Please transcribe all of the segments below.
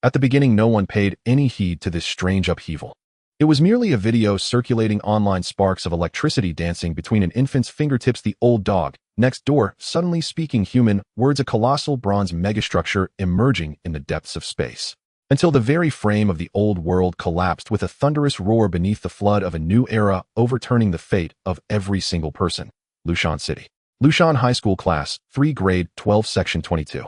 At the beginning, no one paid any heed to this strange upheaval. It was merely a video circulating online, sparks of electricity dancing between an infant's fingertips, the old dog next door suddenly speaking human words, a colossal bronze megastructure emerging in the depths of space, until the very frame of the old world collapsed with a thunderous roar beneath the flood of a new era, overturning the fate of every single person. Lushan City. Lushan High School Class 3 Grade 12 Section 22.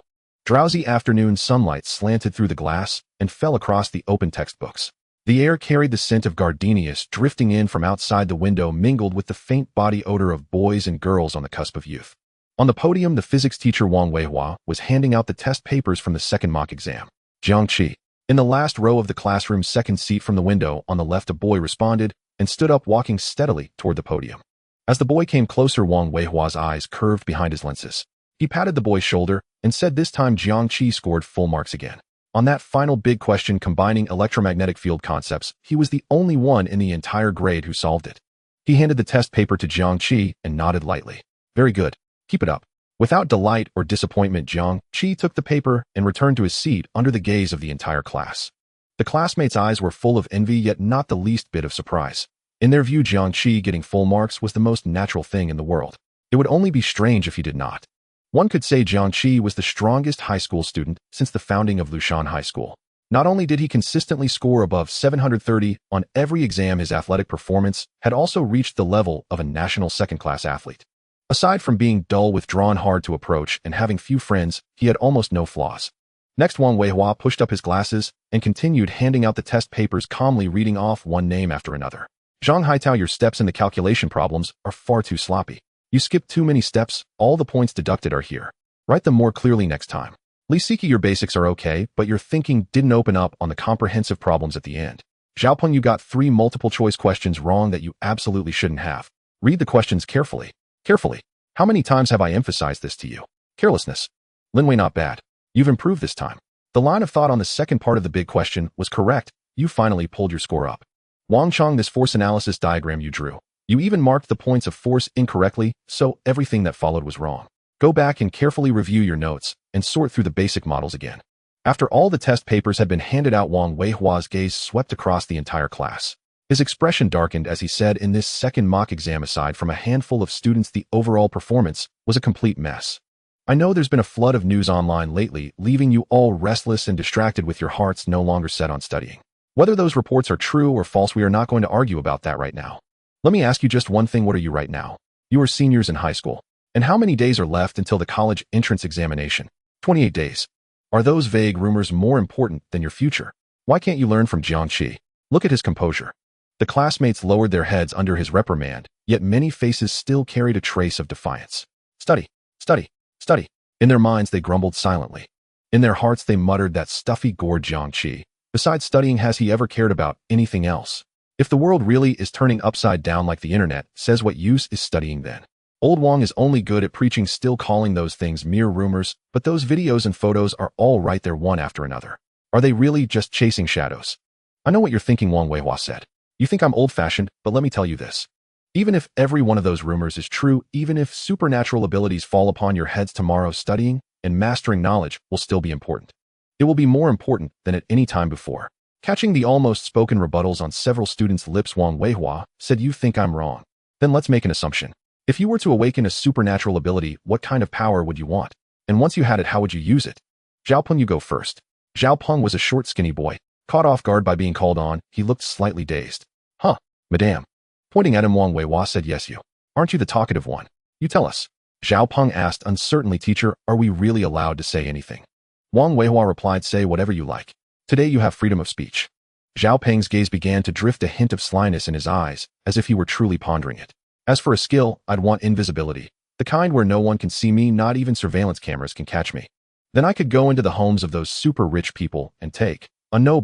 Drowsy afternoon sunlight slanted through the glass and fell across the open textbooks. The air carried the scent of gardenias drifting in from outside the window, mingled with the faint body odor of boys and girls on the cusp of youth. On the podium, the physics teacher Wang Weihua was handing out the test papers from the second mock exam. Jiang Qi. In the last row of the classroom's second seat from the window on the left, a boy responded and stood up, walking steadily toward the podium. As the boy came closer, Wang Weihua's eyes curved behind his lenses. He patted the boy's shoulder and said this time Jiang Qi scored full marks again. On that final big question combining electromagnetic field concepts, he was the only one in the entire grade who solved it. He handed the test paper to Jiang Qi and nodded lightly. Very good. Keep it up. Without delight or disappointment, Jiang Qi took the paper and returned to his seat under the gaze of the entire class. The classmates' eyes were full of envy, yet not the least bit of surprise. In their view, Jiang Qi getting full marks was the most natural thing in the world. It would only be strange if he did not. One could say Jiang Qi was the strongest high school student since the founding of Lushan High School. Not only did he consistently score above 730 on every exam, his athletic performance had also reached the level of a national second-class athlete. Aside from being dull, withdrawn, hard to approach, and having few friends, he had almost no flaws. Next, Wang Weihua pushed up his glasses and continued handing out the test papers, calmly reading off one name after another. Zhang Haitao, your steps in the calculation problems are far too sloppy. You skipped too many steps. All the points deducted are here. Write them more clearly next time. Li Siki, your basics are okay, but your thinking didn't open up on the comprehensive problems at the end. Zhaopeng, you got 3 multiple choice questions wrong that you absolutely shouldn't have. Read the questions carefully. Carefully. How many times have I emphasized this to you? Carelessness. Linwei, not bad. You've improved this time. The line of thought on the second part of the big question was correct. You finally pulled your score up. Wang Chong, this force analysis diagram you drew. You even marked the points of force incorrectly, so everything that followed was wrong. Go back and carefully review your notes and sort through the basic models again. After all the test papers had been handed out, Wang Weihua's gaze swept across the entire class. His expression darkened as he said, in this second mock exam, aside from a handful of students, the overall performance was a complete mess. I know there's been a flood of news online lately, leaving you all restless and distracted with your hearts no longer set on studying. Whether those reports are true or false, we are not going to argue about that right now. Let me ask you just one thing. What are you right now? You are seniors in high school. And how many days are left until the college entrance examination? 28 days. Are those vague rumors more important than your future? Why can't you learn from Jiang Qi? Look at his composure. The classmates lowered their heads under his reprimand, yet many faces still carried a trace of defiance. Study, study, study. In their minds, they grumbled silently. In their hearts, they muttered, that stuffy gourd Jiang Qi. Besides studying, has he ever cared about anything else? If the world really is turning upside down like the internet says, what use is studying then? Old Wang is only good at preaching, still calling those things mere rumors, but those videos and photos are all right there, one after another. Are they really just chasing shadows? I know what you're thinking, Wang Weihua said. You think I'm old-fashioned, but let me tell you this. Even if every one of those rumors is true, even if supernatural abilities fall upon your heads tomorrow, studying and mastering knowledge will still be important. It will be more important than at any time before. Catching the almost spoken rebuttals on several students' lips, Wang Weihua said, you think I'm wrong. Then let's make an assumption. If you were to awaken a supernatural ability, what kind of power would you want? And once you had it, how would you use it? Zhaopeng, you go first. Zhaopeng was a short, skinny boy. Caught off guard by being called on, he looked slightly dazed. Huh, madame. Pointing at him, Wang Weihua said, yes, you. Aren't you the talkative one? You tell us. Zhaopeng asked uncertainly, teacher, are we really allowed to say anything? Wang Weihua replied, say whatever you like. Today you have freedom of speech. Zhaopeng's gaze began to drift, a hint of slyness in his eyes, as if he were truly pondering it. As for a skill, I'd want invisibility. The kind where no one can see me, not even surveillance cameras can catch me. Then I could go into the homes of those super rich people and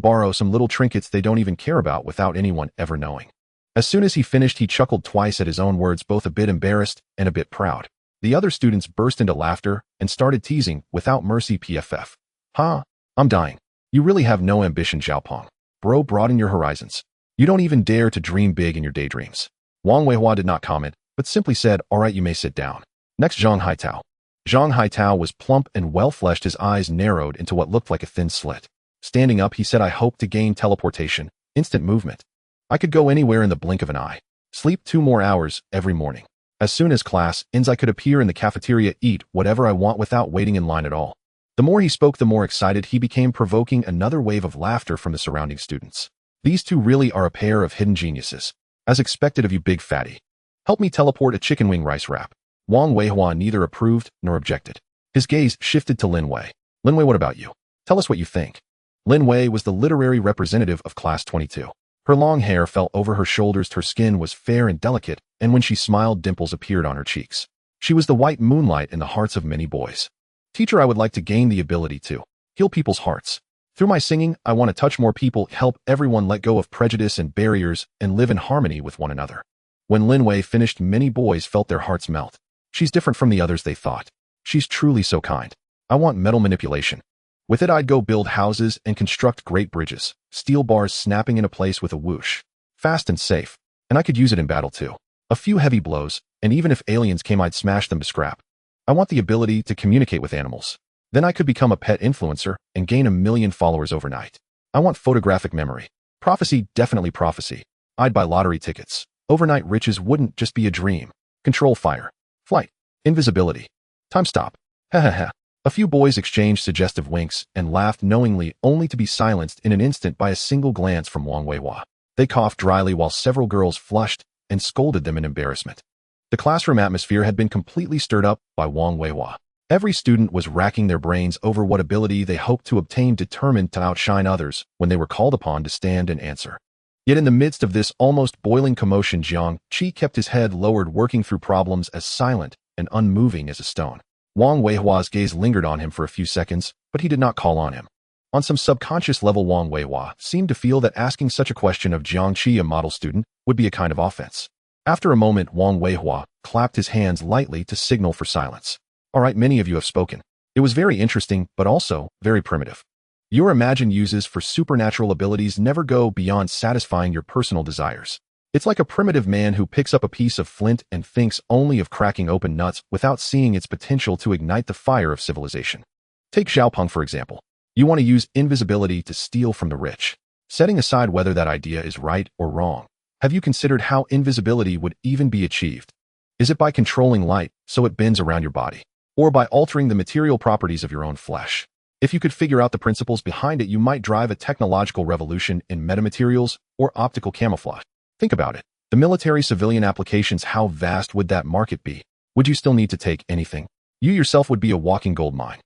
borrow some little trinkets they don't even care about without anyone ever knowing. As soon as he finished, he chuckled twice at his own words, both a bit embarrassed and a bit proud. The other students burst into laughter and started teasing, without mercy, PFF. Huh? I'm dying. You really have no ambition, Zhaopeng. Bro, broaden your horizons. You don't even dare to dream big in your daydreams. Wang Weihua did not comment, but simply said, all right, you may sit down. Next, Zhang Haitao. Zhang Haitao was plump and well-fleshed, his eyes narrowed into what looked like a thin slit. Standing up, he said, I hope to gain teleportation, instant movement. I could go anywhere in the blink of an eye. Sleep 2 more hours every morning. As soon as class ends, I could appear in the cafeteria, eat whatever I want without waiting in line at all. The more he spoke, the more excited he became, provoking another wave of laughter from the surrounding students. These two really are a pair of hidden geniuses. As expected of you, big fatty. Help me teleport a chicken wing rice wrap. Wang Weihua neither approved nor objected. His gaze shifted to Lin Wei. Lin Wei, what about you? Tell us what you think. Lin Wei was the literary representative of Class 22. Her long hair fell over her shoulders, her skin was fair and delicate, and when she smiled, dimples appeared on her cheeks. She was the white moonlight in the hearts of many boys. Teacher, I would like to gain the ability to heal people's hearts. Through my singing, I want to touch more people, help everyone let go of prejudice and barriers, and live in harmony with one another. When Lin Wei finished, many boys felt their hearts melt. She's different from the others, they thought. She's truly so kind. I want metal manipulation. With it, I'd go build houses and construct great bridges, steel bars snapping into place with a whoosh. Fast and safe. And I could use it in battle too. A few heavy blows, and even if aliens came, I'd smash them to scrap. I want the ability to communicate with animals. Then I could become a pet influencer and gain 1 million followers overnight. I want photographic memory. Prophecy, definitely prophecy. I'd buy lottery tickets. Overnight riches wouldn't just be a dream. Control fire. Flight. Invisibility. Time stop. Ha ha ha. A few boys exchanged suggestive winks and laughed knowingly, only to be silenced in an instant by a single glance from Wang Weihua. They coughed dryly while several girls flushed and scolded them in embarrassment. The classroom atmosphere had been completely stirred up by Wang Weihua. Every student was racking their brains over what ability they hoped to obtain, determined to outshine others when they were called upon to stand and answer. Yet in the midst of this almost boiling commotion, Jiang Qi kept his head lowered, working through problems as silent and unmoving as a stone. Wang Weihua's gaze lingered on him for a few seconds, but he did not call on him. On some subconscious level, Wang Weihua seemed to feel that asking such a question of Jiang Qi, a model student, would be a kind of offense. After a moment, Wang Weihua clapped his hands lightly to signal for silence. All right, many of you have spoken. It was very interesting, but also very primitive. Your imagined uses for supernatural abilities never go beyond satisfying your personal desires. It's like a primitive man who picks up a piece of flint and thinks only of cracking open nuts without seeing its potential to ignite the fire of civilization. Take Xiaopeng, for example. You want to use invisibility to steal from the rich. Setting aside whether that idea is right or wrong, have you considered how invisibility would even be achieved? Is it by controlling light so it bends around your body? Or by altering the material properties of your own flesh? If you could figure out the principles behind it, you might drive a technological revolution in metamaterials or optical camouflage. Think about it. The military-civilian applications, how vast would that market be? Would you still need to take anything? You yourself would be a walking gold mine.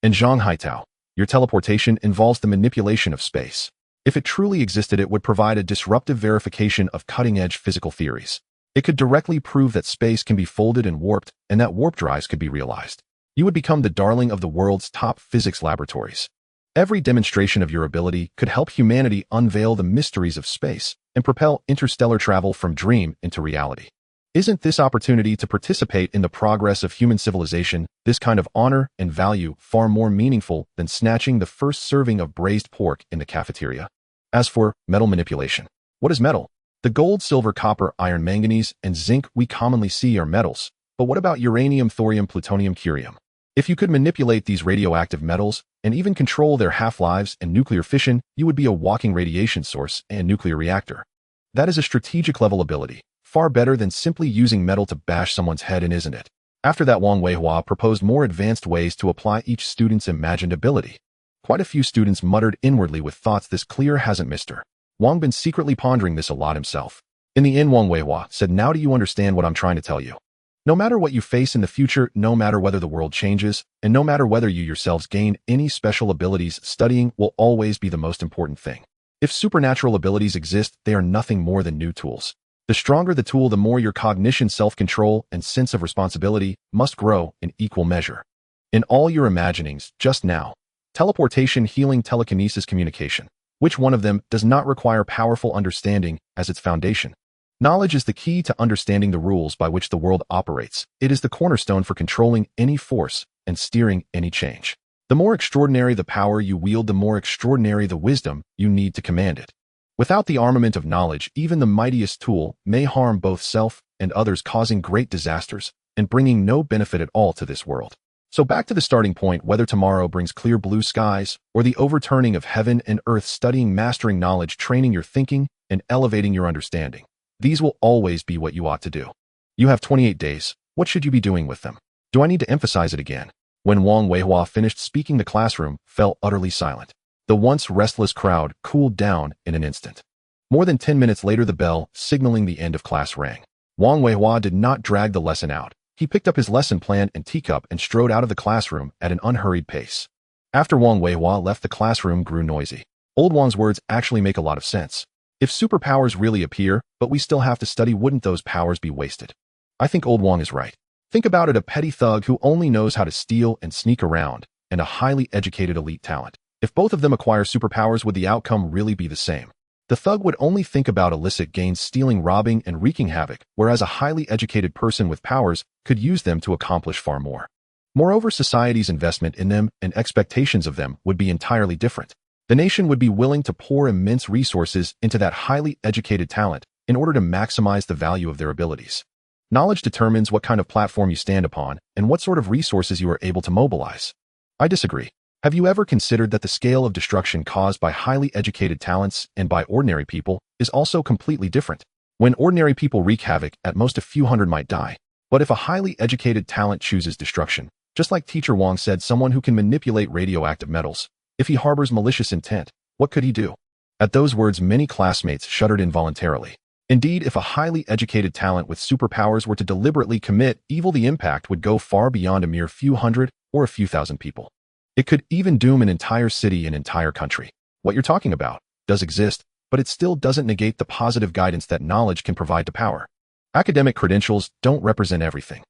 In Zhang Haitao, your teleportation involves the manipulation of space. If it truly existed, it would provide a disruptive verification of cutting-edge physical theories. It could directly prove that space can be folded and warped, and that warp drives could be realized. You would become the darling of the world's top physics laboratories. Every demonstration of your ability could help humanity unveil the mysteries of space and propel interstellar travel from dream into reality. Isn't this opportunity to participate in the progress of human civilization, this kind of honor and value, far more meaningful than snatching the first serving of braised pork in the cafeteria? As for metal manipulation, what is metal? The gold, silver, copper, iron, manganese, and zinc we commonly see are metals. But what about uranium, thorium, plutonium, curium? If you could manipulate these radioactive metals and even control their half-lives and nuclear fission, you would be a walking radiation source and nuclear reactor. That is a strategic level ability, far better than simply using metal to bash someone's head in, isn't it? After that, Wang Weihua proposed more advanced ways to apply each student's imagined ability. Quite a few students muttered inwardly with thoughts, this clear hasn't Mr. Wang been secretly pondering this a lot himself. In the end, Wang Weihua said, now do you understand what I'm trying to tell you? No matter what you face in the future, no matter whether the world changes, and no matter whether you yourselves gain any special abilities, studying will always be the most important thing. If supernatural abilities exist, they are nothing more than new tools. The stronger the tool, the more your cognition, self-control, and sense of responsibility must grow in equal measure. In all your imaginings, just now, teleportation, healing, telekinesis, communication, which one of them does not require powerful understanding as its foundation? Knowledge is the key to understanding the rules by which the world operates. It is the cornerstone for controlling any force and steering any change. The more extraordinary the power you wield, the more extraordinary the wisdom you need to command it. Without the armament of knowledge, even the mightiest tool may harm both self and others, causing great disasters and bringing no benefit at all to this world. So back to the starting point, whether tomorrow brings clear blue skies or the overturning of heaven and earth, studying, mastering knowledge, training your thinking, and elevating your understanding. These will always be what you ought to do. You have 28 days. What should you be doing with them? Do I need to emphasize it again? When Wang Weihua finished speaking, the classroom fell utterly silent. The once restless crowd cooled down in an instant. More than 10 minutes later, the bell signaling the end of class rang. Wang Weihua did not drag the lesson out. He picked up his lesson plan and teacup and strode out of the classroom at an unhurried pace. After Wang Weihua left, the classroom grew noisy. Old Wang's words actually make a lot of sense. If superpowers really appear, but we still have to study, wouldn't those powers be wasted? I think old Wang is right. Think about it, a petty thug who only knows how to steal and sneak around, and a highly educated elite talent. If both of them acquire superpowers, would the outcome really be the same? The thug would only think about illicit gains, stealing, robbing, and wreaking havoc, whereas a highly educated person with powers could use them to accomplish far more. Moreover, society's investment in them and expectations of them would be entirely different. The nation would be willing to pour immense resources into that highly educated talent in order to maximize the value of their abilities. Knowledge determines what kind of platform you stand upon and what sort of resources you are able to mobilize. I disagree. Have you ever considered that the scale of destruction caused by highly educated talents and by ordinary people is also completely different? When ordinary people wreak havoc, at most a few hundred might die. But if a highly educated talent chooses destruction, just like Teacher Wang said, someone who can manipulate radioactive metals, if he harbors malicious intent, what could he do? At those words, many classmates shuddered involuntarily. Indeed, if a highly educated talent with superpowers were to deliberately commit evil, the impact would go far beyond a mere few hundred or a few thousand people. It could even doom an entire city, an entire country. What you're talking about does exist, but it still doesn't negate the positive guidance that knowledge can provide to power. Academic credentials don't represent everything.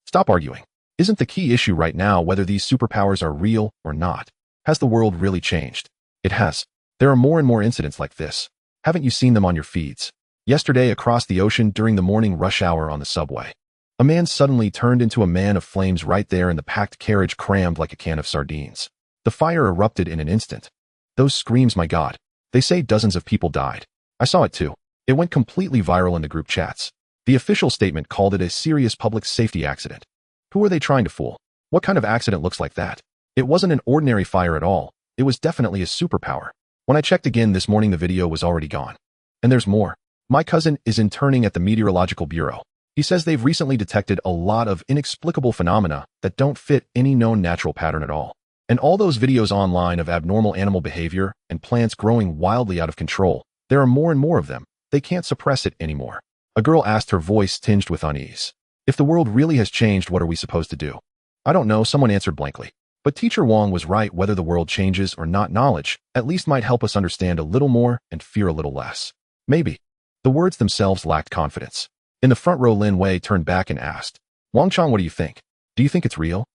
Stop arguing. Isn't the key issue right now whether these superpowers are real or not? Has the world really changed? It has. There are more and more incidents like this. Haven't you seen them on your feeds? Yesterday, across the ocean during the morning rush hour on the subway, a man suddenly turned into a man of flames right there in the packed carriage, crammed like a can of sardines. The fire erupted in an instant. Those screams, my God. They say dozens of people died. I saw it too. It went completely viral in the group chats. The official statement called it a serious public safety accident. Who are they trying to fool? What kind of accident looks like that? It wasn't an ordinary fire at all. It was definitely a superpower. When I checked again this morning, the video was already gone. And there's more. My cousin is interning at the Meteorological Bureau. He says they've recently detected a lot of inexplicable phenomena that don't fit any known natural pattern at all. And all those videos online of abnormal animal behavior and plants growing wildly out of control, there are more and more of them. They can't suppress it anymore. A girl asked, her voice tinged with unease. If the world really has changed, what are we supposed to do? I don't know, someone answered blankly. But Teacher Wang was right. Whether the world changes or not, knowledge at least might help us understand a little more and fear a little less. Maybe. The words themselves lacked confidence. In the front row, Lin Wei turned back and asked, Wang Chong, what do you think? Do you think it's real?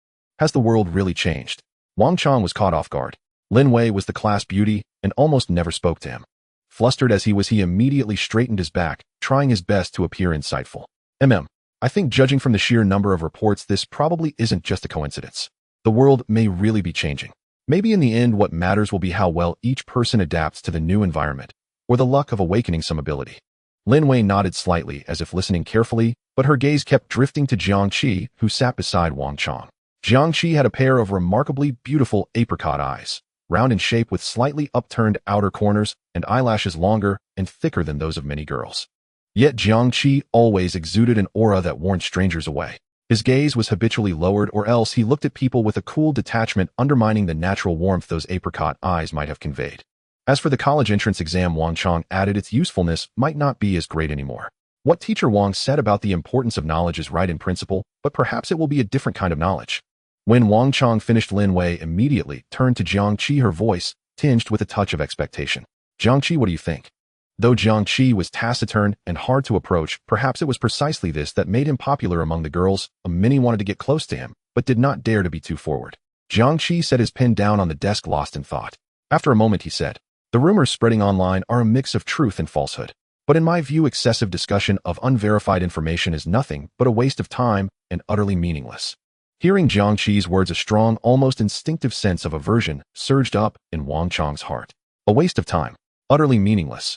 Has the world really changed? Wang Chong was caught off guard. Lin Wei was the class beauty and almost never spoke to him. Flustered as he was, he immediately straightened his back, trying his best to appear insightful. I think judging from the sheer number of reports, this probably isn't just a coincidence. The world may really be changing. Maybe in the end, what matters will be how well each person adapts to the new environment, or the luck of awakening some ability. Lin Wei nodded slightly as if listening carefully, but her gaze kept drifting to Jiang Qi, who sat beside Wang Chong. Jiang Qi had a pair of remarkably beautiful apricot eyes, round in shape with slightly upturned outer corners and eyelashes longer and thicker than those of many girls. Yet Jiang Qi always exuded an aura that warned strangers away. His gaze was habitually lowered, or else he looked at people with a cool detachment, undermining the natural warmth those apricot eyes might have conveyed. As for the college entrance exam, Wang Chong added, its usefulness might not be as great anymore. What Teacher Wang said about the importance of knowledge is right in principle, but perhaps it will be a different kind of knowledge. When Wang Chong finished, Lin Wei immediately turned to Jiang Qi, her voice tinged with a touch of expectation. Jiang Qi, what do you think? Though Jiang Qi was taciturn and hard to approach, perhaps it was precisely this that made him popular among the girls. Many wanted to get close to him, but did not dare to be too forward. Jiang Qi set his pen down on the desk, lost in thought. After a moment, he said, the rumors spreading online are a mix of truth and falsehood. But in my view, excessive discussion of unverified information is nothing but a waste of time and utterly meaningless. Hearing Jiang Qi's words, a strong, almost instinctive sense of aversion surged up in Wang Chong's heart. A waste of time. Utterly meaningless.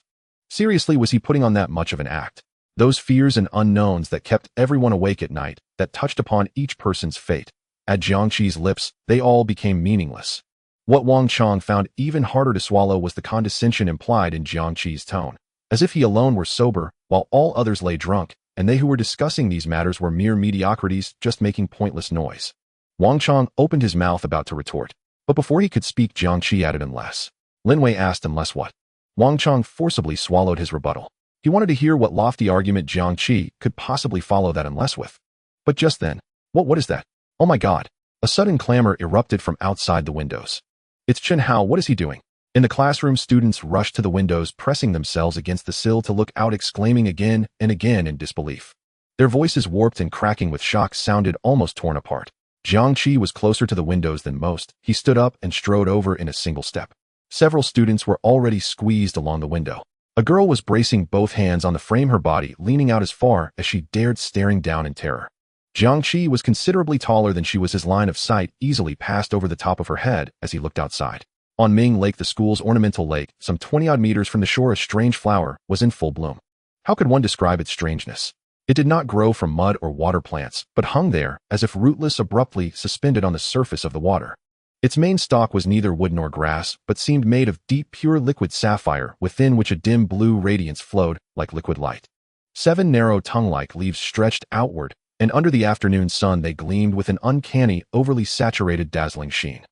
Seriously, was he putting on that much of an act? Those fears and unknowns that kept everyone awake at night, that touched upon each person's fate, At Jiang Qi's lips, they all became meaningless. What Wang Chong found even harder to swallow was the condescension implied in Jiang Qi's tone, as if he alone were sober, while all others lay drunk, and they who were discussing these matters were mere mediocrities just making pointless noise. Wang Chong opened his mouth about to retort, but before he could speak, Jiang Qi added unless. Lin Wei asked unless what? Wang Chong forcibly swallowed his rebuttal. He wanted to hear what lofty argument Jiang Qi could possibly follow that unless with. But just then, what is that? Oh my God! A sudden clamor erupted from outside the windows. It's Chen Hao, what is he doing? In the classroom, students rushed to the windows, pressing themselves against the sill to look out, exclaiming again and again in disbelief. Their voices, warped and cracking with shock, sounded almost torn apart. Jiang Qi was closer to the windows than most. He stood up and strode over in a single step. Several students were already squeezed along the window. A girl was bracing both hands on the frame, her body leaning out as far as she dared, staring down in terror. Jiang Qi was considerably taller than she was. His line of sight easily passed over the top of her head as he looked outside. On Ming Lake, the school's ornamental lake, some 20-odd meters from the shore, a strange flower was in full bloom. How could one describe its strangeness? It did not grow from mud or water plants, but hung there as if rootless, abruptly suspended on the surface of the water. Its main stalk was neither wood nor grass, but seemed made of deep, pure liquid sapphire, within which a dim blue radiance flowed like liquid light. 7 narrow tongue-like leaves stretched outward, and under the afternoon sun they gleamed with an uncanny, overly saturated, dazzling sheen.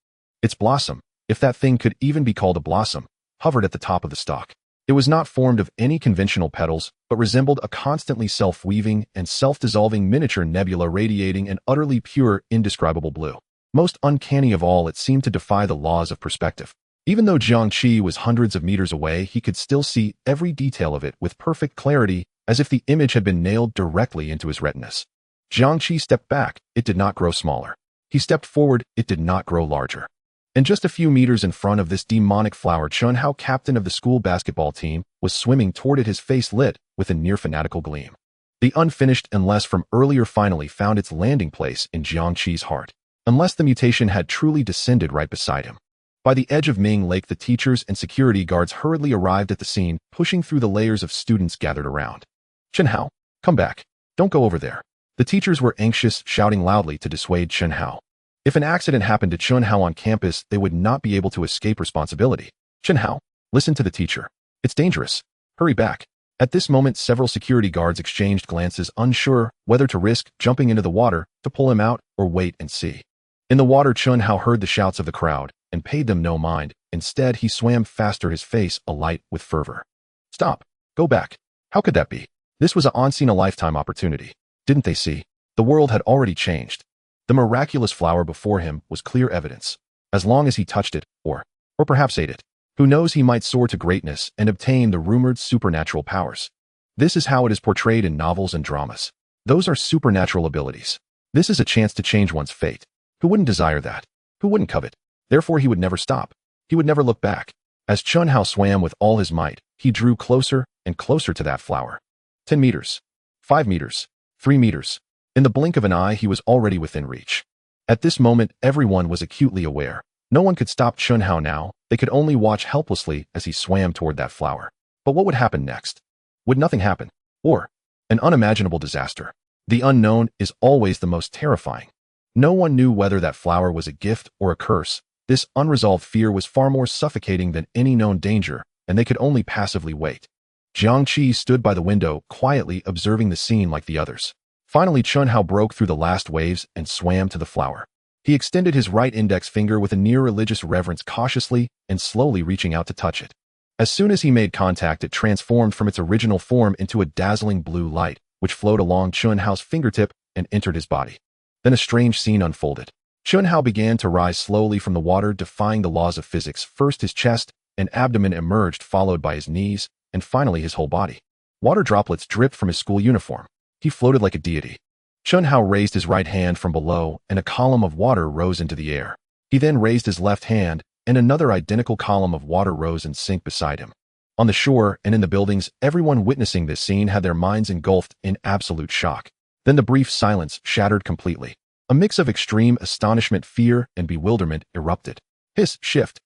Its blossom, if that thing could even be called a blossom, hovered at the top of the stalk. It was not formed of any conventional petals, but resembled a constantly self-weaving and self-dissolving miniature nebula radiating an utterly pure, indescribable blue. Most uncanny of all, it seemed to defy the laws of perspective. Even though Jiang Qi was hundreds of meters away, he could still see every detail of it with perfect clarity, as if the image had been nailed directly into his retinas. Jiang Qi stepped back, it did not grow smaller. He stepped forward, it did not grow larger. And just a few meters in front of this demonic flower, Chen Hao, captain of the school basketball team, was swimming toward it, his face lit with a near fanatical gleam. The unfinished unless from earlier finally found its landing place in Jiang Qi's heart. Unless the mutation had truly descended right beside him. By the edge of Ming Lake, the teachers and security guards hurriedly arrived at the scene, pushing through the layers of students gathered around. Chen Hao, come back. Don't go over there. The teachers were anxious, shouting loudly to dissuade Chen Hao. If an accident happened to Chen Hao on campus, they would not be able to escape responsibility. Chen Hao, listen to the teacher. It's dangerous. Hurry back. At this moment, several security guards exchanged glances, unsure whether to risk jumping into the water to pull him out or wait and see. In the water, Chen Hao heard the shouts of the crowd and paid them no mind. Instead, he swam faster, his face alight with fervor. Stop. Go back. How could that be? This was a once-in-a-lifetime opportunity. Didn't they see? The world had already changed. The miraculous flower before him was clear evidence. As long as he touched it, or perhaps ate it, who knows, he might soar to greatness and obtain the rumored supernatural powers. This is how it is portrayed in novels and dramas. Those are supernatural abilities. This is a chance to change one's fate. Who wouldn't desire that? Who wouldn't covet? Therefore, he would never stop. He would never look back. As Chen Hao swam with all his might, he drew closer and closer to that flower. 10 meters. 5 meters. 3 meters. In the blink of an eye, he was already within reach. At this moment, everyone was acutely aware. No one could stop Chen Hao now. They could only watch helplessly as he swam toward that flower. But what would happen next? Would nothing happen? Or an unimaginable disaster? The unknown is always the most terrifying. No one knew whether that flower was a gift or a curse. This unresolved fear was far more suffocating than any known danger, and they could only passively wait. Jiang Qi stood by the window, quietly observing the scene like the others. Finally, Chen Hao broke through the last waves and swam to the flower. He extended his right index finger with a near-religious reverence, cautiously and slowly reaching out to touch it. As soon as he made contact, it transformed from its original form into a dazzling blue light, which flowed along Chen Hao's fingertip and entered his body. Then a strange scene unfolded. Chen Hao began to rise slowly from the water, defying the laws of physics. First his chest and abdomen emerged, followed by his knees, and finally his whole body. Water droplets dripped from his school uniform. He floated like a deity. Chen Hao raised his right hand from below, and a column of water rose into the air. He then raised his left hand, and another identical column of water rose and sank beside him. On the shore and in the buildings, everyone witnessing this scene had their minds engulfed in absolute shock. Then the brief silence shattered completely. A mix of extreme astonishment, fear, and bewilderment erupted. Hiss, shift.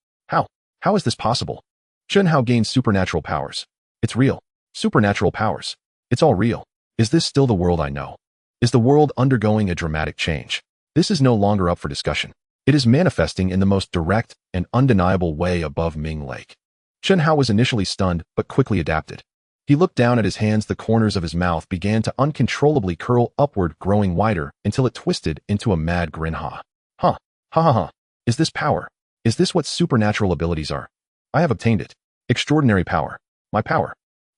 How is this possible? Chen Hao gained supernatural powers. It's real. Supernatural powers. It's all real. Is this still the world I know? Is the world undergoing a dramatic change? This is no longer up for discussion. It is manifesting in the most direct and undeniable way above Ming Lake. Chen Hao was initially stunned, but quickly adapted. He looked down at his hands. The corners of his mouth began to uncontrollably curl upward, growing wider until it twisted into a mad grin. Ha. Ha. Ha ha ha. Is this power? Is this what supernatural abilities are? I have obtained it. Extraordinary power. My power.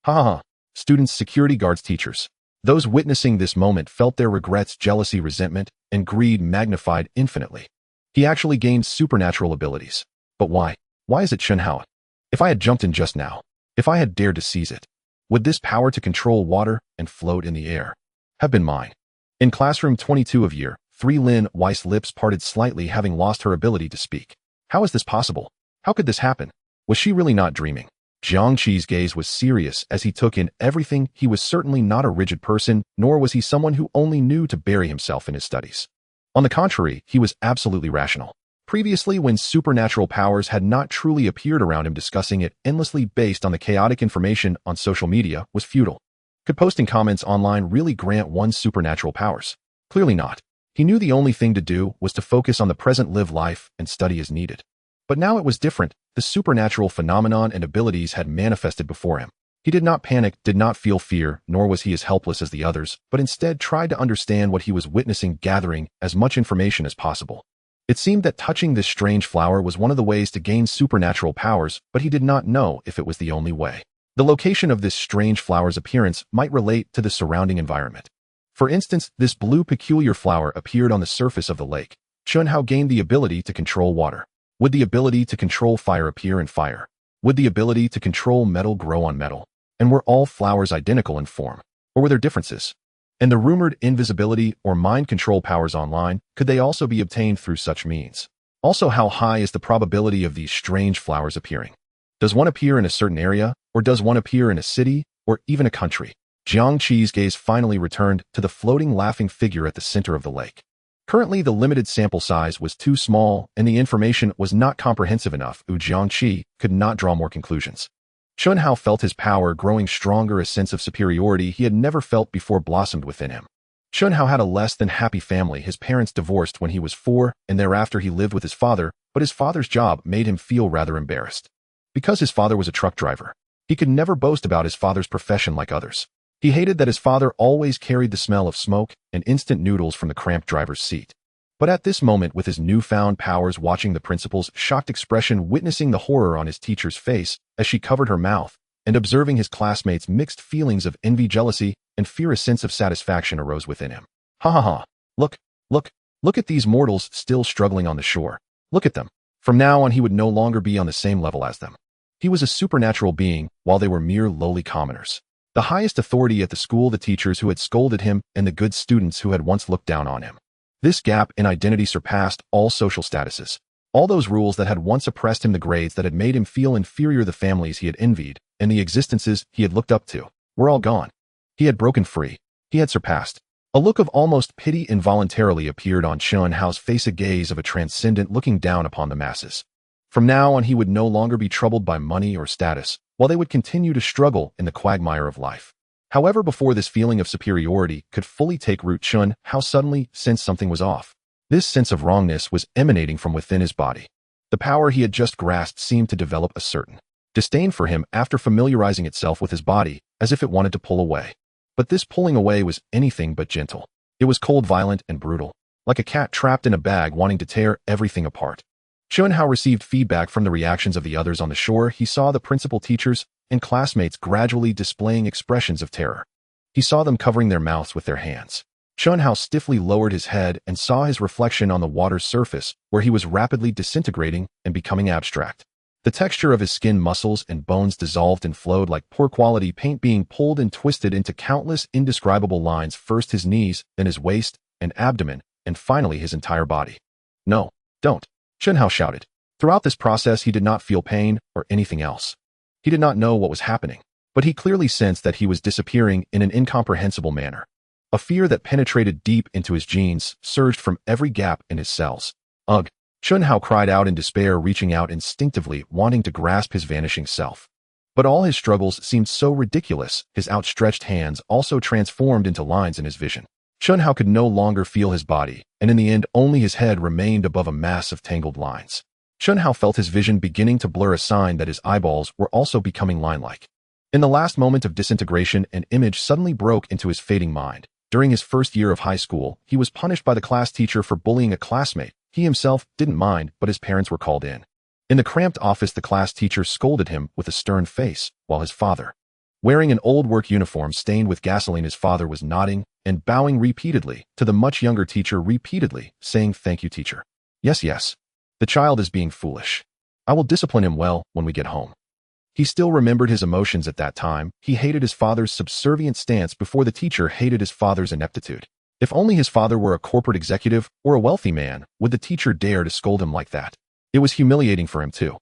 Ha ha ha. Students, security guards, teachers. Those witnessing this moment felt their regrets, jealousy, resentment, and greed magnified infinitely. He actually gained supernatural abilities. But why? Why is it Chen Hao? If I had jumped in just now, if I had dared to seize it, would this power to control water and float in the air have been mine? In classroom 22 of year 3, Lin Weiss lips parted slightly, having lost her ability to speak. How is this possible? How could this happen? Was she really not dreaming? Jiang Qi's gaze was serious as he took in everything. He was certainly not a rigid person, nor was he someone who only knew to bury himself in his studies. On the contrary, he was absolutely rational. Previously, when supernatural powers had not truly appeared around him, discussing it endlessly based on the chaotic information on social media was futile. Could posting comments online really grant one supernatural powers? Clearly not. He knew the only thing to do was to focus on the present, live life, and study as needed. But now it was different. The supernatural phenomenon and abilities had manifested before him. He did not panic, did not feel fear, nor was he as helpless as the others, but instead tried to understand what he was witnessing, gathering as much information as possible. It seemed that touching this strange flower was one of the ways to gain supernatural powers, but he did not know if it was the only way. The location of this strange flower's appearance might relate to the surrounding environment. For instance, this blue peculiar flower appeared on the surface of the lake. Chen Hao gained the ability to control water. Would the ability to control fire appear in fire? Would the ability to control metal grow on metal? And were all flowers identical in form? Or were there differences? And the rumored invisibility or mind control powers online, could they also be obtained through such means? Also, how high is the probability of these strange flowers appearing? Does one appear in a certain area, or does one appear in a city, or even a country? Jiang Qi's gaze finally returned to the floating, laughing figure at the center of the lake. Currently, the limited sample size was too small, and the information was not comprehensive enough. Jiang Qi could not draw more conclusions. Chen Hao felt his power growing stronger. A sense of superiority he had never felt before blossomed within him. Chen Hao had a less than happy family. His parents divorced when he was 4, and thereafter he lived with his father, but his father's job made him feel rather embarrassed. Because his father was a truck driver, he could never boast about his father's profession like others. He hated that his father always carried the smell of smoke and instant noodles from the cramped driver's seat. But at this moment, with his newfound powers, watching the principal's shocked expression, witnessing the horror on his teacher's face as she covered her mouth, and observing his classmates' mixed feelings of envy, jealousy, and fear, a sense of satisfaction arose within him. Ha ha ha. Look at these mortals still struggling on the shore. Look at them. From now on, he would no longer be on the same level as them. He was a supernatural being, while they were mere lowly commoners. The highest authority at the school, the teachers who had scolded him, and the good students who had once looked down on him. This gap in identity surpassed all social statuses. All those rules that had once oppressed him, the grades that had made him feel inferior, the families he had envied, and the existences he had looked up to, were all gone. He had broken free. He had surpassed. A look of almost pity involuntarily appeared on Chen Hao's face, a gaze of a transcendent looking down upon the masses. From now on, he would no longer be troubled by money or status, while they would continue to struggle in the quagmire of life. However, before this feeling of superiority could fully take root, Chen Hao suddenly sensed something was off. This sense of wrongness was emanating from within his body. The power he had just grasped seemed to develop a certain disdain for him after familiarizing itself with his body, as if it wanted to pull away. But this pulling away was anything but gentle. It was cold, violent, and brutal, like a cat trapped in a bag wanting to tear everything apart. Chen Hao received feedback from the reactions of the others on the shore. He saw the principal, teachers, and classmates gradually displaying expressions of terror. He saw them covering their mouths with their hands. Chen Hao stiffly lowered his head and saw his reflection on the water's surface, where he was rapidly disintegrating and becoming abstract. The texture of his skin, muscles, and bones dissolved and flowed like poor quality paint, being pulled and twisted into countless indescribable lines, first his knees, then his waist and abdomen, and finally his entire body. No, don't, Chen Hao shouted. Throughout this process, he did not feel pain or anything else. He did not know what was happening, but he clearly sensed that he was disappearing in an incomprehensible manner. A fear that penetrated deep into his genes surged from every gap in his cells. Ugh! Chen Hao cried out in despair, reaching out instinctively, wanting to grasp his vanishing self. But all his struggles seemed so ridiculous. His outstretched hands also transformed into lines in his vision. Chun-Hao could no longer feel his body, and in the end only his head remained above a mass of tangled lines. Chun-Hao felt his vision beginning to blur, a sign that his eyeballs were also becoming line-like. In the last moment of disintegration, an image suddenly broke into his fading mind. During his first year of high school, he was punished by the class teacher for bullying a classmate. He himself didn't mind, but his parents were called in. In the cramped office, the class teacher scolded him with a stern face, while his father, wearing an old work uniform stained with gasoline, his father was nodding and bowing repeatedly to the much younger teacher, repeatedly saying, "Thank you, teacher. Yes, yes. The child is being foolish. I will discipline him well when we get home." He still remembered his emotions at that time. He hated his father's subservient stance before the teacher hated his father's ineptitude. If only his father were a corporate executive or a wealthy man, would the teacher dare to scold him like that? It was humiliating for him too.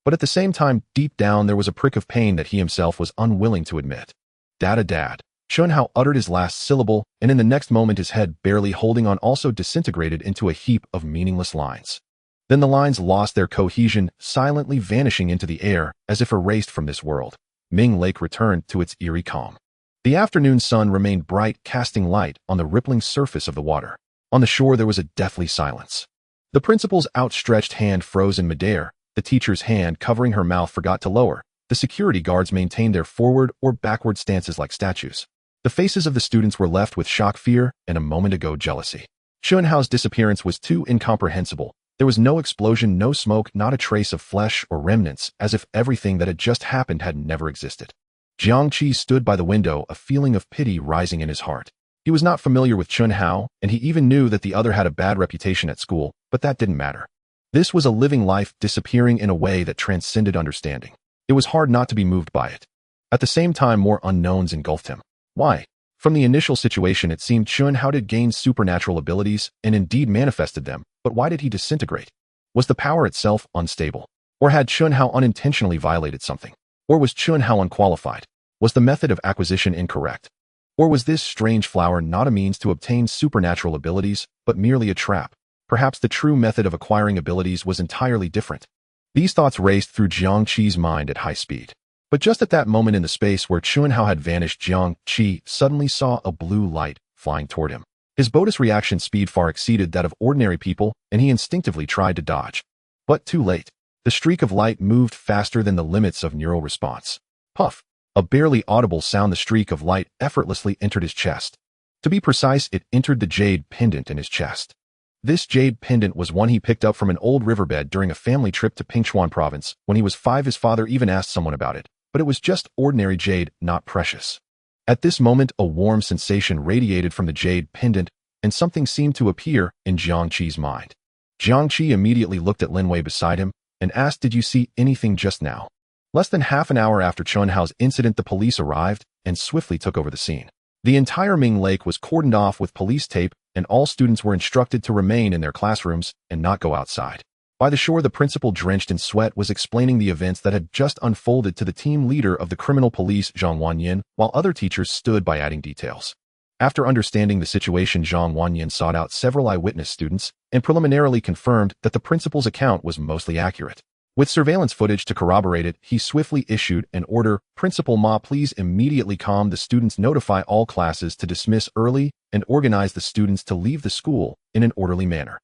But at the same time, deep down there was a prick of pain that he himself was unwilling to admit. Dad. Chun-Hao uttered his last syllable, and in the next moment his head, barely holding on, also disintegrated into a heap of meaningless lines. Then the lines lost their cohesion, silently vanishing into the air, as if erased from this world. Ming Lake returned to its eerie calm. The afternoon sun remained bright, casting light on the rippling surface of the water. On the shore there was a deathly silence. The principal's outstretched hand froze in midair. The teacher's hand, covering her mouth, forgot to lower. The security guards maintained their forward or backward stances like statues. The faces of the students were left with shock, fear, and a moment ago jealousy. Chun-Hao's disappearance was too incomprehensible. There was no explosion, no smoke, not a trace of flesh or remnants, as if everything that had just happened had never existed. Jiang Qi stood by the window, a feeling of pity rising in his heart. He was not familiar with Chun-Hao, and he even knew that the other had a bad reputation at school, but that didn't matter. This was a living life disappearing in a way that transcended understanding. It was hard not to be moved by it. At the same time, more unknowns engulfed him. Why? From the initial situation, it seemed Chun-Hao had gained supernatural abilities and indeed manifested them, but why did he disintegrate? Was the power itself unstable? Or had Chun-Hao unintentionally violated something? Or was Chun-Hao unqualified? Was the method of acquisition incorrect? Or was this strange flower not a means to obtain supernatural abilities, but merely a trap? Perhaps the true method of acquiring abilities was entirely different. These thoughts raced through Jiang Qi's mind at high speed. But just at that moment, in the space where Chun-Hao had vanished, Jiang Qi suddenly saw a blue light flying toward him. His Bodhi's reaction speed far exceeded that of ordinary people, and he instinctively tried to dodge. But too late. The streak of light moved faster than the limits of neural response. Puff! A barely audible sound. The streak of light effortlessly entered his chest. To be precise, it entered the jade pendant in his chest. This jade pendant was one he picked up from an old riverbed during a family trip to Pingchuan province. When he was 5, his father even asked someone about it, but it was just ordinary jade, not precious. At this moment, a warm sensation radiated from the jade pendant, and something seemed to appear in Jiang Qi's mind. Jiang Qi immediately looked at Lin Wei beside him and asked, "Did you see anything just now?" Less than half an hour after Chun-Hao's incident, the police arrived and swiftly took over the scene. The entire Ming Lake was cordoned off with police tape, and all students were instructed to remain in their classrooms and not go outside. By the shore, the principal, drenched in sweat, was explaining the events that had just unfolded to the team leader of the criminal police, Zhang Wanyan, while other teachers stood by adding details. After understanding the situation, Zhang Wanyan sought out several eyewitness students and preliminarily confirmed that the principal's account was mostly accurate. With surveillance footage to corroborate it, he swiftly issued an order: "Principal Ma, please immediately calm the students, notify all classes to dismiss early, and organize the students to leave the school in an orderly manner."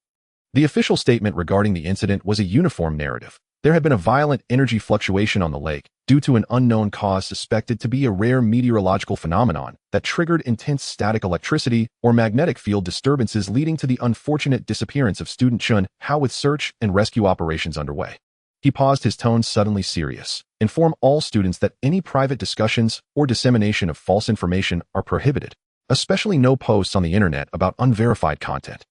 The official statement regarding the incident was a uniform narrative. There had been a violent energy fluctuation on the lake, due to an unknown cause suspected to be a rare meteorological phenomenon that triggered intense static electricity or magnetic field disturbances, leading to the unfortunate disappearance of student Chun-Hao, with search and rescue operations underway. He paused, his tone suddenly serious. "Inform all students that any private discussions or dissemination of false information are prohibited, especially no posts on the internet about unverified content."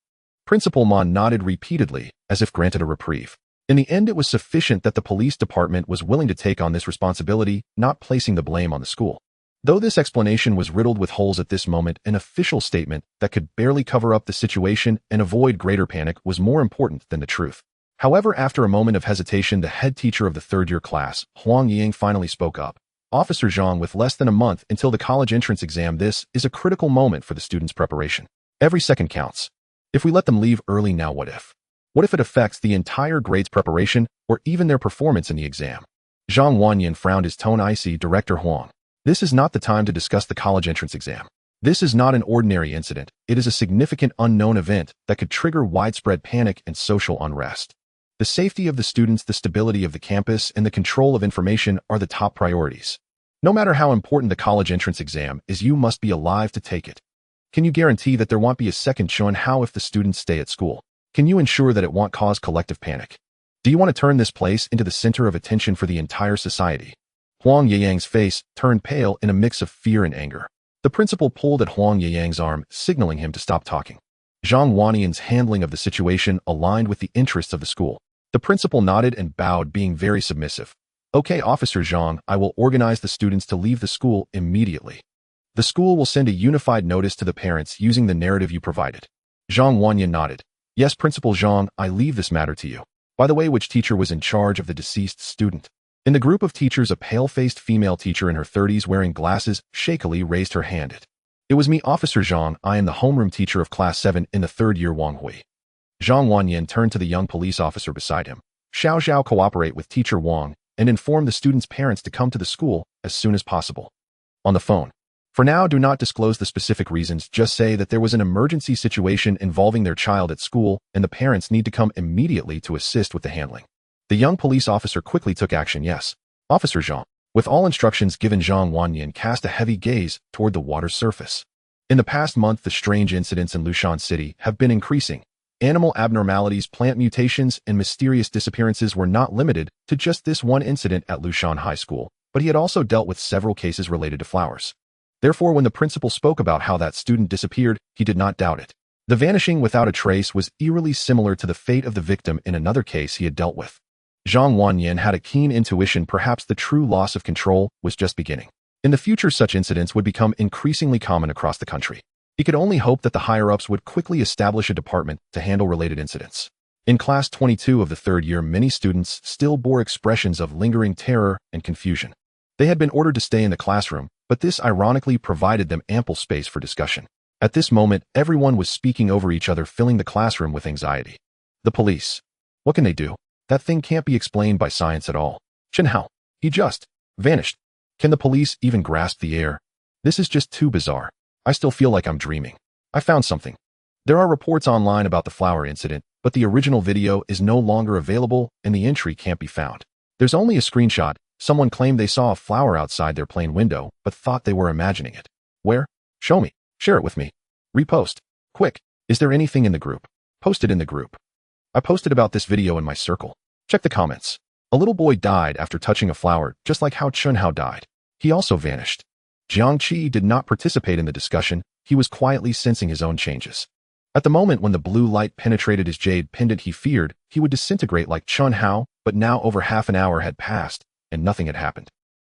Principal Ma nodded repeatedly, as if granted a reprieve. In the end, it was sufficient that the police department was willing to take on this responsibility, not placing the blame on the school. Though this explanation was riddled with holes at this moment, an official statement that could barely cover up the situation and avoid greater panic was more important than the truth. However, after a moment of hesitation, the head teacher of the third-year class, Huang Ying, finally spoke up. "Officer Zhang, with less than a month until the college entrance exam, this is a critical moment for the students' preparation. Every second counts. If we let them leave early now, what if? What if it affects the entire grade's preparation or even their performance in the exam?" Zhang Wanyan frowned, his tone icy. "Director Huang, this is not the time to discuss the college entrance exam. This is not an ordinary incident. It is a significant unknown event that could trigger widespread panic and social unrest. The safety of the students, the stability of the campus, and the control of information are the top priorities. No matter how important the college entrance exam is, you must be alive to take it. Can you guarantee that there won't be a second Chun Hao if the students stay at school? Can you ensure that it won't cause collective panic? Do you want to turn this place into the center of attention for the entire society? Huang Yeyang's face turned pale in a mix of fear and anger. The principal pulled at Huang Yeyang's arm, signaling him to stop talking. Zhang Wannian's handling of the situation aligned with the interests of the school. The principal nodded and bowed, being very submissive. Okay, Officer Zhang, I will organize the students to leave the school immediately. The school will send a unified notice to the parents using the narrative you provided. Zhang Wannian nodded. Yes, Principal Zhang, I leave this matter to you. By the way, which teacher was in charge of the deceased student? In the group of teachers, a pale-faced female teacher in her 30s wearing glasses shakily raised her hand. It was me, Officer Zhang. I am the homeroom teacher of Class 7 in the 3rd year, Wang Hui. Zhang Wannian turned to the young police officer beside him. Xiao Xiao, cooperate with Teacher Wang and inform the students' parents to come to the school as soon as possible. On the phone. For now, do not disclose the specific reasons. Just say that there was an emergency situation involving their child at school and the parents need to come immediately to assist with the handling. The young police officer quickly took action. Yes, Officer Zhang. With all instructions given, Zhang Wannian cast a heavy gaze toward the water's surface. In the past month, the strange incidents in Lushan City have been increasing. Animal abnormalities, plant mutations, and mysterious disappearances were not limited to just this one incident at Lushan High School, but he had also dealt with several cases related to flowers. Therefore, when the principal spoke about how that student disappeared, he did not doubt it. The vanishing without a trace was eerily similar to the fate of the victim in another case he had dealt with. Zhang Wannian had a keen intuition. Perhaps the true loss of control was just beginning. In the future, such incidents would become increasingly common across the country. He could only hope that the higher-ups would quickly establish a department to handle related incidents. In Class 22 of the 3rd year, many students still bore expressions of lingering terror and confusion. They had been ordered to stay in the classroom, but this ironically provided them ample space for discussion. At this moment, everyone was speaking over each other, filling the classroom with anxiety. The police. What can they do? That thing can't be explained by science at all. Chen Hao. He just vanished. Can the police even grasp the air? This is just too bizarre. I still feel like I'm dreaming. I found something. There are reports online about the flower incident, but the original video is no longer available and the entry can't be found. There's only a screenshot. Someone claimed they saw a flower outside their plane window, but thought they were imagining it. Where? Show me. Share it with me. Repost. Quick. Is there anything in the group? Post it in the group. I posted about this video in my circle. Check the comments. A little boy died after touching a flower, just like how Chun Hao died. He also vanished. Jiang Qi did not participate in the discussion. He was quietly sensing his own changes. At the moment when the blue light penetrated his jade pendant, he feared he would disintegrate like Chun Hao, but now over half an hour had passed, and nothing had happened.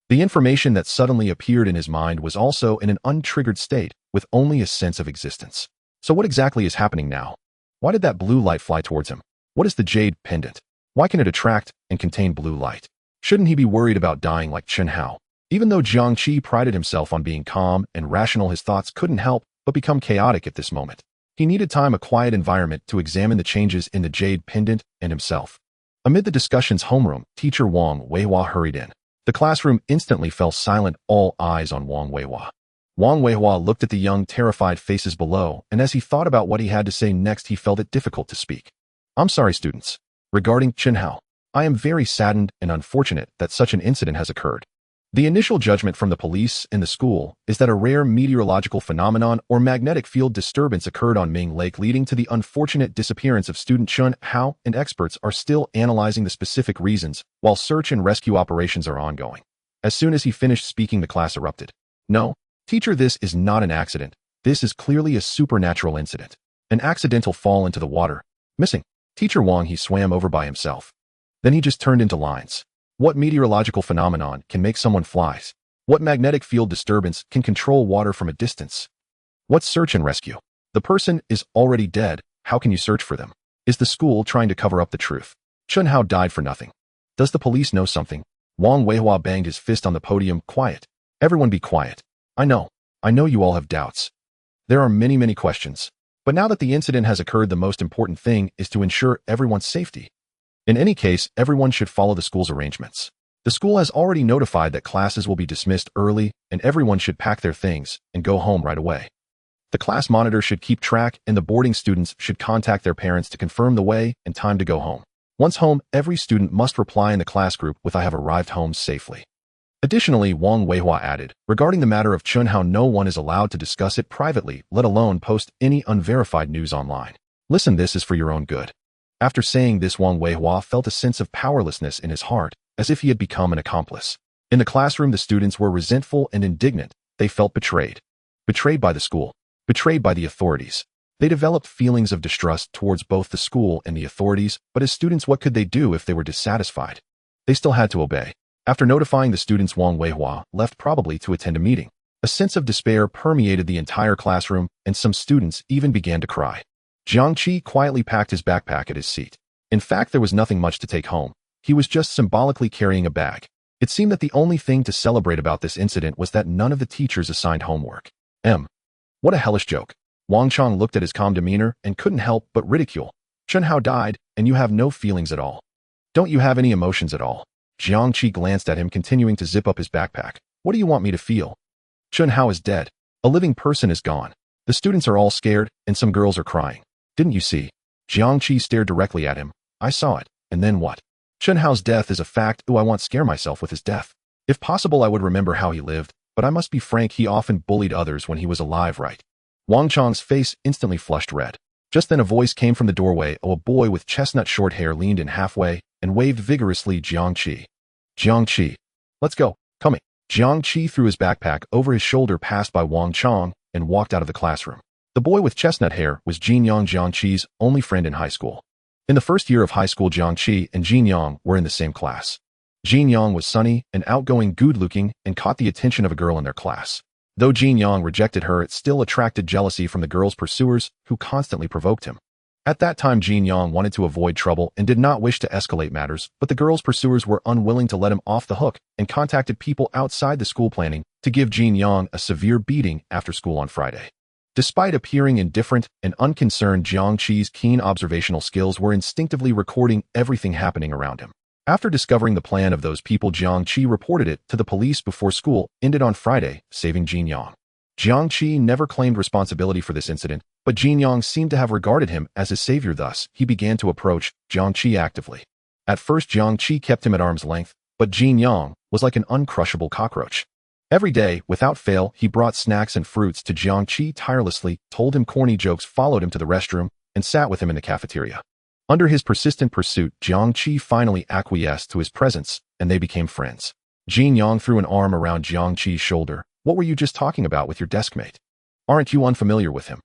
The information that suddenly appeared in his mind was also in an untriggered state, with only a sense of existence. So what exactly is happening now? Why did that blue light fly towards him? What is the jade pendant? Why can it attract and contain blue light? Shouldn't he be worried about dying like Chun Hao? Even though Jiang Qi prided himself on being calm and rational, his thoughts couldn't help but become chaotic at this moment. He needed time, a quiet environment, to examine the changes in the jade pendant and himself. Amid the discussion's homeroom, Teacher Wang Weihua hurried in. The classroom instantly fell silent, all eyes on Wang Weihua. Wang Weihua looked at the young, terrified faces below, and as he thought about what he had to say next, he felt it difficult to speak. I'm sorry, students. Regarding Chun Hao, I am very saddened and unfortunate that such an incident has occurred. The initial judgment from the police and the school is that a rare meteorological phenomenon or magnetic field disturbance occurred on Ming Lake, leading to the unfortunate disappearance of student Chun Hao, and experts are still analyzing the specific reasons, while search and rescue operations are ongoing. As soon as he finished speaking, the class erupted. No, teacher, this is not an accident. This is clearly a supernatural incident. An accidental fall into the water. Missing. Teacher Wang, he swam over by himself. Then he just turned into lines. What meteorological phenomenon can make someone fly? What magnetic field disturbance can control water from a distance? What search and rescue? The person is already dead. How can you search for them? Is the school trying to cover up the truth? Chun Hao died for nothing. Does the police know something? Wang Weihua banged his fist on the podium. Quiet. Everyone be quiet. I know you all have doubts. There are many questions. But now that the incident has occurred, the most important thing is to ensure everyone's safety. In any case, everyone should follow the school's arrangements. The school has already notified that classes will be dismissed early, and everyone should pack their things and go home right away. The class monitor should keep track, and the boarding students should contact their parents to confirm the way and time to go home. Once home, every student must reply in the class group with "I have arrived home safely." Additionally, Wang Weihua added, regarding the matter of Chunhao, no one is allowed to discuss it privately, let alone post any unverified news online. Listen, this is for your own good. After saying this, Wang Weihua felt a sense of powerlessness in his heart, as if he had become an accomplice. In the classroom, the students were resentful and indignant. They felt betrayed. Betrayed by the school. Betrayed by the authorities. They developed feelings of distrust towards both the school and the authorities, but as students, what could they do if they were dissatisfied? They still had to obey. After notifying the students, Wang Weihua left, probably to attend a meeting. A sense of despair permeated the entire classroom, and some students even began to cry. Jiang Qi quietly packed his backpack at his seat. In fact, there was nothing much to take home. He was just symbolically carrying a bag. It seemed that the only thing to celebrate about this incident was that none of the teachers assigned homework. What a hellish joke. Wang Chong looked at his calm demeanor and couldn't help but ridicule. Chunhao died, and you have no feelings at all. Don't you have any emotions at all? Jiang Qi glanced at him, continuing to zip up his backpack. What do you want me to feel? Chunhao is dead. A living person is gone. The students are all scared, and some girls are crying. Didn't you see? Jiang Qi stared directly at him. I saw it. And then what? Chunhao's death is a fact. I won't scare myself with his death. If possible, I would remember how he lived, but I must be frank, he often bullied others when he was alive, right? Wang Chong's face instantly flushed red. Just then a voice came from the doorway. A boy with chestnut short hair leaned in halfway and waved vigorously. Jiang Qi. Jiang Qi. Let's go. Coming. Jiang Qi threw his backpack over his shoulder, passed by Wang Chong, and walked out of the classroom. The boy with chestnut hair was Jin Yang, Jiang Qi's only friend in high school. In the first year of high school, Jiang Qi and Jin Yang were in the same class. Jin Yang was sunny and outgoing, good-looking, and caught the attention of a girl in their class. Though Jin Yang rejected her, it still attracted jealousy from the girl's pursuers, who constantly provoked him. At that time, Jin Yang wanted to avoid trouble and did not wish to escalate matters, but the girl's pursuers were unwilling to let him off the hook and contacted people outside the school planning to give Jin Yang a severe beating after school on Friday. Despite appearing indifferent and unconcerned, Jiang Qi's keen observational skills were instinctively recording everything happening around him. After discovering the plan of those people, Jiang Qi reported it to the police before school ended on Friday, saving Jin Yang. Jiang Qi never claimed responsibility for this incident, but Jin Yang seemed to have regarded him as his savior. Thus, he began to approach Jiang Qi actively. At first, Jiang Qi kept him at arm's length, but Jin Yang was like an uncrushable cockroach. Every day, without fail, he brought snacks and fruits to Jiang Qi tirelessly, told him corny jokes, followed him to the restroom, and sat with him in the cafeteria. Under his persistent pursuit, Jiang Qi finally acquiesced to his presence, and they became friends. Jin Yang threw an arm around Jiang Qi's shoulder. What were you just talking about with your deskmate? Aren't you unfamiliar with him?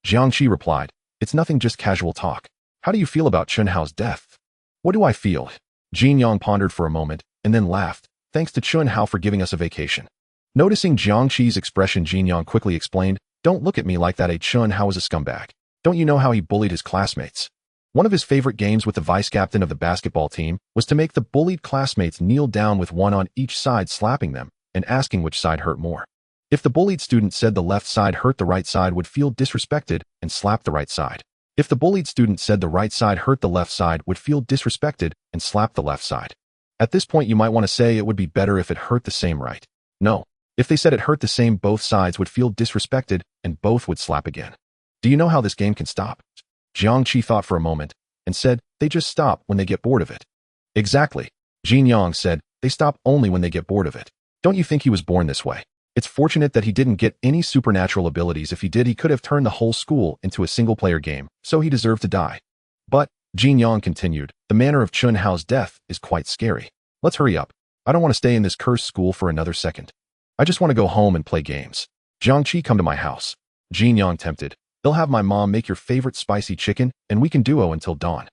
Jiang Qi replied, it's nothing, just casual talk. How do you feel about Chunhao's death? What do I feel? Jin Yang pondered for a moment, and then laughed. Thanks to Chunhao for giving us a vacation. Noticing Jiang Qi's expression, Jin Yang quickly explained, don't look at me like that. Chunhao is a scumbag. Don't you know how he bullied his classmates? One of his favorite games with the vice-captain of the basketball team was to make the bullied classmates kneel down with one on each side, slapping them and asking which side hurt more. If the bullied student said the left side hurt, the right side would feel disrespected and slap the right side. If the bullied student said the right side hurt, the left side would feel disrespected and slap the left side. At this point, you might want to say it would be better if it hurt the same, right? No. If they said it hurt the same, both sides would feel disrespected and both would slap again. Do you know how this game can stop? Jiang Qi thought for a moment and said, they just stop when they get bored of it. Exactly. Jin Yang said, they stop only when they get bored of it. Don't you think he was born this way? It's fortunate that he didn't get any supernatural abilities. If he did, he could have turned the whole school into a single-player game, so he deserved to die. But, Jin Yang continued, the manner of Chunhao's death is quite scary. Let's hurry up. I don't want to stay in this cursed school for another second. I just want to go home and play games. Jiang Qi, come to my house. Jin Yang tempted. They'll have my mom make your favorite spicy chicken, and we can duo until dawn.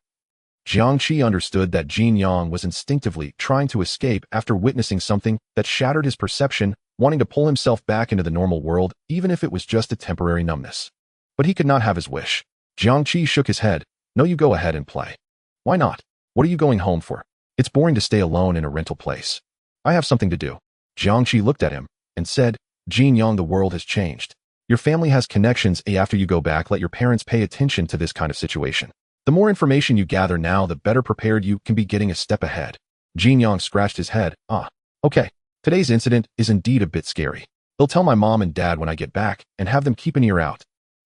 Jiang Qi understood that Jin Yang was instinctively trying to escape after witnessing something that shattered his perception, wanting to pull himself back into the normal world, even if it was just a temporary numbness. But he could not have his wish. Jiang Qi shook his head. No, you go ahead and play. Why not? What are you going home for? It's boring to stay alone in a rental place. I have something to do. Jiang Qi looked at him and said, Jin Yang, the world has changed. Your family has connections. After you go back, let your parents pay attention to this kind of situation. The more information you gather now, the better prepared you can be, getting a step ahead. Jin Yang scratched his head. Okay. Today's incident is indeed a bit scary. I'll tell my mom and dad when I get back and have them keep an ear out.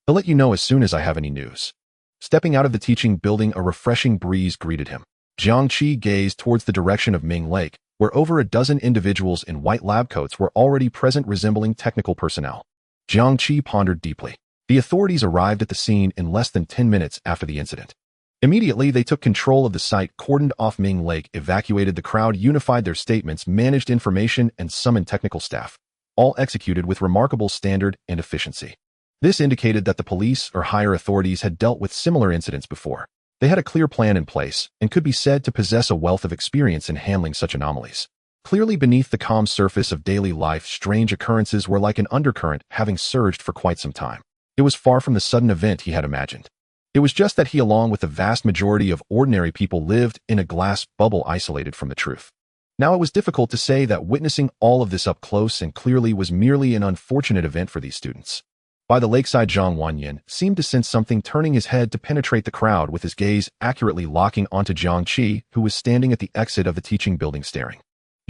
I'll let you know as soon as I have any news. Stepping out of the teaching building, a refreshing breeze greeted him. Jiang Qi gazed towards the direction of Ming Lake, where over a dozen individuals in white lab coats were already present, resembling technical personnel. Jiang Qi pondered deeply. The authorities arrived at the scene in less than 10 minutes after the incident. Immediately, they took control of the site, cordoned off Ming Lake, evacuated the crowd, unified their statements, managed information, and summoned technical staff, all executed with remarkable standard and efficiency. This indicated that the police or higher authorities had dealt with similar incidents before. They had a clear plan in place and could be said to possess a wealth of experience in handling such anomalies. Clearly beneath the calm surface of daily life, strange occurrences were like an undercurrent, having surged for quite some time. It was far from the sudden event he had imagined. It was just that he, along with the vast majority of ordinary people, lived in a glass bubble isolated from the truth. Now it was difficult to say that witnessing all of this up close and clearly was merely an unfortunate event for these students. By the lakeside, Zhang Wanyan seemed to sense something, turning his head to penetrate the crowd, with his gaze accurately locking onto Jiang Qi, who was standing at the exit of the teaching building staring.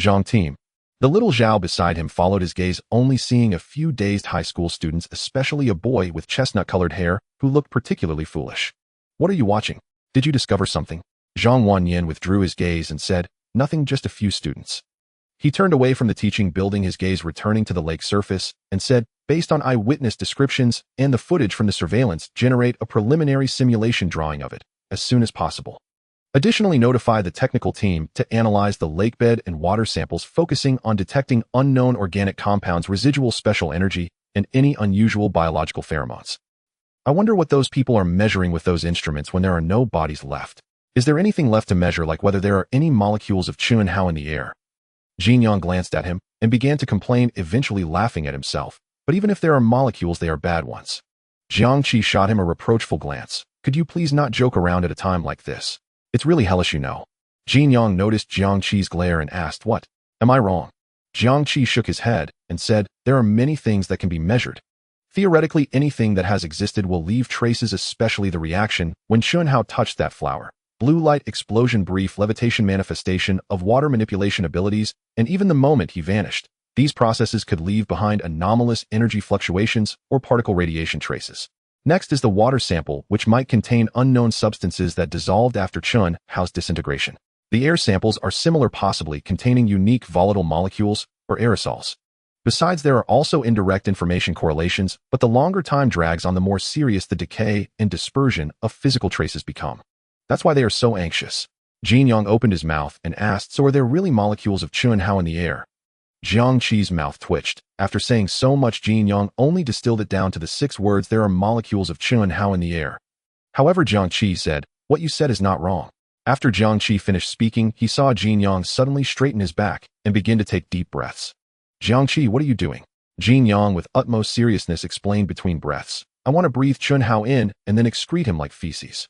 Zhang team. The little Zhao beside him followed his gaze, only seeing a few dazed high school students, especially a boy with chestnut-colored hair who looked particularly foolish. What are you watching? Did you discover something? Zhang Wanyan withdrew his gaze and said, nothing, just a few students. He turned away from the teaching building, his gaze returning to the lake surface, and said, based on eyewitness descriptions and the footage from the surveillance, generate a preliminary simulation drawing of it as soon as possible. Additionally, notify the technical team to analyze the lakebed and water samples, focusing on detecting unknown organic compounds, residual special energy, and any unusual biological pheromones. I wonder what those people are measuring with those instruments when there are no bodies left. Is there anything left to measure, like whether there are any molecules of Chun-Hao in the air? Jiang glanced at him and began to complain, eventually laughing at himself. But even if there are molecules, they are bad ones. Jiang Qi shot him a reproachful glance. Could you please not joke around at a time like this? It's really hellish, you know. Jiang noticed Jiang Qi's glare and asked, what? Am I wrong? Jiang Qi shook his head and said, there are many things that can be measured. Theoretically, anything that has existed will leave traces, especially the reaction when Chun-Hao touched that flower. Blue light explosion, brief levitation, manifestation of water manipulation abilities, and even the moment he vanished. These processes could leave behind anomalous energy fluctuations or particle radiation traces. Next is the water sample, which might contain unknown substances that dissolved after Chun-Hao's disintegration. The air samples are similar, possibly containing unique volatile molecules or aerosols. Besides, there are also indirect information correlations, but the longer time drags on, the more serious the decay and dispersion of physical traces become. That's why they are so anxious. Jiang opened his mouth and asked, so are there really molecules of Chun-Hao in the air? Jiang Qi's mouth twitched. After saying so much, Jiang only distilled it down to the 6 words, there are molecules of Chun-Hao in the air. However, Jiang Qi said, what you said is not wrong. After Jiang Qi finished speaking, he saw Jiang suddenly straighten his back and begin to take deep breaths. Jiang Qi, what are you doing? Jiang, with utmost seriousness, explained between breaths, I want to breathe Chun-Hao in and then excrete him like feces.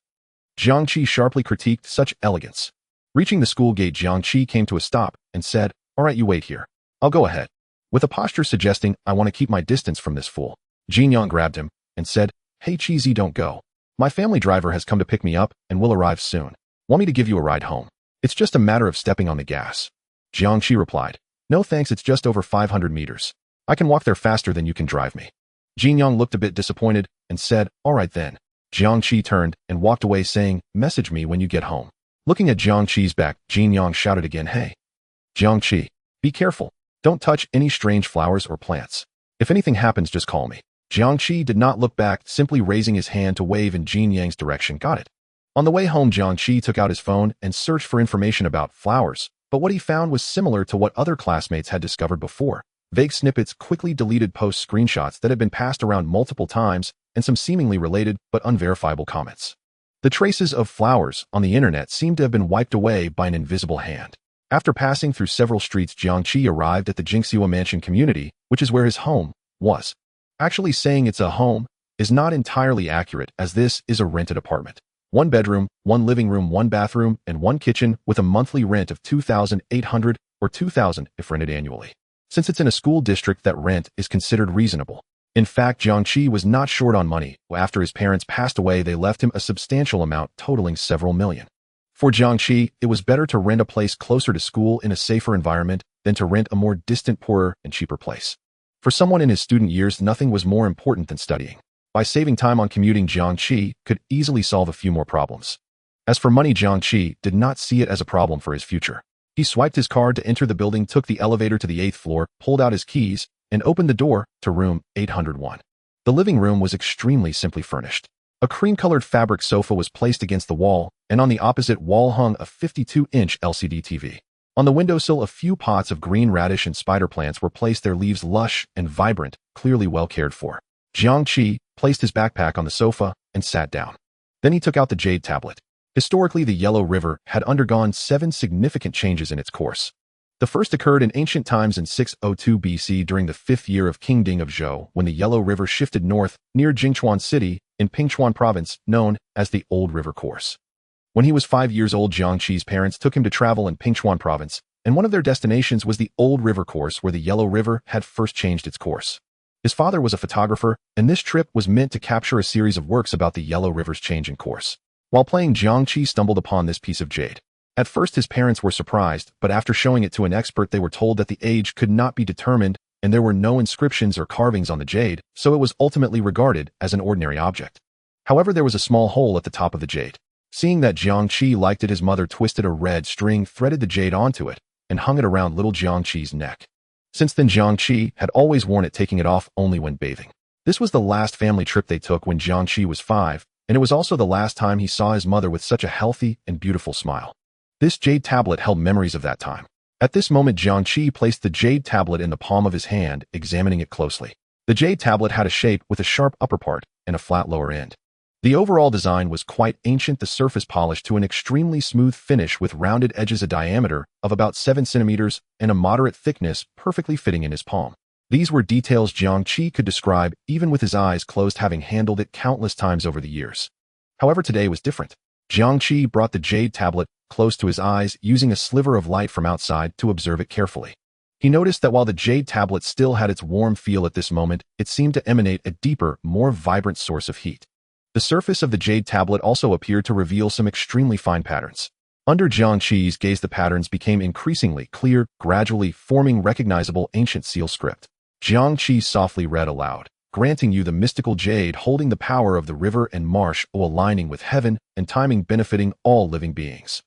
Jiang Qi sharply critiqued such elegance. Reaching the school gate, Jiang Qi came to a stop and said, all right, you wait here. I'll go ahead. With a posture suggesting, I want to keep my distance from this fool. Jiang grabbed him and said, hey Cheesy, don't go. My family driver has come to pick me up and will arrive soon. Want me to give you a ride home? It's just a matter of stepping on the gas. Jiang Qi replied, no thanks, it's just over 500 meters. I can walk there faster than you can drive me. Jiang looked a bit disappointed and said, all right then. Jiang Qi turned and walked away, saying, message me when you get home. Looking at Jiang Qi's back, Jiang shouted again, hey. Jiang Qi, be careful. Don't touch any strange flowers or plants. If anything happens, just call me. Jiang Qi did not look back, simply raising his hand to wave in Jiang's direction. Got it. On the way home, Jiang Qi took out his phone and searched for information about flowers, but what he found was similar to what other classmates had discovered before. Vague snippets, quickly deleted post screenshots that had been passed around multiple times, and some seemingly related but unverifiable comments. The traces of flowers on the internet seemed to have been wiped away by an invisible hand. After passing through several streets, Jiang Qi arrived at the Jingxiu Mansion community, which is where his home was. Actually, saying it's a home is not entirely accurate, as this is a rented apartment. 1 bedroom, 1 living room, 1 bathroom, and 1 kitchen, with a monthly rent of $2,800 or $2,000 if rented annually. Since it's in a school district, that rent is considered reasonable. In fact, Jiang Qi was not short on money. After his parents passed away, they left him a substantial amount, totaling several million. For Jiang Qi, it was better to rent a place closer to school in a safer environment than to rent a more distant, poorer, and cheaper place. For someone in his student years, nothing was more important than studying. By saving time on commuting, Jiang Qi could easily solve a few more problems. As for money, Jiang Qi did not see it as a problem for his future. He swiped his card to enter the building, took the elevator to the 8th floor, pulled out his keys, and opened the door to room 801. The living room was extremely simply furnished. A cream-colored fabric sofa was placed against the wall, and on the opposite wall hung a 52-inch LCD TV. On the windowsill, a few pots of green radish and spider plants were placed, their leaves lush and vibrant, clearly well cared for. Jiang Qi placed his backpack on the sofa and sat down. Then he took out the jade tablet. Historically, the Yellow River had undergone 7 significant changes in its course. The first occurred in ancient times in 602 BC during the 5th year of King Ding of Zhou, when the Yellow River shifted north near Jingchuan City in Pingchuan Province, known as the Old River Course. When he was 5 years old, Jiang Qi's parents took him to travel in Pingchuan Province, and one of their destinations was the Old River Course, where the Yellow River had first changed its course. His father was a photographer, and this trip was meant to capture a series of works about the Yellow River's change in course. While playing, Jiang Qi stumbled upon this piece of jade. At first, his parents were surprised, but after showing it to an expert, they were told that the age could not be determined and there were no inscriptions or carvings on the jade, so it was ultimately regarded as an ordinary object. However, there was a small hole at the top of the jade. Seeing that Jiang Qi liked it, his mother twisted a red string, threaded the jade onto it, and hung it around little Jiang Qi's neck. Since then, Jiang Qi had always worn it, taking it off only when bathing. This was the last family trip they took when Jiang Qi was 5, and it was also the last time he saw his mother with such a healthy and beautiful smile. This jade tablet held memories of that time. At this moment, Jiang Qi placed the jade tablet in the palm of his hand, examining it closely. The jade tablet had a shape with a sharp upper part and a flat lower end. The overall design was quite ancient, the surface polished to an extremely smooth finish with rounded edges, a diameter of about 7 centimeters and a moderate thickness, perfectly fitting in his palm. These were details Jiang Qi could describe even with his eyes closed, having handled it countless times over the years. However, today was different. Jiang Qi brought the jade tablet close to his eyes, using a sliver of light from outside to observe it carefully. He noticed that while the jade tablet still had its warm feel at this moment, it seemed to emanate a deeper, more vibrant source of heat. The surface of the jade tablet also appeared to reveal some extremely fine patterns. Under Jiang Qi's gaze, the patterns became increasingly clear, gradually forming recognizable ancient seal script. Jiang Qi softly read aloud, "Granting you the mystical jade, holding the power of the river and marsh, aligning with heaven and timing, benefiting all living beings."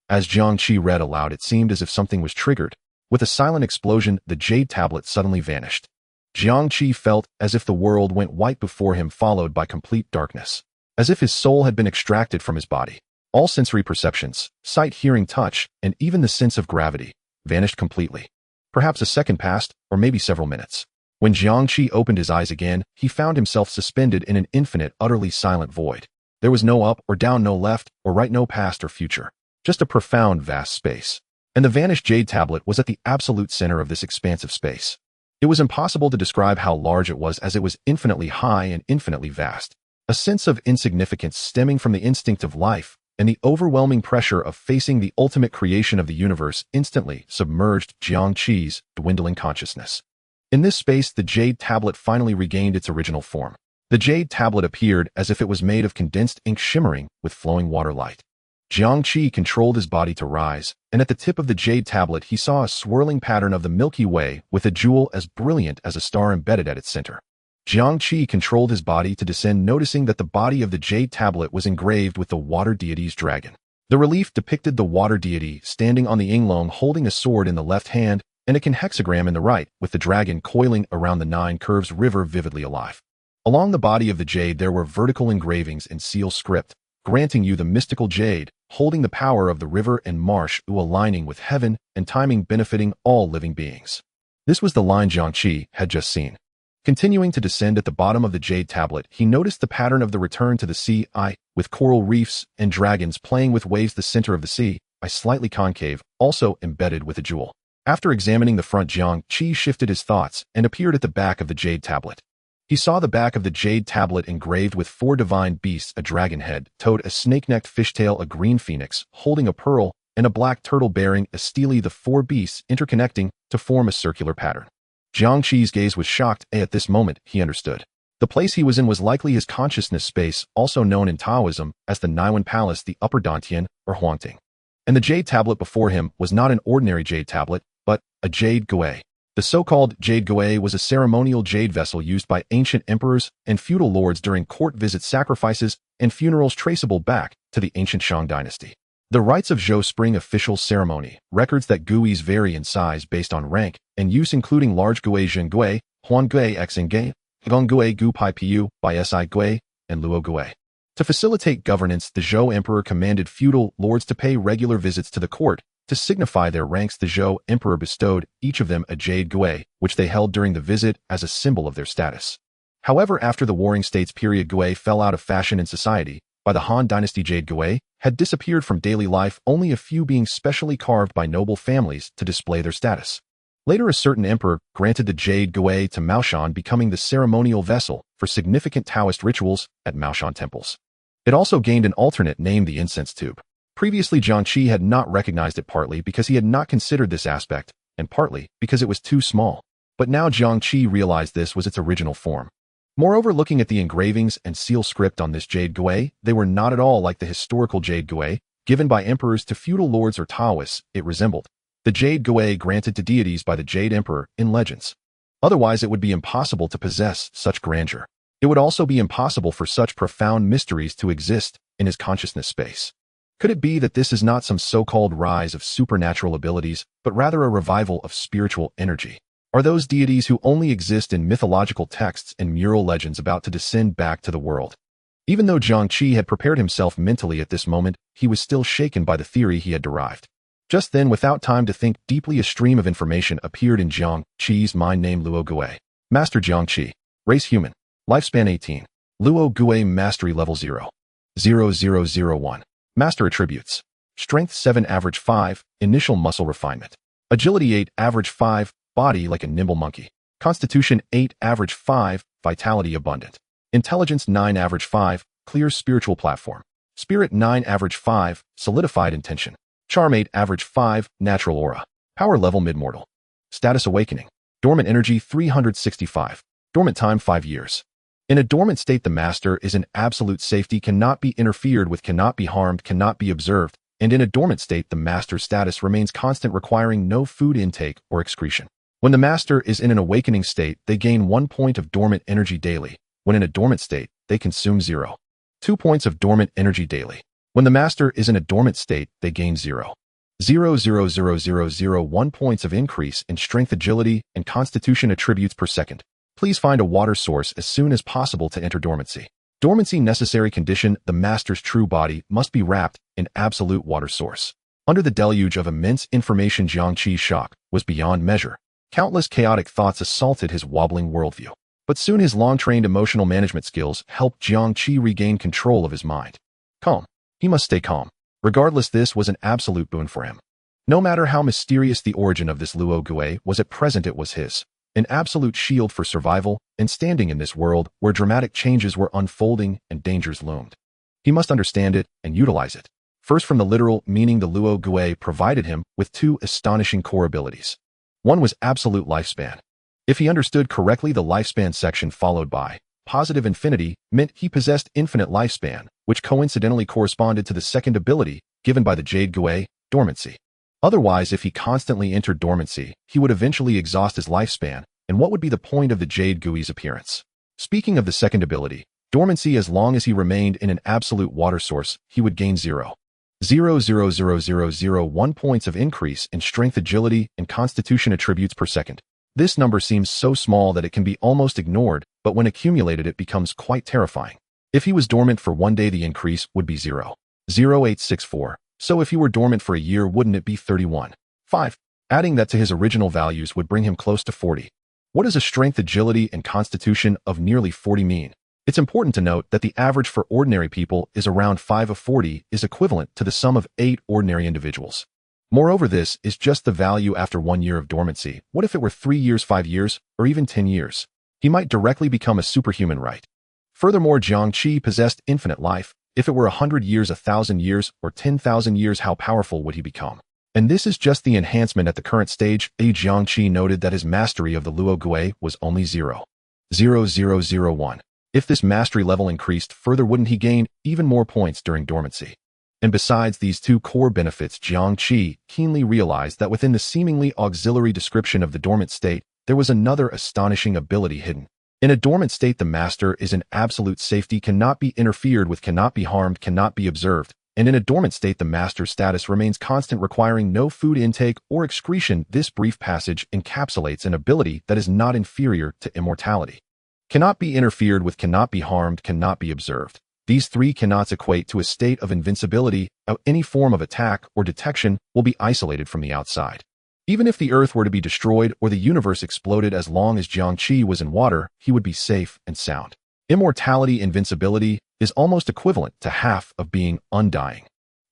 As Jiang Qi read aloud, it seemed as if something was triggered. With a silent explosion, the jade tablet suddenly vanished. Jiang Qi felt as if the world went white before him, followed by complete darkness. As if his soul had been extracted from his body. All sensory perceptions, sight, hearing, touch, and even the sense of gravity, vanished completely. Perhaps a second passed, or maybe several minutes. When Jiang Qi opened his eyes again, he found himself suspended in an infinite, utterly silent void. There was no up or down, no left or right, no past or future. Just a profound, vast space. And the vanished jade tablet was at the absolute center of this expansive space. It was impossible to describe how large it was, as it was infinitely high and infinitely vast. A sense of insignificance stemming from the instinct of life and the overwhelming pressure of facing the ultimate creation of the universe instantly submerged Jiang Qi's dwindling consciousness. In this space, the jade tablet finally regained its original form. The jade tablet appeared as if it was made of condensed ink, shimmering with flowing water light. Jiang Qi controlled his body to rise, and at the tip of the jade tablet he saw a swirling pattern of the Milky Way with a jewel as brilliant as a star embedded at its center. Jiang Qi controlled his body to descend, noticing that the body of the jade tablet was engraved with the water deity's dragon. The relief depicted the water deity standing on the Yinglong, holding a sword in the left hand and a hexagram in the right, with the dragon coiling around the 9 curves river vividly alive. Along the body of the jade there were vertical engravings in seal script, "Granting you the mystical jade, holding the power of the river and marsh, aligning with heaven and timing, benefiting all living beings." This was the line Jiang Qi had just seen. Continuing to descend at the bottom of the jade tablet, he noticed the pattern of the return to the sea, with coral reefs and dragons playing with waves. The center of the sea, slightly concave, also embedded with a jewel. After examining the front, Jiang Qi shifted his thoughts and appeared at the back of the jade tablet. He saw the back of the jade tablet engraved with 4 divine beasts: a dragon head, toad, a snake-necked fishtail, a green phoenix holding a pearl, and a black turtle bearing a stele, the 4 beasts interconnecting to form a circular pattern. Jiang Qi's gaze was shocked. At this moment, he understood. The place he was in was likely his consciousness space, also known in Taoism as the Naiwan Palace, the Upper Dantian, or Huangting. And the jade tablet before him was not an ordinary jade tablet, but a jade gui. The so-called Jade Gui was a ceremonial jade vessel used by ancient emperors and feudal lords during court visits, sacrifices, and funerals traceable back to the ancient Shang dynasty. The rites of Zhou Spring official ceremony records that guis vary in size based on rank and use, including large gui Zhen Gui, Huan Gui Xing Gui, Gong Gui Gu Pai Pu by Si Gui, and Luo Gui. To facilitate governance, the Zhou emperor commanded feudal lords to pay regular visits to the court. To signify their ranks, the Zhou emperor bestowed each of them a jade gui, which they held during the visit as a symbol of their status. However, after the Warring States period, gui fell out of fashion in society. By the Han dynasty, jade gui had disappeared from daily life, only a few being specially carved by noble families to display their status. Later, a certain emperor granted the jade gui to Maoshan, becoming the ceremonial vessel for significant Taoist rituals at Maoshan temples. It also gained an alternate name, the incense tube. Previously, Jiang Qi had not recognized it, partly because he had not considered this aspect, and partly because it was too small. But now Jiang Qi realized this was its original form. Moreover, looking at the engravings and seal script on this jade gui, they were not at all like the historical jade gui given by emperors to feudal lords or Taoists. It resembled the jade gui granted to deities by the Jade Emperor in legends. Otherwise, it would be impossible to possess such grandeur. It would also be impossible for such profound mysteries to exist in his consciousness space. Could it be that this is not some so-called rise of supernatural abilities, but rather a revival of spiritual energy? Are those deities who only exist in mythological texts and mural legends about to descend back to the world? Even though Jiang Qi had prepared himself mentally at this moment, he was still shaken by the theory he had derived. Just then, without time to think deeply, a stream of information appeared in Jiang Qi's mind named Luo Gui. Master Jiang Qi. Race human. Lifespan 18. Luo Gui mastery level 0. 0001. Master attributes. Strength 7, average 5, initial muscle refinement. Agility 8, average 5, body like a nimble monkey. Constitution 8, average 5, vitality abundant. Intelligence 9, average 5, clear spiritual platform. Spirit 9, average 5, solidified intention. Charm 8, average 5, natural aura. Power level mid-mortal. Status awakening. Dormant energy 365. Dormant time 5 years. In a dormant state, the master is in absolute safety, cannot be interfered with, cannot be harmed, cannot be observed, and in a dormant state, the master's status remains constant, requiring no food intake or excretion. When the master is in an awakening state, they gain 1 point of dormant energy daily. When in a dormant state, they consume 2 points of dormant energy daily. When the master is in a dormant state, they gain 0.00001 points of increase in strength, agility, and constitution attributes per second. Please find a water source as soon as possible to enter dormancy. Dormancy necessary condition: the master's true body must be wrapped in absolute water source. Under the deluge of immense information, Jiang Qi's shock was beyond measure. Countless chaotic thoughts assaulted his wobbling worldview. But soon his long-trained emotional management skills helped Jiang Qi regain control of his mind. Calm. He must stay calm. Regardless, this was an absolute boon for him. No matter how mysterious the origin of this Luo Gui was, at present it was his. An absolute shield for survival and standing in this world where dramatic changes were unfolding and dangers loomed. He must understand it and utilize it. First, from the literal meaning, the Luo Gui provided him with 2 astonishing core abilities. One was absolute lifespan. If he understood correctly, the lifespan section followed by positive infinity meant he possessed infinite lifespan, which coincidentally corresponded to the second ability given by the Jade Gui, dormancy. Otherwise, if he constantly entered dormancy, he would eventually exhaust his lifespan, and what would be the point of the Jade Gui's appearance? Speaking of the second ability, dormancy, as long as he remained in an absolute water source, he would gain 0.00001 points of increase in strength, agility, and constitution attributes per second. This number seems so small that it can be almost ignored, but when accumulated it becomes quite terrifying. If he was dormant for 1 day, the increase would be 0.0864. So if he were dormant for a year, wouldn't it be 31.5? Adding that to his original values would bring him close to 40. What does a strength, agility, and constitution of nearly 40 mean? It's important to note that the average for ordinary people is around 5 of 40 is equivalent to the sum of 8 ordinary individuals. Moreover, this is just the value after 1 year of dormancy. What if it were 3 years, 5 years, or even 10 years? He might directly become a superhuman, right? Furthermore, Jiang Qi possessed infinite life. If it were 100 years, 1,000 years, or 10,000 years, how powerful would he become? And this is just the enhancement at the current stage. Jiang Qi noted that his mastery of the Luo Gui was only 0.0001. If this mastery level increased further, wouldn't he gain even more points during dormancy? And besides these two core benefits, Jiang Qi keenly realized that within the seemingly auxiliary description of the dormant state, there was another astonishing ability hidden. In a dormant state, the master is in absolute safety, cannot be interfered with, cannot be harmed, cannot be observed. And in a dormant state, the master's status remains constant, requiring no food intake or excretion. This brief passage encapsulates an ability that is not inferior to immortality. Cannot be interfered with, cannot be harmed, cannot be observed. These three cannots equate to a state of invincibility. Any form of attack or detection will be isolated from the outside. Even if the earth were to be destroyed or the universe exploded, as long as Jiang Qi was in water, he would be safe and sound. Immortality, invincibility, is almost equivalent to half of being undying.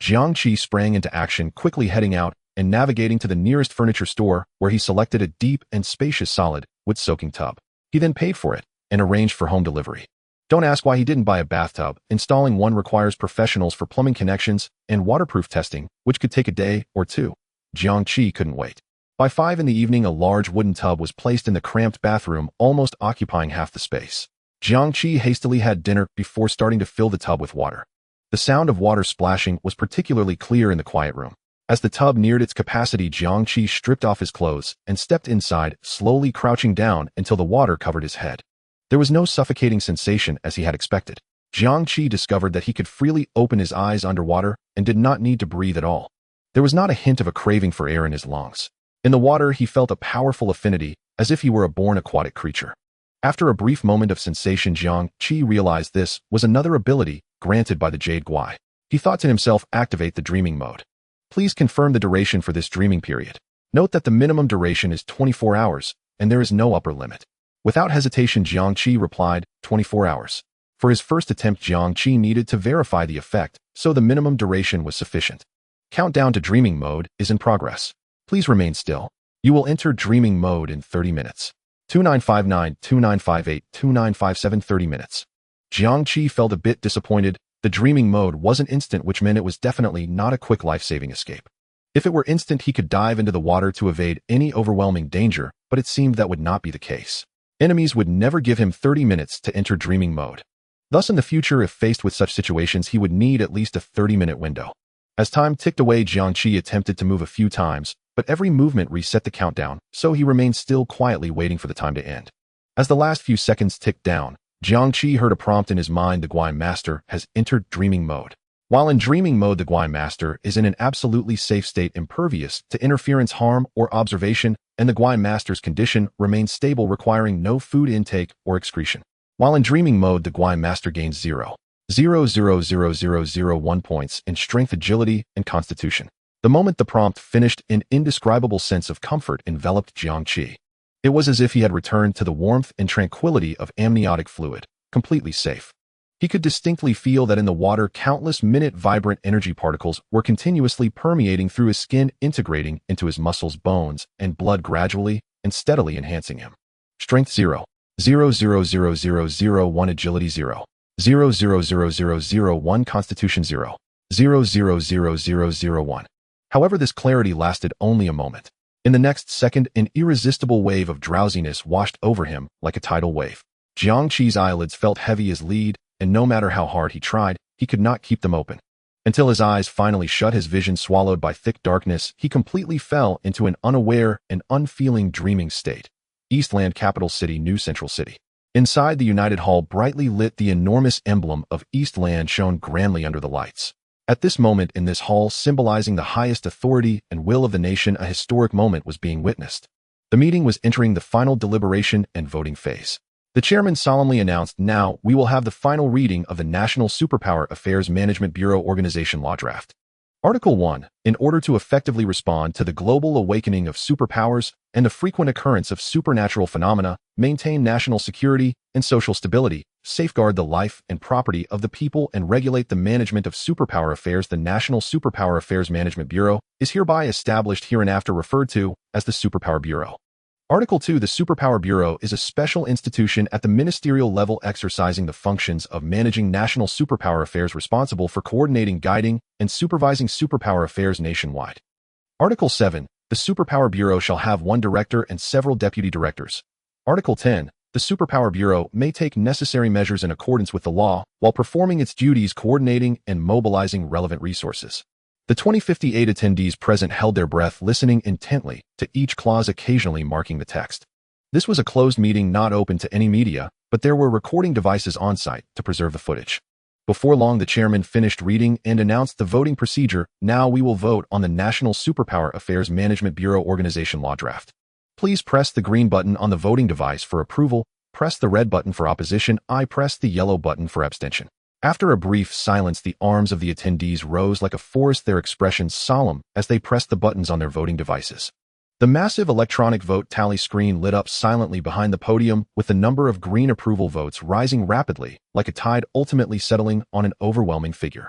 Jiang Qi sprang into action, quickly heading out and navigating to the nearest furniture store, where he selected a deep and spacious solid wood soaking tub. He then paid for it and arranged for home delivery. Don't ask why he didn't buy a bathtub. Installing one requires professionals for plumbing connections and waterproof testing, which could take a day or two. Jiang Qi couldn't wait. By 5 in the evening, a large wooden tub was placed in the cramped bathroom, almost occupying half the space. Jiang Qi hastily had dinner before starting to fill the tub with water. The sound of water splashing was particularly clear in the quiet room. As the tub neared its capacity, Jiang Qi stripped off his clothes and stepped inside, slowly crouching down until the water covered his head. There was no suffocating sensation as he had expected. Jiang Qi discovered that he could freely open his eyes underwater and did not need to breathe at all. There was not a hint of a craving for air in his lungs. In the water, he felt a powerful affinity, as if he were a born aquatic creature. After a brief moment of sensation, Jiang Qi realized this was another ability granted by the Jade Guai. He thought to himself, activate the dreaming mode. Please confirm the duration for this dreaming period. Note that the minimum duration is 24 hours, and there is no upper limit. Without hesitation, Jiang Qi replied, 24 hours. For his first attempt, Jiang Qi needed to verify the effect, so the minimum duration was sufficient. Countdown to dreaming mode is in progress. Please remain still. You will enter dreaming mode in 30 minutes. 2959, 2958, 2957, 30 minutes. Jiang Qi felt a bit disappointed. The dreaming mode wasn't instant, which meant it was definitely not a quick life-saving escape. If it were instant, he could dive into the water to evade any overwhelming danger, but it seemed that would not be the case. Enemies would never give him 30 minutes to enter dreaming mode. Thus, in the future, if faced with such situations, he would need at least a 30-minute window. As time ticked away, Jiang Qi attempted to move a few times, but every movement reset the countdown, so he remained still, quietly waiting for the time to end. As the last few seconds ticked down, Jiang Qi heard a prompt in his mind: the Guai Master has entered dreaming mode. While in dreaming mode, the Guai Master is in an absolutely safe state, impervious to interference, harm, or observation, and the Guai Master's condition remains stable, requiring no food intake or excretion. While in dreaming mode, the Guai Master gains 0.000001 points in strength, agility, and constitution. The moment the prompt finished, an indescribable sense of comfort enveloped Jiang Qi. It was as if he had returned to the warmth and tranquility of amniotic fluid, completely safe. He could distinctly feel that in the water, countless minute vibrant energy particles were continuously permeating through his skin, integrating into his muscles, bones, and blood, gradually and steadily enhancing him. Strength 0. 0.000001 agility 0. 0.000001 constitution 0. 0.00001. However, this clarity lasted only a moment. In the next second, an irresistible wave of drowsiness washed over him like a tidal wave. Jiang Qi's eyelids felt heavy as lead, and no matter how hard he tried, he could not keep them open. Until his eyes finally shut, his vision swallowed by thick darkness, he completely fell into an unaware and unfeeling dreaming state. Eastland, capital city, New Central City. Inside the United Hall, brightly lit, the enormous emblem of Eastland shone grandly under the lights. At this moment in this hall, symbolizing the highest authority and will of the nation, a historic moment was being witnessed. The meeting was entering the final deliberation and voting phase. The chairman solemnly announced, "Now, we will have the final reading of the National Superpower Affairs Management Bureau Organization Law Draft." Article 1. In order to effectively respond to the global awakening of superpowers and the frequent occurrence of supernatural phenomena, maintain national security and social stability, safeguard the life and property of the people, and regulate the management of superpower affairs, the National Superpower Affairs Management Bureau is hereby established, hereinafter referred to as the Superpower Bureau. Article 2. The Superpower Bureau is a special institution at the ministerial level exercising the functions of managing national superpower affairs, responsible for coordinating, guiding, and supervising superpower affairs nationwide. Article 7. The Superpower Bureau shall have one director and several deputy directors. Article 10. the Superpower Bureau may take necessary measures in accordance with the law while performing its duties coordinating and mobilizing relevant resources. The 2058 attendees present held their breath listening intently to each clause occasionally marking the text. This was a closed meeting not open to any media, but there were recording devices on site to preserve the footage. Before long, the chairman finished reading and announced the voting procedure. Now we will vote on the National Superpower Affairs Management Bureau Organization Law Draft. Please press the green button on the voting device for approval, press the red button for opposition, press the yellow button for abstention. After a brief silence, the arms of the attendees rose like a forest, their expressions solemn as they pressed the buttons on their voting devices. The massive electronic vote tally screen lit up silently behind the podium, with the number of green approval votes rising rapidly, like a tide ultimately settling on an overwhelming figure.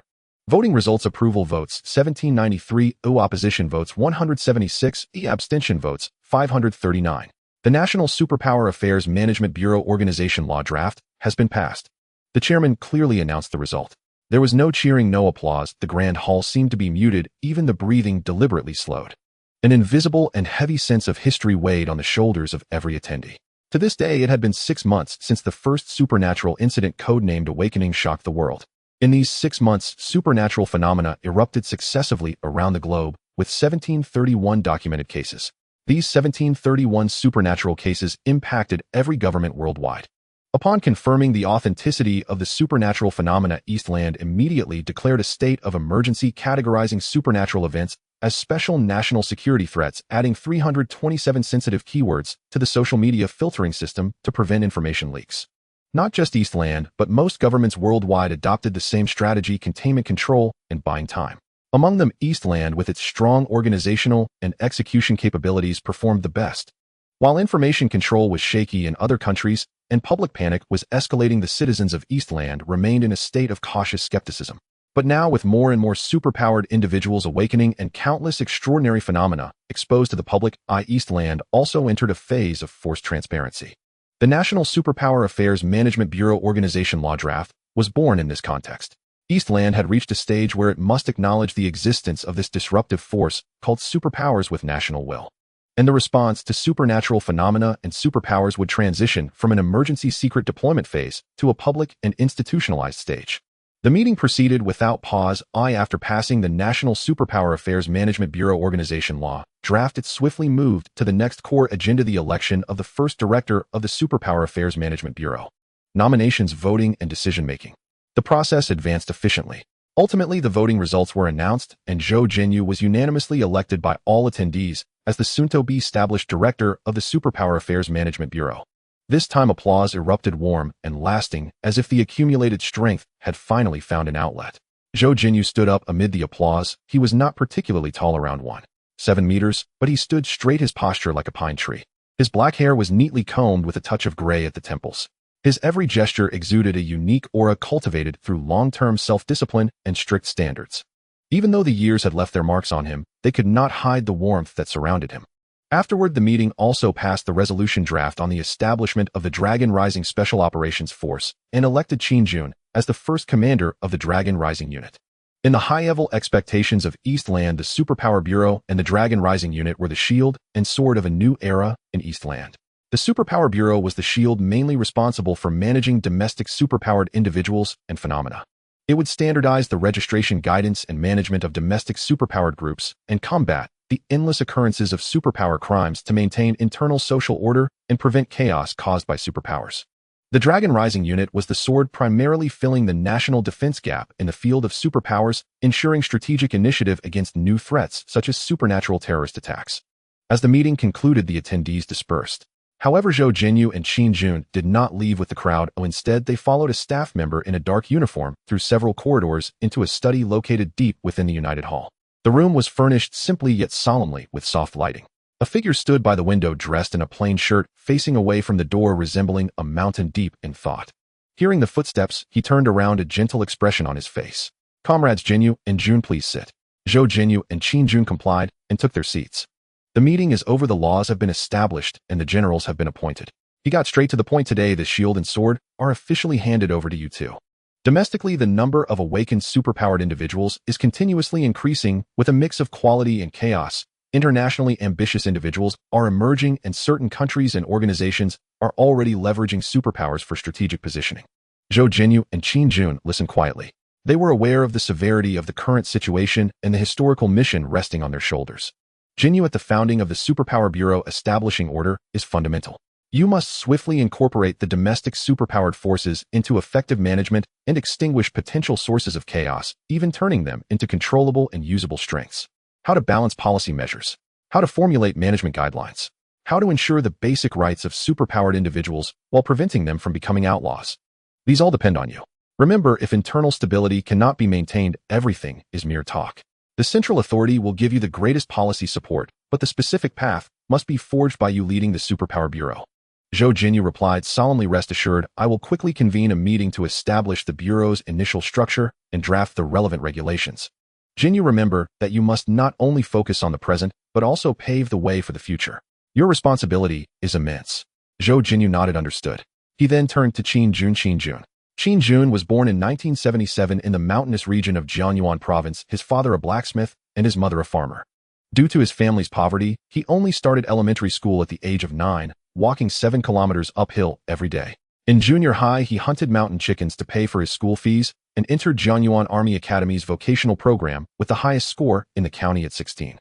Voting results: approval votes 1793, opposition votes 176, abstention votes 539. The National Superpower Affairs Management Bureau Organization Law Draft has been passed. The chairman clearly announced the result. There was no cheering, no applause. The grand hall seemed to be muted, even the breathing deliberately slowed. An invisible and heavy sense of history weighed on the shoulders of every attendee. To this day, it had been 6 months since the first supernatural incident, codenamed Awakening, shocked the world. In these 6 months, supernatural phenomena erupted successively around the globe, with 1731 documented cases. These 1731 supernatural cases impacted every government worldwide. Upon confirming the authenticity of the supernatural phenomena, Eastland immediately declared a state of emergency, categorizing supernatural events as special national security threats, adding 327 sensitive keywords to the social media filtering system to prevent information leaks. Not just Eastland, but most governments worldwide adopted the same strategy: containment, control, and buying time. Among them, Eastland, with its strong organizational and execution capabilities, performed the best. While information control was shaky in other countries and public panic was escalating, the citizens of Eastland remained in a state of cautious skepticism. But now, with more and more superpowered individuals awakening and countless extraordinary phenomena exposed to the public, Eastland also entered a phase of forced transparency. The National Superpower Affairs Management Bureau Organization Law Draft was born in this context. Eastland had reached a stage where it must acknowledge the existence of this disruptive force called superpowers with national will. And the response to supernatural phenomena and superpowers would transition from an emergency secret deployment phase to a public and institutionalized stage. The meeting proceeded without pause. After passing the National Superpower Affairs Management Bureau Organization Law Draft, it swiftly moved to the next core agenda: the election of the first director of the Superpower Affairs Management Bureau. Nominations, voting, and decision-making. The process advanced efficiently. Ultimately, the voting results were announced, and Zhou Jinyu was unanimously elected by all attendees as the soon-to-be established director of the Superpower Affairs Management Bureau. This time, applause erupted, warm and lasting, as if the accumulated strength had finally found an outlet. Zhou Jinyu stood up amid the applause. He was not particularly tall, around 1.7 meters, but he stood straight, his posture like a pine tree. His black hair was neatly combed with a touch of gray at the temples. His every gesture exuded a unique aura cultivated through long-term self-discipline and strict standards. Even though the years had left their marks on him, they could not hide the warmth that surrounded him. Afterward, the meeting also passed the resolution draft on the establishment of the Dragon Rising Special Operations Force and elected Qin Jun as the first commander of the Dragon Rising Unit. In the high-level expectations of Eastland, the Superpower Bureau and the Dragon Rising Unit were the shield and sword of a new era in Eastland. The Superpower Bureau was the shield, mainly responsible for managing domestic superpowered individuals and phenomena. It would standardize the registration, guidance, and management of domestic superpowered groups and combat the endless occurrences of superpower crimes to maintain internal social order and prevent chaos caused by superpowers. The Dragon Rising Unit was the sword, primarily filling the national defense gap in the field of superpowers, ensuring strategic initiative against new threats such as supernatural terrorist attacks. As the meeting concluded, the attendees dispersed. However, Zhou Jinyu and Qin Jun did not leave with the crowd. Instead, they followed a staff member in a dark uniform through several corridors into a study located deep within the United Hall. The room was furnished simply yet solemnly with soft lighting. A figure stood by the window, dressed in a plain shirt, facing away from the door, resembling a mountain deep in thought. Hearing the footsteps, he turned around, a gentle expression on his face. "Comrades Jinyu and Jun, please sit." Zhou Jinyu and Qin Jun complied and took their seats. "The meeting is over. The laws have been established and the generals have been appointed." He got straight to the point. "Today, the shield and sword are officially handed over to you two." Domestically, the number of awakened superpowered individuals is continuously increasing, with a mix of quality and chaos. Internationally ambitious individuals are emerging, and certain countries and organizations are already leveraging superpowers for strategic positioning. Zhou Jinyu and Qin Jun listened quietly. They were aware of the severity of the current situation and the historical mission resting on their shoulders. Jinyu at the founding of the Superpower Bureau establishing order is fundamental. You must swiftly incorporate the domestic superpowered forces into effective management and extinguish potential sources of chaos, even turning them into controllable and usable strengths. How to balance policy measures. How to formulate management guidelines. How to ensure the basic rights of superpowered individuals while preventing them from becoming outlaws. These all depend on you. Remember, if internal stability cannot be maintained, everything is mere talk. The central authority will give you the greatest policy support, but the specific path must be forged by you leading the Superpower Bureau. Zhou Jinyu replied, solemnly, rest assured, I will quickly convene a meeting to establish the Bureau's initial structure and draft the relevant regulations. Jinyu, remember that you must not only focus on the present, but also pave the way for the future. Your responsibility is immense. Zhou Jinyu nodded, understood. He then turned to Qin Jun. Qin Jun was born in 1977 in the mountainous region of Jiangyuan province, his father a blacksmith and his mother a farmer. Due to his family's poverty, he only started elementary school at the age of 9, walking 7 kilometers uphill every day. In junior high, he hunted mountain chickens to pay for his school fees and entered Jiangyuan Army Academy's vocational program with the highest score in the county at 16.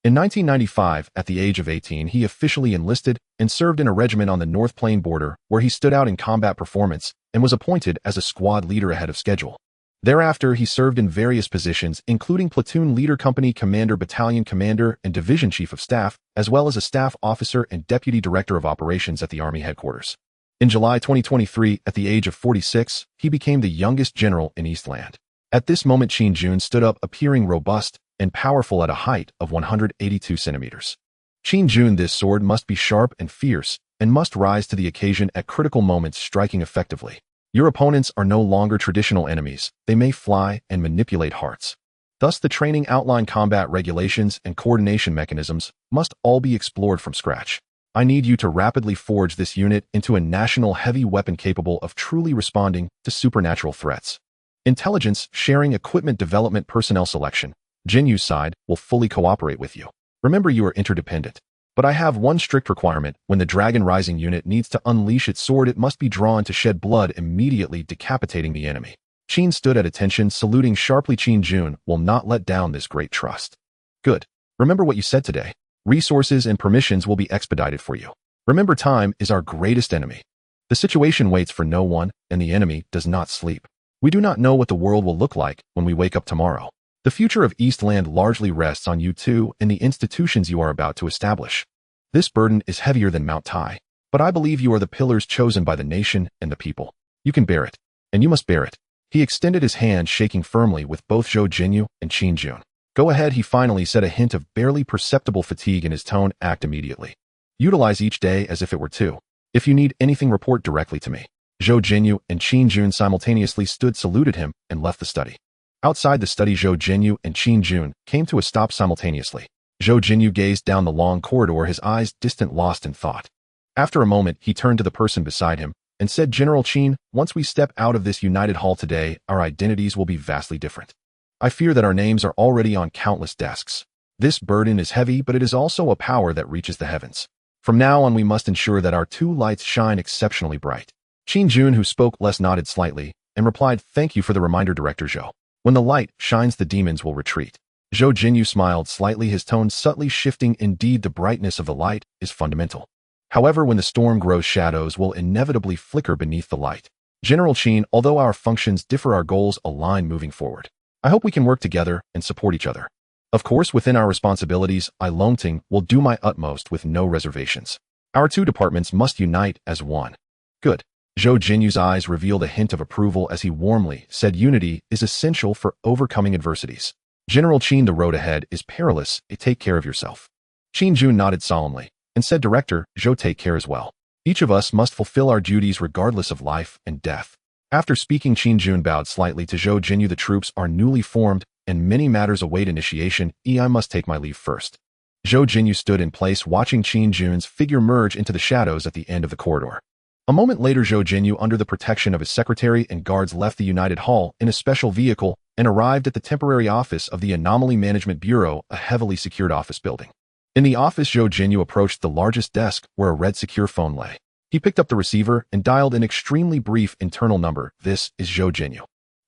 In 1995, at the age of 18, he officially enlisted and served in a regiment on the North Plain border, where he stood out in combat performance and was appointed as a squad leader ahead of schedule. Thereafter, he served in various positions, including platoon leader, company commander, battalion commander, and division chief of staff, as well as a staff officer and deputy director of operations at the Army headquarters. In July 2023, at the age of 46, he became the youngest general in Eastland. At this moment, Qin Jun stood up, appearing robust and powerful at a height of 182 centimeters. Qin Jun, this sword must be sharp and fierce, and must rise to the occasion at critical moments, striking effectively. Your opponents are no longer traditional enemies. They may fly and manipulate hearts. Thus, the training outline, combat regulations, and coordination mechanisms must all be explored from scratch. I need you to rapidly forge this unit into a national heavy weapon capable of truly responding to supernatural threats. Intelligence sharing, equipment development, personnel selection. Jinyu's side will fully cooperate with you. Remember, you are interdependent. But I have one strict requirement. When the Dragon Rising unit needs to unleash its sword, it must be drawn to shed blood, immediately decapitating the enemy. Qin stood at attention, saluting sharply. Qin Jun will not let down this great trust. Good. Remember what you said today. Resources and permissions will be expedited for you. Remember, time is our greatest enemy. The situation waits for no one, and the enemy does not sleep. We do not know what the world will look like when we wake up tomorrow. The future of Eastland largely rests on you two and the institutions you are about to establish. This burden is heavier than Mount Tai, but I believe you are the pillars chosen by the nation and the people. You can bear it, and you must bear it. He extended his hand, shaking firmly with both Zhou Jinyu and Qin Jun. Go ahead, he finally said, a hint of barely perceptible fatigue in his tone. Act immediately. Utilize each day as if it were two. If you need anything, report directly to me. Zhou Jinyu and Qin Jun simultaneously stood, saluted him, and left the study. Outside the study, Zhou Jinyu and Qin Jun came to a stop simultaneously. Zhou Jinyu gazed down the long corridor, his eyes distant, lost in thought. After a moment, he turned to the person beside him and said, General Qin, once we step out of this united hall today, our identities will be vastly different. I fear that our names are already on countless desks. This burden is heavy, but it is also a power that reaches the heavens. From now on, we must ensure that our two lights shine exceptionally bright. Qin Jun, who spoke less, nodded slightly and replied, thank you for the reminder, Director Zhou. When the light shines, the demons will retreat. Zhou Jinyu smiled slightly, his tone subtly shifting. Indeed, the brightness of the light is fundamental. However, when the storm grows, shadows will inevitably flicker beneath the light. General Qin, although our functions differ, our goals align moving forward. I hope we can work together and support each other. Of course, within our responsibilities, I, Longting, will do my utmost with no reservations. Our two departments must unite as one. Good. Zhou Jinyu's eyes revealed a hint of approval as he warmly said, unity is essential for overcoming adversities. General Qin, the road ahead is perilous. Take care of yourself. Qin Jun nodded solemnly and said, Director Zhou, take care as well. Each of us must fulfill our duties regardless of life and death. After speaking, Qin Jun bowed slightly to Zhou Jinyu. The troops are newly formed and many matters await initiation. I must take my leave first. Zhou Jinyu stood in place, watching Qin Jun's figure merge into the shadows at the end of the corridor. A moment later, Zhou Jinyu, under the protection of his secretary and guards, left the United Hall in a special vehicle and arrived at the temporary office of the Anomaly Management Bureau, a heavily secured office building. In the office, Zhou Jinyu approached the largest desk where a red secure phone lay. He picked up the receiver and dialed an extremely brief internal number. This is Zhou Jinyu.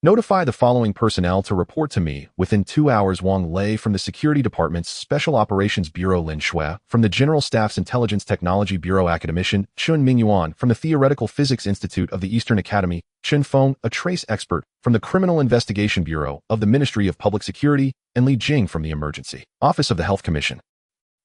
Notify the following personnel to report to me within 2 hours. Wang Lei from the Security Department's Special Operations Bureau, Lin Shui from the General Staff's Intelligence Technology Bureau, Academician Chun Mingyuan from the Theoretical Physics Institute of the Eastern Academy, Chen Feng, a trace expert from the Criminal Investigation Bureau of the Ministry of Public Security, and Li Jing from the Emergency Office of the Health Commission.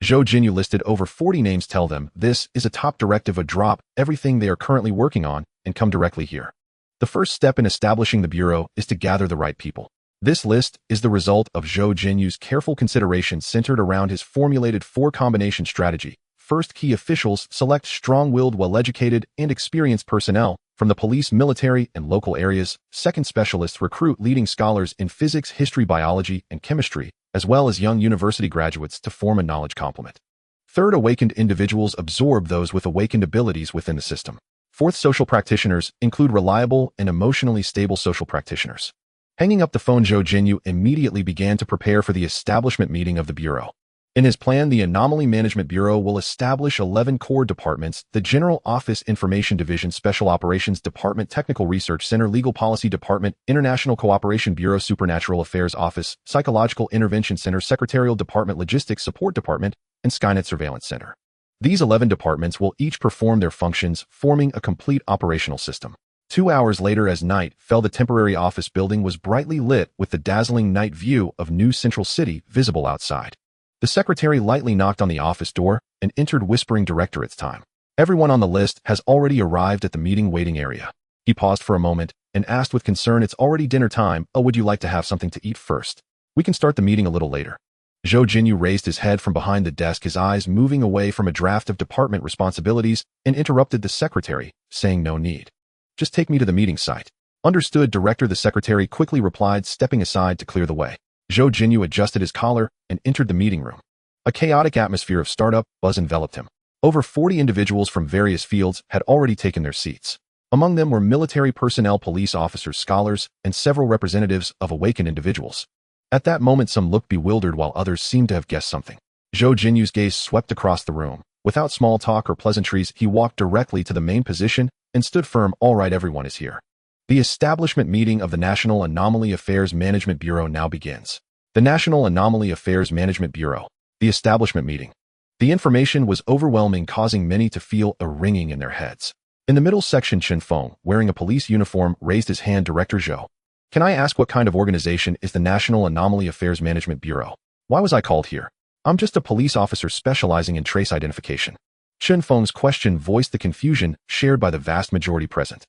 Zhou Jinyu listed over 40 names. Tell them this is a top directive, a drop everything they are currently working on and come directly here. The first step in establishing the Bureau is to gather the right people. This list is the result of Zhou Jinyu's careful consideration centered around his formulated 4-combination strategy. First, key officials: select strong-willed, well-educated, and experienced personnel from the police, military, and local areas. Second, specialists: recruit leading scholars in physics, history, biology, and chemistry, as well as young university graduates to form a knowledge complement. Third, awakened individuals: absorb those with awakened abilities within the system. Fourth, social practitioners: include reliable and emotionally stable social practitioners. Hanging up the phone, Zhou Jinyu immediately began to prepare for the establishment meeting of the Bureau. In his plan, the Anomaly Management Bureau will establish 11 core departments: the General Office, Information Division, Special Operations Department, Technical Research Center, Legal Policy Department, International Cooperation Bureau, Supernatural Affairs Office, Psychological Intervention Center, Secretarial Department, Logistics Support Department, and Skynet Surveillance Center. These 11 departments will each perform their functions, forming a complete operational system. 2 hours later, as night fell, the temporary office building was brightly lit with the dazzling night view of New Central City visible outside. The secretary lightly knocked on the office door and entered, whispering, "Director, it's time. Everyone on the list has already arrived at the meeting waiting area." He paused for a moment and asked with concern, "It's already dinner time. Oh, would you like to have something to eat first? We can start the meeting a little later." Zhou Jinyu raised his head from behind the desk, his eyes moving away from a draft of department responsibilities, and interrupted the secretary, saying, "No need. Just take me to the meeting site." "Understood, Director," the secretary quickly replied, stepping aside to clear the way. Zhou Jinyu adjusted his collar and entered the meeting room. A chaotic atmosphere of startup buzz enveloped him. Over 40 individuals from various fields had already taken their seats. Among them were military personnel, police officers, scholars, and several representatives of awakened individuals. At that moment, some looked bewildered while others seemed to have guessed something. Zhou Jinyu's gaze swept across the room. Without small talk or pleasantries, he walked directly to the main position and stood firm. "All right, everyone is here. The establishment meeting of the National Anomaly Affairs Management Bureau now begins." The National Anomaly Affairs Management Bureau. The establishment meeting. The information was overwhelming, causing many to feel a ringing in their heads. In the middle section, Chen Feng, wearing a police uniform, raised his hand. "Director Zhou, can I ask what kind of organization is the National Anomaly Affairs Management Bureau? Why was I called here? I'm just a police officer specializing in trace identification." Chen Feng's question voiced the confusion shared by the vast majority present.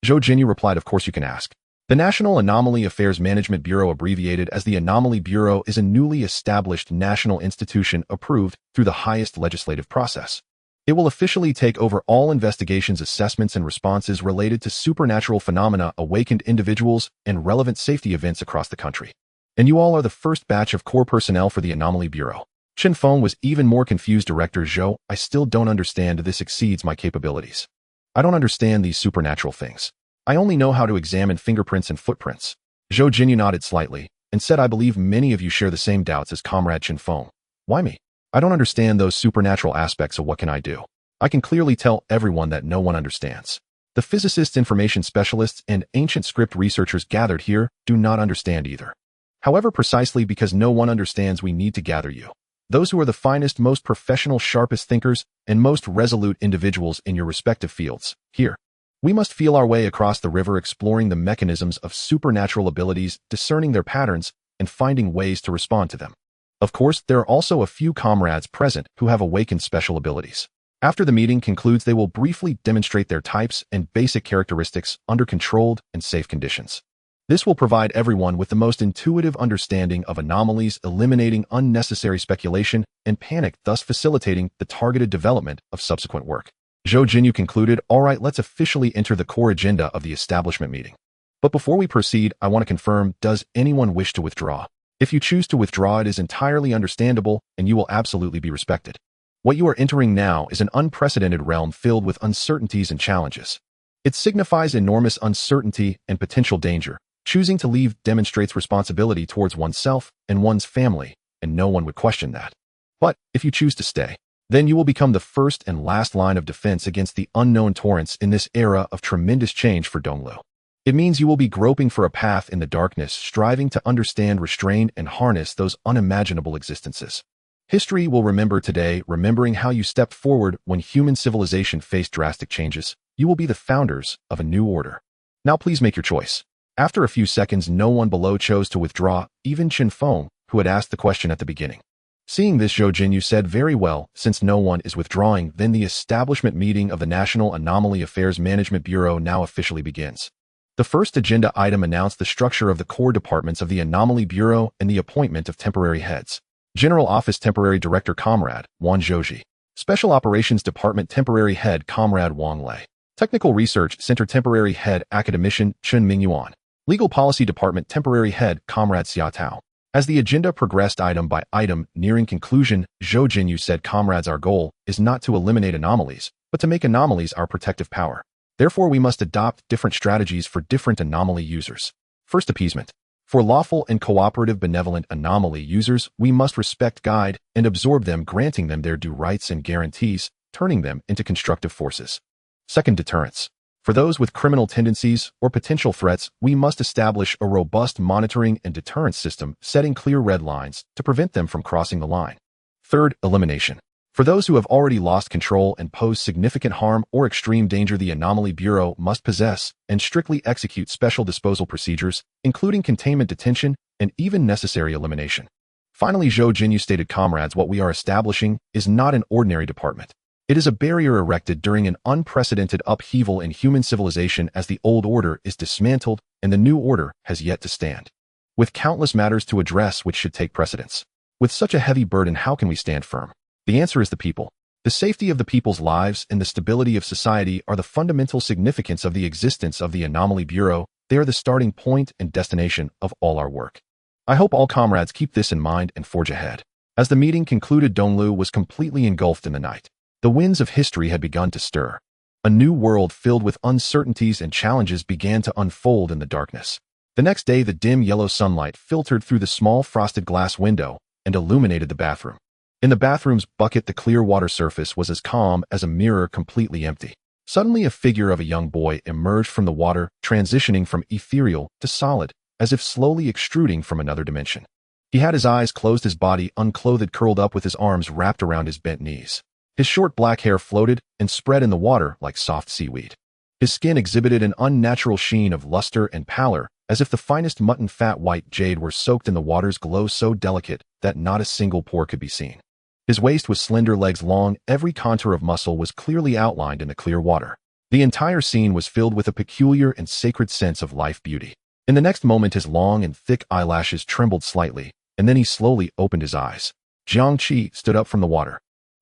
Zhou Jinyu replied, "Of course you can ask. The National Anomaly Affairs Management Bureau, abbreviated as the Anomaly Bureau, is a newly established national institution approved through the highest legislative process. It will officially take over all investigations, assessments, and responses related to supernatural phenomena, awakened individuals, and relevant safety events across the country. And you all are the first batch of core personnel for the Anomaly Bureau." Chen Feng was even more confused. "Director Zhou, I still don't understand. This exceeds my capabilities. I don't understand these supernatural things. I only know how to examine fingerprints and footprints." Zhou Jinyu nodded slightly and said, "I believe many of you share the same doubts as Comrade Chen Feng. Why me? I don't understand those supernatural aspects, of what can I do? I can clearly tell everyone that no one understands. The physicists, information specialists, and ancient script researchers gathered here do not understand either. However, precisely because no one understands, we need to gather you. Those who are the finest, most professional, sharpest thinkers, and most resolute individuals in your respective fields. Here. We must feel our way across the river, exploring the mechanisms of supernatural abilities, discerning their patterns, and finding ways to respond to them. Of course, there are also a few comrades present who have awakened special abilities. After the meeting concludes, they will briefly demonstrate their types and basic characteristics under controlled and safe conditions. This will provide everyone with the most intuitive understanding of anomalies, eliminating unnecessary speculation and panic, thus facilitating the targeted development of subsequent work." Zhou Jinyu concluded, "All right, let's officially enter the core agenda of the establishment meeting. But before we proceed, I want to confirm, does anyone wish to withdraw? If you choose to withdraw, it is entirely understandable, and you will absolutely be respected. What you are entering now is an unprecedented realm filled with uncertainties and challenges. It signifies enormous uncertainty and potential danger. Choosing to leave demonstrates responsibility towards oneself and one's family, and no one would question that. But if you choose to stay, Then you will become the first and last line of defense against the unknown torrents in this era of tremendous change for Donglu. It means you will be groping for a path in the darkness, striving to understand, restrain, and harness those unimaginable existences. History will remember today, remembering how you stepped forward when human civilization faced drastic changes. You will be the founders of a new order. Now please make your choice. After a few seconds, no one below chose to withdraw, even Chen Feng, who had asked the question at the beginning. Seeing this, Zhou Jinyu said, very well, since no one is withdrawing, then the establishment meeting of the National Anomaly Affairs Management Bureau now officially begins. The first agenda item announced the structure of the core departments of the Anomaly Bureau and the appointment of temporary heads. General Office Temporary Director Comrade Wang Zhouji. Special Operations Department Temporary Head Comrade Wang Lei. Technical Research Center Temporary Head Academician Chen Mingyuan. Legal Policy Department Temporary Head Comrade Xia Tao. As the agenda progressed item by item, nearing conclusion, Zhou Jinyu said, comrades, our goal is not to eliminate anomalies, but to make anomalies our protective power. Therefore, we must adopt different strategies for different anomaly users. First, appeasement. For lawful and cooperative benevolent anomaly users, we must respect, guide, and absorb them, granting them their due rights and guarantees, turning them into constructive forces. Second, deterrence. For those with criminal tendencies or potential threats, we must establish a robust monitoring and deterrence system, setting clear red lines to prevent them from crossing the line. Third, elimination. For those who have already lost control and pose significant harm or extreme danger, the Anomaly Bureau must possess and strictly execute special disposal procedures, including containment, detention, and even necessary elimination. Finally, Zhou Jinyu stated, comrades, what we are establishing is not an ordinary department. It is a barrier erected during an unprecedented upheaval in human civilization as the old order is dismantled and the new order has yet to stand. With countless matters to address which should take precedence. With such a heavy burden, how can we stand firm? The answer is the people. The safety of the people's lives and the stability of society are the fundamental significance of the existence of the Anomaly Bureau. They are the starting point and destination of all our work. I hope all comrades keep this in mind and forge ahead. As the meeting concluded, Donglu was completely engulfed in the night. The winds of history had begun to stir. A new world filled with uncertainties and challenges began to unfold in the darkness. The next day, the dim yellow sunlight filtered through the small frosted glass window and illuminated the bathroom. In the bathroom's bucket, the clear water surface was as calm as a mirror, completely empty. Suddenly, a figure of a young boy emerged from the water, transitioning from ethereal to solid, as if slowly extruding from another dimension. He had his eyes closed, his body unclothed, curled up with his arms wrapped around his bent knees. His short black hair floated and spread in the water like soft seaweed. His skin exhibited an unnatural sheen of luster and pallor, as if the finest mutton fat white jade were soaked in the water's glow, so delicate that not a single pore could be seen. His waist was slender, legs long, every contour of muscle was clearly outlined in the clear water. The entire scene was filled with a peculiar and sacred sense of life beauty. In the next moment, his long and thick eyelashes trembled slightly, and then he slowly opened his eyes. Jiang Qi stood up from the water.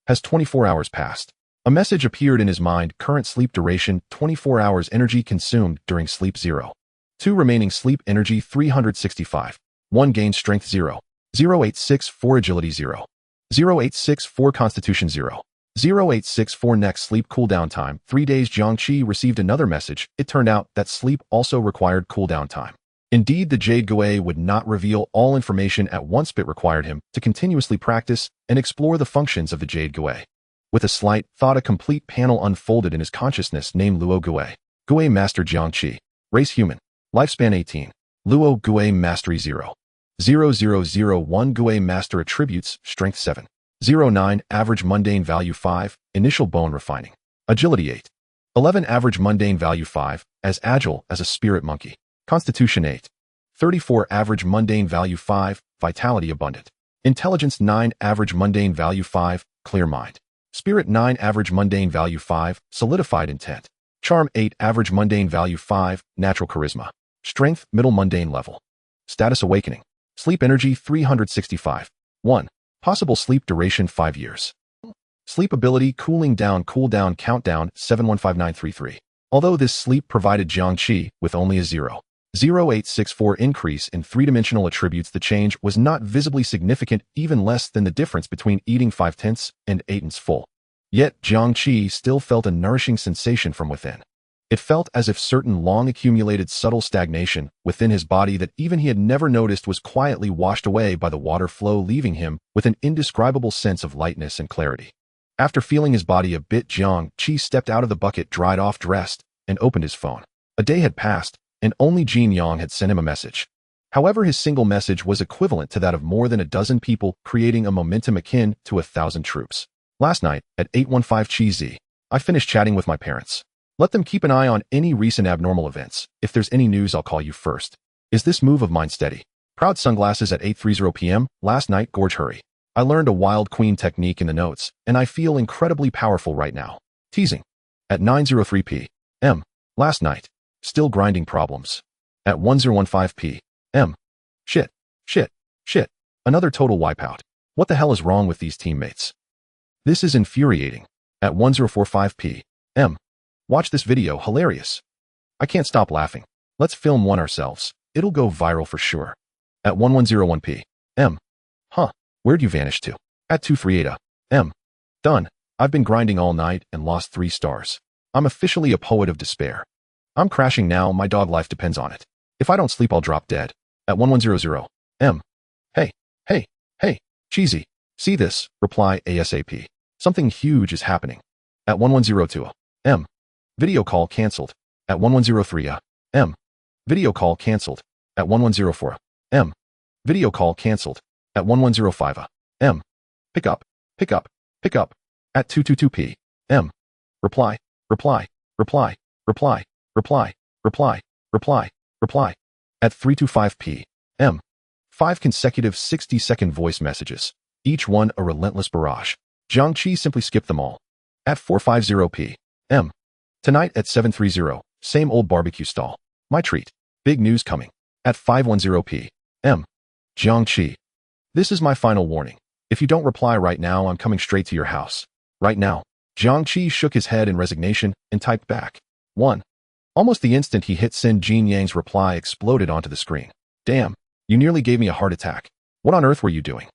Has 24 hours passed? A message appeared in his mind. Current sleep duration, 24 hours. Energy consumed during sleep, 0. 2 remaining sleep energy, 365. 1 gain strength, 0. 0864 agility, 0. 0864 constitution, 0. 0864 next sleep cooldown time, 3 days. Jiang Qi received another message. It turned out that sleep also required cooldown time. Indeed, the Jade Gui would not reveal all information at once, but required him to continuously practice and explore the functions of the Jade Gui. With a slight thought, a complete panel unfolded in his consciousness named Luo Gui. Gui Master Jiang Qi. Race human. Lifespan 18. Luo Gui Mastery 0. 0001 Gui Master Attributes, Strength 7. 09 Average Mundane Value 5, Initial Bone Refining. Agility 8. 11 Average Mundane Value 5, as agile as a spirit monkey. Constitution 8. 34 Average Mundane Value 5, Vitality Abundant. Intelligence 9 Average Mundane Value 5, Clear Mind. Spirit 9 Average Mundane Value 5, Solidified Intent. Charm 8 Average Mundane Value 5, Natural Charisma. Strength Middle Mundane Level. Status Awakening. Sleep Energy 365. 1. Possible sleep duration 5 years. Sleep Ability Cooling Down Cooldown Countdown 715933. Although this sleep provided Jiang Qi with only a 0.0864 increase in three-dimensional attributes, the change was not visibly significant, even less than the difference between eating 5/10 and 8 full. Yet Jiang Qi still felt a nourishing sensation from within. It felt as if certain long-accumulated subtle stagnation within his body that even he had never noticed was quietly washed away by the water flow, leaving him with an indescribable sense of lightness and clarity. After feeling his body a bit, Jiang Qi stepped out of the bucket, dried off, dressed, and opened his phone. A day had passed, and only Jin Yang had sent him a message. However, his single message was equivalent to that of more than a dozen people, creating a momentum akin to 1,000 troops. Last night, at 8:15 Qi, I finished chatting with my parents. Let them keep an eye on any recent abnormal events. If there's any news, I'll call you first. Is this move of mine steady? Proud sunglasses at 8:30 p.m. Last night, gorge hurry. I learned a wild queen technique in the notes, and I feel incredibly powerful right now. Teasing. At 9:03 p.m. Last night. Still grinding problems. At 10:15 p.m. Shit. Another total wipeout. What the hell is wrong with these teammates? This is infuriating. At 10:45 p.m. Watch this video, hilarious. I can't stop laughing. Let's film one ourselves. It'll go viral for sure. At 11:01 p.m. Where'd you vanish to? At 2:38 a.m. Done. I've been grinding all night and lost 3 stars. I'm officially a poet of despair. I'm crashing now, my dog life depends on it. If I don't sleep, I'll drop dead. At 11:00 m. Hey, cheesy. See this, reply ASAP. Something huge is happening. At 11:02 m. Video call cancelled. At 11:03 m. Video call cancelled. At 11:04 m. Video call cancelled. At 11:05 m. Pick up. At 2:22 p.m. Reply. At 3:25 p.m. 5 consecutive 60-second voice messages, each one a relentless barrage. Jiang Qi simply skipped them all. At 4:50 p.m. Tonight at 7:30, same old barbecue stall. My treat. Big news coming. At 5:10 p.m. Jiang Qi. This is my final warning. If you don't reply right now, I'm coming straight to your house. Right now. Jiang Qi shook his head in resignation and typed back. 1. Almost the instant he hit send, Jin Yang's reply exploded onto the screen. Damn, you nearly gave me a heart attack. What on earth were you doing?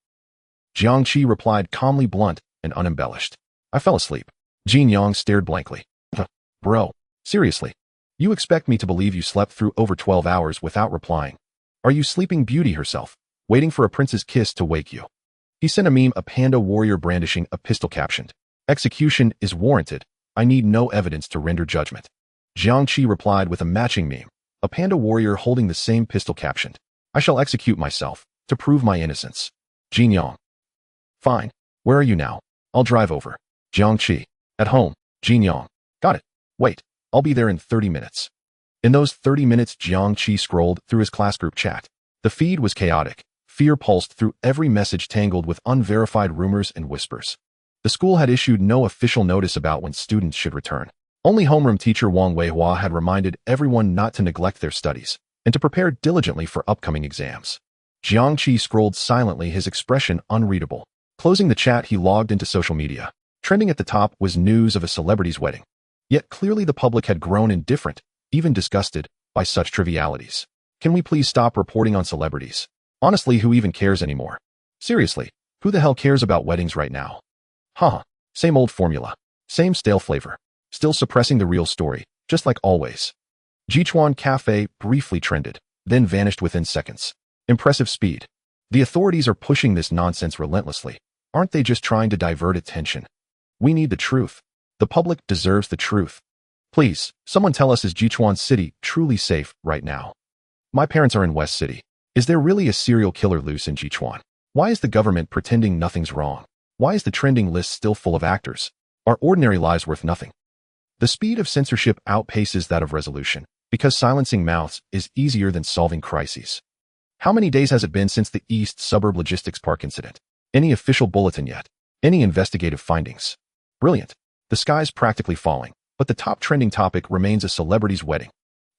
Jiang Qi replied calmly, blunt and unembellished. I fell asleep. Jin Yang stared blankly. Bro, seriously? You expect me to believe you slept through over 12 hours without replying? Are you Sleeping Beauty herself, waiting for a prince's kiss to wake you? He sent a meme, a panda warrior brandishing a pistol captioned, "Execution is warranted. I need no evidence to render judgment." Jiang Qi replied with a matching meme, a panda warrior holding the same pistol captioned, "I shall execute myself to prove my innocence." Jin Yang. Fine. Where are you now? I'll drive over. Jiang Qi. At home. Jin Yang. Got it. Wait. I'll be there in 30 minutes. In those 30 minutes, Jiang Qi scrolled through his class group chat. The feed was chaotic. Fear pulsed through every message, tangled with unverified rumors and whispers. The school had issued no official notice about when students should return. Only homeroom teacher Wang Weihua had reminded everyone not to neglect their studies and to prepare diligently for upcoming exams. Jiang Qi scrolled silently, his expression unreadable. Closing the chat, he logged into social media. Trending at the top was news of a celebrity's wedding. Yet clearly the public had grown indifferent, even disgusted, by such trivialities. Can we please stop reporting on celebrities? Honestly, who even cares anymore? Seriously, who the hell cares about weddings right now? Same old formula. Same stale flavor. Still suppressing the real story, just like always. Jichuan Cafe briefly trended, then vanished within seconds. Impressive speed. The authorities are pushing this nonsense relentlessly. Aren't they just trying to divert attention? We need the truth. The public deserves the truth. Please, someone tell us, is Jichuan City truly safe right now? My parents are in West City. Is there really a serial killer loose in Jichuan? Why is the government pretending nothing's wrong? Why is the trending list still full of actors? Are ordinary lives worth nothing? The speed of censorship outpaces that of resolution, because silencing mouths is easier than solving crises. How many days has it been since the East Suburb Logistics Park incident? Any official bulletin yet? Any investigative findings? Brilliant. The sky's practically falling, but the top trending topic remains a celebrity's wedding.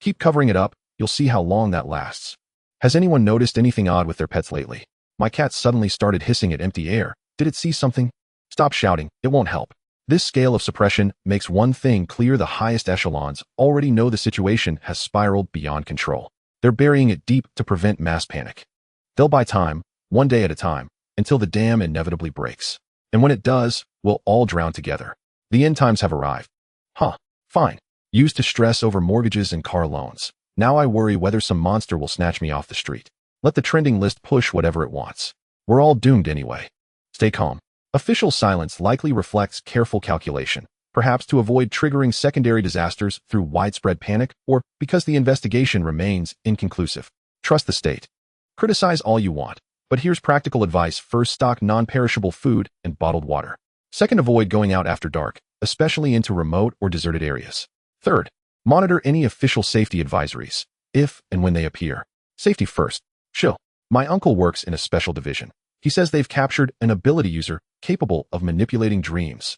Keep covering it up, you'll see how long that lasts. Has anyone noticed anything odd with their pets lately? My cat suddenly started hissing at empty air. Did it see something? Stop shouting, it won't help. This scale of suppression makes one thing clear: the highest echelons already know the situation has spiraled beyond control. They're burying it deep to prevent mass panic. They'll buy time, one day at a time, until the dam inevitably breaks. And when it does, we'll all drown together. The end times have arrived. Fine. Used to stress over mortgages and car loans. Now I worry whether some monster will snatch me off the street. Let the trending list push whatever it wants. We're all doomed anyway. Stay calm. Official silence likely reflects careful calculation, perhaps to avoid triggering secondary disasters through widespread panic or because the investigation remains inconclusive. Trust the state. Criticize all you want, but here's practical advice. First, stock non-perishable food and bottled water. Second, avoid going out after dark, especially into remote or deserted areas. Third, monitor any official safety advisories, if and when they appear. Safety first. Chill. My uncle works in a special division. He says they've captured an ability user capable of manipulating dreams.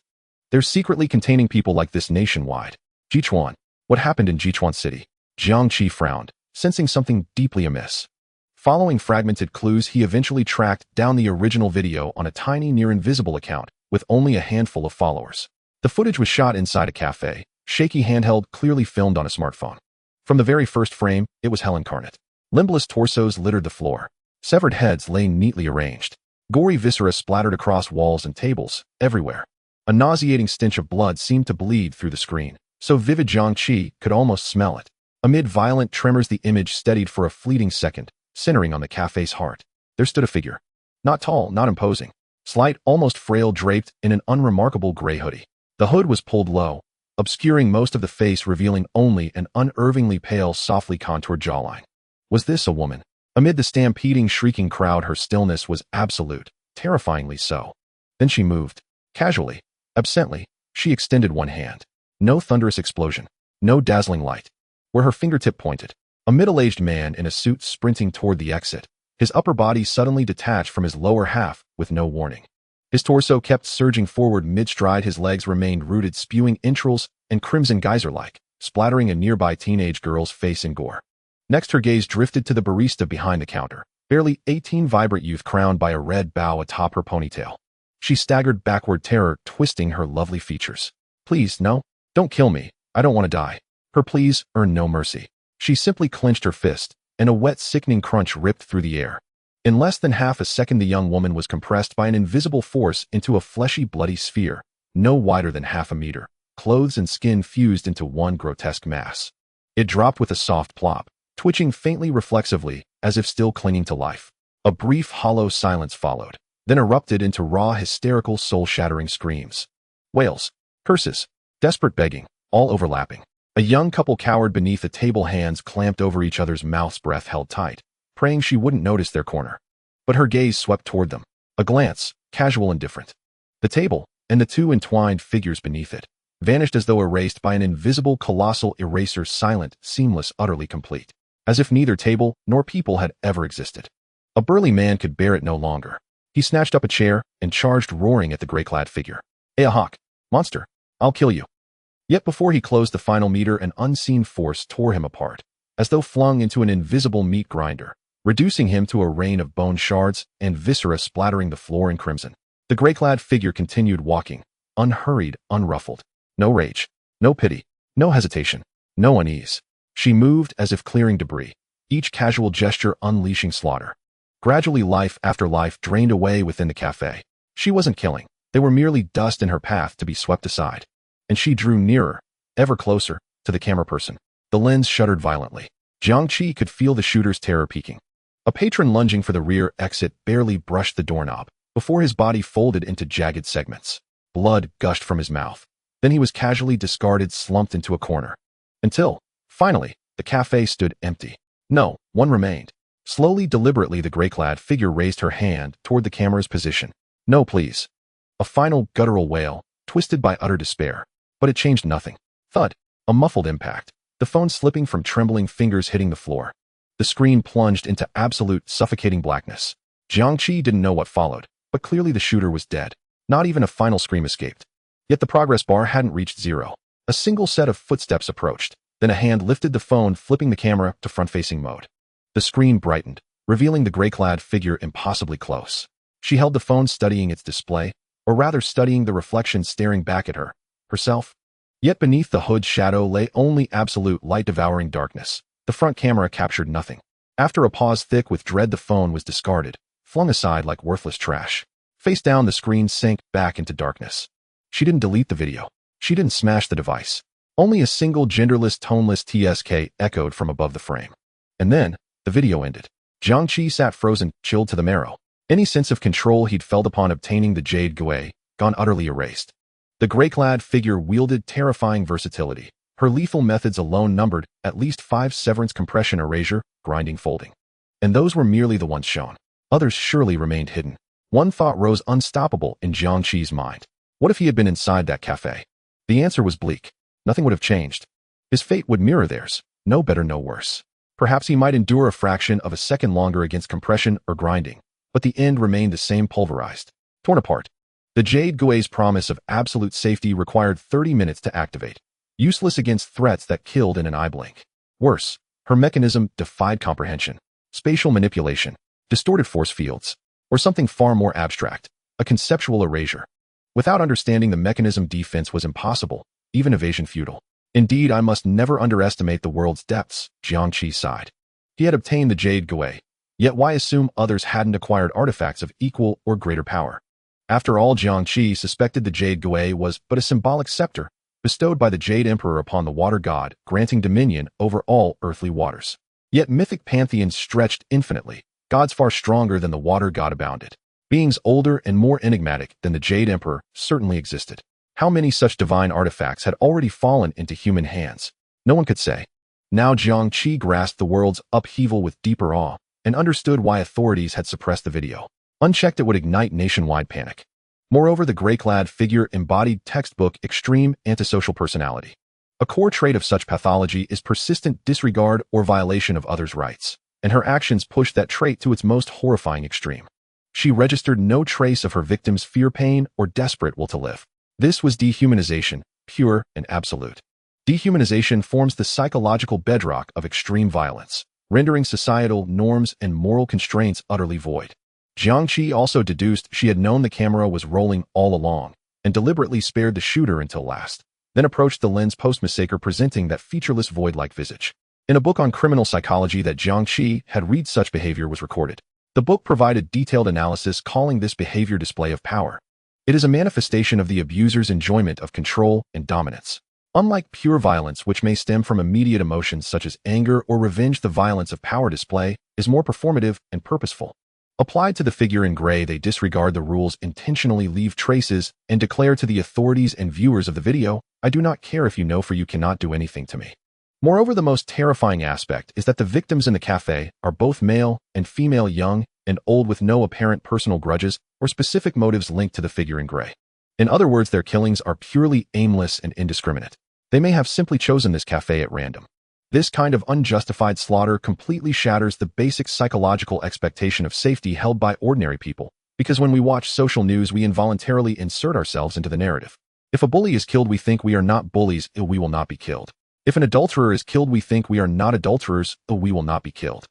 They're secretly containing people like this nationwide. Jichuan. What happened in Jichuan City? Jiang Qi frowned, sensing something deeply amiss. Following fragmented clues, he eventually tracked down the original video on a tiny near-invisible account with only a handful of followers. The footage was shot inside a cafe, shaky handheld, clearly filmed on a smartphone. From the very first frame, it was hell incarnate. Limbless torsos littered the floor. Severed heads lay neatly arranged. Gory viscera splattered across walls and tables, everywhere. A nauseating stench of blood seemed to bleed through the screen, so vivid Jiang Qi could almost smell it. Amid violent tremors, the image steadied for a fleeting second, centering on the cafe's heart. There stood a figure. Not tall, not imposing. Slight, almost frail, draped in an unremarkable gray hoodie. The hood was pulled low, obscuring most of the face, revealing only an unervingly pale, softly contoured jawline. Was this a woman? Amid the stampeding, shrieking crowd, her stillness was absolute, terrifyingly so. Then she moved. Casually, absently, she extended one hand. No thunderous explosion. No dazzling light. Where her fingertip pointed, a middle-aged man in a suit sprinting toward the exit, his upper body suddenly detached from his lower half with no warning. His torso kept surging forward mid-stride, his legs remained rooted, spewing entrails and crimson geyser-like, splattering a nearby teenage girl's face in gore. Next, her gaze drifted to the barista behind the counter, barely 18, vibrant youth crowned by a red bow atop her ponytail. She staggered backward, terror twisting her lovely features. Please, no, don't kill me, I don't want to die. Her pleas earned no mercy. She simply clenched her fist, and a wet, sickening crunch ripped through the air. In less than half a second, the young woman was compressed by an invisible force into a fleshy, bloody sphere, no wider than half a meter. Clothes and skin fused into one grotesque mass. It dropped with a soft plop, twitching faintly reflexively, as if still clinging to life. A brief, hollow silence followed, then erupted into raw, hysterical, soul-shattering screams. Wails, curses, desperate begging, all overlapping. A young couple cowered beneath a table, hands clamped over each other's mouths, breath held tight, praying she wouldn't notice their corner. But her gaze swept toward them, a glance, casual and different. The table, and the two entwined figures beneath it, vanished as though erased by an invisible, colossal eraser, silent, seamless, utterly complete. As if neither table nor people had ever existed. A burly man could bear it no longer. He snatched up a chair and charged, roaring at the gray-clad figure. Hawk, monster, I'll kill you. Yet before he closed the final meter, an unseen force tore him apart, as though flung into an invisible meat grinder, reducing him to a rain of bone shards and viscera splattering the floor in crimson. The gray-clad figure continued walking, unhurried, unruffled. No rage, no pity, no hesitation, no unease. She moved as if clearing debris, each casual gesture unleashing slaughter. Gradually, life after life drained away within the cafe. She wasn't killing. They were merely dust in her path to be swept aside. And she drew nearer, ever closer, to the camera person. The lens shuddered violently. Jiang Qi could feel the shooter's terror peaking. A patron lunging for the rear exit barely brushed the doorknob before his body folded into jagged segments. Blood gushed from his mouth. Then he was casually discarded, slumped into a corner. Until, finally, the cafe stood empty. No, one remained. Slowly, deliberately, the gray-clad figure raised her hand toward the camera's position. No, please. A final guttural wail, twisted by utter despair. But it changed nothing. Thud. A muffled impact. The phone slipping from trembling fingers, hitting the floor. The screen plunged into absolute, suffocating blackness. Jiang Qi didn't know what followed, but clearly the shooter was dead. Not even a final scream escaped. Yet the progress bar hadn't reached zero. A single set of footsteps approached. Then a hand lifted the phone, flipping the camera to front-facing mode. The screen brightened, revealing the gray-clad figure impossibly close. She held the phone, studying its display, or rather studying the reflection staring back at her, herself. Yet beneath the hood's shadow lay only absolute, light-devouring darkness. The front camera captured nothing. After a pause thick with dread, the phone was discarded, flung aside like worthless trash. Face down, the screen sank back into darkness. She didn't delete the video. She didn't smash the device. Only a single genderless, toneless TSK echoed from above the frame. And then, the video ended. Jiang Qi sat frozen, chilled to the marrow. Any sense of control he'd felt upon obtaining the Jade Gui, gone utterly erased. The gray-clad figure wielded terrifying versatility. Her lethal methods alone numbered at least 5 severance, compression, erasure, grinding, folding. And those were merely the ones shown. Others surely remained hidden. One thought rose unstoppable in Jiang Qi's mind. What if he had been inside that cafe? The answer was bleak. Nothing would have changed. His fate would mirror theirs. No better, no worse. Perhaps he might endure a fraction of a second longer against compression or grinding, but the end remained the same, pulverized, torn apart. The Jade Gui's promise of absolute safety required 30 minutes to activate, useless against threats that killed in an eye blink. Worse, her mechanism defied comprehension. Spatial manipulation, distorted force fields, or something far more abstract, a conceptual erasure. Without understanding the mechanism, defense was impossible, even evasion futile. Indeed, I must never underestimate the world's depths, Jiang Qi sighed. He had obtained the Jade Gui, yet why assume others hadn't acquired artifacts of equal or greater power? After all, Jiang Qi suspected the Jade Gui was but a symbolic scepter, bestowed by the Jade Emperor upon the water god, granting dominion over all earthly waters. Yet mythic pantheons stretched infinitely, gods far stronger than the water god abounded. Beings older and more enigmatic than the Jade Emperor certainly existed. How many such divine artifacts had already fallen into human hands? No one could say. Now Jiang Qi grasped the world's upheaval with deeper awe and understood why authorities had suppressed the video. Unchecked, it would ignite nationwide panic. Moreover, the gray-clad figure embodied textbook extreme antisocial personality. A core trait of such pathology is persistent disregard or violation of others' rights, and her actions pushed that trait to its most horrifying extreme. She registered no trace of her victim's fear, pain, or desperate will to live. This was dehumanization, pure and absolute. Dehumanization forms the psychological bedrock of extreme violence, rendering societal norms and moral constraints utterly void. Jiang Qi also deduced she had known the camera was rolling all along, and deliberately spared the shooter until last, then approached the lens post-massacre, presenting that featureless void-like visage. In a book on criminal psychology that Jiang Qi had read, such behavior was recorded. The book provided detailed analysis, calling this behavior display of power. It is a manifestation of the abuser's enjoyment of control and dominance. Unlike pure violence, which may stem from immediate emotions such as anger or revenge, the violence of power display is more performative and purposeful. Applied to the figure in gray, they disregard the rules, intentionally leave traces, and declare to the authorities and viewers of the video, "I do not care if you know, for you cannot do anything to me." Moreover, the most terrifying aspect is that the victims in the cafe are both male and female, young and old, with no apparent personal grudges or specific motives linked to the figure in gray. In other words, their killings are purely aimless and indiscriminate. They may have simply chosen this cafe at random. This kind of unjustified slaughter completely shatters the basic psychological expectation of safety held by ordinary people, because when we watch social news, we involuntarily insert ourselves into the narrative. If a bully is killed, we think we are not bullies, we will not be killed. If an adulterer is killed, we think we are not adulterers, we will not be killed.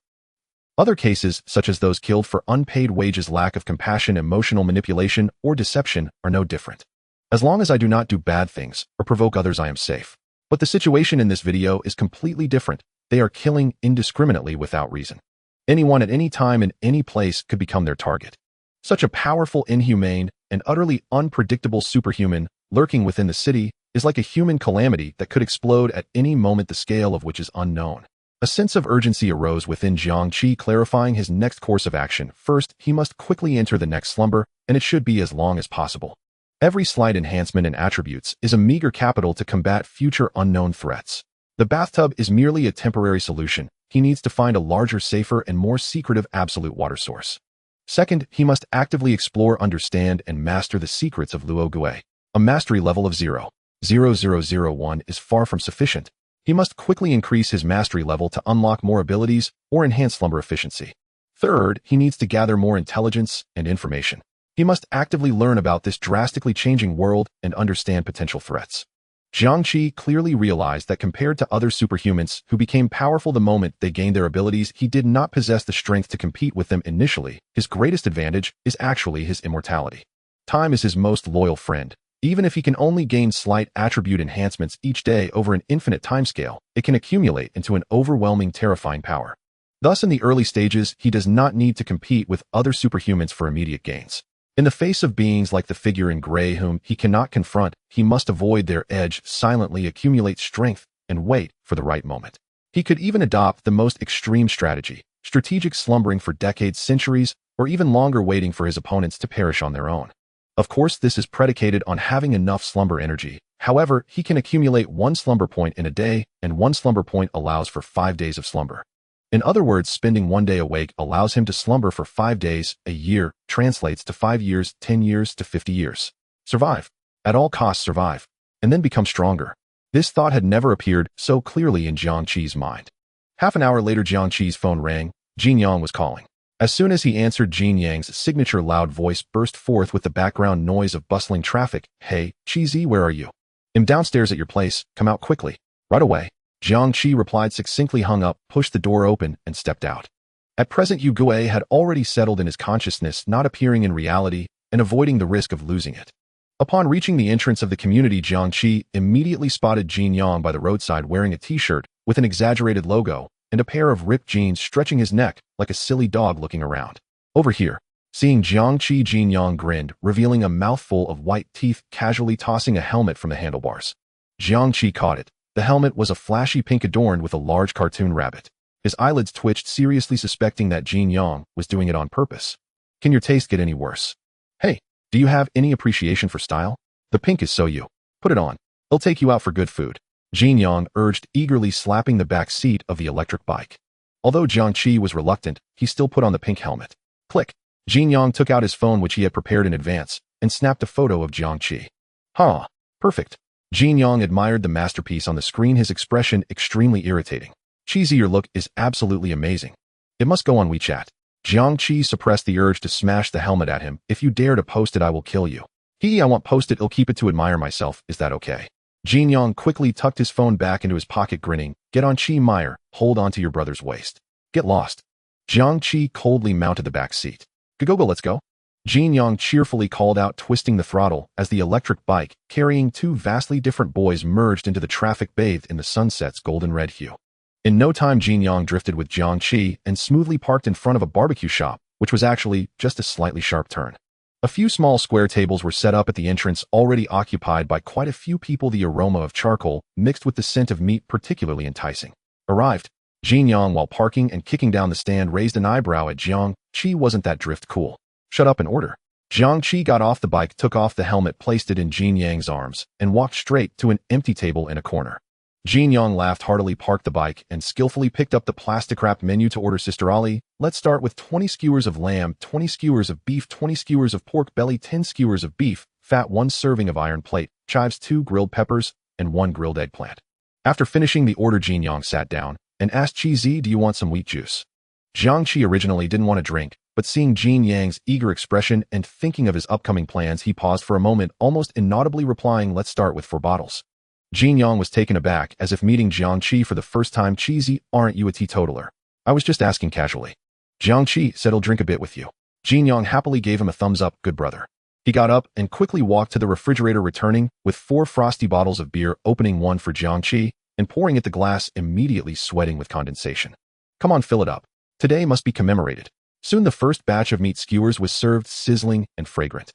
Other cases, such as those killed for unpaid wages, lack of compassion, emotional manipulation, or deception, are no different. As long as I do not do bad things or provoke others, I am safe. But the situation in this video is completely different. They are killing indiscriminately without reason. Anyone at any time in any place could become their target. Such a powerful, inhumane, and utterly unpredictable superhuman lurking within the city is like a human calamity that could explode at any moment, the scale of which is unknown. A sense of urgency arose within Jiang Qi, clarifying his next course of action. First, he must quickly enter the next slumber, and it should be as long as possible. Every slight enhancement in attributes is a meager capital to combat future unknown threats. The bathtub is merely a temporary solution. He needs to find a larger, safer, and more secretive absolute water source. Second, he must actively explore, understand, and master the secrets of Luo Gui. A mastery level of 0.0001 is far from sufficient. He must quickly increase his mastery level to unlock more abilities or enhance slumber efficiency. Third, he needs to gather more intelligence and information. He must actively learn about this drastically changing world and understand potential threats. Jiang Qi clearly realized that compared to other superhumans who became powerful the moment they gained their abilities, he did not possess the strength to compete with them initially. His greatest advantage is actually his immortality. Time is his most loyal friend. Even if he can only gain slight attribute enhancements each day over an infinite timescale, it can accumulate into an overwhelming, terrifying power. Thus, in the early stages, he does not need to compete with other superhumans for immediate gains. In the face of beings like the figure in gray whom he cannot confront, he must avoid their edge, silently accumulate strength, and wait for the right moment. He could even adopt the most extreme strategy, strategic slumbering for decades, centuries, or even longer waiting for his opponents to perish on their own. Of course, this is predicated on having enough slumber energy. However, he can accumulate 1 slumber point in a day, and 1 slumber point allows for 5 days of slumber. In other words, spending 1 day awake allows him to slumber for 5 days. A year translates to 5 years, 10 years to 50 years. Survive. At all costs survive. And then become stronger. This thought had never appeared so clearly in Jiang Qi's mind. Half an hour later, Jiang Qi's phone rang. Jin Yang was calling. As soon as he answered, Jin Yang's signature loud voice burst forth with the background noise of bustling traffic. Hey, Qi, where are you? I'm downstairs at your place. Come out quickly. Right away. Jiang Qi replied succinctly, hung up, pushed the door open, and stepped out. At present, Yu Gui had already settled in his consciousness, not appearing in reality, and avoiding the risk of losing it. Upon reaching the entrance of the community, Jiang Qi immediately spotted Jin Yang by the roadside wearing a t-shirt with an exaggerated logo and a pair of ripped jeans, stretching his neck like a silly dog looking around. Over here. Seeing Jiang Qi, Jin Yang grinned, revealing a mouthful of white teeth, casually tossing a helmet from the handlebars. Jiang Qi caught it. The helmet was a flashy pink adorned with a large cartoon rabbit. His eyelids twitched, seriously suspecting that Jin Yang was doing it on purpose. Can your taste get any worse? Hey, do you have any appreciation for style? The pink is so you. Put it on. It'll take you out for good food. Jin Yang urged, eagerly slapping the back seat of the electric bike. Although Jiang Qi was reluctant, he still put on the pink helmet. Click. Jin Yang took out his phone, which he had prepared in advance, and snapped a photo of Jiang Qi. Huh. Perfect. Jin Yang admired the masterpiece on the screen, his expression extremely irritating. Qi, your look is absolutely amazing. It must go on WeChat. Jiang Qi suppressed the urge to smash the helmet at him. If you dare to post it, I will kill you. I won't post it, I'll keep it to admire myself. Is that okay? Jin Yang quickly tucked his phone back into his pocket, grinning. Get on, Qi Meyer. Hold on to your brother's waist. Get lost. Jiang Qi coldly mounted the back seat. Go, let's go. Jin Yang cheerfully called out, twisting the throttle as the electric bike, carrying 2 vastly different boys, merged into the traffic, bathed in the sunset's golden red hue. In no time, Jin Yang drifted with Jiang Qi and smoothly parked in front of a barbecue shop, which was actually just a slightly sharp turn. A few small square tables were set up at the entrance, already occupied by quite a few people, the aroma of charcoal, mixed with the scent of meat, particularly enticing. Arrived. Jin Yang, while parking and kicking down the stand, raised an eyebrow at Jiang Qi. Wasn't that drift cool? Shut up and order. Jiang Qi got off the bike, took off the helmet, placed it in Jin Yang's arms, and walked straight to an empty table in a corner. Jin Yang laughed heartily, parked the bike, and skillfully picked up the plastic-wrapped menu to order. Sister Ali, let's start with 20 skewers of lamb, 20 skewers of beef, 20 skewers of pork belly, 10 skewers of beef, fat, 1 serving of iron plate, chives, 2 grilled peppers, and 1 grilled eggplant. After finishing the order, Jin Yang sat down and asked Qi, do you want some wheat juice? Jiang Qi originally didn't want to drink, but seeing Jin Yang's eager expression and thinking of his upcoming plans, he paused for a moment, almost inaudibly replying, let's start with 4 bottles. Jin Yang was taken aback, as if meeting Jiang Qi for the first time. Qi, aren't you a teetotaler? I was just asking casually. Jiang Qi said he'll drink a bit with you. Jin Yang happily gave him a thumbs up. Good brother. He got up and quickly walked to the refrigerator, returning with 4 frosty bottles of beer, opening one for Jiang Qi and pouring it the glass, immediately sweating with condensation. Come on, fill it up. Today must be commemorated. Soon the first batch of meat skewers was served, sizzling and fragrant.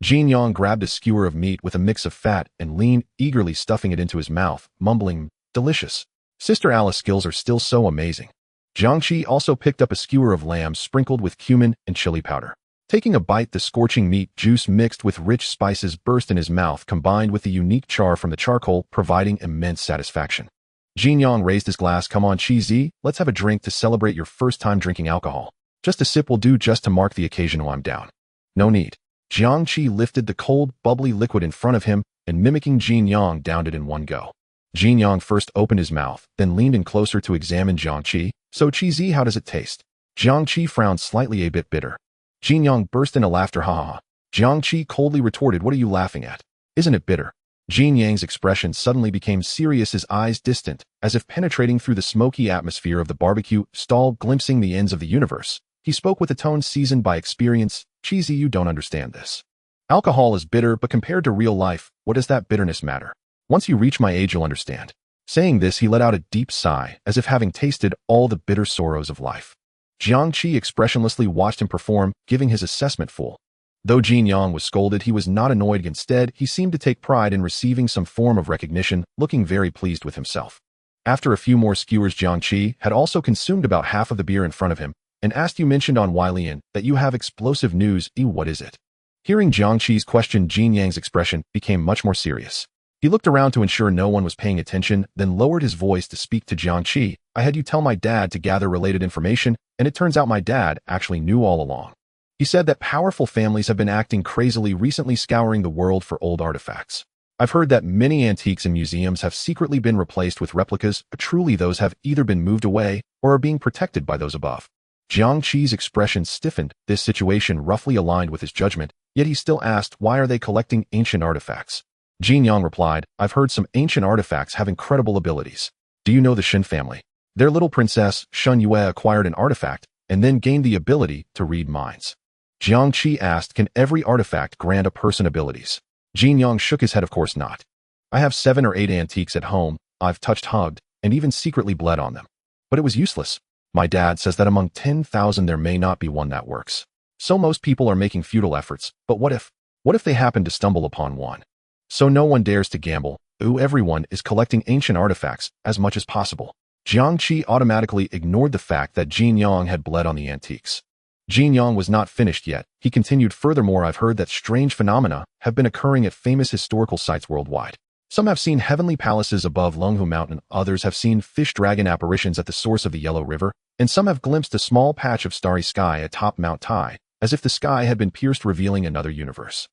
Jin Yang grabbed a skewer of meat with a mix of fat and lean, eagerly stuffing it into his mouth, mumbling, delicious. Sister Alice's skills are still so amazing. Jiang Qi also picked up a skewer of lamb sprinkled with cumin and chili powder. Taking a bite, the scorching meat juice mixed with rich spices burst in his mouth, combined with the unique char from the charcoal, providing immense satisfaction. Jin Yang raised his glass. Come on, Qi, let's have a drink to celebrate your first time drinking alcohol. Just a sip will do, just to mark the occasion while I'm down. No need. Jiang Qi lifted the cold, bubbly liquid in front of him and, mimicking Jin Yang, downed it in one go. Jin Yang first opened his mouth, then leaned in closer to examine Jiang Qi. So Qi, how does it taste? Jiang Qi frowned slightly, a bit bitter. Jin Yang burst into laughter. Ha ha ha. Jiang Qi coldly retorted, what are you laughing at? Isn't it bitter? Jin Yang's expression suddenly became serious, his eyes distant, as if penetrating through the smoky atmosphere of the barbecue stall, glimpsing the ends of the universe. He spoke with a tone seasoned by experience. Qi, you don't understand this. Alcohol is bitter, but compared to real life, what does that bitterness matter? Once you reach my age, you'll understand. Saying this, he let out a deep sigh, as if having tasted all the bitter sorrows of life. Jiang Qi expressionlessly watched him perform, giving his assessment full. Though Jin Yang was scolded, he was not annoyed. Instead, he seemed to take pride in receiving some form of recognition, looking very pleased with himself. After a few more skewers, Jiang Qi had also consumed about half of the beer in front of him, and asked you mentioned on Wylian that you have explosive news. What is it? Hearing Jiang Qi's question, Jin Yang's expression became much more serious. He looked around to ensure no one was paying attention, then lowered his voice to speak to Jiang Qi. I had you tell my dad to gather related information, and it turns out my dad actually knew all along. He said that powerful families have been acting crazily recently, scouring the world for old artifacts. I've heard that many antiques in museums have secretly been replaced with replicas, but truly those have either been moved away or are being protected by those above. Jiang Qi's expression stiffened. This situation roughly aligned with his judgment, yet he still asked, why are they collecting ancient artifacts? Jin Yang replied, I've heard some ancient artifacts have incredible abilities. Do you know the Shen family? Their little princess, Shun Yue, acquired an artifact and then gained the ability to read minds. Jiang Qi asked, can every artifact grant a person abilities? Jin Yang shook his head, of course not. I have 7 or 8 antiques at home. I've touched, hugged, and even secretly bled on them. But it was useless. My dad says that among 10,000 there may not be one that works. So most people are making futile efforts, but what if they happen to stumble upon one? So no one dares to gamble. Everyone is collecting ancient artifacts as much as possible. Jiang Qi automatically ignored the fact that Jin Yang had bled on the antiques. Jin Yang was not finished yet. He continued, furthermore, I've heard that strange phenomena have been occurring at famous historical sites worldwide. Some have seen heavenly palaces above Longhu Mountain, others have seen fish-dragon apparitions at the source of the Yellow River, and some have glimpsed a small patch of starry sky atop Mount Tai, as if the sky had been pierced, revealing another universe.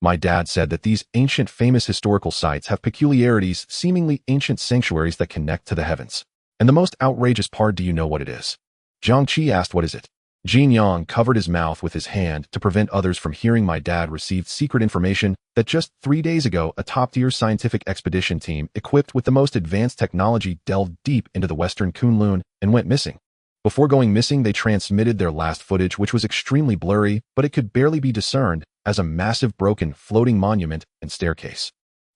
My dad said that these ancient famous historical sites have peculiarities, seemingly ancient sanctuaries that connect to the heavens. And the most outrageous part, do you know what it is? Jiang Qi asked, what is it? Jin Yang covered his mouth with his hand to prevent others from hearing. My dad received secret information that just 3 days ago, a top-tier scientific expedition team equipped with the most advanced technology delved deep into the western Kunlun and went missing. Before going missing, they transmitted their last footage, which was extremely blurry, but it could barely be discerned, as a massive broken floating monument and staircase.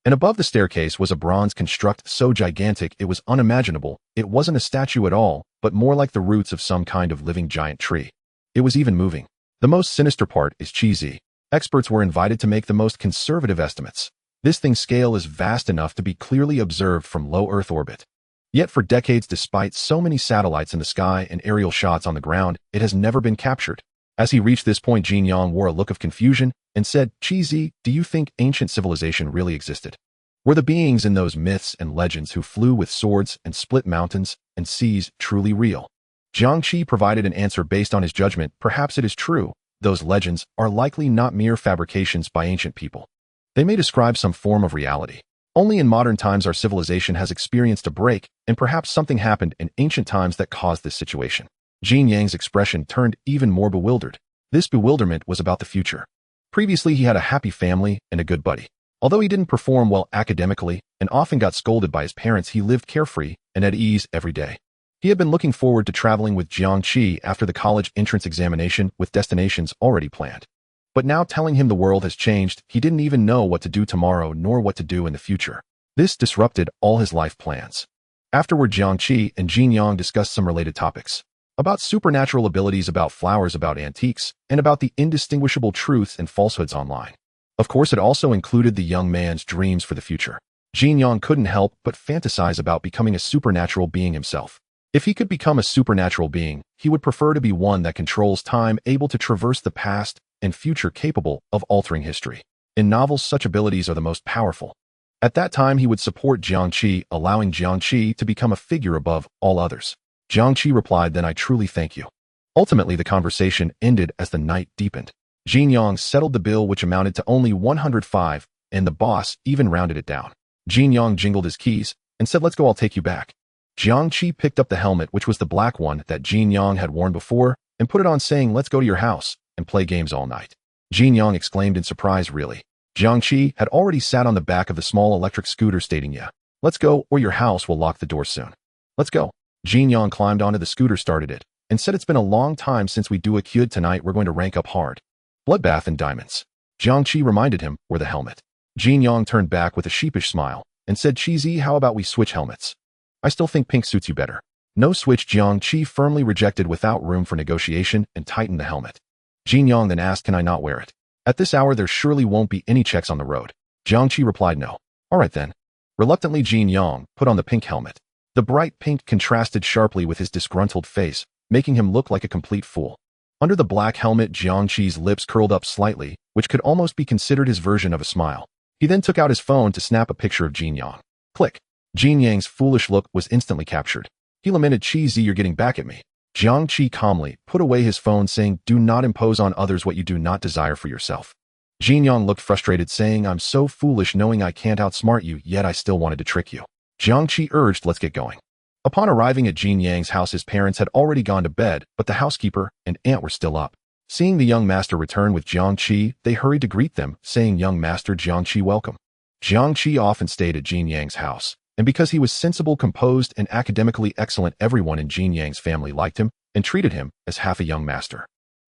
And above the staircase was a bronze construct so gigantic it was unimaginable. It wasn't a statue at all, but more like the roots of some kind of living giant tree. It was even moving. The most sinister part is Qi. Experts were invited to make the most conservative estimates. This thing's scale is vast enough to be clearly observed from low Earth orbit. Yet for decades, despite so many satellites in the sky and aerial shots on the ground, it has never been captured. As he reached this point, Jin Yang wore a look of confusion and said, Qi, do you think ancient civilization really existed? Were the beings in those myths and legends who flew with swords and split mountains and seas truly real? Jiang Qi provided an answer based on his judgment. Perhaps it is true. Those legends are likely not mere fabrications by ancient people. They may describe some form of reality. Only in modern times our civilization has experienced a break, and perhaps something happened in ancient times that caused this situation. Jin Yang's expression turned even more bewildered. This bewilderment was about the future. Previously, he had a happy family and a good buddy. Although he didn't perform well academically and often got scolded by his parents, he lived carefree and at ease every day. He had been looking forward to traveling with Jiang Qi after the college entrance examination, with destinations already planned. But now, telling him the world has changed, he didn't even know what to do tomorrow nor what to do in the future. This disrupted all his life plans. Afterward, Jiang Qi and Jin Yang discussed some related topics. About supernatural abilities, about flowers, about antiques, and about the indistinguishable truths and falsehoods online. Of course, it also included the young man's dreams for the future. Jin Yang couldn't help but fantasize about becoming a supernatural being himself. If he could become a supernatural being, he would prefer to be one that controls time, able to traverse the past and future, capable of altering history. In novels, such abilities are the most powerful. At that time, he would support Jiang Qi, allowing Jiang Qi to become a figure above all others. Jiang Qi replied, then I truly thank you. Ultimately, the conversation ended as the night deepened. Jin Yang settled the bill, which amounted to only 105, and the boss even rounded it down. Jin Yang jingled his keys and said, let's go, I'll take you back. Jiang Qi picked up the helmet, which was the black one that Jin Yang had worn before, and put it on, saying, let's go to your house and play games all night. Jin Yang exclaimed in surprise, really? Jiang Qi had already sat on the back of the small electric scooter, stating, yeah, let's go, or your house will lock the door soon. Let's go. Jin Yang climbed onto the scooter, started it, and said, it's been a long time since we do a kyud. Tonight we're going to rank up hard. Bloodbath and diamonds. Jiang Qi reminded him, where the helmet. Jin Yang turned back with a sheepish smile and said, Qi, how about we switch helmets? I still think pink suits you better. No switch. Jiang Qi firmly rejected without room for negotiation and tightened the helmet. Jin Yang then asked, can I not wear it? At this hour there surely won't be any checks on the road. Jiang Qi replied, no. All right then. Reluctantly, Jin Yang put on the pink helmet. The bright pink contrasted sharply with his disgruntled face, making him look like a complete fool. Under the black helmet, Jiang Qi's lips curled up slightly, which could almost be considered his version of a smile. He then took out his phone to snap a picture of Jin Yang. Click. Jin Yang's foolish look was instantly captured. He lamented, "Qi, you're getting back at me." Jiang Qi calmly put away his phone, saying, "Do not impose on others what you do not desire for yourself." Jin Yang looked frustrated, saying, "I'm so foolish knowing I can't outsmart you, yet I still wanted to trick you." Jiang Qi urged, "Let's get going." Upon arriving at Jin Yang's house, his parents had already gone to bed, but the housekeeper and aunt were still up. Seeing the young master return with Jiang Qi, they hurried to greet them, saying, "Young master Jiang Qi, welcome." Jiang Qi often stayed at Jin Yang's house, and because he was sensible, composed, and academically excellent, everyone in Jin Yang's family liked him and treated him as half a young master.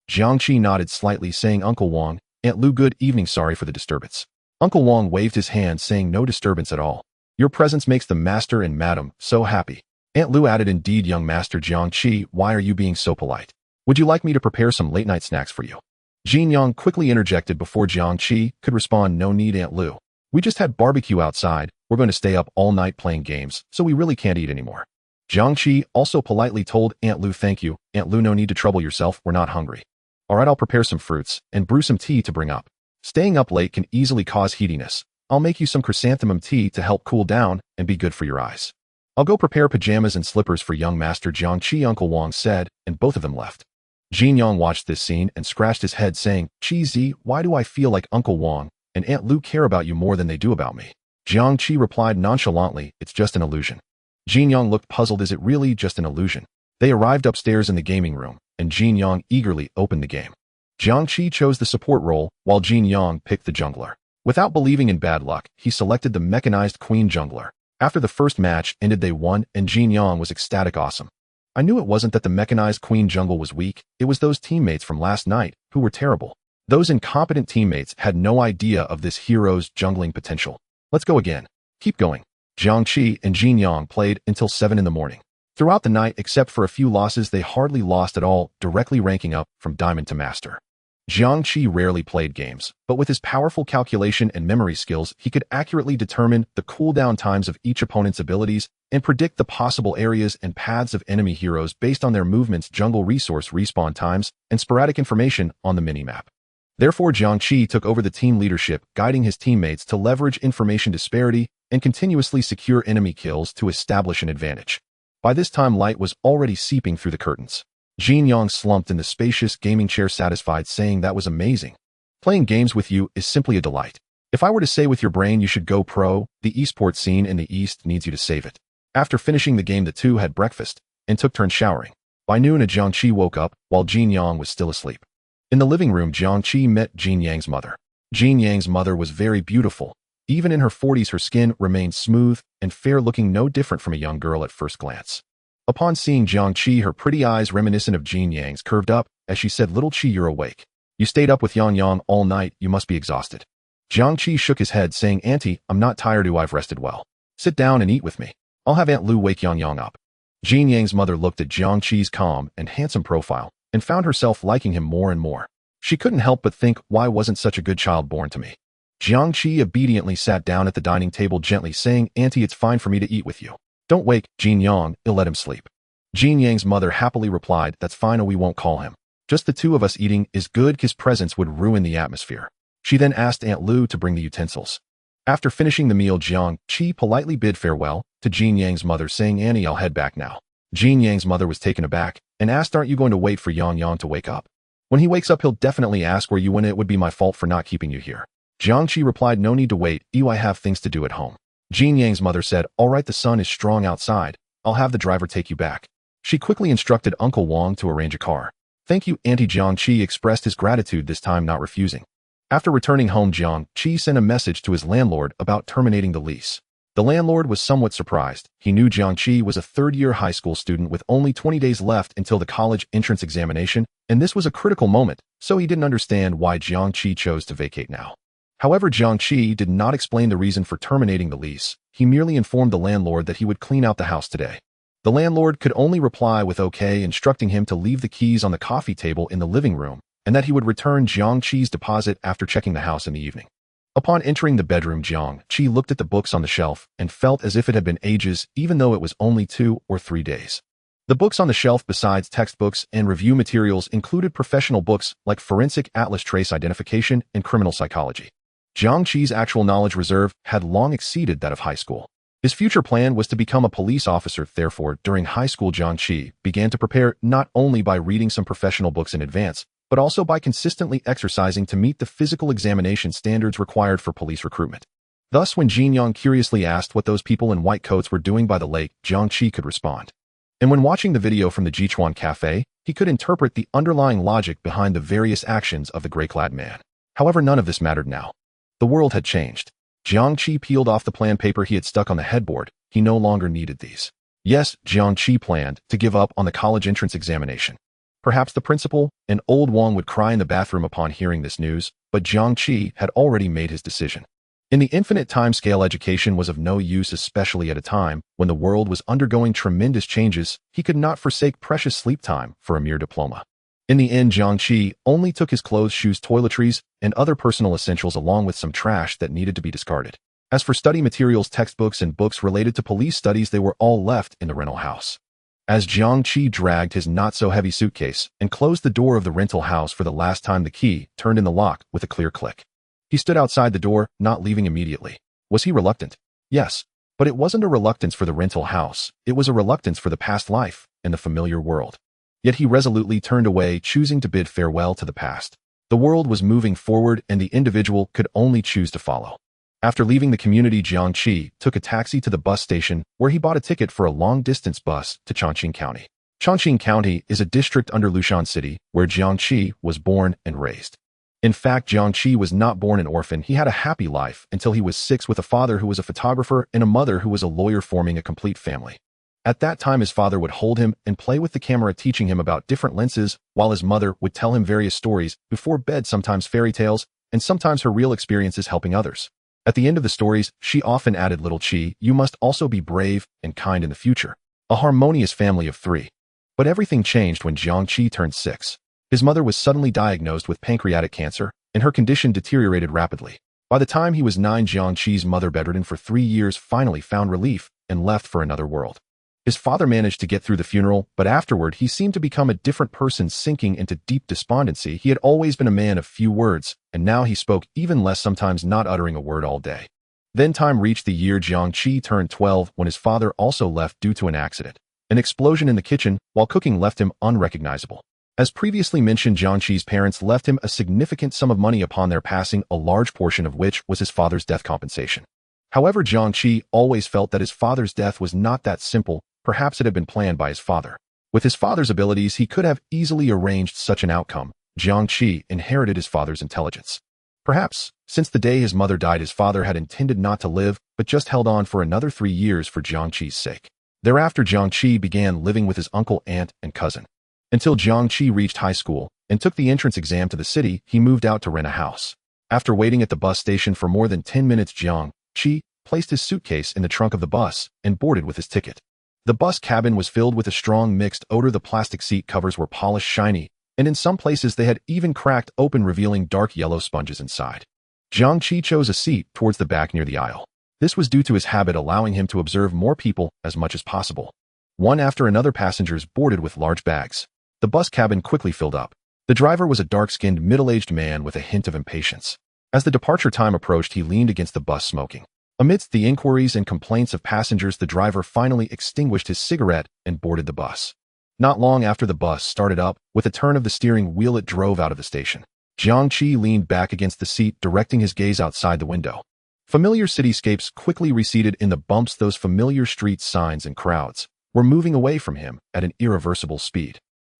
Jiang Qi nodded slightly, saying, "Uncle Wang, Aunt Lu, good evening, sorry for the disturbance." Uncle Wang waved his hand, saying, "No disturbance at all. Your presence makes the master and madam so happy." Aunt Lu added, "Indeed, young master Jiang Qi, why are you being so polite? Would you like me to prepare some late-night snacks for you?" Jin Yang quickly interjected before Jiang Qi could respond, "No need, Aunt Lu. We just had barbecue outside. We're going to stay up all night playing games, so we really can't eat anymore." Jiang Qi also politely told Aunt Lu, "Thank you, Aunt Lu, no need to trouble yourself, we're not hungry." "All right, I'll prepare some fruits and brew some tea to bring up. Staying up late can easily cause heatiness. I'll make you some chrysanthemum tea to help cool down and be good for your eyes. I'll go prepare pajamas and slippers for young master Jiang Qi," Uncle Wang said, and both of them left. Jin Yang watched this scene and scratched his head, saying, "Qi, why do I feel like Uncle Wang and Aunt Lu care about you more than they do about me?" Jiang Qi replied nonchalantly, "It's just an illusion." Jin Yang looked puzzled. "Is it really just an illusion?" They arrived upstairs in the gaming room, and Jin Yang eagerly opened the game. Jiang Qi chose the support role, while Jin Yang picked the jungler. Without believing in bad luck, he selected the mechanized queen jungler. After the first match ended, they won, and Jin Yang was ecstatic. "Awesome. I knew it wasn't that the mechanized queen jungle was weak, it was those teammates from last night who were terrible. Those incompetent teammates had no idea of this hero's jungling potential. Let's go again. Keep going." Jiang Qi and Jin Yang played until 7 in the morning. Throughout the night, except for a few losses, they hardly lost at all, directly ranking up from diamond to master. Jiang Qi rarely played games, but with his powerful calculation and memory skills, he could accurately determine the cooldown times of each opponent's abilities and predict the possible areas and paths of enemy heroes based on their movements, jungle resource respawn times, and sporadic information on the minimap. Therefore, Jiang Qi took over the team leadership, guiding his teammates to leverage information disparity and continuously secure enemy kills to establish an advantage. By this time, light was already seeping through the curtains. Jin Yang slumped in the spacious gaming chair, satisfied, saying, "That was amazing. Playing games with you is simply a delight. If I were to say with your brain you should go pro, the esports scene in the East needs you to save it." After finishing the game, the two had breakfast and took turns showering. By noon, Jiang Qi woke up while Jin Yang was still asleep. In the living room, Jiang Qi met Jin Yang's mother. Jin Yang's mother was very beautiful. Even in her 40s, her skin remained smooth and fair, looking no different from a young girl at first glance. Upon seeing Jiang Qi, her pretty eyes, reminiscent of Jin Yang's, curved up as she said, "Little Qi, you're awake. You stayed up with Yang Yang all night, you must be exhausted." Jiang Qi shook his head, saying, "Auntie, I'm not tired, I've rested well. Sit down and eat with me. I'll have Aunt Lu wake Yang Yang up." Jin Yang's mother looked at Jiang Qi's calm and handsome profile and found herself liking him more and more. She couldn't help but think, why wasn't such a good child born to me? Jiang Qi obediently sat down at the dining table, gently saying, "Auntie, it's fine for me to eat with you. Don't wake Jin Yang, it'll let him sleep." Jin Yang's mother happily replied, "That's fine, or we won't call him. Just the two of us eating is good, his presence would ruin the atmosphere." She then asked Aunt Lu to bring the utensils. After finishing the meal, Jiang Qi politely bid farewell to Jin Yang's mother, saying, "Annie, I'll head back now." Jin Yang's mother was taken aback and asked, "Aren't you going to wait for Yang Yang to wake up? When he wakes up, he'll definitely ask where you went. It would be my fault for not keeping you here." Jiang Qi replied, "No need to wait, I have things to do at home." Jin Yang's mother said, "All right, the sun is strong outside. I'll have the driver take you back." She quickly instructed Uncle Wang to arrange a car. "Thank you, Auntie." Jiang Qi expressed his gratitude, this time not refusing. After returning home, Jiang Qi sent a message to his landlord about terminating the lease. The landlord was somewhat surprised. He knew Jiang Qi was a third-year high school student with only 20 days left until the college entrance examination, and this was a critical moment, so he didn't understand why Jiang Qi chose to vacate now. However, Jiang Qi did not explain the reason for terminating the lease. He merely informed the landlord that he would clean out the house today. The landlord could only reply with okay, instructing him to leave the keys on the coffee table in the living room, and that he would return Jiang Qi's deposit after checking the house in the evening. Upon entering the bedroom, Jiang Qi looked at the books on the shelf and felt as if it had been ages, even though it was only 2 or 3 days. The books on the shelf besides textbooks and review materials included professional books like Forensic Atlas Trace Identification and Criminal Psychology. Jiang Qi's actual knowledge reserve had long exceeded that of high school. His future plan was to become a police officer. Therefore, during high school, Jiang Qi began to prepare not only by reading some professional books in advance, but also by consistently exercising to meet the physical examination standards required for police recruitment. Thus, when Jin Yang curiously asked what those people in white coats were doing by the lake, Jiang Qi could respond. And when watching the video from the Jichuan Cafe, he could interpret the underlying logic behind the various actions of the gray-clad man. However, none of this mattered now. The world had changed. Jiang Qi peeled off the plan paper he had stuck on the headboard. He no longer needed these. Yes, Jiang Qi planned to give up on the college entrance examination. Perhaps the principal, an old Wang, would cry in the bathroom upon hearing this news, but Jiang Qi had already made his decision. In the infinite time scale, education was of no use, especially at a time when the world was undergoing tremendous changes. He could not forsake precious sleep time for a mere diploma. In the end, Jiang Qi only took his clothes, shoes, toiletries, and other personal essentials along with some trash that needed to be discarded. As for study materials, textbooks, and books related to police studies, they were all left in the rental house. As Jiang Qi dragged his not-so-heavy suitcase and closed the door of the rental house for the last time, the key turned in the lock with a clear click. He stood outside the door, not leaving immediately. Was he reluctant? Yes. But it wasn't a reluctance for the rental house. It was a reluctance for the past life and the familiar world. Yet he resolutely turned away, choosing to bid farewell to the past. The world was moving forward, and the individual could only choose to follow. After leaving the community, Jiang Qi took a taxi to the bus station, where he bought a ticket for a long-distance bus to Chongqing County. Chongqing County is a district under Lushan City, where Jiang Qi was born and raised. In fact, Jiang Qi was not born an orphan. He had a happy life until he was 6, with a father who was a photographer and a mother who was a lawyer, forming a complete family. At that time, his father would hold him and play with the camera, teaching him about different lenses, while his mother would tell him various stories before bed, sometimes fairy tales, and sometimes her real experiences helping others. At the end of the stories, she often added, "Little Qi, you must also be brave and kind in the future." A harmonious family of 3. But everything changed when Jiang Qi turned 6. His mother was suddenly diagnosed with pancreatic cancer, and her condition deteriorated rapidly. By the time he was 9, Jiang Qi's mother, bedridden for 3 years, finally found relief and left for another world. His father managed to get through the funeral, but afterward he seemed to become a different person, sinking into deep despondency. He had always been a man of few words, and now he spoke even less, sometimes not uttering a word all day. Then time reached the year Jiang Qi turned 12, when his father also left due to an accident. An explosion in the kitchen while cooking left him unrecognizable. As previously mentioned, Jiang Qi's parents left him a significant sum of money upon their passing, a large portion of which was his father's death compensation. However, Jiang Qi always felt that his father's death was not that simple. Perhaps it had been planned by his father. With his father's abilities, he could have easily arranged such an outcome. Jiang Qi inherited his father's intelligence. Perhaps, since the day his mother died, his father had intended not to live, but just held on for another 3 years for Jiang Qi's sake. Thereafter, Jiang Qi began living with his uncle, aunt, and cousin. Until Jiang Qi reached high school and took the entrance exam to the city, he moved out to rent a house. After waiting at the bus station for more than 10 minutes, Jiang Qi placed his suitcase in the trunk of the bus and boarded with his ticket. The bus cabin was filled with a strong mixed odor. The plastic seat covers were polished, shiny, and in some places they had even cracked open, revealing dark yellow sponges inside. Jiang Qi chose a seat towards the back near the aisle. This was due to his habit, allowing him to observe more people as much as possible. One after another, passengers boarded with large bags. The bus cabin quickly filled up. The driver was a dark-skinned, middle-aged man with a hint of impatience. As the departure time approached, he leaned against the bus, smoking. Amidst the inquiries and complaints of passengers, the driver finally extinguished his cigarette and boarded the bus. Not long after the bus started up, with a turn of the steering wheel, it drove out of the station. Jiang Qi leaned back against the seat, directing his gaze outside the window. Familiar cityscapes quickly receded in the bumps. Those familiar street signs and crowds were moving away from him at an irreversible speed.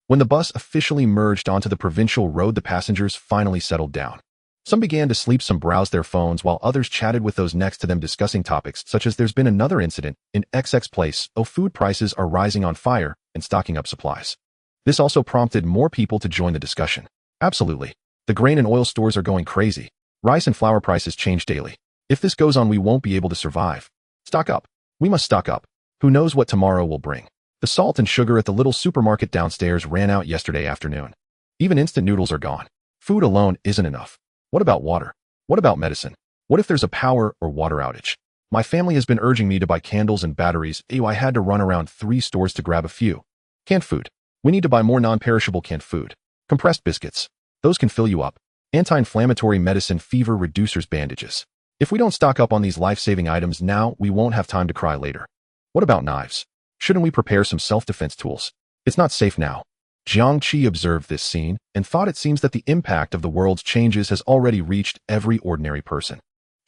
When the bus officially merged onto the provincial road, the passengers finally settled down. Some began to sleep, some browsed their phones, while others chatted with those next to them, discussing topics such as, "There's been another incident in XX place," "Oh, food prices are rising on fire," and "stocking up supplies." This also prompted more people to join the discussion. Absolutely. The grain and oil stores are going crazy. Rice and flour prices change daily. If this goes on, we won't be able to survive. Stock up. We must stock up. Who knows what tomorrow will bring? The salt and sugar at the little supermarket downstairs ran out yesterday afternoon. Even instant noodles are gone. Food alone isn't enough. What about water? What about medicine? What if there's a power or water outage? My family has been urging me to buy candles and batteries. I had to run around 3 stores to grab a few. Canned food. We need to buy more non-perishable canned food. Compressed biscuits. Those can fill you up. Anti-inflammatory medicine, fever reducers, bandages. If we don't stock up on these life-saving items now, we won't have time to cry later. What about knives? Shouldn't we prepare some self-defense tools? It's not safe now. Jiang Qi observed this scene and thought it seems that the impact of the world's changes has already reached every ordinary person.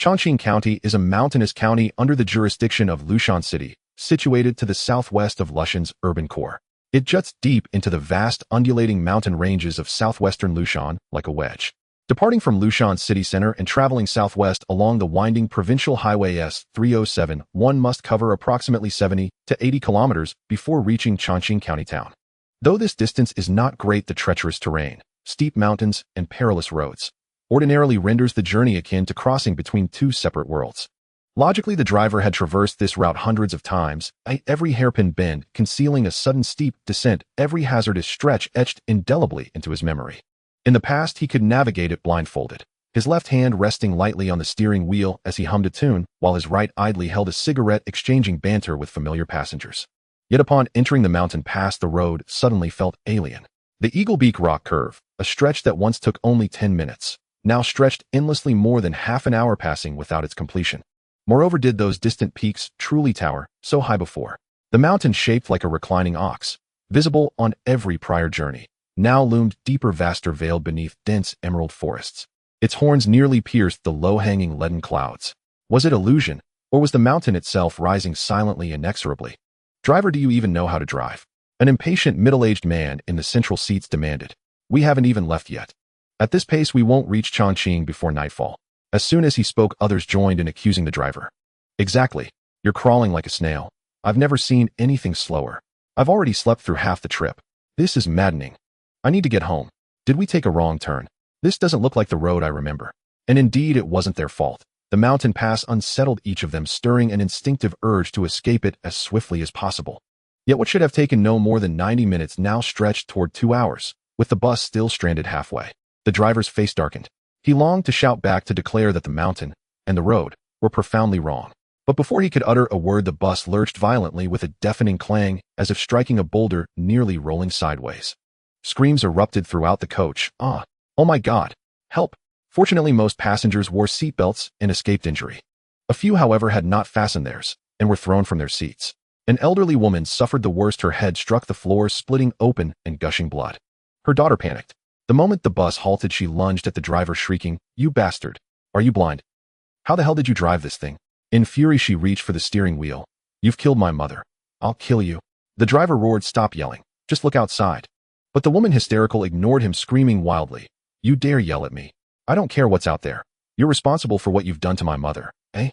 Chongqing County is a mountainous county under the jurisdiction of Lushan City, situated to the southwest of Lushan's urban core. It juts deep into the vast undulating mountain ranges of southwestern Lushan like a wedge. Departing from Lushan city center and traveling southwest along the winding provincial highway S307, one must cover approximately 70 to 80 kilometers before reaching Chongqing County town. Though this distance is not great, the treacherous terrain, steep mountains, and perilous roads ordinarily renders the journey akin to crossing between two separate worlds. Logically, the driver had traversed this route hundreds of times, every hairpin bend concealing a sudden steep descent, every hazardous stretch etched indelibly into his memory. In the past, he could navigate it blindfolded, his left hand resting lightly on the steering wheel as he hummed a tune, while his right idly held a cigarette, exchanging banter with familiar passengers. Yet upon entering the mountain pass, the road suddenly felt alien. The Eagle Beak rock curve, a stretch that once took only 10 minutes, now stretched endlessly more than half an hour, passing without its completion. Moreover, did those distant peaks truly tower so high before? The mountain, shaped like a reclining ox, visible on every prior journey, now loomed deeper, vaster, veiled beneath dense emerald forests. Its horns nearly pierced the low-hanging leaden clouds. Was it illusion, or was the mountain itself rising silently, inexorably? Driver, do you even know how to drive? An impatient middle-aged man in the central seats demanded. We haven't even left yet. At this pace, we won't reach Chongqing before nightfall. As soon as he spoke, others joined in accusing the driver. Exactly. You're crawling like a snail. I've never seen anything slower. I've already slept through half the trip. This is maddening. I need to get home. Did we take a wrong turn? This doesn't look like the road I remember. And indeed, it wasn't their fault. The mountain pass unsettled each of them, stirring an instinctive urge to escape it as swiftly as possible. Yet what should have taken no more than 90 minutes now stretched toward 2 hours, with the bus still stranded halfway. The driver's face darkened. He longed to shout back, to declare that the mountain and the road were profoundly wrong. But before he could utter a word, the bus lurched violently with a deafening clang, as if striking a boulder, nearly rolling sideways. Screams erupted throughout the coach. Oh my God! Help! Fortunately, most passengers wore seatbelts and escaped injury. A few, however, had not fastened theirs and were thrown from their seats. An elderly woman suffered the worst. Her head struck the floor, splitting open and gushing blood. Her daughter panicked. The moment the bus halted, she lunged at the driver, shrieking, "You bastard! Are you blind? How the hell did you drive this thing?" In fury, she reached for the steering wheel. "You've killed my mother. I'll kill you." The driver roared, "Stop yelling. Just look outside." But the woman, hysterical, ignored him, screaming wildly, "You dare yell at me? I don't care what's out there. You're responsible for what you've done to my mother, eh?"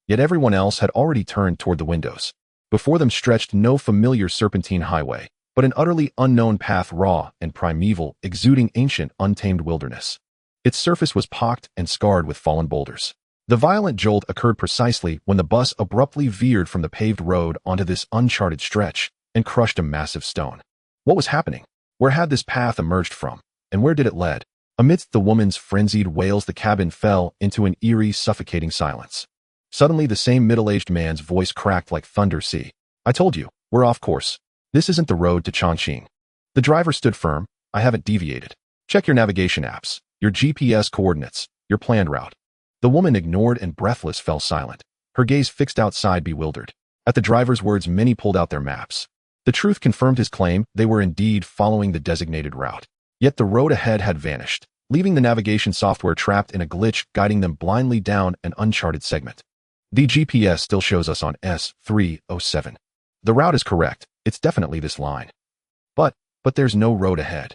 Yet everyone else had already turned toward the windows. Before them stretched no familiar serpentine highway, but an utterly unknown path, raw and primeval, exuding ancient, untamed wilderness. Its surface was pocked and scarred with fallen boulders. The violent jolt occurred precisely when the bus abruptly veered from the paved road onto this uncharted stretch and crushed a massive stone. What was happening? Where had this path emerged from, and where did it lead? Amidst the woman's frenzied wails, the cabin fell into an eerie, suffocating silence. Suddenly, the same middle-aged man's voice cracked like thunder. "See, I told you, we're off course. This isn't the road to Chongqing." The driver stood firm. "I haven't deviated. Check your navigation apps, your GPS coordinates, your planned route." The woman, ignored and breathless, fell silent, her gaze fixed outside, bewildered. At the driver's words, many pulled out their maps. The truth confirmed his claim. They were indeed following the designated route. Yet the road ahead had vanished, leaving the navigation software trapped in a glitch, guiding them blindly down an uncharted segment. "The GPS still shows us on S307. The route is correct. It's definitely this line. But there's no road ahead.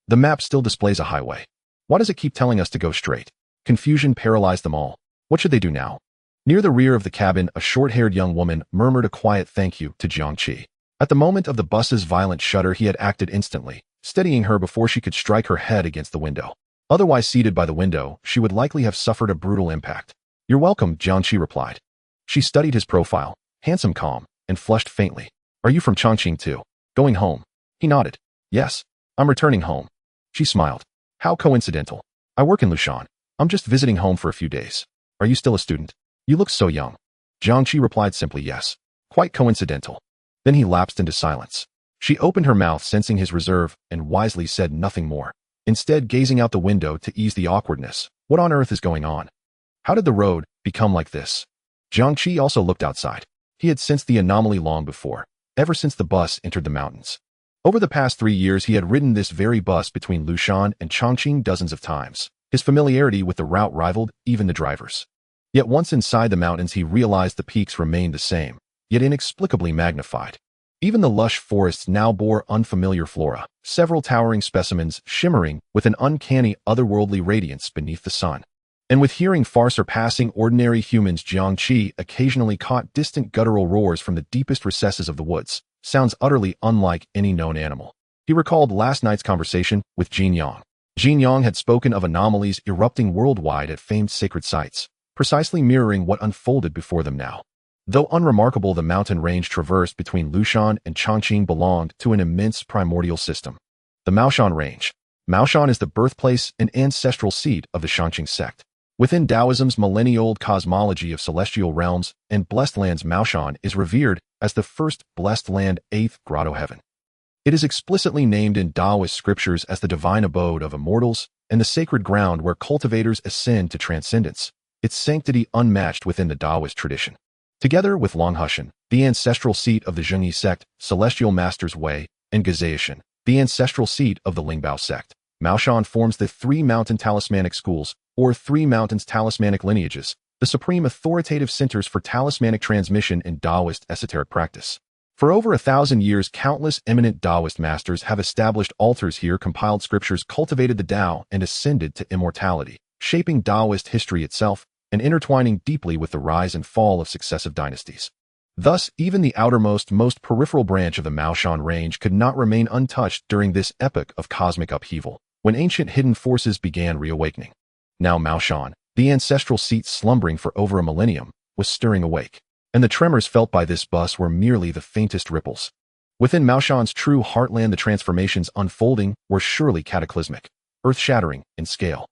The map still displays a highway. Why does it keep telling us to go straight?" Confusion paralyzed them all. What should they do now? Near the rear of the cabin, a short-haired young woman murmured a quiet thank you to Jiang Qi. At the moment of the bus's violent shudder, he had acted instantly, steadying her before she could strike her head against the window. Otherwise, seated by the window, she would likely have suffered a brutal impact. "You're welcome," Jiang Qi replied. She studied his profile, handsome, calm, and flushed faintly. "Are you from Chongqing too? Going home?" He nodded. "Yes, I'm returning home." She smiled. "How coincidental. I work in Lushan. I'm just visiting home for a few days. Are you still a student? You look so young." Jiang Qi replied simply, "Yes. Quite coincidental." Then he lapsed into silence. She opened her mouth, sensing his reserve, and wisely said nothing more, instead gazing out the window to ease the awkwardness. What on earth is going on? How did the road become like this? Jiang Qi also looked outside. He had sensed the anomaly long before, ever since the bus entered the mountains. Over the past 3 years, he had ridden this very bus between Lushan and Chongqing dozens of times. His familiarity with the route rivaled even the drivers. Yet once inside the mountains, he realized the peaks remained the same, yet inexplicably magnified. Even the lush forests now bore unfamiliar flora, several towering specimens shimmering with an uncanny otherworldly radiance beneath the sun. And with hearing far surpassing ordinary humans, Jiang Qi occasionally caught distant guttural roars from the deepest recesses of the woods, sounds utterly unlike any known animal. He recalled last night's conversation with Jin Yang. Jin Yang had spoken of anomalies erupting worldwide at famed sacred sites, precisely mirroring what unfolded before them now. Though unremarkable, the mountain range traversed between Lushan and Chongqing belonged to an immense primordial system. The Maoshan Range. Maoshan is the birthplace and ancestral seat of the Shangqing sect. Within Taoism's millennia-old cosmology of celestial realms and blessed lands, Maoshan is revered as the first blessed land, 8th grotto heaven. It is explicitly named in Taoist scriptures as the divine abode of immortals and the sacred ground where cultivators ascend to transcendence, its sanctity unmatched within the Taoist tradition. Together with Longhushan, the ancestral seat of the Zhengyi sect, Celestial Masters Way, and Gazaishan, the ancestral seat of the Lingbao sect, Maoshan forms the 3 mountain talismanic schools, or 3 mountains talismanic lineages, the supreme authoritative centers for talismanic transmission in Taoist esoteric practice. For over 1,000 years, countless eminent Taoist masters have established altars here, compiled scriptures, cultivated the Tao, and ascended to immortality, shaping Taoist history itself and intertwining deeply with the rise and fall of successive dynasties. Thus, even the outermost, most peripheral branch of the Maoshan range could not remain untouched during this epoch of cosmic upheaval, when ancient hidden forces began reawakening. Now Maoshan, the ancestral seat slumbering for over a millennium, was stirring awake, and the tremors felt by this bus were merely the faintest ripples. Within Maoshan's true heartland, the transformations unfolding were surely cataclysmic, earth-shattering in scale.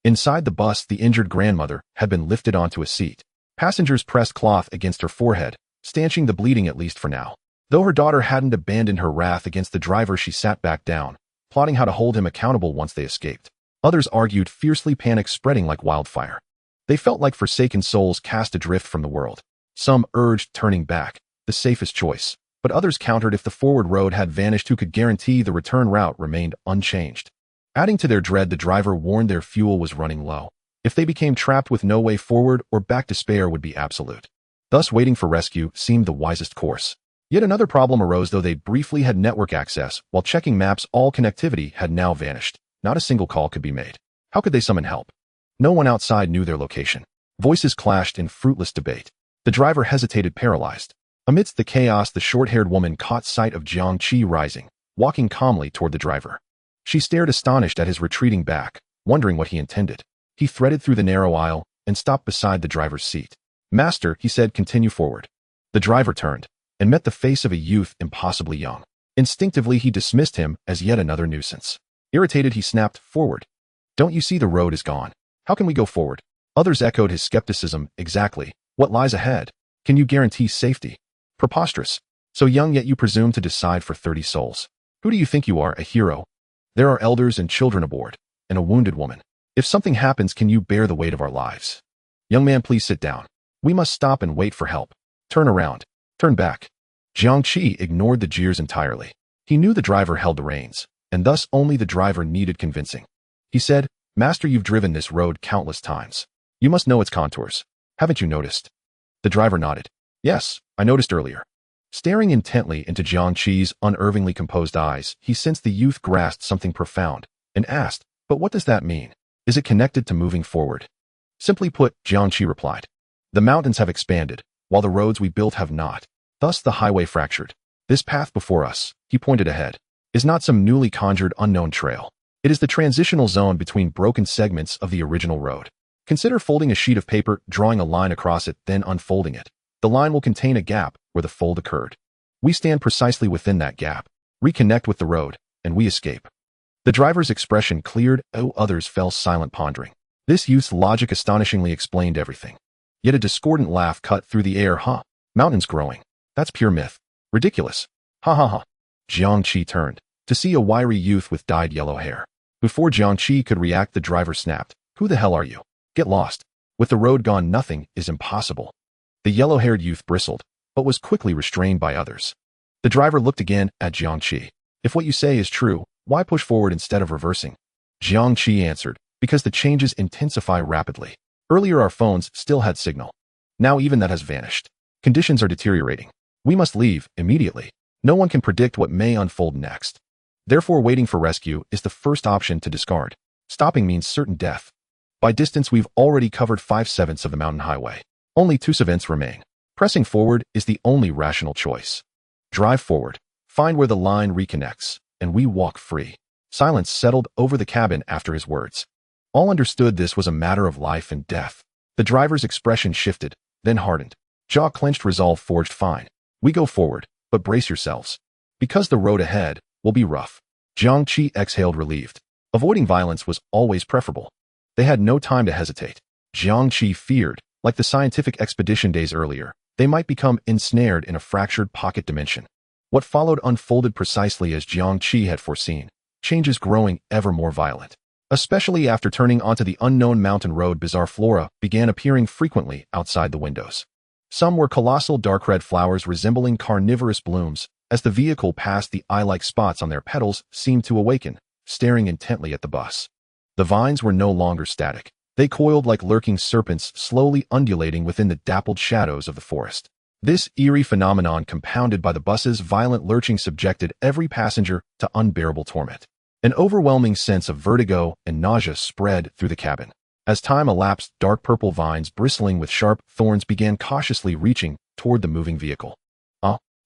Inside the bus, the injured grandmother had been lifted onto a seat. Passengers pressed cloth against her forehead, stanching the bleeding at least for now. Though her daughter hadn't abandoned her wrath against the driver, she sat back down, plotting how to hold him accountable once they escaped. Others argued fiercely, panic spreading like wildfire. They felt like forsaken souls cast adrift from the world. Some urged turning back, the safest choice, but others countered if the forward road had vanished, who could guarantee the return route remained unchanged? Adding to their dread, the driver warned their fuel was running low. If they became trapped with no way forward or back, despair would be absolute. Thus, waiting for rescue seemed the wisest course. Yet another problem arose. Though they briefly had network access, while checking maps, all connectivity had now vanished. Not a single call could be made. How could they summon help? No one outside knew their location. Voices clashed in fruitless debate. The driver hesitated, paralyzed. Amidst the chaos, the short-haired woman caught sight of Jiang Qi rising, walking calmly toward the driver. She stared astonished at his retreating back, wondering what he intended. He threaded through the narrow aisle and stopped beside the driver's seat. "Master," he said, "continue forward." The driver turned and met the face of a youth impossibly young. Instinctively, he dismissed him as yet another nuisance. Irritated, he snapped, "Forward. Don't you see the road is gone? How can we go forward?" Others echoed his skepticism. "Exactly. What lies ahead? Can you guarantee safety?" "Preposterous. So young, yet you presume to decide for 30 souls. Who do you think you are, a hero? There are elders and children aboard, and a wounded woman. If something happens, can you bear the weight of our lives? Young man, please sit down. We must stop and wait for help. Turn around. Turn back." Jiang Qi ignored the jeers entirely. He knew the driver held the reins, and thus only the driver needed convincing. He said, "Master, you've driven this road countless times. You must know its contours. Haven't you noticed?" The driver nodded. "Yes, I noticed earlier." Staring intently into Jiang Qi's unervingly composed eyes, he sensed the youth grasped something profound, and asked, "But what does that mean? Is it connected to moving forward?" "Simply put," Jiang Qi replied, "the mountains have expanded, while the roads we built have not. Thus the highway fractured. This path before us," he pointed ahead, "is not some newly conjured unknown trail. It is the transitional zone between broken segments of the original road. Consider folding a sheet of paper, drawing a line across it, then unfolding it. The line will contain a gap where the fold occurred. We stand precisely within that gap, reconnect with the road, and we escape." The driver's expression cleared, others fell silent, pondering. This youth's logic astonishingly explained everything. Yet a discordant laugh cut through the air. "Huh? Mountains growing. That's pure myth. Ridiculous. Ha ha ha." Jiang Qi turned to see a wiry youth with dyed yellow hair. Before Jiang Qi could react, the driver snapped, "Who the hell are you? Get lost. With the road gone, nothing is impossible." The yellow-haired youth bristled, but was quickly restrained by others. The driver looked again at Jiang Qi. "If what you say is true, why push forward instead of reversing?" Jiang Qi answered, "Because the changes intensify rapidly. Earlier our phones still had signal. Now even that has vanished. Conditions are deteriorating. We must leave immediately. No one can predict what may unfold next. Therefore, waiting for rescue is the first option to discard. Stopping means certain death. By distance, we've already covered 5/7 of the mountain highway. Only 2/7 remain. Pressing forward is the only rational choice. Drive forward, find where the line reconnects, and we walk free." Silence settled over the cabin after his words. All understood this was a matter of life and death. The driver's expression shifted, then hardened. Jaw clenched, resolve forged. "Fine. We go forward, but brace yourselves. Because the road ahead will be rough." Jiang Qi exhaled, relieved. Avoiding violence was always preferable. They had no time to hesitate. Jiang Qi feared, like the scientific expedition days earlier, they might become ensnared in a fractured pocket dimension. What followed unfolded precisely as Jiang Qi had foreseen, changes growing ever more violent. Especially after turning onto the unknown mountain road, bizarre flora began appearing frequently outside the windows. Some were colossal dark red flowers resembling carnivorous blooms. As the vehicle passed, the eye-like spots on their petals seemed to awaken, staring intently at the bus. The vines were no longer static. They coiled like lurking serpents, slowly undulating within the dappled shadows of the forest. This eerie phenomenon, compounded by the bus's violent lurching, subjected every passenger to unbearable torment. An overwhelming sense of vertigo and nausea spread through the cabin. As time elapsed, dark purple vines bristling with sharp thorns began cautiously reaching toward the moving vehicle.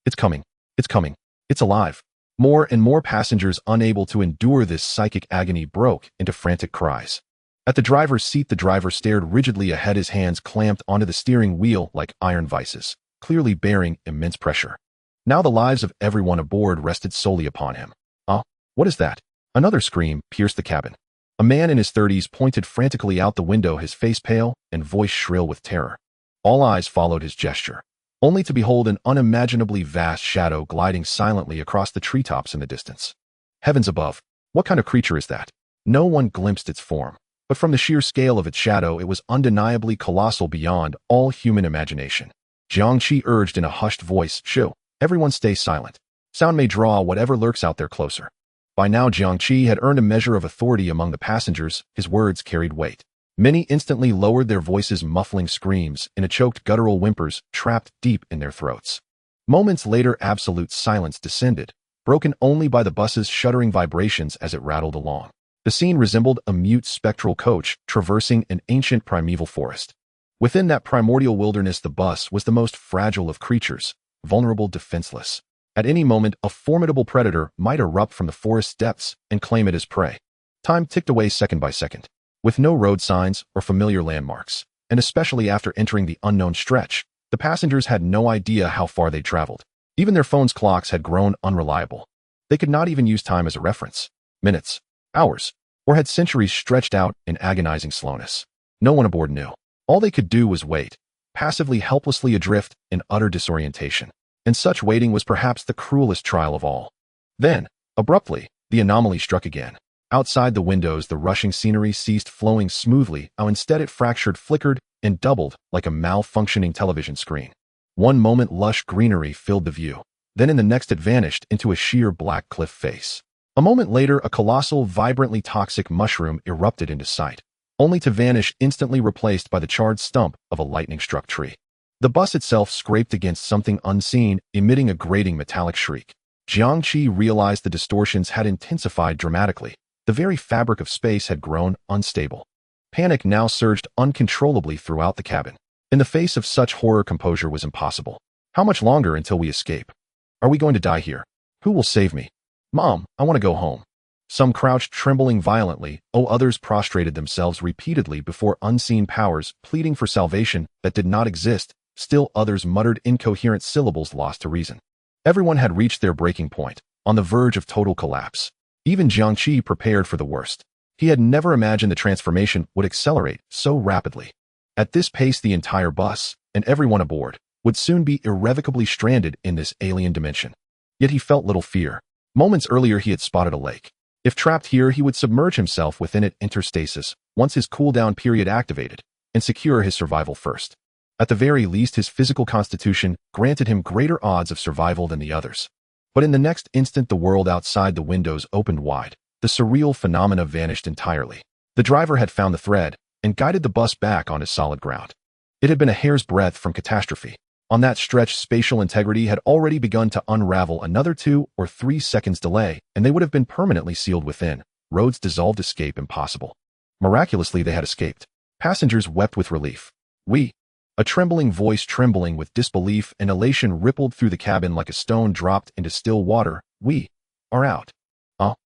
It's coming. It's coming. It's alive." More and more passengers, unable to endure this psychic agony, broke into frantic cries. At the driver's seat, the driver stared rigidly ahead, his hands clamped onto the steering wheel like iron vices, clearly bearing immense pressure. Now the lives of everyone aboard rested solely upon him. What is that?" Another scream pierced the cabin. A man in his 30s pointed frantically out the window, his face pale and voice shrill with terror. All eyes followed his gesture, only to behold an unimaginably vast shadow gliding silently across the treetops in the distance. Heavens above, what kind of creature is that? No one glimpsed its form, but from the sheer scale of its shadow, it was undeniably colossal beyond all human imagination. Jiang Qi urged in a hushed voice, "Shoo, everyone stay silent. Sound may draw whatever lurks out there closer." By now, Jiang Qi had earned a measure of authority among the passengers. His words carried weight. Many instantly lowered their voices, muffling screams into choked guttural whimpers trapped deep in their throats. Moments later, absolute silence descended, broken only by the bus's shuddering vibrations as it rattled along. The scene resembled a mute spectral coach traversing an ancient primeval forest. Within that primordial wilderness, the bus was the most fragile of creatures, vulnerable, defenseless. At any moment, a formidable predator might erupt from the forest's depths and claim it as prey. Time ticked away second by second. With no road signs or familiar landmarks, and especially after entering the unknown stretch, the passengers had no idea how far they'd traveled. Even their phones' clocks had grown unreliable. They could not even use time as a reference. Minutes, hours, or had centuries stretched out in agonizing slowness. No one aboard knew. All they could do was wait, passively, helplessly adrift in utter disorientation. And such waiting was perhaps the cruelest trial of all. Then, abruptly, the anomaly struck again. Outside the windows, the rushing scenery ceased flowing smoothly. Instead it fractured, flickered, and doubled like a malfunctioning television screen. One moment lush greenery filled the view. Then in the next it vanished into a sheer black cliff face. A moment later, a colossal, vibrantly toxic mushroom erupted into sight, only to vanish, instantly replaced by the charred stump of a lightning-struck tree. The bus itself scraped against something unseen, emitting a grating metallic shriek. Jiang Qi realized the distortions had intensified dramatically. The very fabric of space had grown unstable. Panic now surged uncontrollably throughout the cabin. In the face of such horror, composure was impossible. How much longer until we escape? Are we going to die here? Who will save me? Mom, I want to go home. Some crouched, trembling violently, others prostrated themselves repeatedly before unseen powers, pleading for salvation that did not exist. Still others muttered incoherent syllables, lost to reason. Everyone had reached their breaking point, on the verge of total collapse. Even Jiang Qi prepared for the worst. He had never imagined the transformation would accelerate so rapidly. At this pace, the entire bus, and everyone aboard, would soon be irrevocably stranded in this alien dimension. Yet he felt little fear. Moments earlier he had spotted a lake. If trapped here, he would submerge himself within it interstasis once his cooldown period activated and secure his survival first. At the very least, his physical constitution granted him greater odds of survival than the others. But in the next instant, the world outside the windows opened wide. The surreal phenomena vanished entirely. The driver had found the thread and guided the bus back onto solid ground. It had been a hair's breadth from catastrophe. On that stretch, spatial integrity had already begun to unravel. Another 2 or 3 seconds delay, and they would have been permanently sealed within. Roads dissolved, escape impossible. Miraculously, they had escaped. Passengers wept with relief. A trembling voice, trembling with disbelief and elation, rippled through the cabin like a stone dropped into still water. We are out.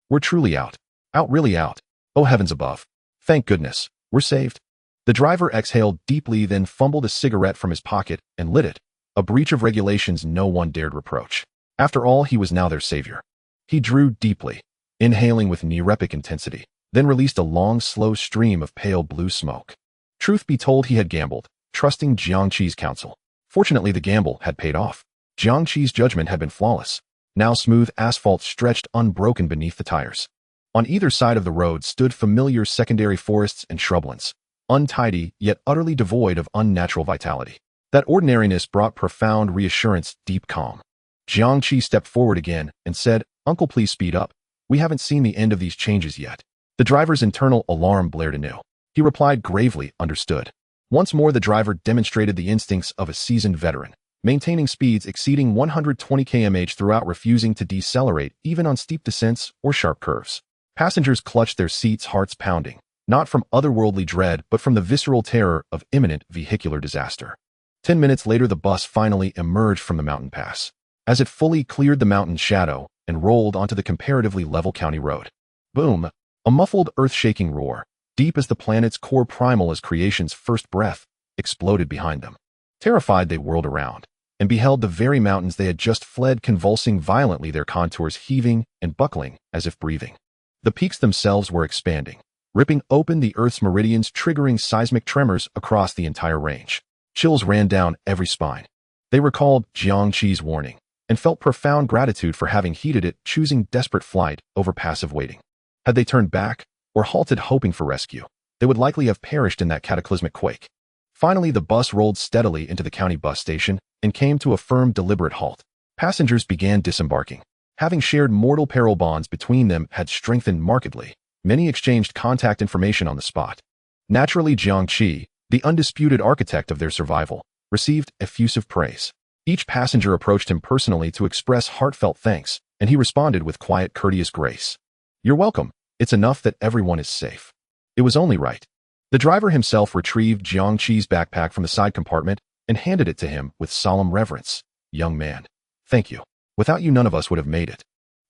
We're truly out. Out, really out. Oh heavens above. Thank goodness. We're saved. The driver exhaled deeply, then fumbled a cigarette from his pocket and lit it. A breach of regulations no one dared reproach. After all, he was now their savior. He drew deeply, inhaling with near-epic intensity, then released a long, slow stream of pale blue smoke. Truth be told, he had gambled, trusting Jiang Qi's counsel. Fortunately, the gamble had paid off. Jiang Qi's judgment had been flawless. Now smooth asphalt stretched unbroken beneath the tires. On either side of the road stood familiar secondary forests and shrublands, untidy yet utterly devoid of unnatural vitality. That ordinariness brought profound reassurance, deep calm. Jiang Qi stepped forward again and said, "Uncle, please speed up. We haven't seen the end of these changes yet." The driver's internal alarm blared anew. He replied gravely, "Understood." Once more the driver demonstrated the instincts of a seasoned veteran, maintaining speeds exceeding 120 km/h throughout, refusing to decelerate even on steep descents or sharp curves. Passengers clutched their seats, hearts pounding, not from otherworldly dread but from the visceral terror of imminent vehicular disaster. 10 minutes later the bus finally emerged from the mountain pass. As it fully cleared the mountain shadow and rolled onto the comparatively level county road. Boom! A muffled, earth-shaking roar, deep as the planet's core, primal as creation's first breath, exploded behind them. Terrified, they whirled around and beheld the very mountains they had just fled convulsing violently, their contours heaving and buckling as if breathing. The peaks themselves were expanding, ripping open the Earth's meridians, triggering seismic tremors across the entire range. Chills ran down every spine. They recalled Jiang Qi's warning and felt profound gratitude for having heeded it, choosing desperate flight over passive waiting. Had they turned back or halted hoping for rescue, they would likely have perished in that cataclysmic quake. Finally, the bus rolled steadily into the county bus station and came to a firm, deliberate halt. Passengers began disembarking. Having shared mortal peril, bonds between them had strengthened markedly. Many exchanged contact information on the spot. Naturally, Jiang Qi, the undisputed architect of their survival, received effusive praise. Each passenger approached him personally to express heartfelt thanks, and he responded with quiet, courteous grace. "You're welcome. It's enough that everyone is safe." It was only right. The driver himself retrieved Jiang Qi's backpack from the side compartment and handed it to him with solemn reverence. "Young man, thank you. Without you, none of us would have made it."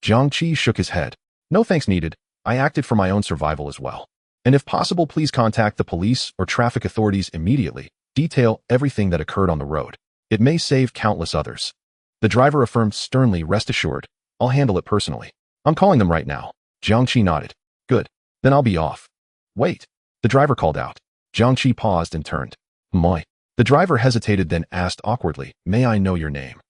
Jiang Qi shook his head. "No thanks needed. I acted for my own survival as well. And if possible, please contact the police or traffic authorities immediately. Detail everything that occurred on the road. It may save countless others." The driver affirmed sternly, "Rest assured, I'll handle it personally. I'm calling them right now." Jiang Qi nodded. "Good. Then I'll be off." "Wait," the driver called out. Jiang Qi paused and turned. "Moi." The driver hesitated, then asked awkwardly, "May I know your name?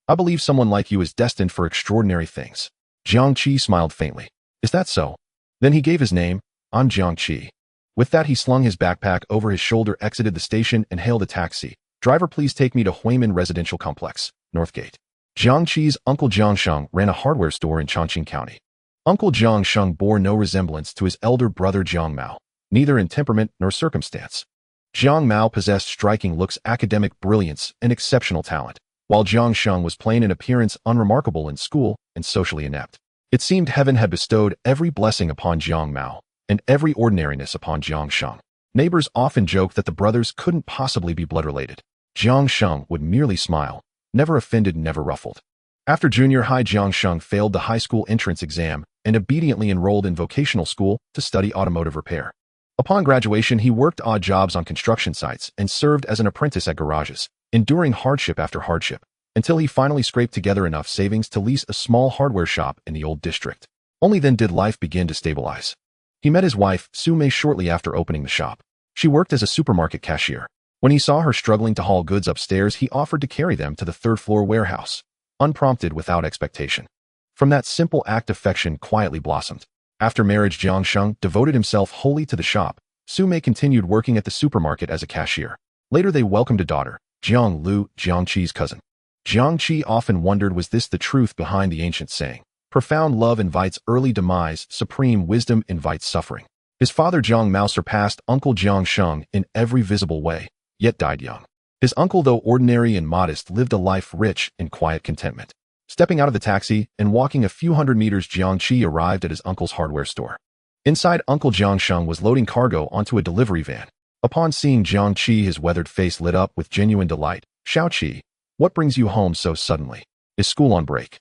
I believe someone like you is destined for extraordinary things." Jiang Qi smiled faintly. "Is that so?" Then he gave his name. "I'm Jiang Qi." With that, he slung his backpack over his shoulder, exited the station, and hailed a taxi. "Driver, please take me to Huimin Residential Complex, Northgate." Jiang Qi's uncle Jiang Sheng ran a hardware store in Chongqing County. Uncle Jiang Sheng bore no resemblance to his elder brother Jiang Mao, neither in temperament nor circumstance. Jiang Mao possessed striking looks, academic brilliance, and exceptional talent, while Jiang Sheng was plain in appearance, unremarkable in school, and socially inept. It seemed heaven had bestowed every blessing upon Jiang Mao, and every ordinariness upon Jiang Sheng. Neighbors often joked that the brothers couldn't possibly be blood-related. Jiang Sheng would merely smile, never offended, never ruffled. After junior high, Jiang Sheng failed the high school entrance exam and obediently enrolled in vocational school to study automotive repair. Upon graduation, he worked odd jobs on construction sites and served as an apprentice at garages, enduring hardship after hardship, until he finally scraped together enough savings to lease a small hardware shop in the old district. Only then did life begin to stabilize. He met his wife, Su Mei, shortly after opening the shop. She worked as a supermarket cashier. When he saw her struggling to haul goods upstairs, he offered to carry them to the third-floor warehouse, unprompted, without expectation. From that simple act, affection quietly blossomed. After marriage, Jiang Sheng devoted himself wholly to the shop. Su Mei continued working at the supermarket as a cashier. Later they welcomed a daughter, Jiang Lu, Jiang Qi's cousin. Jiang Qi often wondered, was this the truth behind the ancient saying? Profound love invites early demise, supreme wisdom invites suffering. His father Jiang Mao surpassed uncle Jiang Sheng in every visible way, yet died young. His uncle, though ordinary and modest, lived a life rich in quiet contentment. Stepping out of the taxi and walking a few hundred meters, Jiang Qi arrived at his uncle's hardware store. Inside, Uncle Jiang Sheng was loading cargo onto a delivery van. Upon seeing Jiang Qi, his weathered face lit up with genuine delight. "Xiao Qi, what brings you home so suddenly? Is school on break?"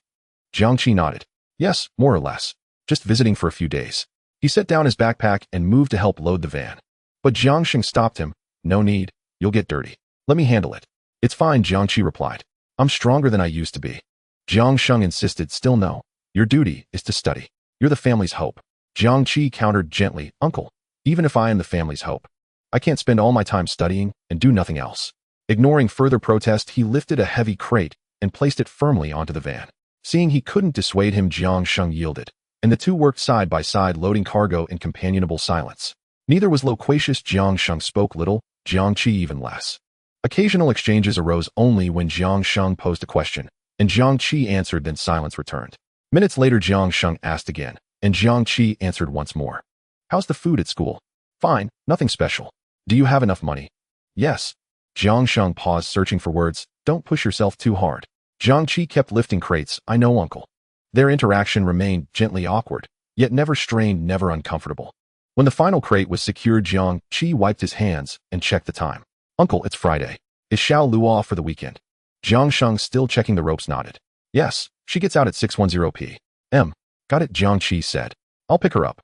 Jiang Qi nodded. "Yes, more or less. Just visiting for a few days." He set down his backpack and moved to help load the van. But Jiang Sheng stopped him. "No need. You'll get dirty. Let me handle it." "It's fine," Jiang Qi replied. "I'm stronger than I used to be." Jiang Sheng insisted. "Still no. Your duty is to study. You're the family's hope." Jiang Qi countered gently. "Uncle, even if I am the family's hope, I can't spend all my time studying and do nothing else." Ignoring further protest, he lifted a heavy crate and placed it firmly onto the van. Seeing he couldn't dissuade him, Jiang Sheng yielded, and the two worked side by side, loading cargo in companionable silence. Neither was loquacious. Jiang Sheng spoke little, Jiang Qi even less. Occasional exchanges arose only when Jiang Sheng posed a question, and Jiang Qi answered, then silence returned. Minutes later, Jiang Sheng asked again, and Jiang Qi answered once more. "How's the food at school?" "Fine, nothing special." "Do you have enough money?" "Yes." Jiang Sheng paused, searching for words. "Don't push yourself too hard." Jiang Qi kept lifting crates. "I know, uncle." Their interaction remained gently awkward, yet never strained, never uncomfortable. When the final crate was secured, Jiang Qi wiped his hands and checked the time. "Uncle, it's Friday. Is Xiao Lu off for the weekend?" Jiang Sheng, still checking the ropes, nodded. "Yes, she gets out at 6:10 p.m. "Got it," Jiang Qi said. "I'll pick her up."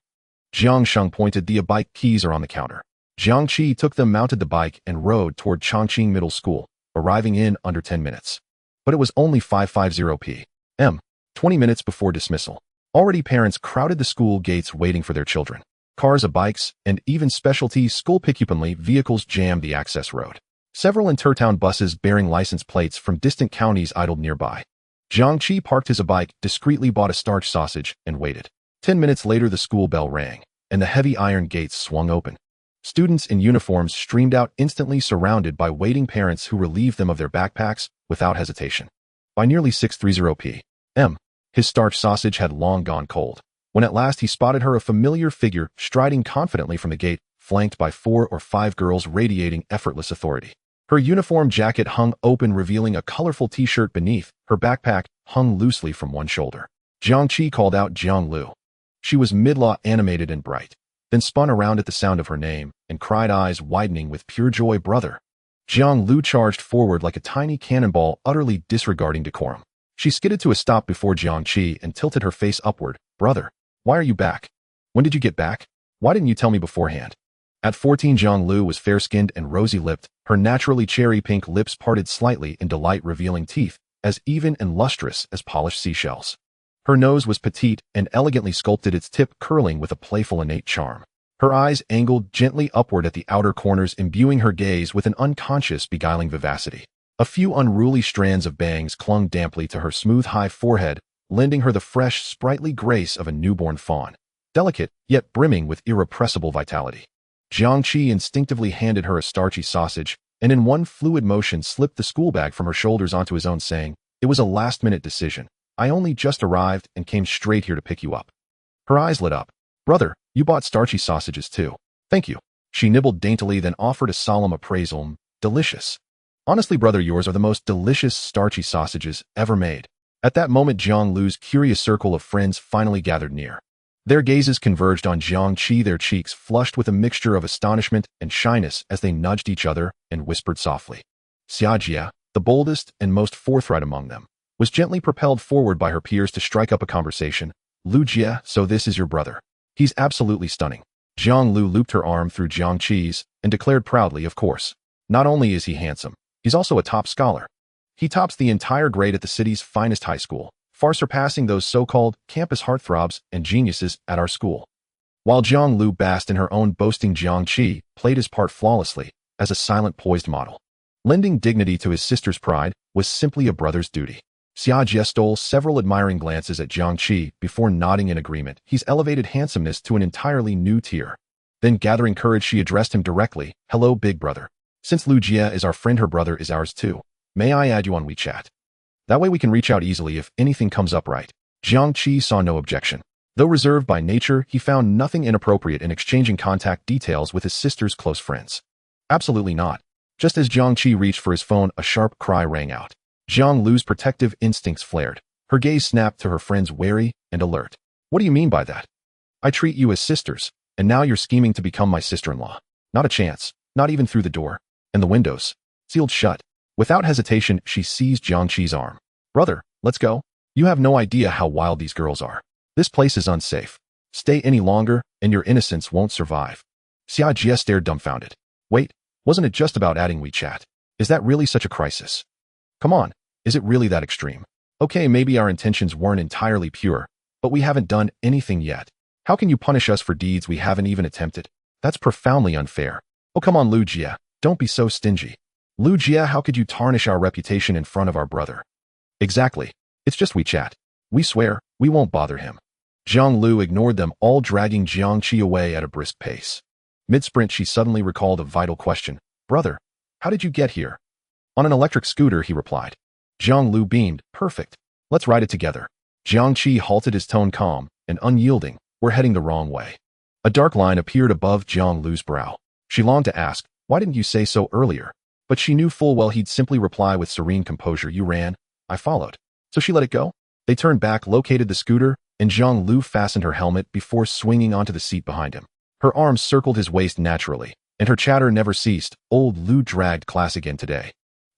Jiang Sheng pointed. "The bike keys are on the counter." Jiang Qi took them, mounted the bike, and rode toward Chongqing Middle School, arriving in under 10 minutes. But it was only 5:50 p.m., 20 minutes before dismissal. Already parents crowded the school gates waiting for their children. Cars, bikes, and even specialty school pickup-only vehicles jammed the access road. Several inter-town buses bearing license plates from distant counties idled nearby. Jiang Qi parked his bike, discreetly bought a starch sausage, and waited. 10 minutes later, the school bell rang, and the heavy iron gates swung open. Students in uniforms streamed out, instantly surrounded by waiting parents who relieved them of their backpacks without hesitation. By nearly 6:30 p.m., his starch sausage had long gone cold. When at last he spotted her, a familiar figure striding confidently from the gate, flanked by 4 or 5 girls radiating effortless authority. Her uniform jacket hung open, revealing a colorful t-shirt beneath. Her backpack hung loosely from one shoulder. Jiang Qi called out, "Jiang Lu." She was mid-law, animated and bright, then spun around at the sound of her name and cried, eyes widening with pure joy, "Brother." Jiang Lu charged forward like a tiny cannonball, utterly disregarding decorum. She skidded to a stop before Jiang Qi and tilted her face upward. "Brother, why are you back? When did you get back? Why didn't you tell me beforehand?" At 14, Jiang Lu was fair-skinned and rosy-lipped, her naturally cherry-pink lips parted slightly in delight, revealing teeth as even and lustrous as polished seashells. Her nose was petite and elegantly sculpted, its tip curling with a playful, innate charm. Her eyes angled gently upward at the outer corners, imbuing her gaze with an unconscious, beguiling vivacity. A few unruly strands of bangs clung damply to her smooth, high forehead, lending her the fresh, sprightly grace of a newborn fawn, delicate yet brimming with irrepressible vitality. Jiang Qi instinctively handed her a starchy sausage, and in one fluid motion slipped the school bag from her shoulders onto his own, saying, "It was a last-minute decision. I only just arrived and came straight here to pick you up." Her eyes lit up. "Brother, you bought starchy sausages too." "Thank you." She nibbled daintily, then offered a solemn appraisal. "Delicious. Honestly, brother, yours are the most delicious starchy sausages ever made." At that moment, Jiang Lu's curious circle of friends finally gathered near. Their gazes converged on Jiang Qi, their cheeks flushed with a mixture of astonishment and shyness as they nudged each other and whispered softly. Xia Jia, the boldest and most forthright among them, was gently propelled forward by her peers to strike up a conversation. "Lu Jia, so this is your brother. He's absolutely stunning." Jiang Lu looped her arm through Jiang Qi's and declared proudly, "Of course. Not only is he handsome, he's also a top scholar. He tops the entire grade at the city's finest high school, far surpassing those so-called campus heartthrobs and geniuses at our school." While Jiang Lu basked in her own boasting, Jiang Qi played his part flawlessly as a silent, poised model. Lending dignity to his sister's pride was simply a brother's duty. Xia Jie stole several admiring glances at Jiang Qi before nodding in agreement. He's elevated handsomeness to an entirely new tier. Then, gathering courage, she addressed him directly. Hello, big brother. Since Lu Jie is our friend, her brother is ours too. May I add you on WeChat? That way we can reach out easily if anything comes up, right? Jiang Qi saw no objection. Though reserved by nature, he found nothing inappropriate in exchanging contact details with his sister's close friends. Absolutely not. Just as Jiang Qi reached for his phone, a sharp cry rang out. Jiang Lu's protective instincts flared. Her gaze snapped to her friends, wary and alert. What do you mean by that? I treat you as sisters, and now you're scheming to become my sister-in-law. Not a chance, not even through the door. And the windows, sealed shut. Without hesitation, she seized Jiang Qi's arm. Brother, let's go. You have no idea how wild these girls are. This place is unsafe. Stay any longer, and your innocence won't survive. Xia Jie stared dumbfounded. Wait, wasn't it just about adding WeChat? Is that really such a crisis? Come on, is it really that extreme? Okay, maybe our intentions weren't entirely pure, but we haven't done anything yet. How can you punish us for deeds we haven't even attempted? That's profoundly unfair. Oh, come on, Lu Jie, don't be so stingy. Lu Jie, how could you tarnish our reputation in front of our brother? Exactly. It's just WeChat. We swear, we won't bother him. Jiang Lu ignored them all, dragging Jiang Qi away at a brisk pace. Mid-sprint, she suddenly recalled a vital question. Brother, how did you get here? On an electric scooter, he replied. Jiang Lu beamed. Perfect. Let's ride it together. Jiang Qi halted, his tone calm and unyielding. We're heading the wrong way. A dark line appeared above Jiang Lu's brow. She longed to ask, why didn't you say so earlier? But she knew full well he'd simply reply with serene composure, you ran, I followed. So she let it go. They turned back, located the scooter, and Jiang Lu fastened her helmet before swinging onto the seat behind him. Her arms circled his waist naturally, and her chatter never ceased. Old Lu dragged class again today.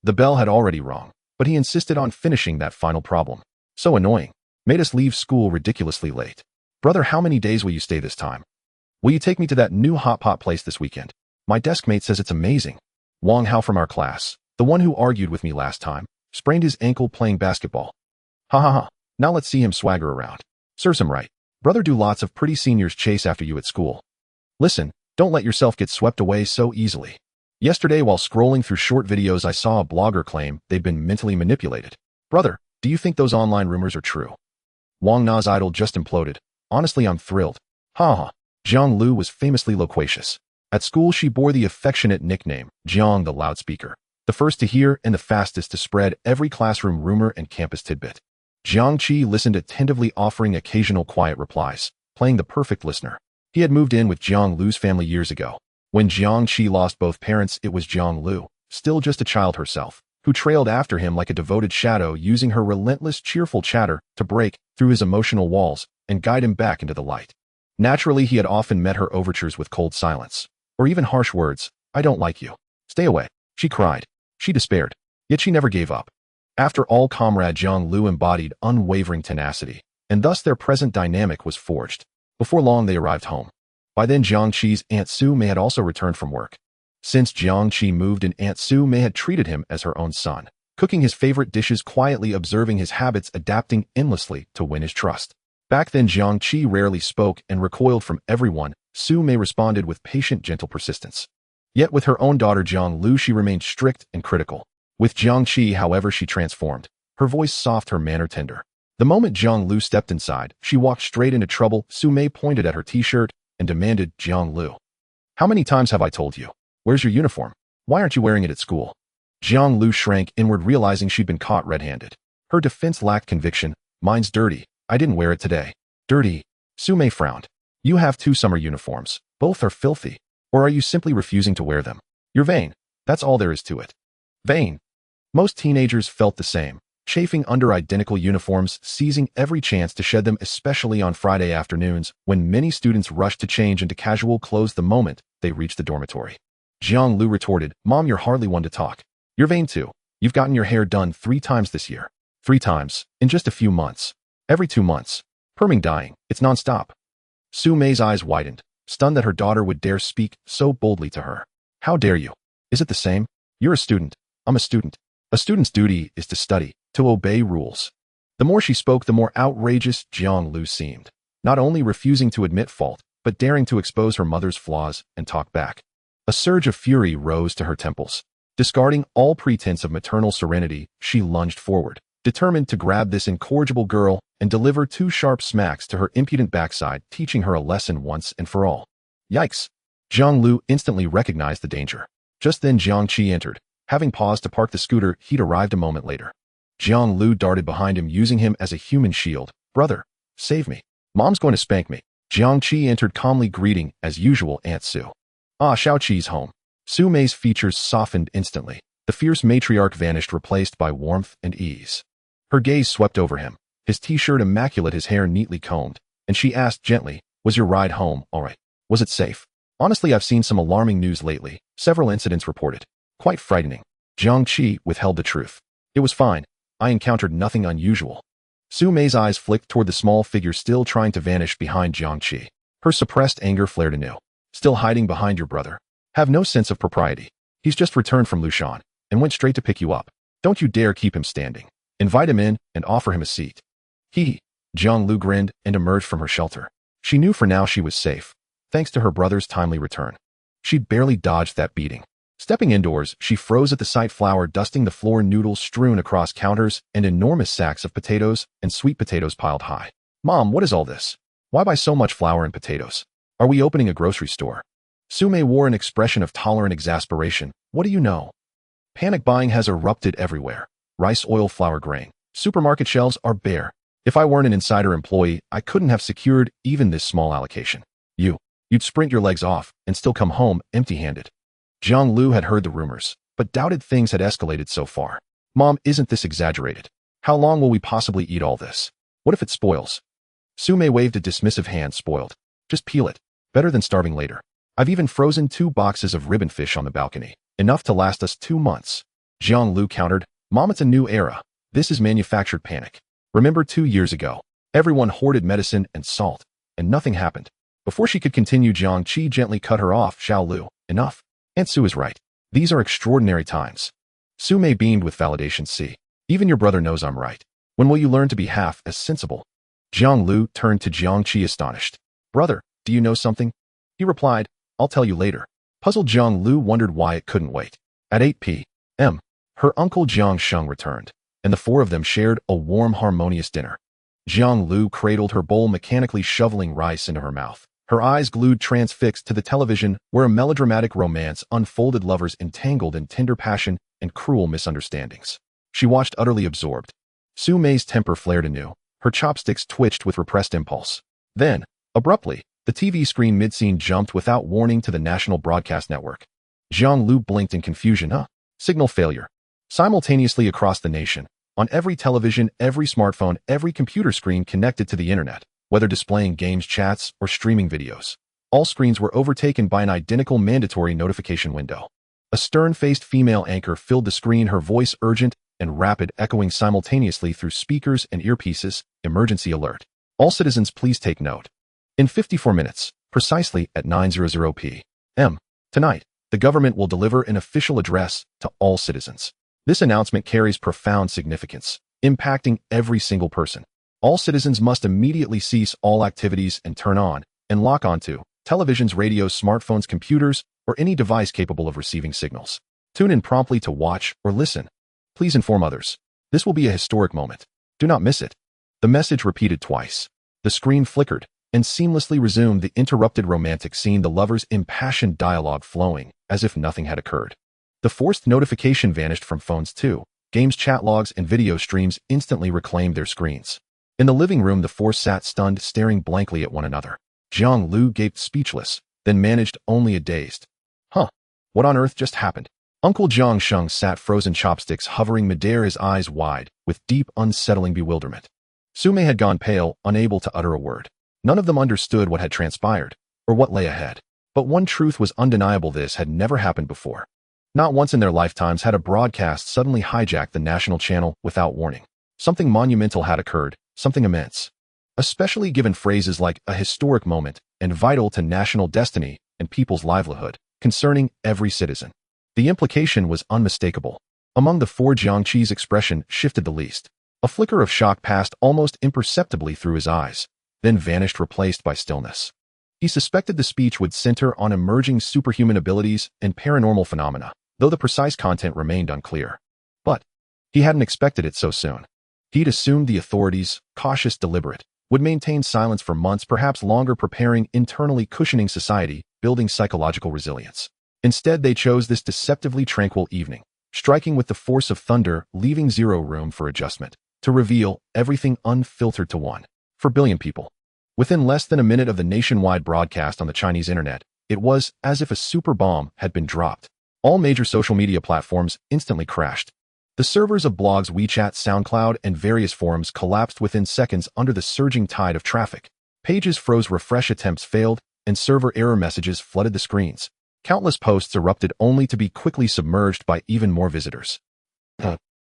The bell had already rung, but he insisted on finishing that final problem. So annoying. Made us leave school ridiculously late. Brother, how many days will you stay this time? Will you take me to that new hot pot place this weekend? My desk mate says it's amazing. Wang Hao from our class, the one who argued with me last time, sprained his ankle playing basketball. Ha ha ha. Now let's see him swagger around. Serves him right. Brother, do lots of pretty seniors chase after you at school? Listen, don't let yourself get swept away so easily. Yesterday, while scrolling through short videos, I saw a blogger claim they'd been mentally manipulated. Brother, do you think those online rumors are true? Wang Na's idol just imploded. Honestly, I'm thrilled. Ha ha. Jiang Lu was famously loquacious. At school, she bore the affectionate nickname, Jiang the loudspeaker, the first to hear and the fastest to spread every classroom rumor and campus tidbit. Jiang Qi listened attentively, offering occasional quiet replies, playing the perfect listener. He had moved in with Jiang Lu's family years ago. When Jiang Qi lost both parents, it was Jiang Lu, still just a child herself, who trailed after him like a devoted shadow, using her relentless, cheerful chatter to break through his emotional walls and guide him back into the light. Naturally, he had often met her overtures with cold silence, or even harsh words. I don't like you. Stay away. She cried. She despaired. Yet she never gave up. After all, comrade Jiang Lu embodied unwavering tenacity, and thus their present dynamic was forged. Before long, they arrived home. By then, Jiang Qi's Aunt Su Mei had also returned from work. Since Jiang Qi moved in, Aunt Su Mei had treated him as her own son, cooking his favorite dishes, quietly observing his habits, adapting endlessly to win his trust. Back then, Jiang Qi rarely spoke and recoiled from everyone. Su Mei responded with patient, gentle persistence. Yet with her own daughter Jiang Lu, she remained strict and critical. With Jiang Qi, however, she transformed. Her voice soft, her manner tender. The moment Jiang Lu stepped inside, she walked straight into trouble. Su Mei pointed at her t-shirt and demanded, Jiang Lu, how many times have I told you? Where's your uniform? Why aren't you wearing it at school? Jiang Lu shrank inward, realizing she'd been caught red-handed. Her defense lacked conviction. Mine's dirty. I didn't wear it today. Dirty? Su Mei frowned. You have 2 summer uniforms. Both are filthy. Or are you simply refusing to wear them? You're vain. That's all there is to it. Vain. Most teenagers felt the same, chafing under identical uniforms, seizing every chance to shed them, especially on Friday afternoons, when many students rushed to change into casual clothes the moment they reached the dormitory. Jiang Lu retorted, Mom, you're hardly one to talk. You're vain too. You've gotten your hair done 3 times this year. 3 times, in just a few months. Every 2 months. Perming dyeing, it's nonstop. Su Mei's eyes widened, stunned that her daughter would dare speak so boldly to her. How dare you? Is it the same? You're a student. I'm a student. A student's duty is to study, to obey rules. The more she spoke, the more outrageous Jiang Lu seemed, not only refusing to admit fault, but daring to expose her mother's flaws and talk back. A surge of fury rose to her temples. Discarding all pretense of maternal serenity, she lunged forward, determined to grab this incorrigible girl and deliver 2 sharp smacks to her impudent backside, teaching her a lesson once and for all. Yikes! Jiang Lu instantly recognized the danger. Just then Jiang Qi entered. Having paused to park the scooter, he'd arrived a moment later. Jiang Lu darted behind him, using him as a human shield. "Brother, save me. Mom's going to spank me." Jiang Qi entered calmly, greeting, as usual, Aunt Su. "Ah, Xiao Qi's home." Su Mei's features softened instantly. The fierce matriarch vanished, replaced by warmth and ease. Her gaze swept over him, his t-shirt immaculate, his hair neatly combed, and she asked gently, "Was your ride home all right? Was it safe?" "Honestly, I've seen some alarming news lately. Several incidents reported. Quite frightening." Jiang Qi withheld the truth. "It was fine. I encountered nothing unusual." Su Mei's eyes flicked toward the small figure still trying to vanish behind Jiang Qi. Her suppressed anger flared anew. "Still hiding behind your brother? Have no sense of propriety. He's just returned from Lushan and went straight to pick you up. Don't you dare keep him standing. Invite him in and offer him a seat." He. Jiang Lu grinned and emerged from her shelter. She knew for now she was safe, thanks to her brother's timely return. She'd barely dodged that beating. Stepping indoors, she froze at the sight, flour dusting the floor, noodles strewn across counters, and enormous sacks of potatoes and sweet potatoes piled high. "Mom, what is all this? Why buy so much flour and potatoes? Are we opening a grocery store?" Su Mei wore an expression of tolerant exasperation. "What do you know? Panic buying has erupted everywhere. Rice, oil, flour, grain. Supermarket shelves are bare. If I weren't an insider employee, I couldn't have secured even this small allocation. You'd sprint your legs off and still come home empty-handed." Jiang Lu had heard the rumors, but doubted things had escalated so far. "Mom, isn't this exaggerated? How long will we possibly eat all this? What if it spoils?" Su Mei waved a dismissive hand. "Spoiled. Just peel it. Better than starving later. I've even frozen 2 boxes of ribbon fish on the balcony, enough to last us 2 months. Jiang Lu countered, "Mom, it's a new era. This is manufactured panic. Remember 2 years ago? Everyone hoarded medicine and salt, and nothing happened." Before she could continue, Jiang Qi gently cut her off. "Xiao Lu, enough. Aunt Su is right. These are extraordinary times." Su Mei beamed with validation. "See, even your brother knows I'm right. When will you learn to be half as sensible?" Jiang Lu turned to Jiang Qi, astonished. "Brother, do you know something?" He replied, "I'll tell you later." Puzzled, Jiang Lu wondered why it couldn't wait. At 8 p.m., her uncle Jiang Sheng returned, and the 4 of them shared a warm, harmonious dinner. Jiang Lu cradled her bowl, mechanically shoveling rice into her mouth. Her eyes glued transfixed to the television where a melodramatic romance unfolded, lovers entangled in tender passion and cruel misunderstandings. She watched, utterly absorbed. Su Mei's temper flared anew. Her chopsticks twitched with repressed impulse. Then, abruptly, the TV screen mid-scene jumped without warning to the national broadcast network. Jiang Lu blinked in confusion. Signal failure. Simultaneously across the nation, on every television, every smartphone, every computer screen connected to the internet, whether displaying games, chats, or streaming videos. All screens were overtaken by an identical mandatory notification window. A stern-faced female anchor filled the screen, her voice urgent and rapid, echoing simultaneously through speakers and earpieces. "Emergency alert. All citizens, please take note. In 54 minutes, precisely at 9:00 p.m. tonight, the government will deliver an official address to all citizens. This announcement carries profound significance, impacting every single person. All citizens must immediately cease all activities and turn on and lock onto televisions, radios, smartphones, computers, or any device capable of receiving signals. Tune in promptly to watch or listen. Please inform others. This will be a historic moment. Do not miss it." The message repeated twice. The screen flickered and seamlessly resumed the interrupted romantic scene, the lovers' impassioned dialogue flowing as if nothing had occurred. The forced notification vanished from phones too. Games, chat logs, and video streams instantly reclaimed their screens. In the living room, the 4 sat stunned, staring blankly at one another. Jiang Lu gaped speechless, then managed only a dazed, "Huh? What on earth just happened?" Uncle Jiang Sheng sat frozen, chopsticks hovering midair, his eyes wide, with deep, unsettling bewilderment. Su Mei had gone pale, unable to utter a word. None of them understood what had transpired, or what lay ahead. But one truth was undeniable: this had never happened before. Not once in their lifetimes had a broadcast suddenly hijacked the national channel without warning. Something monumental had occurred, something immense. Especially given phrases like "a historic moment" and "vital to national destiny and people's livelihood," concerning every citizen. The implication was unmistakable. Among the 4, Jiang Qi's expression shifted the least. A flicker of shock passed almost imperceptibly through his eyes, then vanished, replaced by stillness. He suspected the speech would center on emerging superhuman abilities and paranormal phenomena, though the precise content remained unclear. But he hadn't expected it so soon. He'd assumed the authorities, cautious, deliberate, would maintain silence for months, perhaps longer, preparing internally, cushioning society, building psychological resilience. Instead, they chose this deceptively tranquil evening, striking with the force of thunder, leaving zero room for adjustment, to reveal everything unfiltered to 1 billion people. Within less than a minute of the nationwide broadcast on the Chinese internet, it was as if a super bomb had been dropped. All major social media platforms instantly crashed. The servers of blogs, WeChat, SoundCloud, and various forums collapsed within seconds under the surging tide of traffic. Pages froze, refresh attempts failed, and server error messages flooded the screens. Countless posts erupted only to be quickly submerged by even more visitors.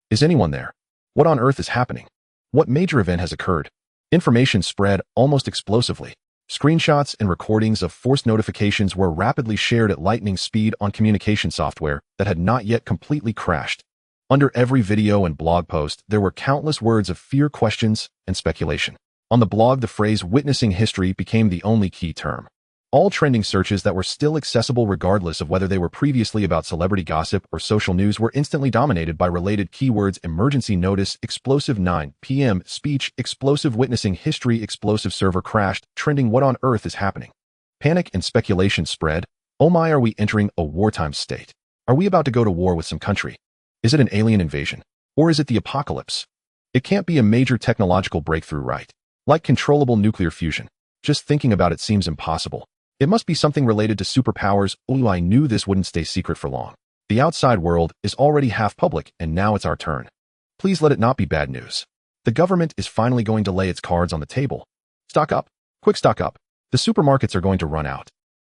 Is anyone there? What on earth is happening? What major event has occurred? Information spread almost explosively. Screenshots and recordings of forced notifications were rapidly shared at lightning speed on communication software that had not yet completely crashed. Under every video and blog post, there were countless words of fear, questions, and speculation. On the blog, the phrase "witnessing history" became the only key term. All trending searches that were still accessible, regardless of whether they were previously about celebrity gossip or social news, were instantly dominated by related keywords: emergency notice, explosive 9 p.m. speech, explosive witnessing history, explosive server crashed, trending what on earth is happening. Panic and speculation spread. Oh my, are we entering a wartime state? Are we about to go to war with some country? Is it an alien invasion? Or is it the apocalypse? It can't be a major technological breakthrough, right? Like controllable nuclear fusion. Just thinking about it seems impossible. It must be something related to superpowers. Oh, I knew this wouldn't stay secret for long. The outside world is already half public, and now it's our turn. Please let it not be bad news. The government is finally going to lay its cards on the table. Stock up. Quick, stock up. The supermarkets are going to run out.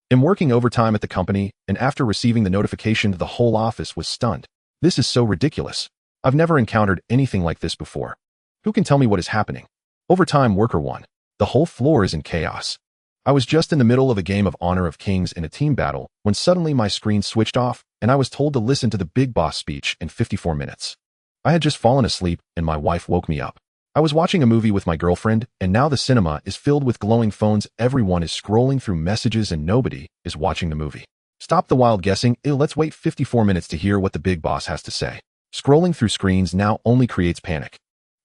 I'm working overtime at the company, and after receiving the notification, the whole office was stunned. This is so ridiculous. I've never encountered anything like this before. Who can tell me what is happening? Overtime worker 1. The whole floor is in chaos. I was just in the middle of a game of Honor of Kings in a team battle when suddenly my screen switched off and I was told to listen to the big boss speech in 54 minutes. I had just fallen asleep and my wife woke me up. I was watching a movie with my girlfriend and now the cinema is filled with glowing phones. Everyone is scrolling through messages and nobody is watching the movie. Stop the wild guessing. Let's wait 54 minutes to hear what the big boss has to say. Scrolling through screens now only creates panic.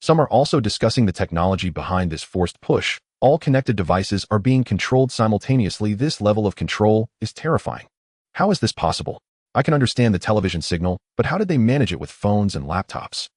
Some are also discussing the technology behind this forced push. All connected devices are being controlled simultaneously. This level of control is terrifying. How is this possible? I can understand the television signal, but how did they manage it with phones and laptops?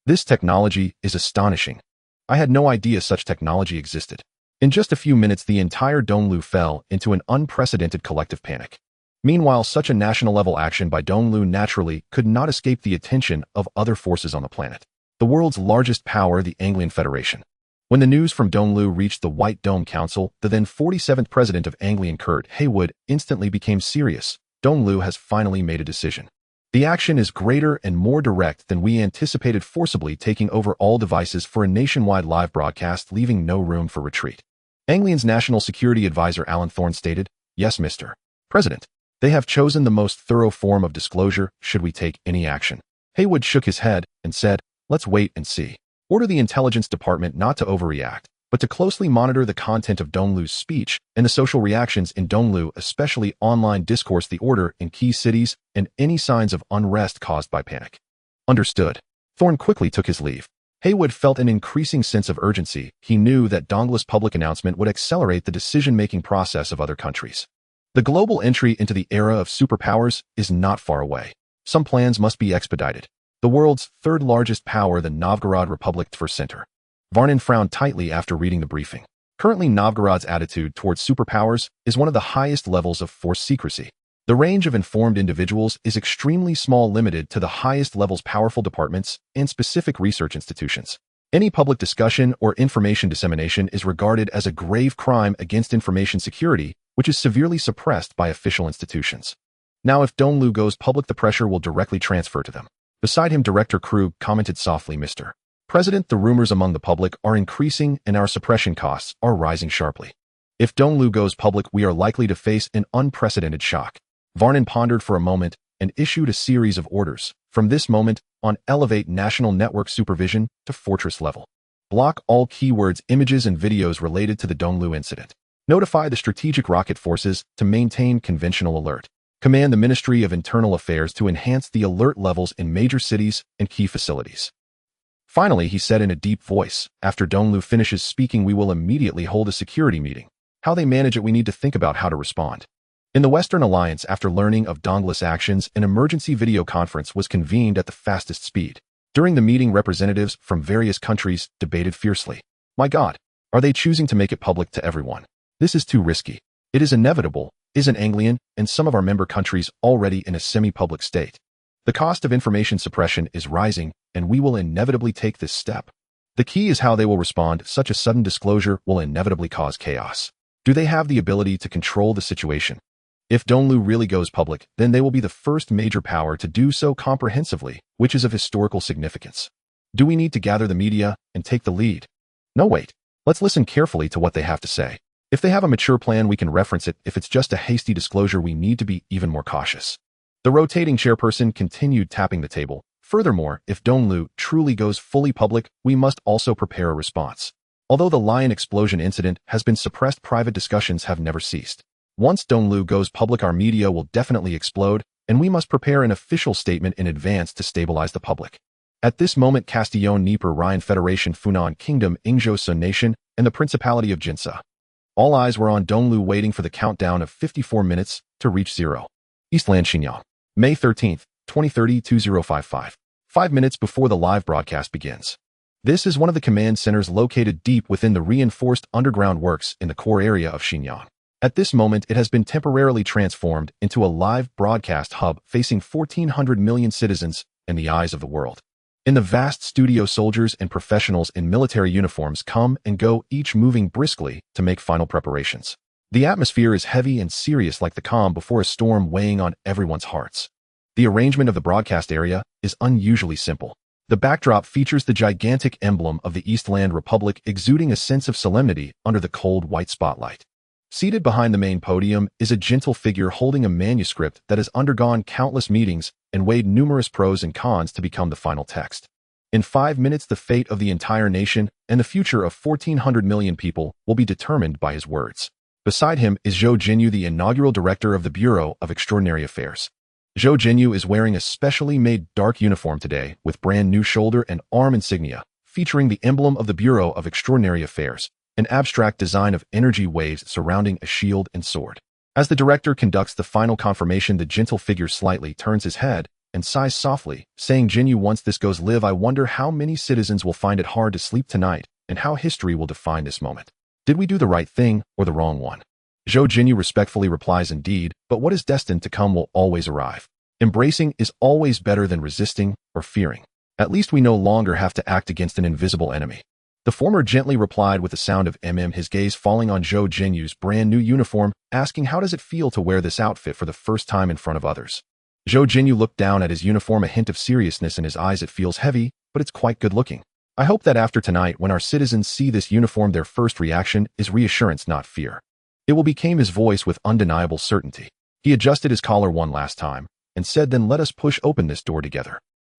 This technology is astonishing. I had no idea such technology existed. In just a few minutes, the entire Donglu fell into an unprecedented collective panic. Meanwhile, such a national-level action by Donglu naturally could not escape the attention of other forces on the planet. The world's largest power, the Anglian Federation. When the news from Donglu reached the White Dome Council, the then 47th president of Anglian, Kurt Haywood, instantly became serious. Donglu has finally made a decision. The action is greater and more direct than we anticipated, forcibly taking over all devices for a nationwide live broadcast, leaving no room for retreat. Anglian's National Security Advisor Alan Thorne stated, "Yes, Mr. President. They have chosen the most thorough form of disclosure should we take any action." Haywood shook his head and said, "Let's wait and see. Order the intelligence department not to overreact, but to closely monitor the content of Donglu's speech and the social reactions in Donglu, especially online discourse, the order in key cities, and any signs of unrest caused by panic." Understood. Thorne quickly took his leave. Haywood felt an increasing sense of urgency. He knew that Donglu's public announcement would accelerate the decision-making process of other countries. The global entry into the era of superpowers is not far away. Some plans must be expedited. The world's third-largest power, the Novgorod Republic, for center. Varnin frowned tightly after reading the briefing. Currently, Novgorod's attitude towards superpowers is one of the highest levels of forced secrecy. The range of informed individuals is extremely small, limited to the highest levels, powerful departments, and specific research institutions. Any public discussion or information dissemination is regarded as a grave crime against information security, which is severely suppressed by official institutions. Now, if Donglu goes public, the pressure will directly transfer to them. Beside him, Director Krug commented softly, "Mr. President, the rumors among the public are increasing and our suppression costs are rising sharply. If Donglu goes public, we are likely to face an unprecedented shock." Varnin pondered for a moment and issued a series of orders. From this moment on, elevate national network supervision to fortress level. Block all keywords, images, and videos related to the Donglu incident. Notify the strategic rocket forces to maintain conventional alert. Command the Ministry of Internal Affairs to enhance the alert levels in major cities and key facilities. Finally, he said in a deep voice, after Donglu finishes speaking, we will immediately hold a security meeting. How they manage it, we need to think about how to respond. In the Western Alliance, after learning of Donglu's actions, an emergency video conference was convened at the fastest speed. During the meeting, representatives from various countries debated fiercely. My God, are they choosing to make it public to everyone? This is too risky. It is inevitable, isn't Anglian, and some of our member countries already in a semi-public state. The cost of information suppression is rising, and we will inevitably take this step. The key is how they will respond. Such a sudden disclosure will inevitably cause chaos. Do they have the ability to control the situation? If Donglu really goes public, then they will be the first major power to do so comprehensively, which is of historical significance. Do we need to gather the media and take the lead? No, wait. Let's listen carefully to what they have to say. If they have a mature plan, we can reference it. If it's just a hasty disclosure, we need to be even more cautious. The rotating chairperson continued tapping the table. Furthermore, if Donglu truly goes fully public, we must also prepare a response. Although the lion explosion incident has been suppressed, private discussions have never ceased. Once Donglu goes public, our media will definitely explode, and we must prepare an official statement in advance to stabilize the public. At this moment, Castillon-Dnieper-Rhine Federation, Funan Kingdom, Ingzhou Sun Nation, and the Principality of Jinsa. All eyes were on Donglu, waiting for the countdown of 54 minutes to reach zero. Eastland, Xinjiang. May 13, 2030, 2055. 5 minutes before the live broadcast begins. This is one of the command centers located deep within the reinforced underground works in the core area of Xinjiang. At this moment, it has been temporarily transformed into a live broadcast hub facing 1,400 million citizens in the eyes of the world. In the vast studio, soldiers and professionals in military uniforms come and go, each moving briskly to make final preparations. The atmosphere is heavy and serious, like the calm before a storm weighing on everyone's hearts. The arrangement of the broadcast area is unusually simple. The backdrop features the gigantic emblem of the Eastland Republic, exuding a sense of solemnity under the cold white spotlight. Seated behind the main podium is a gentle figure holding a manuscript that has undergone countless meetings and weighed numerous pros and cons to become the final text. In 5 minutes, the fate of the entire nation and the future of 1,400 million people will be determined by his words. Beside him is Zhou Jinyu, the inaugural director of the Bureau of Extraordinary Affairs. Zhou Jinyu is wearing a specially made dark uniform today with brand new shoulder and arm insignia, featuring the emblem of the Bureau of Extraordinary Affairs, an abstract design of energy waves surrounding a shield and sword. As the director conducts the final confirmation, the gentle figure slightly turns his head and sighs softly, saying, Jinyu, once this goes live, I wonder how many citizens will find it hard to sleep tonight and how history will define this moment. Did we do the right thing or the wrong one? Zhou Jinyu respectfully replies, indeed, but what is destined to come will always arrive. Embracing is always better than resisting or fearing. At least we no longer have to act against an invisible enemy. The former gently replied with a sound of his gaze falling on Zhou Jinyu's brand new uniform, asking, how does it feel to wear this outfit for the first time in front of others? Zhou Jinyu looked down at his uniform, a hint of seriousness in his eyes. It feels heavy, but it's quite good looking. I hope that after tonight, when our citizens see this uniform, their first reaction is reassurance, not fear. It will, became his voice with undeniable certainty. He adjusted his collar one last time and said, then let us push open this door together.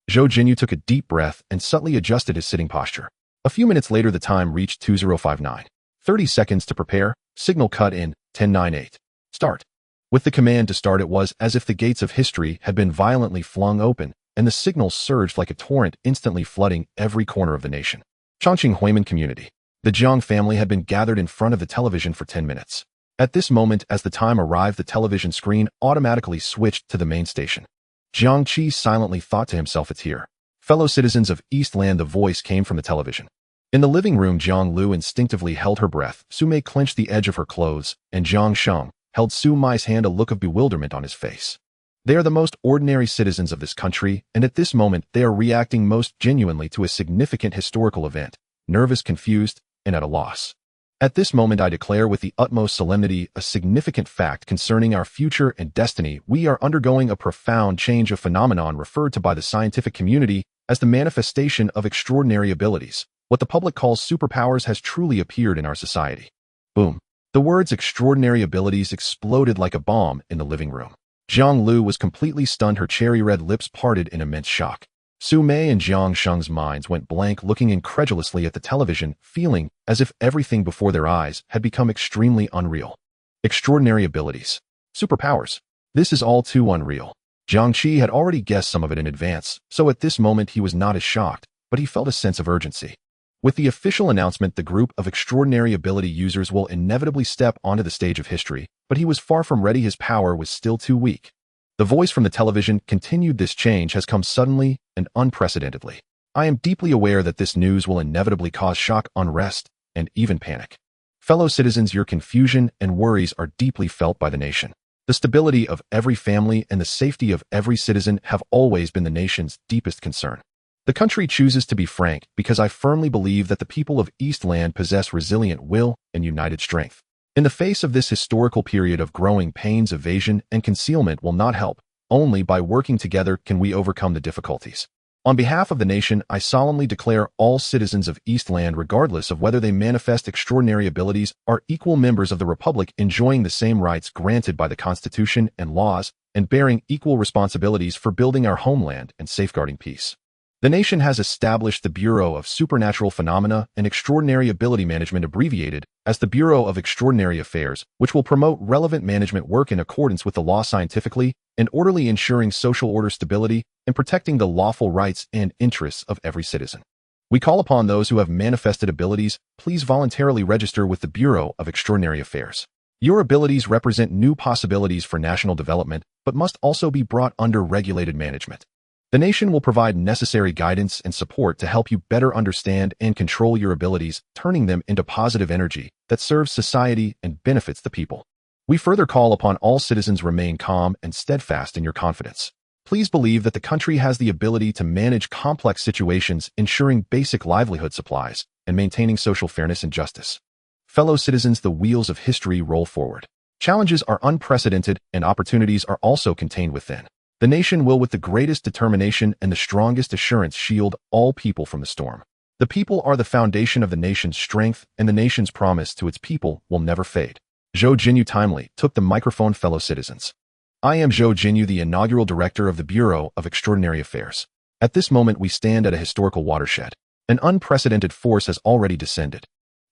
Zhou Jinyu took a deep breath and subtly adjusted his sitting posture. A few minutes later, the time reached 2059. 30 seconds to prepare. Signal cut in. 10:98. Start. With the command to start, it was as if the gates of history had been violently flung open, and the signal surged like a torrent, instantly flooding every corner of the nation. Chongqing Huimin community. The Jiang family had been gathered in front of the television for 10 minutes. At this moment, as the time arrived, the television screen automatically switched to the main station. Jiang Qi silently thought to himself, it's here. Fellow citizens of Eastland, the voice came from the television. In the living room, Jiang Lu instinctively held her breath. Su Mei clenched the edge of her clothes, and Jiang Sheng held Su Mei's hand, a look of bewilderment on his face. They are the most ordinary citizens of this country, and at this moment they are reacting most genuinely to a significant historical event, nervous, confused, and at a loss. At this moment, I declare with the utmost solemnity a significant fact concerning our future and destiny. We are undergoing a profound change, a phenomenon referred to by the scientific community as the manifestation of extraordinary abilities. What the public calls superpowers has truly appeared in our society. Boom. The words extraordinary abilities exploded like a bomb in the living room. Jiang Lu was completely stunned, her cherry-red lips parted in immense shock. Su Mei and Jiang Sheng's minds went blank, looking incredulously at the television, feeling as if everything before their eyes had become extremely unreal. Extraordinary abilities. Superpowers. This is all too unreal. Jiang Qi had already guessed some of it in advance, so at this moment he was not as shocked, but he felt a sense of urgency. With the official announcement, the group of extraordinary ability users will inevitably step onto the stage of history, but he was far from ready. His power was still too weak. The voice from the television continued. This change has come suddenly and unprecedentedly. I am deeply aware that this news will inevitably cause shock, unrest, and even panic. Fellow citizens, your confusion and worries are deeply felt by the nation. The stability of every family and the safety of every citizen have always been the nation's deepest concern. The country chooses to be frank because I firmly believe that the people of Eastland possess resilient will and united strength. In the face of this historical period of growing pains, evasion and concealment will not help. Only by working together can we overcome the difficulties. On behalf of the nation, I solemnly declare all citizens of Eastland, regardless of whether they manifest extraordinary abilities, are equal members of the Republic, enjoying the same rights granted by the Constitution and laws, and bearing equal responsibilities for building our homeland and safeguarding peace. The nation has established the Bureau of Supernatural Phenomena and Extraordinary Ability Management, abbreviated as the Bureau of Extraordinary Affairs, which will promote relevant management work in accordance with the law, scientifically and orderly, ensuring social order, stability, and protecting the lawful rights and interests of every citizen. We call upon those who have manifested abilities, please voluntarily register with the Bureau of Extraordinary Affairs. Your abilities represent new possibilities for national development, but must also be brought under regulated management. The nation will provide necessary guidance and support to help you better understand and control your abilities, turning them into positive energy that serves society and benefits the people. We further call upon all citizens remain calm and steadfast in your confidence. Please believe that the country has the ability to manage complex situations, ensuring basic livelihood supplies and maintaining social fairness and justice. Fellow citizens, the wheels of history roll forward. Challenges are unprecedented and opportunities are also contained within. The nation will, with the greatest determination and the strongest assurance, shield all people from the storm. The people are the foundation of the nation's strength, and the nation's promise to its people will never fade. Zhou Jinyu timely took the microphone. Fellow citizens, I am Zhou Jinyu, the inaugural director of the Bureau of Extraordinary Affairs. At this moment, we stand at a historical watershed. An unprecedented force has already descended.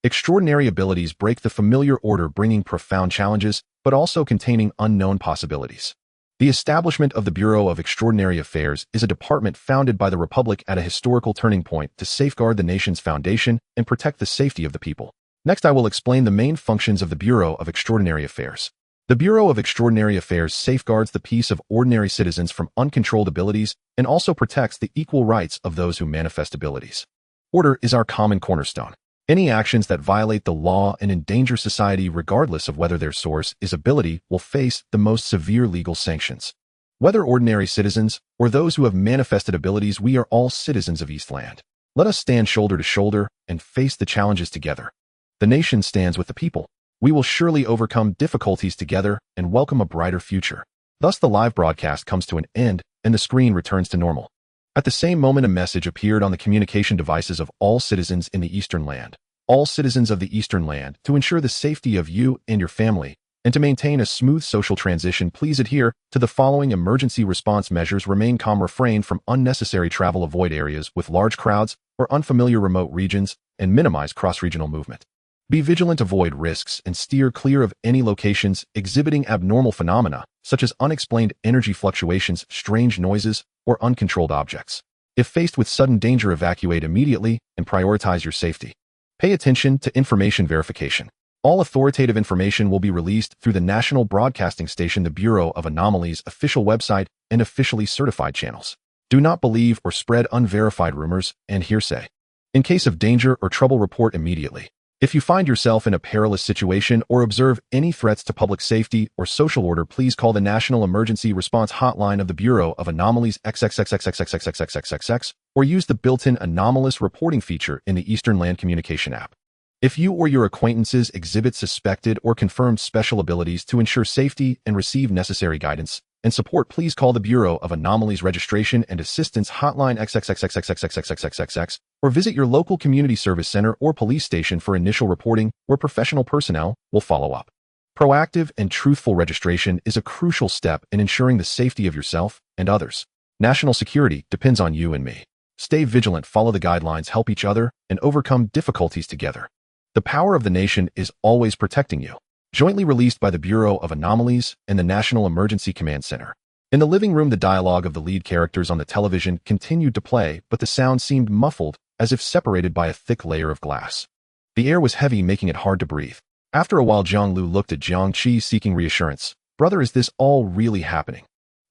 Extraordinary abilities break the familiar order, bringing profound challenges, but also containing unknown possibilities. The establishment of the Bureau of Extraordinary Affairs is a department founded by the Republic at a historical turning point to safeguard the nation's foundation and protect the safety of the people. Next, I will explain the main functions of the Bureau of Extraordinary Affairs. The Bureau of Extraordinary Affairs safeguards the peace of ordinary citizens from uncontrolled abilities and also protects the equal rights of those who manifest abilities. Order is our common cornerstone. Any actions that violate the law and endanger society, regardless of whether their source is ability, will face the most severe legal sanctions. Whether ordinary citizens or those who have manifested abilities, we are all citizens of Eastland. Let us stand shoulder to shoulder and face the challenges together. The nation stands with the people. We will surely overcome difficulties together and welcome a brighter future. Thus, the live broadcast comes to an end and the screen returns to normal. At the same moment, a message appeared on the communication devices of all citizens in the Eastern Land. All citizens of the Eastern Land, to ensure the safety of you and your family, and to maintain a smooth social transition, please adhere to the following emergency response measures. Remain calm, refrain from unnecessary travel, avoid areas with large crowds or unfamiliar remote regions, and minimize cross-regional movement. Be vigilant, avoid risks, and steer clear of any locations exhibiting abnormal phenomena, such as unexplained energy fluctuations, strange noises, or uncontrolled objects. If faced with sudden danger, evacuate immediately and prioritize your safety. Pay attention to information verification. All authoritative information will be released through the national broadcasting station, the Bureau of Anomalies official website, and officially certified channels. Do not believe or spread unverified rumors and hearsay. In case of danger or trouble, report immediately. If you find yourself in a perilous situation or observe any threats to public safety or social order, please call the National Emergency Response Hotline of the Bureau of Anomalies XXXXXXXXXXX, or use the built-in anomalous reporting feature in the Eastern Land Communication app. If you or your acquaintances exhibit suspected or confirmed special abilities, to ensure safety and receive necessary guidance and support, please call the Bureau of Anomalies Registration and Assistance Hotline XXXXXXXXXXX, or visit your local community service center or police station for initial reporting, where professional personnel will follow up. Proactive and truthful registration is a crucial step in ensuring the safety of yourself and others. National security depends on you and me. Stay vigilant, follow the guidelines, help each other, and overcome difficulties together. The power of the nation is always protecting you. Jointly released by the Bureau of Anomalies and the National Emergency Command Center. In the living room, the dialogue of the lead characters on the television continued to play, but the sound seemed muffled, as if separated by a thick layer of glass. The air was heavy, making it hard to breathe. After a while, Jiang Lu looked at Jiang Qi, seeking reassurance. "Brother, is this all really happening?"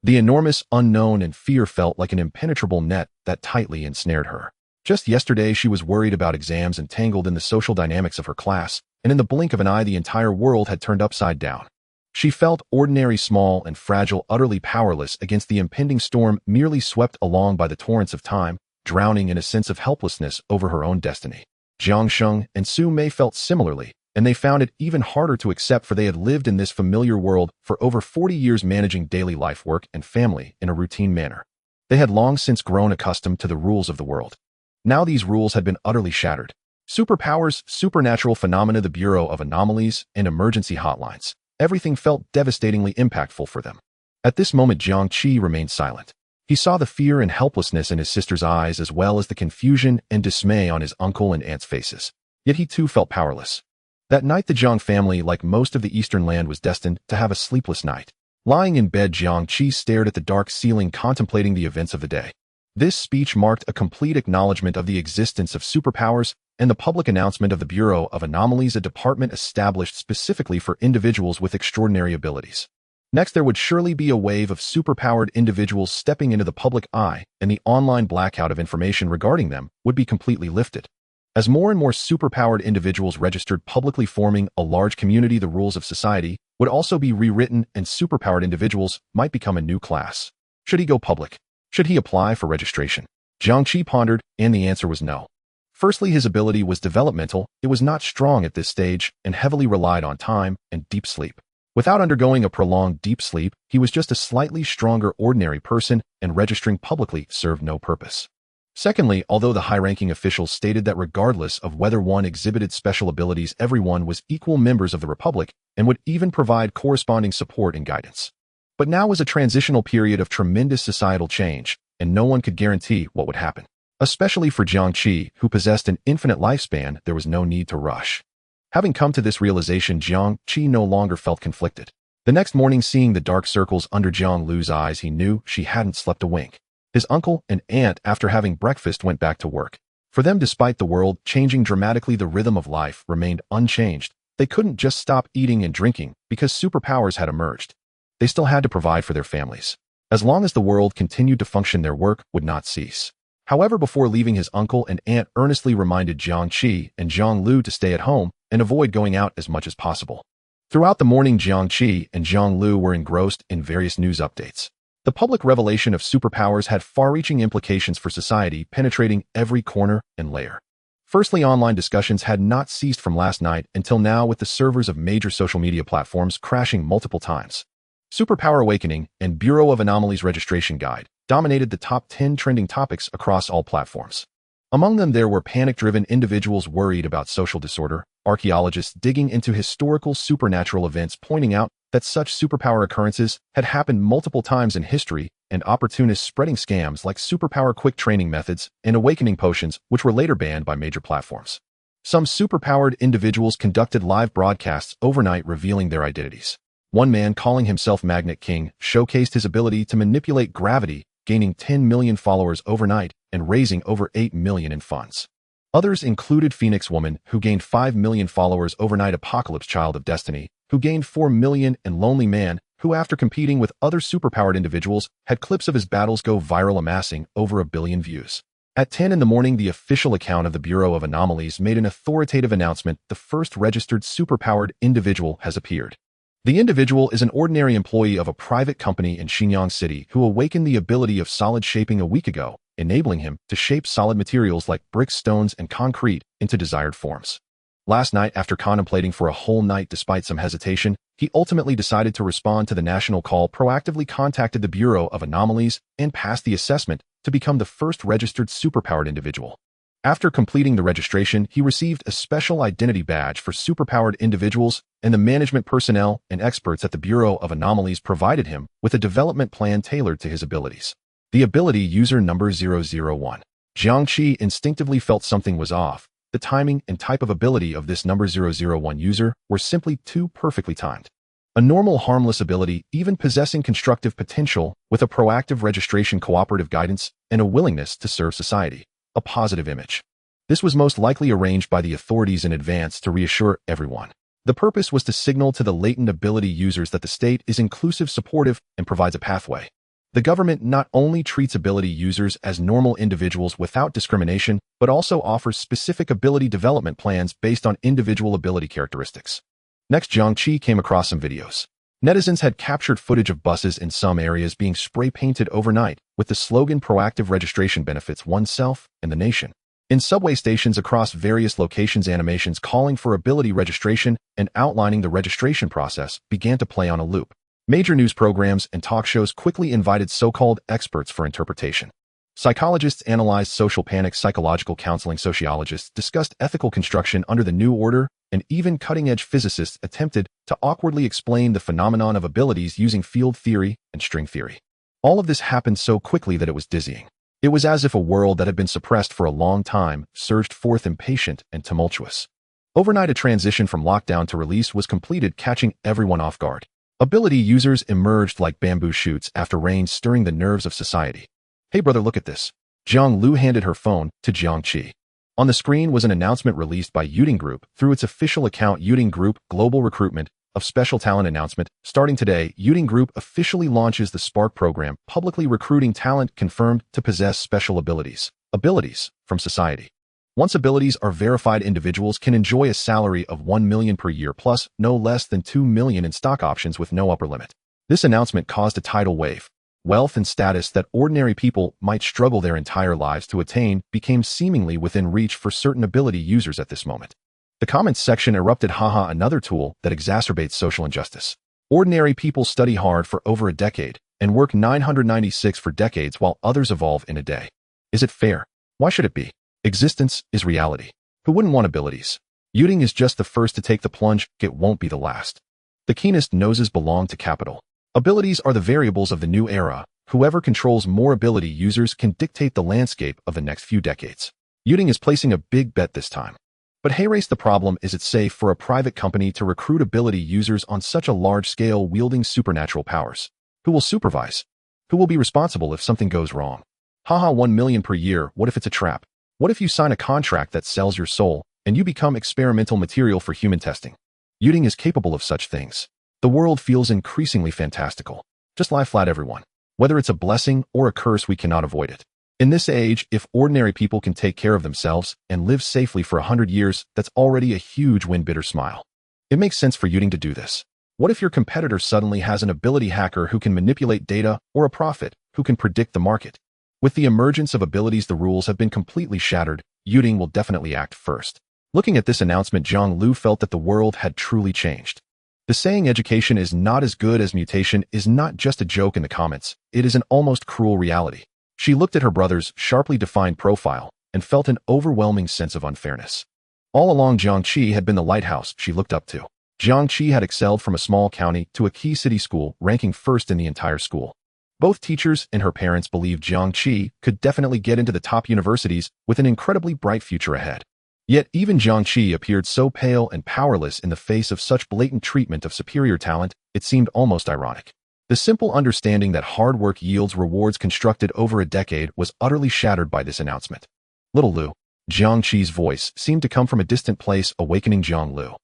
The enormous unknown and fear felt like an impenetrable net that tightly ensnared her. Just yesterday, she was worried about exams and tangled in the social dynamics of her class, and in the blink of an eye, the entire world had turned upside down. She felt ordinary, small, and fragile, utterly powerless against the impending storm, merely swept along by the torrents of time, drowning in a sense of helplessness over her own destiny. Jiang Sheng and Su Mei felt similarly, and they found it even harder to accept, for they had lived in this familiar world for over 40 years, managing daily life, work, and family in a routine manner. They had long since grown accustomed to the rules of the world. Now these rules had been utterly shattered. Superpowers, supernatural phenomena, the Bureau of Anomalies, and emergency hotlines. Everything felt devastatingly impactful for them. At this moment, Jiang Qi remained silent. He saw the fear and helplessness in his sister's eyes, as well as the confusion and dismay on his uncle and aunt's faces. Yet he too felt powerless. That night, the Jiang family, like most of the eastern land, was destined to have a sleepless night. Lying in bed, Jiang Qi stared at the dark ceiling, contemplating the events of the day. This speech marked a complete acknowledgement of the existence of superpowers and the public announcement of the Bureau of Anomalies, a department established specifically for individuals with extraordinary abilities. Next, there would surely be a wave of superpowered individuals stepping into the public eye, and the online blackout of information regarding them would be completely lifted. As more and more superpowered individuals registered publicly, forming a large community, the rules of society would also be rewritten, and superpowered individuals might become a new class. Should he go public? Should he apply for registration? Jiang Qi pondered, and the answer was no. Firstly, his ability was developmental. It was not strong at this stage and heavily relied on time and deep sleep. Without undergoing a prolonged deep sleep, he was just a slightly stronger ordinary person, and registering publicly served no purpose. Secondly, although the high-ranking officials stated that regardless of whether one exhibited special abilities, everyone was equal members of the Republic and would even provide corresponding support and guidance. But now was a transitional period of tremendous societal change, and no one could guarantee what would happen. Especially for Jiang Qi, who possessed an infinite lifespan, there was no need to rush. Having come to this realization, Jiang Qi no longer felt conflicted. The next morning, seeing the dark circles under Jiang Lu's eyes, he knew she hadn't slept a wink. His uncle and aunt, after having breakfast, went back to work. For them, despite the world changing dramatically, the rhythm of life remained unchanged. They couldn't just stop eating and drinking because superpowers had emerged. They still had to provide for their families. As long as the world continued to function, their work would not cease. However, before leaving, his uncle and aunt earnestly reminded Jiang Qi and Jiang Lu to stay at home and avoid going out as much as possible. Throughout the morning, Jiang Qi and Jiang Lu were engrossed in various news updates. The public revelation of superpowers had far-reaching implications for society, penetrating every corner and layer. Firstly, online discussions had not ceased from last night until now, with the servers of major social media platforms crashing multiple times. Superpower Awakening and Bureau of Anomalies Registration Guide dominated the top 10 trending topics across all platforms. Among them, there were panic-driven individuals worried about social disorder, archaeologists digging into historical supernatural events pointing out that such superpower occurrences had happened multiple times in history, and opportunists spreading scams like superpower quick training methods and awakening potions, which were later banned by major platforms. Some superpowered individuals conducted live broadcasts overnight revealing their identities. One man, calling himself Magnet King, showcased his ability to manipulate gravity, gaining 10 million followers overnight and raising over 8 million in funds. Others included Phoenix Woman, who gained 5 million followers overnight, Apocalypse Child of Destiny, who gained 4 million, and Lonely Man, who, after competing with other superpowered individuals, had clips of his battles go viral, amassing over 1 billion views. At 10 in the morning, the official account of the Bureau of Anomalies made an authoritative announcement: the first registered superpowered individual has appeared. The individual is an ordinary employee of a private company in Xinyang City who awakened the ability of solid shaping a week ago, enabling him to shape solid materials like bricks, stones, and concrete into desired forms. Last night, after contemplating for a whole night despite some hesitation, he ultimately decided to respond to the national call, proactively contacted the Bureau of Anomalies, and passed the assessment to become the first registered superpowered individual. After completing the registration, he received a special identity badge for superpowered individuals, and the management personnel and experts at the Bureau of Anomalies provided him with a development plan tailored to his abilities. The ability user number 001. Jiang Qi instinctively felt something was off. The timing and type of ability of this number 001 user were simply too perfectly timed. A normal harmless ability, even possessing constructive potential with a proactive registration, cooperative guidance, and a willingness to serve society. A positive image. This was most likely arranged by the authorities in advance to reassure everyone. The purpose was to signal to the latent ability users that the state is inclusive, supportive, and provides a pathway. The government not only treats ability users as normal individuals without discrimination, but also offers specific ability development plans based on individual ability characteristics. Next, Jiang Qi came across some videos. Netizens had captured footage of buses in some areas being spray-painted overnight with the slogan "Proactive registration benefits oneself and the nation." In subway stations across various locations, animations calling for ability registration and outlining the registration process began to play on a loop. Major news programs and talk shows quickly invited so-called experts for interpretation. Psychologists analyzed social panic, psychological counseling sociologists discussed ethical construction under the new order, and even cutting-edge physicists attempted to awkwardly explain the phenomenon of abilities using field theory and string theory. All of this happened so quickly that it was dizzying. It was as if a world that had been suppressed for a long time surged forth, impatient and tumultuous. Overnight, a transition from lockdown to release was completed, catching everyone off guard. Ability users emerged like bamboo shoots after rain, stirring the nerves of society. "Hey brother, look at this." Zhang Lu handed her phone to Jiang Qi. On the screen was an announcement released by Yuding Group through its official account. Yuding Group Global Recruitment of Special Talent Announcement. Starting today, Yuding Group officially launches the Spark program, publicly recruiting talent confirmed to possess special abilities from society. Once abilities are verified, individuals can enjoy a salary of $1 million per year plus no less than $2 million in stock options with no upper limit. This announcement caused a tidal wave. Wealth and status that ordinary people might struggle their entire lives to attain became seemingly within reach for certain ability users at this moment. The comments section erupted. Haha, another tool that exacerbates social injustice. Ordinary people study hard for over a decade and work 996 for decades while others evolve in a day. Is it fair? Why should it be? Existence is reality. Who wouldn't want abilities? Yuding is just the first to take the plunge. It won't be the last. The keenest noses belong to capital. Abilities are the variables of the new era. Whoever controls more ability users can dictate the landscape of the next few decades. Yuding is placing a big bet this time. But hey race, the problem is it's safe for a private company to recruit ability users on such a large scale wielding supernatural powers. Who will supervise? Who will be responsible if something goes wrong? Haha, 1 million per year. What if it's a trap? What if you sign a contract that sells your soul and you become experimental material for human testing? Yuding is capable of such things. The world feels increasingly fantastical. Just lie flat, everyone. Whether it's a blessing or a curse, we cannot avoid it. In this age, if ordinary people can take care of themselves and live safely for 100 years, that's already a huge win. Bitter smile. It makes sense for Yuding to do this. What if your competitor suddenly has an ability hacker who can manipulate data, or a prophet who can predict the market? With the emergence of abilities, the rules have been completely shattered. Yuding will definitely act first. Looking at this announcement, Zhang Lu felt that the world had truly changed. The saying education is not as good as mutation is not just a joke in the comments. It is an almost cruel reality. She looked at her brother's sharply defined profile and felt an overwhelming sense of unfairness. All along, Jiang Qi had been the lighthouse she looked up to. Jiang Qi had excelled from a small county to a key city school, ranking first in the entire school. Both teachers and her parents believed Jiang Qi could definitely get into the top universities with an incredibly bright future ahead. Yet even Jiang Qi appeared so pale and powerless in the face of such blatant treatment of superior talent, it seemed almost ironic. The simple understanding that hard work yields rewards constructed over a decade was utterly shattered by this announcement. Little Lu. Jiang Qi's voice seemed to come from a distant place, awakening Jiang Lu.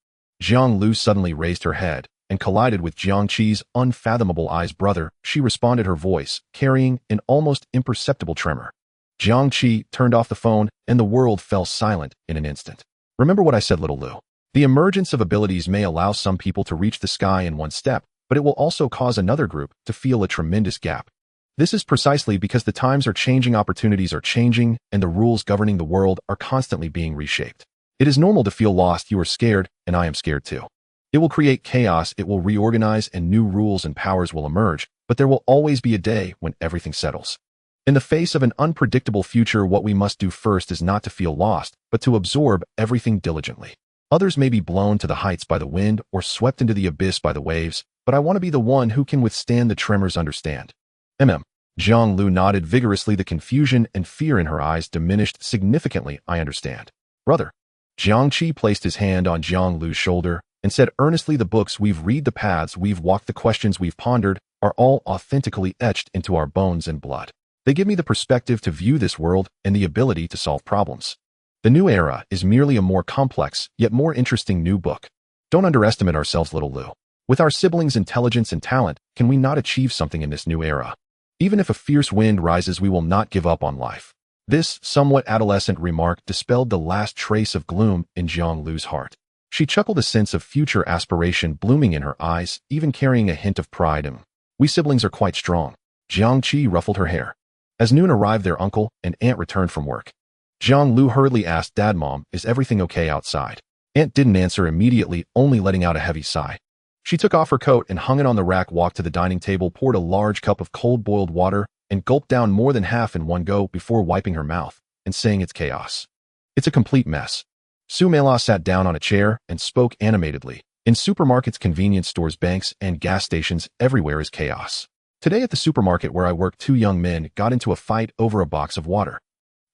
Jiang Lu suddenly raised her head and collided with Jiang Qi's unfathomable eyes. Brother, she responded, her voice carrying an almost imperceptible tremor. Jiang Qi turned off the phone, and the world fell silent in an instant. Remember what I said, little Lu. The emergence of abilities may allow some people to reach the sky in one step, but it will also cause another group to feel a tremendous gap. This is precisely because the times are changing, opportunities are changing, and the rules governing the world are constantly being reshaped. It is normal to feel lost. You are scared, and I am scared too. It will create chaos, it will reorganize, and new rules and powers will emerge, but there will always be a day when everything settles. In the face of an unpredictable future, what we must do first is not to feel lost, but to absorb everything diligently. Others may be blown to the heights by the wind or swept into the abyss by the waves, but I want to be the one who can withstand the tremors. Understand? Jiang Lu nodded vigorously. The confusion and fear in her eyes diminished significantly. I understand. Brother. Jiang Qi placed his hand on Jiang Lu's shoulder, and said earnestly, the books we've read, the paths we've walked, the questions we've pondered are all authentically etched into our bones and blood. They give me the perspective to view this world and the ability to solve problems. The new era is merely a more complex, yet more interesting new book. Don't underestimate ourselves, little Lou. With our siblings' intelligence and talent, can we not achieve something in this new era? Even if a fierce wind rises, we will not give up on life. This somewhat adolescent remark dispelled the last trace of gloom in Jiang Lu's heart. She chuckled, a sense of future aspiration blooming in her eyes, even carrying a hint of pride. We siblings are quite strong. Jiang Qi ruffled her hair. As noon arrived, their uncle and aunt returned from work. Jiang Lu hurriedly asked, Dad, Mom, is everything okay outside? Aunt didn't answer immediately, only letting out a heavy sigh. She took off her coat and hung it on the rack, walked to the dining table, poured a large cup of cold boiled water, and gulped down more than half in one go before wiping her mouth and saying, it's chaos. It's a complete mess. Su Mela sat down on a chair and spoke animatedly. In supermarkets, convenience stores, banks, and gas stations, everywhere is chaos. Today at the supermarket where I work, two young men got into a fight over a box of water.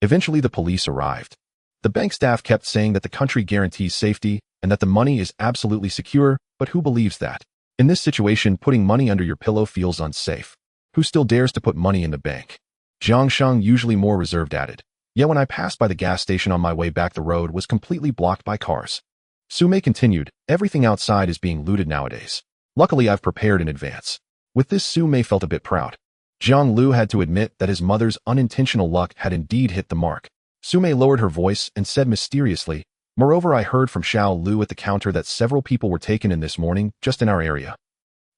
Eventually, the police arrived. The bank staff kept saying that the country guarantees safety and that the money is absolutely secure, but who believes that? In this situation, putting money under your pillow feels unsafe. Who still dares to put money in the bank? Jiang Sheng, usually more reserved, added. Yet when I passed by the gas station on my way back, the road was completely blocked by cars. Su Mei continued, everything outside is being looted nowadays. Luckily, I've prepared in advance. With this, Su Mei felt a bit proud. Jiang Lu had to admit that his mother's unintentional luck had indeed hit the mark. Su Mei lowered her voice and said mysteriously, moreover, I heard from Xiao Lu at the counter that several people were taken in this morning, just in our area.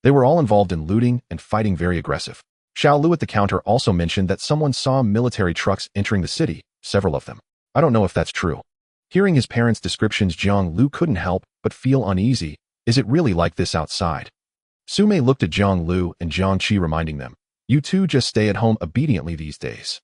They were all involved in looting and fighting, very aggressive. Xiao Lu at the counter also mentioned that someone saw military trucks entering the city, several of them. I don't know if that's true. Hearing his parents' descriptions, Jiang Lu couldn't help but feel uneasy. Is it really like this outside? Su Mei looked at Jiang Lu and Jiang Qi, reminding them, you two just stay at home obediently these days.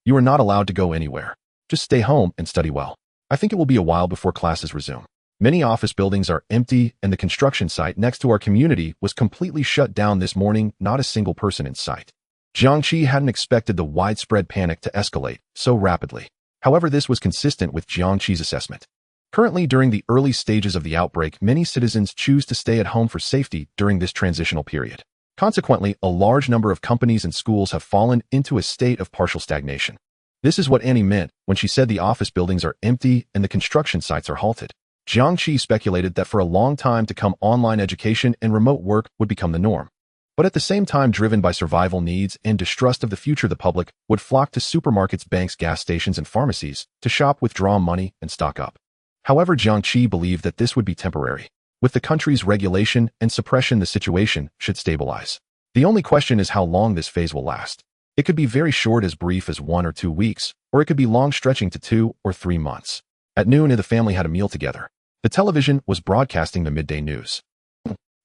You are not allowed to go anywhere. Just stay home and study well. I think it will be a while before classes resume. Many office buildings are empty and the construction site next to our community was completely shut down this morning, not a single person in sight. Jiang Qi hadn't expected the widespread panic to escalate so rapidly. However, this was consistent with Jiang Qi's assessment. Currently, during the early stages of the outbreak, many citizens choose to stay at home for safety during this transitional period. Consequently, a large number of companies and schools have fallen into a state of partial stagnation. This is what Annie meant when she said the office buildings are empty and the construction sites are halted. Jiang Qi speculated that for a long time to come, online education and remote work would become the norm. But at the same time, driven by survival needs and distrust of the future, the public would flock to supermarkets, banks, gas stations, and pharmacies to shop, withdraw money, and stock up. However, Jiang Qi believed that this would be temporary. With the country's regulation and suppression, the situation should stabilize. The only question is how long this phase will last. It could be very short, as brief as 1 or 2 weeks, or it could be long, stretching to 2 or 3 months. At noon, the family had a meal together. The television was broadcasting the midday news.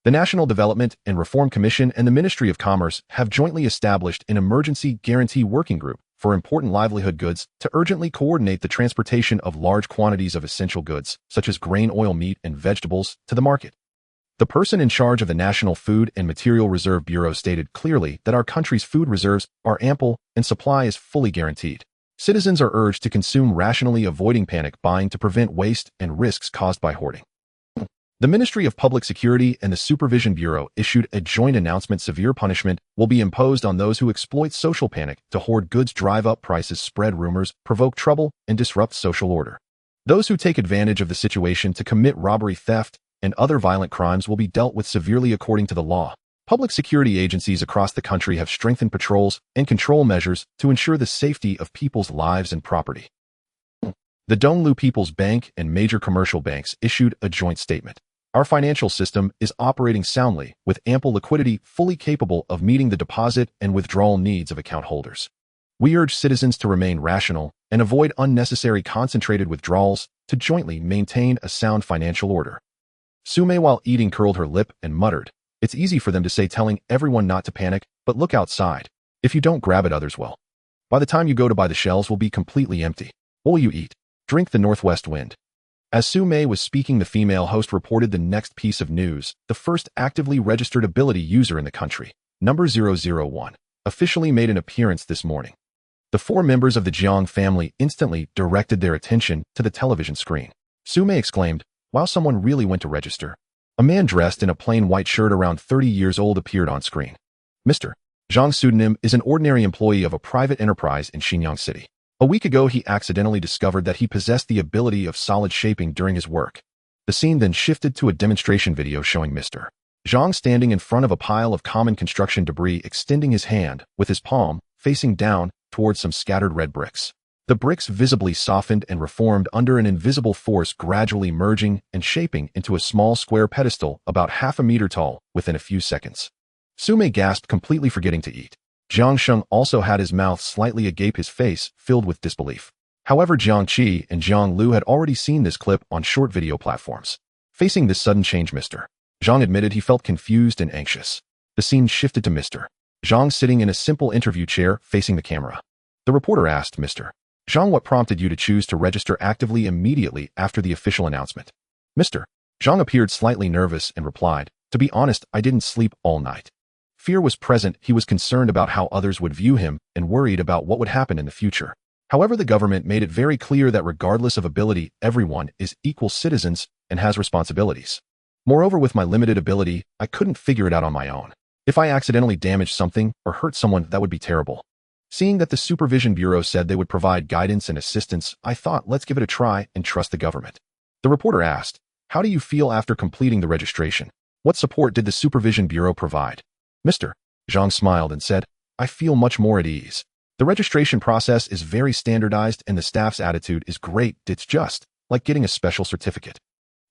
The National Development and Reform Commission and the Ministry of Commerce have jointly established an emergency guarantee working group for important livelihood goods to urgently coordinate the transportation of large quantities of essential goods, such as grain, oil, meat, and vegetables, to the market. The person in charge of the National Food and Material Reserve Bureau stated clearly that our country's food reserves are ample and supply is fully guaranteed. Citizens are urged to consume rationally, avoiding panic buying to prevent waste and risks caused by hoarding. The Ministry of Public Security and the Supervision Bureau issued a joint announcement. Severe punishment will be imposed on those who exploit social panic to hoard goods, drive up prices, spread rumors, provoke trouble, and disrupt social order. Those who take advantage of the situation to commit robbery, theft, and other violent crimes will be dealt with severely according to the law. Public security agencies across the country have strengthened patrols and control measures to ensure the safety of people's lives and property. The Donglu People's Bank and major commercial banks issued a joint statement. Our financial system is operating soundly, with ample liquidity, fully capable of meeting the deposit and withdrawal needs of account holders. We urge citizens to remain rational and avoid unnecessary concentrated withdrawals to jointly maintain a sound financial order. Su Mei, while eating, curled her lip and muttered, it's easy for them to say, telling everyone not to panic, but look outside. If you don't grab it, others will. By the time you go to buy, the shelves will be completely empty. What will you eat? Drink the northwest wind. As Su Mei was speaking, the female host reported the next piece of news. The first actively registered ability user in the country, number 001, officially made an appearance this morning. The 4 members of the Jiang family instantly directed their attention to the television screen. Su Mei exclaimed, wow, someone really went to register. A man dressed in a plain white shirt around 30 years old appeared on screen. Mr. Jiang's pseudonym is an ordinary employee of a private enterprise in Xinyang City. A week ago, he accidentally discovered that he possessed the ability of solid shaping during his work. The scene then shifted to a demonstration video showing Mr. Jiang standing in front of a pile of common construction debris, extending his hand, with his palm facing down towards some scattered red bricks. The bricks visibly softened and reformed under an invisible force, gradually merging and shaping into a small square pedestal about half a meter tall within a few seconds. Sume gasped, completely forgetting to eat. Jiang Sheng also had his mouth slightly agape, his face filled with disbelief. However, Jiang Qi and Jiang Lu had already seen this clip on short video platforms. Facing this sudden change, Mr. Jiang admitted he felt confused and anxious. The scene shifted to Mr. Jiang sitting in a simple interview chair facing the camera. The reporter asked Mr. Jiang what prompted you to choose to register actively immediately after the official announcement. Mr. Jiang appeared slightly nervous and replied, "To be honest, I didn't sleep all night." Fear was present. He was concerned about how others would view him and worried about what would happen in the future. However, the government made it very clear that regardless of ability, everyone is equal citizens and has responsibilities. Moreover, with my limited ability, I couldn't figure it out on my own. If I accidentally damaged something or hurt someone, that would be terrible. Seeing that the Supervision Bureau said they would provide guidance and assistance, I thought, let's give it a try and trust the government. The reporter asked, "How do you feel after completing the registration? What support did the Supervision Bureau provide?" Mr. Jiang smiled and said, "I feel much more at ease. The registration process is very standardized and the staff's attitude is great. It's just like getting a special certificate."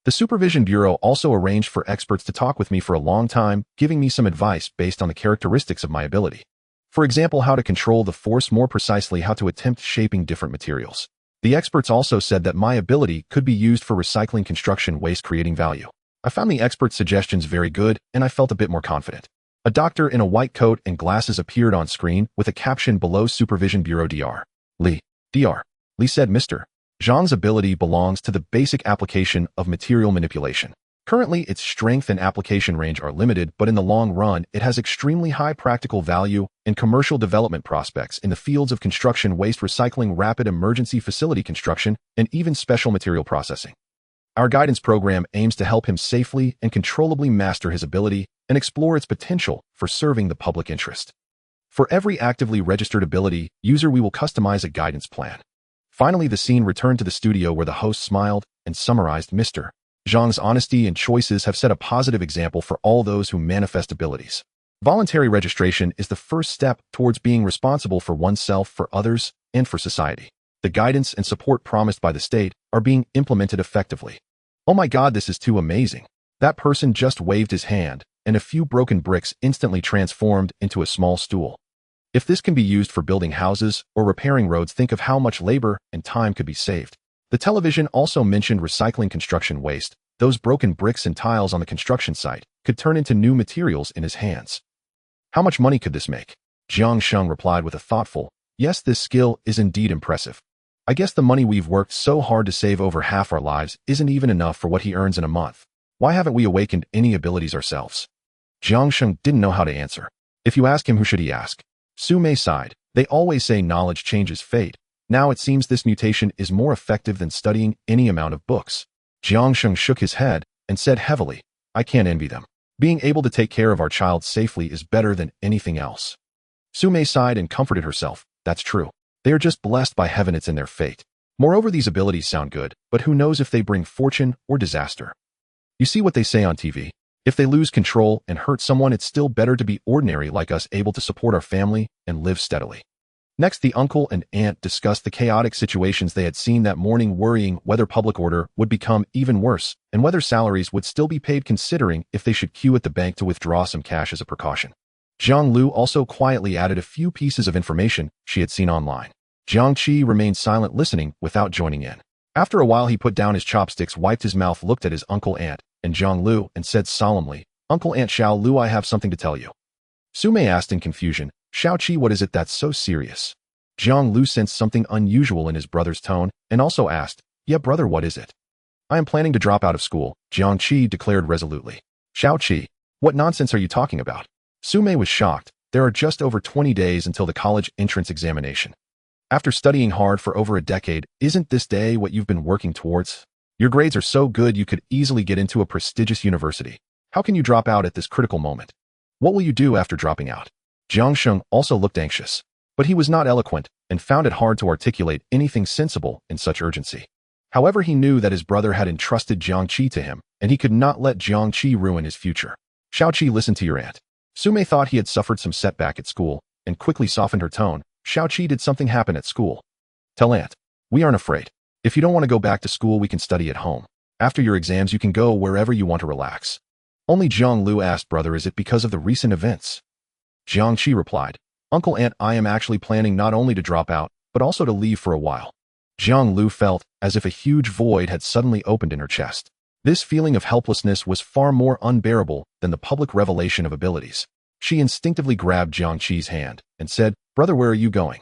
The Supervision Bureau also arranged for experts to talk with me for a long time, giving me some advice based on the characteristics of my ability. For example, how to control the force more precisely, how to attempt shaping different materials. The experts also said that my ability could be used for recycling construction waste, creating value. I found the experts' suggestions very good, and I felt a bit more confident. A doctor in a white coat and glasses appeared on screen with a caption below Supervision Bureau Dr. Li. Dr. Li said, "Mr. Jiang's ability belongs to the basic application of material manipulation. Currently, its strength and application range are limited, but in the long run, it has extremely high practical value and commercial development prospects in the fields of construction waste recycling, rapid emergency facility construction, and even special material processing. Our guidance program aims to help him safely and controllably master his ability and explore its potential for serving the public interest. For every actively registered ability user, we will customize a guidance plan." Finally, the scene returned to the studio where the host smiled and summarized, "Mr. Jiang's honesty and choices have set a positive example for all those who manifest abilities. Voluntary registration is the first step towards being responsible for oneself, for others, and for society. The guidance and support promised by the state are being implemented effectively." Oh my God, this is too amazing. That person just waved his hand, and a few broken bricks instantly transformed into a small stool. If this can be used for building houses or repairing roads, think of how much labor and time could be saved. The television also mentioned recycling construction waste. Those broken bricks and tiles on the construction site could turn into new materials in his hands. How much money could this make? Jiang Sheng replied with a thoughtful, "Yes, this skill is indeed impressive. I guess the money we've worked so hard to save over half our lives isn't even enough for what he earns in a month. Why haven't we awakened any abilities ourselves?" Jiang Sheng didn't know how to answer. If you ask him, who should he ask? Sume sighed. They always say knowledge changes fate. Now it seems this mutation is more effective than studying any amount of books. Jiang Sheng shook his head and said heavily, "I can't envy them. Being able to take care of our child safely is better than anything else." Sume sighed and comforted herself. That's true. They are just blessed by heaven, it's in their fate. Moreover, these abilities sound good, but who knows if they bring fortune or disaster. You see what they say on TV. If they lose control and hurt someone, it's still better to be ordinary like us, able to support our family and live steadily. Next, the uncle and aunt discussed the chaotic situations they had seen that morning, worrying whether public order would become even worse and whether salaries would still be paid, considering if they should queue at the bank to withdraw some cash as a precaution. Jiang Lu also quietly added a few pieces of information she had seen online. Jiang Qi remained silent, listening without joining in. After a while, he put down his chopsticks, wiped his mouth, looked at his uncle, aunt, and Jiang Lu, and said solemnly, "Uncle, Aunt Xiao Lu, I have something to tell you." Sume asked in confusion, "Xiao Qi, what is it that's so serious?" Jiang Lu sensed something unusual in his brother's tone and also asked, "Yeah, brother, what is it?" "I am planning to drop out of school," Jiang Qi declared resolutely. "Xiao Qi, what nonsense are you talking about?" Sume was shocked. There are just over 20 days until the college entrance examination. After studying hard for over a decade, isn't this day what you've been working towards? Your grades are so good you could easily get into a prestigious university. How can you drop out at this critical moment? What will you do after dropping out? Jiang Qi also looked anxious, but he was not eloquent and found it hard to articulate anything sensible in such urgency. However, he knew that his brother had entrusted Jiang Qi to him, and he could not let Jiang Qi ruin his future. Xiaoqi, listen to your aunt. Sume thought he had suffered some setback at school and quickly softened her tone. Xiaoqi, did something happen at school? Tell aunt. We aren't afraid. If you don't want to go back to school, we can study at home. After your exams, you can go wherever you want to relax. Only Jiang Lu asked, brother, is it because of the recent events? Jiang Qi replied, Uncle, aunt, I am actually planning not only to drop out, but also to leave for a while. Jiang Lu felt as if a huge void had suddenly opened in her chest. This feeling of helplessness was far more unbearable than the public revelation of abilities. She instinctively grabbed Jiang Qi's hand and said, brother, where are you going?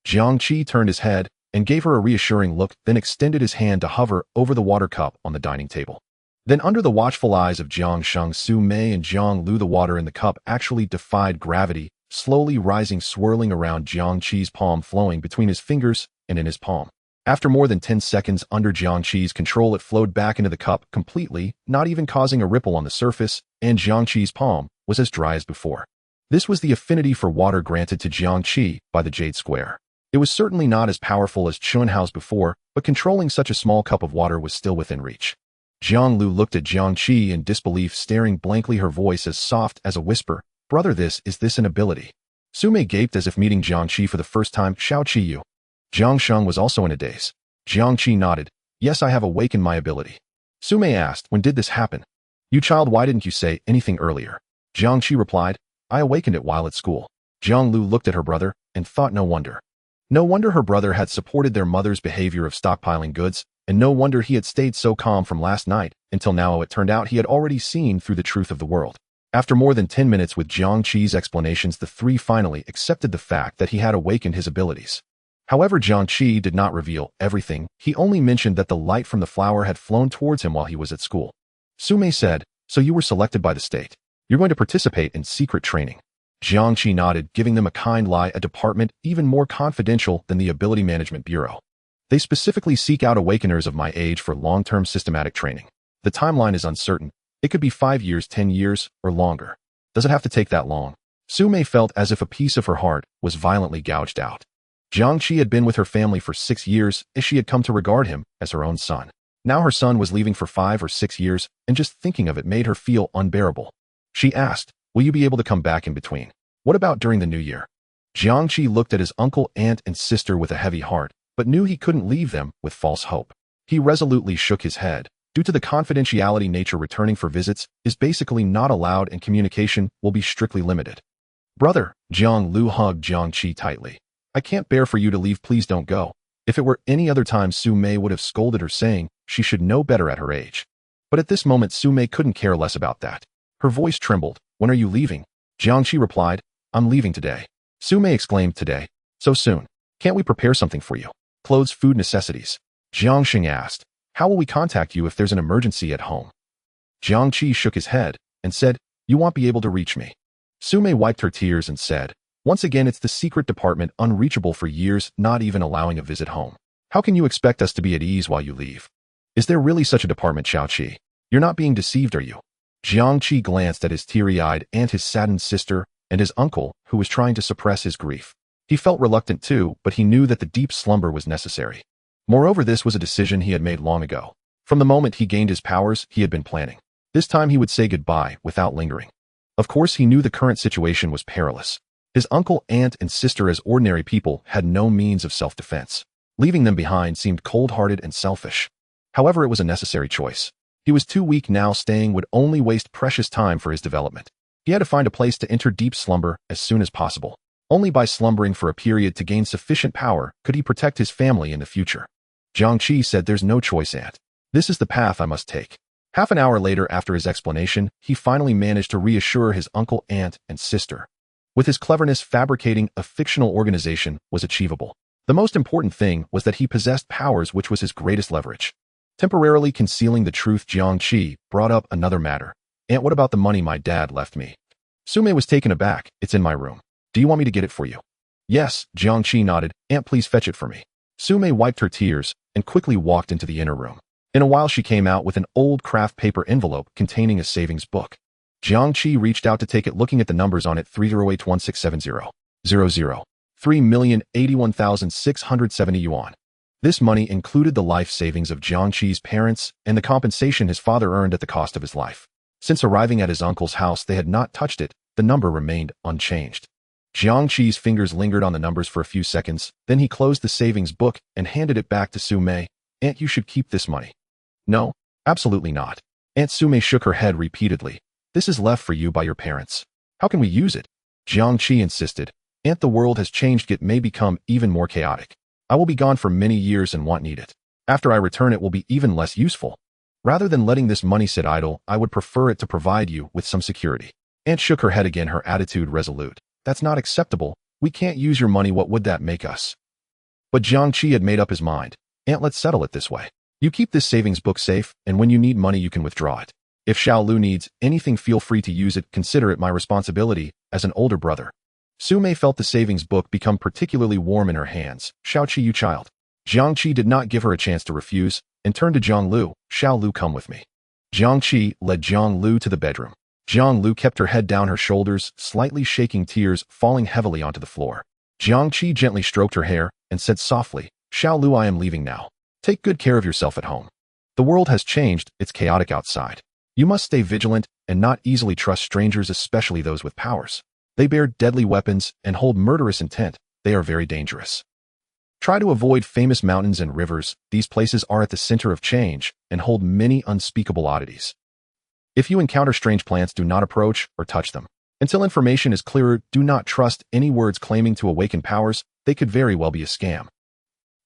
Jiang Qi turned his head and gave her a reassuring look, then extended his hand to hover over the water cup on the dining table. Then under the watchful eyes of Jiang Sheng, Su Mei and Jiang Lu, the water in the cup actually defied gravity, slowly rising, swirling around Jiang Qi's palm, flowing between his fingers and in his palm. After more than 10 seconds under Jiang Qi's control, it flowed back into the cup completely, not even causing a ripple on the surface, and Jiang Qi's palm was as dry as before. This was the affinity for water granted to Jiang Qi by the Jade Square. It was certainly not as powerful as Chunhao's before, but controlling such a small cup of water was still within reach. Jiang Lu looked at Jiang Qi in disbelief, staring blankly, her voice as soft as a whisper. Brother, is this an ability? Su Mei gaped as if meeting Jiang Qi for the first time. Xiaoqi, you. Jiang Sheng was also in a daze. Jiang Qi nodded. Yes, I have awakened my ability. Su Mei asked, when did this happen? You child, why didn't you say anything earlier? Jiang Qi replied, I awakened it while at school. Jiang Lu looked at her brother and thought, no wonder. No wonder her brother had supported their mother's behavior of stockpiling goods, and no wonder he had stayed so calm from last night until now. It turned out he had already seen through the truth of the world. After more than 10 minutes with Jiang Qi's explanations, the three finally accepted the fact that he had awakened his abilities. However, Jiang Qi did not reveal everything. He only mentioned that the light from the flower had flown towards him while he was at school. Su Mei said, so you were selected by the state. You're going to participate in secret training. Jiang Qi nodded, giving them a kind lie, a department even more confidential than the Ability Management Bureau. They specifically seek out awakeners of my age for long-term systematic training. The timeline is uncertain. It could be 5 years, 10 years, or longer. Does it have to take that long? Su Mei felt as if a piece of her heart was violently gouged out. Jiang Qi had been with her family for 6 years, as she had come to regard him as her own son. Now her son was leaving for 5 or 6 years, and just thinking of it made her feel unbearable. She asked, will you be able to come back in between? What about during the new year? Jiang Qi looked at his uncle, aunt, and sister with a heavy heart, but knew he couldn't leave them with false hope. He resolutely shook his head. Due to the confidentiality nature, returning for visits is basically not allowed and communication will be strictly limited. Brother, Jiang Lu hugged Jiang Qi tightly. I can't bear for you to leave, please don't go. If it were any other time, Su Mei would have scolded her, saying she should know better at her age. But at this moment, Su Mei couldn't care less about that. Her voice trembled. When are you leaving? Jiang Qi replied, I'm leaving today. Su Mei exclaimed, today? So soon? Can't we prepare something for you? Clothes, food, necessities. Jiang Sheng asked, how will we contact you if there's an emergency at home? Jiang Qi shook his head and said, you won't be able to reach me. Su Mei wiped her tears and said, once again, it's the secret department, unreachable for years, not even allowing a visit home. How can you expect us to be at ease while you leave? Is there really such a department, Xiaoqi? You're not being deceived, are you? Jiang Qi glanced at his teary-eyed aunt, his saddened sister, and his uncle, who was trying to suppress his grief. He felt reluctant too, but he knew that the deep slumber was necessary. Moreover, this was a decision he had made long ago. From the moment he gained his powers, he had been planning. This time he would say goodbye without lingering. Of course, he knew the current situation was perilous. His uncle, aunt, and sister, as ordinary people, had no means of self-defense. Leaving them behind seemed cold-hearted and selfish. However, it was a necessary choice. He was too weak now. Staying would only waste precious time for his development. He had to find a place to enter deep slumber as soon as possible. Only by slumbering for a period to gain sufficient power could he protect his family in the future. Jiang Qi said, there's no choice, aunt. This is the path I must take. Half an hour later, after his explanation, he finally managed to reassure his uncle, aunt, and sister. With his cleverness, fabricating a fictional organization was achievable. The most important thing was that he possessed powers, which was his greatest leverage. Temporarily concealing the truth, Jiang Qi brought up another matter. Aunt, what about the money my dad left me? Su Mei was taken aback. It's in my room. Do you want me to get it for you? Yes, Jiang Qi nodded. Aunt, please fetch it for me. Su Mei wiped her tears and quickly walked into the inner room. In a while she came out with an old craft paper envelope containing a savings book. Jiang Qi reached out to take it, looking at the numbers on it. 3081670. 3,081,670 yuan. This money included the life savings of Jiang Qi's parents and the compensation his father earned at the cost of his life. Since arriving at his uncle's house, they had not touched it. The number remained unchanged. Jiang Qi's fingers lingered on the numbers for a few seconds, then he closed the savings book and handed it back to Su Mei. Aunt, you should keep this money. No, absolutely not. Aunt Su Mei shook her head repeatedly. This is left for you by your parents. How can we use it? Jiang Qi insisted. Aunt, the world has changed. It may become even more chaotic. I will be gone for many years and won't need it. After I return, it will be even less useful. Rather than letting this money sit idle, I would prefer it to provide you with some security. Aunt shook her head again, her attitude resolute. That's not acceptable. We can't use your money. What would that make us? But Jiang Qi had made up his mind. Aunt, let's settle it this way. You keep this savings book safe, and when you need money, you can withdraw it. If Xiao Lu needs anything, feel free to use it. Consider it my responsibility as an older brother. Su Mei felt the savings book become particularly warm in her hands. Xiao Qi, you child. Jiang Qi did not give her a chance to refuse and turned to Jiang Lu. Xiao Lu, come with me. Jiang Qi led Jiang Lu to the bedroom. Jiang Lu kept her head down her shoulders, slightly shaking, tears falling heavily onto the floor. Jiang Qi gently stroked her hair and said softly, Xiao Lu, I am leaving now. Take good care of yourself at home. The world has changed. It's chaotic outside. You must stay vigilant and not easily trust strangers, especially those with powers. They bear deadly weapons and hold murderous intent. They are very dangerous. Try to avoid famous mountains and rivers. These places are at the center of change and hold many unspeakable oddities. If you encounter strange plants, do not approach or touch them. Until information is clearer, do not trust any words claiming to awaken powers. They could very well be a scam.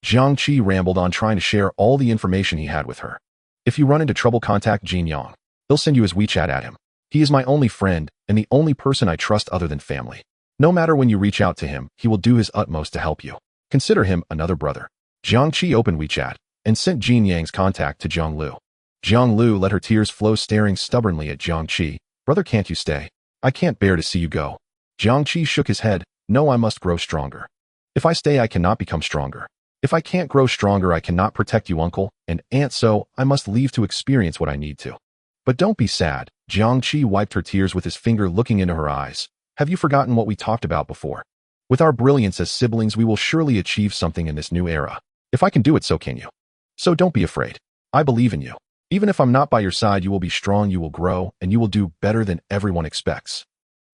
Jiang Qi rambled on, trying to share all the information he had with her. If you run into trouble, contact Jin Yang. He'll send you his WeChat at him. He is my only friend and the only person I trust other than family. No matter when you reach out to him, he will do his utmost to help you. Consider him another brother. Jiang Qi opened WeChat and sent Jin Yang's contact to Jiang Lu. Jiang Lu let her tears flow, staring stubbornly at Jiang Qi. Brother, can't you stay? I can't bear to see you go. Jiang Qi shook his head. No, I must grow stronger. If I stay, I cannot become stronger. If I can't grow stronger, I cannot protect you, uncle and aunt, so I must leave to experience what I need to. But don't be sad. Jiang Qi wiped her tears with his finger, looking into her eyes. Have you forgotten what we talked about before? With our brilliance as siblings, we will surely achieve something in this new era. If I can do it, so can you. So don't be afraid. I believe in you. Even if I'm not by your side, you will be strong, you will grow, and you will do better than everyone expects.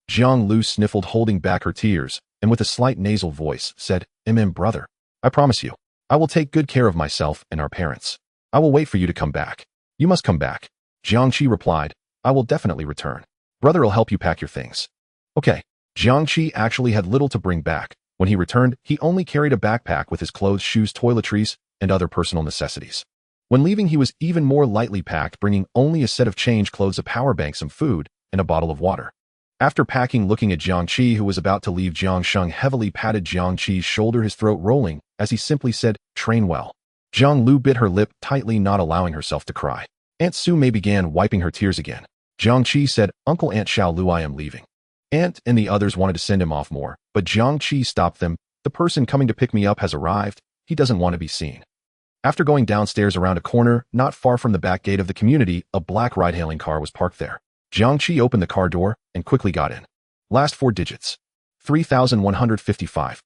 Jiang Lu sniffled, holding back her tears, and with a slight nasal voice said, brother, I promise you, I will take good care of myself and our parents. I will wait for you to come back. You must come back. Jiang Qi replied, I will definitely return. Brother will help you pack your things. Okay. Jiang Qi actually had little to bring back. When he returned, he only carried a backpack with his clothes, shoes, toiletries, and other personal necessities. When leaving, he was even more lightly packed, bringing only a set of change clothes, a power bank, some food, and a bottle of water. After packing, looking at Jiang Qi, who was about to leave, Jiang Sheng heavily patted Jiang Qi's shoulder, his throat rolling, as he simply said, train well. Jiang Lu bit her lip tightly, not allowing herself to cry. Aunt Su Mei began wiping her tears again. Jiang Qi said, Uncle, Aunt Xiao Lu, I am leaving. Aunt and the others wanted to send him off more, but Jiang Qi stopped them. The person coming to pick me up has arrived. He doesn't want to be seen. After going downstairs around a corner, not far from the back gate of the community, a black ride-hailing car was parked there. Jiang Qi opened the car door and quickly got in. Last four digits. 3,155.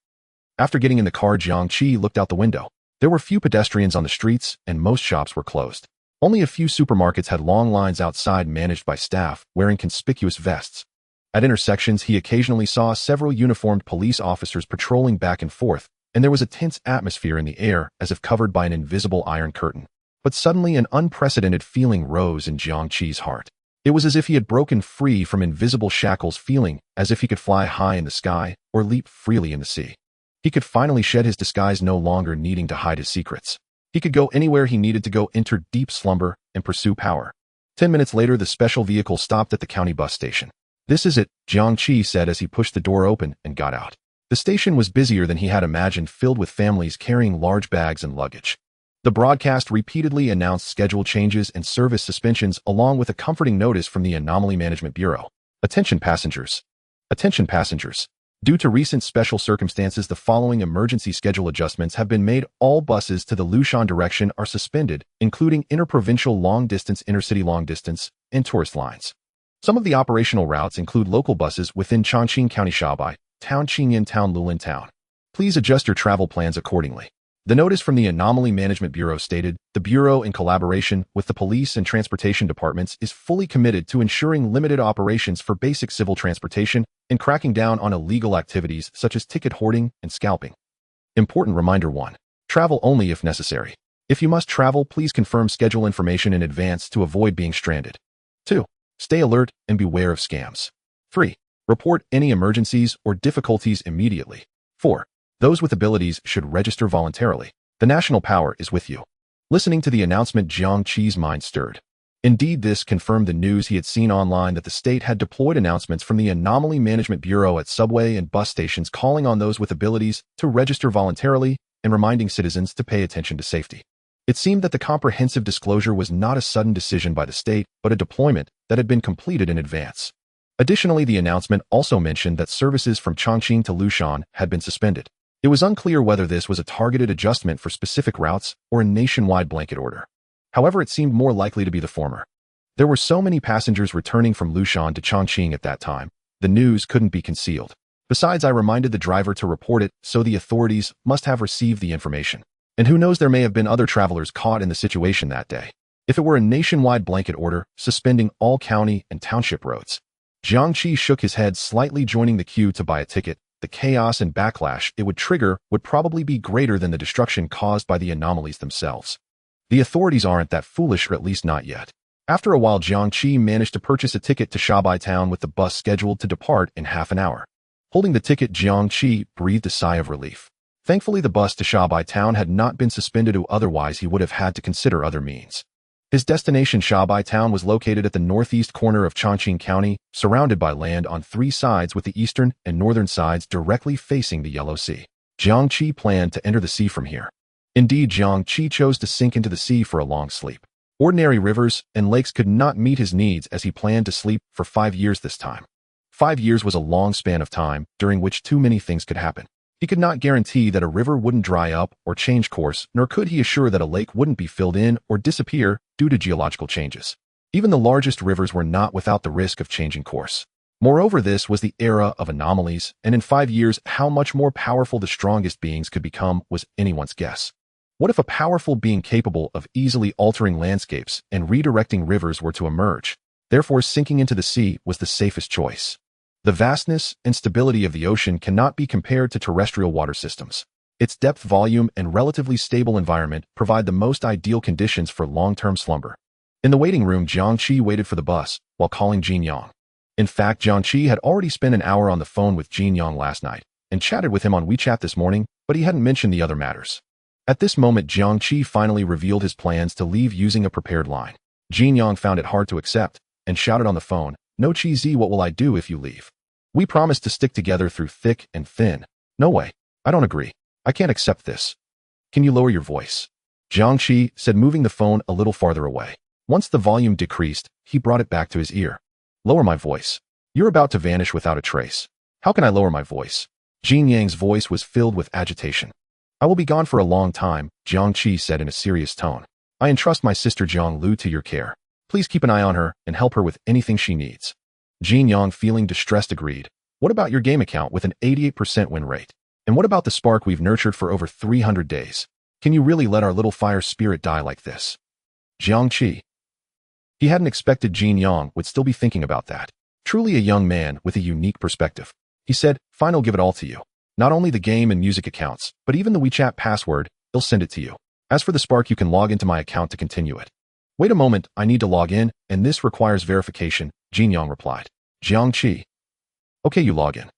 After getting in the car, Jiang Qi looked out the window. There were few pedestrians on the streets, and most shops were closed. Only a few supermarkets had long lines outside, managed by staff wearing conspicuous vests. At intersections, he occasionally saw several uniformed police officers patrolling back and forth, and there was a tense atmosphere in the air, as if covered by an invisible iron curtain. But suddenly an unprecedented feeling rose in Jiang Qi's heart. It was as if he had broken free from invisible shackles, feeling as if he could fly high in the sky or leap freely in the sea. He could finally shed his disguise, no longer needing to hide his secrets. He could go anywhere he needed to go, enter deep slumber, and pursue power. 10 minutes later, the special vehicle stopped at the county bus station. This is it, Jiang Qi said as he pushed the door open and got out. The station was busier than he had imagined, filled with families carrying large bags and luggage. The broadcast repeatedly announced schedule changes and service suspensions, along with a comforting notice from the Anomaly Management Bureau. Attention passengers. Attention passengers. Due to recent special circumstances, the following emergency schedule adjustments have been made. All buses to the Lushan direction are suspended, including interprovincial long-distance, intercity long-distance, and tourist lines. Some of the operational routes include local buses within Chongqing County, Shaobai Town, Qingyan Town, Lulin Town. Please adjust your travel plans accordingly. The notice from the Anomaly Management Bureau stated, the Bureau, in collaboration with the police and transportation departments, is fully committed to ensuring limited operations for basic civil transportation and cracking down on illegal activities such as ticket hoarding and scalping. Important reminder 1. Travel only if necessary. If you must travel, please confirm schedule information in advance to avoid being stranded. 2. Stay alert and beware of scams. 3. Report any emergencies or difficulties immediately. 4. Those with abilities should register voluntarily. The national power is with you. Listening to the announcement, Jiang Qi's mind stirred. Indeed, this confirmed the news he had seen online that the state had deployed announcements from the Anomaly Management Bureau at subway and bus stations calling on those with abilities to register voluntarily and reminding citizens to pay attention to safety. It seemed that the comprehensive disclosure was not a sudden decision by the state, but a deployment that had been completed in advance. Additionally, the announcement also mentioned that services from Chongqing to Lushan had been suspended. It was unclear whether this was a targeted adjustment for specific routes or a nationwide blanket order. However, it seemed more likely to be the former. There were so many passengers returning from Lushan to Chongqing at that time, the news couldn't be concealed. Besides, I reminded the driver to report it, so the authorities must have received the information. And who knows, there may have been other travelers caught in the situation that day. If it were a nationwide blanket order, suspending all county and township roads. Jiang Qi shook his head slightly, joining the queue to buy a ticket. The chaos and backlash it would trigger would probably be greater than the destruction caused by the anomalies themselves. The authorities aren't that foolish, or at least not yet. After a while, Jiang Qi managed to purchase a ticket to Shaobai Town with the bus scheduled to depart in half an hour. Holding the ticket, Jiang Qi breathed a sigh of relief. Thankfully, the bus to Shaobai Town had not been suspended, or otherwise he would have had to consider other means. His destination, Shaobai Town, was located at the northeast corner of Chongqing County, surrounded by land on 3 sides, with the eastern and northern sides directly facing the Yellow Sea. Jiang Qi planned to enter the sea from here. Indeed, Jiang Qi chose to sink into the sea for a long sleep. Ordinary rivers and lakes could not meet his needs, as he planned to sleep for 5 years this time. 5 years was a long span of time, during which too many things could happen. He could not guarantee that a river wouldn't dry up or change course, nor could he assure that a lake wouldn't be filled in or disappear due to geological changes. Even the largest rivers were not without the risk of changing course. Moreover, this was the era of anomalies, and in 5 years, how much more powerful the strongest beings could become was anyone's guess. What if a powerful being capable of easily altering landscapes and redirecting rivers were to emerge? Therefore, sinking into the sea was the safest choice. The vastness and stability of the ocean cannot be compared to terrestrial water systems. Its depth, volume, and relatively stable environment provide the most ideal conditions for long-term slumber. In the waiting room, Jiang Qi waited for the bus while calling Jin Yang. In fact, Jiang Qi had already spent an hour on the phone with Jin Yang last night and chatted with him on WeChat this morning, but he hadn't mentioned the other matters. At this moment, Jiang Qi finally revealed his plans to leave using a prepared line. Jin Yang found it hard to accept and shouted on the phone, "No, Qi Z, what will I do if you leave? We promised to stick together through thick and thin. No way. I don't agree. I can't accept this. Can you lower your voice?" Jiang Qi said, moving the phone a little farther away. Once the volume decreased, he brought it back to his ear. "Lower my voice. You're about to vanish without a trace. How can I lower my voice?" Jin Yang's voice was filled with agitation. "I will be gone for a long time," Jiang Qi said in a serious tone. "I entrust my sister Jiang Lu to your care. Please keep an eye on her and help her with anything she needs." Jin Yang, feeling distressed, agreed. "What about your game account with an 88% win rate? And what about the spark we've nurtured for over 300 days? Can you really let our little fire spirit die like this?" Jiang Qi. He hadn't expected Jin Yang would still be thinking about that. Truly a young man with a unique perspective. He said, "Fine, I'll give it all to you. Not only the game and music accounts, but even the WeChat password, I'll send it to you. As for the spark, you can log into my account to continue it." "Wait a moment, I need to log in, and this requires verification," Jin Yang replied. Jiang Qi. "Okay, you log in."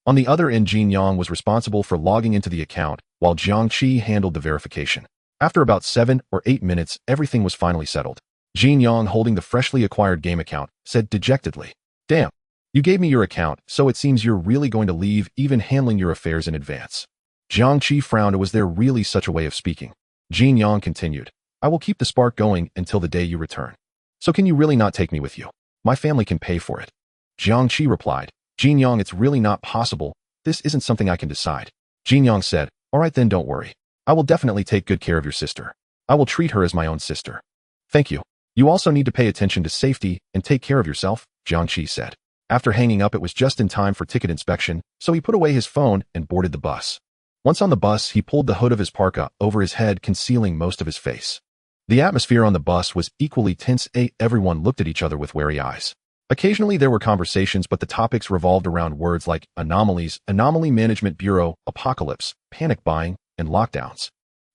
On the other end, Jin Yang was responsible for logging into the account, while Jiang Qi handled the verification. After about 7 or 8 minutes, everything was finally settled. Jin Yang, holding the freshly acquired game account, said dejectedly, "Damn, you gave me your account, so it seems you're really going to leave even handling your affairs in advance." Jiang Qi frowned. Was there really such a way of speaking? Jin Yang continued, "I will keep the spark going until the day you return. So can you really not take me with you? My family can pay for it." Jiang Qi replied, "Jin Yang, it's really not possible. this isn't something I can decide. Jiang said, all right then, don't worry. I will definitely take good care of your sister. I will treat her as my own sister. Thank you. You also need to pay attention to safety and take care of yourself, Jiang Qi said. After hanging up, it was just in time for ticket inspection, so he put away his phone and boarded the bus. Once on the bus, he pulled the hood of his parka over his head, concealing most of his face. The atmosphere on the bus was equally tense. Everyone looked at each other with wary eyes. Occasionally there were conversations, but the topics revolved around words like anomalies, anomaly management bureau, apocalypse, panic buying, and lockdowns.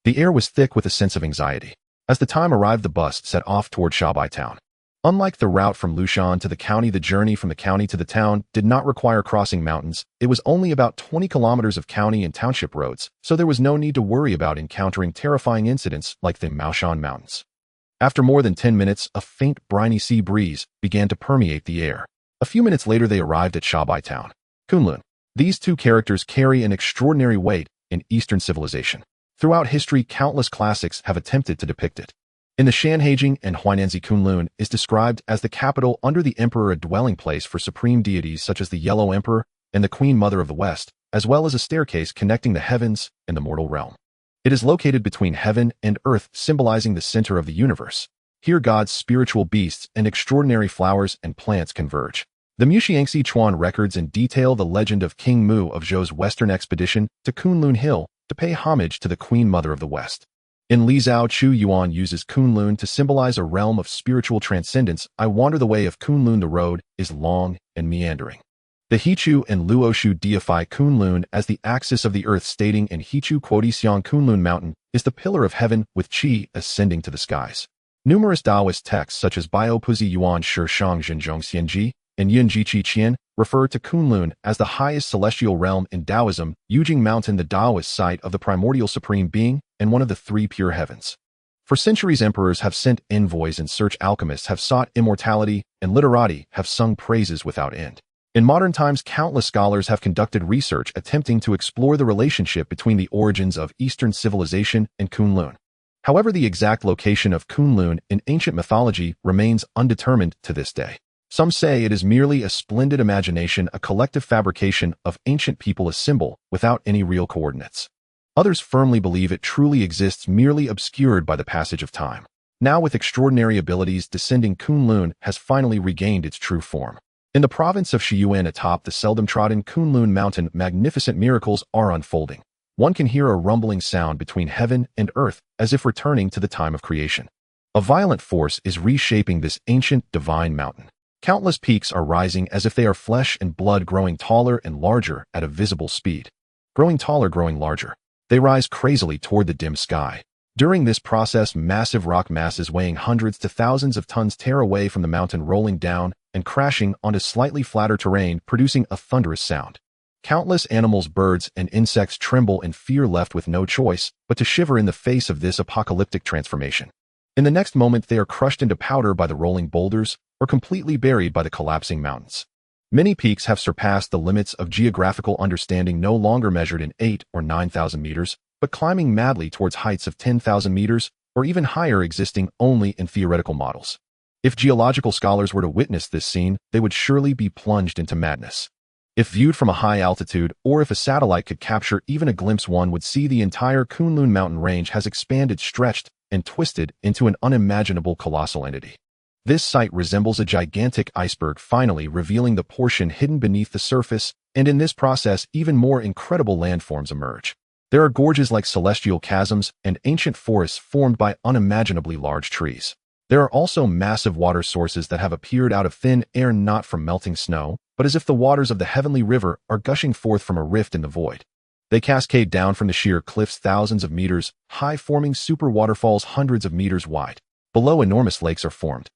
The air was thick with a sense of anxiety. As the time arrived, the bus set off toward Shabai town. Unlike the route from Lushan to the county, the journey from the county to the town did not require crossing mountains. It was only about 20 kilometers of county and township roads, so there was no need to worry about encountering terrifying incidents like the Maoshan Mountains. After more than 10 minutes, a faint, briny sea breeze began to permeate the air. A few minutes later, they arrived at Shabai town. Kunlun. These two characters carry an extraordinary weight in Eastern civilization. Throughout history, countless classics have attempted to depict it. In the Shanhaijing and Huainanzi, Kunlun is described as the capital under the emperor, a dwelling place for supreme deities such as the Yellow Emperor and the Queen Mother of the West, as well as a staircase connecting the heavens and the mortal realm. It is located between heaven and earth, symbolizing the center of the universe. Here God's spiritual beasts and extraordinary flowers and plants converge. The Muxiangxi Chuan records in detail the legend of King Mu of Zhou's western expedition to Kunlun Hill to pay homage to the Queen Mother of the West. In Li Zhao, Chu Yuan uses Kunlun to symbolize a realm of spiritual transcendence. I wander the way of Kunlun. The road is long and meandering. The Hichu and Luoshu deify Kunlun as the axis of the earth, stating in Hichu Quotixiang, Kunlun Mountain is the pillar of heaven with Qi ascending to the skies. Numerous Taoist texts such as Bio Puzi Yuan Shi Shang Zhenzhong Xianji and Yunji Qi Qian refer to Kunlun as the highest celestial realm in Taoism. Yujing Mountain, the Taoist site of the primordial supreme being and one of the three pure heavens. For centuries, emperors have sent envoys in search, alchemists have sought immortality, and literati have sung praises without end. In modern times, countless scholars have conducted research attempting to explore the relationship between the origins of Eastern civilization and Kunlun. However, the exact location of Kunlun in ancient mythology remains undetermined to this day. Some say it is merely a splendid imagination, a collective fabrication of ancient people, a symbol without any real coordinates. Others firmly believe it truly exists, merely obscured by the passage of time. Now, with extraordinary abilities descending, Kunlun has finally regained its true form. In the province of Shiyuan, atop the seldom-trodden Kunlun Mountain, magnificent miracles are unfolding. One can hear a rumbling sound between heaven and earth, as if returning to the time of creation. A violent force is reshaping this ancient, divine mountain. Countless peaks are rising as if they are flesh and blood, growing taller and larger at a visible speed. Growing taller, growing larger. They rise crazily toward the dim sky. During this process, massive rock masses weighing hundreds to thousands of tons tear away from the mountain, rolling down and crashing onto slightly flatter terrain, producing a thunderous sound. Countless animals, birds, and insects tremble in fear, left with no choice but to shiver in the face of this apocalyptic transformation. In the next moment, they are crushed into powder by the rolling boulders or completely buried by the collapsing mountains. Many peaks have surpassed the limits of geographical understanding, no longer measured in 8,000 or 9,000 meters, but climbing madly towards heights of 10,000 meters or even higher, existing only in theoretical models. If geological scholars were to witness this scene, they would surely be plunged into madness. If viewed from a high altitude, or if a satellite could capture even a glimpse, one would see the entire Kunlun mountain range has expanded, stretched, and twisted into an unimaginable colossal entity. This sight resembles a gigantic iceberg, finally revealing the portion hidden beneath the surface, and in this process, even more incredible landforms emerge. There are gorges like celestial chasms and ancient forests formed by unimaginably large trees. There are also massive water sources that have appeared out of thin air, not from melting snow, but as if the waters of the heavenly river are gushing forth from a rift in the void. They cascade down from the sheer cliffs thousands of meters high, forming super waterfalls hundreds of meters wide. Below, enormous lakes are formed.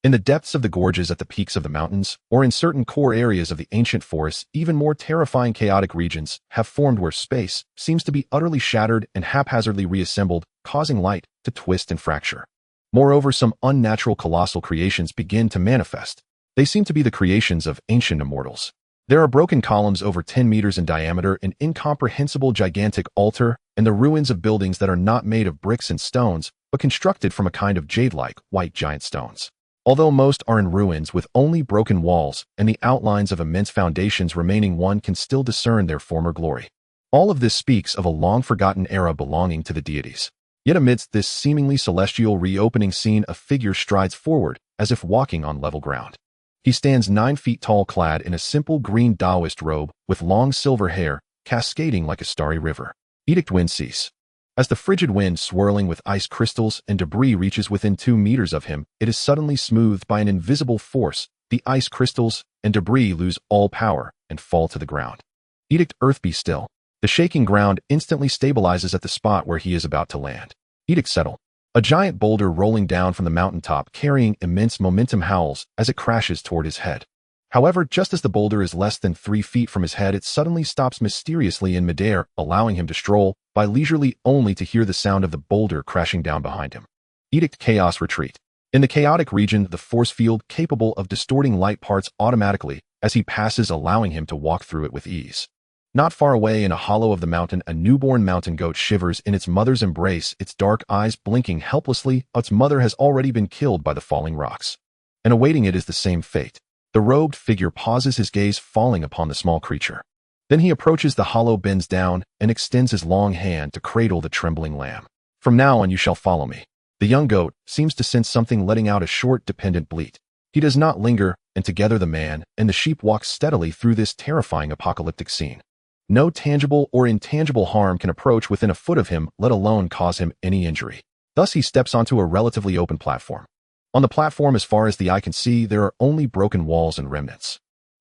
In the depths of the gorges, at the peaks of the mountains, or in certain core areas of the ancient forests, even more terrifying chaotic regions have formed where space seems to be utterly shattered and haphazardly reassembled, causing light to twist and fracture. Moreover, some unnatural colossal creations begin to manifest. They seem to be the creations of ancient immortals. There are broken columns over 10 meters in diameter, an incomprehensible gigantic altar, and the ruins of buildings that are not made of bricks and stones, but constructed from a kind of jade-like white giant stones. Although most are in ruins with only broken walls and the outlines of immense foundations remaining, one can still discern their former glory. All of this speaks of a long-forgotten era belonging to the deities. Yet amidst this seemingly celestial reopening scene, a figure strides forward, as if walking on level ground. He stands 9 feet tall, clad in a simple green Taoist robe, with long silver hair, cascading like a starry river. Edict wind cease. As the frigid wind swirling with ice crystals and debris reaches within 2 meters of him, it is suddenly smoothed by an invisible force. The ice crystals and debris lose all power and fall to the ground. Edict earth be still. The shaking ground instantly stabilizes at the spot where he is about to land. Edict settle. A giant boulder rolling down from the mountaintop carrying immense momentum howls as it crashes toward his head. However, just as the boulder is less than 3 feet from his head, it suddenly stops mysteriously in midair, allowing him to stroll by leisurely, only to hear the sound of the boulder crashing down behind him. Edict chaos retreat. In the chaotic region, the force field capable of distorting light parts automatically as he passes, allowing him to walk through it with ease. Not far away in a hollow of the mountain, a newborn mountain goat shivers in its mother's embrace, its dark eyes blinking helplessly. Its mother has already been killed by the falling rocks, and awaiting it is the same fate. The robed figure pauses, his gaze falling upon the small creature. Then he approaches the hollow, bends down, and extends his long hand to cradle the trembling lamb. From now on you shall follow me. The young goat seems to sense something, letting out a short, dependent bleat. He does not linger, and together the man and the sheep walk steadily through this terrifying apocalyptic scene. No tangible or intangible harm can approach within a foot of him, let alone cause him any injury. Thus he steps onto a relatively open platform. On the platform, as far as the eye can see, there are only broken walls and remnants.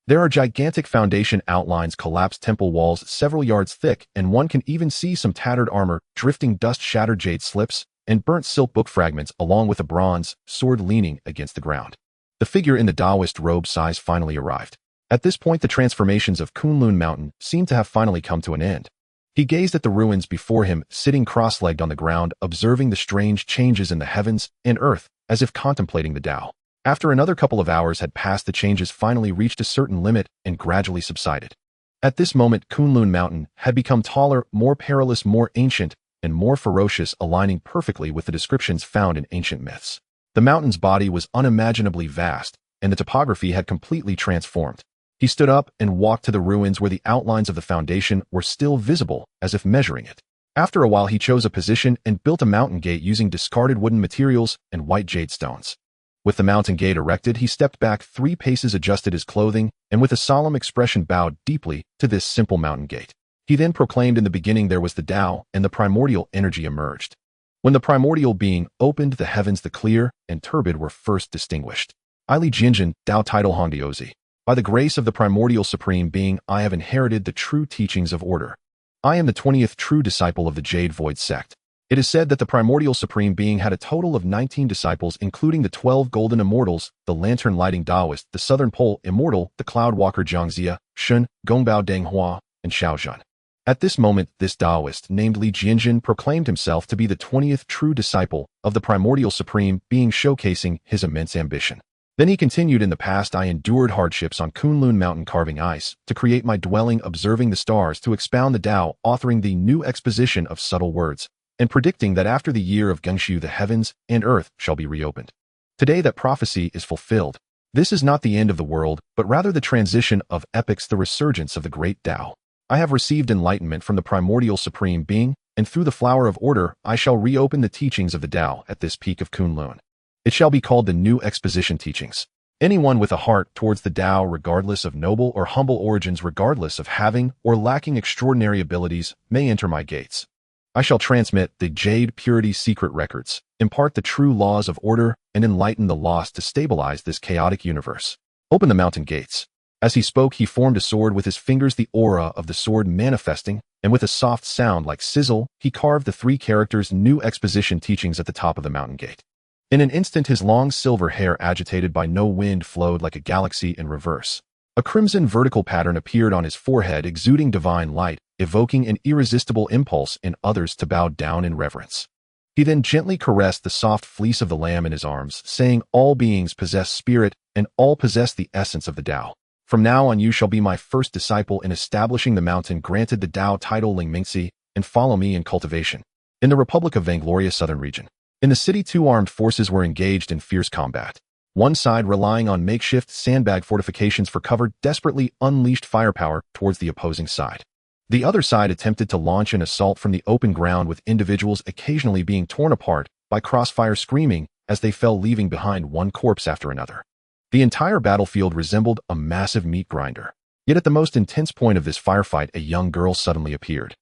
There are gigantic foundation outlines, collapsed temple walls several yards thick, and one can even see some tattered armor, drifting dust, shattered jade slips, and burnt silk book fragments, along with a bronze sword leaning against the ground. The figure in the Taoist robe size finally arrived. At this point, the transformations of Kunlun Mountain seemed to have finally come to an end. He gazed at the ruins before him, sitting cross-legged on the ground, observing the strange changes in the heavens and earth, as if contemplating the Tao. After another couple of hours had passed, the changes finally reached a certain limit and gradually subsided. At this moment, Kunlun Mountain had become taller, more perilous, more ancient, and more ferocious, aligning perfectly with the descriptions found in ancient myths. The mountain's body was unimaginably vast, and the topography had completely transformed. He stood up and walked to the ruins where the outlines of the foundation were still visible, as if measuring it. After a while, he chose a position and built a mountain gate using discarded wooden materials and white jade stones. With the mountain gate erected, he stepped back 3 paces, adjusted his clothing, and with a solemn expression bowed deeply to this simple mountain gate. He then proclaimed, "In the beginning there was the Tao, and the primordial energy emerged. When the primordial being opened the heavens, the clear and turbid were first distinguished. Ili Jinjin, Tao title Hongdiozi. By the grace of the primordial supreme being, I have inherited the true teachings of order. I am the 20th true disciple of the Jade Void sect." It is said that the primordial supreme being had a total of 19 disciples, including the 12 golden immortals, the lantern-lighting Taoist, the southern pole immortal, the cloud walker Jiangzia, Shun, Gongbao Denghua, and Xiaozhan. At this moment, this Taoist, named Li Jianjin, proclaimed himself to be the 20th true disciple of the primordial supreme being, showcasing his immense ambition. Then he continued, "In the past I endured hardships on Kunlun Mountain, carving ice to create my dwelling, observing the stars to expound the Tao, authoring the new exposition of subtle words, and predicting that after the year of Jiang Qi the heavens and earth shall be reopened. Today that prophecy is fulfilled. This is not the end of the world, but rather the transition of epochs, the resurgence of the great Tao. I have received enlightenment from the primordial supreme being, and through the flower of order I shall reopen the teachings of the Tao at this peak of Kunlun. It shall be called the New Exposition Teachings. Anyone with a heart towards the Tao, regardless of noble or humble origins, regardless of having or lacking extraordinary abilities, may enter my gates. I shall transmit the Jade Purity secret records, impart the true laws of order, and enlighten the lost to stabilize this chaotic universe. Open the mountain gates." As he spoke, he formed a sword with his fingers, the aura of the sword manifesting, and with a soft sound like sizzle, he carved the 3 characters New Exposition Teachings at the top of the mountain gate. In an instant, his long silver hair, agitated by no wind, flowed like a galaxy in reverse. A crimson vertical pattern appeared on his forehead, exuding divine light, evoking an irresistible impulse in others to bow down in reverence. He then gently caressed the soft fleece of the lamb in his arms, saying, "All beings possess spirit, and all possess the essence of the Tao. From now on you shall be my first disciple in establishing the mountain, granted the Tao title Lingmingxi, and follow me in cultivation." In the Republic of Vainglorious Southern Region. In the city, 2 armed forces were engaged in fierce combat. One side relying on makeshift sandbag fortifications for cover desperately unleashed firepower towards the opposing side. The other side attempted to launch an assault from the open ground with individuals occasionally being torn apart by crossfire screaming as they fell, leaving behind one corpse after another. The entire battlefield resembled a massive meat grinder. Yet at the most intense point of this firefight, a young girl suddenly appeared.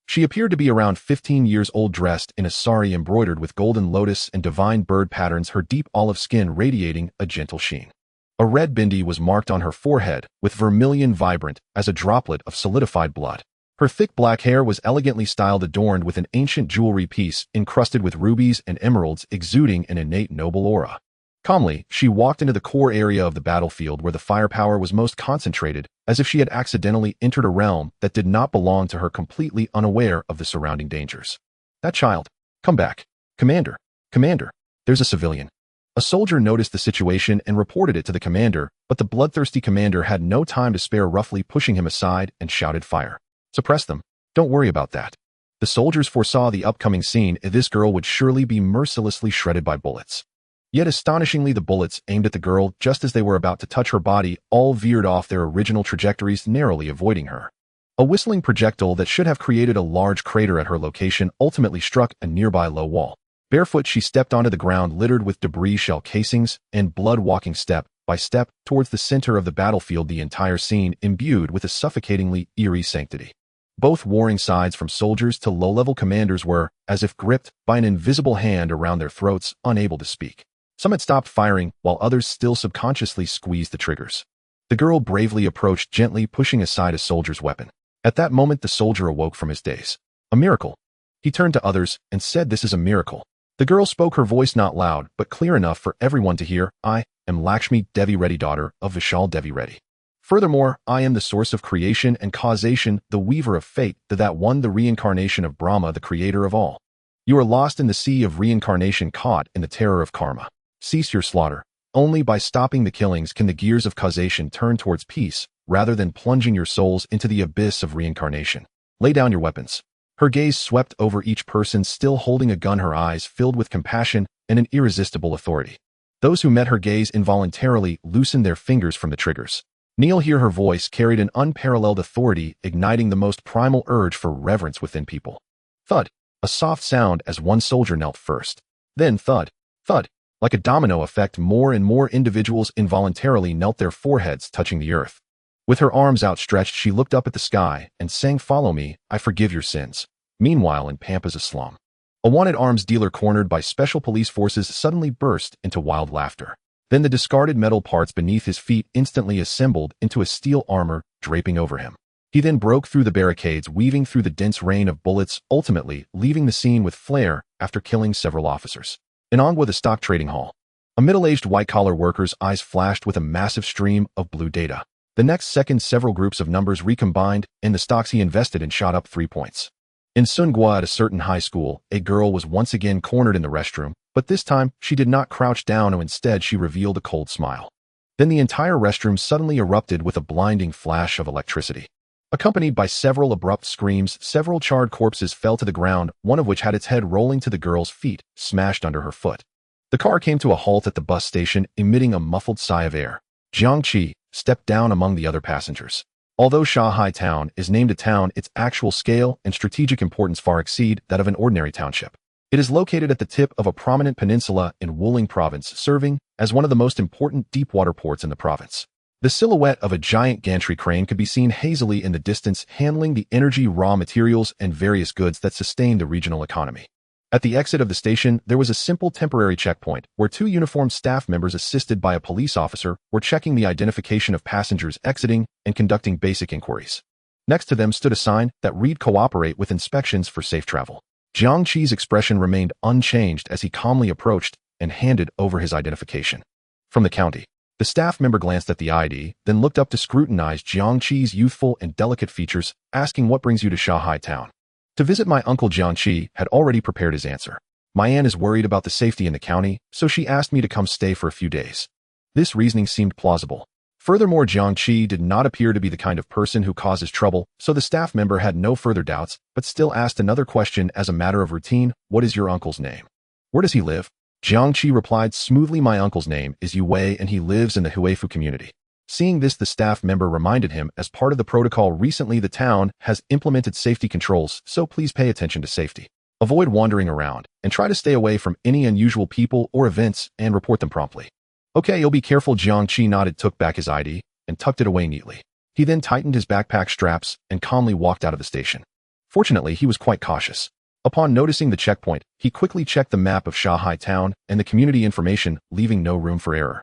She appeared to be around 15 years old, dressed in a sari embroidered with golden lotus and divine bird patterns, her deep olive skin radiating a gentle sheen. A red bindi was marked on her forehead, with vermilion vibrant as a droplet of solidified blood. Her thick black hair was elegantly styled, adorned with an ancient jewelry piece encrusted with rubies and emeralds, exuding an innate noble aura. Calmly, she walked into the core area of the battlefield where the firepower was most concentrated, as if she had accidentally entered a realm that did not belong to her, completely unaware of the surrounding dangers. "That child! Come back! Commander! Commander! There's a civilian!" A soldier noticed the situation and reported it to the commander, but the bloodthirsty commander had no time to spare, roughly pushing him aside and shouted, "Fire! Suppress them! Don't worry about that." The soldiers foresaw the upcoming scene. This girl would surely be mercilessly shredded by bullets. Yet astonishingly, the bullets aimed at the girl just as they were about to touch her body all veered off their original trajectories, narrowly avoiding her. A whistling projectile that should have created a large crater at her location ultimately struck a nearby low wall. Barefoot, she stepped onto the ground littered with debris, shell casings, and blood, walking step by step towards the center of the battlefield, the entire scene imbued with a suffocatingly eerie sanctity. Both warring sides, from soldiers to low-level commanders, were, as if gripped by an invisible hand around their throats, unable to speak. Some had stopped firing, while others still subconsciously squeezed the triggers. The girl bravely approached, gently pushing aside a soldier's weapon. At that moment, the soldier awoke from his daze. "A miracle." He turned to others and said, "This is a miracle." The girl spoke, her voice not loud, but clear enough for everyone to hear. "I am Lakshmi Devi Reddy, daughter of Vishal Devi Reddy. Furthermore, I am the source of creation and causation, the weaver of fate, that one, the reincarnation of Brahma, the creator of all. You are lost in the sea of reincarnation, caught in the terror of karma. Cease your slaughter. Only by stopping the killings can the gears of causation turn towards peace, rather than plunging your souls into the abyss of reincarnation. Lay down your weapons." Her gaze swept over each person still holding a gun, her eyes filled with compassion and an irresistible authority. Those who met her gaze involuntarily loosened their fingers from the triggers. Kneel here. Her voice carried an unparalleled authority, igniting the most primal urge for reverence within people. Thud. A soft sound as one soldier knelt first. Then thud. Thud. Like a domino effect, more and more individuals involuntarily knelt, their foreheads touching the earth. With her arms outstretched, she looked up at the sky and sang, "Follow me, I forgive your sins." Meanwhile, in Pampa's slum, a wanted arms dealer cornered by special police forces suddenly burst into wild laughter. Then the discarded metal parts beneath his feet instantly assembled into a steel armor draping over him. He then broke through the barricades, weaving through the dense rain of bullets, ultimately leaving the scene with flair after killing several officers. In Angwa, the stock trading hall, a middle-aged white-collar worker's eyes flashed with a massive stream of blue data. The next second, several groups of numbers recombined, and the stocks he invested in shot up 3 points. In Sungwa, at a certain high school, a girl was once again cornered in the restroom, but this time she did not crouch down, and instead she revealed a cold smile. Then the entire restroom suddenly erupted with a blinding flash of electricity. Accompanied by several abrupt screams, several charred corpses fell to the ground, one of which had its head rolling to the girl's feet, smashed under her foot. The car came to a halt at the bus station, emitting a muffled sigh of air. Jiang Qi stepped down among the other passengers. Although Shanghai Town is named a town, its actual scale and strategic importance far exceed that of an ordinary township. It is located at the tip of a prominent peninsula in Wuling Province, serving as one of the most important deepwater ports in the province. The silhouette of a giant gantry crane could be seen hazily in the distance, handling the energy, raw materials, and various goods that sustain the regional economy. At the exit of the station, there was a simple temporary checkpoint, where 2 uniformed staff members assisted by a police officer were checking the identification of passengers exiting and conducting basic inquiries. Next to them stood a sign that read, "Cooperate with inspections for safe travel." Jiang Qi's expression remained unchanged as he calmly approached and handed over his identification. From the county, the staff member glanced at the ID, then looked up to scrutinize Jiang Qi's youthful and delicate features, asking, "What brings you to Shanghai Town?" "To visit my uncle." Jiang Qi had already prepared his answer. "My aunt is worried about the safety in the county, so she asked me to come stay for a few days." This reasoning seemed plausible. Furthermore, Jiang Qi did not appear to be the kind of person who causes trouble, so the staff member had no further doubts, but still asked another question as a matter of routine. "What is your uncle's name? Where does he live?" Jiang Qi replied smoothly, "My uncle's name is Yu Wei and he lives in the Huifu community." Seeing this, the staff member reminded him, "As part of the protocol recently, the town has implemented safety controls, so please pay attention to safety. Avoid wandering around, and try to stay away from any unusual people or events and report them promptly." "Okay, you'll be careful." Jiang Qi nodded, took back his ID, and tucked it away neatly. He then tightened his backpack straps and calmly walked out of the station. Fortunately, he was quite cautious. Upon noticing the checkpoint, he quickly checked the map of Shanghai Town and the community information, leaving no room for error.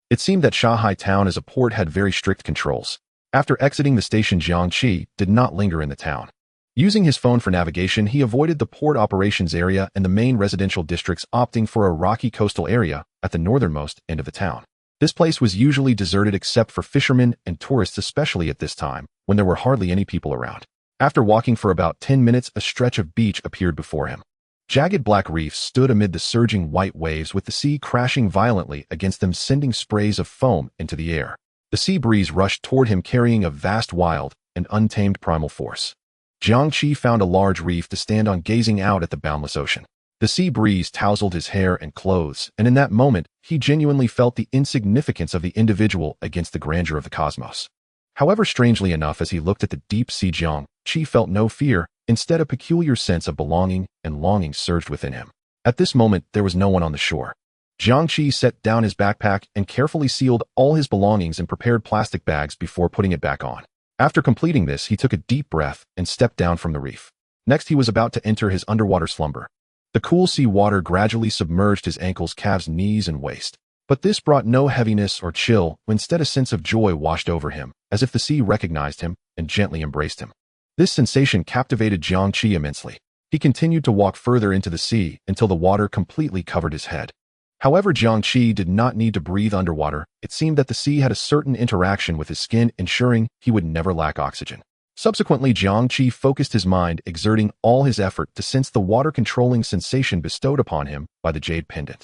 It seemed that Shanghai Town as a port had very strict controls. After exiting the station, Jiang Qi did not linger in the town. Using his phone for navigation, he avoided the port operations area and the main residential districts, opting for a rocky coastal area at the northernmost end of the town. This place was usually deserted except for fishermen and tourists, especially at this time, when there were hardly any people around. After walking for about 10 minutes, a stretch of beach appeared before him. Jagged black reefs stood amid the surging white waves, with the sea crashing violently against them, sending sprays of foam into the air. The sea breeze rushed toward him, carrying a vast, wild, and untamed primal force. Jiang Qi found a large reef to stand on, gazing out at the boundless ocean. The sea breeze tousled his hair and clothes, and in that moment, he genuinely felt the insignificance of the individual against the grandeur of the cosmos. However, strangely enough, as he looked at the deep sea, Jiang Qi felt no fear. Instead, a peculiar sense of belonging and longing surged within him. At this moment, there was no one on the shore. Jiang Qi set down his backpack and carefully sealed all his belongings in prepared plastic bags before putting it back on. After completing this, he took a deep breath and stepped down from the reef. Next, he was about to enter his underwater slumber. The cool sea water gradually submerged his ankles, calves, knees, and waist. But this brought no heaviness or chill. Instead, a sense of joy washed over him, as if the sea recognized him and gently embraced him. This sensation captivated Jiang Qi immensely. He continued to walk further into the sea until the water completely covered his head. However, Jiang Qi did not need to breathe underwater. It seemed that the sea had a certain interaction with his skin, ensuring he would never lack oxygen. Subsequently, Jiang Qi focused his mind, exerting all his effort to sense the water-controlling sensation bestowed upon him by the jade pendant.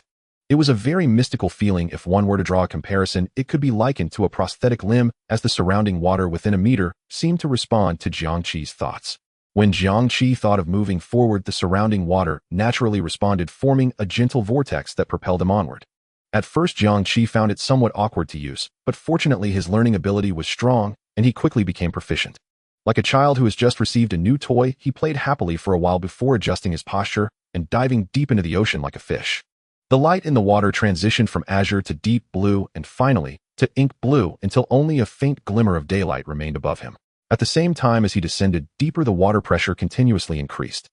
It was a very mystical feeling. If one were to draw a comparison, it could be likened to a prosthetic limb, as the surrounding water within a meter seemed to respond to Jiang Qi's thoughts. When Jiang Qi thought of moving forward, the surrounding water naturally responded, forming a gentle vortex that propelled him onward. At first, Jiang Qi found it somewhat awkward to use, but fortunately his learning ability was strong, and he quickly became proficient. Like a child who has just received a new toy, he played happily for a while before adjusting his posture and diving deep into the ocean like a fish. The light in the water transitioned from azure to deep blue and finally to ink blue until only a faint glimmer of daylight remained above him. At the same time as he descended deeper, the water pressure continuously increased.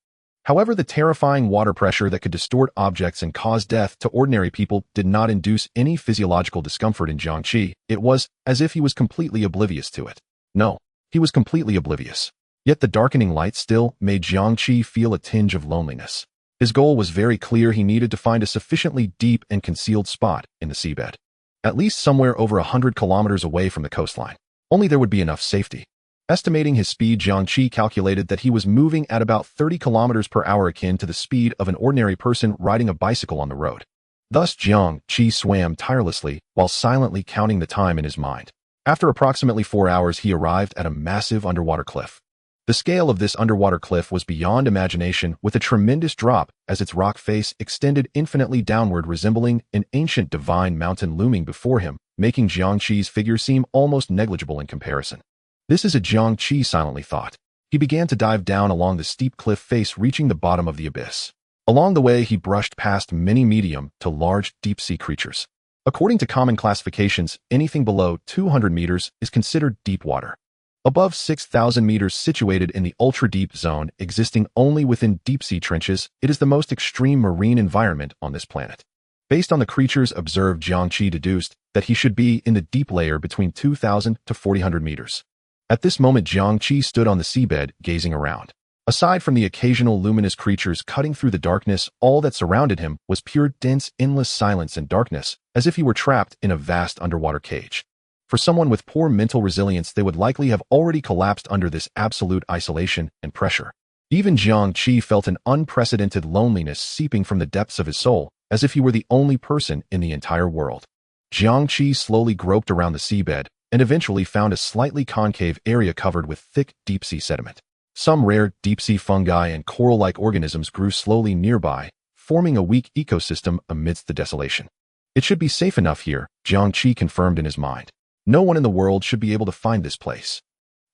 However, the terrifying water pressure that could distort objects and cause death to ordinary people did not induce any physiological discomfort in Jiang Qi. It was as if he was completely oblivious to it. No, he was completely oblivious. Yet the darkening light still made Jiang Qi feel a tinge of loneliness. His goal was very clear. He needed to find a sufficiently deep and concealed spot in the seabed. At least somewhere over 100 kilometers away from the coastline. Only there would be enough safety. Estimating his speed, Jiang Qi calculated that he was moving at about 30 kilometers per hour, akin to the speed of an ordinary person riding a bicycle on the road. Thus, Jiang Qi swam tirelessly while silently counting the time in his mind. After approximately 4 hours, he arrived at a massive underwater cliff. The scale of this underwater cliff was beyond imagination, with a tremendous drop as its rock face extended infinitely downward, resembling an ancient divine mountain looming before him, making Jiang Qi's figure seem almost negligible in comparison. This is a Jiang Qi silently thought. He began to dive down along the steep cliff face, reaching the bottom of the abyss. Along the way, he brushed past many medium to large deep-sea creatures. According to common classifications, anything below 200 meters is considered deep water. Above 6,000 meters, situated in the ultra-deep zone existing only within deep-sea trenches, it is the most extreme marine environment on this planet. Based on the creatures observed, Jiang Qi deduced that he should be in the deep layer between 2,000 to 4,000 meters. At this moment, Jiang Qi stood on the seabed, gazing around. Aside from the occasional luminous creatures cutting through the darkness, all that surrounded him was pure, dense, endless silence and darkness, as if he were trapped in a vast underwater cage. For someone with poor mental resilience, they would likely have already collapsed under this absolute isolation and pressure. Even Jiang Qi felt an unprecedented loneliness seeping from the depths of his soul, as if he were the only person in the entire world. Jiang Qi slowly groped around the seabed and eventually found a slightly concave area covered with thick deep-sea sediment. Some rare deep-sea fungi and coral-like organisms grew slowly nearby, forming a weak ecosystem amidst the desolation. It should be safe enough here, Jiang Qi confirmed in his mind. No one in the world should be able to find this place.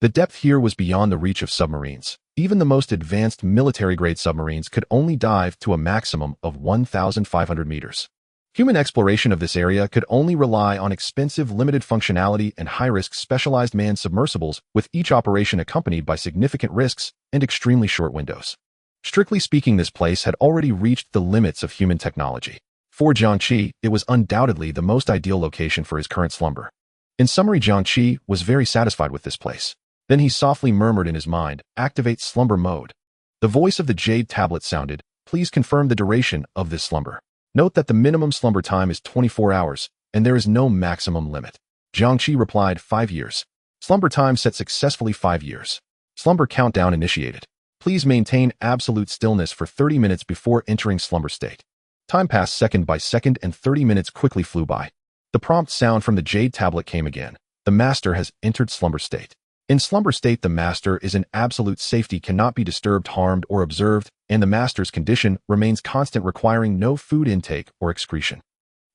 The depth here was beyond the reach of submarines. Even the most advanced military-grade submarines could only dive to a maximum of 1,500 meters. Human exploration of this area could only rely on expensive limited functionality and high-risk specialized manned submersibles, with each operation accompanied by significant risks and extremely short windows. Strictly speaking, this place had already reached the limits of human technology. For Jiang Qi, it was undoubtedly the most ideal location for his current slumber. In summary, Jiang Qi was very satisfied with this place. Then he softly murmured in his mind, "Activate slumber mode." The voice of the jade tablet sounded, "Please confirm the duration of this slumber. Note that the minimum slumber time is 24 hours, and there is no maximum limit." Jiang Qi replied, 5 years. Slumber time set successfully 5 years. Slumber countdown initiated. Please maintain absolute stillness for 30 minutes before entering slumber state. Time passed second by second and 30 minutes quickly flew by. The prompt sound from the jade tablet came again. The master has entered slumber state. In slumber state, the master is in absolute safety, cannot be disturbed, harmed, or observed, and the master's condition remains constant, requiring no food intake or excretion.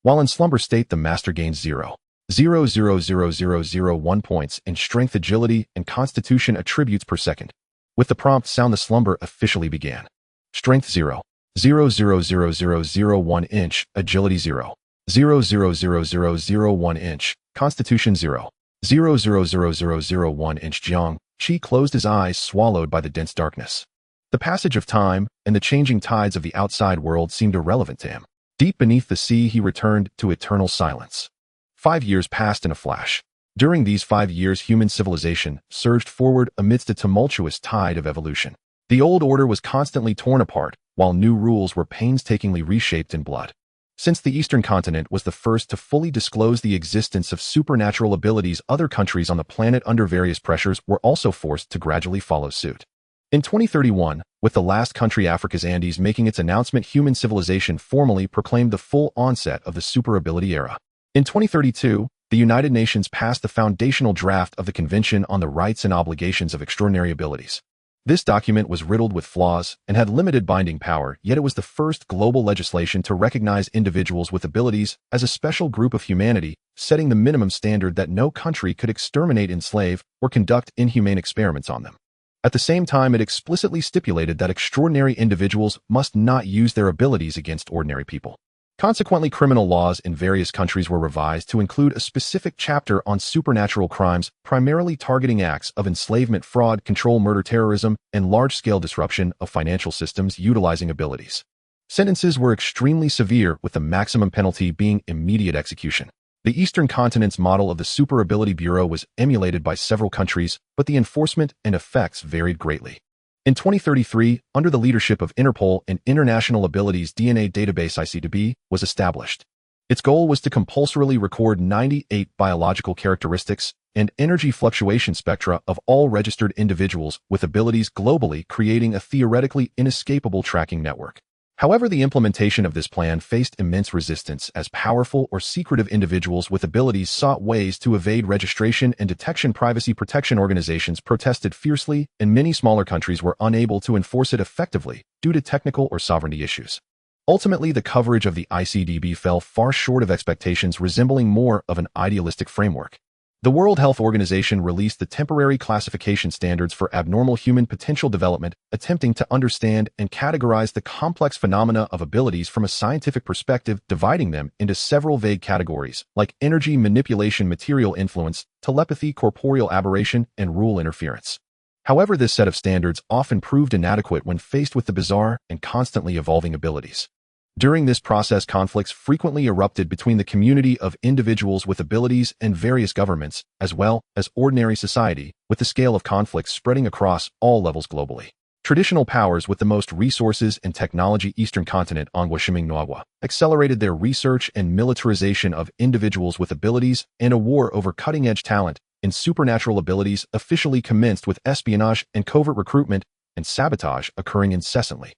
While in slumber state, the master gains 0.000001 points in strength, agility, and constitution attributes per second. With the prompt sound, the slumber officially began. Strength 0.000001 inch, agility 0.000001 inch, constitution 0.000001 inch. Jiang Qi closed his eyes, swallowed by the dense darkness. The passage of time and the changing tides of the outside world seemed irrelevant to him. Deep beneath the sea, he returned to eternal silence. 5 years passed in a flash. During these 5 years, human civilization surged forward amidst a tumultuous tide of evolution. The old order was constantly torn apart, while new rules were painstakingly reshaped in blood. Since the Eastern continent was the first to fully disclose the existence of supernatural abilities, other countries on the planet, under various pressures, were also forced to gradually follow suit. In 2031, with the last country, Africa's Andes, making its announcement, human civilization formally proclaimed the full onset of the super ability era. In 2032, the United Nations passed the foundational draft of the Convention on the Rights and Obligations of Extraordinary Abilities. This document was riddled with flaws and had limited binding power, yet it was the first global legislation to recognize individuals with abilities as a special group of humanity, setting the minimum standard that no country could exterminate, enslave, or conduct inhumane experiments on them. At the same time, it explicitly stipulated that extraordinary individuals must not use their abilities against ordinary people. Consequently, criminal laws in various countries were revised to include a specific chapter on supernatural crimes, primarily targeting acts of enslavement, fraud, control, murder, terrorism, and large-scale disruption of financial systems utilizing abilities. Sentences were extremely severe, with the maximum penalty being immediate execution. The Eastern continent's model of the Super Ability Bureau was emulated by several countries, but the enforcement and effects varied greatly. In 2033, under the leadership of Interpol, an International Abilities DNA Database (ICDB) was established. Its goal was to compulsorily record 98 biological characteristics and energy fluctuation spectra of all registered individuals with abilities globally, creating a theoretically inescapable tracking network. However, the implementation of this plan faced immense resistance as powerful or secretive individuals with abilities sought ways to evade registration and detection. Privacy protection organizations protested fiercely, and many smaller countries were unable to enforce it effectively due to technical or sovereignty issues. Ultimately, the coverage of the ICDB fell far short of expectations, resembling more of an idealistic framework. The World Health Organization released the temporary classification standards for abnormal human potential development, attempting to understand and categorize the complex phenomena of abilities from a scientific perspective, dividing them into several vague categories, like energy manipulation, material influence, telepathy, corporeal aberration, and rule interference. However, this set of standards often proved inadequate when faced with the bizarre and constantly evolving abilities. During this process, conflicts frequently erupted between the community of individuals with abilities and various governments, as well as ordinary society, with the scale of conflicts spreading across all levels globally. Traditional powers with the most resources and technology, Eastern continent, Angwa accelerated their research and militarization of individuals with abilities, and a war over cutting-edge talent and supernatural abilities officially commenced, with espionage and covert recruitment and sabotage occurring incessantly.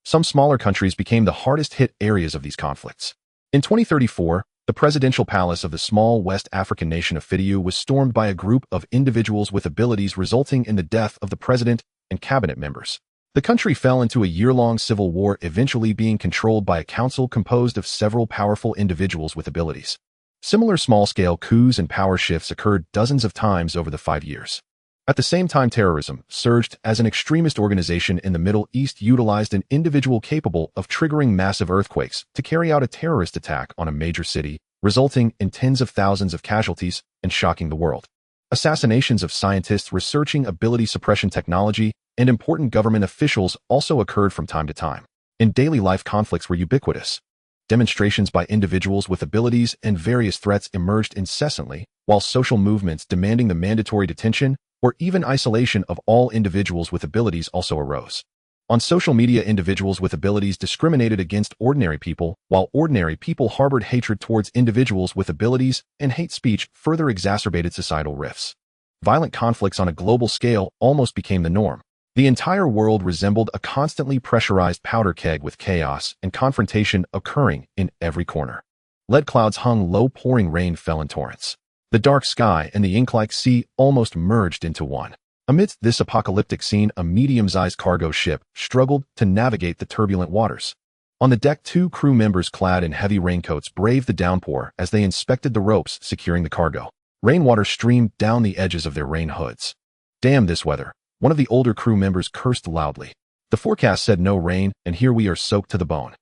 Some smaller countries became the hardest-hit areas of these conflicts. In 2034, the presidential palace of the small West African nation of Fidiu was stormed by a group of individuals with abilities, resulting in the death of the president and cabinet members. The country fell into a year-long civil war, eventually being controlled by a council composed of several powerful individuals with abilities. Similar small-scale coups and power shifts occurred dozens of times over the 5 years. At the same time, terrorism surged as an extremist organization in the Middle East utilized an individual capable of triggering massive earthquakes to carry out a terrorist attack on a major city, resulting in tens of thousands of casualties and shocking the world. Assassinations of scientists researching ability suppression technology and important government officials also occurred from time to time. And daily life conflicts were ubiquitous. Demonstrations by individuals with abilities and various threats emerged incessantly, while social movements demanding the mandatory detention or even isolation of all individuals with abilities also arose. On social media, individuals with abilities discriminated against ordinary people, while ordinary people harbored hatred towards individuals with abilities, and hate speech further exacerbated societal rifts. Violent conflicts on a global scale almost became the norm. The entire world resembled a constantly pressurized powder keg with chaos and confrontation occurring in every corner. Lead clouds hung low, pouring rain fell in torrents. The dark sky and the ink-like sea almost merged into one. Amidst this apocalyptic scene, a medium-sized cargo ship struggled to navigate the turbulent waters. On the deck, 2 crew members clad in heavy raincoats braved the downpour as they inspected the ropes securing the cargo. Rainwater streamed down the edges of their rain hoods. "Damn this weather," one of the older crew members cursed loudly. "The forecast said no rain, and here we are soaked to the bone.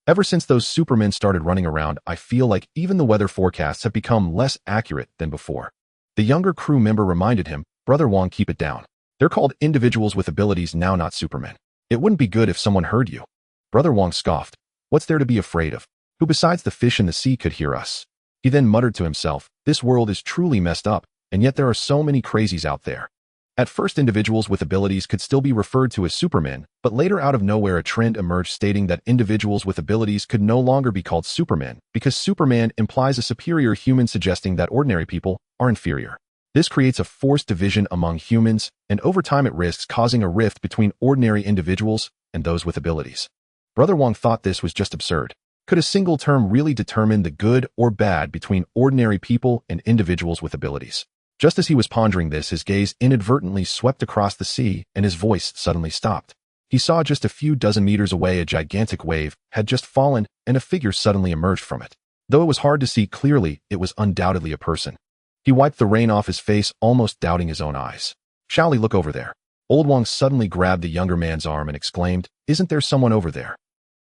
Ever since those supermen started running around, I feel like even the weather forecasts have become less accurate than before." The younger crew member reminded him, "Brother Wong, keep it down. They're called individuals with abilities now, not supermen. It wouldn't be good if someone heard you." Brother Wong scoffed. "What's there to be afraid of? Who besides the fish in the sea could hear us?" He then muttered to himself, "This world is truly messed up, and yet there are so many crazies out there." At first, individuals with abilities could still be referred to as supermen, but later out of nowhere a trend emerged stating that individuals with abilities could no longer be called supermen, because Superman implies a superior human, suggesting that ordinary people are inferior. This creates a forced division among humans, and over time it risks causing a rift between ordinary individuals and those with abilities. Brother Wong thought this was just absurd. Could a single term really determine the good or bad between ordinary people and individuals with abilities? Just as he was pondering this, his gaze inadvertently swept across the sea, and his voice suddenly stopped. He saw just a few dozen meters away a gigantic wave had just fallen, and a figure suddenly emerged from it. Though it was hard to see clearly, it was undoubtedly a person. He wiped the rain off his face, almost doubting his own eyes. "Shall we look over there?" Old Wong suddenly grabbed the younger man's arm and exclaimed, "Isn't there someone over there?"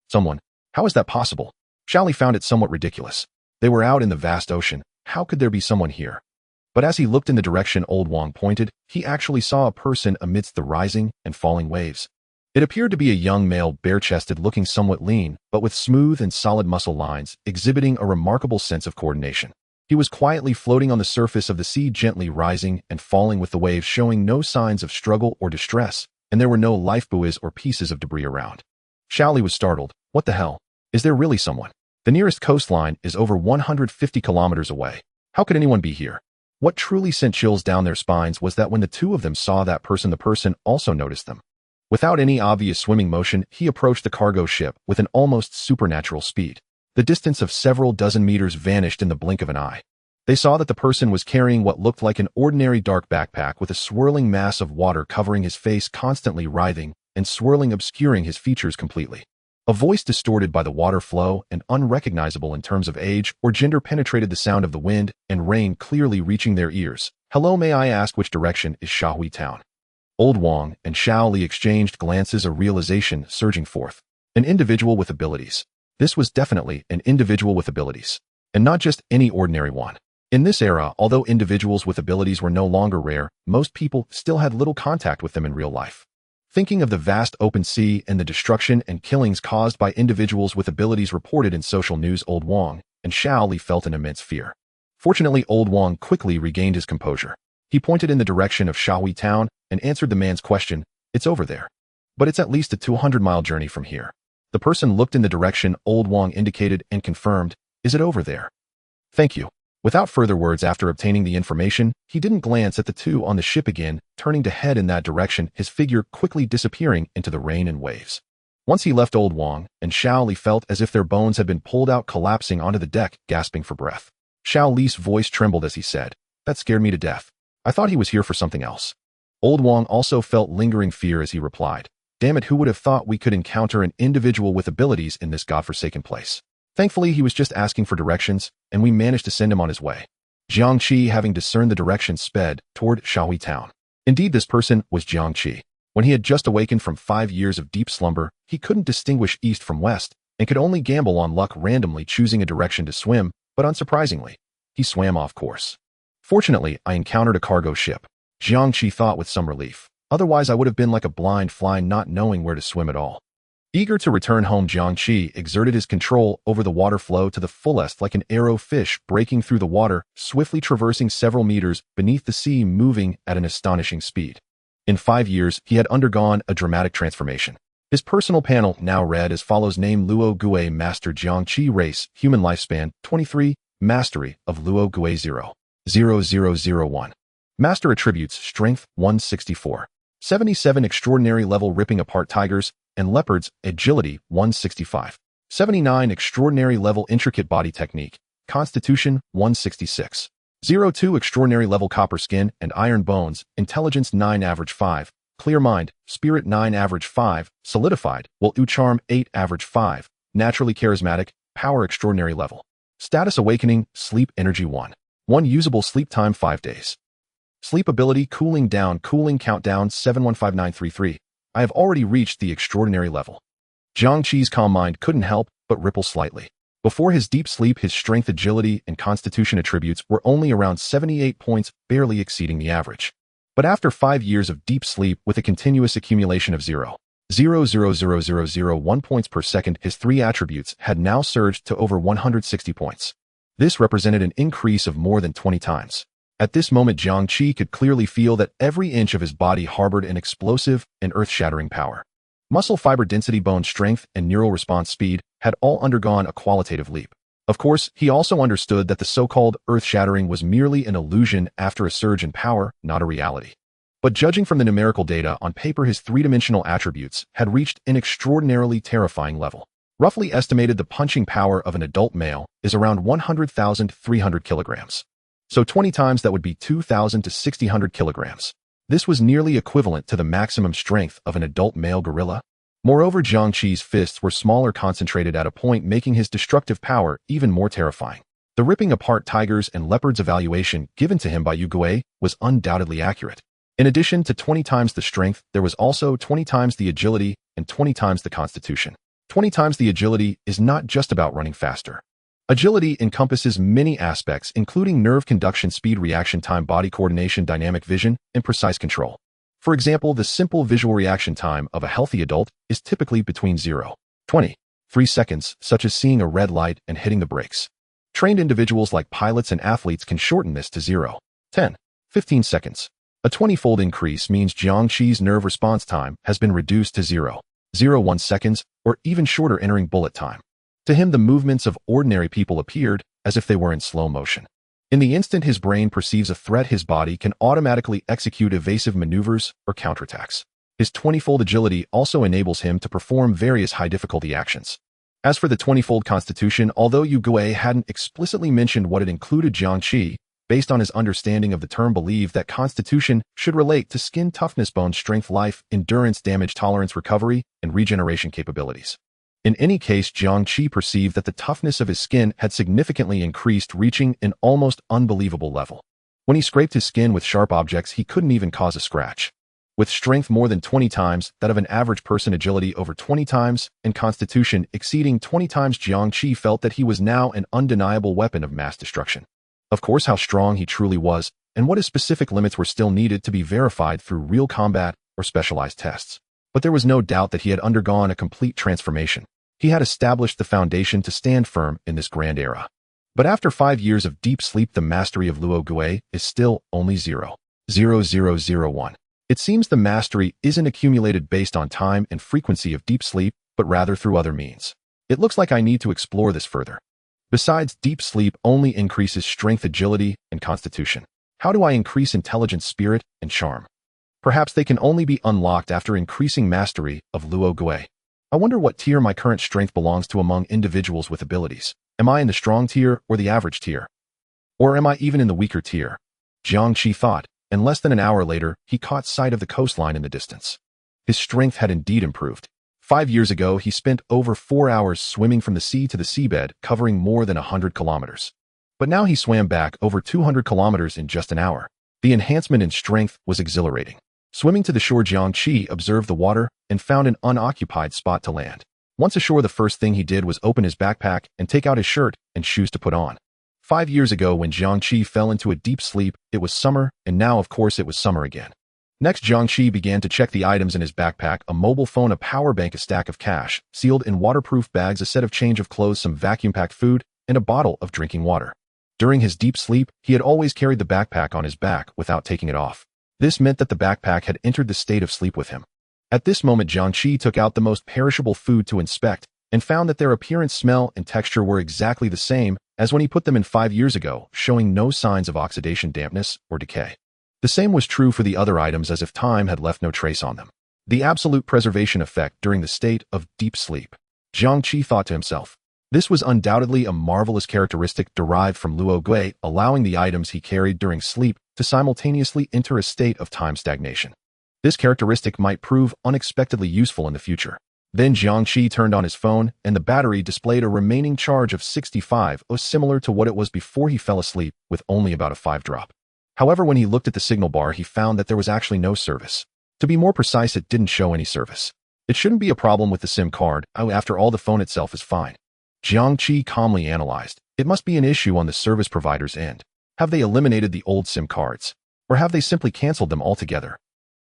"Someone? How is that possible?" Shally found it somewhat ridiculous. They were out in the vast ocean. How could there be someone here? But as he looked in the direction Old Wong pointed, he actually saw a person amidst the rising and falling waves. It appeared to be a young male, bare-chested, looking somewhat lean, but with smooth and solid muscle lines, exhibiting a remarkable sense of coordination. He was quietly floating on the surface of the sea, gently rising and falling with the waves, showing no signs of struggle or distress, and there were no lifebuoys or pieces of debris around. Shally was startled. "What the hell? Is there really someone? The nearest coastline is over 150 kilometers away. How could anyone be here?" What truly sent chills down their spines was that when the two of them saw that person, the person also noticed them. Without any obvious swimming motion, he approached the cargo ship with an almost supernatural speed. The distance of several dozen meters vanished in the blink of an eye. They saw that the person was carrying what looked like an ordinary dark backpack with a swirling mass of water covering his face, constantly writhing and swirling, obscuring his features completely. A voice distorted by the water flow and unrecognizable in terms of age or gender penetrated the sound of the wind and rain, clearly reaching their ears. "Hello, may I ask which direction is Shahui Town?" Old Wong and Xiao Li exchanged glances, a realization surging forth. An individual with abilities. This was definitely an individual with abilities. And not just any ordinary one. In this era, although individuals with abilities were no longer rare, most people still had little contact with them in real life. Thinking of the vast open sea and the destruction and killings caused by individuals with abilities reported in social news, Old Wong and Xiao Li felt an immense fear. Fortunately, Old Wong quickly regained his composure. He pointed in the direction of Shahui Town and answered the man's question, "It's over there. But it's at least a 200-mile journey from here." The person looked in the direction Old Wong indicated and confirmed, "Is it over there?" "Thank you." Without further words, after obtaining the information, he didn't glance at the two on the ship again, turning to head in that direction, his figure quickly disappearing into the rain and waves. Once he left, Old Wong and Xiao Li felt as if their bones had been pulled out, collapsing onto the deck, gasping for breath. Xiao Li's voice trembled as he said, "That scared me to death. I thought he was here for something else." Old Wong also felt lingering fear as he replied, Damn it, who would have thought we could encounter an individual with abilities in this godforsaken place? Thankfully, he was just asking for directions, and we managed to send him on his way. Jiang Qi, having discerned the direction, sped toward Shahui town. Indeed, this person was Jiang Qi. When he had just awakened from 5 years of deep slumber, he couldn't distinguish east from west, and could only gamble on luck, randomly choosing a direction to swim, but unsurprisingly, he swam off course. Fortunately, I encountered a cargo ship, Jiang Qi thought with some relief. Otherwise, I would have been like a blind fly, not knowing where to swim at all. Eager to return home, Jiang Qi exerted his control over the water flow to the fullest, like an arrow fish breaking through the water, swiftly traversing several meters beneath the sea, moving at an astonishing speed. In 5 years, he had undergone a dramatic transformation. His personal panel now read as follows: Name Luo Gui, Master Jiang Qi. Race human, lifespan 23, mastery of Luo Gui 0.0001. Master attributes: strength 164, 77 extraordinary level ripping apart tigers and leopards, agility 165, 79 extraordinary level intricate body technique, constitution 166, 02 extraordinary level copper skin and iron bones, intelligence 9 average 5, clear mind, spirit 9 average 5, solidified, will charm 8 average 5, naturally charismatic, power extraordinary level. Status awakening, sleep energy 1 usable sleep time 5 days. Sleep ability cooling down, cooling countdown 715933. I have already reached the extraordinary level. Jiang Qi's calm mind couldn't help but ripple slightly. Before his deep sleep, his strength, agility, and constitution attributes were only around 78 points, barely exceeding the average. But after 5 years of deep sleep with a continuous accumulation of 0.000001 points per second, his 3 attributes had now surged to over 160 points. This represented an increase of more than 20 times. At this moment, Jiang Qi could clearly feel that every inch of his body harbored an explosive and earth-shattering power. Muscle fiber density, bone strength, and neural response speed had all undergone a qualitative leap. Of course, he also understood that the so-called earth-shattering was merely an illusion after a surge in power, not a reality. But judging from the numerical data on paper, his 3-dimensional attributes had reached an extraordinarily terrifying level. Roughly estimated, the punching power of an adult male is around 100,300 kilograms. So 20 times that would be 2,000 to 6,000 kilograms. This was nearly equivalent to the maximum strength of an adult male gorilla. Moreover, Jiang Qi's fists were smaller, concentrated at a point, making his destructive power even more terrifying. The ripping apart tigers and leopards evaluation given to him by Yu Gui was undoubtedly accurate. In addition to 20 times the strength, there was also 20 times the agility and 20 times the constitution. 20 times the agility is not just about running faster. Agility encompasses many aspects, including nerve conduction, speed, reaction time, body coordination, dynamic vision, and precise control. For example, the simple visual reaction time of a healthy adult is typically between 0.23 seconds, such as seeing a red light and hitting the brakes. Trained individuals like pilots and athletes can shorten this to 0.10-15 seconds. A 20-fold increase means Jiang Qi's nerve response time has been reduced to 0.01 seconds, or even shorter, entering bullet time. To him, the movements of ordinary people appeared as if they were in slow motion. In the instant his brain perceives a threat, his body can automatically execute evasive maneuvers or counterattacks. His 20-fold agility also enables him to perform various high-difficulty actions. As for the 20-fold constitution, although Yu Gui hadn't explicitly mentioned what it included, Jiang Qi, based on his understanding of the term, believed that constitution should relate to skin toughness, bone strength, life, endurance, damage tolerance, recovery, and regeneration capabilities. In any case, Jiang Qi perceived that the toughness of his skin had significantly increased, reaching an almost unbelievable level. When he scraped his skin with sharp objects, he couldn't even cause a scratch. With strength more than 20 times that of an average person, agility over 20 times, and constitution exceeding 20 times, Jiang Qi felt that he was now an undeniable weapon of mass destruction. Of course, how strong he truly was, and what his specific limits were, still needed to be verified through real combat or specialized tests. But there was no doubt that he had undergone a complete transformation. He had established the foundation to stand firm in this grand era. But after 5 years of deep sleep, the mastery of Luo Gui is still only 0.0001. It seems the mastery isn't accumulated based on time and frequency of deep sleep, but rather through other means. It looks like I need to explore this further. Besides, deep sleep only increases strength, agility, and constitution. How do I increase intelligence, spirit, and charm? Perhaps they can only be unlocked after increasing mastery of Luo Gui. I wonder what tier my current strength belongs to among individuals with abilities. Am I in the strong tier or the average tier? Or am I even in the weaker tier? Jiang Qi thought, and less than an hour later, he caught sight of the coastline in the distance. His strength had indeed improved. 5 years ago, he spent over 4 hours swimming from the sea to the seabed, covering more than 100 kilometers. But now he swam back over 200 kilometers in just an hour. The enhancement in strength was exhilarating. Swimming to the shore, Jiang Qi observed the water and found an unoccupied spot to land. Once ashore, the first thing he did was open his backpack and take out his shirt and shoes to put on. 5 years ago, when Jiang Qi fell into a deep sleep, it was summer, and now, of course, it was summer again. Next, Jiang Qi began to check the items in his backpack: a mobile phone, a power bank, a stack of cash, sealed in waterproof bags, a set of change of clothes, some vacuum-packed food, and a bottle of drinking water. During his deep sleep, he had always carried the backpack on his back without taking it off. This meant that the backpack had entered the state of sleep with him. At this moment, Jiang Qi took out the most perishable food to inspect and found that their appearance, smell, and texture were exactly the same as when he put them in 5 years ago, showing no signs of oxidation, dampness, or decay. The same was true for the other items, as if time had left no trace on them. The absolute preservation effect during the state of deep sleep. Jiang Qi thought to himself. This was undoubtedly a marvelous characteristic derived from Luo Gui, allowing the items he carried during sleep to simultaneously enter a state of time stagnation. This characteristic might prove unexpectedly useful in the future. Then Jiang Qi turned on his phone, and the battery displayed a remaining charge of 65, similar to what it was before he fell asleep, with only about a 5-drop. However, when he looked at the signal bar, he found that there was actually no service. To be more precise, it didn't show any service. It shouldn't be a problem with the SIM card. After all, the phone itself is fine. Jiang Qi calmly analyzed. It must be an issue on the service provider's end. Have they eliminated the old SIM cards? Or have they simply canceled them altogether?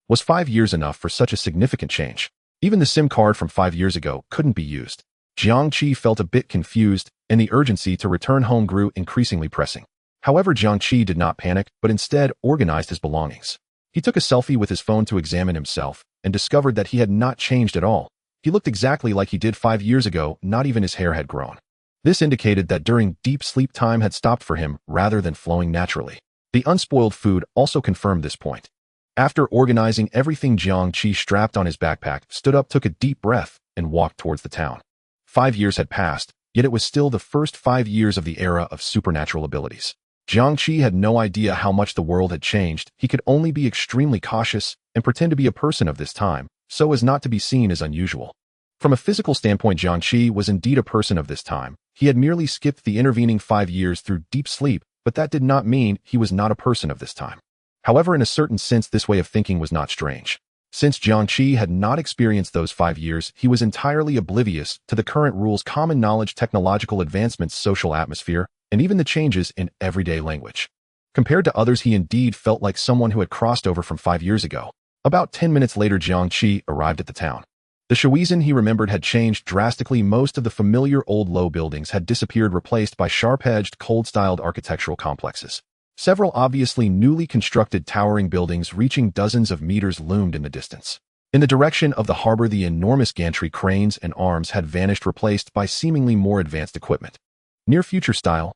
Was 5 years enough for such a significant change? Even the SIM card from 5 years ago couldn't be used. Jiang Qi felt a bit confused, and the urgency to return home grew increasingly pressing. However, Jiang Qi did not panic, but instead organized his belongings. He took a selfie with his phone to examine himself, and discovered that he had not changed at all. He looked exactly like he did 5 years ago, not even his hair had grown. This indicated that during deep sleep, time had stopped for him rather than flowing naturally. The unspoiled food also confirmed this point. After organizing everything, Jiang Qi strapped on his backpack, stood up, took a deep breath, and walked towards the town. 5 years had passed, yet it was still the first 5 years of the era of supernatural abilities. Jiang Qi had no idea how much the world had changed. He could only be extremely cautious and pretend to be a person of this time, so as not to be seen as unusual. From a physical standpoint, Jiang Qi was indeed a person of this time. He had merely skipped the intervening 5 years through deep sleep, but that did not mean he was not a person of this time. However, in a certain sense, this way of thinking was not strange. Since Jiang Qi had not experienced those 5 years, he was entirely oblivious to the current rules, common knowledge, technological advancements, social atmosphere, and even the changes in everyday language. Compared to others, he indeed felt like someone who had crossed over from 5 years ago. About 10 minutes later, Jiang Qi arrived at the town. The Shuizhen he remembered had changed drastically. Most of the familiar old low buildings had disappeared, replaced by sharp-edged, cold-styled architectural complexes. Several obviously newly constructed towering buildings reaching dozens of meters loomed in the distance. In the direction of the harbor, the enormous gantry cranes and arms had vanished, replaced by seemingly more advanced equipment. Near future style.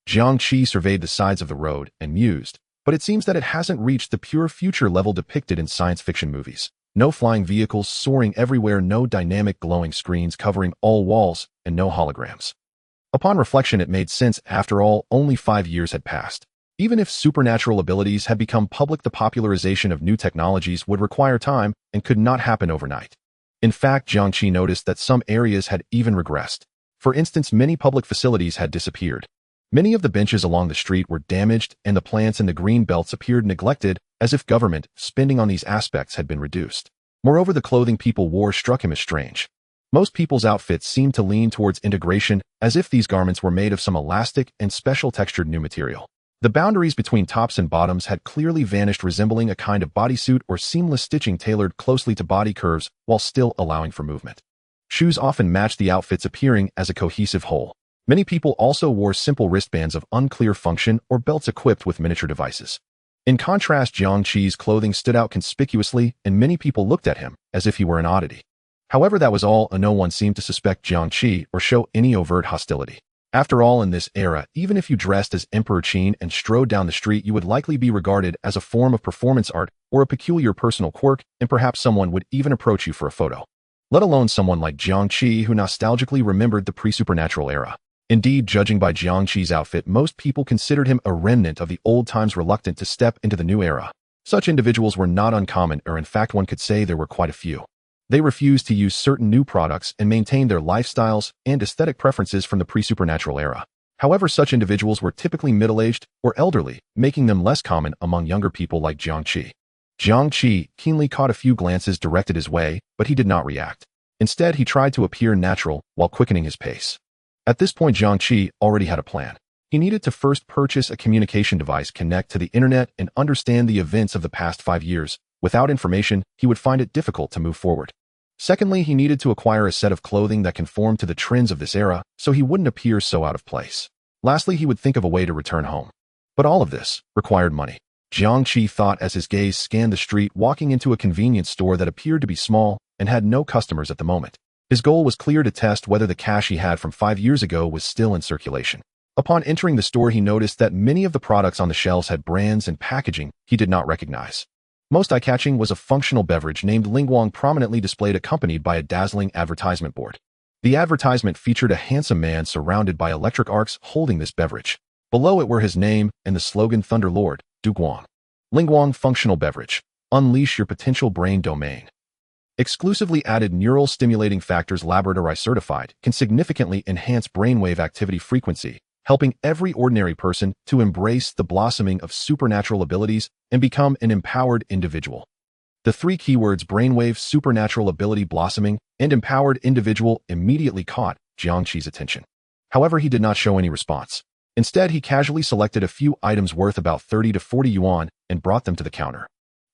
Jiang Qi surveyed the sides of the road and mused, but it seems that it hasn't reached the pure future level depicted in science fiction movies. No flying vehicles soaring everywhere, no dynamic glowing screens covering all walls, and no holograms. Upon reflection, it made sense. After all, only 5 years had passed. Even if supernatural abilities had become public, the popularization of new technologies would require time and could not happen overnight. In fact, Jiang Qi noticed that some areas had even regressed. For instance, many public facilities had disappeared. Many of the benches along the street were damaged, and the plants in the green belts appeared neglected, as if government spending on these aspects had been reduced. Moreover, the clothing people wore struck him as strange. Most people's outfits seemed to lean towards integration, as if these garments were made of some elastic and special textured new material. The boundaries between tops and bottoms had clearly vanished, resembling a kind of bodysuit or seamless stitching tailored closely to body curves while still allowing for movement. Shoes often matched the outfits, appearing as a cohesive whole. Many people also wore simple wristbands of unclear function or belts equipped with miniature devices. In contrast, Jiang Qi's clothing stood out conspicuously, and many people looked at him as if he were an oddity. However, that was all, and no one seemed to suspect Jiang Qi or show any overt hostility. After all, in this era, even if you dressed as Emperor Qin and strode down the street, you would likely be regarded as a form of performance art or a peculiar personal quirk, and perhaps someone would even approach you for a photo. Let alone someone like Jiang Qi, who nostalgically remembered the pre-supernatural era. Indeed, judging by Jiang Qi's outfit, most people considered him a remnant of the old times, reluctant to step into the new era. Such individuals were not uncommon, or in fact one could say there were quite a few. They refused to use certain new products and maintained their lifestyles and aesthetic preferences from the pre-supernatural era. However, such individuals were typically middle-aged or elderly, making them less common among younger people like Jiang Qi. Jiang Qi keenly caught a few glances directed his way, but he did not react. Instead, he tried to appear natural while quickening his pace. At this point, Jiang Qi already had a plan. He needed to first purchase a communication device, connect to the internet, and understand the events of the past 5 years. Without information, he would find it difficult to move forward. Secondly, he needed to acquire a set of clothing that conformed to the trends of this era, so he wouldn't appear so out of place. Lastly, he would think of a way to return home. But all of this required money. Jiang Qi thought as his gaze scanned the street, walking into a convenience store that appeared to be small and had no customers at the moment. His goal was clear: to test whether the cash he had from 5 years ago was still in circulation. Upon entering the store, he noticed that many of the products on the shelves had brands and packaging he did not recognize. Most eye-catching was a functional beverage named Lingguang, prominently displayed, accompanied by a dazzling advertisement board. The advertisement featured a handsome man surrounded by electric arcs holding this beverage. Below it were his name and the slogan Thunder Lord, Duguang. Lingguang functional beverage. Unleash your potential brain domain. Exclusively added neural stimulating factors, laboratory certified, can significantly enhance brainwave activity frequency, helping every ordinary person to embrace the blossoming of supernatural abilities and become an empowered individual. The 3 keywords brainwave, supernatural ability, blossoming, and empowered individual immediately caught Jiang Qi's attention. However, he did not show any response. Instead, he casually selected a few items worth about 30 to 40 yuan and brought them to the counter.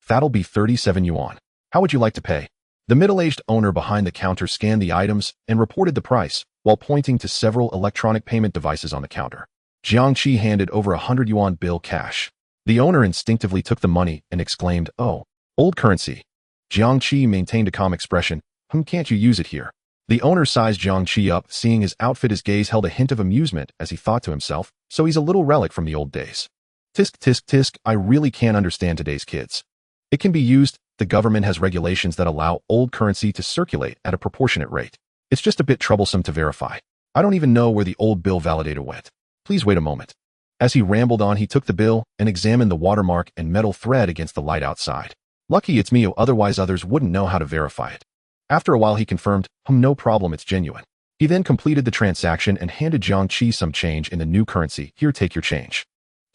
That'll be 37 yuan. How would you like to pay? The middle-aged owner behind the counter scanned the items and reported the price, while pointing to several electronic payment devices on the counter. Jiang Qi handed over 100 yuan bill cash. The owner instinctively took the money and exclaimed, "Oh, old currency." Jiang Qi maintained a calm expression. Can't you use it here?" The owner sized Jiang Qi up, seeing his outfit. His gaze held a hint of amusement as he thought to himself, so he's a little relic from the old days. Tisk tisk tisk, I really can't understand today's kids. It can be used. The government has regulations that allow old currency to circulate at a proportionate rate. It's just a bit troublesome to verify. I don't even know where the old bill validator went. Please wait a moment. As he rambled on, he took the bill and examined the watermark and metal thread against the light outside. Lucky it's me, otherwise others wouldn't know how to verify it. After a while, he confirmed, no problem, it's genuine. He then completed the transaction and handed Jiang Qi some change in the new currency. Here, take your change.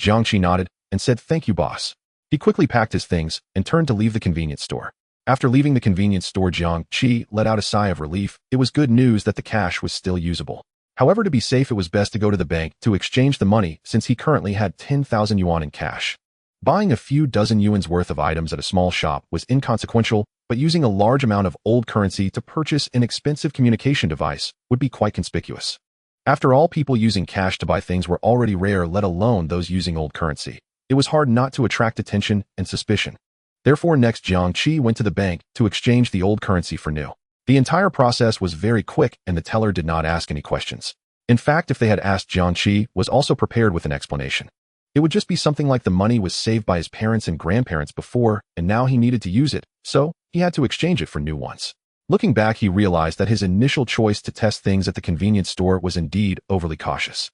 Jiang Qi nodded and said, "Thank you, boss." He quickly packed his things and turned to leave the convenience store. After leaving the convenience store, Jiang Qi let out a sigh of relief. It was good news that the cash was still usable. However, to be safe, it was best to go to the bank to exchange the money, since he currently had 10,000 yuan in cash. Buying a few dozen yuan's worth of items at a small shop was inconsequential, but using a large amount of old currency to purchase an expensive communication device would be quite conspicuous. After all, people using cash to buy things were already rare, let alone those using old currency. It was hard not to attract attention and suspicion. Therefore, next, Jiang Qi went to the bank to exchange the old currency for new. The entire process was very quick, and the teller did not ask any questions. In fact, if they had asked, Jiang Qi was also prepared with an explanation. It would just be something like the money was saved by his parents and grandparents before, and now he needed to use it, so he had to exchange it for new ones. Looking back, he realized that his initial choice to test things at the convenience store was indeed overly cautious.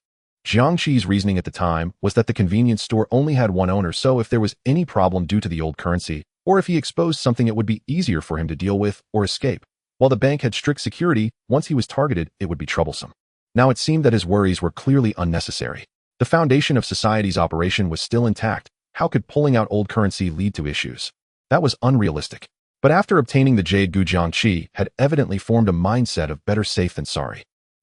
Jiang Qi's reasoning at the time was that the convenience store only had one owner, so if there was any problem due to the old currency, or if he exposed something, it would be easier for him to deal with or escape. While the bank had strict security, once he was targeted, it would be troublesome. Now it seemed that his worries were clearly unnecessary. The foundation of society's operation was still intact. How could pulling out old currency lead to issues? That was unrealistic. But after obtaining the Jade Gu, Jiang Qi had evidently formed a mindset of better safe than sorry.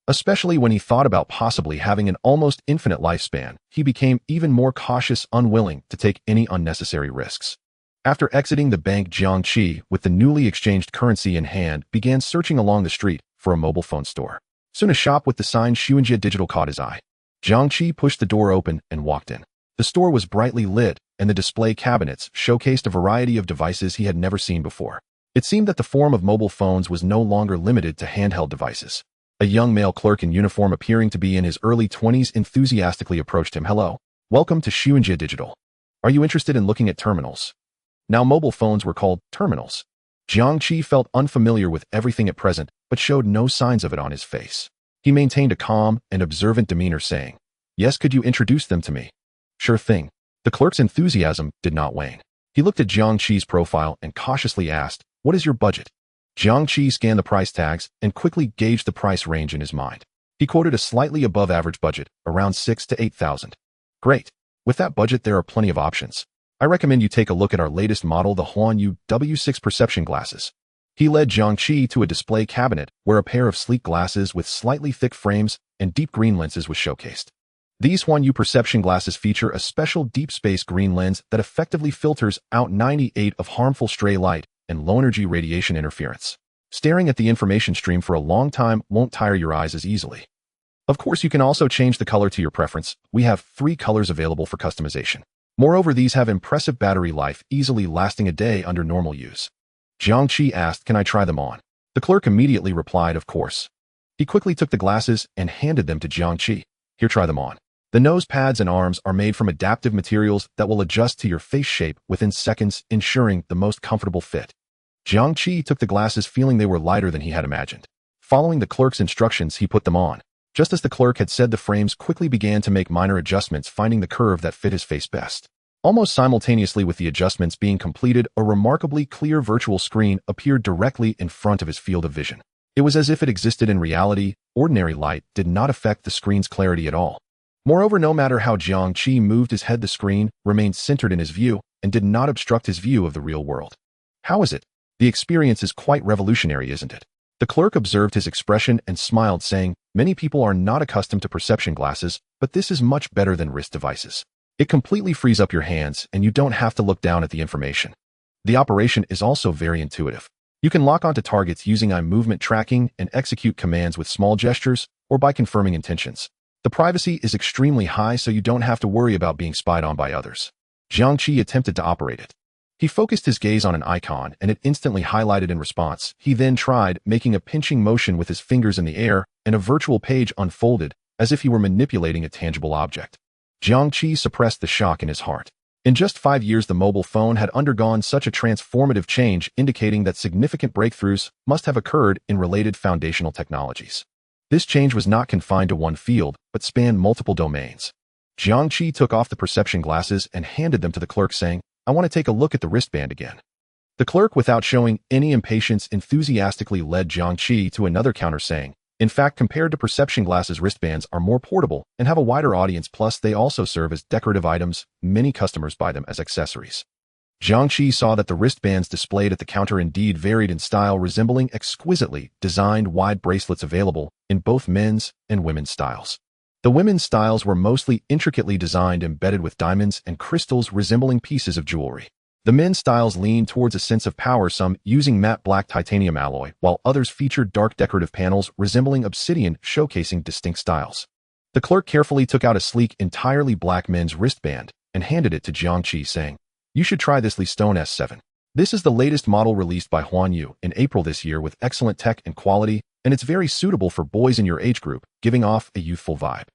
Especially when he thought about possibly having an almost infinite lifespan, he became even more cautious, unwilling to take any unnecessary risks. After exiting the bank, Jiang Qi, with the newly exchanged currency in hand, began searching along the street for a mobile phone store. Soon a shop with the sign Xuanjie Digital caught his eye. Jiang Qi pushed the door open and walked in. The store was brightly lit, and the display cabinets showcased a variety of devices he had never seen before. It seemed that the form of mobile phones was no longer limited to handheld devices. A young male clerk in uniform, appearing to be in his early 20s, enthusiastically approached him. "Hello. Welcome to Xuanjie Digital. Are you interested in looking at terminals?" Now, mobile phones were called terminals. Jiang Qi felt unfamiliar with everything at present, but showed no signs of it on his face. He maintained a calm and observant demeanor, saying, "Yes, could you introduce them to me?" "Sure thing." The clerk's enthusiasm did not wane. He looked at Jiang Qi's profile and cautiously asked, "What is your budget?" Jiang Qi scanned the price tags and quickly gauged the price range in his mind. He quoted a slightly above average budget, around 6 to 8,000. Great. With that budget, there are plenty of options. I recommend you take a look at our latest model, the Huanyu W6 perception glasses. He led Jiang Qi to a display cabinet where a pair of sleek glasses with slightly thick frames and deep green lenses was showcased. These Huanyu perception glasses feature a special deep space green lens that effectively filters out 98% of harmful stray light and low-energy radiation interference. Staring at the information stream for a long time won't tire your eyes as easily. Of course, you can also change the color to your preference. We have 3 colors available for customization. Moreover, these have impressive battery life, easily lasting a day under normal use. Jiang Qi asked, "Can I try them on?" The clerk immediately replied, "Of course." He quickly took the glasses and handed them to Jiang Qi. "Here, try them on." The nose pads and arms are made from adaptive materials that will adjust to your face shape within seconds, ensuring the most comfortable fit. Jiang Qi took the glasses feeling they were lighter than he had imagined. Following the clerk's instructions, he put them on. Just as the clerk had said, the frames quickly began to make minor adjustments, finding the curve that fit his face best. Almost simultaneously with the adjustments being completed, a remarkably clear virtual screen appeared directly in front of his field of vision. It was as if it existed in reality. Ordinary light did not affect the screen's clarity at all. Moreover, no matter how Jiang Qi moved his head, the screen remained centered in his view and did not obstruct his view of the real world. "How is it? The experience is quite revolutionary, isn't it?" The clerk observed his expression and smiled, saying, "Many people are not accustomed to perception glasses, but this is much better than wrist devices. It completely frees up your hands, and you don't have to look down at the information. The operation is also very intuitive. You can lock onto targets using eye movement tracking and execute commands with small gestures or by confirming intentions. The privacy is extremely high, so you don't have to worry about being spied on by others." Jiang Qi attempted to operate it. He focused his gaze on an icon, and it instantly highlighted in response. He then tried making a pinching motion with his fingers in the air, and a virtual page unfolded, as if he were manipulating a tangible object. Jiang Qi suppressed the shock in his heart. In just 5 years, the mobile phone had undergone such a transformative change, indicating that significant breakthroughs must have occurred in related foundational technologies. This change was not confined to one field, but spanned multiple domains. Jiang Qi took off the perception glasses and handed them to the clerk, saying, "I want to take a look at the wristband again." The clerk, without showing any impatience, enthusiastically led Jiang Qi to another counter, saying, "In fact, compared to perception glasses, wristbands are more portable and have a wider audience, plus they also serve as decorative items. Many customers buy them as accessories." Jiang Qi saw that the wristbands displayed at the counter indeed varied in style, resembling exquisitely designed wide bracelets available in both men's and women's styles. The women's styles were mostly intricately designed, embedded with diamonds and crystals resembling pieces of jewelry. The men's styles leaned towards a sense of power, some using matte black titanium alloy, while others featured dark decorative panels resembling obsidian, showcasing distinct styles. The clerk carefully took out a sleek, entirely black men's wristband and handed it to Jiang Qi, saying, "You should try this Stone S7. This is the latest model released by Huanyu in April this year with excellent tech and quality, and it's very suitable for boys in your age group, giving off a youthful vibe."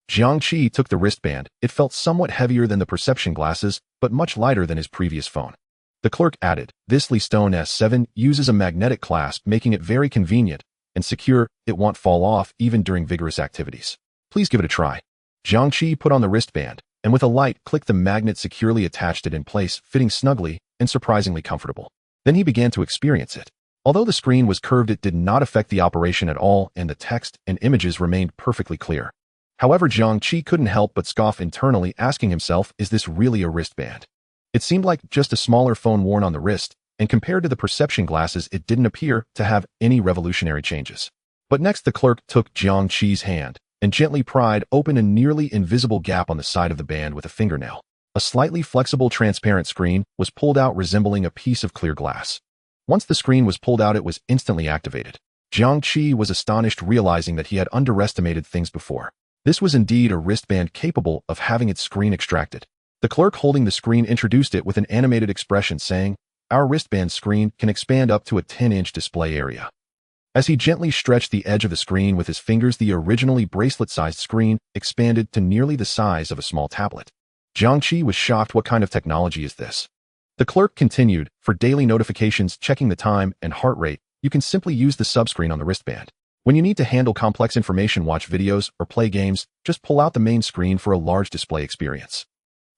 Jiang Qi took the wristband. It felt somewhat heavier than the perception glasses, but much lighter than his previous phone. The clerk added, "This Stone S7 uses a magnetic clasp, making it very convenient and secure. It won't fall off even during vigorous activities. Please give it a try." Jiang Qi put on the wristband, and with a light click, the magnet securely attached it in place, fitting snugly and surprisingly comfortable. Then he began to experience it. Although the screen was curved, it did not affect the operation at all, and the text and images remained perfectly clear. However, Jiang Qi couldn't help but scoff internally, asking himself, is this really a wristband? It seemed like just a smaller phone worn on the wrist, and compared to the perception glasses, it didn't appear to have any revolutionary changes. But next, the clerk took Jiang Qi's hand and gently pried open a nearly invisible gap on the side of the band with a fingernail. A slightly flexible, transparent screen was pulled out, resembling a piece of clear glass. Once the screen was pulled out, it was instantly activated. Jiang Qi was astonished, realizing that he had underestimated things before. This was indeed a wristband capable of having its screen extracted. The clerk holding the screen introduced it with an animated expression, saying, "Our wristband screen can expand up to a 10-inch display area." As he gently stretched the edge of the screen with his fingers, the originally bracelet-sized screen expanded to nearly the size of a small tablet. Jiang Qi was shocked. What kind of technology is this? The clerk continued, "For daily notifications, checking the time, and heart rate, you can simply use the subscreen on the wristband. When you need to handle complex information, watch videos, or play games, just pull out the main screen for a large display experience."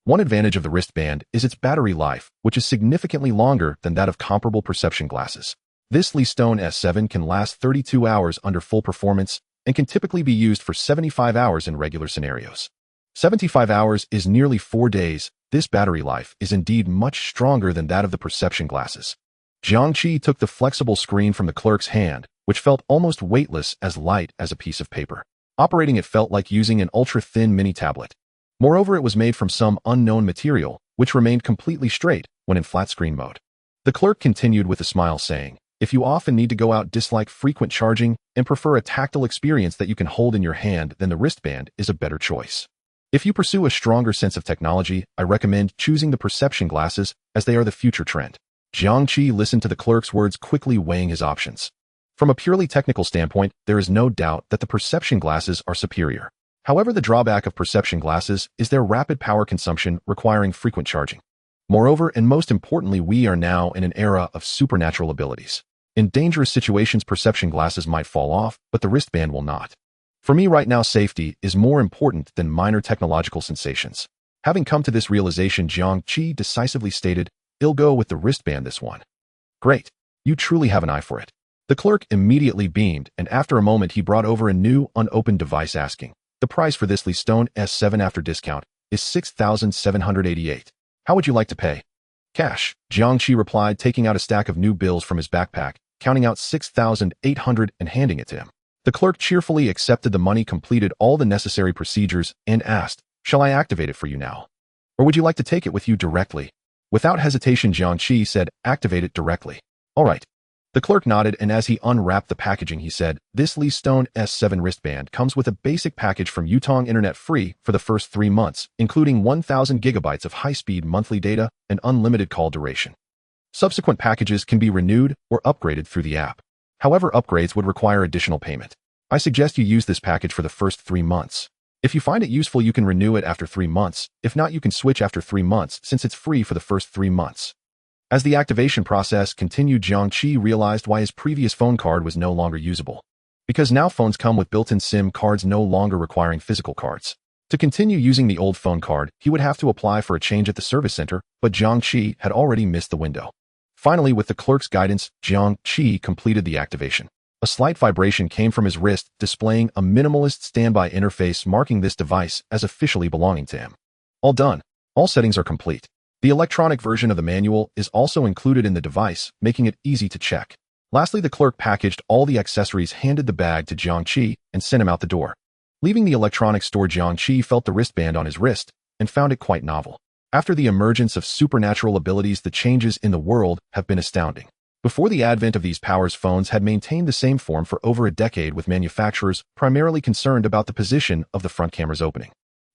One advantage of the wristband is its battery life, which is significantly longer than that of comparable perception glasses. This Stone S7 can last 32 hours under full performance and can typically be used for 75 hours in regular scenarios. 75 hours is nearly 4 days. This battery life is indeed much stronger than that of the perception glasses. Jiang Qi took the flexible screen from the clerk's hand, which felt almost weightless, as light as a piece of paper. Operating it felt like using an ultra-thin mini tablet. Moreover, it was made from some unknown material, which remained completely straight when in flat screen mode. The clerk continued with a smile, saying, "If you often need to go out, dislike frequent charging, and prefer a tactile experience that you can hold in your hand, then the wristband is a better choice. If you pursue a stronger sense of technology, I recommend choosing the perception glasses, as they are the future trend." Jiang Qi listened to the clerk's words, quickly weighing his options. From a purely technical standpoint, there is no doubt that the perception glasses are superior. However, the drawback of perception glasses is their rapid power consumption, requiring frequent charging. Moreover, and most importantly, we are now in an era of supernatural abilities. In dangerous situations, perception glasses might fall off, but the wristband will not. For me right now, safety is more important than minor technological sensations. Having come to this realization, Jiang Qi decisively stated, "I'll go with the wristband this one." "Great. You truly have an eye for it." The clerk immediately beamed, and after a moment he brought over a new, unopened device, asking, "The price for this Stone S7 after discount is 6,788. How would you like to pay?" "Cash," Jiang Qi replied, taking out a stack of new bills from his backpack, counting out 6,800 and handing it to him. The clerk cheerfully accepted the money, completed all the necessary procedures, and asked, "Shall I activate it for you now? Or would you like to take it with you directly?" Without hesitation, Jiang Qi said, "Activate it directly." "All right." The clerk nodded, and as he unwrapped the packaging, he said, "This Stone S7 wristband comes with a basic package from Yutong Internet, free for the first 3 months, including 1,000 gigabytes of high-speed monthly data and unlimited call duration. Subsequent packages can be renewed or upgraded through the app. However, upgrades would require additional payment. I suggest you use this package for the first 3 months. If you find it useful, you can renew it after 3 months. If not, you can switch after 3 months, since it's free for the first 3 months. As the activation process continued, Jiang Qi realized why his previous phone card was no longer usable. Because now phones come with built-in SIM cards, no longer requiring physical cards. To continue using the old phone card, he would have to apply for a change at the service center, but Jiang Qi had already missed the window. Finally, with the clerk's guidance, Jiang Qi completed the activation. A slight vibration came from his wrist, displaying a minimalist standby interface, marking this device as officially belonging to him. All done. All settings are complete. The electronic version of the manual is also included in the device, making it easy to check. Lastly, the clerk packaged all the accessories, handed the bag to Jiang Qi, and sent him out the door. Leaving the electronics store, Jiang Qi felt the wristband on his wrist and found it quite novel. After the emergence of supernatural abilities, the changes in the world have been astounding. Before the advent of these powers, phones had maintained the same form for over a decade, with manufacturers primarily concerned about the position of the front camera's opening.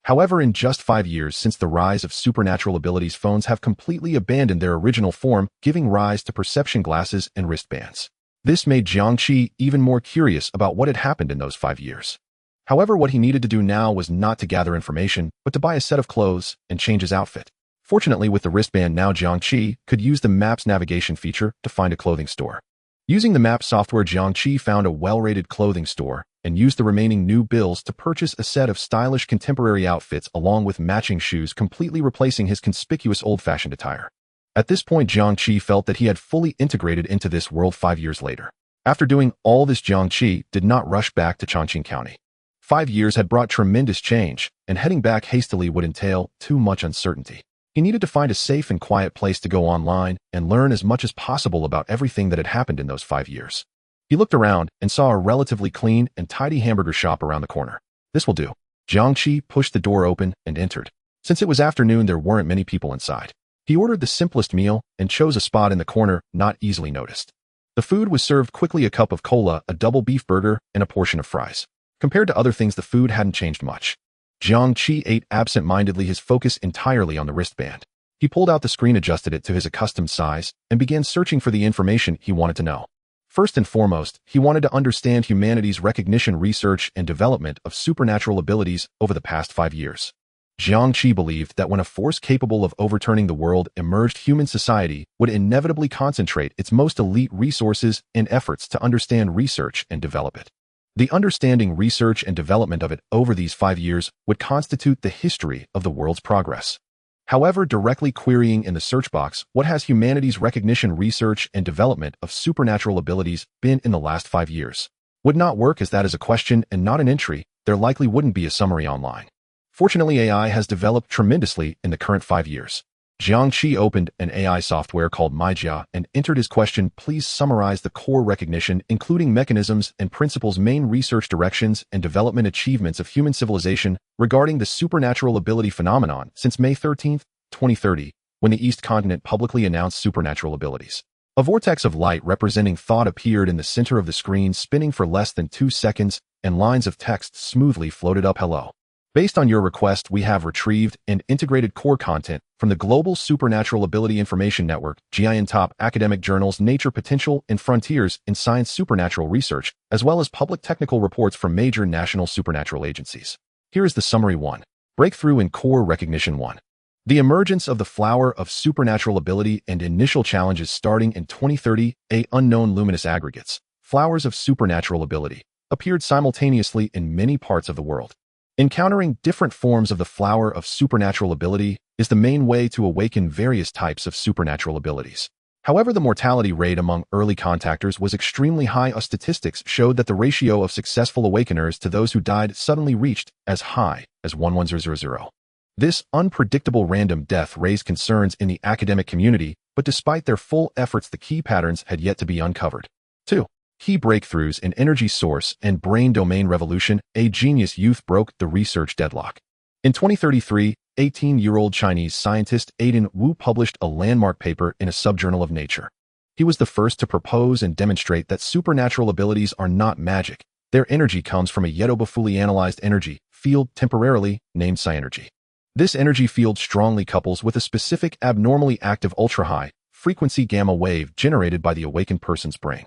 However, in just 5 years since the rise of supernatural abilities, phones have completely abandoned their original form, giving rise to perception glasses and wristbands. This made Jiang Qi even more curious about what had happened in those 5 years. However, what he needed to do now was not to gather information, but to buy a set of clothes and change his outfit. Fortunately, with the wristband now, Jiang Qi could use the Maps navigation feature to find a clothing store. Using the Maps software, Jiang Qi found a well-rated clothing store and used the remaining new bills to purchase a set of stylish contemporary outfits along with matching shoes, completely replacing his conspicuous old-fashioned attire. At this point, Jiang Qi felt that he had fully integrated into this world 5 years later. After doing all this, Jiang Qi did not rush back to Chongqing County. 5 years had brought tremendous change, and heading back hastily would entail too much uncertainty. He needed to find a safe and quiet place to go online and learn as much as possible about everything that had happened in those 5 years. He looked around and saw a relatively clean and tidy hamburger shop around the corner. This will do. Jiang Qi pushed the door open and entered. Since it was afternoon, there weren't many people inside. He ordered the simplest meal and chose a spot in the corner, not easily noticed. The food was served quickly: a cup of cola, a double beef burger, and a portion of fries. Compared to other things, the food hadn't changed much. Jiang Qi ate absent-mindedly, his focus entirely on the wristband. He pulled out the screen, adjusted it to his accustomed size, and began searching for the information he wanted to know. First and foremost, he wanted to understand humanity's recognition, research, and development of supernatural abilities over the past 5 years. Jiang Qi believed that when a force capable of overturning the world emerged, human society would inevitably concentrate its most elite resources and efforts to understand, research, and develop it. The understanding, research, and development of it over these 5 years would constitute the history of the world's progress. However, directly querying in the search box, what has humanity's recognition, research, and development of supernatural abilities been in the last 5 years? Would not work, as that is a question and not an entry. There likely wouldn't be a summary online. Fortunately, AI has developed tremendously in the current 5 years. Jiang Qi opened an AI software called Mijia and entered his question, please summarize the core recognition, including mechanisms and principles, main research directions, and development achievements of human civilization regarding the supernatural ability phenomenon since May 13, 2030, when the East continent publicly announced supernatural abilities. A vortex of light representing thought appeared in the center of the screen, spinning for less than 2 seconds, and lines of text smoothly floated up. Hello. Based on your request, we have retrieved and integrated core content from the Global Supernatural Ability Information Network, GIN, top academic journals, Nature, Potential, and Frontiers in Science Supernatural Research, as well as public technical reports from major national supernatural agencies. Here is the summary. 1. Breakthrough in core recognition. 1. The emergence of the flower of supernatural ability and initial challenges starting in 2030, unknown luminous aggregates, flowers of supernatural ability, appeared simultaneously in many parts of the world. Encountering different forms of the flower of supernatural ability is the main way to awaken various types of supernatural abilities. However, the mortality rate among early contactors was extremely high. Statistics showed that the ratio of successful awakeners to those who died suddenly reached as high as 1:1,000. This unpredictable random death raised concerns in the academic community, but despite their full efforts, the key patterns had yet to be uncovered. 2. Key breakthroughs in energy source and brain domain revolution. A genius youth broke the research deadlock. In 2033, 18-year-old Chinese scientist Attain Wu published a landmark paper in a subjournal of Nature. He was the first to propose and demonstrate that supernatural abilities are not magic. Their energy comes from a yet fully analyzed energy field, temporarily named psi-energy. This energy field strongly couples with a specific abnormally active ultra-high frequency gamma wave generated by the awakened person's brain.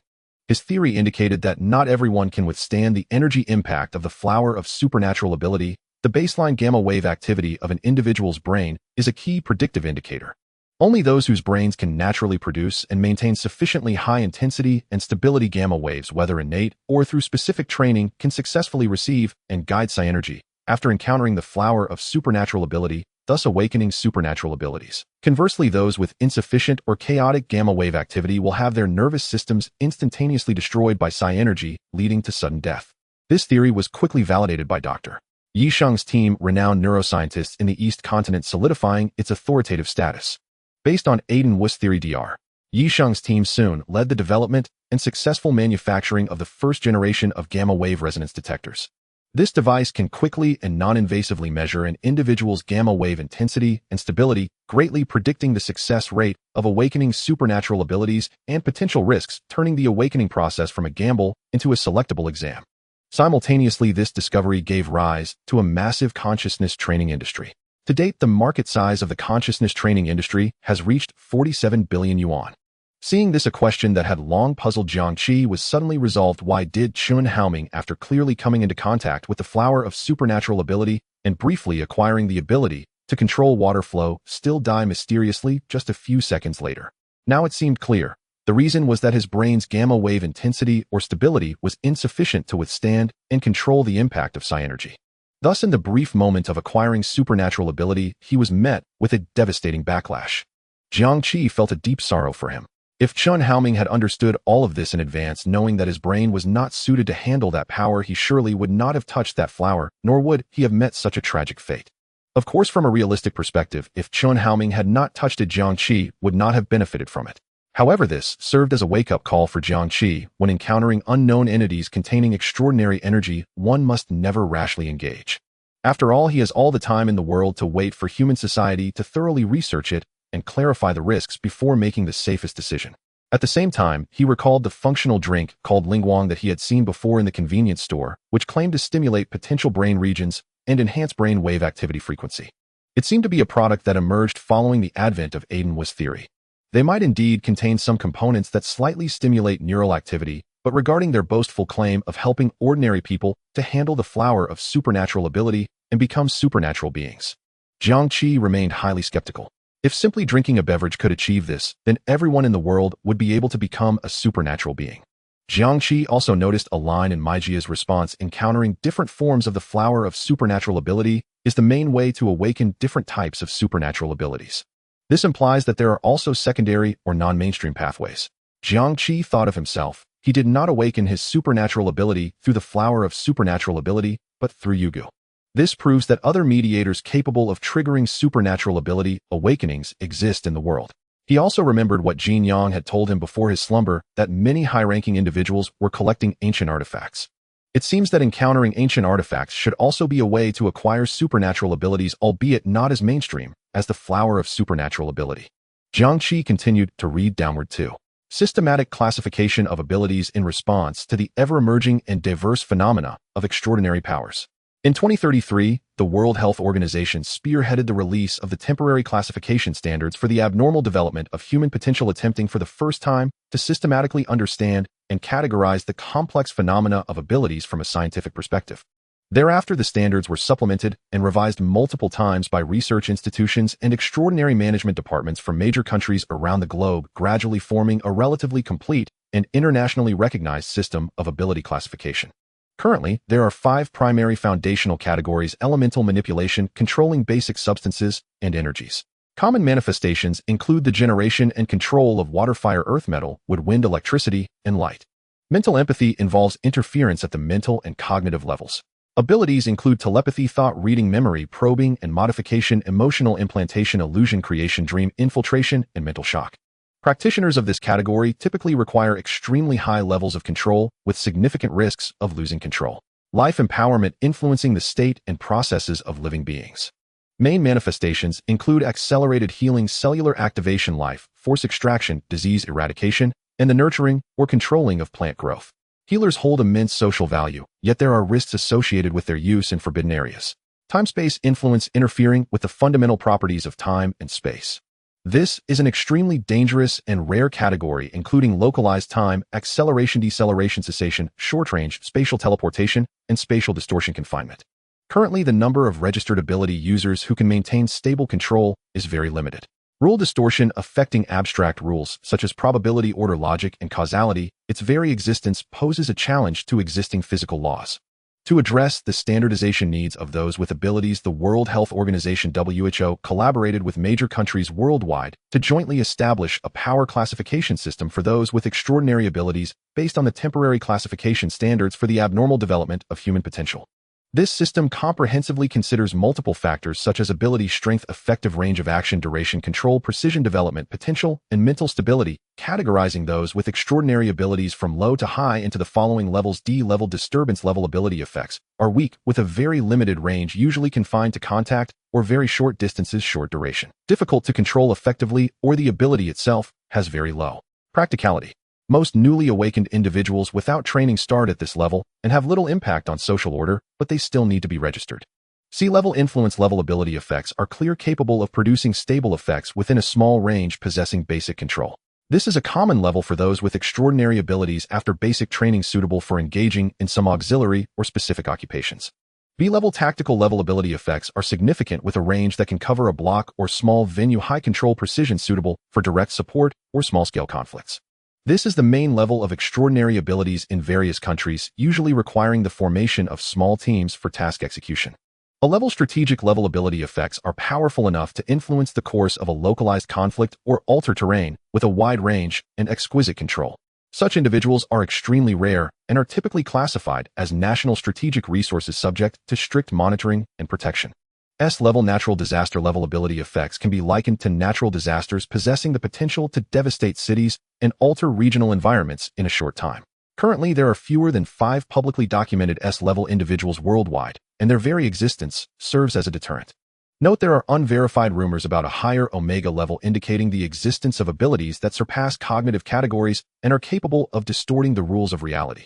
His theory indicated that not everyone can withstand the energy impact of the flower of supernatural ability. The baseline gamma wave activity of an individual's brain is a key predictive indicator. Only those whose brains can naturally produce and maintain sufficiently high intensity and stability gamma waves, whether innate or through specific training, can successfully receive and guide psi-energy after encountering the flower of supernatural ability, thus awakening supernatural abilities. Conversely, those with insufficient or chaotic gamma wave activity will have their nervous systems instantaneously destroyed by psi-energy, leading to sudden death. This theory was quickly validated by Dr. Yisheng's team, renowned neuroscientists in the East continent, solidifying its authoritative status. Based on Attain Wu's theory, Dr. Yisheng's team soon led the development and successful manufacturing of the first generation of gamma wave resonance detectors. This device can quickly and non-invasively measure an individual's gamma wave intensity and stability, greatly predicting the success rate of awakening supernatural abilities and potential risks, turning the awakening process from a gamble into a selectable exam. Simultaneously, this discovery gave rise to a massive consciousness training industry. To date, the market size of the consciousness training industry has reached 47 billion yuan. Seeing this, a question that had long puzzled Jiang Qi was suddenly resolved. Why did Chun Haoming, after clearly coming into contact with the flower of supernatural ability and briefly acquiring the ability to control water flow, still die mysteriously just a few seconds later? Now it seemed clear. The reason was that his brain's gamma wave intensity or stability was insufficient to withstand and control the impact of psi-energy. Thus, in the brief moment of acquiring supernatural ability, he was met with a devastating backlash. Jiang Qi felt a deep sorrow for him. If Chun Haoming had understood all of this in advance, knowing that his brain was not suited to handle that power, he surely would not have touched that flower, nor would he have met such a tragic fate. Of course, from a realistic perspective, if Chun Haoming had not touched it, Jiang Qi would not have benefited from it. However, this served as a wake-up call for Jiang Qi. When encountering unknown entities containing extraordinary energy, one must never rashly engage. After all, he has all the time in the world to wait for human society to thoroughly research it and clarify the risks before making the safest decision. At the same time, he recalled the functional drink called Lingguang that he had seen before in the convenience store, which claimed to stimulate potential brain regions and enhance brain wave activity frequency. It seemed to be a product that emerged following the advent of Attain Wu's theory. They might indeed contain some components that slightly stimulate neural activity, but regarding their boastful claim of helping ordinary people to handle the flower of supernatural ability and become supernatural beings, Jiang Qi remained highly skeptical. If simply drinking a beverage could achieve this, then everyone in the world would be able to become a supernatural being. Jiang Qi also noticed a line in Mijia's response encountering different forms of the flower of supernatural ability is the main way to awaken different types of supernatural abilities. This implies that there are also secondary or non-mainstream pathways. Jiang Qi thought of himself. He did not awaken his supernatural ability through the flower of supernatural ability, but through Yugu. This proves that other mediators capable of triggering supernatural ability awakenings exist in the world. He also remembered what Jin Yang had told him before his slumber, that many high-ranking individuals were collecting ancient artifacts. It seems that encountering ancient artifacts should also be a way to acquire supernatural abilities, albeit not as mainstream as the flower of supernatural ability. Jiang Qi continued to read downward too. Systematic classification of abilities in response to the ever-emerging and diverse phenomena of extraordinary powers. In 2033, the World Health Organization spearheaded the release of the temporary classification standards for the abnormal development of human potential, attempting for the first time to systematically understand and categorize the complex phenomena of abilities from a scientific perspective. Thereafter, the standards were supplemented and revised multiple times by research institutions and extraordinary management departments from major countries around the globe, gradually forming a relatively complete and internationally recognized system of ability classification. Currently, there are 5 primary foundational categories: elemental manipulation, controlling basic substances and energies. Common manifestations include the generation and control of water, fire, earth, metal, wood, wind, electricity, and light. Mental empathy involves interference at the mental and cognitive levels. Abilities include telepathy, thought reading, memory probing and modification, emotional implantation, illusion creation, dream infiltration, and mental shock. Practitioners of this category typically require extremely high levels of control with significant risks of losing control. Life empowerment, influencing the state and processes of living beings. Main manifestations include accelerated healing, cellular activation, life force extraction, disease eradication, and the nurturing or controlling of plant growth. Healers hold immense social value, yet there are risks associated with their use in forbidden areas. Time-space influence, interfering with the fundamental properties of time and space. This is an extremely dangerous and rare category, including localized time, acceleration, deceleration, cessation, short-range, spatial teleportation, and spatial distortion confinement. Currently, the number of registered ability users who can maintain stable control is very limited. Rule distortion, affecting abstract rules such as probability, order, logic, and causality. Its very existence poses a challenge to existing physical laws. To address the standardization needs of those with abilities, the World Health Organization (WHO) collaborated with major countries worldwide to jointly establish a power classification system for those with extraordinary abilities based on the temporary classification standards for the abnormal development of human potential. This system comprehensively considers multiple factors such as ability, strength, effective range of action, duration, control, precision, development potential, and mental stability, categorizing those with extraordinary abilities from low to high into the following levels. D level: disturbance level. Ability effects are weak with a very limited range, usually confined to contact or very short distances, short duration, difficult to control effectively, or the ability itself has very low practicality. Most newly awakened individuals without training start at this level and have little impact on social order, but they still need to be registered. C-level influence level. Ability effects are clear, capable of producing stable effects within a small range, possessing basic control. This is a common level for those with extraordinary abilities after basic training, suitable for engaging in some auxiliary or specific occupations. B-level tactical level. Ability effects are significant with a range that can cover a block or small venue, high control precision, suitable for direct support or small-scale conflicts. This is the main level of extraordinary abilities in various countries, usually requiring the formation of small teams for task execution. A-level strategic level. Ability effects are powerful enough to influence the course of a localized conflict or alter terrain with a wide range and exquisite control. Such individuals are extremely rare and are typically classified as national strategic resources, subject to strict monitoring and protection. S-level natural disaster level. Ability effects can be likened to natural disasters, possessing the potential to devastate cities and alter regional environments in a short time. Currently, there are fewer than 5 publicly documented S-level individuals worldwide, and their very existence serves as a deterrent. Note there are unverified rumors about a higher Omega level, indicating the existence of abilities that surpass cognitive categories and are capable of distorting the rules of reality.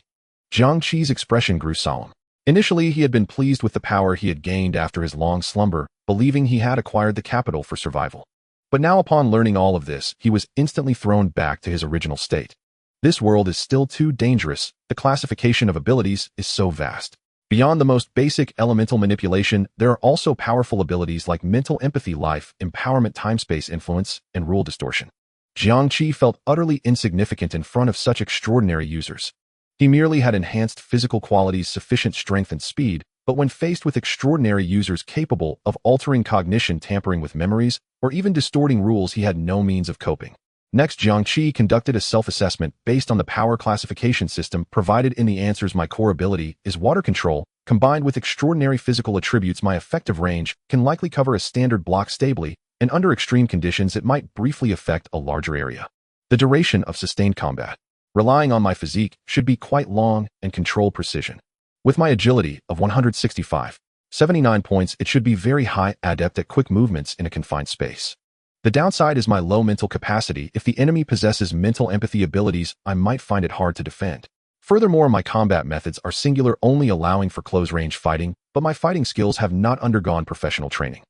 Jiang Qi's expression grew solemn. Initially, he had been pleased with the power he had gained after his long slumber, believing he had acquired the capital for survival. But now, upon learning all of this, he was instantly thrown back to his original state. This world is still too dangerous. The classification of abilities is so vast. Beyond the most basic elemental manipulation, there are also powerful abilities like mental empathy, life empowerment, time-space influence, and rule distortion. Jiang Qi felt utterly insignificant in front of such extraordinary users. He merely had enhanced physical qualities, sufficient strength and speed, but when faced with extraordinary users capable of altering cognition, tampering with memories, or even distorting rules, he had no means of coping. Next, Jiang Qi conducted a self-assessment based on the power classification system provided in the answers. My core ability is water control. Combined with extraordinary physical attributes, my effective range can likely cover a standard block stably, and under extreme conditions it might briefly affect a larger area. The duration of sustained combat, relying on my physique, should be quite long and control precision. With my agility of 179 points, it should be very high, adept at quick movements in a confined space. The downside is my low mental capacity. If the enemy possesses mental empathy abilities, I might find it hard to defend. Furthermore, my combat methods are singular, only allowing for close-range fighting, but my fighting skills have not undergone professional training.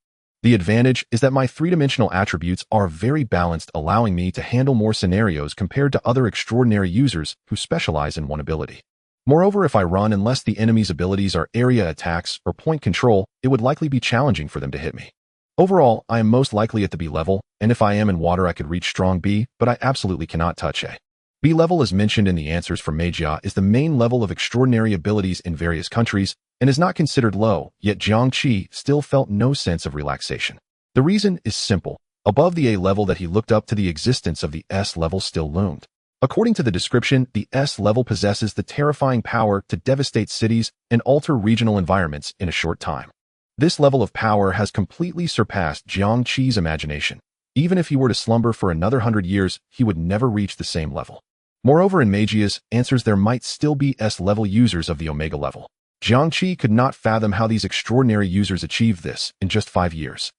The advantage is that my three-dimensional attributes are very balanced, allowing me to handle more scenarios compared to other extraordinary users who specialize in one ability. Moreover, if I run, unless the enemy's abilities are area attacks or point control, it would likely be challenging for them to hit me. Overall, I am most likely at the B level, and if I am in water I could reach strong B, but I absolutely cannot touch A. B level, as mentioned in the answers from Meijia, is the main level of extraordinary abilities in various countries and is not considered low, yet Jiang Qi still felt no sense of relaxation. The reason is simple. Above the A level that he looked up to, the existence of the S level still loomed. According to the description, the S level possesses the terrifying power to devastate cities and alter regional environments in a short time. This level of power has completely surpassed Jiang Qi's imagination. Even if he were to slumber for another 100 years, he would never reach the same level. Moreover, in Meijia's answers there might still be S-level users of the Omega level. Jiang Qi could not fathom how these extraordinary users achieved this in just 5 years.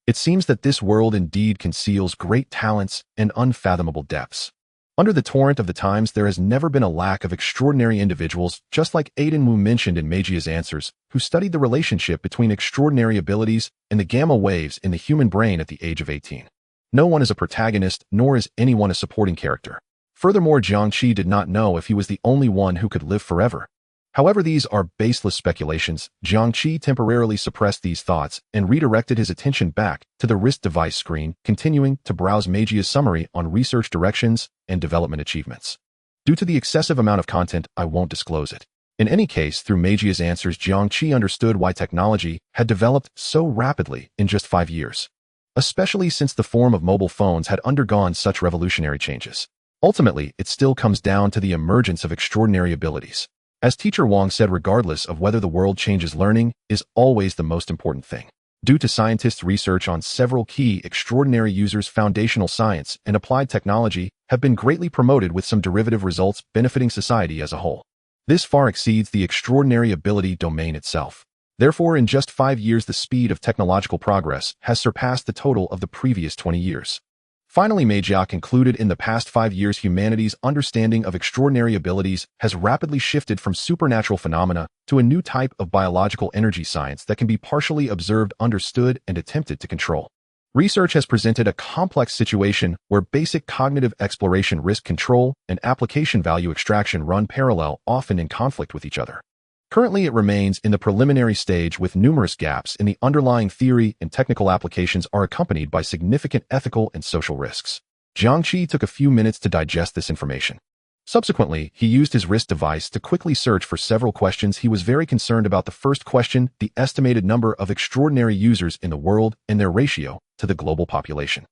It seems that this world indeed conceals great talents and unfathomable depths. Under the torrent of the times, there has never been a lack of extraordinary individuals, just like Aiden Wu mentioned in Meijia's answers, who studied the relationship between extraordinary abilities and the gamma waves in the human brain at the age of 18. No one is a protagonist, nor is anyone a supporting character. Furthermore, Jiang Qi did not know if he was the only one who could live forever. However, these are baseless speculations. Jiang Qi temporarily suppressed these thoughts and redirected his attention back to the wrist device screen, continuing to browse Meijia's summary on research directions and development achievements. Due to the excessive amount of content, I won't disclose it. In any case, through Meijia's answers, Jiang Qi understood why technology had developed so rapidly in just 5 years, especially since the form of mobile phones had undergone such revolutionary changes. Ultimately, it still comes down to the emergence of extraordinary abilities. As Teacher Wang said, regardless of whether the world changes, learning is always the most important thing. Due to scientists' research on several key extraordinary users, foundational science and applied technology have been greatly promoted, with some derivative results benefiting society as a whole. This far exceeds the extraordinary ability domain itself. Therefore, in just 5 years, the speed of technological progress has surpassed the total of the previous 20 years. Finally, Meijia concluded, in the past 5 years, humanity's understanding of extraordinary abilities has rapidly shifted from supernatural phenomena to a new type of biological energy science that can be partially observed, understood, and attempted to control. Research has presented a complex situation where basic cognitive exploration, risk control, and application value extraction run parallel, often in conflict with each other. Currently, it remains in the preliminary stage, with numerous gaps in the underlying theory, and technical applications are accompanied by significant ethical and social risks. Jiang Qi took a few minutes to digest this information. Subsequently, he used his wrist device to quickly search for several questions. He was very concerned about the first question, the estimated number of extraordinary users in the world and their ratio to the global population.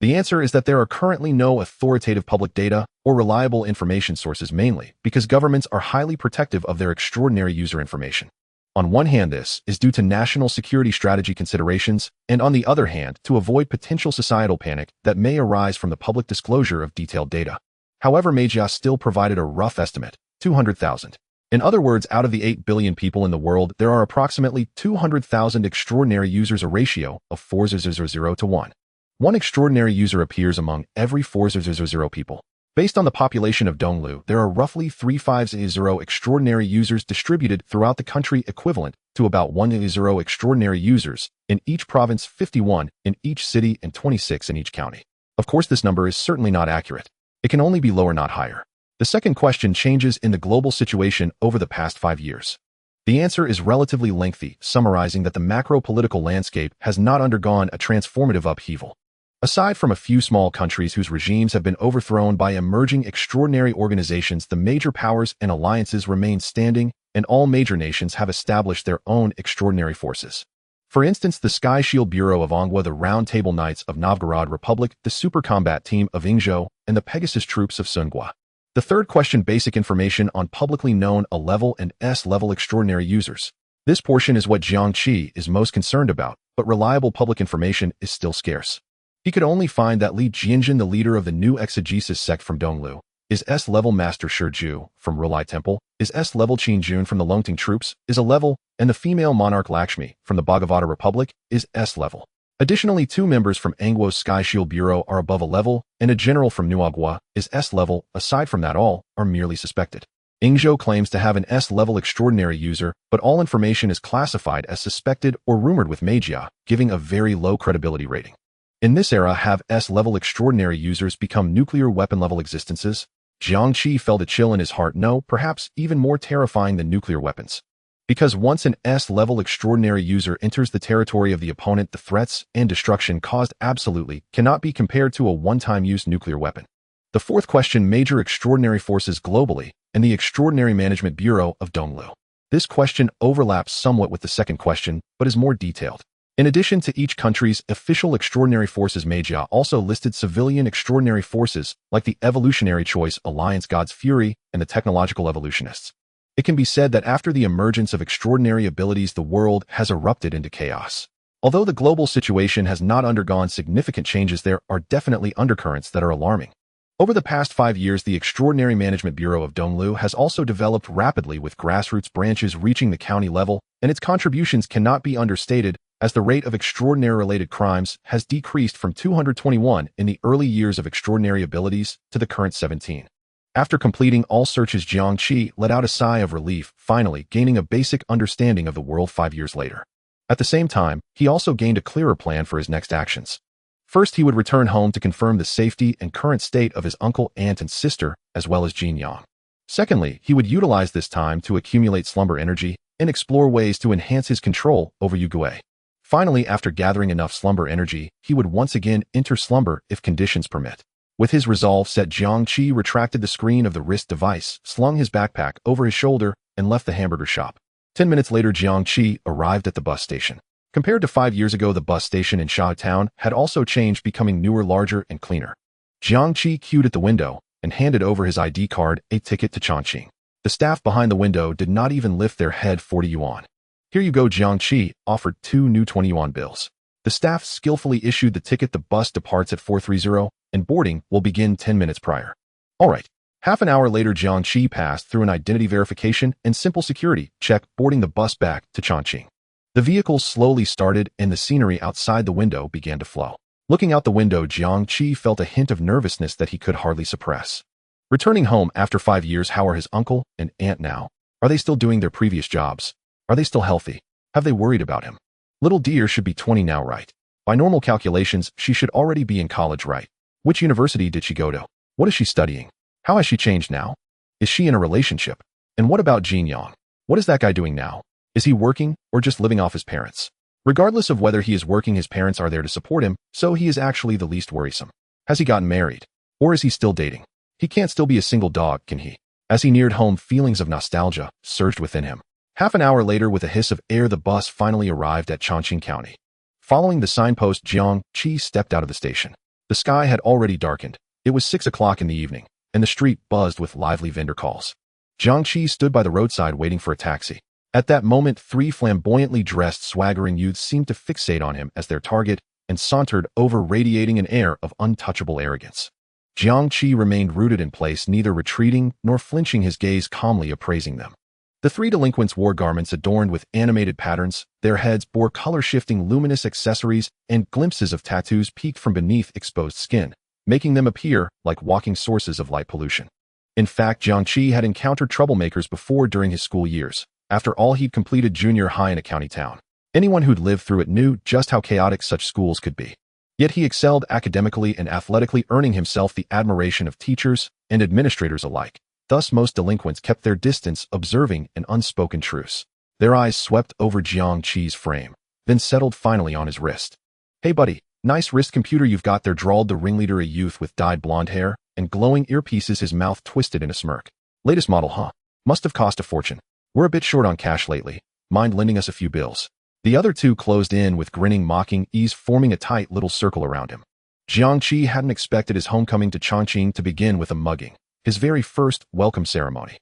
The answer is that there are currently no authoritative public data or reliable information sources, mainly because governments are highly protective of their extraordinary user information. On one hand, this is due to national security strategy considerations, and on the other hand, to avoid potential societal panic that may arise from the public disclosure of detailed data. However, Meijia still provided a rough estimate, 200,000. In other words, out of the 8 billion people in the world, there are approximately 200,000 extraordinary users, a ratio of 4,000 to 1. One extraordinary user appears among every 4,000 people. Based on the population of Donglu, there are roughly 350 extraordinary users distributed throughout the country, equivalent to about 10 extraordinary users in each province, 51 in each city, and 26 in each county. Of course, this number is certainly not accurate. It can only be lower, not higher. The second question, changes in the global situation over the past 5 years. The answer is relatively lengthy, summarizing that the macro-political landscape has not undergone a transformative upheaval. Aside from a few small countries whose regimes have been overthrown by emerging extraordinary organizations, the major powers and alliances remain standing, and all major nations have established their own extraordinary forces. For instance, the Sky Shield Bureau of Ongwa, the Round Table Knights of Novgorod Republic, the Super Combat Team of Ingzhou, and the Pegasus Troops of Sungwa. The third question: basic information on publicly known A-level and S-level extraordinary users. This portion is what Jiang Qi is most concerned about, but reliable public information is still scarce. He could only find that Li Jianjun, the leader of the new exegesis sect from Donglu, is S-level. Master Shiju from Rulai Temple is S-level. Qin Jun from the Longting Troops is A-level, and the female monarch Lakshmi from the Bhagavata Republic is S-level. Additionally, 2 members from Angwo's Sky Shield Bureau are above A-level, and a general from Nuagwa is S-level. Aside from that, all are merely suspected. Ingzhou claims to have an S-level extraordinary user, but all information is classified as suspected or rumored, with Magia giving a very low credibility rating. In this era, have S-level extraordinary users become nuclear weapon-level existences? Jiang Qi felt a chill in his heart. No, perhaps even more terrifying than nuclear weapons. Because once an S-level extraordinary user enters the territory of the opponent, the threats and destruction caused absolutely cannot be compared to a one-time use nuclear weapon. The fourth question: major extraordinary forces globally and the Extraordinary Management Bureau of Donglu. This question overlaps somewhat with the second question, but is more detailed. In addition to each country's official extraordinary forces, Magia also listed civilian extraordinary forces like the Evolutionary Choice Alliance, God's Fury, and the Technological Evolutionists. It can be said that after the emergence of extraordinary abilities, the world has erupted into chaos. Although the global situation has not undergone significant changes, there are definitely undercurrents that are alarming. Over the past 5 years, the Extraordinary Management Bureau of Donglu has also developed rapidly, with grassroots branches reaching the county level, and its contributions cannot be understated, as the rate of extraordinary-related crimes has decreased from 221 in the early years of extraordinary abilities to the current 17. After completing all searches, Jiang Qi let out a sigh of relief, finally gaining a basic understanding of the world 5 years later. At the same time, he also gained a clearer plan for his next actions. First, he would return home to confirm the safety and current state of his uncle, aunt, and sister, as well as Jin Yang. Secondly, he would utilize this time to accumulate slumber energy and explore ways to enhance his control over Yugui. Finally, after gathering enough slumber energy, he would once again enter slumber if conditions permit. With his resolve set, Jiang Qi retracted the screen of the wrist device, slung his backpack over his shoulder, and left the hamburger shop. 10 minutes later, Jiang Qi arrived at the bus station. Compared to 5 years ago, the bus station in Sha Town had also changed, becoming newer, larger, and cleaner. Jiang Qi queued at the window and handed over his ID card, a ticket, to Chongqing. The staff behind the window did not even lift their head. 40 yuan. Here you go. Jiang Qi offered 2 new 20 yuan bills. The staff skillfully issued the ticket. The bus departs at 4:30, and boarding will begin 10 minutes prior. All right. Half an hour later, Jiang Qi passed through an identity verification and simple security check, boarding the bus back to Chongqing. The vehicle slowly started, and the scenery outside the window began to flow. Looking out the window, Jiang Qi felt a hint of nervousness that he could hardly suppress. Returning home after 5 years, how are his uncle and aunt now? Are they still doing their previous jobs? Are they still healthy? Have they worried about him? Little dear should be 20 now, right? By normal calculations, she should already be in college, right? Which university did she go to? What is she studying? How has she changed now? Is she in a relationship? And what about Jin Yang? What is that guy doing now? Is he working or just living off his parents? Regardless of whether he is working, his parents are there to support him, so he is actually the least worrisome. Has he gotten married? Or is he still dating? He can't still be a single dog, can he? As he neared home, feelings of nostalgia surged within him. Half an hour later, with a hiss of air, the bus finally arrived at Chongqing County. Following the signpost, Jiang Qi stepped out of the station. The sky had already darkened. It was 6 o'clock in the evening, and the street buzzed with lively vendor calls. Jiang Qi stood by the roadside waiting for a taxi. At that moment, 3 flamboyantly dressed, swaggering youths seemed to fixate on him as their target and sauntered over, radiating an air of untouchable arrogance. Jiang Qi remained rooted in place, neither retreating nor flinching, his gaze calmly appraising them. The 3 delinquents wore garments adorned with animated patterns, their heads bore color-shifting luminous accessories, and glimpses of tattoos peeked from beneath exposed skin, making them appear like walking sources of light pollution. In fact, Jiang Qi had encountered troublemakers before during his school years. After all, he'd completed junior high in a county town. Anyone who'd lived through it knew just how chaotic such schools could be. Yet he excelled academically and athletically, earning himself the admiration of teachers and administrators alike. Thus, most delinquents kept their distance, observing an unspoken truce. Their eyes swept over Jiang Qi's frame, then settled finally on his wrist. "Hey buddy, Nice wrist computer you've got there, drawled the ringleader, a youth with dyed blonde hair and glowing earpieces, his mouth twisted in a smirk. Latest model, huh? Must have cost a fortune. We're a bit short on cash lately. Mind lending us a few bills? The other two closed in with grinning, mocking ease, forming a tight little circle around him. Jiang Qi hadn't expected his homecoming to Chongqing to begin with a mugging, his very first welcome ceremony.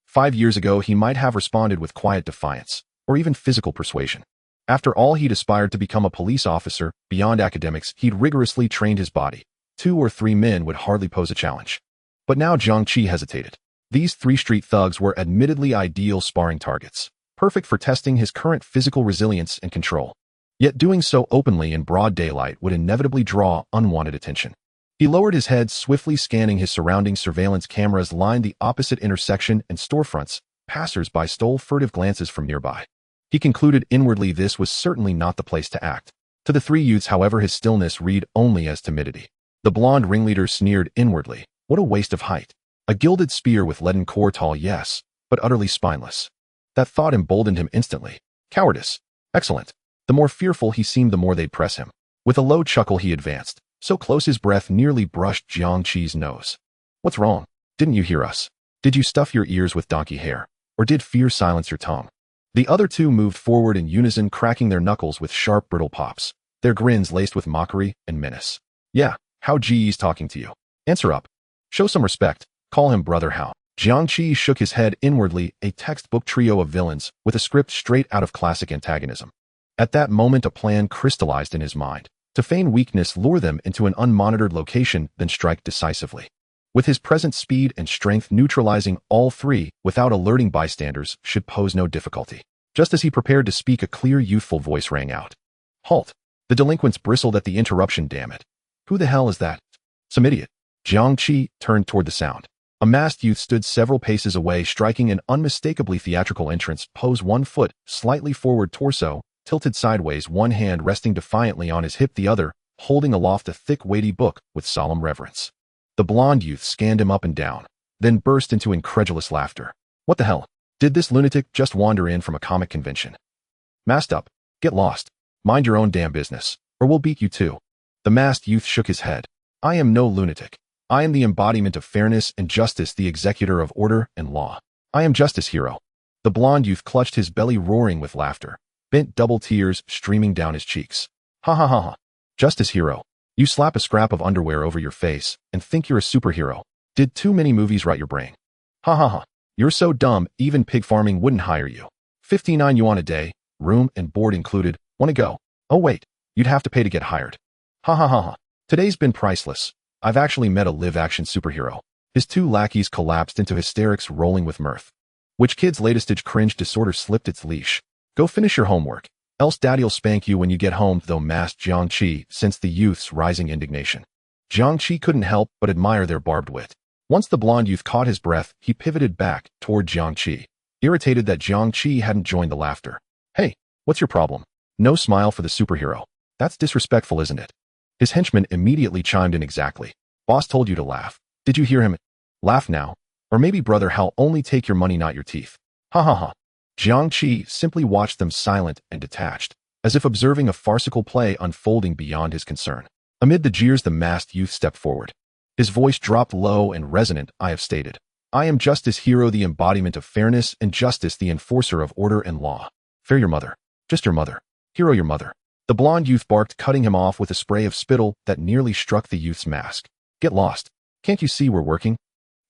5 years ago, he might have responded with quiet defiance, or even physical persuasion. After all, he'd aspired to become a police officer. Beyond academics, he'd rigorously trained his body. 2 or 3 men would hardly pose a challenge. But now Jiang Qi hesitated. These 3 street thugs were admittedly ideal sparring targets, perfect for testing his current physical resilience and control. Yet doing so openly in broad daylight would inevitably draw unwanted attention. He lowered his head, swiftly scanning his surroundings. Surveillance cameras lined the opposite intersection and storefronts. Passers-by stole furtive glances from nearby. He concluded inwardly this was certainly not the place to act. To the 3 youths, however, his stillness read only as timidity. The blonde ringleader sneered inwardly. What a waste of height. A gilded spear with leaden core, tall, yes, but utterly spineless. That thought emboldened him instantly. Cowardice. Excellent. The more fearful he seemed, the more they'd press him. With a low chuckle, he advanced, so close his breath nearly brushed Jiang Qi's nose. What's wrong? Didn't you hear us? Did you stuff your ears with donkey hair? Or did fear silence your tongue? The other 2 moved forward in unison, cracking their knuckles with sharp, brittle pops, their grins laced with mockery and menace. Yeah, Hao Ji's talking to you. Answer up. Show some respect. Call him Brother Hao. Jiang Qi shook his head inwardly, a textbook trio of villains with a script straight out of classic antagonism. At that moment, a plan crystallized in his mind. To feign weakness, lure them into an unmonitored location, then strike decisively. With his present speed and strength, neutralizing all 3 without alerting bystanders should pose no difficulty. Just as he prepared to speak, a clear, youthful voice rang out. Halt! The delinquents bristled at the interruption. Damn it. Who the hell is that? Some idiot. Jiang Qi turned toward the sound. A masked youth stood several paces away, striking an unmistakably theatrical entrance pose, 1 foot slightly forward, torso tilted sideways, one hand resting defiantly on his hip, the other holding aloft a thick, weighty book with solemn reverence. The blonde youth scanned him up and down, then burst into incredulous laughter. What the hell? Did this lunatic just wander in from a comic convention? Masked up. Get lost. Mind your own damn business, or we'll beat you too. The masked youth shook his head. I am no lunatic. I am the embodiment of fairness and justice, the executor of order and law. I am Justice Hero. The blonde youth clutched his belly, roaring with laughter, bent double, tears streaming down his cheeks. Ha ha ha ha. Justice Hero. You slap a scrap of underwear over your face and think you're a superhero. Did too many movies rot your brain? Ha ha ha. You're so dumb, even pig farming wouldn't hire you. 59 yuan a day, room and board included. Wanna go? Oh wait, you'd have to pay to get hired. Ha ha ha ha. Today's been priceless. I've actually met a live-action superhero. His 2 lackeys collapsed into hysterics, rolling with mirth. Which kid's latest cringe disorder slipped its leash? Go finish your homework, else daddy'll spank you when you get home, though, masked Jiang Qi sensed the youth's rising indignation. Jiang Qi couldn't help but admire their barbed wit. Once the blonde youth caught his breath, he pivoted back toward Jiang Qi, irritated that Jiang Qi hadn't joined the laughter. Hey, what's your problem? No smile for the superhero. That's disrespectful, isn't it? His henchman immediately chimed in. Exactly. Boss told you to laugh. Did you hear him? Laugh now. Or maybe Brother Hao only take your money, not your teeth. Ha ha ha. Jiang Qi simply watched them, silent and detached, as if observing a farcical play unfolding beyond his concern. Amid the jeers, the masked youth stepped forward. His voice dropped low and resonant. I have stated. I am Justice Hero, the embodiment of fairness and justice, the enforcer of order and law. Fair your mother. Just your mother. Hero your mother. The blonde youth barked, cutting him off with a spray of spittle that nearly struck the youth's mask. Get lost. Can't you see we're working?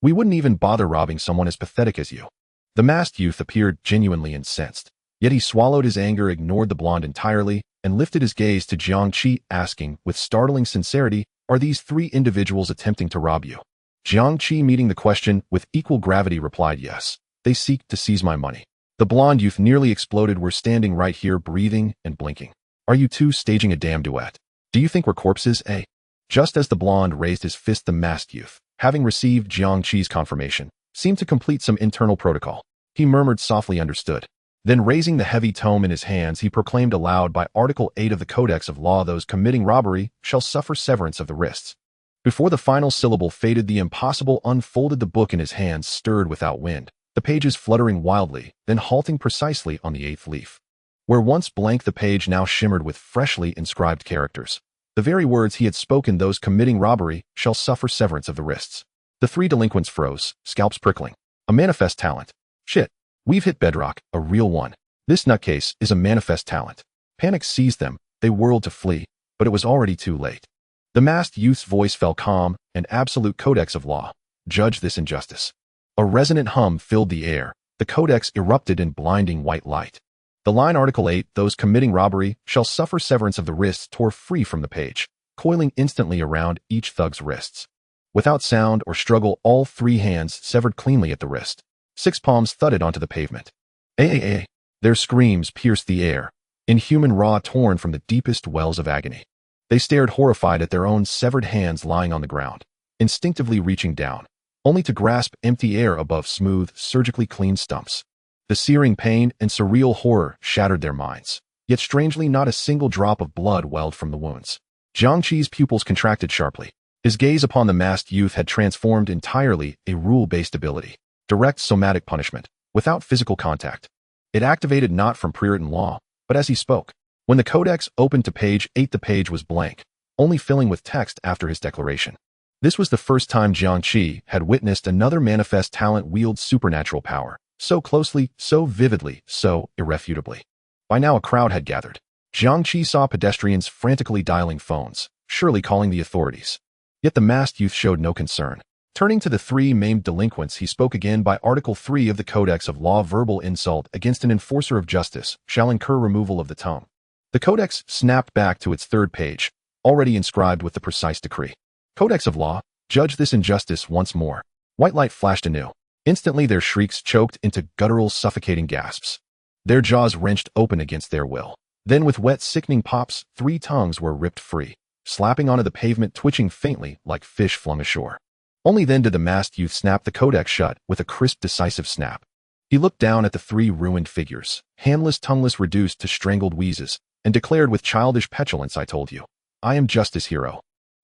We wouldn't even bother robbing someone as pathetic as you. The masked youth appeared genuinely incensed, yet he swallowed his anger, ignored the blonde entirely, and lifted his gaze to Jiang Qi, asking, with startling sincerity, are these 3 individuals attempting to rob you? Jiang Qi, meeting the question with equal gravity, replied, yes. They seek to seize my money. The blonde youth nearly exploded. We're standing right here, breathing and blinking. Are you 2 staging a damn duet? Do you think we're corpses, eh? Just as the blonde raised his fist, the masked youth, having received Jiang Qi's confirmation, seemed to complete some internal protocol. He murmured softly, understood. Then raising the heavy tome in his hands, he proclaimed aloud, by Article 8 of the Codex of Law, those committing robbery shall suffer severance of the wrists. Before the final syllable faded, the impossible unfolded the book in his hands, stirred without wind, the pages fluttering wildly, then halting precisely on the 8th leaf. Where once blank, the page now shimmered with freshly inscribed characters. The very words he had spoken, those committing robbery shall suffer severance of the wrists. The three delinquents froze, scalps prickling. A manifest talent. Shit. We've hit bedrock, a real one. This nutcase is a manifest talent. Panic seized them, they whirled to flee, but it was already too late. The masked youth's voice fell calm, an absolute codex of law. Judge this injustice. A resonant hum filled the air. The codex erupted in blinding white light. The line Article 8, those committing robbery shall suffer severance of the wrists, tore free from the page, coiling instantly around each thug's wrists. Without sound or struggle, all three hands severed cleanly at the wrist. 6 palms thudded onto the pavement. Their screams pierced the air, inhuman, raw, torn from the deepest wells of agony. They stared horrified at their own severed hands lying on the ground, instinctively reaching down, only to grasp empty air above smooth, surgically clean stumps. The searing pain and surreal horror shattered their minds, yet strangely not a single drop of blood welled from the wounds. Jiang Qi's pupils contracted sharply. His gaze upon the masked youth had transformed entirely, a rule-based ability. Direct somatic punishment, without physical contact. It activated not from pre-written law, but as he spoke. When the codex opened to page 8, the page was blank, only filling with text after his declaration. This was the first time Jiang Qi had witnessed another manifest talent wield supernatural power, so closely, so vividly, so irrefutably. By now a crowd had gathered. Jiang Qi saw pedestrians frantically dialing phones, surely calling the authorities. Yet the masked youth showed no concern. Turning to the 3 maimed delinquents, he spoke again. By Article 3 of the Codex of Law, verbal insult against an enforcer of justice shall incur removal of the tome. The Codex snapped back to its 3rd page, already inscribed with the precise decree. Codex of Law, judge this injustice once more. White light flashed anew. Instantly their shrieks choked into guttural, suffocating gasps. Their jaws wrenched open against their will. Then with wet, sickening pops, 3 tongues were ripped free, slapping onto the pavement, twitching faintly like fish flung ashore. Only then did the masked youth snap the codex shut with a crisp, decisive snap. He looked down at the 3 ruined figures, handless, tongueless, reduced to strangled wheezes, and declared with childish petulance, I told you. I am justice, hero.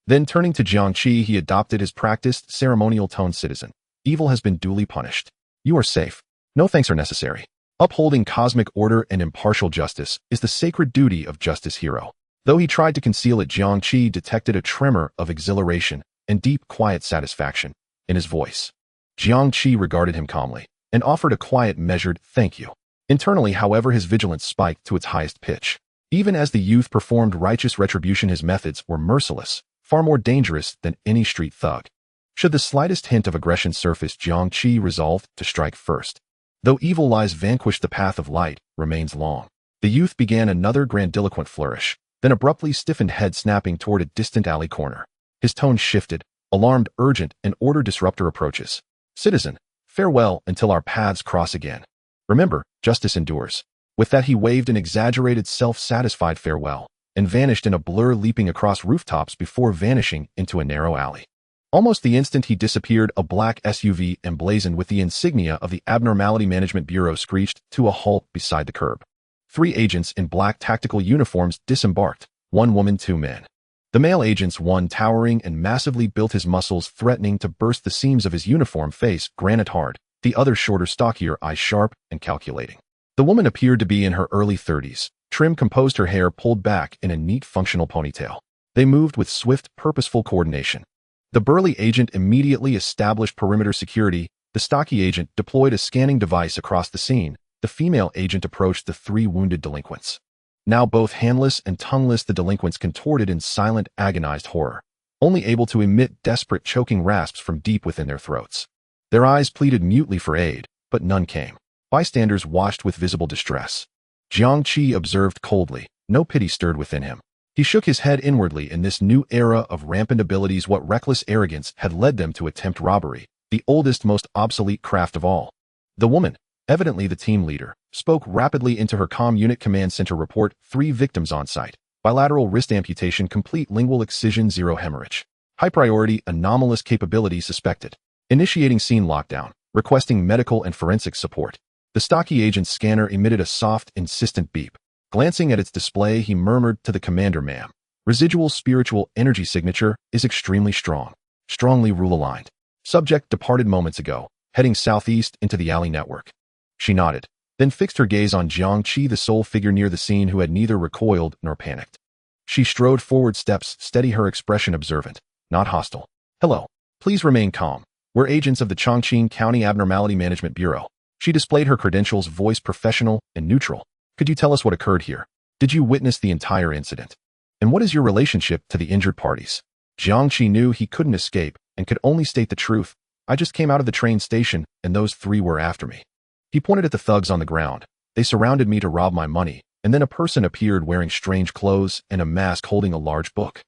Then turning to Jiang Qi, he adopted his practiced, ceremonial tone. Citizen, evil has been duly punished. You are safe. No thanks are necessary. Upholding cosmic order and impartial justice is the sacred duty of justice, hero. Though he tried to conceal it, Jiang Qi detected a tremor of exhilaration and deep, quiet satisfaction in his voice. Jiang Qi regarded him calmly and offered a quiet, measured thank you. Internally, however, his vigilance spiked to its highest pitch. Even as the youth performed righteous retribution, his methods were merciless, far more dangerous than any street thug. Should the slightest hint of aggression surface, Jiang Qi resolved to strike first. Though evil lies vanquished, the path of light remains long. The youth began another grandiloquent flourish, then abruptly stiffened, head snapping toward a distant alley corner. His tone shifted, alarmed, urgent, an order disruptor approaches. Citizen, farewell until our paths cross again. Remember, justice endures. With that he waved an exaggerated, self-satisfied farewell, and vanished in a blur, leaping across rooftops before vanishing into a narrow alley. Almost the instant he disappeared, a black SUV emblazoned with the insignia of the Abnormality Management Bureau screeched to a halt beside the curb. 3 agents in black tactical uniforms disembarked, 1 woman, 2 men. The male agent's one towering and massively built, his muscles threatening to burst the seams of his uniform, face granite hard, the other shorter, stockier, eyes sharp and calculating. The woman appeared to be in her early 30s, trim, composed, her hair pulled back in a neat, functional ponytail. They moved with swift, purposeful coordination. The burly agent immediately established perimeter security. The stocky agent deployed a scanning device across the scene. The female agent approached the 3 wounded delinquents. Now both handless and tongueless, the delinquents contorted in silent, agonized horror, only able to emit desperate, choking rasps from deep within their throats. Their eyes pleaded mutely for aid, but none came. Bystanders watched with visible distress. Jiang Qi observed coldly. No pity stirred within him. He shook his head inwardly. In this new era of rampant abilities, what reckless arrogance had led them to attempt robbery, the oldest, most obsolete craft of all? The woman, evidently the team leader, spoke rapidly into her comm unit. Command center report, 3 victims on site. Bilateral wrist amputation, complete lingual excision, 0 hemorrhage. High priority, anomalous capability suspected. Initiating scene lockdown, requesting medical and forensic support. The stocky agent's scanner emitted a soft, insistent beep. Glancing at its display, he murmured to the commander, ma'am. Residual spiritual energy signature is extremely strong. Strongly rule-aligned. Subject departed moments ago, heading southeast into the alley network. She nodded, then fixed her gaze on Jiang Qi, the sole figure near the scene who had neither recoiled nor panicked. She strode forward steps, steady her expression observant, not hostile. Hello. Please remain calm. We're agents of the Chongqing County Abnormality Management Bureau. She displayed her credentials, voice professional and neutral. Could you tell us what occurred here? Did you witness the entire incident? And what is your relationship to the injured parties? Jiang Qi knew he couldn't escape and could only state the truth. I just came out of the train station and those three were after me. He pointed at the thugs on the ground. They surrounded me to rob my money, and then a person appeared wearing strange clothes and a mask holding a large book.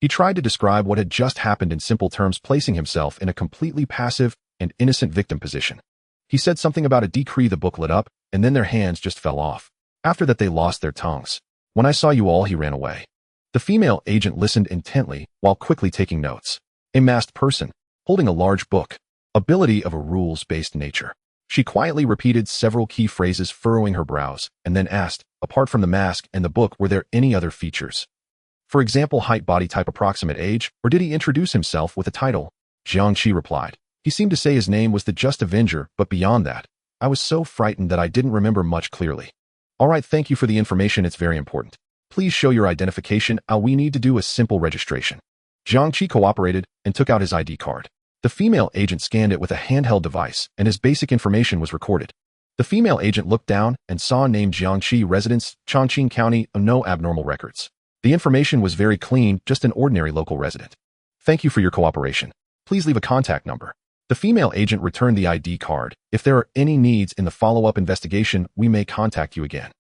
He tried to describe what had just happened in simple terms, placing himself in a completely passive and innocent victim position. He said something about a decree. The book lit up, and then their hands just fell off. After that, they lost their tongues. When I saw you all, he ran away. The female agent listened intently while quickly taking notes. A masked person, holding a large book. Ability of a rules-based nature. She quietly repeated several key phrases, furrowing her brows, and then asked, apart from the mask and the book, were there any other features? For example, height, body type, approximate age, or did he introduce himself with a title? Jiang Qi replied. He seemed to say his name was the Just Avenger, but beyond that, I was so frightened that I didn't remember much clearly. All right, thank you for the information, it's very important. Please show your identification. We need to do a simple registration. Jiang Qi cooperated and took out his ID card. The female agent scanned it with a handheld device, and his basic information was recorded. The female agent looked down and saw name Jiang Qi, residence, Chongqing County, no abnormal records. The information was very clean, just an ordinary local resident. Thank you for your cooperation. Please leave a contact number. The female agent returned the ID card. If there are any needs in the follow-up investigation, we may contact you again.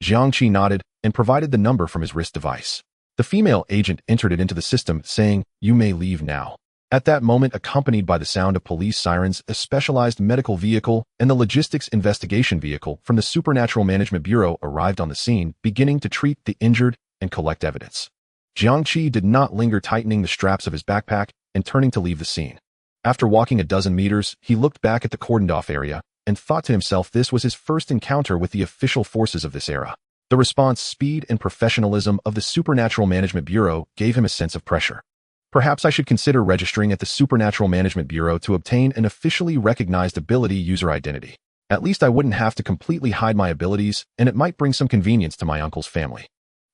Jiang Qi nodded and provided the number from his wrist device. The female agent entered it into the system, saying, "You may leave now." At that moment, accompanied by the sound of police sirens, a specialized medical vehicle and the logistics investigation vehicle from the Supernatural Management Bureau arrived on the scene, beginning to treat the injured and collect evidence. Jiang Qi did not linger, tightening the straps of his backpack and turning to leave the scene. After walking a dozen meters, he looked back at the cordoned-off area and thought to himself this was his first encounter with the official forces of this era. The response, speed, and professionalism of the Supernatural Management Bureau gave him a sense of pressure. Perhaps I should consider registering at the Supernatural Management Bureau to obtain an officially recognized ability user identity. At least I wouldn't have to completely hide my abilities, and it might bring some convenience to my uncle's family.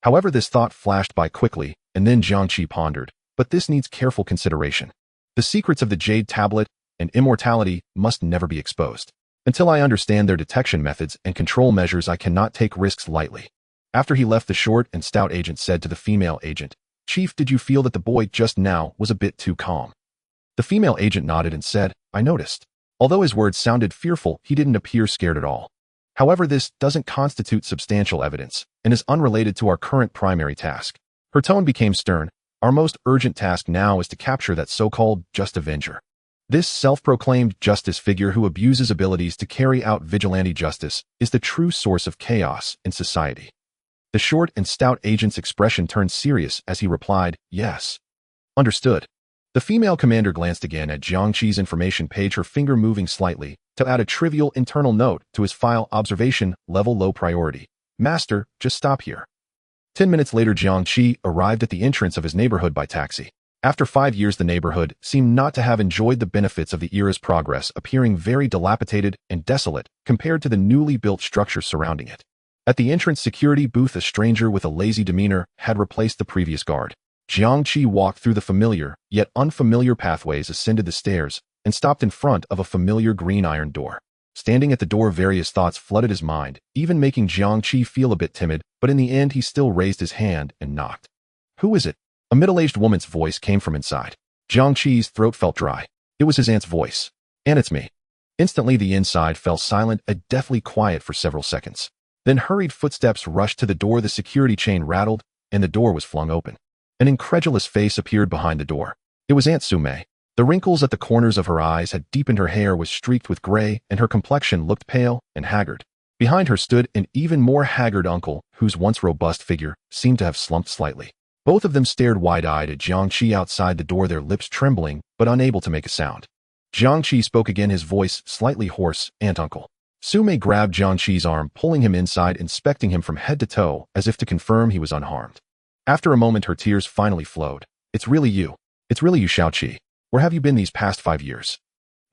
However, this thought flashed by quickly, and then Jiang Qi pondered, but this needs careful consideration. The secrets of the Jade Tablet and immortality must never be exposed. Until I understand their detection methods and control measures, I cannot take risks lightly. After he left, the short and stout agent said to the female agent, "Chief, did you feel that the boy just now was a bit too calm?" The female agent nodded and said, "I noticed." Although his words sounded fearful, he didn't appear scared at all. However, this doesn't constitute substantial evidence and is unrelated to our current primary task. Her tone became stern. Our most urgent task now is to capture that so-called Just Avenger. This self-proclaimed justice figure who abuses abilities to carry out vigilante justice is the true source of chaos in society. The short and stout agent's expression turned serious as he replied, "Yes." Understood. The female commander glanced again at Jiang Qi's information page, her finger moving slightly to add a trivial internal note to his file. Observation, level low priority. Master, just stop here. 10 minutes later, Jiang Qi arrived at the entrance of his neighborhood by taxi. After 5 years, the neighborhood seemed not to have enjoyed the benefits of the era's progress, appearing very dilapidated and desolate compared to the newly built structures surrounding it. At the entrance security booth, a stranger with a lazy demeanor had replaced the previous guard. Jiang Qi walked through the familiar, yet unfamiliar pathways, ascended the stairs, and stopped in front of a familiar green iron door. Standing at the door, various thoughts flooded his mind, even making Jiang Qi feel a bit timid, but in the end he still raised his hand and knocked. "Who is it?" A middle-aged woman's voice came from inside. Jiang Qi's throat felt dry. It was his aunt's voice. "And it's me." Instantly the inside fell silent, a deathly quiet for several seconds. Then hurried footsteps rushed to the door, the security chain rattled, and the door was flung open. An incredulous face appeared behind the door. It was Aunt Sume. The wrinkles at the corners of her eyes had deepened, her hair was streaked with gray, and her complexion looked pale and haggard. Behind her stood an even more haggard uncle, whose once robust figure seemed to have slumped slightly. Both of them stared wide-eyed at Jiang Qi outside the door, their lips trembling, but unable to make a sound. Jiang Qi spoke again, his voice slightly hoarse, "Aunt, uncle." Sume grabbed Jiang Qi's arm, pulling him inside, inspecting him from head to toe, as if to confirm he was unharmed. After a moment, her tears finally flowed. "It's really you. It's really you, Xiao Qi. Where have you been these past 5 years?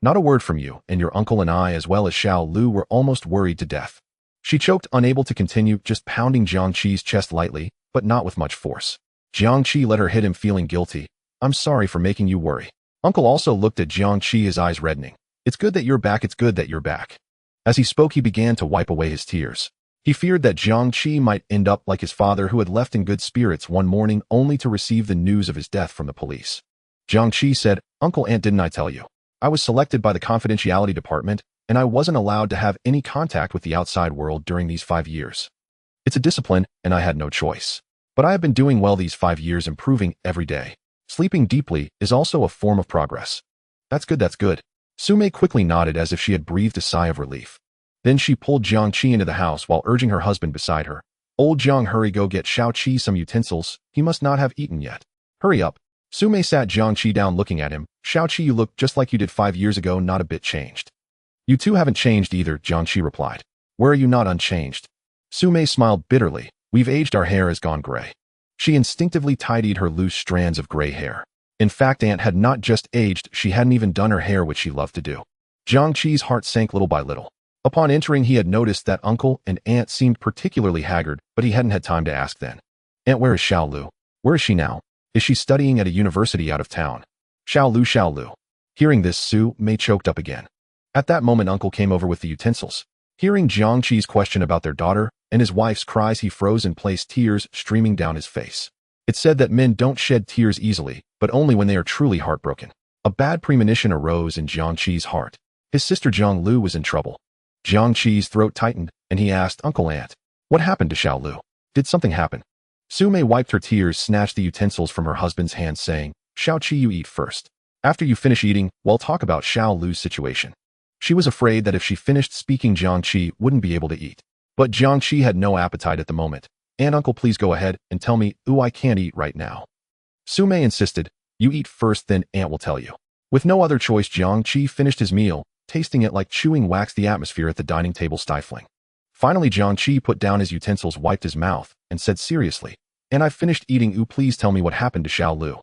Not a word from you, and your uncle and I, as well as Xiao Lu, were almost worried to death." She choked, unable to continue, just pounding Jiang Qi's chest lightly, but not with much force. Jiang Qi let her hit him, feeling guilty. I'm sorry for making you worry. Uncle also looked at Jiang Qi, his eyes reddening. It's good that you're back, it's good that you're back. As he spoke, he began to wipe away his tears. He feared that Jiang Qi might end up like his father, who had left in good spirits one morning only to receive the news of his death from the police. Jiang Qi said, Uncle, Aunt, didn't I tell you? I was selected by the confidentiality department, and I wasn't allowed to have any contact with the outside world during these 5 years. It's a discipline, and I had no choice. But I have been doing well these 5 years, improving every day. Sleeping deeply is also a form of progress. That's good, that's good. Sume quickly nodded as if she had breathed a sigh of relief. Then she pulled Jiang Qi into the house while urging her husband beside her. Old Jiang, hurry, go get Xiao Qi some utensils. He must not have eaten yet. Hurry up. Sume sat Jiang Qi down, looking at him. Xiao Qi, you look just like you did 5 years ago, not a bit changed. You two haven't changed either, Jiang Qi replied. Where are you not unchanged? Sume smiled bitterly. We've aged, our hair has gone gray. She instinctively tidied her loose strands of gray hair. In fact, Aunt had not just aged, she hadn't even done her hair, which she loved to do. Jiang Qi's heart sank little by little. Upon entering, he had noticed that Uncle and Aunt seemed particularly haggard, but he hadn't had time to ask then. Aunt, where is Xiao Lu? Where is she now? Is she studying at a university out of town? Xiao Lu, Xiao Lu. Hearing this, Sume choked up again. At that moment, Uncle came over with the utensils. Hearing Jiang Qi's question about their daughter and his wife's cries, he froze in place, tears streaming down his face. It's said that men don't shed tears easily, but only when they are truly heartbroken. A bad premonition arose in Jiang Qi's heart. His sister Jiang Lu was in trouble. Jiang Qi's throat tightened, and he asked, Uncle, Aunt, what happened to Xiao Lu? Did something happen? Sume wiped her tears, snatched the utensils from her husband's hands, saying, Xiao Qi, you eat first. After you finish eating, we'll talk about Xiao Lu's situation. She was afraid that if she finished speaking, Jiang Qi wouldn't be able to eat. But Jiang Qi had no appetite at the moment. Aunt, Uncle, please go ahead and tell me. I can't eat right now. Sume insisted. You eat first, then Aunt will tell you. With no other choice, Jiang Qi finished his meal, tasting it like chewing wax, the atmosphere at the dining table stifling. Finally, Jiang Qi put down his utensils, wiped his mouth, and said seriously, And I've finished eating. Please tell me what happened to Xiao Lu.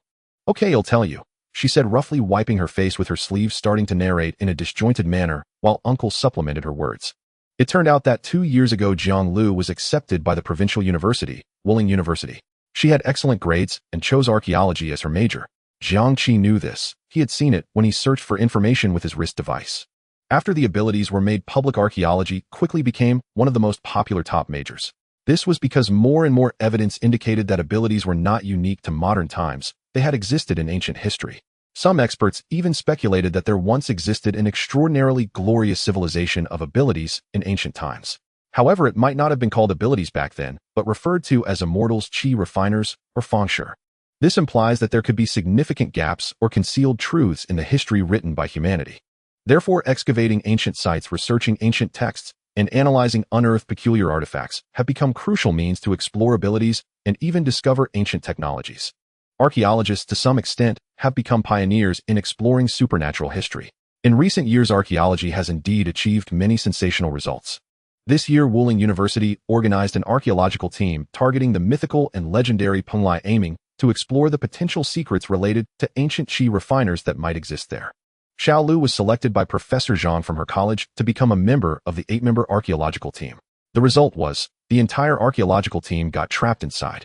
Okay, I'll tell you, she said, roughly wiping her face with her sleeve, starting to narrate in a disjointed manner, while Uncle supplemented her words. It turned out that 2 years ago, Jiang Lu was accepted by the provincial university, Wuling University. She had excellent grades and chose archaeology as her major. Jiang Qi knew this. He had seen it when he searched for information with his wrist device. After the abilities were made public, archaeology quickly became one of the most popular top majors. This was because more and more evidence indicated that abilities were not unique to modern times. They had existed in ancient history. Some experts even speculated that there once existed an extraordinarily glorious civilization of abilities in ancient times. However, it might not have been called abilities back then, but referred to as immortals, qi refiners, or fengshi. This implies that there could be significant gaps or concealed truths in the history written by humanity. Therefore, excavating ancient sites, researching ancient texts, and analyzing unearthed peculiar artifacts have become crucial means to explore abilities and even discover ancient technologies. Archaeologists, to some extent, have become pioneers in exploring supernatural history. In recent years, archaeology has indeed achieved many sensational results. This year, Wuling University organized an archaeological team targeting the mythical and legendary Penglai, aiming to explore the potential secrets related to ancient qi refiners that might exist there. Xiao Lu was selected by Professor Zhang from her college to become a member of the 8-member archaeological team. The result was, the entire archaeological team got trapped inside.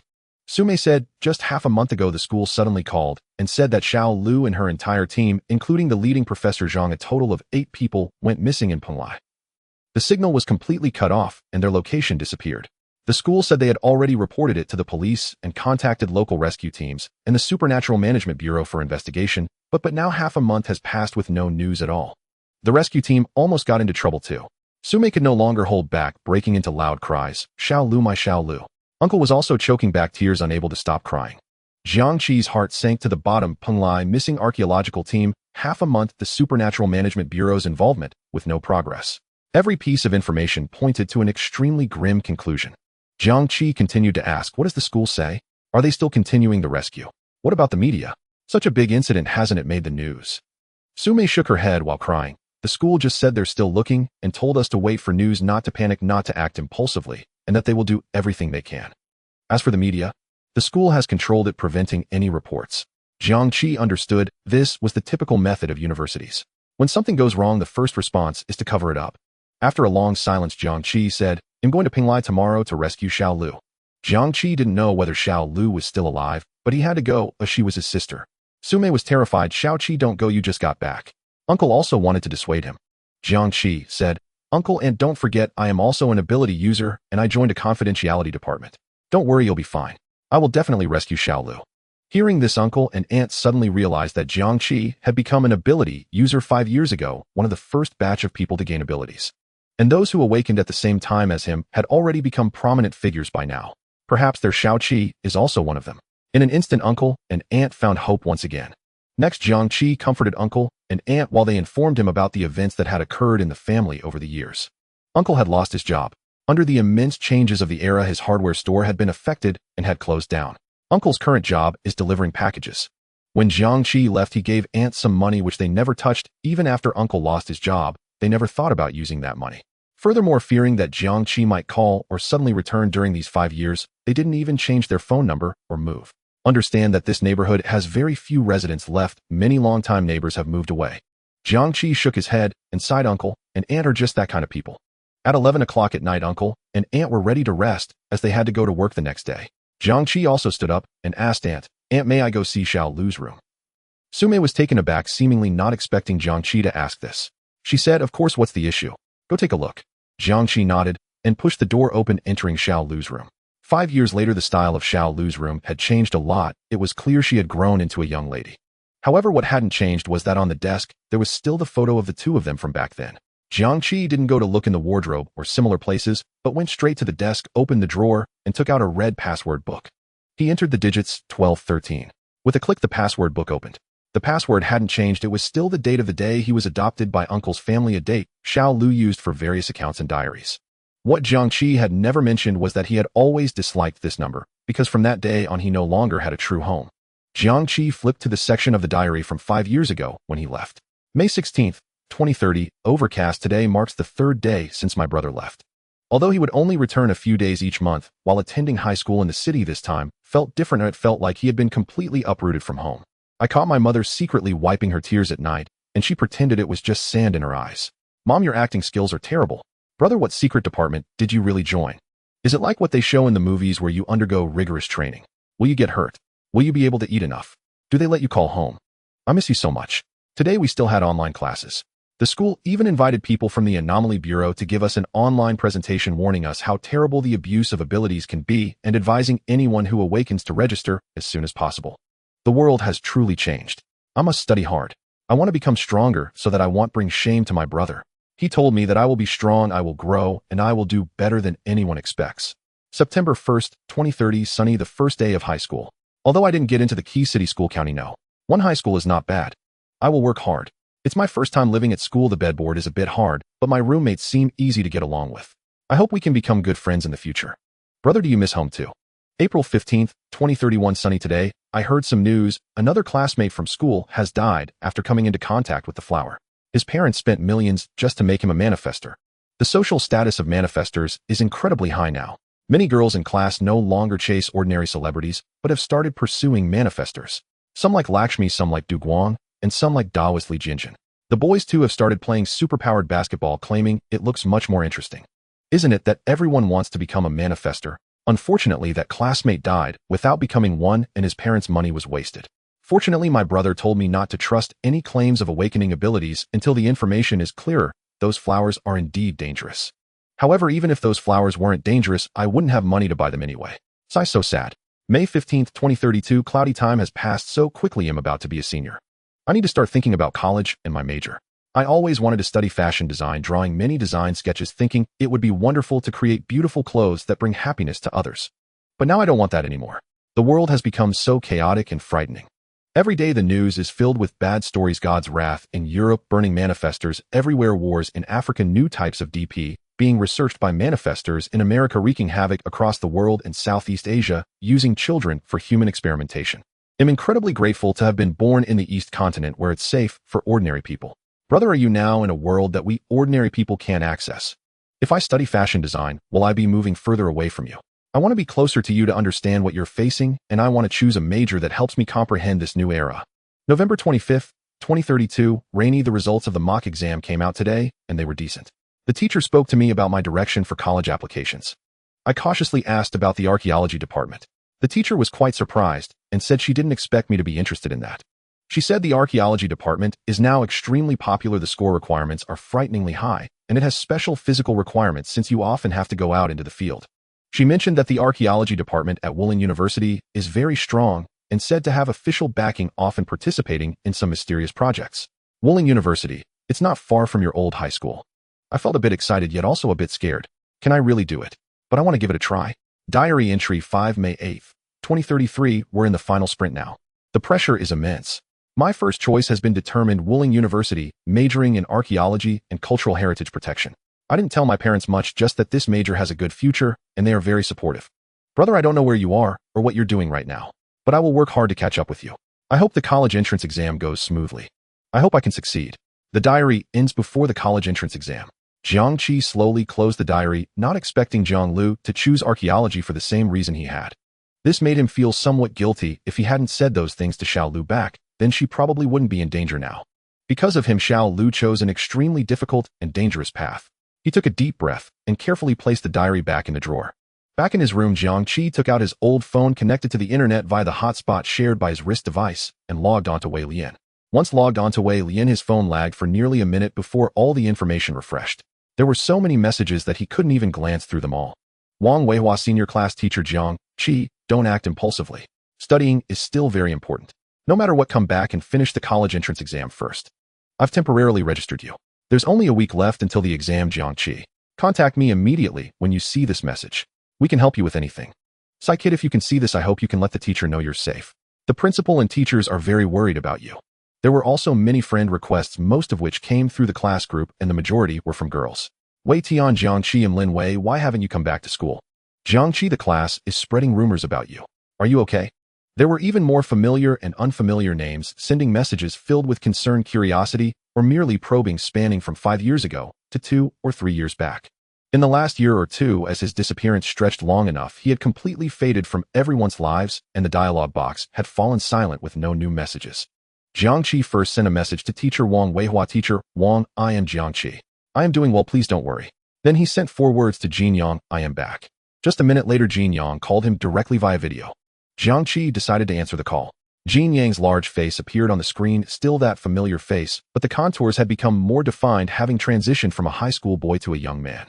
Sume said, just half a month ago the school suddenly called and said that Xiao Lu and her entire team, including the leading Professor Zhang, a total of 8 people, went missing in Penglai. The signal was completely cut off and their location disappeared. The school said they had already reported it to the police and contacted local rescue teams and the Supernatural Management Bureau for investigation, but now half a month has passed with no news at all. The rescue team almost got into trouble too. Sume could no longer hold back, breaking into loud cries, Xiao Lu, my Xiao Lu. Uncle was also choking back tears, unable to stop crying. Jiang Qi's heart sank to the bottom. Penglai missing archaeological team, half a month, the Supernatural Management Bureau's involvement, with no progress. Every piece of information pointed to an extremely grim conclusion. Jiang Qi continued to ask, what does the school say? Are they still continuing the rescue? What about the media? Such a big incident, hasn't it made the news? Sume shook her head while crying. The school just said they're still looking and told us to wait for news, not to panic, not to act impulsively, and that they will do everything they can. As for the media, the school has controlled it, preventing any reports. Jiang Qi understood this was the typical method of universities. When something goes wrong, the first response is to cover it up. After a long silence, Jiang Qi said, I'm going to Penglai tomorrow to rescue Xiao Lu. Jiang Qi didn't know whether Xiao Lu was still alive, but he had to go, as she was his sister. Sume was terrified. Xiao Qi, don't go, you just got back. Uncle also wanted to dissuade him. Jiang Qi said, Uncle, and don't forget, I am also an ability user, and I joined a confidentiality department. Don't worry, you'll be fine. I will definitely rescue Xiao Lu. Hearing this, uncle and aunt suddenly realized that Jiang Qi had become an ability user 5 years ago, one of the first batch of people to gain abilities. And those who awakened at the same time as him had already become prominent figures by now. Perhaps their Xiao Qi is also one of them. In an instant, uncle and aunt found hope once again. Next, Jiang Qi comforted uncle and aunt while they informed him about the events that had occurred in the family over the years. Uncle had lost his job. Under the immense changes of the era, his hardware store had been affected and had closed down. Uncle's current job is delivering packages. When Jiang Qi left, he gave aunt some money which they never touched. Even after uncle lost his job, they never thought about using that money. Furthermore, fearing that Jiang Qi might call or suddenly return during these 5 years, they didn't even change their phone number or move. Understand that this neighborhood has very few residents left. Many longtime neighbors have moved away. Jiang Qi shook his head and sighed. Uncle and aunt are just that kind of people. At 11 o'clock at night, uncle and aunt were ready to rest as they had to go to work the next day. Jiang Qi also stood up and asked aunt, may I go see Xiao Lu's room? Sume was taken aback, seemingly not expecting Jiang Qi to ask this. She said, of course, what's the issue? Go take a look. Jiang Qi nodded and pushed the door open, entering Xiao Lu's room. 5 years later, the style of Xiao Lu's room had changed a lot. It was clear she had grown into a young lady. However, what hadn't changed was that on the desk, there was still the photo of the two of them from back then. Jiang Qi didn't go to look in the wardrobe or similar places, but went straight to the desk, opened the drawer, and took out a red password book. He entered the digits 1213. With a click, the password book opened. The password hadn't changed. It was still the date of the day he was adopted by uncle's family, a date Xiao Lu used for various accounts and diaries. What Jiang Qi had never mentioned was that he had always disliked this number, because from that day on he no longer had a true home. Jiang Qi flipped to the section of the diary from 5 years ago when he left. May 16th, 2030, overcast. Today marks the 3rd day since my brother left. Although he would only return a few days each month, while attending high school in the city this time felt different. It felt like he had been completely uprooted from home. I caught my mother secretly wiping her tears at night, and she pretended it was just sand in her eyes. Mom, your acting skills are terrible. Brother, what secret department did you really join? Is it like what they show in the movies where you undergo rigorous training? Will you get hurt? Will you be able to eat enough? Do they let you call home? I miss you so much. Today we still had online classes. The school even invited people from the Anomaly Bureau to give us an online presentation warning us how terrible the abuse of abilities can be and advising anyone who awakens to register as soon as possible. The world has truly changed. I must study hard. I want to become stronger so that I won't bring shame to my brother. He told me that I will be strong, I will grow, and I will do better than anyone expects. September 1st, 2030, sunny, the first day of high school. Although I didn't get into the Key City School County, no. One high school is not bad. I will work hard. It's my first time living at school. The bedboard is a bit hard, but my roommates seem easy to get along with. I hope we can become good friends in the future. Brother, do you miss home too? April 15th, 2031, sunny. Today, I heard some news. Another classmate from school has died after coming into contact with the flower. His parents spent millions just to make him a manifester. The social status of manifestors is incredibly high now. Many girls in class no longer chase ordinary celebrities, but have started pursuing manifestors. Some like Lakshmi, some like Du Guang, and some like Daoist Li Jinjin. The boys too have started playing superpowered basketball, claiming it looks much more interesting. Isn't it that everyone wants to become a manifestor? Unfortunately, that classmate died without becoming one, and his parents' money was wasted. Fortunately, my brother told me not to trust any claims of awakening abilities until the information is clearer. Those flowers are indeed dangerous. However, even if those flowers weren't dangerous, I wouldn't have money to buy them anyway. Sigh, so sad. May 15th, 2032, cloudy. Time has passed so quickly. I'm about to be a senior. I need to start thinking about college and my major. I always wanted to study fashion design, drawing many design sketches, thinking it would be wonderful to create beautiful clothes that bring happiness to others. But now I don't want that anymore. The world has become so chaotic and frightening. Every day the news is filled with bad stories. God's wrath in Europe, burning manifestors everywhere, wars in Africa, new types of DP being researched by manifestors in America, wreaking havoc across the world and Southeast Asia, using children for human experimentation. I'm incredibly grateful to have been born in the East continent where it's safe for ordinary people. Brother, are you now in a world that we ordinary people can't access? If I study fashion design, will I be moving further away from you? I want to be closer to you to understand what you're facing, and I want to choose a major that helps me comprehend this new era. November 25th, 2032, rainy. The results of the mock exam came out today, and they were decent. The teacher spoke to me about my direction for college applications. I cautiously asked about the archaeology department. The teacher was quite surprised and said she didn't expect me to be interested in that. She said the archaeology department is now extremely popular. The score requirements are frighteningly high, and it has special physical requirements since you often have to go out into the field. She mentioned that the archaeology department at Woolen University is very strong and said to have official backing, often participating in some mysterious projects. Woolen University, it's not far from your old high school. I felt a bit excited yet also a bit scared. Can I really do it? But I want to give it a try. Diary entry 5 May 8th, 2033, we're in the final sprint now. The pressure is immense. My first choice has been determined: Woolen University, majoring in archaeology and cultural heritage protection. I didn't tell my parents much, just that this major has a good future, and they are very supportive. Brother, I don't know where you are or what you're doing right now, but I will work hard to catch up with you. I hope the college entrance exam goes smoothly. I hope I can succeed. The diary ends before the college entrance exam. Jiang Qi slowly closed the diary, not expecting Jiang Lu to choose archaeology for the same reason he had. This made him feel somewhat guilty. If he hadn't said those things to Xiao Lu back, then she probably wouldn't be in danger now. Because of him, Xiao Lu chose an extremely difficult and dangerous path. He took a deep breath and carefully placed the diary back in the drawer. Back in his room, Jiang Qi took out his old phone connected to the internet via the hotspot shared by his wrist device and logged onto Wei Lian. Once logged onto Wei Lian, his phone lagged for nearly a minute before all the information refreshed. There were so many messages that he couldn't even glance through them all. Wang Weihua, senior class teacher. Jiang Qi, don't act impulsively. Studying is still very important. No matter what, come back and finish the college entrance exam first. I've temporarily registered you. There's only a week left until the exam. Jiang Qi, contact me immediately when you see this message. We can help you with anything. Kid, if you can see this, I hope you can let the teacher know you're safe. The principal and teachers are very worried about you. There were also many friend requests, most of which came through the class group, and the majority were from girls. Wei Tian, Jiang Qi, and Lin Wei, why haven't you come back to school? Jiang Qi, the class is spreading rumors about you. Are you okay? There were even more familiar and unfamiliar names sending messages filled with concern, curiosity, or merely probing, spanning from 5 years ago to 2 or 3 years back. In the last year or two, as his disappearance stretched long enough, he had completely faded from everyone's lives, and the dialogue box had fallen silent with no new messages. Jiang Qi first sent a message to teacher Wang Weihua. Teacher Wang, I am Jiang Qi. I am doing well, please don't worry. Then he sent 4 words to Jin Yang, I am back. Just a minute later, Jin Yang called him directly via video. Jiang Qi decided to answer the call. Jin Yang's large face appeared on the screen, still that familiar face, but the contours had become more defined, having transitioned from a high school boy to a young man.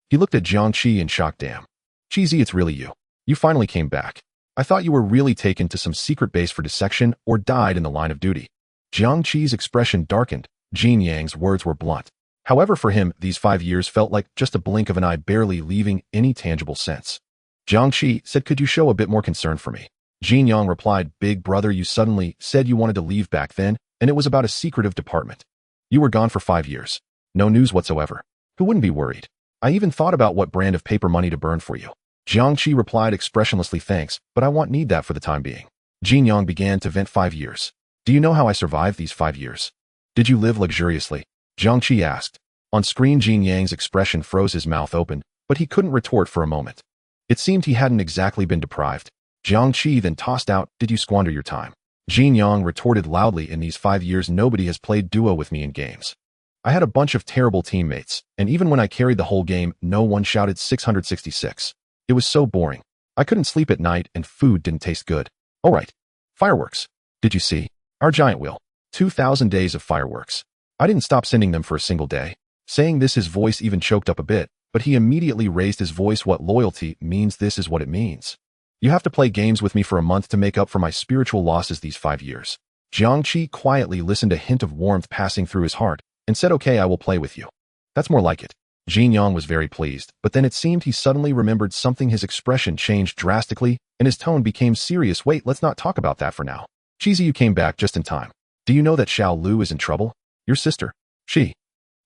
He looked at Jiang Qi in shock. Damn. Cheesy, it's really you. You finally came back. I thought you were really taken to some secret base for dissection or died in the line of duty. Jiang Qi's expression darkened. Jin Yang's words were blunt. However, for him, these 5 years felt like just a blink of an eye, barely leaving any tangible sense. Jiang Qi said, could you show a bit more concern for me? Jin Yang replied, big brother, you suddenly said you wanted to leave back then, and it was about a secretive department. You were gone for 5 years. No news whatsoever. Who wouldn't be worried? I even thought about what brand of paper money to burn for you. Jiang Qi replied expressionlessly, thanks, but I won't need that for the time being. Jin Yang began to vent. 5 years. Do you know how I survived these 5 years? Did you live luxuriously? Jiang Qi asked. On screen, Jin Yang's expression froze, his mouth opened, but he couldn't retort for a moment. It seemed he hadn't exactly been deprived. Jiang Qi then tossed out, did you squander your time? Jin Yang retorted loudly, in these 5 years nobody has played duo with me in games. I had a bunch of terrible teammates, and even when I carried the whole game, no one shouted 666. It was so boring. I couldn't sleep at night, and food didn't taste good. Oh right. Fireworks. Did you see? Our giant wheel. 2,000 days of fireworks. I didn't stop sending them for a single day. Saying this, his voice even choked up a bit, but he immediately raised his voice. What loyalty means, this is what it means. You have to play games with me for a month to make up for my spiritual losses these 5 years. Jiang Qi quietly listened, a hint of warmth passing through his heart, and said, okay, I will play with you. That's more like it. Jin Yang was very pleased, but then it seemed he suddenly remembered something. His expression changed drastically, and his tone became serious. Wait, let's not talk about that for now. Cheesy, you came back just in time. Do you know that Xiao Lu is in trouble? Your sister. She.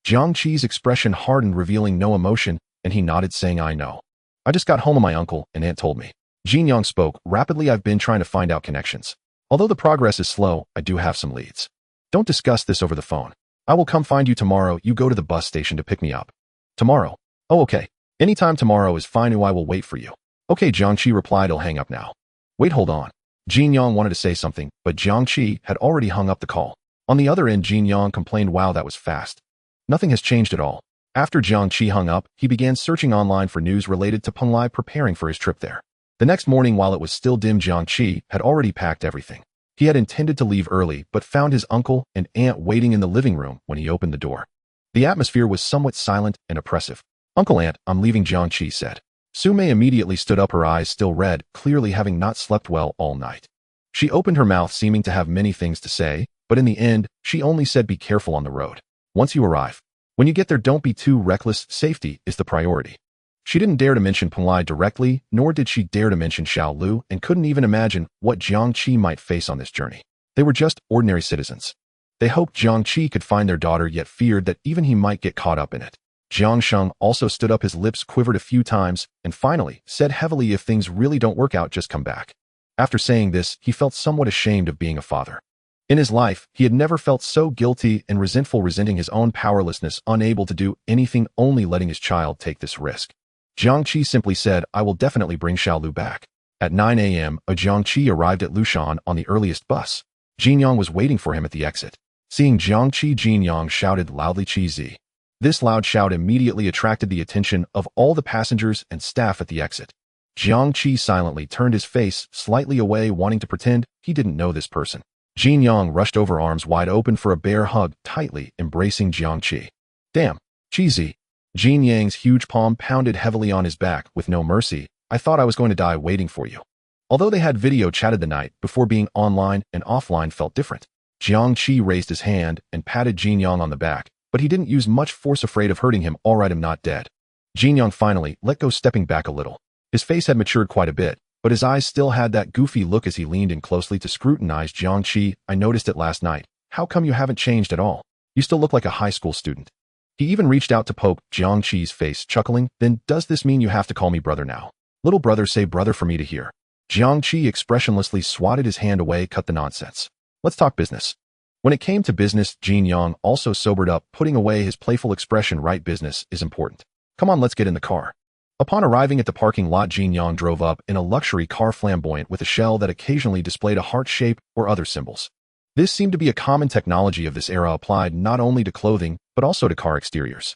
Jiang Qi's expression hardened, revealing no emotion, and he nodded, saying, I know. I just got home and my uncle and aunt told me. Jin Yang spoke rapidly. I've been trying to find out connections. Although the progress is slow, I do have some leads. Don't discuss this over the phone. I will come find you tomorrow. You go to the bus station to pick me up. Tomorrow. Oh, okay. Anytime tomorrow is fine. I will wait for you. Okay, Jiang Qi replied. I'll hang up now. Wait, hold on. Jin Yang wanted to say something, but Jiang Qi had already hung up the call. On the other end, Jin Yang complained, wow, that was fast. Nothing has changed at all. After Jiang Qi hung up, he began searching online for news related to Penglai preparing for his trip there. The next morning, while it was still dim, Jiang Qi had already packed everything. He had intended to leave early, but found his uncle and aunt waiting in the living room when he opened the door. The atmosphere was somewhat silent and oppressive. "Uncle, Aunt, I'm leaving," Jiang Qi said. Sumei immediately stood up, her eyes still red, clearly having not slept well all night. She opened her mouth, seeming to have many things to say, but in the end, she only said, "Be careful on the road. Once you arrive. When you get there, don't be too reckless. Safety is the priority." She didn't dare to mention Penglai directly, nor did she dare to mention Xiao Lu, and couldn't even imagine what Jiang Qi might face on this journey. They were just ordinary citizens. They hoped Jiang Qi could find their daughter, yet feared that even he might get caught up in it. Jiang Sheng also stood up, his lips quivered a few times, and finally said heavily, "If things really don't work out, just come back." After saying this, he felt somewhat ashamed of being a father. In his life, he had never felt so guilty and resentful, resenting his own powerlessness, unable to do anything, only letting his child take this risk. Jiang Qi simply said, "I will definitely bring Xiao Lu back." At 9 a.m., Jiang Qi arrived at Lushan on the earliest bus. Jin Yang was waiting for him at the exit. Seeing Jiang Qi, Jin Yang shouted loudly, "Qi Zi." This loud shout immediately attracted the attention of all the passengers and staff at the exit. Jiang Qi silently turned his face slightly away, wanting to pretend he didn't know this person. Jin Yang rushed over, arms wide open for a bear hug, tightly embracing Jiang Qi. "Damn, Qi Zi." Jin Yang's huge palm pounded heavily on his back with no mercy. "I thought I was going to die waiting for you." Although they had video chatted the night before, being online and offline felt different. Jiang Qi raised his hand and patted Jin Yang on the back, but he didn't use much force, afraid of hurting him. "All right, I'm not dead." Jin Yang finally let go, stepping back a little. His face had matured quite a bit, but his eyes still had that goofy look as he leaned in closely to scrutinize Jiang Qi. "I noticed it last night. How come you haven't changed at all? You still look like a high school student." He even reached out to poke Jiang Qi's face, chuckling, "Then does this mean you have to call me brother now? Little brother, say brother for me to hear." Jiang Qi expressionlessly swatted his hand away. "Cut the nonsense. Let's talk business." When it came to business, Jin Yang also sobered up, putting away his playful expression. "Right, business is important. Come on, let's get in the car." Upon arriving at the parking lot, Jin Yang drove up in a luxury car, flamboyant with a shell that occasionally displayed a heart shape or other symbols. This seemed to be a common technology of this era, applied not only to clothing, but also to car exteriors.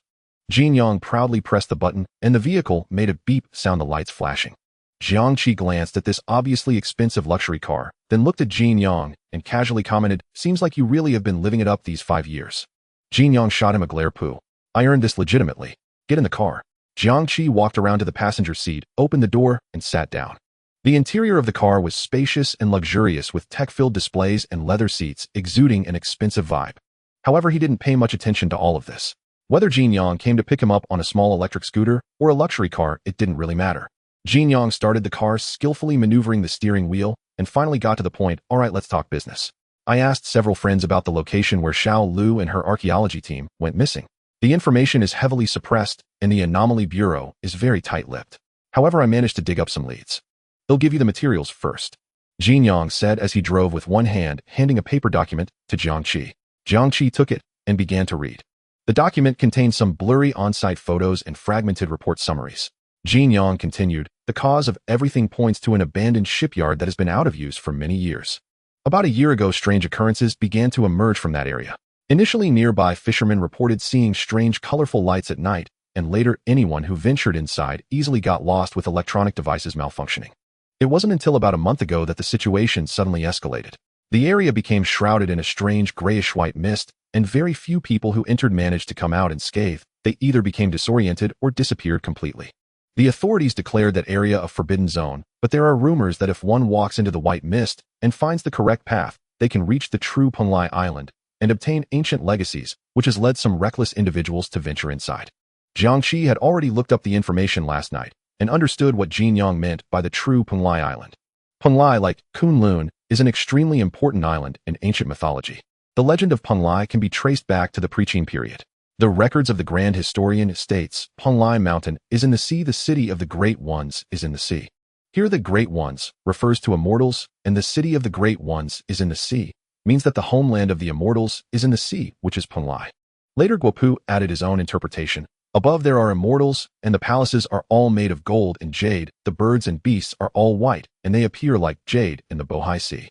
Jin Yang proudly pressed the button, and the vehicle made a beep sound, the lights flashing. Jiang Qi glanced at this obviously expensive luxury car, then looked at Jin Yang and casually commented, "Seems like you really have been living it up these 5 years." Jin Yang shot him a glare. "Pooh. I earned this legitimately. Get in the car." Jiang Qi walked around to the passenger seat, opened the door, and sat down. The interior of the car was spacious and luxurious, with tech-filled displays and leather seats, exuding an expensive vibe. However, he didn't pay much attention to all of this. Whether Jin Yang came to pick him up on a small electric scooter or a luxury car, it didn't really matter. Jin Yang started the car, skillfully maneuvering the steering wheel, and finally got to the point. "All right, let's talk business. I asked several friends about the location where Xiao Lu and her archaeology team went missing. The information is heavily suppressed, and the Anomaly Bureau is very tight-lipped. However, I managed to dig up some leads. They'll give you the materials first," Jin Yang said as he drove with one hand, handing a paper document to Jiang Qi. Jiang Qi took it and began to read. The document contained some blurry on-site photos and fragmented report summaries. Jin Yang continued, "The cause of everything points to an abandoned shipyard that has been out of use for many years. About a year ago, strange occurrences began to emerge from that area. Initially, nearby fishermen reported seeing strange, colorful lights at night, and later anyone who ventured inside easily got lost with electronic devices malfunctioning. It wasn't until about a month ago that the situation suddenly escalated. The area became shrouded in a strange grayish-white mist, and very few people who entered managed to come out unscathed. They either became disoriented or disappeared completely. The authorities declared that area a forbidden zone, but there are rumors that if one walks into the white mist and finds the correct path, they can reach the true Penglai Island and obtain ancient legacies, which has led some reckless individuals to venture inside." Jiang Qi had already looked up the information last night and understood what Jin Yang meant by the true Penglai Island. Penglai, like Kunlun, is an extremely important island in ancient mythology. The legend of Penglai can be traced back to the pre-Qin period. The records of the Grand Historian states, "Penglai Mountain is in the sea, the city of the Great Ones is in the sea." Here the Great Ones refers to immortals, and the city of the Great Ones is in the sea, means that the homeland of the immortals is in the sea, which is Penglai. Later Guopu added his own interpretation. "Above there are immortals, and the palaces are all made of gold and jade, the birds and beasts are all white, and they appear like jade in the Bohai Sea."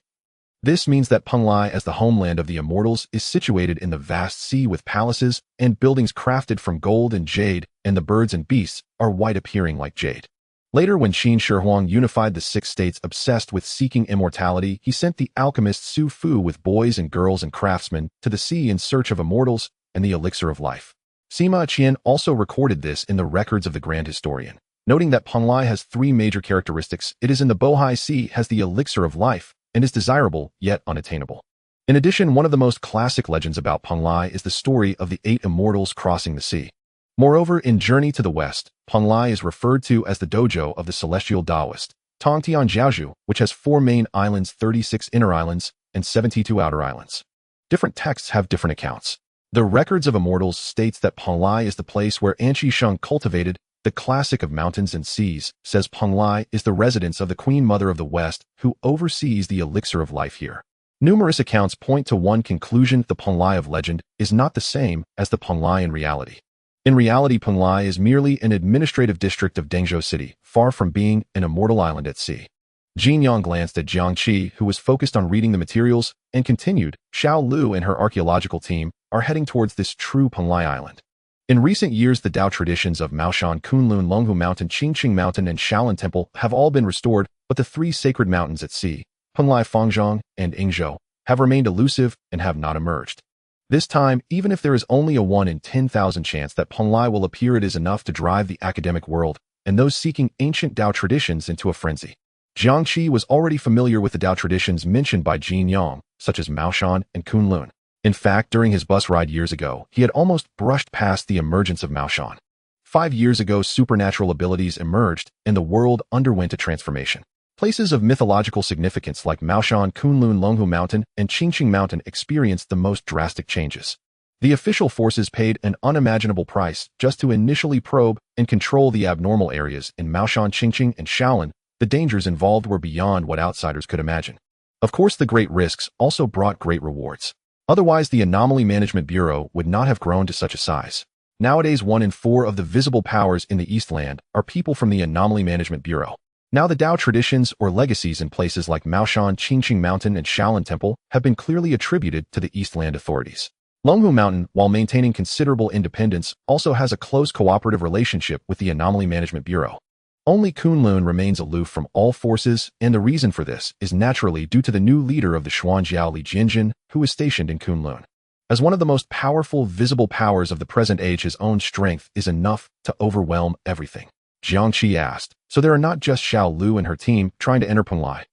This means that Penglai, as the homeland of the immortals, is situated in the vast sea with palaces and buildings crafted from gold and jade, and the birds and beasts are white appearing like jade. Later, when Qin Shi Huang unified the 6 states obsessed with seeking immortality, he sent the alchemist Su Fu with boys and girls and craftsmen to the sea in search of immortals and the elixir of life. Sima Qian also recorded this in the records of the Grand Historian, noting that Penglai has 3 major characteristics. It is in the Bohai Sea, has the elixir of life, and is desirable yet unattainable. In addition, one of the most classic legends about Penglai is the story of the 8 immortals crossing the sea. Moreover, in Journey to the West, Penglai is referred to as the dojo of the celestial Taoist, Tongtian Jiaozhu, which has 4 main islands, 36 inner islands, and 72 outer islands. Different texts have different accounts. The Records of Immortals states that Penglai is the place where Anqi Sheng cultivated. The classic of mountains and seas says Penglai is the residence of the Queen Mother of the West, who oversees the elixir of life here. Numerous accounts point to one conclusion: the Penglai of legend is not the same as the Penglai in reality. In reality, Penglai is merely an administrative district of Dengzhou City, far from being an immortal island at sea. Jin Yang glanced at Jiang Qi, who was focused on reading the materials, and continued, Xiao Lu and her archaeological team are heading towards this true Penglai island. In recent years, the Tao traditions of Maoshan, Kunlun, Longhu Mountain, Qingqing Mountain, and Shaolin Temple have all been restored, but the 3 sacred mountains at sea, Penglai Fangzhong and Yingzhou, have remained elusive and have not emerged. This time, even if there is only a 1 in 10,000 chance that Penglai will appear, it is enough to drive the academic world and those seeking ancient Tao traditions into a frenzy. Jiang Qi was already familiar with the Tao traditions mentioned by Jin Yang, such as Maoshan and Kunlun. In fact, during his bus ride years ago, he had almost brushed past the emergence of Maoshan. 5 years ago, supernatural abilities emerged, and the world underwent a transformation. Places of mythological significance like Maoshan, Kunlun, Longhu Mountain, and Qingqing Mountain experienced the most drastic changes. The official forces paid an unimaginable price just to initially probe and control the abnormal areas in Maoshan, Qingqing, and Shaolin. The dangers involved were beyond what outsiders could imagine. Of course, the great risks also brought great rewards. Otherwise, the Anomaly Management Bureau would not have grown to such a size. Nowadays, 1 in 4 of the visible powers in the Eastland are people from the Anomaly Management Bureau. Now, the Tao traditions or legacies in places like Maoshan, Qingqing Mountain, and Shaolin Temple have been clearly attributed to the Eastland authorities. Longhu Mountain, while maintaining considerable independence, also has a close cooperative relationship with the Anomaly Management Bureau. Only Kunlun remains aloof from all forces, and the reason for this is naturally due to the new leader of the Xuanjiao Li Jinjin, who is stationed in Kunlun. As one of the most powerful visible powers of the present age, his own strength is enough to overwhelm everything. Jiang Qi asked, so there are not just Xiao Lu and her team trying to enter Penglai?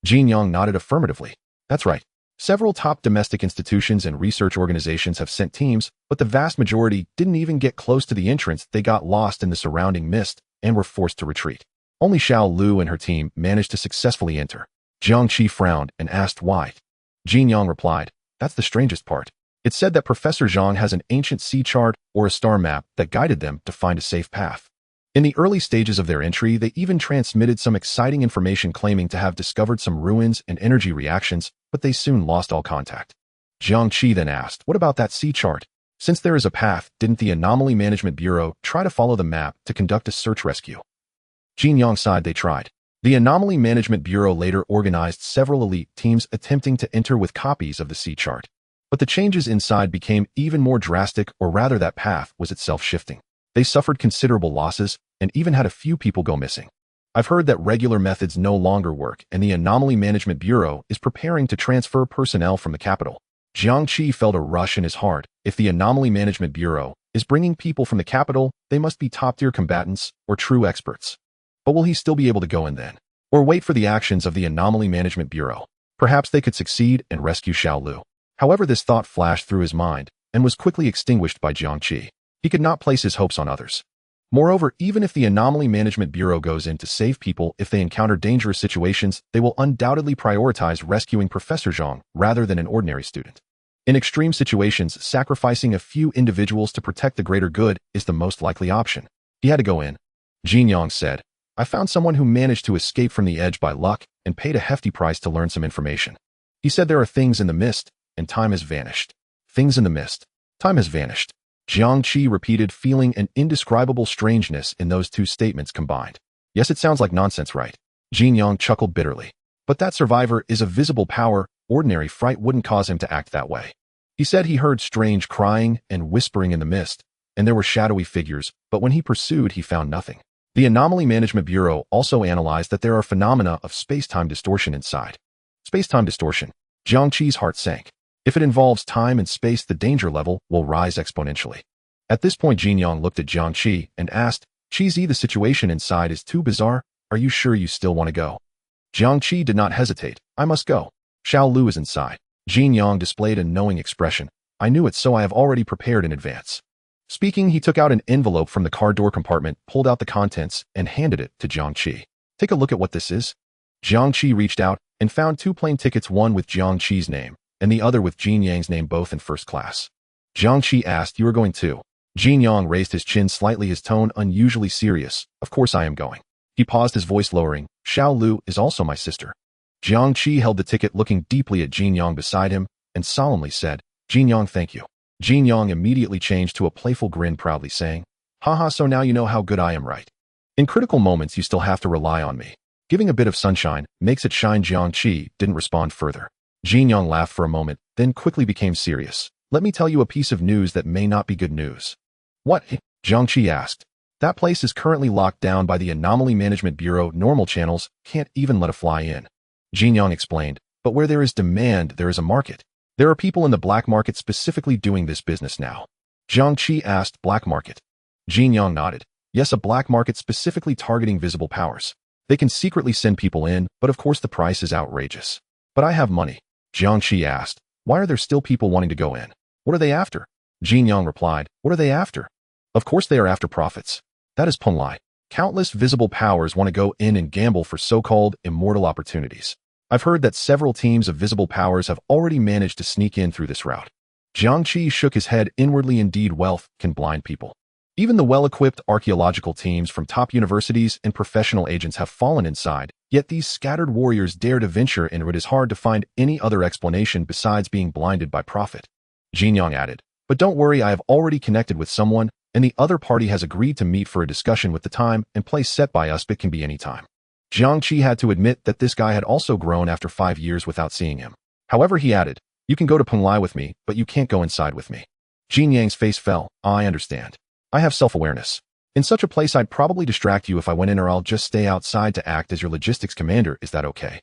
Jin Yang nodded affirmatively. That's right. Several top domestic institutions and research organizations have sent teams, but the vast majority didn't even get close to the entrance. They got lost in the surrounding mist and were forced to retreat. Only Xiao Lu and her team managed to successfully enter. Jiang Qi frowned and asked why. Jin Yang replied, that's the strangest part. It said that Professor Zhang has an ancient sea chart or a star map that guided them to find a safe path. In the early stages of their entry, they even transmitted some exciting information claiming to have discovered some ruins and energy reactions, but they soon lost all contact. Jiang Qi then asked, what about that sea chart? Since there is a path, didn't the Anomaly Management Bureau try to follow the map to conduct a search rescue? Jin Yang sighed. They tried. The Anomaly Management Bureau later organized several elite teams attempting to enter with copies of the sea chart. But the changes inside became even more drastic, or rather that path was itself shifting. They suffered considerable losses and even had a few people go missing. I've heard that regular methods no longer work and the Anomaly Management Bureau is preparing to transfer personnel from the capital. Jiang Qi felt a rush in his heart. If the Anomaly Management Bureau is bringing people from the capital, they must be top-tier combatants or true experts. But will he still be able to go in then? Or wait for the actions of the Anomaly Management Bureau? Perhaps they could succeed and rescue Xiao Lu. However, this thought flashed through his mind and was quickly extinguished by Jiang Qi. He could not place his hopes on others. Moreover, even if the Anomaly Management Bureau goes in to save people, if they encounter dangerous situations, they will undoubtedly prioritize rescuing Professor Zhang rather than an ordinary student. In extreme situations, sacrificing a few individuals to protect the greater good is the most likely option. He had to go in. Jin Yang said, I found someone who managed to escape from the edge by luck and paid a hefty price to learn some information. He said there are things in the mist, and time has vanished. Things in the mist. Time has vanished. Jiang Qi repeated, feeling an indescribable strangeness in those two statements combined. Yes, it sounds like nonsense, right? Jin Yang chuckled bitterly. But that survivor is a visible power, ordinary fright wouldn't cause him to act that way. He said he heard strange crying and whispering in the mist, and there were shadowy figures, but when he pursued, he found nothing. The Anomaly Management Bureau also analyzed that there are phenomena of space-time distortion inside. Space-time distortion. Jiang Qi's heart sank. If it involves time and space, the danger level will rise exponentially. At this point, Jiang looked at Jiang Qi and asked, "Qi, the situation inside is too bizarre. Are you sure you still want to go?" Jiang Qi did not hesitate. "I must go. Xiao Lu is inside." Jiang displayed a knowing expression. "I knew it, so I have already prepared in advance." Speaking, he took out an envelope from the car door compartment, pulled out the contents, and handed it to Jiang Qi. "Take a look at what this is." Jiang Qi reached out and found 2 plane tickets, one with Jiang Qi's name and the other with Jiang's name, both in first class. Jiang Qi asked, "You are going too?" Jiang raised his chin slightly, his tone unusually serious. "Of course I am going." He paused, his voice lowering. "Xiao Lu is also my sister." Jiang Qi held the ticket, looking deeply at Jiang beside him, and solemnly said, "Jiang, thank you." Jiang immediately changed to a playful grin, proudly saying, "Haha, so now you know how good I am, right? In critical moments, you still have to rely on me. Giving a bit of sunshine makes it shine." Jiang Qi didn't respond further. Jiang laughed for a moment, then quickly became serious. "Let me tell you a piece of news that may not be good news." "What?" Jiang Qi asked. "That place is currently locked down by the Anomaly Management Bureau. Normal channels can't even let a fly in." Jiang explained, "But where there is demand, there is a market. There are people in the black market specifically doing this business now." Jiang Qi asked, "Black market?" Jiang nodded. "Yes, a black market specifically targeting visible powers. They can secretly send people in, but of course the price is outrageous." "But I have money." Jiang Qi asked, "Why are there still people wanting to go in? What are they after?" Jiang replied, "What are they after? Of course they are after profits. That is Punlai. Countless visible powers want to go in and gamble for so-called immortal opportunities. I've heard that several teams of visible powers have already managed to sneak in through this route." Jiang Qi shook his head inwardly. Indeed, wealth can blind people. Even the well-equipped archaeological teams from top universities and professional agents have fallen inside, yet these scattered warriors dare to venture, and it is hard to find any other explanation besides being blinded by profit. Jiang added, "But don't worry, I have already connected with someone, and the other party has agreed to meet for a discussion with the time and place set by us, but can be any time." Jiang Qi had to admit that this guy had also grown after 5 years without seeing him. However, he added, "You can go to Punlai with me, but you can't go inside with me." Jiang's face fell. "I understand. I have self-awareness. In such a place, I'd probably distract you if I went in, or I'll just stay outside to act as your logistics commander. Is that okay?"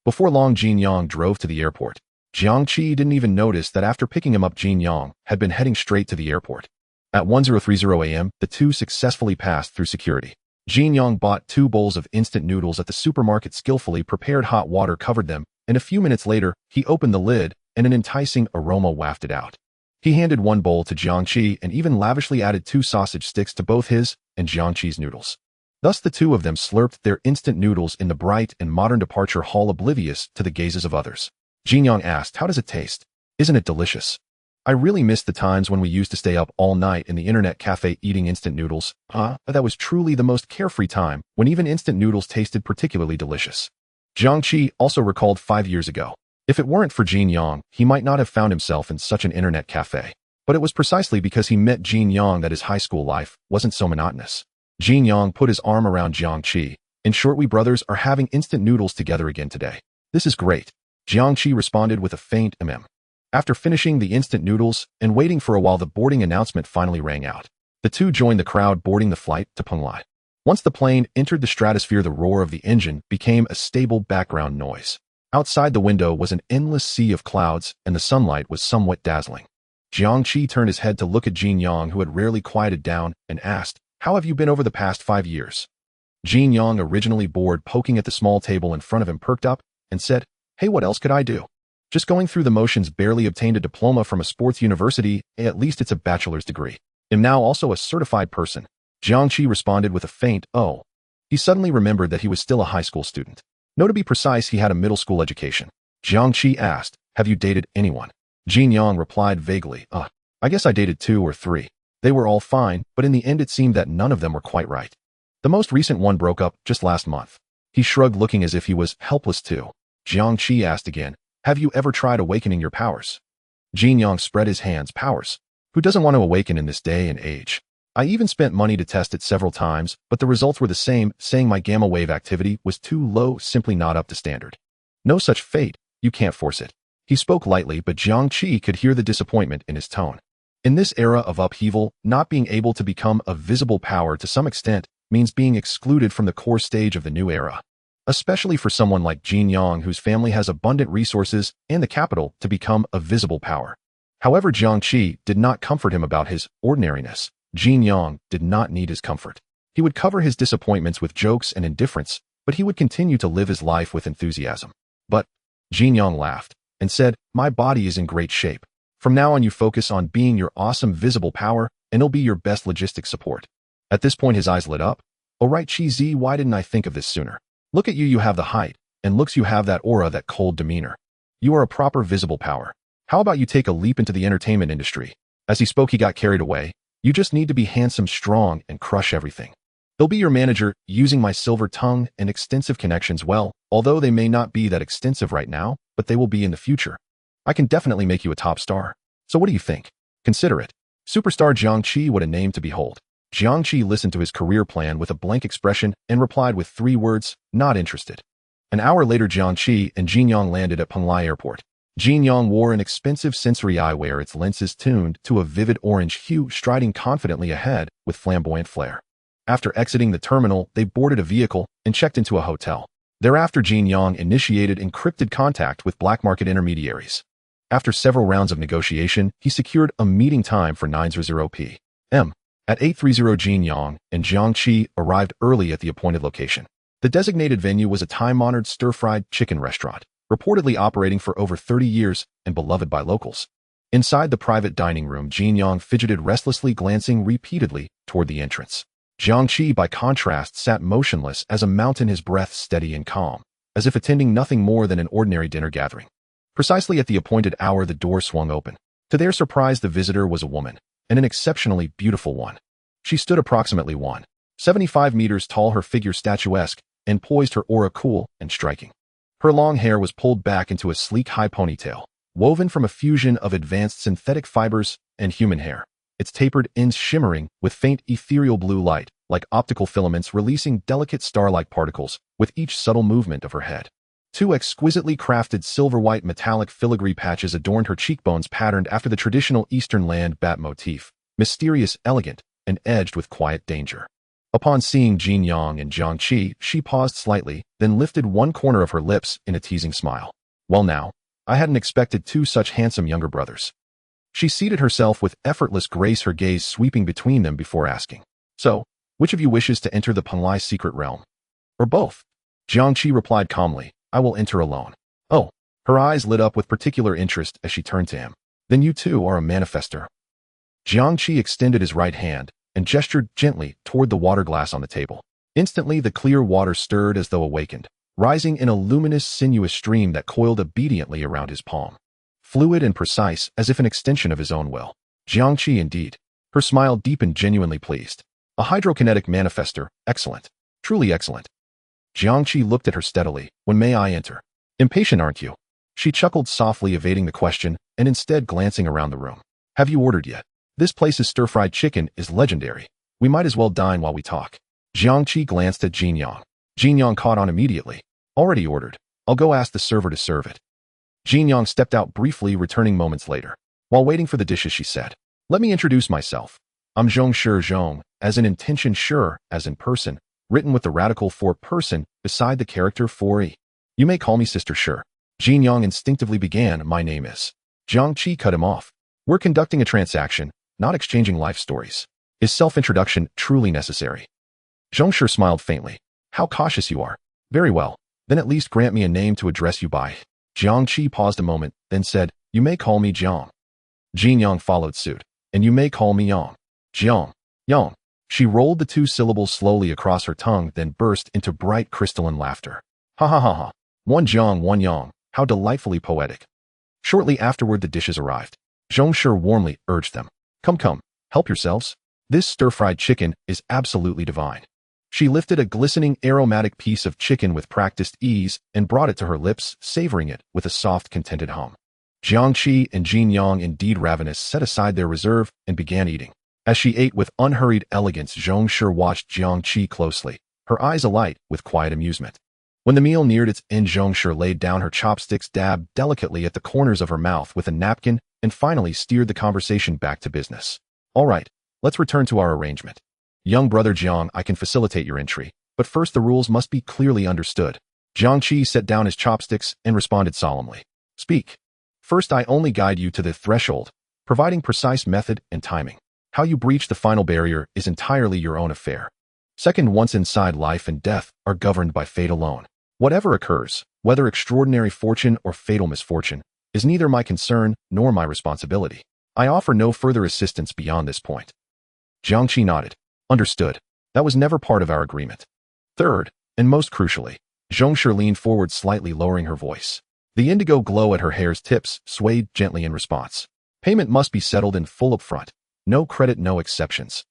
Before long, Jiang drove to the airport. Jiang Qi didn't even notice that after picking him up, Jiang had been heading straight to the airport. At 10:30 a.m., the two successfully passed through security. Jiang bought 2 bowls of instant noodles at the supermarket. Skillfully prepared hot water covered them, and a few minutes later, he opened the lid, and an enticing aroma wafted out. He handed 1 bowl to Jiang Qi and even lavishly added 2 sausage sticks to both his and Jiang Qi's noodles. Thus the two of them slurped their instant noodles in the bright and modern departure hall, oblivious to the gazes of others. Jiang asked, "How does it taste? Isn't it delicious? I really miss the times when we used to stay up all night in the internet cafe eating instant noodles. That was truly the most carefree time, when even instant noodles tasted particularly delicious." Jiang Qi also recalled 5 years ago. If it weren't for Jiang, he might not have found himself in such an internet cafe. But it was precisely because he met Jiang that his high school life wasn't so monotonous. Jiang put his arm around Jiang Qi. "In short, we brothers are having instant noodles together again today. This is great." Jiang Qi responded with a faint mm. After finishing the instant noodles and waiting for a while, the boarding announcement finally rang out. The two joined the crowd boarding the flight to Punlai. Once the plane entered the stratosphere, the roar of the engine became a stable background noise. Outside the window was an endless sea of clouds, and the sunlight was somewhat dazzling. Jiang Qi turned his head to look at Jiang, who had rarely quieted down, and asked, "How have you been over the past 5 years?" Jiang, originally bored poking at the small table in front of him, perked up and said, "Hey, what else could I do? Just going through the motions. Barely obtained a diploma from a sports university, at least it's a bachelor's degree. Am now also a certified person." Jiang Qi responded with a faint, "Oh." He suddenly remembered that he was still a high school student. No, to be precise, he had a middle school education. Jiang Qi asked, "Have you dated anyone?" Jiang replied vaguely, I guess I dated 2 or 3. They were all fine, but in the end it seemed that none of them were quite right. The most recent one broke up just last month." He shrugged, looking as if he was helpless too. Jiang Qi asked again, "Have you ever tried awakening your powers?" Jiang spread his hands. "Powers? Who doesn't want to awaken in this day and age? I even spent money to test it several times, but the results were the same, saying my gamma wave activity was too low, simply not up to standard." "No such fate." You can't force it. He spoke lightly, but Jiang Qi could hear the disappointment in his tone. In this era of upheaval, not being able to become a visible power to some extent means being excluded from the core stage of the new era. Especially for someone like Jin Yang, whose family has abundant resources and the capital to become a visible power. However, Jiang Qi did not comfort him about his ordinariness. Jin Yang did not need his comfort. He would cover his disappointments with jokes and indifference, but he would continue to live his life with enthusiasm. But Jin Yang laughed and said, "My body is in great shape. From now on you focus on being your awesome visible power, and it'll be your best logistic support." At this point his eyes lit up. "Oh right, Qi Zi, why didn't I think of this sooner? Look at you, you have the height, and looks you have that aura, that cold demeanor. You are a proper visible power. How about you take a leap into the entertainment industry?" As he spoke he got carried away. "You just need to be handsome, strong, and crush everything. They'll be your manager, using my silver tongue and extensive connections well, although they may not be that extensive right now, but they will be in the future. I can definitely make you a top star. So what do you think? Consider it." Superstar Jiang Qi, what a name to behold. Jiang Qi listened to his career plan with a blank expression and replied with 3 words, "Not interested." An hour later Jiang Qi and Jin Yang landed at Penglai Airport. Jin Yang wore an expensive sensory eyewear, its lenses tuned to a vivid orange hue, striding confidently ahead with flamboyant flair. After exiting the terminal, they boarded a vehicle and checked into a hotel. Thereafter Jin Yang initiated encrypted contact with black market intermediaries. After several rounds of negotiation, he secured a meeting time for 9:00 p.m. At 8:30 Jin Yang and Jiang Qi arrived early at the appointed location. The designated venue was a time-honored stir-fried chicken restaurant, reportedly operating for over 30 years and beloved by locals. Inside the private dining room, Jin Yang fidgeted restlessly, glancing repeatedly toward the entrance. Jiang Qi, by contrast, sat motionless as a mountain, his breath steady and calm, as if attending nothing more than an ordinary dinner gathering. Precisely at the appointed hour, the door swung open. To their surprise, the visitor was a woman, and an exceptionally beautiful one. She stood approximately 1.75 meters tall, her figure statuesque, and poised, her aura cool and striking. Her long hair was pulled back into a sleek high ponytail, woven from a fusion of advanced synthetic fibers and human hair, its tapered ends shimmering with faint ethereal blue light, like optical filaments releasing delicate star-like particles with each subtle movement of her head. 2 exquisitely crafted silver-white metallic filigree patches adorned her cheekbones, patterned after the traditional Eastern land bat motif, mysterious, elegant, and edged with quiet danger. Upon seeing Jin Yang and Jiang Qi, she paused slightly, then lifted one corner of her lips in a teasing smile. "Well now, I hadn't expected 2 such handsome younger brothers." She seated herself with effortless grace, her gaze sweeping between them before asking, "So, which of you wishes to enter the Penglai secret realm? Or both?" Jiang Qi replied calmly, "I will enter alone." "Oh." Her eyes lit up with particular interest as she turned to him. "Then you too are a manifester." Jiang Qi extended his right hand and gestured gently toward the water glass on the table. Instantly the clear water stirred as though awakened, rising in a luminous, sinuous stream that coiled obediently around his palm. Fluid and precise, as if an extension of his own will. Jiang Qi indeed. Her smile deepened, genuinely pleased. "A hydrokinetic manifester, excellent. Truly excellent." Jiang Qi looked at her steadily. "When may I enter?" "Impatient, aren't you?" She chuckled softly, evading the question, and instead glancing around the room. "Have you ordered yet? This place's stir-fried chicken is legendary. We might as well dine while we talk." Jiang Qi glanced at Jin Yang. Jin Yang caught on immediately. "Already ordered. I'll go ask the server to serve it." Jin Yang stepped out briefly, returning moments later. While waiting for the dishes, she said, "Let me introduce myself. I'm Zhong Shi, Zhong, as in intention, Shi, as in person, written with the radical for person beside the character for e. You may call me Sister Shi." Jin Yang instinctively began, "My name is." Jiang Qi cut him off. "We're conducting a transaction, not exchanging life stories. Is self-introduction truly necessary?" Zhong Shi smiled faintly. "How cautious you are. Very well, then at least grant me a name to address you by." Jiang Qi paused a moment, then said, "You may call me Jiang." Jin Yang followed suit. "And you may call me Yang." "Jiang. Yang." She rolled the 2 syllables slowly across her tongue, then burst into bright crystalline laughter. "Ha ha ha ha. One Jiang, one Yang. How delightfully poetic." Shortly afterward the dishes arrived. Zhong Shi warmly urged them. Come, help yourselves. This stir-fried chicken is absolutely divine." She lifted a glistening, aromatic piece of chicken with practiced ease and brought it to her lips, savoring it with a soft, contented hum. Jiang Qi and Jin Yang, indeed ravenous, set aside their reserve and began eating. As she ate with unhurried elegance, Zhong Shi watched Jiang Qi closely, her eyes alight with quiet amusement. When the meal neared its end, Jiang Qi laid down her chopsticks, dabbed delicately at the corners of her mouth with a napkin, and finally steered the conversation back to business. All right, let's return to our arrangement. Young brother Jiang, I can facilitate your entry, but first the rules must be clearly understood. Jiang Qi set down his chopsticks and responded solemnly. Speak. First, I only guide you to the threshold, providing precise method and timing. How you breach the final barrier is entirely your own affair. Second, once inside, life and death are governed by fate alone. Whatever occurs, whether extraordinary fortune or fatal misfortune, is neither my concern nor my responsibility. I offer no further assistance beyond this point. Jiang Qi nodded. Understood. That was never part of our agreement. Third, and most crucially, Jiang Qi leaned forward slightly, lowering her voice. The indigo glow at her hair's tips swayed gently in response. Payment must be settled in full upfront. No credit, no exceptions.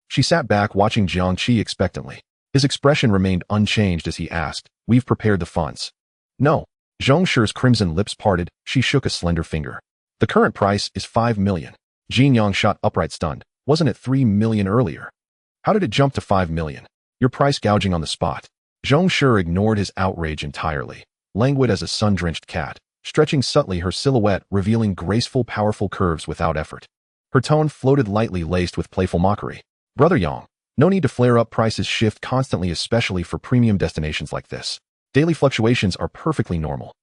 She sat back, watching Jiang Qi expectantly. His expression remained unchanged as he asked, We've prepared the funds. No. Jiang Qi's crimson lips parted, she shook a slender finger. The current price is 5 million. Jiang Yang shot upright, stunned. Wasn't it 3 million earlier? How did it jump to 5 million? You're price gouging on the spot. Jiang Qi ignored his outrage entirely, languid as a sun-drenched cat, stretching subtly, her silhouette revealing graceful, powerful curves without effort. Her tone floated lightly, laced with playful mockery. Brother Yang, no need to flare up. Prices shift constantly, especially for premium destinations like this. Daily fluctuations are perfectly normal.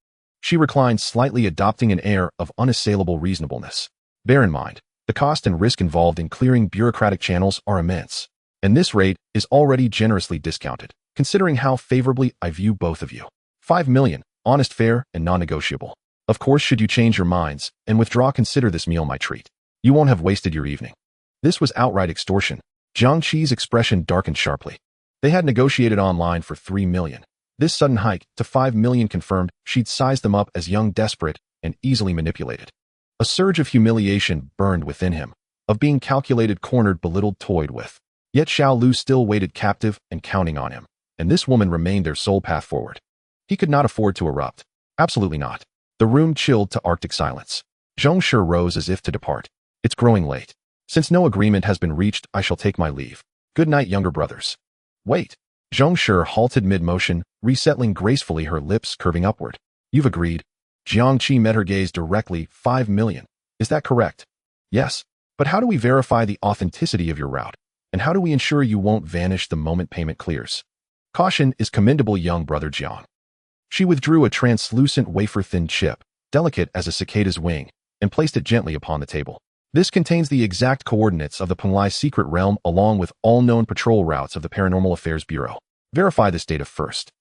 She reclined slightly, adopting an air of unassailable reasonableness. Bear in mind, the cost and risk involved in clearing bureaucratic channels are immense, and this rate is already generously discounted, considering how favorably I view both of you. 5 million, honest, fair, and non-negotiable. Of course, should you change your minds and withdraw, consider this meal my treat. You won't have wasted your evening. This was outright extortion. Jiang Qi's expression darkened sharply. They had negotiated online for 3 million. This sudden hike to 5 million confirmed she'd sized them up as young, desperate, and easily manipulated. A surge of humiliation burned within him, of being calculated, cornered, belittled, toyed with. Yet Xiao Lu still waited captive and counting on him, and this woman remained their sole path forward. He could not afford to erupt. Absolutely not. The room chilled to arctic silence. Jiang Qi rose as if to depart. It's growing late. Since no agreement has been reached, I shall take my leave. Good night, younger brothers. Wait. Jiang Qi halted mid-motion, resettling gracefully, her lips curving upward. You've agreed. Jiang Qi met her gaze directly. 5 million. Is that correct? Yes. But how do we verify the authenticity of your route? And how do we ensure you won't vanish the moment payment clears? Caution is commendable, young brother Jiang. She withdrew a translucent wafer-thin chip, delicate as a cicada's wing, and placed it gently upon the table. This contains the exact coordinates of the Penglai secret realm, along with all known patrol routes of the Paranormal Affairs Bureau. Verify this data first.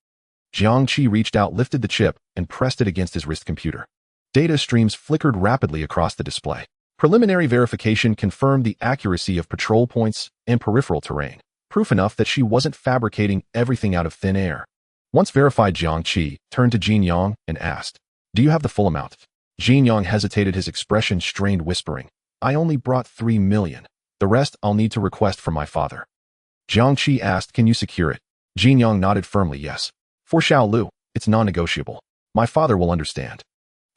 Jiang Qi reached out, lifted the chip, and pressed it against his wrist computer. Data streams flickered rapidly across the display. Preliminary verification confirmed the accuracy of patrol points and peripheral terrain, proof enough that she wasn't fabricating everything out of thin air. Once verified, Jiang Qi turned to Jiang Yang and asked, Do you have the full amount? Jiang Yang hesitated, his expression strained, whispering, I only brought 3 million. The rest I'll need to request from my father. Jiang Qi asked, Can you secure it? Jiang Yang nodded firmly, yes. For Xiao Lu, it's non-negotiable. My father will understand.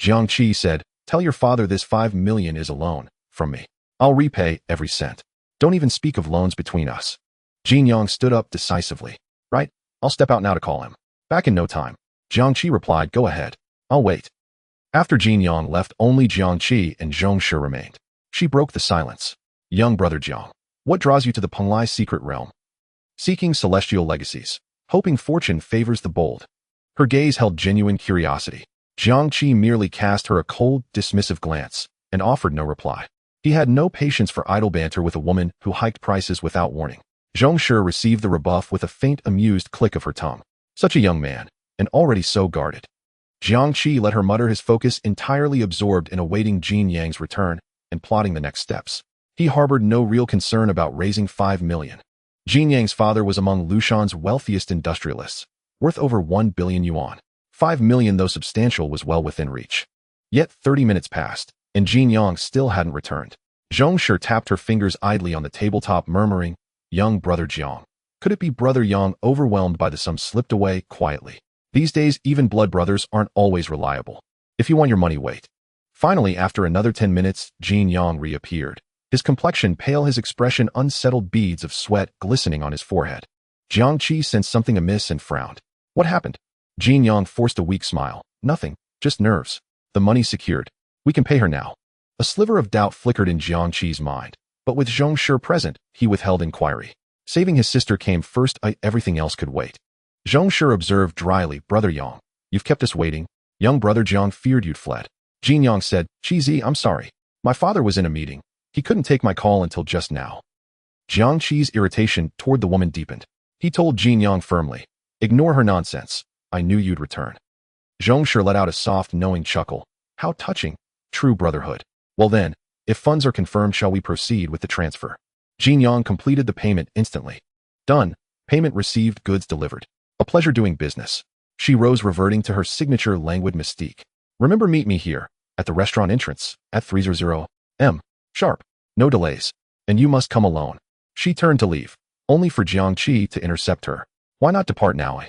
Jiang Qi said, Tell your father this 5 million is a loan from me. I'll repay every cent. Don't even speak of loans between us. Jiang Yang stood up decisively. Right, I'll step out now to call him. Back in no time. Jiang Qi replied, Go ahead. I'll wait. After Jiang Yang left, only Jiang Qi and Jiang Qi remained. She broke the silence. Young brother Jiang, what draws you to the Penglai secret realm? Seeking celestial legacies. Hoping fortune favors the bold. Her gaze held genuine curiosity. Jiang Qi merely cast her a cold, dismissive glance and offered no reply. He had no patience for idle banter with a woman who hiked prices without warning. Jiang Qi received the rebuff with a faint, amused click of her tongue. Such a young man, and already so guarded. Jiang Qi let her mutter, his focus entirely absorbed in awaiting Jiang Yang's return and plotting the next steps. He harbored no real concern about raising 5 million. Jiang Yang's father was among Lushan's wealthiest industrialists, worth over 1 billion yuan. 5 million, though substantial, was well within reach. Yet 30 minutes passed, and Jiang Yang still hadn't returned. Jiang Qi tapped her fingers idly on the tabletop, murmuring, Young brother Jiang. Could it be brother Yang, overwhelmed by the sum, slipped away quietly? These days, even blood brothers aren't always reliable. If you want your money, wait. Finally, after another 10 minutes, Jiang Yang reappeared. His complexion pale, his expression unsettled, beads of sweat glistening on his forehead. Jiang Qi sensed something amiss and frowned. What happened? Jiang forced a weak smile. Nothing, just nerves. The money's secured. We can pay her now. A sliver of doubt flickered in Jiang Qi's mind, but with Zhong Shi present, he withheld inquiry. Saving his sister came first, everything else could wait. Zhong Shi observed dryly, Brother Yang, you've kept us waiting. Young brother Jiang feared you'd fled. Jiang said, Qizi, I'm sorry. My father was in a meeting. He couldn't take my call until just now. Jiang Qi's irritation toward the woman deepened. He told Jiang firmly, ignore her nonsense. I knew you'd return. Zhong Shi let out a soft, knowing chuckle. How touching. True brotherhood. Well then, if funds are confirmed, shall we proceed with the transfer? Jiang completed the payment instantly. Done. Payment received, goods delivered. A pleasure doing business. She rose, reverting to her signature languid mystique. Remember, meet me here, at the restaurant entrance, at 300 M. Sharp. No delays. And you must come alone. She turned to leave, only for Jiang Qi to intercept her. Why not depart now?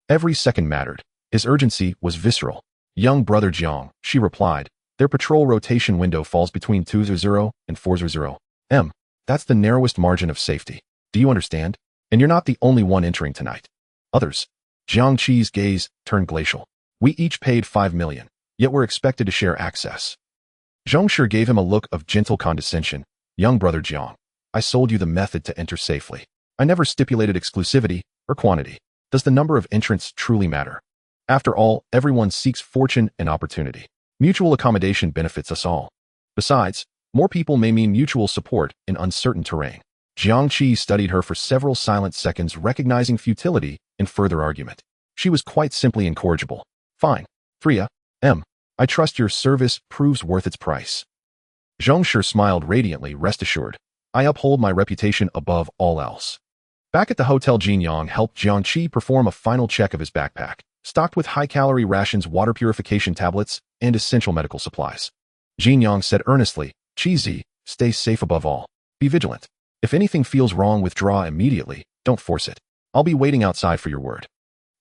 Every second mattered. His urgency was visceral. Young brother Jiang, she replied, their patrol rotation window falls between 200 and 400 M. That's the narrowest margin of safety. Do you understand? And you're not the only one entering tonight. Others. Jiang Qi's gaze turned glacial. We each paid 5 million, yet we're expected to share access. Zhong Shi gave him a look of gentle condescension. Young brother Jiang, I sold you the method to enter safely. I never stipulated exclusivity or quantity. Does the number of entrants truly matter? After all, everyone seeks fortune and opportunity. Mutual accommodation benefits us all. Besides, more people may mean mutual support in uncertain terrain. Jiang Qi studied her for several silent seconds, recognizing futility in further argument. She was quite simply incorrigible. Fine. 3 M. I trust your service proves worth its price. Zhong Shi smiled radiantly, rest assured. I uphold my reputation above all else. Back at the hotel, Jiang helped Jiang Qi perform a final check of his backpack, stocked with high-calorie rations, water purification tablets, and essential medical supplies. Jiang said earnestly, Qizi, stay safe above all. Be vigilant. If anything feels wrong, withdraw immediately. Don't force it. I'll be waiting outside for your word.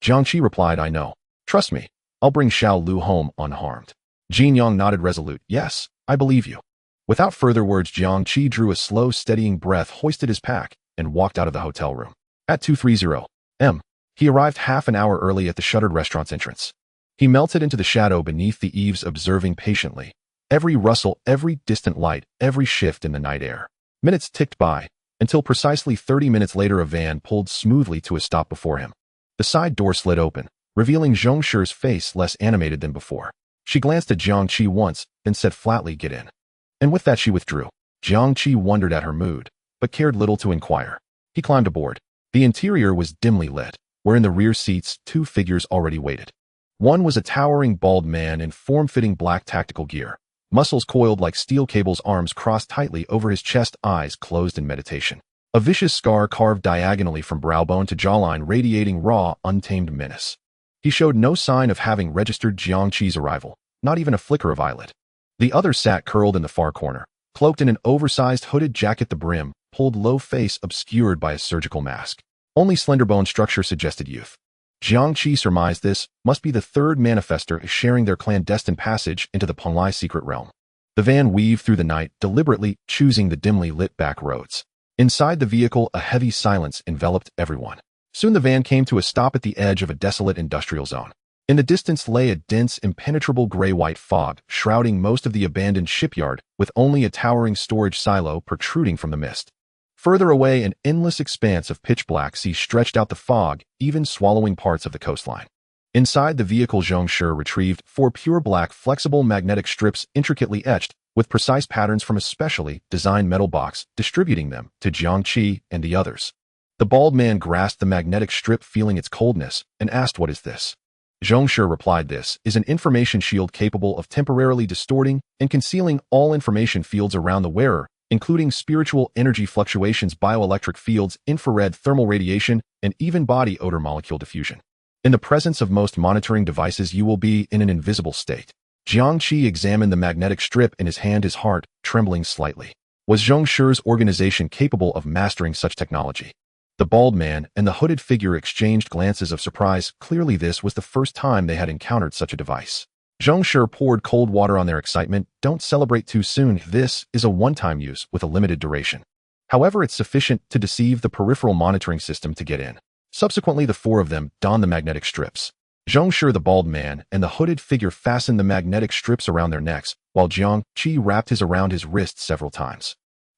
Jiang Qi replied, I know. Trust me. I'll bring Xiao Lu home unharmed. Jiang nodded resolute. Yes, I believe you. Without further words, Jiang Qi drew a slow, steadying breath, hoisted his pack, and walked out of the hotel room. At 230 M. He arrived half an hour early at the shuttered restaurant's entrance. He melted into the shadow beneath the eaves, observing patiently every rustle, every distant light, every shift in the night air. Minutes ticked by, until precisely 30 minutes later a van pulled smoothly to a stop before him. The side door slid open, revealing Zhong Shi's face less animated than before. She glanced at Jiang Qi once, then said flatly, get in. And with that she withdrew. Jiang Qi wondered at her mood, but cared little to inquire. He climbed aboard. The interior was dimly lit, where in the rear seats 2 figures already waited. One was a towering bald man in form-fitting black tactical gear, muscles coiled like steel cables, arms crossed tightly over his chest, eyes closed in meditation. A vicious scar carved diagonally from browbone to jawline, radiating raw, untamed menace. He showed no sign of having registered Jiang Qi's arrival, not even a flicker of eyelid. The other sat curled in the far corner, cloaked in an oversized hooded jacket, the brim pulled low, face obscured by a surgical mask. Only slender bone structure suggested youth. Jiang Qi surmised this must be the third manifester sharing their clandestine passage into the Penglai secret realm. The van weaved through the night, deliberately choosing the dimly lit back roads. Inside the vehicle, a heavy silence enveloped everyone. Soon the van came to a stop at the edge of a desolate industrial zone. In the distance lay a dense, impenetrable gray-white fog, shrouding most of the abandoned shipyard, with only a towering storage silo protruding from the mist. Further away, an endless expanse of pitch-black sea stretched out the fog, even swallowing parts of the coastline. Inside the vehicle, Zhong Shi retrieved 4 pure black, flexible magnetic strips intricately etched, with precise patterns from a specially designed metal box, distributing them to Jiang Qi and the others. The bald man grasped the magnetic strip, feeling its coldness, and asked, what is this? Zhong Shi replied, this is an information shield capable of temporarily distorting and concealing all information fields around the wearer, including spiritual energy fluctuations, bioelectric fields, infrared thermal radiation, and even body odor molecule diffusion. In the presence of most monitoring devices, you will be in an invisible state. Jiang Qi examined the magnetic strip in his hand, his heart trembling slightly. Was Zhong Shi's organization capable of mastering such technology? The bald man and the hooded figure exchanged glances of surprise. Clearly this was the first time they had encountered such a device. Zhong Shi poured cold water on their excitement. Don't celebrate too soon. This is a one-time use with a limited duration. However, it's sufficient to deceive the peripheral monitoring system to get in. Subsequently, the 4 of them donned the magnetic strips. Jiang Qi, the bald man, and the hooded figure fastened the magnetic strips around their necks, while Jiang Qi wrapped his around his wrists several times.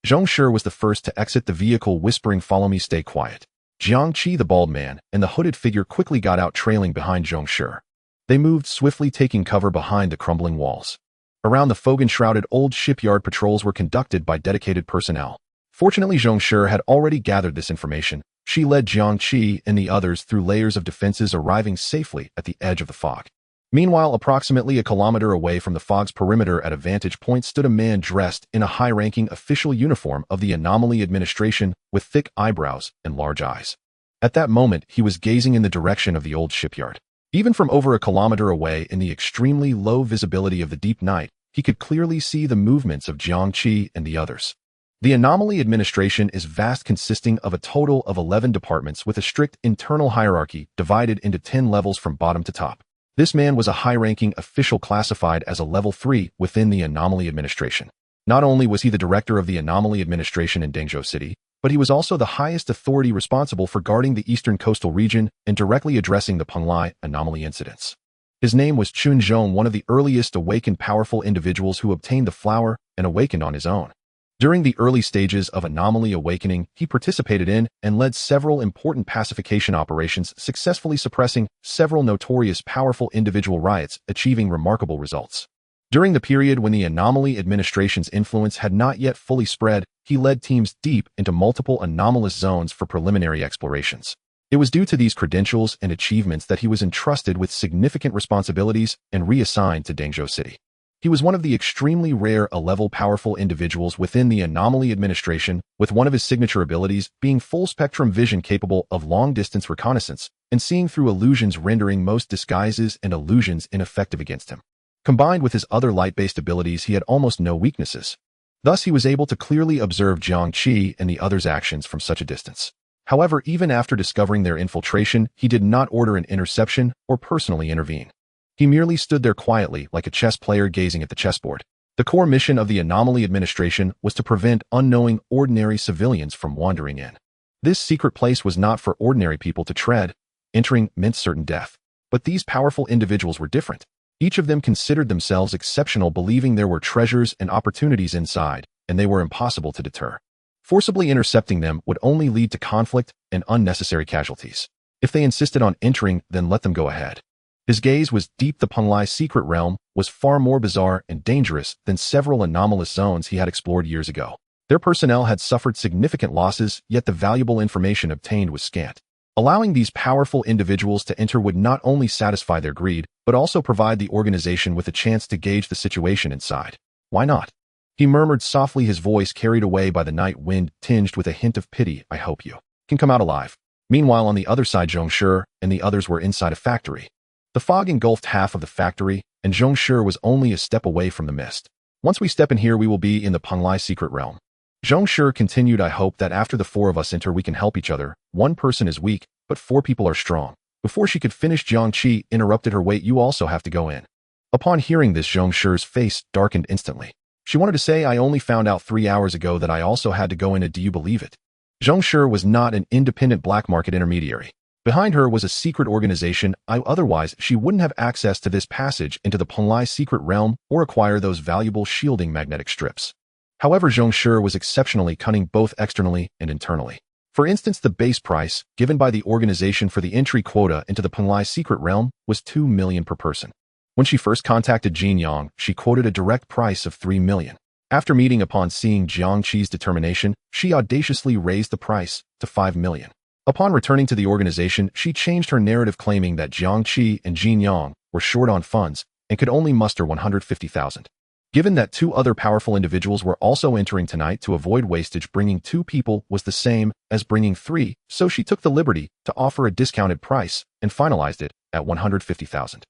Jiang Qi was the first to exit the vehicle, whispering, "Follow me, stay quiet." Jiang Qi, the bald man, and the hooded figure quickly got out, trailing behind Jiang Qi. They moved swiftly, taking cover behind the crumbling walls. Around the fog-enshrouded old shipyard, patrols were conducted by dedicated personnel. Fortunately, Jiang Qi had already gathered this information. She led Jiang Qi and the others through layers of defenses, arriving safely at the edge of the fog. Meanwhile, approximately a kilometer away from the fog's perimeter at a vantage point stood a man dressed in a high-ranking official uniform of the Anomaly Administration with thick eyebrows and large eyes. At that moment, he was gazing in the direction of the old shipyard. Even from over a kilometer away in the extremely low visibility of the deep night, he could clearly see the movements of Jiang Qi and the others. The Anomaly Administration is vast, consisting of a total of 11 departments with a strict internal hierarchy divided into 10 levels from bottom to top. This man was a high-ranking official classified as a level 3 within the Anomaly Administration. Not only was he the director of the Anomaly Administration in Dengzhou City, but he was also the highest authority responsible for guarding the eastern coastal region and directly addressing the Penglai anomaly incidents. His name was Chun Zhong, one of the earliest awakened powerful individuals who obtained the flower and awakened on his own. During the early stages of anomaly awakening, he participated in and led several important pacification operations, successfully suppressing several notorious powerful individual riots, achieving remarkable results. During the period when the Anomaly Administration's influence had not yet fully spread, he led teams deep into multiple anomalous zones for preliminary explorations. It was due to these credentials and achievements that he was entrusted with significant responsibilities and reassigned to Dengzhou City. He was one of the extremely rare A-level powerful individuals within the Anomaly Administration, with one of his signature abilities being full-spectrum vision capable of long-distance reconnaissance and seeing through illusions, rendering most disguises and illusions ineffective against him. Combined with his other light-based abilities, he had almost no weaknesses. Thus, he was able to clearly observe Jiang Qi and the others' actions from such a distance. However, even after discovering their infiltration, he did not order an interception or personally intervene. He merely stood there quietly, like a chess player gazing at the chessboard. The core mission of the Anomaly Administration was to prevent unknowing ordinary civilians from wandering in. This secret place was not for ordinary people to tread. Entering meant certain death. But these powerful individuals were different. Each of them considered themselves exceptional, believing there were treasures and opportunities inside, and they were impossible to deter. Forcibly intercepting them would only lead to conflict and unnecessary casualties. If they insisted on entering, then let them go ahead. His gaze was deep. The Penglai secret realm was far more bizarre and dangerous than several anomalous zones he had explored years ago. Their personnel had suffered significant losses, yet the valuable information obtained was scant. Allowing these powerful individuals to enter would not only satisfy their greed, but also provide the organization with a chance to gauge the situation inside. Why not? He murmured softly, his voice carried away by the night wind, tinged with a hint of pity. "I hope you can come out alive." Meanwhile, on the other side, Jiang Qi and the others were inside a factory. The fog engulfed half of the factory, and Jiang Qi was only a step away from the mist. "Once we step in here, we will be in the Penglai secret realm." Jiang Qi continued, "I hope that after the 4 of us enter, we can help each other. One person is weak, but 4 people are strong." Before she could finish, Jiang Qi interrupted her. "Wait, you also have to go in." Upon hearing this, Jiang Qi's face darkened instantly. She wanted to say, "I only found out 3 hours ago that I also had to go in. Do you believe it?" Jiang Qi was not an independent black market intermediary. Behind her was a secret organization. Otherwise, she wouldn't have access to this passage into the Penglai secret realm or acquire those valuable shielding magnetic strips. However, Jiang Qi was exceptionally cunning both externally and internally. For instance, the base price given by the organization for the entry quota into the Penglai secret realm was 2 million per person. When she first contacted Jin Yang, she quoted a direct price of 3 million. After meeting, upon seeing Jiang Qi's determination, she audaciously raised the price to 5 million. Upon returning to the organization, she changed her narrative, claiming that Jiang Qi and Jin Yang were short on funds and could only muster 150,000. Given that 2 other powerful individuals were also entering tonight, to avoid wastage, bringing 2 people was the same as bringing 3, so she took the liberty to offer a discounted price and finalized it at 150,000.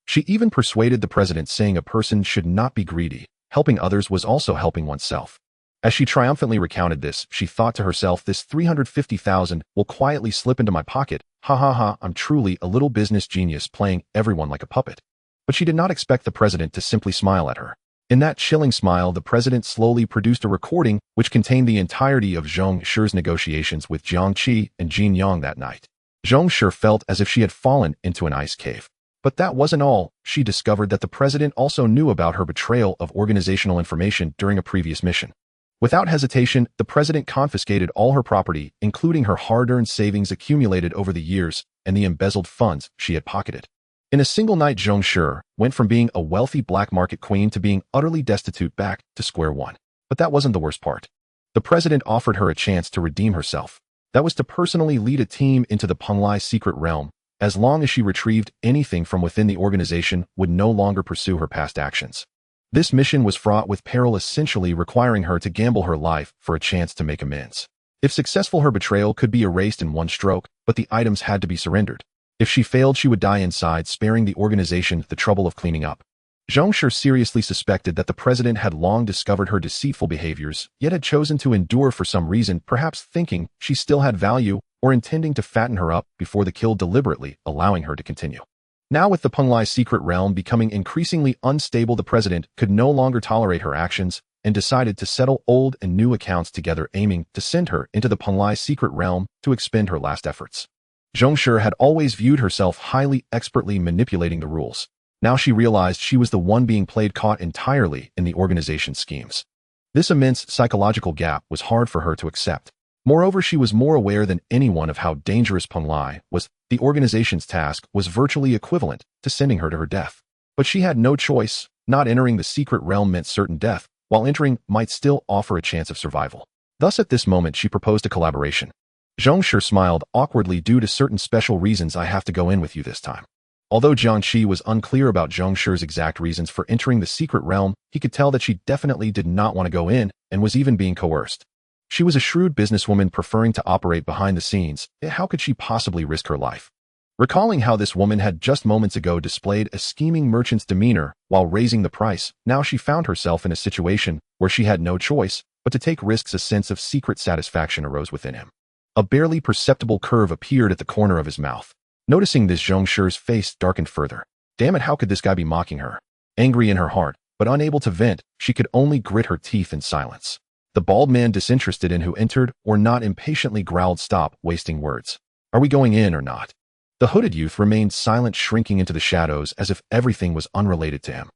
She even persuaded the president, saying a person should not be greedy. Helping others was also helping oneself. As she triumphantly recounted this, she thought to herself, "This 350,000 will quietly slip into my pocket. Ha ha ha, I'm truly a little business genius, playing everyone like a puppet." But she did not expect the president to simply smile at her. In that chilling smile, the president slowly produced a recording which contained the entirety of Jiang Qi's negotiations with Jiang Qi and Jin Yang that night. Jiang Qi felt as if she had fallen into an ice cave. But that wasn't all. She discovered that the president also knew about her betrayal of organizational information during a previous mission. Without hesitation, the president confiscated all her property, including her hard-earned savings accumulated over the years and the embezzled funds she had pocketed. In a single night, Jiang Qi went from being a wealthy black market queen to being utterly destitute, back to square one. But that wasn't the worst part. The president offered her a chance to redeem herself. That was to personally lead a team into the Penglai secret realm, as long as she retrieved anything from within the organization would no longer pursue her past actions. This mission was fraught with peril, essentially requiring her to gamble her life for a chance to make amends. If successful, her betrayal could be erased in one stroke, but the items had to be surrendered. If she failed, she would die inside, sparing the organization the trouble of cleaning up. Jiang Qi seriously suspected that the president had long discovered her deceitful behaviors, yet had chosen to endure for some reason, perhaps thinking she still had value or intending to fatten her up before the kill, deliberately allowing her to continue. Now, with the Penglai secret realm becoming increasingly unstable, the president could no longer tolerate her actions and decided to settle old and new accounts together, aiming to send her into the Penglai secret realm to expend her last efforts. Jiang Qi had always viewed herself highly expertly manipulating the rules. Now she realized she was the one being played, caught entirely in the organization's schemes. This immense psychological gap was hard for her to accept. Moreover, she was more aware than anyone of how dangerous Penglai was. The organization's task was virtually equivalent to sending her to her death. But she had no choice. Not entering the secret realm meant certain death, while entering might still offer a chance of survival. Thus, at this moment, she proposed a collaboration. Jiang Qi smiled awkwardly. Due to certain special reasons, I have to go in with you this time. Although Jiang Qi was unclear about Jiang Shi's exact reasons for entering the secret realm, he could tell that she definitely did not want to go in and was even being coerced. She was a shrewd businesswoman, preferring to operate behind the scenes. How could she possibly risk her life? Recalling how this woman had just moments ago displayed a scheming merchant's demeanor while raising the price, now she found herself in a situation where she had no choice but to take risks. A sense of secret satisfaction arose within him. A barely perceptible curve appeared at the corner of his mouth. Noticing this, Jiang Shi's face darkened further. Damn it, how could this guy be mocking her? Angry in her heart, but unable to vent, she could only grit her teeth in silence. The bald man, disinterested in who entered or not, impatiently growled, "Stop wasting words. Are we going in or not?" The hooded youth remained silent, shrinking into the shadows as if everything was unrelated to him.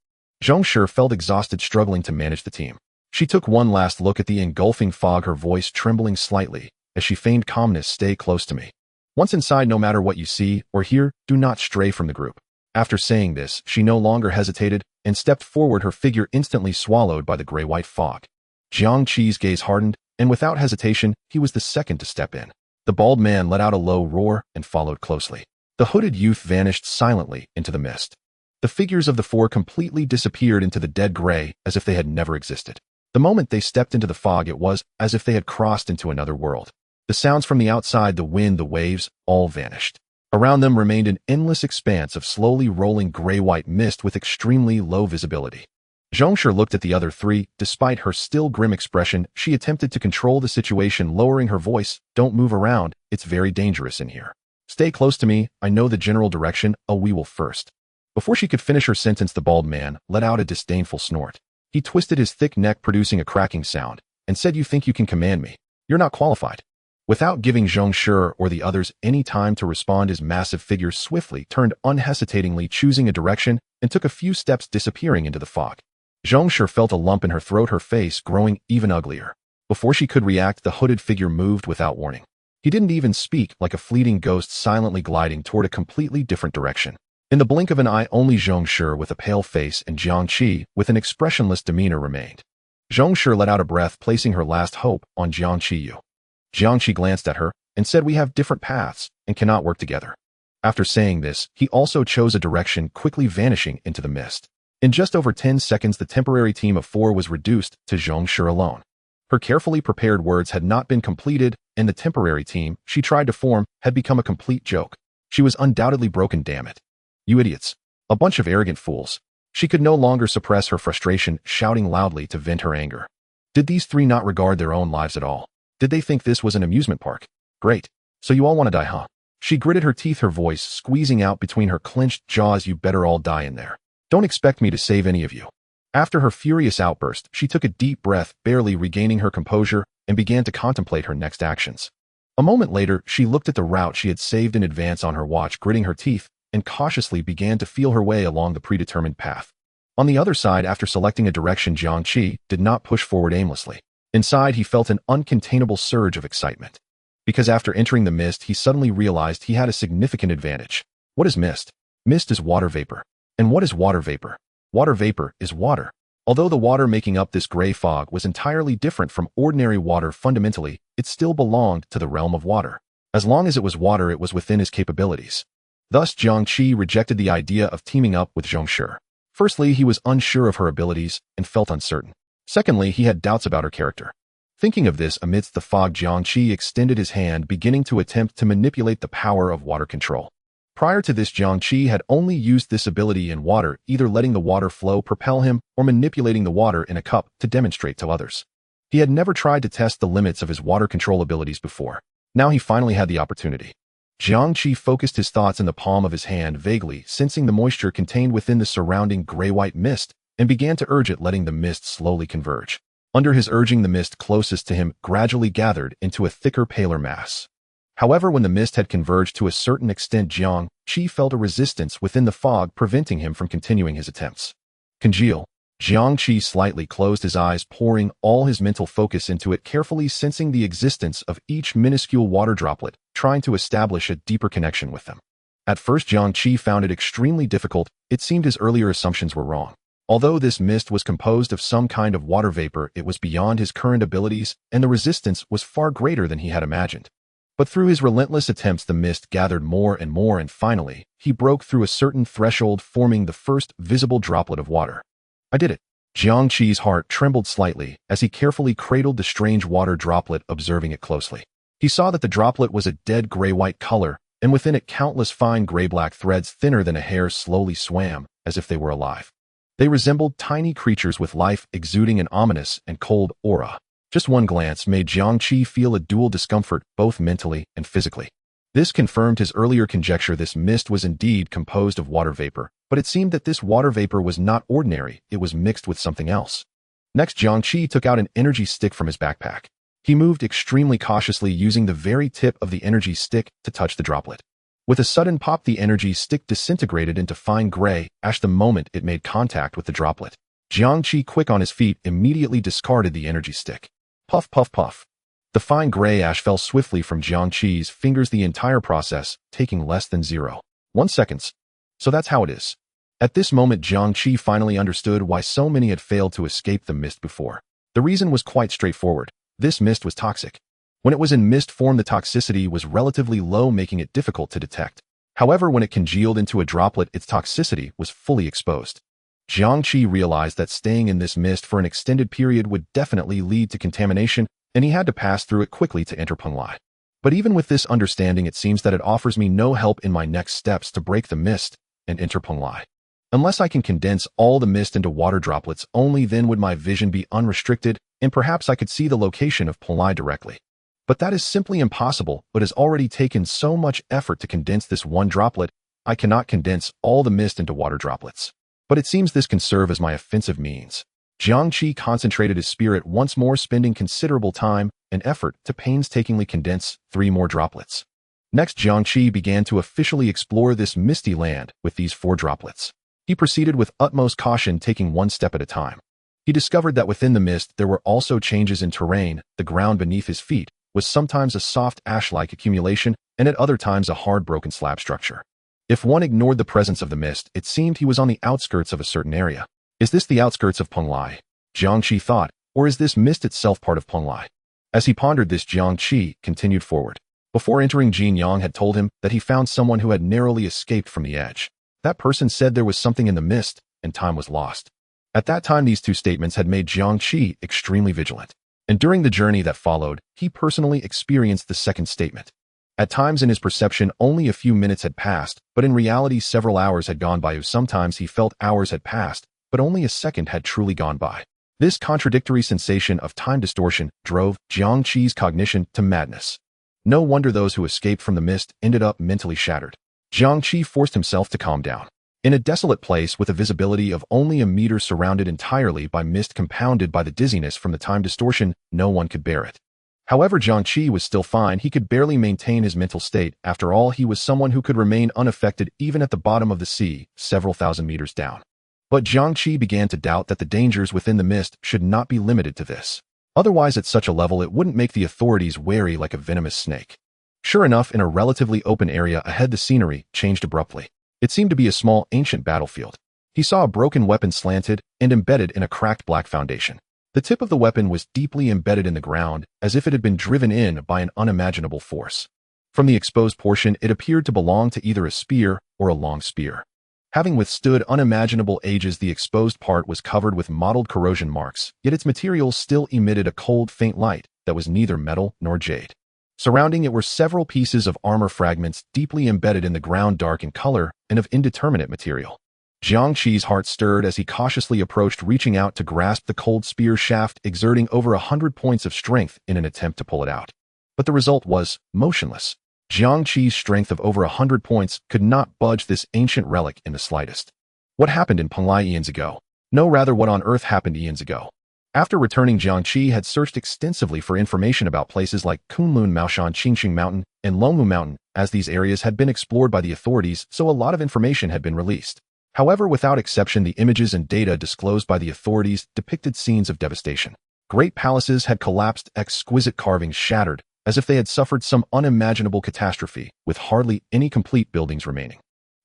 Jiang Qi felt exhausted, struggling to manage the team. She took one last look at the engulfing fog, her voice trembling slightly as she feigned calmness. "Stay close to me. Once inside, no matter what you see or hear, do not stray from the group." After saying this, she no longer hesitated and stepped forward, her figure instantly swallowed by the gray-white fog. Jiang Qi's gaze hardened, and without hesitation, he was the second to step in. The bald man let out a low roar and followed closely. The hooded youth vanished silently into the mist. The figures of the four completely disappeared into the dead gray, as if they had never existed. The moment they stepped into the fog, it was as if they had crossed into another world. The sounds from the outside, the wind, the waves, all vanished. Around them remained an endless expanse of slowly rolling gray-white mist with extremely low visibility. Jiang Qi looked at the other three. Despite her still grim expression, she attempted to control the situation, lowering her voice. "Don't move around. It's very dangerous in here. Stay close to me. I know the general direction. Oh, we will first." Before she could finish her sentence, the bald man let out a disdainful snort. He twisted his thick neck, producing a cracking sound, and said, "You think you can command me? You're not qualified." Without giving Jiang Qi or the others any time to respond, his massive figure swiftly turned, unhesitatingly choosing a direction, and took a few steps, disappearing into the fog. Jiang Qi felt a lump in her throat, her face growing even uglier. Before she could react, the hooded figure moved without warning. He didn't even speak, like a fleeting ghost, silently gliding toward a completely different direction. In the blink of an eye, only Jiang Qi with a pale face and Jiang Qi with an expressionless demeanor remained. Jiang Qi let out a breath, placing her last hope on Jiang Qi. Jiang Qi glanced at her and said, "We have different paths and cannot work together." After saying this, he also chose a direction, quickly vanishing into the mist. In just over 10 seconds, the temporary team of 4 was reduced to Jiang Qi alone. Her carefully prepared words had not been completed, and the temporary team she tried to form had become a complete joke. She was undoubtedly broken. "Damn it. You idiots. A bunch of arrogant fools." She could no longer suppress her frustration, shouting loudly to vent her anger. Did these 3 not regard their own lives at all? Did they think this was an amusement park? Great. So you all want to die, huh? She gritted her teeth, her voice squeezing out between her clenched jaws. "You better all die in there. Don't expect me to save any of you." After her furious outburst, she took a deep breath, barely regaining her composure, and began to contemplate her next actions. A moment later, she looked at the route she had saved in advance on her watch, gritting her teeth. and cautiously began to feel her way along the predetermined path. On the other side, after selecting a direction, Jiang Qi did not push forward aimlessly. Inside, he felt an uncontainable surge of excitement. Because after entering the mist, he suddenly realized he had a significant advantage. What is mist? Mist is water vapor. And what is water vapor? Water vapor is water. Although the water making up this gray fog was entirely different from ordinary water fundamentally, it still belonged to the realm of water. As long as it was water, it was within his capabilities. Thus, Jiang Qi rejected the idea of teaming up with Zhong Shi. Firstly, he was unsure of her abilities and felt uncertain. Secondly, he had doubts about her character. Thinking of this, amidst the fog, Jiang Qi extended his hand, beginning to attempt to manipulate the power of water control. Prior to this, Jiang Qi had only used this ability in water, either letting the water flow propel him or manipulating the water in a cup to demonstrate to others. He had never tried to test the limits of his water control abilities before. Now he finally had the opportunity. Jiang Qi focused his thoughts in the palm of his hand, vaguely sensing the moisture contained within the surrounding gray-white mist, and began to urge it, letting the mist slowly converge. Under his urging, the mist closest to him gradually gathered into a thicker, paler mass. However, when the mist had converged to a certain extent, Jiang Qi felt a resistance within the fog, preventing him from continuing his attempts. Congeal. Jiang Qi slightly closed his eyes, pouring all his mental focus into it, carefully sensing the existence of each minuscule water droplet, trying to establish a deeper connection with them. At first, Jiang Qi found it extremely difficult. It seemed his earlier assumptions were wrong. Although this mist was composed of some kind of water vapor, it was beyond his current abilities, and the resistance was far greater than he had imagined. But through his relentless attempts, the mist gathered more, and finally, he broke through a certain threshold, forming the first visible droplet of water. I did it. Jiang Qi's heart trembled slightly as he carefully cradled the strange water droplet, observing it closely. He saw that the droplet was a dead gray-white color, and within it countless fine gray-black threads thinner than a hair slowly swam, as if they were alive. They resembled tiny creatures with life, exuding an ominous and cold aura. Just one glance made Jiang Qi feel a dual discomfort, both mentally and physically. This confirmed his earlier conjecture. This mist was indeed composed of water vapor, but it seemed that this water vapor was not ordinary, it was mixed with something else. Next, Jiang Qi took out an energy stick from his backpack. He moved extremely cautiously, using the very tip of the energy stick to touch the droplet. With a sudden pop, the energy stick disintegrated into fine gray ash the moment it made contact with the droplet. Jiang Qi, quick on his feet, immediately discarded the energy stick. Puff, puff, puff. The fine gray ash fell swiftly from Jiang Qi's fingers, the entire process taking less than 0.1 seconds. So that's how it is. At this moment, Jiang Qi finally understood why so many had failed to escape the mist before. The reason was quite straightforward. This mist was toxic. When it was in mist form, the toxicity was relatively low, making it difficult to detect. However, when it congealed into a droplet, its toxicity was fully exposed. Jiang Qi realized that staying in this mist for an extended period would definitely lead to contamination, and he had to pass through it quickly to enter Penglai. But even with this understanding, it seems that it offers me no help in my next steps to break the mist and enter Penglai. Unless I can condense all the mist into water droplets, only then would my vision be unrestricted, and perhaps I could see the location of Penglai directly. But that is simply impossible. It has already taken so much effort to condense this one droplet. I cannot condense all the mist into water droplets. But it seems this can serve as my offensive means. Jiang Qi concentrated his spirit once more, spending considerable time and effort to painstakingly condense 3 more droplets. Next, Jiang Qi began to officially explore this misty land with these 4 droplets. He proceeded with utmost caution, taking one step at a time. He discovered that within the mist there were also changes in terrain. The ground beneath his feet was sometimes a soft ash-like accumulation, and at other times a hard broken slab structure. If one ignored the presence of the mist, it seemed he was on the outskirts of a certain area. Is this the outskirts of Penglai? Jiang Qi thought, or is this mist itself part of Penglai? As he pondered this, Jiang Qi continued forward. Before entering, Jin Yang had told him that he found someone who had narrowly escaped from the edge. That person said there was something in the mist, and time was lost. At that time, these 2 statements had made Jiang Qi extremely vigilant. And during the journey that followed, he personally experienced the second statement. At times in his perception, only a few minutes had passed, but in reality several hours had gone by. Sometimes he felt hours had passed, but only a second had truly gone by. This contradictory sensation of time distortion drove Jiang Qi's cognition to madness. No wonder those who escaped from the mist ended up mentally shattered. Jiang Qi forced himself to calm down. In a desolate place with a visibility of only a meter, surrounded entirely by mist compounded by the dizziness from the time distortion, no one could bear it. However, Jiang Qi was still fine. He could barely maintain his mental state. After all, he was someone who could remain unaffected even at the bottom of the sea, several thousand meters down. But Jiang Qi began to doubt that the dangers within the mist should not be limited to this. Otherwise, at such a level, it wouldn't make the authorities wary like a venomous snake. Sure enough, in a relatively open area ahead, the scenery changed abruptly. It seemed to be a small, ancient battlefield. He saw a broken weapon slanted and embedded in a cracked black foundation. The tip of the weapon was deeply embedded in the ground, as if it had been driven in by an unimaginable force. From the exposed portion, it appeared to belong to either a spear or a long spear. Having withstood unimaginable ages, the exposed part was covered with mottled corrosion marks, yet its materials still emitted a cold, faint light that was neither metal nor jade. Surrounding it were several pieces of armor fragments deeply embedded in the ground, dark in color and of indeterminate material. Jiang Qi's heart stirred as he cautiously approached, reaching out to grasp the cold spear shaft, exerting over 100 points of strength in an attempt to pull it out. But the result was motionless. Jiang Qi's strength of over 100 points could not budge this ancient relic in the slightest. What happened in Penglai eons ago? No, rather, what on earth happened eons ago? After returning, Jiang Qi had searched extensively for information about places like Kunlun Maoshan, Qingqing Mountain, and Longmu Mountain, as these areas had been explored by the authorities, so a lot of information had been released. However, without exception, the images and data disclosed by the authorities depicted scenes of devastation. Great palaces had collapsed, exquisite carvings shattered, as if they had suffered some unimaginable catastrophe, with hardly any complete buildings remaining.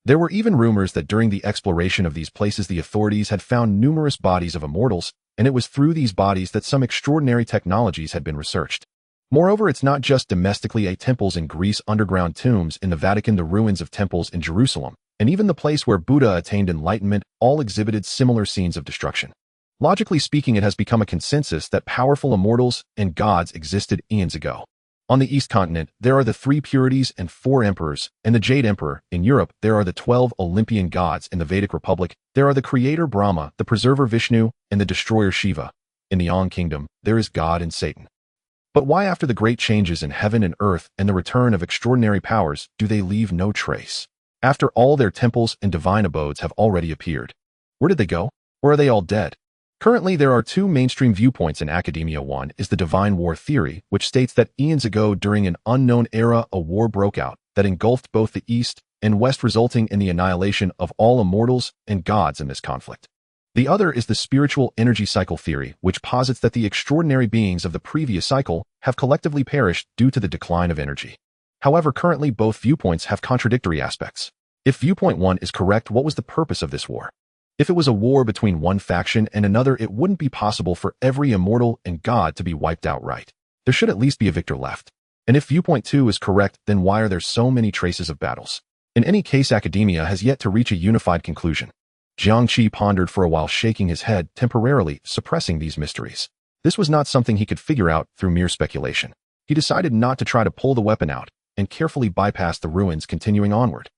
There were even rumors that during the exploration of these places, the authorities had found numerous bodies of immortals, and it was through these bodies that some extraordinary technologies had been researched. Moreover, it's not just domestically temples in Greece, underground tombs in the Vatican, the ruins of temples in Jerusalem, and even the place where Buddha attained enlightenment all exhibited similar scenes of destruction. Logically speaking, it has become a consensus that powerful immortals and gods existed eons ago. On the East continent, there are the 3 purities and 4 emperors, and the Jade Emperor. In Europe, there are the 12 Olympian gods. In the Vedic Republic, there are the creator Brahma, the preserver Vishnu, and the destroyer Shiva. In the Yang Kingdom, there is God and Satan. But why, after the great changes in heaven and earth and the return of extraordinary powers, do they leave no trace? After all, their temples and divine abodes have already appeared. Where did they go? Or are they all dead? Currently, there are 2 mainstream viewpoints in academia. One is the divine war theory, which states that eons ago, during an unknown era, a war broke out that engulfed both the East and West, resulting in the annihilation of all immortals and gods in this conflict. The other is the spiritual energy cycle theory, which posits that the extraordinary beings of the previous cycle have collectively perished due to the decline of energy. However, currently both viewpoints have contradictory aspects. If viewpoint 1 is correct, what was the purpose of this war? If it was a war between one faction and another, it wouldn't be possible for every immortal and god to be wiped outright. There should at least be a victor left. And if viewpoint 2 is correct, then why are there so many traces of battles? In any case, academia has yet to reach a unified conclusion. Jiang Qi pondered for a while, shaking his head, temporarily suppressing these mysteries. This was not something he could figure out through mere speculation. He decided not to try to pull the weapon out and carefully bypassed the ruins, continuing onward.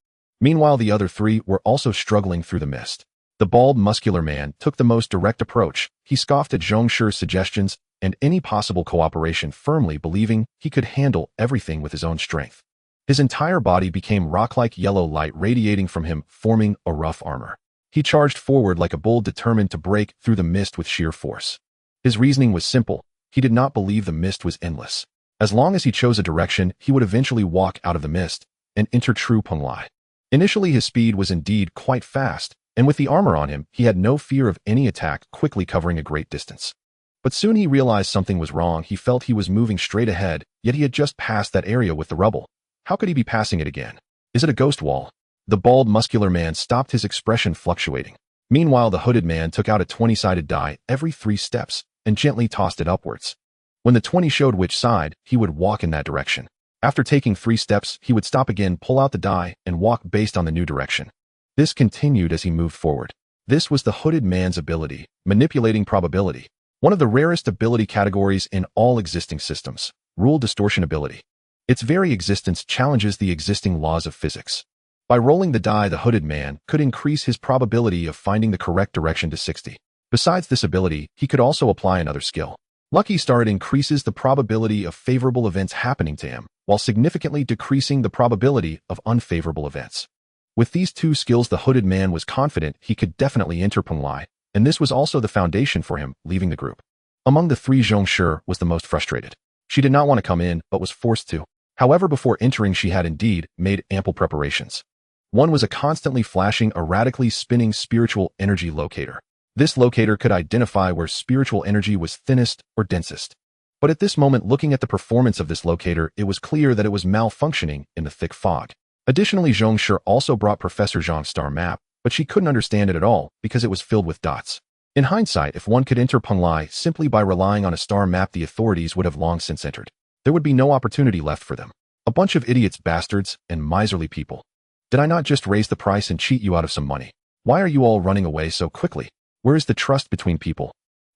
Meanwhile, the other 3 were also struggling through the mist. The bald, muscular man took the most direct approach. He scoffed at Zhong Shi's suggestions and any possible cooperation, firmly believing he could handle everything with his own strength. His entire body became rock-like yellow light radiating from him, forming a rough armor. He charged forward like a bull, determined to break through the mist with sheer force. His reasoning was simple. He did not believe the mist was endless. As long as he chose a direction, he would eventually walk out of the mist and enter true Penglai. Initially, his speed was indeed quite fast, and with the armor on him, he had no fear of any attack, quickly covering a great distance. But soon he realized something was wrong. He felt he was moving straight ahead, yet he had just passed that area with the rubble. How could he be passing it again? Is it a ghost wall? The bald, muscular man stopped, his expression fluctuating. Meanwhile, the hooded man took out a 20-sided die every 3 steps and gently tossed it upwards. When the 20 showed which side, he would walk in that direction. After taking 3 steps, he would stop again, pull out the die, and walk based on the new direction. This continued as he moved forward. This was the hooded man's ability, manipulating probability. One of the rarest ability categories in all existing systems, rule distortion ability. Its very existence challenges the existing laws of physics. By rolling the die, the hooded man could increase his probability of finding the correct direction to 60. Besides this ability, he could also apply another skill. Lucky Star. It increases the probability of favorable events happening to him, while significantly decreasing the probability of unfavorable events. With these 2 skills, the hooded man was confident he could definitely enter Penglai, and this was also the foundation for him leaving the group. Among the 3, Zhong Shi was the most frustrated. She did not want to come in, but was forced to. However, before entering she had indeed made ample preparations. One was a constantly flashing, erratically spinning spiritual energy locator. This locator could identify where spiritual energy was thinnest or densest. But at this moment, looking at the performance of this locator, it was clear that it was malfunctioning in the thick fog. Additionally, Jiang Qi also brought Professor Zhang's star map, but she couldn't understand it at all because it was filled with dots. In hindsight, if one could enter Penglai simply by relying on a star map, the authorities would have long since entered. There would be no opportunity left for them. A bunch of idiots, bastards, and miserly people. Did I not just raise the price and cheat you out of some money? Why are you all running away so quickly? Where is the trust between people?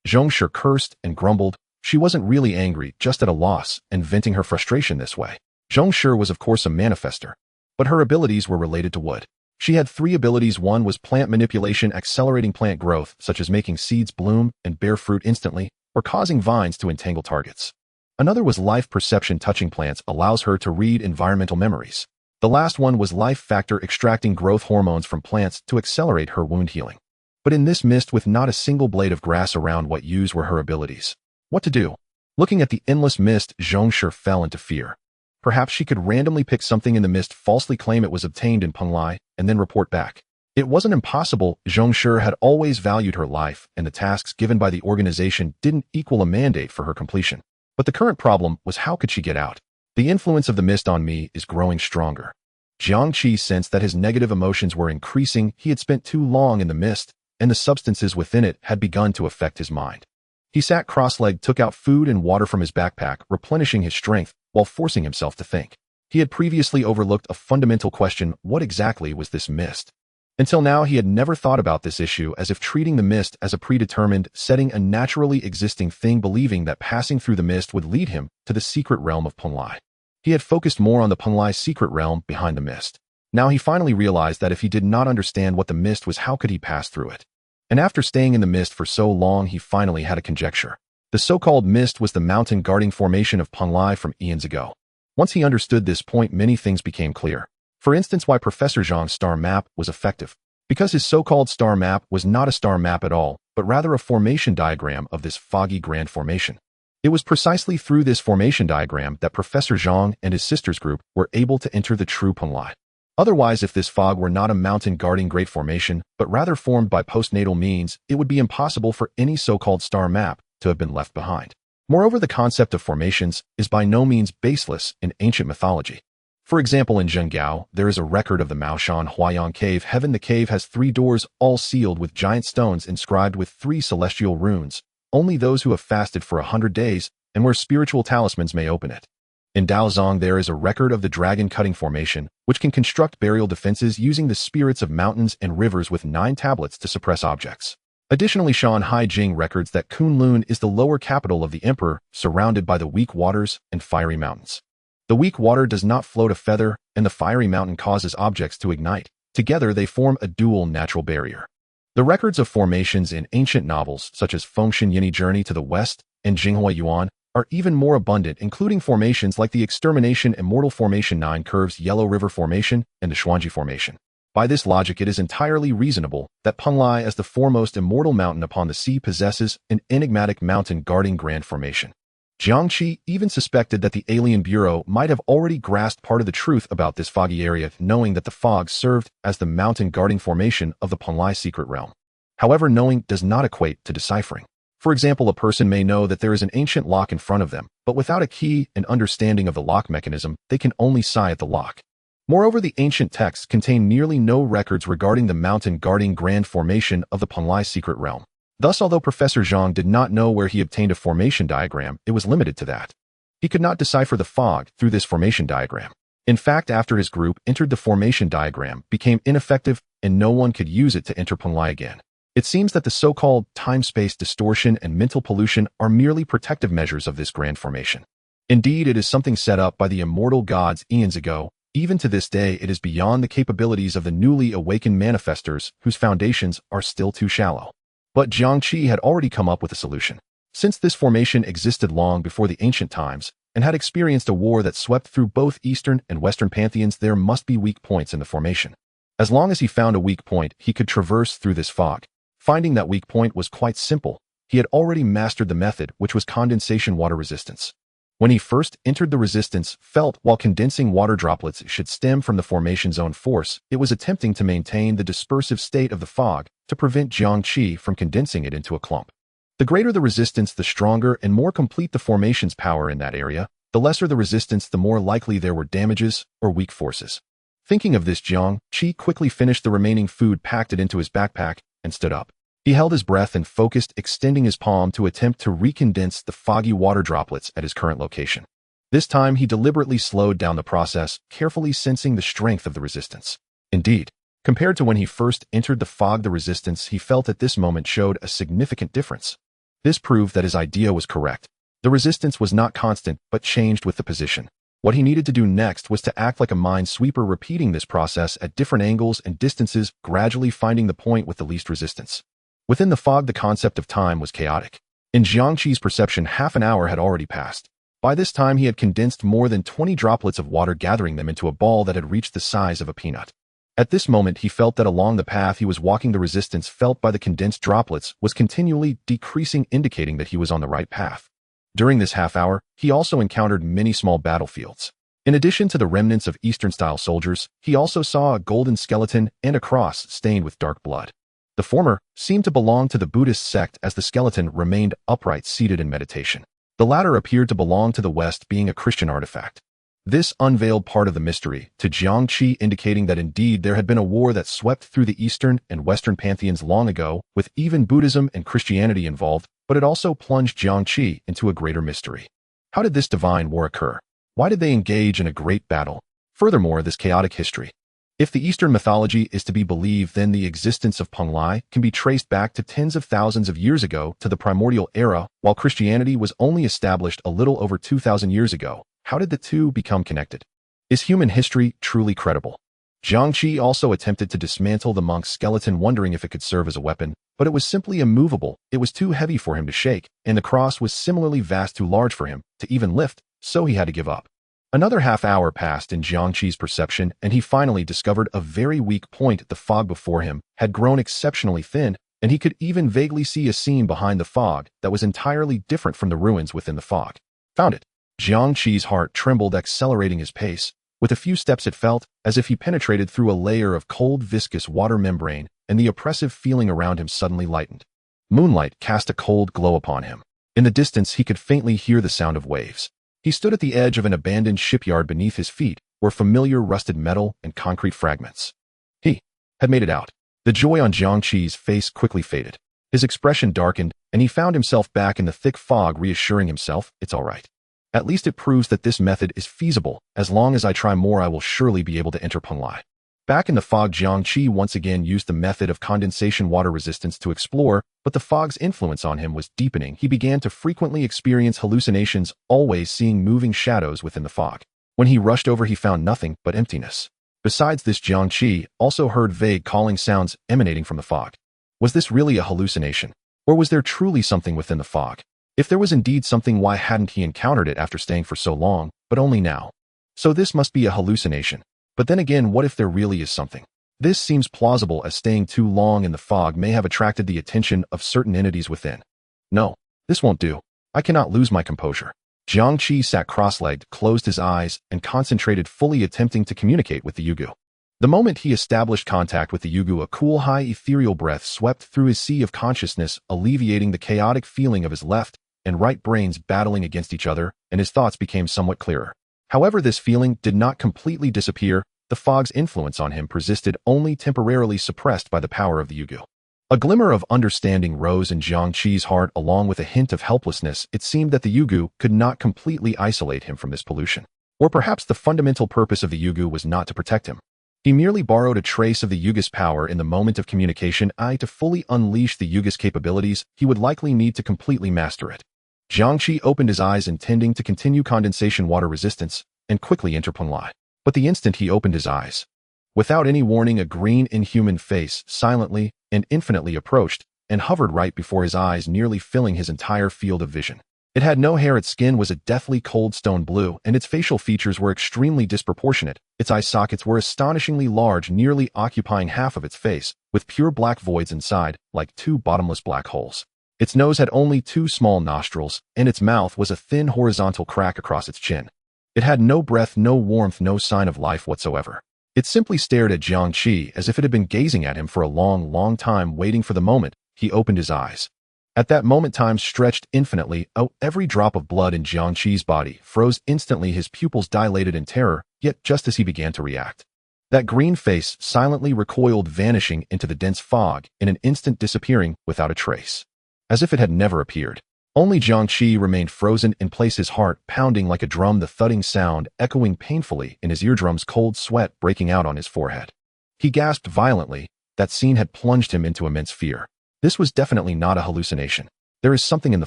Jiang Qi cursed and grumbled. She wasn't really angry, just at a loss, and venting her frustration this way. Jiang Qi was of course a manifester, but her abilities were related to wood. She had 3 abilities. One was plant manipulation, accelerating plant growth, such as making seeds bloom and bear fruit instantly, or causing vines to entangle targets. Another was life perception, touching plants allows her to read environmental memories. The last one was life factor, extracting growth hormones from plants to accelerate her wound healing. But in this mist with not a single blade of grass around, what use were her abilities? What to do? Looking at the endless mist, Jiang Qi fell into fear. Perhaps she could randomly pick something in the mist, falsely claim it was obtained in Penglai, and then report back. It wasn't impossible. Jiang Qi had always valued her life, and the tasks given by the organization didn't equal a mandate for her completion. But the current problem was, how could she get out? The influence of the mist on me is growing stronger. Jiang Qi sensed that his negative emotions were increasing. He had spent too long in the mist, and the substances within it had begun to affect his mind. He sat cross-legged, took out food and water from his backpack, replenishing his strength while forcing himself to think. He had previously overlooked a fundamental question: what exactly was this mist? Until now, he had never thought about this issue, as if treating the mist as a predetermined setting, a naturally existing thing, believing that passing through the mist would lead him to the secret realm of Penglai. He had focused more on the Penglai secret realm behind the mist. Now he finally realized that if he did not understand what the mist was, how could he pass through it? And after staying in the mist for so long, he finally had a conjecture. The so-called mist was the mountain guarding formation of Penglai from eons ago. Once he understood this point, many things became clear. For instance, why Professor Zhang's star map was effective. Because his so-called star map was not a star map at all, but rather a formation diagram of this foggy grand formation. It was precisely through this formation diagram that Professor Jiang and his sister's group were able to enter the true Penglai. Otherwise, if this fog were not a mountain guarding great formation, but rather formed by postnatal means, it would be impossible for any so-called star map to have been left behind. Moreover, the concept of formations is by no means baseless in ancient mythology. For example, in Zhenggao, there is a record of the Maoshan Huayang cave heaven. The cave has 3 doors, all sealed with giant stones inscribed with 3 celestial runes. Only those who have fasted for 100 days and wear spiritual talismans may open it. In Daozong, there is a record of the dragon cutting formation, which can construct burial defenses using the spirits of mountains and rivers with 9 tablets to suppress objects. Additionally, Shanhai Jing records that Kunlun is the lower capital of the emperor, surrounded by the weak waters and fiery mountains. The weak water does not float a feather, and the fiery mountain causes objects to ignite. Together, they form a dual natural barrier. The records of formations in ancient novels, such as Fengshen Yini Journey to the West and Jinghua Yuan, are even more abundant, including formations like the Extermination Immortal Formation, 9 Curves Yellow River Formation, and the Xuanji Formation. By this logic, it is entirely reasonable that Penglai, as the foremost immortal mountain upon the sea, possesses an enigmatic mountain guarding grand formation. Jiang Qi even suspected that the Alien Bureau might have already grasped part of the truth about this foggy area, knowing that the fog served as the mountain guarding formation of the Penglai secret realm. However, knowing does not equate to deciphering. For example, a person may know that there is an ancient lock in front of them, but without a key and understanding of the lock mechanism, they can only sigh at the lock. Moreover, the ancient texts contain nearly no records regarding the mountain guarding grand formation of the Penglai secret realm. Thus, although Professor Jiang did not know where he obtained a formation diagram, it was limited to that. He could not decipher the fog through this formation diagram. In fact, after his group entered the formation diagram, became ineffective, and no one could use it to enter Penglai again. It seems that the so-called time-space distortion and mental pollution are merely protective measures of this grand formation. Indeed, it is something set up by the immortal gods eons ago. Even to this day, it is beyond the capabilities of the newly awakened manifestors, whose foundations are still too shallow. But Jiang Qi had already come up with a solution. Since this formation existed long before the ancient times, and had experienced a war that swept through both Eastern and Western pantheons, there must be weak points in the formation. As long as he found a weak point, he could traverse through this fog. Finding that weak point was quite simple. He had already mastered the method, which was condensation water resistance. When he first entered the resistance, felt while condensing water droplets should stem from the formation's own force, it was attempting to maintain the dispersive state of the fog to prevent Jiang Qi from condensing it into a clump. The greater the resistance, the stronger and more complete the formation's power in that area. The lesser the resistance, the more likely there were damages or weak forces. Thinking of this, Jiang Qi quickly finished the remaining food, packed it into his backpack, and stood up. He held his breath and focused, extending his palm to attempt to recondense the foggy water droplets at his current location. This time, he deliberately slowed down the process, carefully sensing the strength of the resistance. Indeed, compared to when he first entered the fog, the resistance he felt at this moment showed a significant difference. This proved that his idea was correct. The resistance was not constant, but changed with the position. What he needed to do next was to act like a minesweeper, repeating this process at different angles and distances, gradually finding the point with the least resistance. Within the fog, the concept of time was chaotic. In Jiang Qi's perception, half an hour had already passed. By this time, he had condensed more than 20 droplets of water, gathering them into a ball that had reached the size of a peanut. At this moment, he felt that along the path he was walking, the resistance felt by the condensed droplets was continually decreasing, indicating that he was on the right path. During this half hour, he also encountered many small battlefields. In addition to the remnants of Eastern-style soldiers, he also saw a golden skeleton and a cross stained with dark blood. The former seemed to belong to the Buddhist sect, as the skeleton remained upright, seated in meditation. The latter appeared to belong to the West, being a Christian artifact. This unveiled part of the mystery to Jiang Qi, indicating that indeed there had been a war that swept through the Eastern and Western pantheons long ago, with even Buddhism and Christianity involved, but it also plunged Jiang Qi into a greater mystery. How did this divine war occur? Why did they engage in a great battle? Furthermore, this chaotic history. If the Eastern mythology is to be believed, then the existence of Penglai can be traced back to tens of thousands of years ago, to the primordial era, while Christianity was only established a little over 2,000 years ago. How did the two become connected? Is human history truly credible? Jiang Qi also attempted to dismantle the monk's skeleton, wondering if it could serve as a weapon, but it was simply immovable. It was too heavy for him to shake, and the cross was similarly vast, too large for him to even lift, so he had to give up. Another half hour passed in Jiang Qi's perception, and he finally discovered a very weak point. The fog before him had grown exceptionally thin, and he could even vaguely see a scene behind the fog that was entirely different from the ruins within the fog. Found it. Jiang Qi's heart trembled, accelerating his pace. With a few steps, it felt as if he penetrated through a layer of cold, viscous water membrane, and the oppressive feeling around him suddenly lightened. Moonlight cast a cold glow upon him. In the distance, he could faintly hear the sound of waves. He stood at the edge of an abandoned shipyard. Beneath his feet were familiar rusted metal and concrete fragments. He had made it out. The joy on Jiang Qi's face quickly faded. His expression darkened, and he found himself back in the thick fog, reassuring himself, "It's all right. At least it proves that this method is feasible. As long as I try more, I will surely be able to enter Penglai." Back in the fog, Jiang Qi once again used the method of condensation water resistance to explore, but the fog's influence on him was deepening. He began to frequently experience hallucinations, always seeing moving shadows within the fog. When he rushed over, he found nothing but emptiness. Besides this, Jiang Qi also heard vague calling sounds emanating from the fog. Was this really a hallucination? Or was there truly something within the fog? If there was indeed something, why hadn't he encountered it after staying for so long, but only now? So this must be a hallucination. But then again, what if there really is something? This seems plausible, as staying too long in the fog may have attracted the attention of certain entities within. No, this won't do. I cannot lose my composure. Jiang Qi sat cross-legged, closed his eyes, and concentrated, fully attempting to communicate with the Yugu. The moment he established contact with the Yugu, a cool, high, ethereal breath swept through his sea of consciousness, alleviating the chaotic feeling of his left and right brains battling against each other, and his thoughts became somewhat clearer. However, this feeling did not completely disappear. The fog's influence on him persisted, only temporarily suppressed by the power of the Yugu. A glimmer of understanding rose in Jiang Qi's heart, along with a hint of helplessness. It seemed that the Yugu could not completely isolate him from this pollution. Or perhaps the fundamental purpose of the Yugu was not to protect him. He merely borrowed a trace of the Yuga's power in the moment of communication. To fully unleash the Yuga's capabilities, he would likely need to completely master it. Jiang Qi opened his eyes, intending to continue condensation water resistance, and quickly enter Penglai. But the instant he opened his eyes, without any warning, a green, inhuman face silently and infinitely approached and hovered right before his eyes, nearly filling his entire field of vision. It had no hair, its skin was a deathly cold stone blue, and its facial features were extremely disproportionate. Its eye sockets were astonishingly large, nearly occupying half of its face, with pure black voids inside, like two bottomless black holes. Its nose had only 2 small nostrils, and its mouth was a thin horizontal crack across its chin. It had no breath, no warmth, no sign of life whatsoever. It simply stared at Jiang Qi as if it had been gazing at him for a long, long time, waiting for the moment he opened his eyes. At that moment, time stretched infinitely. Every drop of blood in Jiang Qi's body froze instantly. His pupils dilated in terror, yet just as he began to react, that green face silently recoiled, vanishing into the dense fog, in an instant disappearing without a trace, as if it had never appeared. Only Jiang Qi remained frozen in place, his heart pounding like a drum, the thudding sound echoing painfully in his eardrums, cold sweat breaking out on his forehead. He gasped violently. That scene had plunged him into immense fear. This was definitely not a hallucination. There is something in the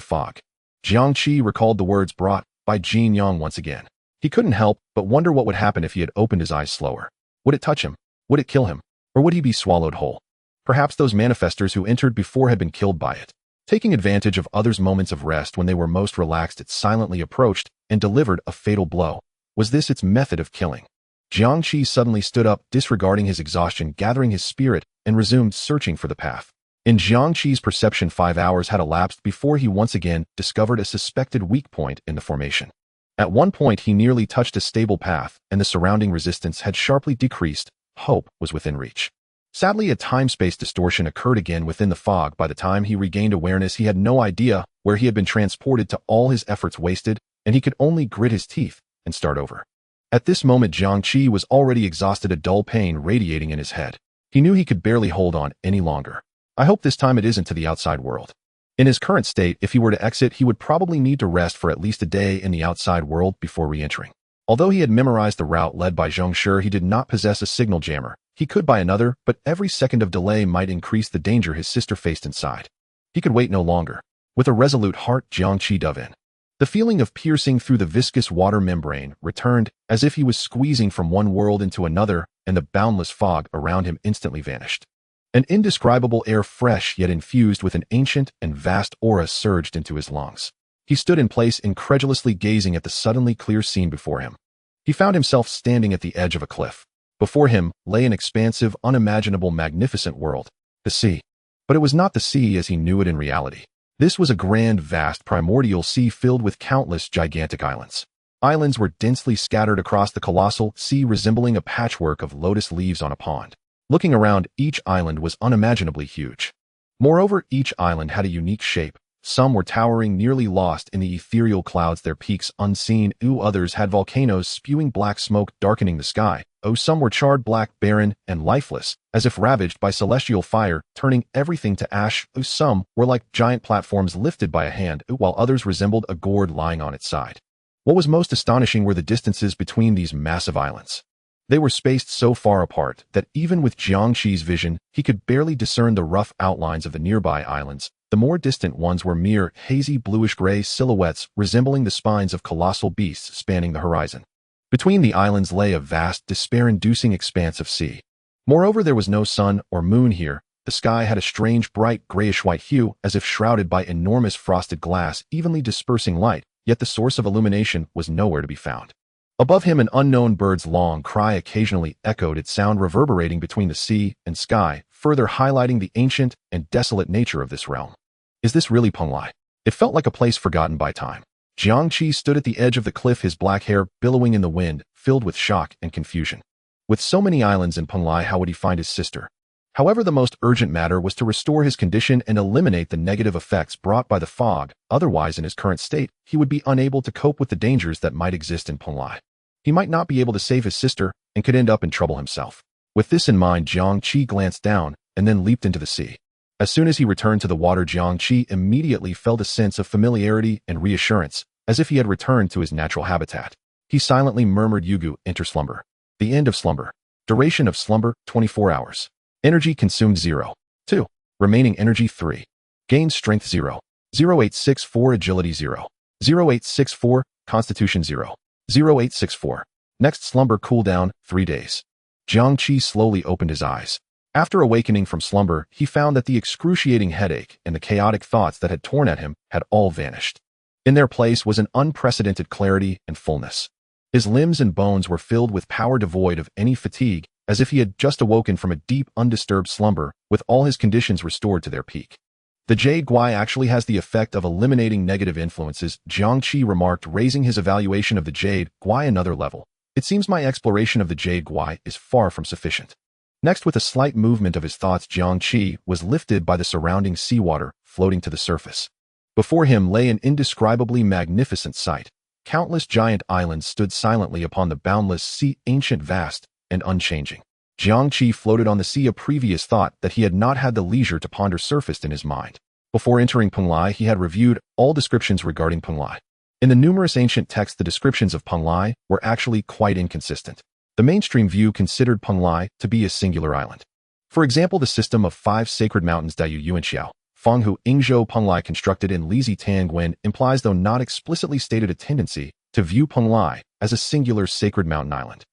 fog. Jiang Qi recalled the words brought by Jin Yang once again. He couldn't help but wonder what would happen if he had opened his eyes slower. Would it touch him? Would it kill him? Or would he be swallowed whole? Perhaps those manifestors who entered before had been killed by it. Taking advantage of others' moments of rest when they were most relaxed, it silently approached and delivered a fatal blow. Was this its method of killing? Jiang Qi suddenly stood up, disregarding his exhaustion, gathering his spirit, and resumed searching for the path. In Jiang Qi's perception, 5 hours had elapsed before he once again discovered a suspected weak point in the formation. At one point, he nearly touched a stable path, and the surrounding resistance had sharply decreased. Hope was within reach. Sadly, a time-space distortion occurred again within the fog. By the time he regained awareness, he had no idea where he had been transported to, all his efforts wasted, and he could only grit his teeth and start over. At this moment, Jiang Qi was already exhausted, a dull pain radiating in his head. He knew he could barely hold on any longer. I hope this time it isn't to the outside world. In his current state, if he were to exit, he would probably need to rest for at least a day in the outside world before re-entering. Although he had memorized the route led by Zheng Shi, he did not possess a signal jammer. He could buy another, but every second of delay might increase the danger his sister faced inside. He could wait no longer. With a resolute heart, Jiang Qi dove in. The feeling of piercing through the viscous water membrane returned, as if he was squeezing from one world into another, and the boundless fog around him instantly vanished. An indescribable air, fresh yet infused with an ancient and vast aura, surged into his lungs. He stood in place, incredulously gazing at the suddenly clear scene before him. He found himself standing at the edge of a cliff. Before him lay an expansive, unimaginable, magnificent world, the sea. But it was not the sea as he knew it in reality. This was a grand, vast, primordial sea filled with countless gigantic islands. Islands were densely scattered across the colossal sea, resembling a patchwork of lotus leaves on a pond. Looking around, each island was unimaginably huge. Moreover, each island had a unique shape. Some were towering, nearly lost in the ethereal clouds, their peaks unseen. Others had volcanoes spewing black smoke, darkening the sky. Some were charred, black, barren, and lifeless, as if ravaged by celestial fire, turning everything to ash. Some were like giant platforms lifted by a hand, while others resembled a gourd lying on its side. What was most astonishing were the distances between these massive islands. They were spaced so far apart that even with Jiang Qi's vision, he could barely discern the rough outlines of the nearby islands. The more distant ones were mere hazy bluish-gray silhouettes resembling the spines of colossal beasts spanning the horizon. Between the islands lay a vast, despair-inducing expanse of sea. Moreover, there was no sun or moon here. The sky had a strange, bright, grayish-white hue, as if shrouded by enormous frosted glass, evenly dispersing light, yet the source of illumination was nowhere to be found. Above him, an unknown bird's long cry occasionally echoed, its sound reverberating between the sea and sky, further highlighting the ancient and desolate nature of this realm. Is this really Penglai? It felt like a place forgotten by time. Jiang Qi stood at the edge of the cliff, his black hair billowing in the wind, filled with shock and confusion. With so many islands in Penglai, how would he find his sister? However, the most urgent matter was to restore his condition and eliminate the negative effects brought by the fog. Otherwise, in his current state, he would be unable to cope with the dangers that might exist in Penglai. He might not be able to save his sister and could end up in trouble himself. With this in mind, Jiang Qi glanced down and then leaped into the sea. As soon as he returned to the water, Jiang Qi immediately felt a sense of familiarity and reassurance, as if he had returned to his natural habitat. He silently murmured, "Yugu, enter slumber." The end of slumber. Duration of slumber, 24 hours. Energy consumed 0. 2. Remaining energy 3. Gain strength 0. 0864 agility 0. 0864 constitution 0. 0864. Next slumber cooldown, 3 days. Jiang Qi slowly opened his eyes. After awakening from slumber, he found that the excruciating headache and the chaotic thoughts that had torn at him had all vanished. In their place was an unprecedented clarity and fullness. His limbs and bones were filled with power, devoid of any fatigue, as if he had just awoken from a deep, undisturbed slumber, with all his conditions restored to their peak. The jade guai actually has the effect of eliminating negative influences, Jiang Qi remarked, raising his evaluation of the jade guai another level. It seems my exploration of the jade guai is far from sufficient. Next, with a slight movement of his thoughts, Jiang Qi was lifted by the surrounding seawater, floating to the surface. Before him lay an indescribably magnificent sight. Countless giant islands stood silently upon the boundless sea, ancient, vast, and unchanging. Jiang Qi floated on the sea. A previous thought that he had not had the leisure to ponder surfaced in his mind. Before entering Penglai, he had reviewed all descriptions regarding Penglai. In the numerous ancient texts, the descriptions of Penglai were actually quite inconsistent. The mainstream view considered Penglai to be a singular island. For example, the system of 5 sacred mountains Dayu Yuanxiao, Fenghu, Ingzhou, Penglai, constructed in Lizi Tangguan, implies, though not explicitly stated, a tendency to view Penglai as a singular sacred mountain island.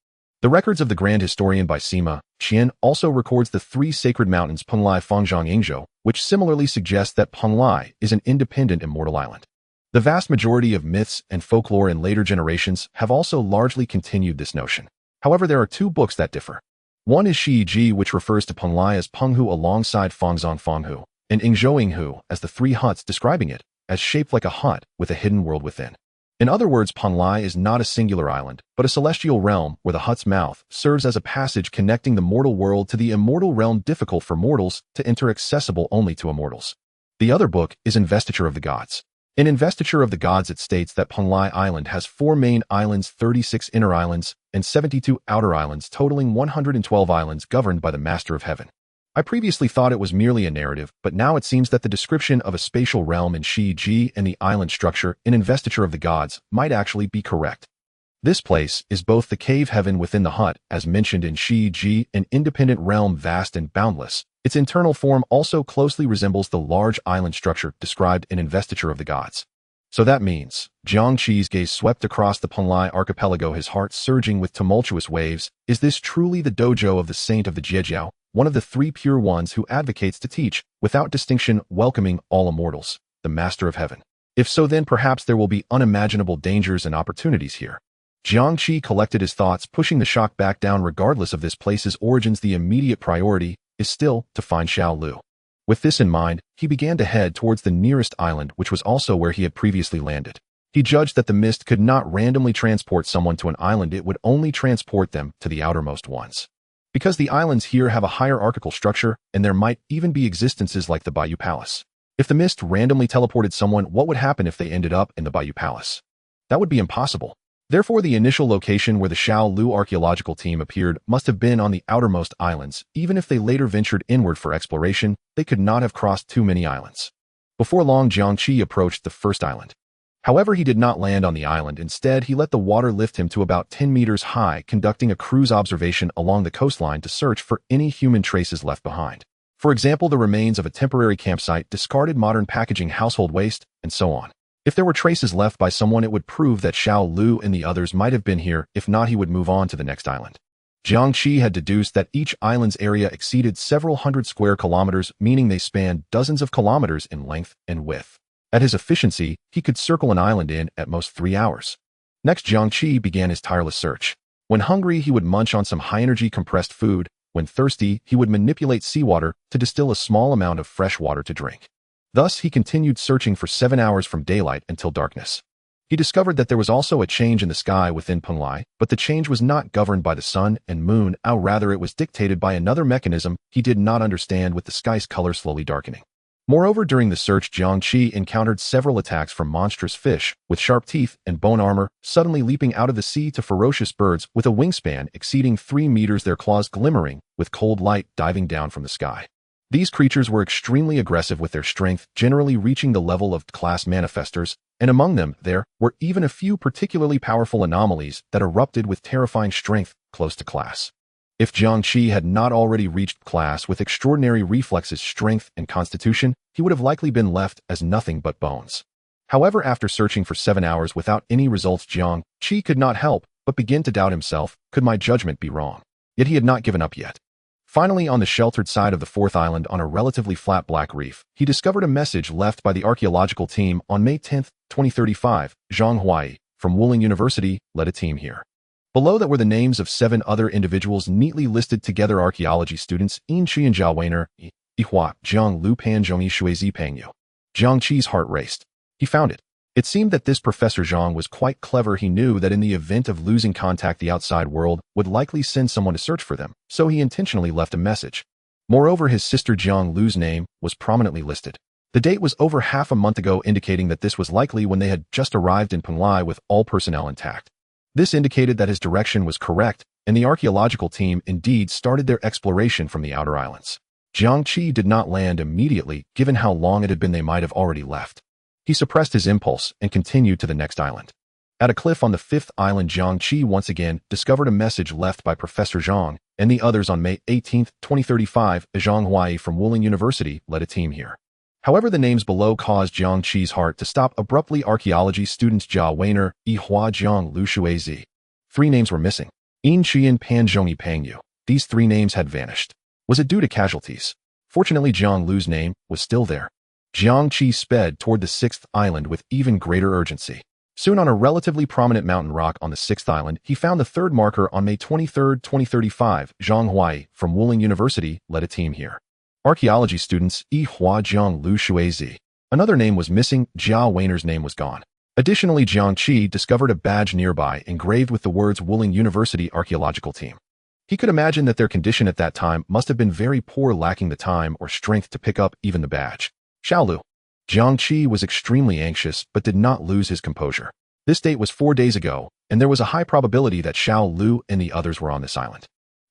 The records of the grand historian by Sima Qian also records the 3 sacred mountains Penglai, Fengzhang, Ingzhou, which similarly suggests that Penglai is an independent immortal island. The vast majority of myths and folklore in later generations have also largely continued this notion. However, there are 2 books that differ. One is Shi Ji, which refers to Penglai as Penghu alongside Fengzhang Fenghu, and Ingzhou Inghu as the 3 huts, describing it as shaped like a hut with a hidden world within. In other words, Penglai is not a singular island, but a celestial realm where the hut's mouth serves as a passage connecting the mortal world to the immortal realm, difficult for mortals to enter, accessible only to immortals. The other book is Investiture of the Gods. In Investiture of the Gods, it states that Penglai Island has 4 main islands, 36 inner islands, and 72 outer islands, totaling 112 islands governed by the Master of Heaven. I previously thought it was merely a narrative, but now it seems that the description of a spatial realm in Shi Ji and the island structure in Investiture of the Gods might actually be correct. This place is both the cave heaven within the hut, as mentioned in Shi Ji, an independent realm, vast and boundless. Its internal form also closely resembles the large island structure described in Investiture of the Gods. So that means, Jiang Qi's gaze swept across the Penglai archipelago, his heart surging with tumultuous waves. Is this truly the dojo of the Saint of the Jiejiao, one of the 3 pure ones who advocates to teach, without distinction, welcoming all immortals, the Master of Heaven? If so, then perhaps there will be unimaginable dangers and opportunities here. Jiang Qi collected his thoughts, pushing the shock back down. Regardless of this place's origins, the immediate priority is still to find Xiao Lu. With this in mind, he began to head towards the nearest island, which was also where he had previously landed. He judged that the mist could not randomly transport someone to an island, it would only transport them to the outermost ones. Because the islands here have a hierarchical structure, and there might even be existences like the Bayou Palace. If the mist randomly teleported someone, what would happen if they ended up in the Bayou Palace? That would be impossible. Therefore, the initial location where the Xiao Lu archaeological team appeared must have been on the outermost islands. Even if they later ventured inward for exploration, they could not have crossed too many islands. Before long, Jiang Qi approached the first island. However, he did not land on the island. Instead, he let the water lift him to about 10 meters high, conducting a cruise observation along the coastline to search for any human traces left behind. For example, the remains of a temporary campsite, discarded modern packaging, household waste, and so on. If there were traces left by someone, it would prove that Xiao Lu and the others might have been here. If not, he would move on to the next island. Jiang Qi had deduced that each island's area exceeded several hundred square kilometers, meaning they spanned dozens of kilometers in length and width. At his efficiency, he could circle an island in, at most, 3 hours. Next, Jiang Qi began his tireless search. When hungry, he would munch on some high-energy compressed food. When thirsty, he would manipulate seawater to distill a small amount of fresh water to drink. Thus, he continued searching for 7 hours from daylight until darkness. He discovered that there was also a change in the sky within Penglai, but the change was not governed by the sun and moon, rather it was dictated by another mechanism he did not understand, with the sky's color slowly darkening. Moreover, during the search, Jiang Qi encountered several attacks from monstrous fish with sharp teeth and bone armor, suddenly leaping out of the sea, to ferocious birds with a wingspan exceeding 3 meters, their claws glimmering with cold light diving down from the sky. These creatures were extremely aggressive with their strength, generally reaching the level of class manifestors, and among them there were even a few particularly powerful anomalies that erupted with terrifying strength close to class. If Jiang Qi had not already reached class with extraordinary reflexes, strength, and constitution, he would have likely been left as nothing but bones. However, after searching for 7 hours without any results, Jiang Qi could not help but begin to doubt himself. Could my judgment be wrong? Yet he had not given up yet. Finally, on the sheltered side of the 4th island on a relatively flat black reef, he discovered a message left by the archaeological team on May 10, 2035. Zhang Huai, from Wuling University, led a team here. Below that were the names of 7 other individuals neatly listed together: archaeology students Yin Qi and Zhao Weiner, Ihua, Jiang Lu Pan Zhongyi Shuizi Pangyu. Jiang Qi's heart raced. He found it. It seemed that this Professor Zhang was quite clever. He knew that in the event of losing contact, the outside world would likely send someone to search for them, so he intentionally left a message. Moreover, his sister Jiang Lu's name was prominently listed. The date was over half a month ago, indicating that this was likely when they had just arrived in Penglai with all personnel intact. This indicated that his direction was correct, and the archaeological team indeed started their exploration from the outer islands. Jiang Qi did not land immediately, given how long it had been they might have already left. He suppressed his impulse and continued to the next island. At a cliff on the fifth island, Jiang Qi once again discovered a message left by Professor Zhang and the others on May 18, 2035. Zhang Huai from Wuling University led a team here. However, the names below caused Jiang Qi's heart to stop abruptly. Archaeology students Jia Weiner, Yihua Jiang Lu Shuizi. 3 names were missing. Yin Qian Pan Zhongyi Pangyu. These 3 names had vanished. Was it due to casualties? Fortunately, Jiang Lu's name was still there. Jiang Qi sped toward the 6th island with even greater urgency. Soon, on a relatively prominent mountain rock on the 6th island, he found the 3rd marker on May 23, 2035. Zhang Huai from Wuling University led a team here. Archaeology students Yihua Jiang Lu Shuizi. Another name was missing. Jia Weiner's name was gone. Additionally, Jiang Qi discovered a badge nearby engraved with the words Wuling University Archaeological Team. He could imagine that their condition at that time must have been very poor, lacking the time or strength to pick up even the badge. Xiaolu. Jiang Qi was extremely anxious but did not lose his composure. This date was 4 days ago, and there was a high probability that Xiao Lu and the others were on this island.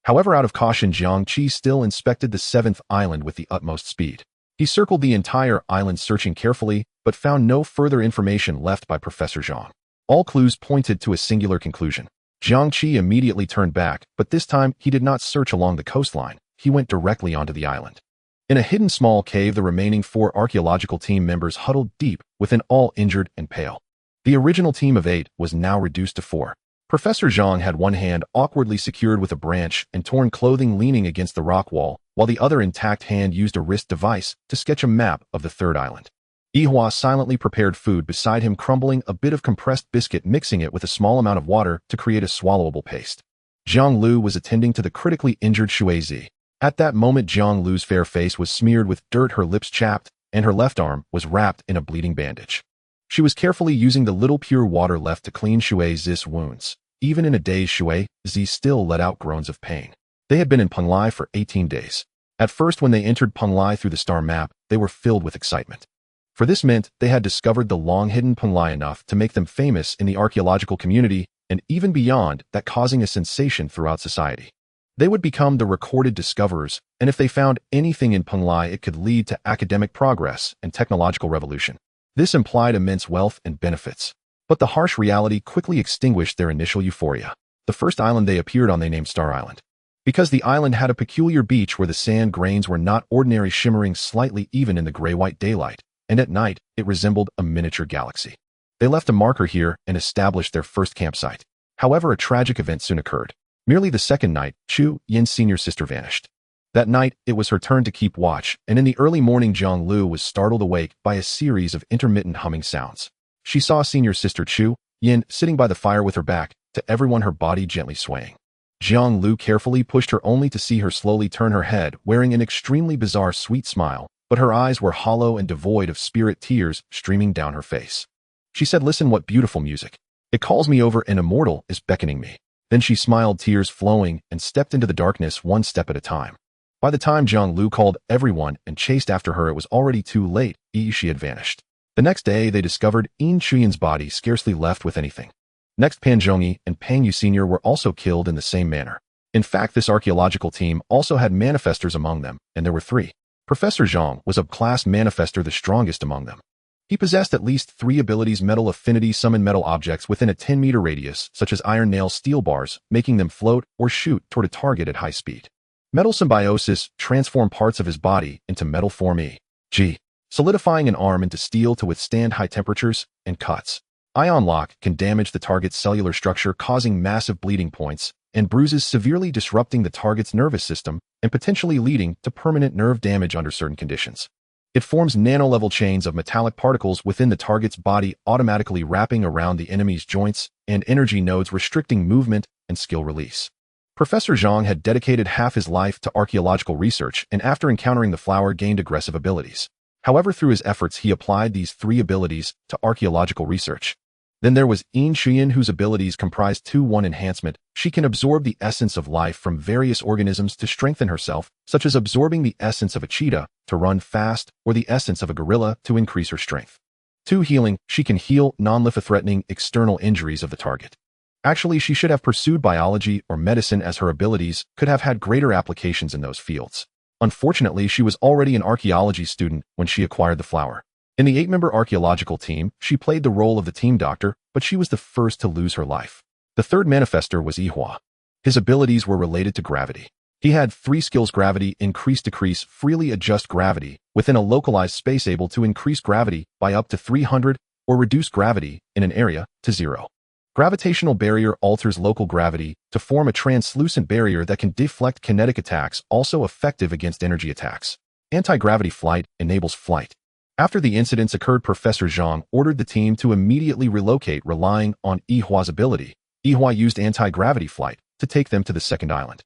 However, out of caution, Jiang Qi still inspected the 7th island with the utmost speed. He circled the entire island, searching carefully, but found no further information left by Professor Zhang. All clues pointed to a singular conclusion. Jiang Qi immediately turned back, but this time he did not search along the coastline. He went directly onto the island. In a hidden small cave, the remaining 4 archaeological team members huddled deep, within, all injured and pale. The original team of 8 was now reduced to 4. Professor Zhang had one hand awkwardly secured with a branch and torn clothing, leaning against the rock wall, while the other intact hand used a wrist device to sketch a map of the 3rd island. Yihua silently prepared food beside him, crumbling a bit of compressed biscuit, mixing it with a small amount of water to create a swallowable paste. Jiang Lu was attending to the critically injured Shuizi. At that moment, Jiang Lu's fair face was smeared with dirt, her lips chapped, and her left arm was wrapped in a bleeding bandage. She was carefully using the little pure water left to clean Shuizi's wounds. Even in a daze, Shuizi still let out groans of pain. They had been in Penglai for 18 days. At first, when they entered Penglai through the star map, they were filled with excitement. For this meant they had discovered the long-hidden Penglai enough to make them famous in the archaeological community and even beyond that, causing a sensation throughout society. They would become the recorded discoverers, and if they found anything in Penglai, it could lead to academic progress and technological revolution. This implied immense wealth and benefits. But the harsh reality quickly extinguished their initial euphoria. The first island they appeared on they named Star Island. Because the island had a peculiar beach where the sand grains were not ordinary, shimmering slightly even in the gray-white daylight, and at night it resembled a miniature galaxy. They left a marker here and established their first campsite. However, a tragic event soon occurred. Merely the second night, Chu Yin's senior sister vanished. That night, it was her turn to keep watch, and in the early morning, Jiang Lu was startled awake by a series of intermittent humming sounds. She saw senior sister Chu Yin sitting by the fire with her back to everyone, her body gently swaying. Jiang Lu carefully pushed her, only to see her slowly turn her head, wearing an extremely bizarre sweet smile, but her eyes were hollow and devoid of spirit, tears streaming down her face. She said, "Listen, what beautiful music. It calls me over, an immortal is beckoning me." Then she smiled, tears flowing, and stepped into the darkness one step at a time. By the time Jiang Lu called everyone and chased after her, it was already too late. She had vanished. The next day, they discovered Yin Chuyin's body scarcely left with anything. Next, Pan Zhongyi and Pang Yu Sr. were also killed in the same manner. In fact, this archaeological team also had manifestors among them, and there were 3. Professor Zhang was a class manifestor, the strongest among them. He possessed at least 3 abilities: metal affinity, summon metal objects within a 10-meter radius, such as iron nails, steel bars, making them float or shoot toward a target at high speed. Metal symbiosis, transform parts of his body into metal form, e.g., solidifying an arm into steel to withstand high temperatures and cuts. Ion lock can damage the target's cellular structure, causing massive bleeding points and bruises, severely disrupting the target's nervous system and potentially leading to permanent nerve damage under certain conditions. It forms nano-level chains of metallic particles within the target's body, automatically wrapping around the enemy's joints and energy nodes, restricting movement and skill release. Professor Jiang had dedicated half his life to archaeological research and after encountering the flower gained aggressive abilities. However, through his efforts, he applied these 3 abilities to archaeological research. Then there was Jiang Qi, whose abilities comprised 2-1 enhancement. She can absorb the essence of life from various organisms to strengthen herself, such as absorbing the essence of a cheetah to run fast or the essence of a gorilla to increase her strength. 2 healing, she can heal non-life-threatening external injuries of the target. Actually, she should have pursued biology or medicine as her abilities could have had greater applications in those fields. Unfortunately, she was already an archaeology student when she acquired the flower. In the 8-member archaeological team, she played the role of the team doctor, but she was the first to lose her life. The 3rd manifester was Ihua. His abilities were related to gravity. He had 3 skills: gravity, increase, decrease, freely adjust gravity within a localized space, able to increase gravity by up to 300 or reduce gravity in an area to 0. Gravitational barrier alters local gravity to form a translucent barrier that can deflect kinetic attacks, also effective against energy attacks. Anti-gravity flight enables flight. After the incidents occurred, Professor Jiang ordered the team to immediately relocate, relying on Ihua's ability. Ihua used anti-gravity flight to take them to the 2nd island.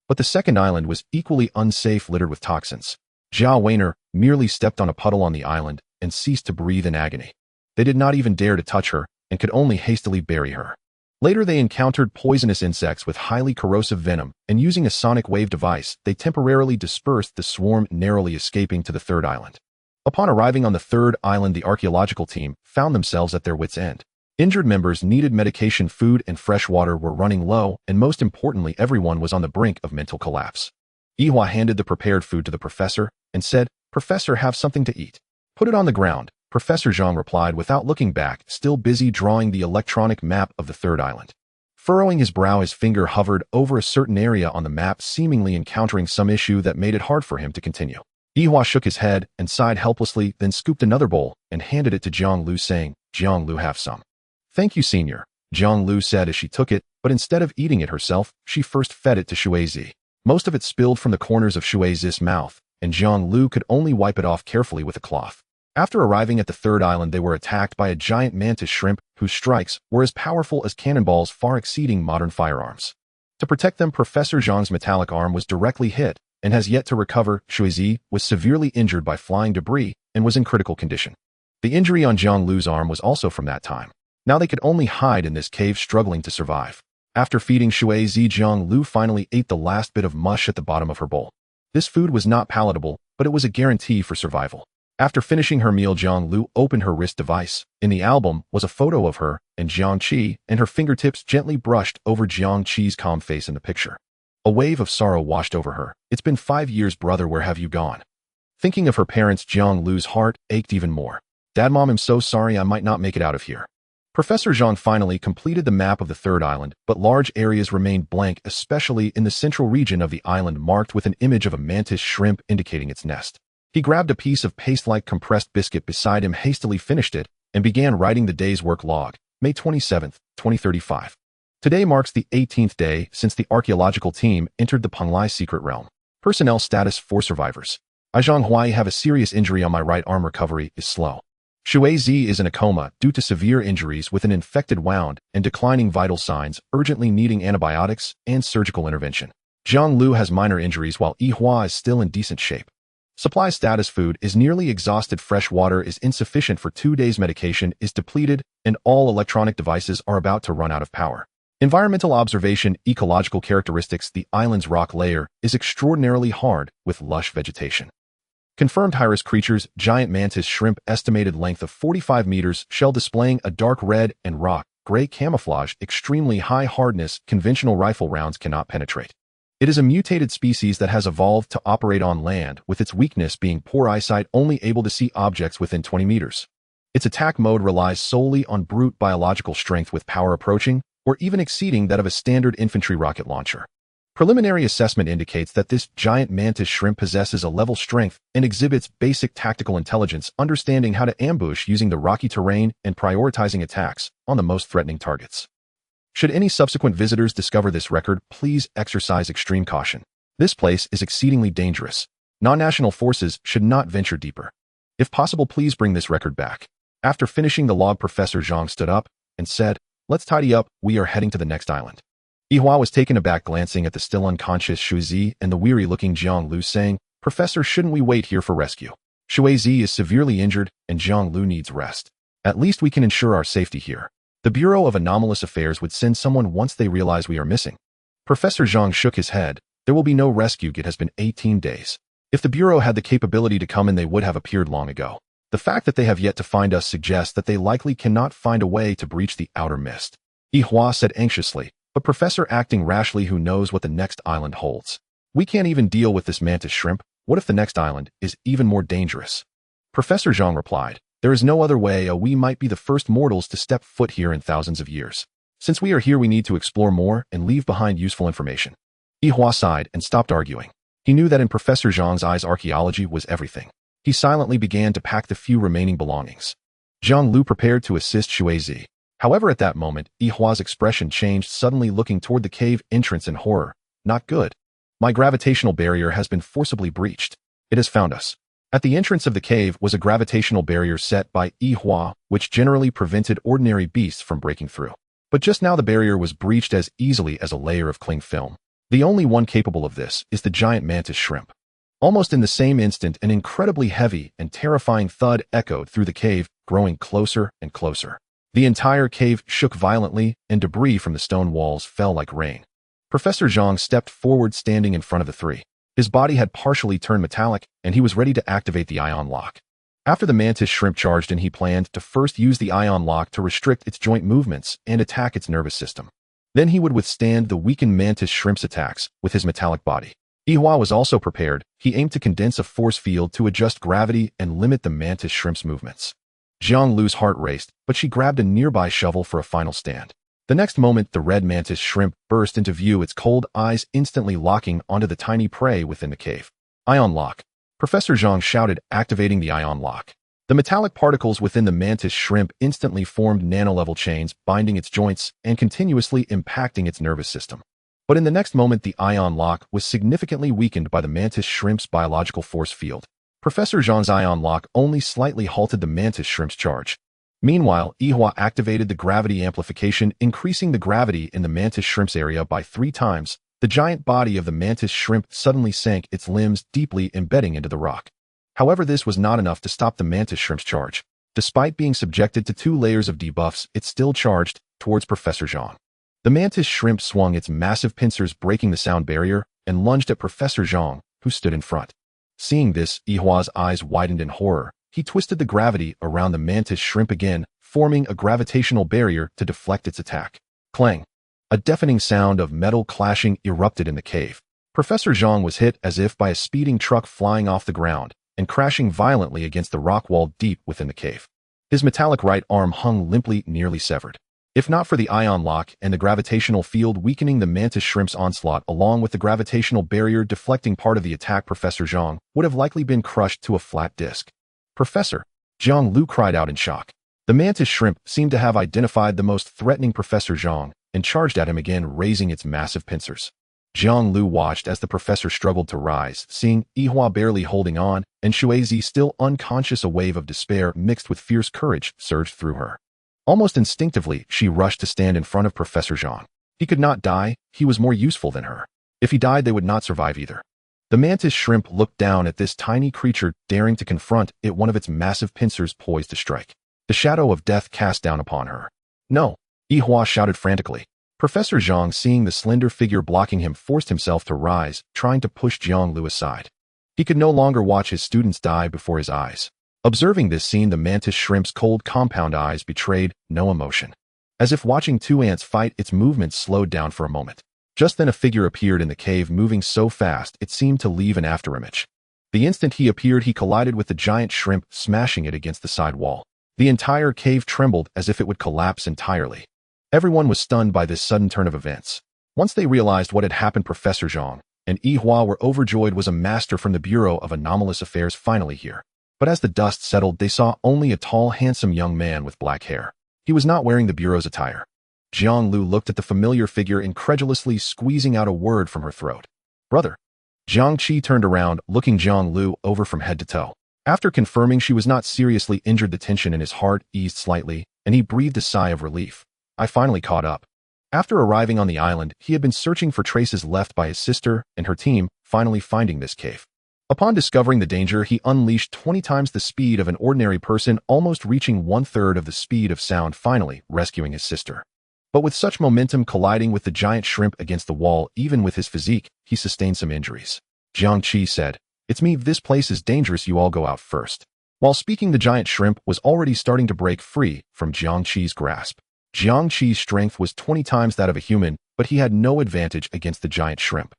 But the 2nd island was equally unsafe, littered with toxins. Zhao Weiner merely stepped on a puddle on the island and ceased to breathe in agony. They did not even dare to touch her and could only hastily bury her. Later, they encountered poisonous insects with highly corrosive venom, and using a sonic wave device, they temporarily dispersed the swarm, narrowly escaping to the 3rd island. Upon arriving on the 3rd island, the archaeological team found themselves at their wits' end. Injured members needed medication, food, and fresh water were running low, and most importantly, everyone was on the brink of mental collapse. Ihua handed the prepared food to the professor and said, "Professor, have something to eat." "Put it on the ground," Professor Jiang replied without looking back, still busy drawing the electronic map of the 3rd island. Furrowing his brow, his finger hovered over a certain area on the map, seemingly encountering some issue that made it hard for him to continue. Ihua shook his head and sighed helplessly, then scooped another bowl and handed it to Jiang Lu, saying, "Jiang Lu, have some." "Thank you, senior," Jiang Lu said as she took it, but instead of eating it herself, she first fed it to Shuizi. Most of it spilled from the corners of Shuizi's mouth, and Jiang Lu could only wipe it off carefully with a cloth. After arriving at the 3rd island, they were attacked by a giant mantis shrimp whose strikes were as powerful as cannonballs, far exceeding modern firearms. To protect them, Professor Zhang's metallic arm was directly hit and has yet to recover. Shuizi was severely injured by flying debris and was in critical condition. The injury on Jiang Lu's arm was also from that time. Now they could only hide in this cave, struggling to survive. After feeding Shuizi, Jiang Lu finally ate the last bit of mush at the bottom of her bowl. This food was not palatable, but it was a guarantee for survival. After finishing her meal, Jiang Lu opened her wrist device. In the album was a photo of her and Jiang Qi, and her fingertips gently brushed over Jiang Qi's calm face in the picture. A wave of sorrow washed over her. "It's been 5 years, brother, where have you gone?" Thinking of her parents, Jiang Lu's heart ached even more. "Dad, Mom, I'm so sorry, I might not make it out of here." Professor Jiang finally completed the map of the 3rd island, but large areas remained blank, especially in the central region of the island, marked with an image of a mantis shrimp indicating its nest. He grabbed a piece of paste-like compressed biscuit beside him, hastily finished it, and began writing the day's work log. May 27, 2035. Today marks the 18th day since the archaeological team entered the Penglai secret realm. Personnel status: 4 survivors. I, Zhang Huai, have a serious injury on my right arm. Recovery is slow. Shuizi is in a coma due to severe injuries with an infected wound and declining vital signs, urgently needing antibiotics and surgical intervention. Jiang Lu has minor injuries while Ihua is still in decent shape. Supply status: food is nearly exhausted, fresh water is insufficient for 2 days, medication is depleted, and all electronic devices are about to run out of power. Environmental observation: ecological characteristics: the island's rock layer is extraordinarily hard with lush vegetation. Confirmed high-risk creatures: giant mantis shrimp, estimated length of 45 meters, shell displaying a dark red and rock gray camouflage, extremely high hardness, conventional rifle rounds cannot penetrate. It is a mutated species that has evolved to operate on land, with its weakness being poor eyesight, only able to see objects within 20 meters. Its attack mode relies solely on brute biological strength, with power approaching or even exceeding that of a standard infantry rocket launcher. Preliminary assessment indicates that this giant mantis shrimp possesses a level strength and exhibits basic tactical intelligence, understanding how to ambush using the rocky terrain and prioritizing attacks on the most threatening targets. Should any subsequent visitors discover this record, please exercise extreme caution. This place is exceedingly dangerous. Non-national forces should not venture deeper. If possible, please bring this record back. After finishing the log, Professor Jiang stood up and said, "Let's tidy up, we are heading to the next island." Yihua was taken aback, glancing at the still unconscious Shuizi and the weary-looking Jiang Lu, saying, "Professor, shouldn't we wait here for rescue? Shuizi is severely injured and Jiang Lu needs rest. At least we can ensure our safety here. The Bureau of Anomalous Affairs would send someone once they realize we are missing." Professor Zhang shook his head. "There will be no rescue. It has been 18 days. If the Bureau had the capability to come in, they would have appeared long ago. The fact that they have yet to find us suggests that they likely cannot find a way to breach the outer mist." Yihua said anxiously, "But Professor, acting rashly, who knows what the next island holds? We can't even deal with this mantis shrimp. What if the next island is even more dangerous?" Professor Zhang replied, "There is no other way. We might be the first mortals to step foot here in thousands of years. Since we are here, we need to explore more and leave behind useful information." Yihua sighed and stopped arguing. He knew that in Professor Zhang's eyes, archaeology was everything. He silently began to pack the few remaining belongings. Jiang Lu prepared to assist Shuizi. However, at that moment, Yihua's expression changed, suddenly looking toward the cave entrance in horror. "Not good. My gravitational barrier has been forcibly breached. It has found us." At the entrance of the cave was a gravitational barrier set by Yihua, which generally prevented ordinary beasts from breaking through. But just now the barrier was breached as easily as a layer of cling film. The only one capable of this is the giant mantis shrimp. Almost in the same instant, an incredibly heavy and terrifying thud echoed through the cave, growing closer and closer. The entire cave shook violently, and debris from the stone walls fell like rain. Professor Zhang stepped forward, standing in front of the three. His body had partially turned metallic, and he was ready to activate the ion lock. After the mantis shrimp charged in, he planned to first use the ion lock to restrict its joint movements and attack its nervous system. Then he would withstand the weakened mantis shrimp's attacks with his metallic body. Yihua was also prepared. He aimed to condense a force field to adjust gravity and limit the mantis shrimp's movements. Jiang Lu's heart raced, but she grabbed a nearby shovel for a final stand. The next moment, the red mantis shrimp burst into view, its cold eyes instantly locking onto the tiny prey within the cave. "Ion lock!" Professor Zhang shouted, activating the ion lock. The metallic particles within the mantis shrimp instantly formed nano-level chains, binding its joints and continuously impacting its nervous system. But in the next moment, the ion lock was significantly weakened by the mantis shrimp's biological force field. Professor Zhang's ion lock only slightly halted the mantis shrimp's charge. Meanwhile, Yihua activated the gravity amplification, increasing the gravity in the mantis shrimp's area by 3 times. The giant body of the mantis shrimp suddenly sank, its limbs deeply embedding into the rock. However, this was not enough to stop the mantis shrimp's charge. Despite being subjected to 2 layers of debuffs, it still charged towards Professor Zhang. The mantis shrimp swung its massive pincers, breaking the sound barrier, and lunged at Professor Zhang, who stood in front. Seeing this, Yihua's eyes widened in horror. He twisted the gravity around the mantis shrimp again, forming a gravitational barrier to deflect its attack. Clang! A deafening sound of metal clashing erupted in the cave. Professor Zhang was hit as if by a speeding truck, flying off the ground and crashing violently against the rock wall deep within the cave. His metallic right arm hung limply, nearly severed. If not for the ion lock and the gravitational field weakening the mantis shrimp's onslaught, along with the gravitational barrier deflecting part of the attack, Professor Zhang would have likely been crushed to a flat disc. "Professor!" Jiang Lu cried out in shock. The mantis shrimp seemed to have identified the most threatening Professor Zhang and charged at him again, raising its massive pincers. Jiang Lu watched as the professor struggled to rise, seeing Yihua barely holding on and Shuizi still unconscious. A wave of despair mixed with fierce courage surged through her. Almost instinctively, she rushed to stand in front of Professor Zhang. He could not die. He was more useful than her. If he died, they would not survive either. The mantis shrimp looked down at this tiny creature, daring to confront it, one of its massive pincers poised to strike. The shadow of death cast down upon her. "No!" Yihua shouted frantically. Professor Zhang, seeing the slender figure blocking him, forced himself to rise, trying to push Jiang Lu aside. He could no longer watch his students die before his eyes. Observing this scene, the mantis shrimp's cold compound eyes betrayed no emotion. As if watching 2 ants fight, its movements slowed down for a moment. Just then a figure appeared in the cave, moving so fast it seemed to leave an afterimage. The instant he appeared, he collided with the giant shrimp, smashing it against the side wall. The entire cave trembled as if it would collapse entirely. Everyone was stunned by this sudden turn of events. Once they realized what had happened, Professor Zhang and Yihua were overjoyed. Was a master from the Bureau of Anomalous Affairs finally here? But as the dust settled, they saw only a tall, handsome young man with black hair. He was not wearing the Bureau's attire. Jiang Lu looked at the familiar figure, incredulously squeezing out a word from her throat. "Brother." Jiang Qi turned around, looking Jiang Lu over from head to toe. After confirming she was not seriously injured, the tension in his heart eased slightly, and he breathed a sigh of relief. "I finally caught up." After arriving on the island, he had been searching for traces left by his sister and her team, finally finding this cave. Upon discovering the danger, he unleashed 20 times the speed of an ordinary person, almost reaching 1/3 of the speed of sound, finally rescuing his sister. But with such momentum colliding with the giant shrimp against the wall, even with his physique, he sustained some injuries. Jiang Qi said, "It's me, this place is dangerous, you all go out first." While speaking, the giant shrimp was already starting to break free from Jiang Qi's grasp. Jiang Qi's strength was 20 times that of a human, but he had no advantage against the giant shrimp.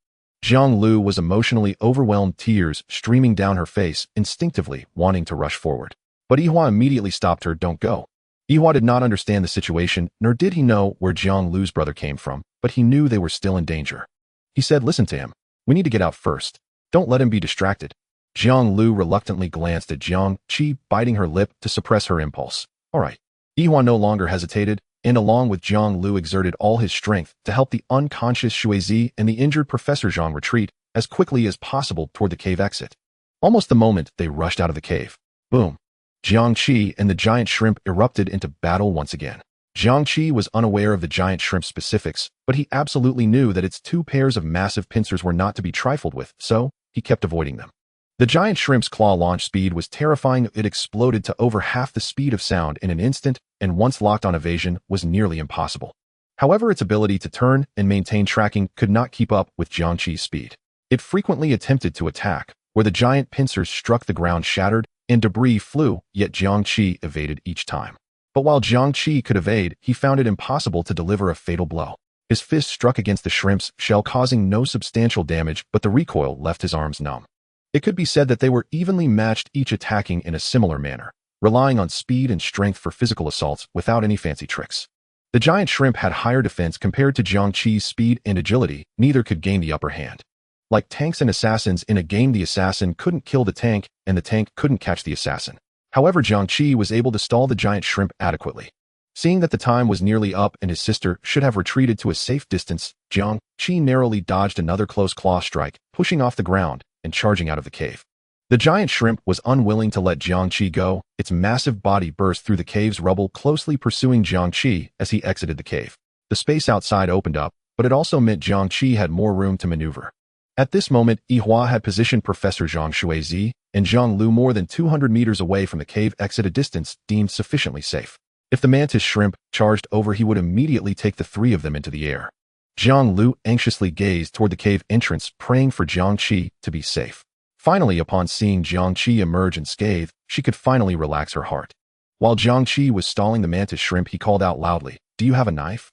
Jiang Lu was emotionally overwhelmed, tears streaming down her face, instinctively wanting to rush forward. But Yihua immediately stopped her. "Don't go." Yihua did not understand the situation, nor did he know where Jiang Lu's brother came from, but he knew they were still in danger. He said, "Listen to him. We need to get out first. Don't let him be distracted." Jiang Lu reluctantly glanced at Jiang Qi, biting her lip to suppress her impulse. "All right." Yihua no longer hesitated, and along with Jiang Lu exerted all his strength to help the unconscious Shuizi and the injured Professor Zhang retreat as quickly as possible toward the cave exit. Almost the moment they rushed out of the cave, boom! Jiang Qi and the giant shrimp erupted into battle once again. Jiang Qi was unaware of the giant shrimp's specifics, but he absolutely knew that its 2 pairs of massive pincers were not to be trifled with, so he kept avoiding them. The giant shrimp's claw launch speed was terrifying. It exploded to over half the speed of sound in an instant, and once locked on evasion, was nearly impossible. However, its ability to turn and maintain tracking could not keep up with Jiang Qi's speed. It frequently attempted to attack, where the giant pincers struck the ground, shattered, and debris flew, yet Jiang Qi evaded each time. But while Jiang Qi could evade, he found it impossible to deliver a fatal blow. His fist struck against the shrimp's shell, causing no substantial damage, but the recoil left his arms numb. It could be said that they were evenly matched, each attacking in a similar manner, relying on speed and strength for physical assaults without any fancy tricks. The giant shrimp had higher defense compared to Jiang Qi's speed and agility. Neither could gain the upper hand. Like tanks and assassins in a game, the assassin couldn't kill the tank, and the tank couldn't catch the assassin. However, Jiang Qi was able to stall the giant shrimp adequately. Seeing that the time was nearly up and his sister should have retreated to a safe distance, Jiang Qi narrowly dodged another close claw strike, pushing off the ground and charging out of the cave. The giant shrimp was unwilling to let Jiang Qi go. Its massive body burst through the cave's rubble, closely pursuing Jiang Qi as he exited the cave. The space outside opened up, but it also meant Jiang Qi had more room to maneuver. At this moment, Yihua had positioned Professor Zhang Shuizi and Jiang Lu more than 200 meters away from the cave exit, a distance deemed sufficiently safe. If the mantis shrimp charged over, he would immediately take the 3 of them into the air. Jiang Lu anxiously gazed toward the cave entrance, praying for Jiang Qi to be safe. Finally, upon seeing Jiang Qi emerge unscathed, she could finally relax her heart. While Jiang Qi was stalling the mantis shrimp, he called out loudly, "Do you have a knife?"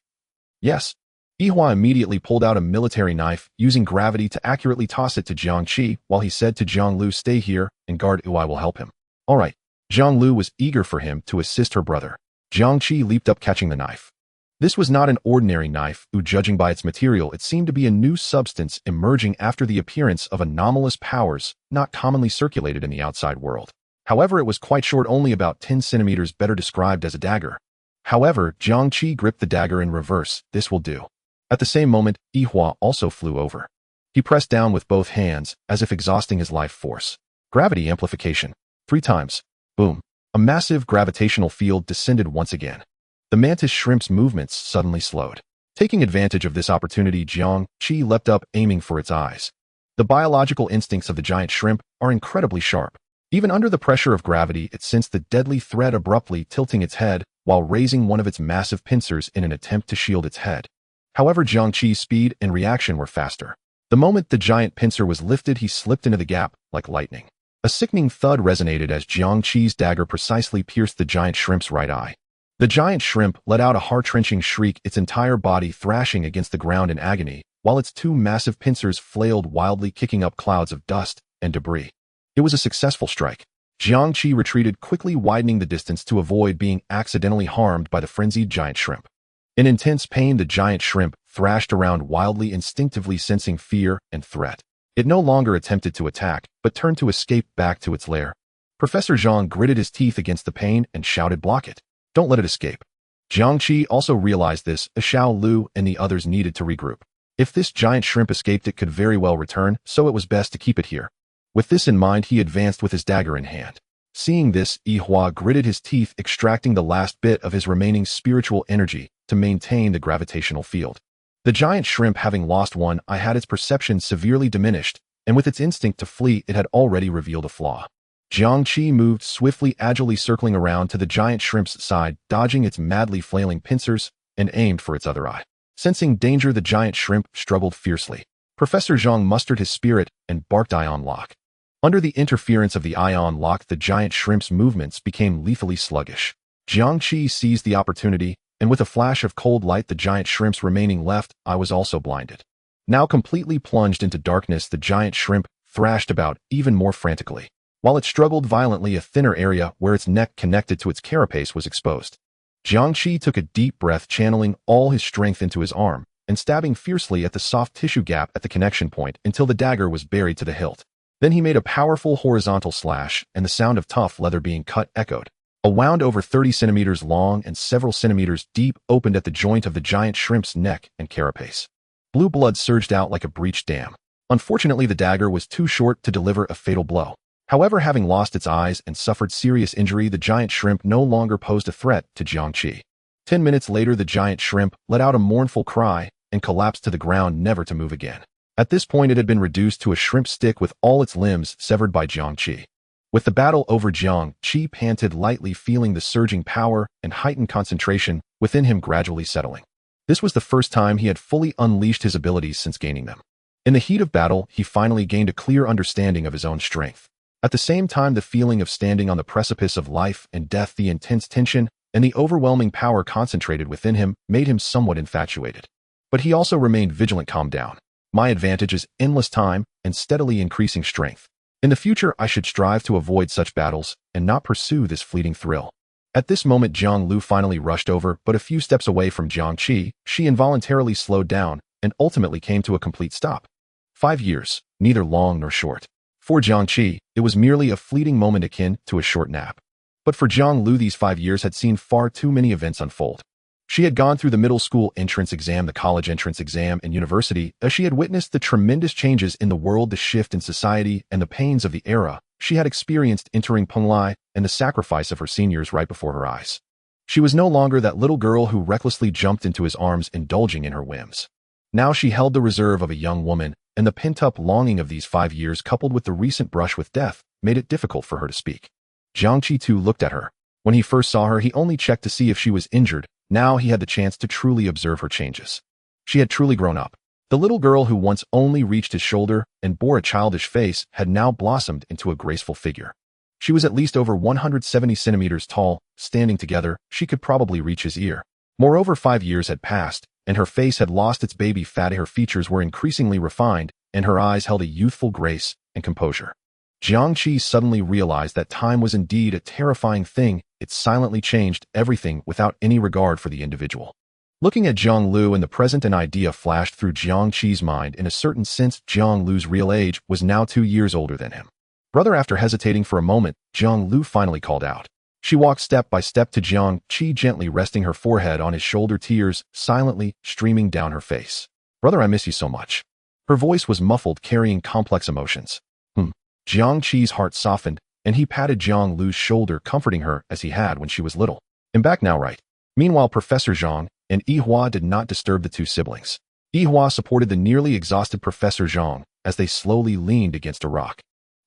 "Yes." Yihua immediately pulled out a military knife, using gravity to accurately toss it to Jiang Qi, while he said to Jiang Lu, "Stay here and guard. I will help him." "All right." Jiang Lu was eager for him to assist her brother. Jiang Qi leaped up, catching the knife. This was not an ordinary knife. Judging by its material, it seemed to be a new substance emerging after the appearance of anomalous powers not commonly circulated in the outside world. However, it was quite short, only about 10 centimeters, better described as a dagger. However, Jiang Qi gripped the dagger in reverse. "This will do." At the same moment, Yihua also flew over. He pressed down with both hands, as if exhausting his life force. Gravity amplification. 3 times. Boom. A massive gravitational field descended once again. The mantis shrimp's movements suddenly slowed. Taking advantage of this opportunity, Jiang Qi leapt up, aiming for its eyes. The biological instincts of the giant shrimp are incredibly sharp. Even under the pressure of gravity, it sensed the deadly threat, abruptly tilting its head while raising one of its massive pincers in an attempt to shield its head. However, Jiang Qi's speed and reaction were faster. The moment the giant pincer was lifted, he slipped into the gap like lightning. A sickening thud resonated as Jiang Qi's dagger precisely pierced the giant shrimp's right eye. The giant shrimp let out a heart-wrenching shriek, its entire body thrashing against the ground in agony, while its 2 massive pincers flailed wildly, kicking up clouds of dust and debris. It was a successful strike. Jiang Qi retreated quickly, widening the distance to avoid being accidentally harmed by the frenzied giant shrimp. In intense pain, the giant shrimp thrashed around wildly, instinctively sensing fear and threat. It no longer attempted to attack, but turned to escape back to its lair. Professor Zhang gritted his teeth against the pain and shouted, "Block it. Don't let it escape." Jiang Qi also realized this. Xiao Lu and the others needed to regroup. If this giant shrimp escaped, it could very well return, so it was best to keep it here. With this in mind, he advanced with his dagger in hand. Seeing this, Yihua gritted his teeth, extracting the last bit of his remaining spiritual energy to maintain the gravitational field. The giant shrimp, having lost one eye, had its perception severely diminished, and with its instinct to flee, it had already revealed a flaw. Jiang Qi moved swiftly, agilely circling around to the giant shrimp's side, dodging its madly flailing pincers, and aimed for its other eye. Sensing danger, the giant shrimp struggled fiercely. Professor Jiang mustered his spirit and barked ion lock. Under the interference of the ion lock, the giant shrimp's movements became lethally sluggish. Jiang Qi seized the opportunity, and with a flash of cold light, the giant shrimp's remaining left eye was also blinded. Now completely plunged into darkness, the giant shrimp thrashed about even more frantically. While it struggled violently, a thinner area where its neck connected to its carapace was exposed. Jiang Qi took a deep breath, channeling all his strength into his arm, and stabbing fiercely at the soft tissue gap at the connection point until the dagger was buried to the hilt. Then he made a powerful horizontal slash, and the sound of tough leather being cut echoed. A wound over 30 centimeters long and several centimeters deep opened at the joint of the giant shrimp's neck and carapace. Blue blood surged out like a breached dam. Unfortunately, the dagger was too short to deliver a fatal blow. However, having lost its eyes and suffered serious injury, the giant shrimp no longer posed a threat to Jiang Qi. 10 minutes later, the giant shrimp let out a mournful cry and collapsed to the ground, never to move again. At this point, it had been reduced to a shrimp stick with all its limbs severed by Jiang Qi. With the battle over, Jiang Qi panted lightly, feeling the surging power and heightened concentration within him gradually settling. This was the first time he had fully unleashed his abilities since gaining them. In the heat of battle, he finally gained a clear understanding of his own strength. At the same time, the feeling of standing on the precipice of life and death, the intense tension, and the overwhelming power concentrated within him made him somewhat infatuated. But he also remained vigilant. Calm down. My advantage is endless time and steadily increasing strength. In the future, I should strive to avoid such battles and not pursue this fleeting thrill. At this moment, Jiang Lu finally rushed over, but a few steps away from Jiang Qi, she involuntarily slowed down and ultimately came to a complete stop. 5 years, neither long nor short. For Jiang Qi, it was merely a fleeting moment akin to a short nap. But for Jiang Lu, these 5 years had seen far too many events unfold. She had gone through the middle school entrance exam, the college entrance exam, and university, as she had witnessed the tremendous changes in the world, the shift in society, and the pains of the era. She had experienced entering Penglai and the sacrifice of her seniors right before her eyes. She was no longer that little girl who recklessly jumped into his arms, indulging in her whims. Now she held the reserve of a young woman, and the pent-up longing of these 5 years, coupled with the recent brush with death, made it difficult for her to speak. Jiang Qi too looked at her. When he first saw her, he only checked to see if she was injured. Now he had the chance to truly observe her changes. She had truly grown up. The little girl who once only reached his shoulder and bore a childish face had now blossomed into a graceful figure. She was at least over 170 centimeters tall. Standing together, she could probably reach his ear. Moreover, 5 years had passed, and her face had lost its baby fat. Her features were increasingly refined, and her eyes held a youthful grace and composure. Jiang Qi suddenly realized that time was indeed a terrifying thing. It silently changed everything without any regard for the individual. Looking at Jiang Lu in the present, an idea flashed through Jiang Qi's mind. In a certain sense, Jiang Lu's real age was now 2 years older than him. Brother, after hesitating for a moment, Jiang Lu finally called out. She walked step by step to Jiang Qi, gently resting her forehead on his shoulder, tears silently streaming down her face. Brother, I miss you so much. Her voice was muffled, carrying complex emotions. Jiang Qi's heart softened, and he patted Jiang Lu's shoulder, comforting her as he had when she was little. I'm back now, right? Meanwhile, Professor Zhang and Yihua did not disturb the two siblings. Yihua supported the nearly exhausted Professor Zhang as they slowly leaned against a rock.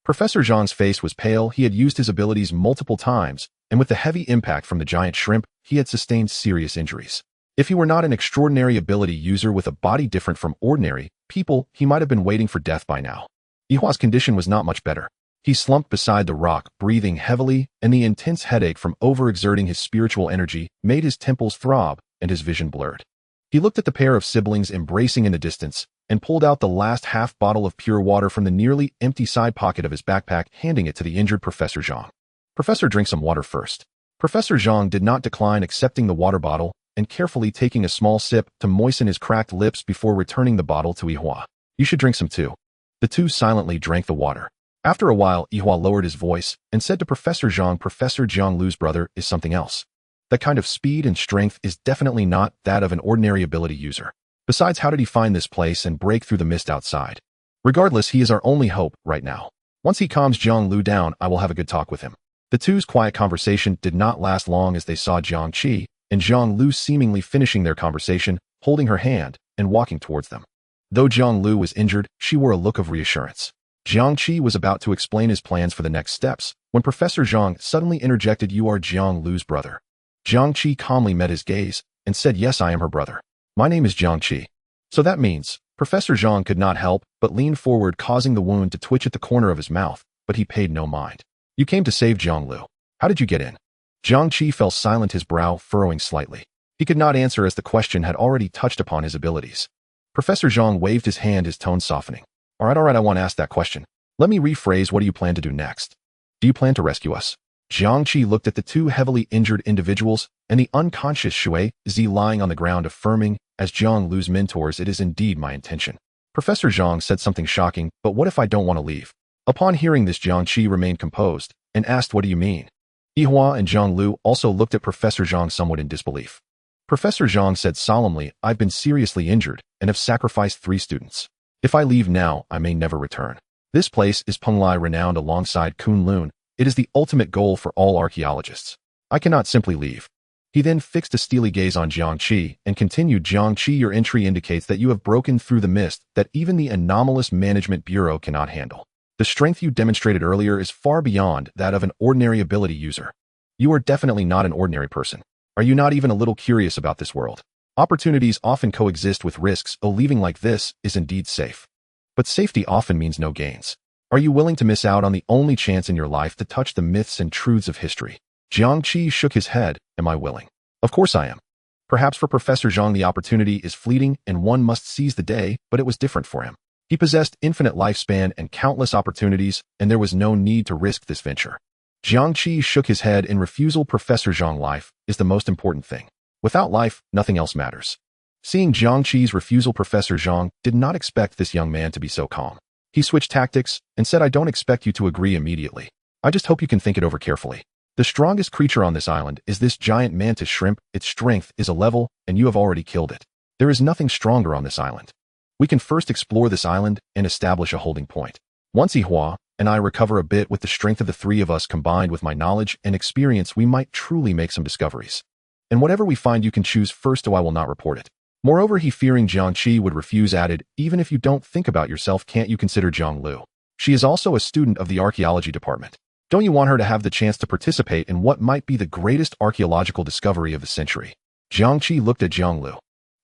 Professor Zhang's face was pale. He had used his abilities multiple times, and with the heavy impact from the giant shrimp, he had sustained serious injuries. If he were not an extraordinary ability user with a body different from ordinary people, he might have been waiting for death by now. Yihua's condition was not much better. He slumped beside the rock, breathing heavily, and the intense headache from overexerting his spiritual energy made his temples throb and his vision blurred. He looked at the pair of siblings embracing in the distance and pulled out the last half bottle of pure water from the nearly empty side pocket of his backpack, handing it to the injured Professor Zhang. Professor, drink some water first. Professor Zhang did not decline, accepting the water bottle and carefully taking a small sip to moisten his cracked lips before returning the bottle to Yihua. You should drink some too. The two silently drank the water. After a while, Yihua lowered his voice and said to Professor Zhang, Professor Jiang Lu's brother is something else. That kind of speed and strength is definitely not that of an ordinary ability user. Besides, how did he find this place and break through the mist outside? Regardless, he is our only hope right now. Once he calms Jiang Lu down, I will have a good talk with him. The two's quiet conversation did not last long as they saw Jiang Qi, and Jiang Lu seemingly finishing their conversation, holding her hand, and walking towards them. Though Jiang Lu was injured, she wore a look of reassurance. Jiang Qi was about to explain his plans for the next steps, when Professor Zhang suddenly interjected, "You are Jiang Lu's brother." Jiang Qi calmly met his gaze, and said, "Yes, I am her brother. My name is Jiang Qi." So that means, Professor Zhang could not help but lean forward, causing the wound to twitch at the corner of his mouth, but he paid no mind. "You came to save Jiang Lu. How did you get in?" Jiang Qi fell silent, his brow furrowing slightly. He could not answer as the question had already touched upon his abilities. Professor Zhang waved his hand, his tone softening. All right, I won't ask that question. Let me rephrase, what do you plan to do next? Do you plan to rescue us?" Jiang Qi looked at the two heavily injured individuals and the unconscious Shui Zi lying on the ground, affirming, "As Jiang Lu's mentors, it is indeed my intention." Professor Zhang said something shocking, "But what if I don't want to leave?" Upon hearing this, Jiang Qi remained composed and asked, "What do you mean?" Yihua and Jiang Lu also looked at Professor Zhang somewhat in disbelief. Professor Zhang said solemnly, "I've been seriously injured and have sacrificed 3 students. If I leave now, I may never return. This place is Penglai, renowned alongside Kunlun. It is the ultimate goal for all archaeologists. I cannot simply leave." He then fixed a steely gaze on Jiang Qi and continued, "Jiang Qi, your entry indicates that you have broken through the mist that even the anomalous management bureau cannot handle. The strength you demonstrated earlier is far beyond that of an ordinary ability user. You are definitely not an ordinary person. Are you not even a little curious about this world? Opportunities often coexist with risks. Leaving like this is indeed safe. But safety often means no gains. Are you willing to miss out on the only chance in your life to touch the myths and truths of history?" Jiang Qi shook his head. "Am I willing? Of course I am." Perhaps for Professor Zhang the opportunity is fleeting and one must seize the day, but it was different for him. He possessed infinite lifespan and countless opportunities, and there was no need to risk this venture. Jiang Qi shook his head in refusal. "Professor Zhang, life is the most important thing. Without life, nothing else matters." Seeing Jiang Qi's refusal, Professor Zhang did not expect this young man to be so calm. He switched tactics and said, "I don't expect you to agree immediately. I just hope you can think it over carefully. The strongest creature on this island is this giant mantis shrimp. Its strength is a level, and you have already killed it. There is nothing stronger on this island. We can first explore this island and establish a holding point. Once Yihua and I recover a bit with the strength of the 3 of us combined with my knowledge and experience, we might truly make some discoveries. And whatever we find, you can choose first, or I will not report it." Moreover, he, fearing Jiang Qi would refuse, added, "Even if you don't think about yourself, can't you consider Jiang Lu? She is also a student of the archaeology department. Don't you want her to have the chance to participate in what might be the greatest archaeological discovery of the century?" Jiang Qi looked at Jiang Lu.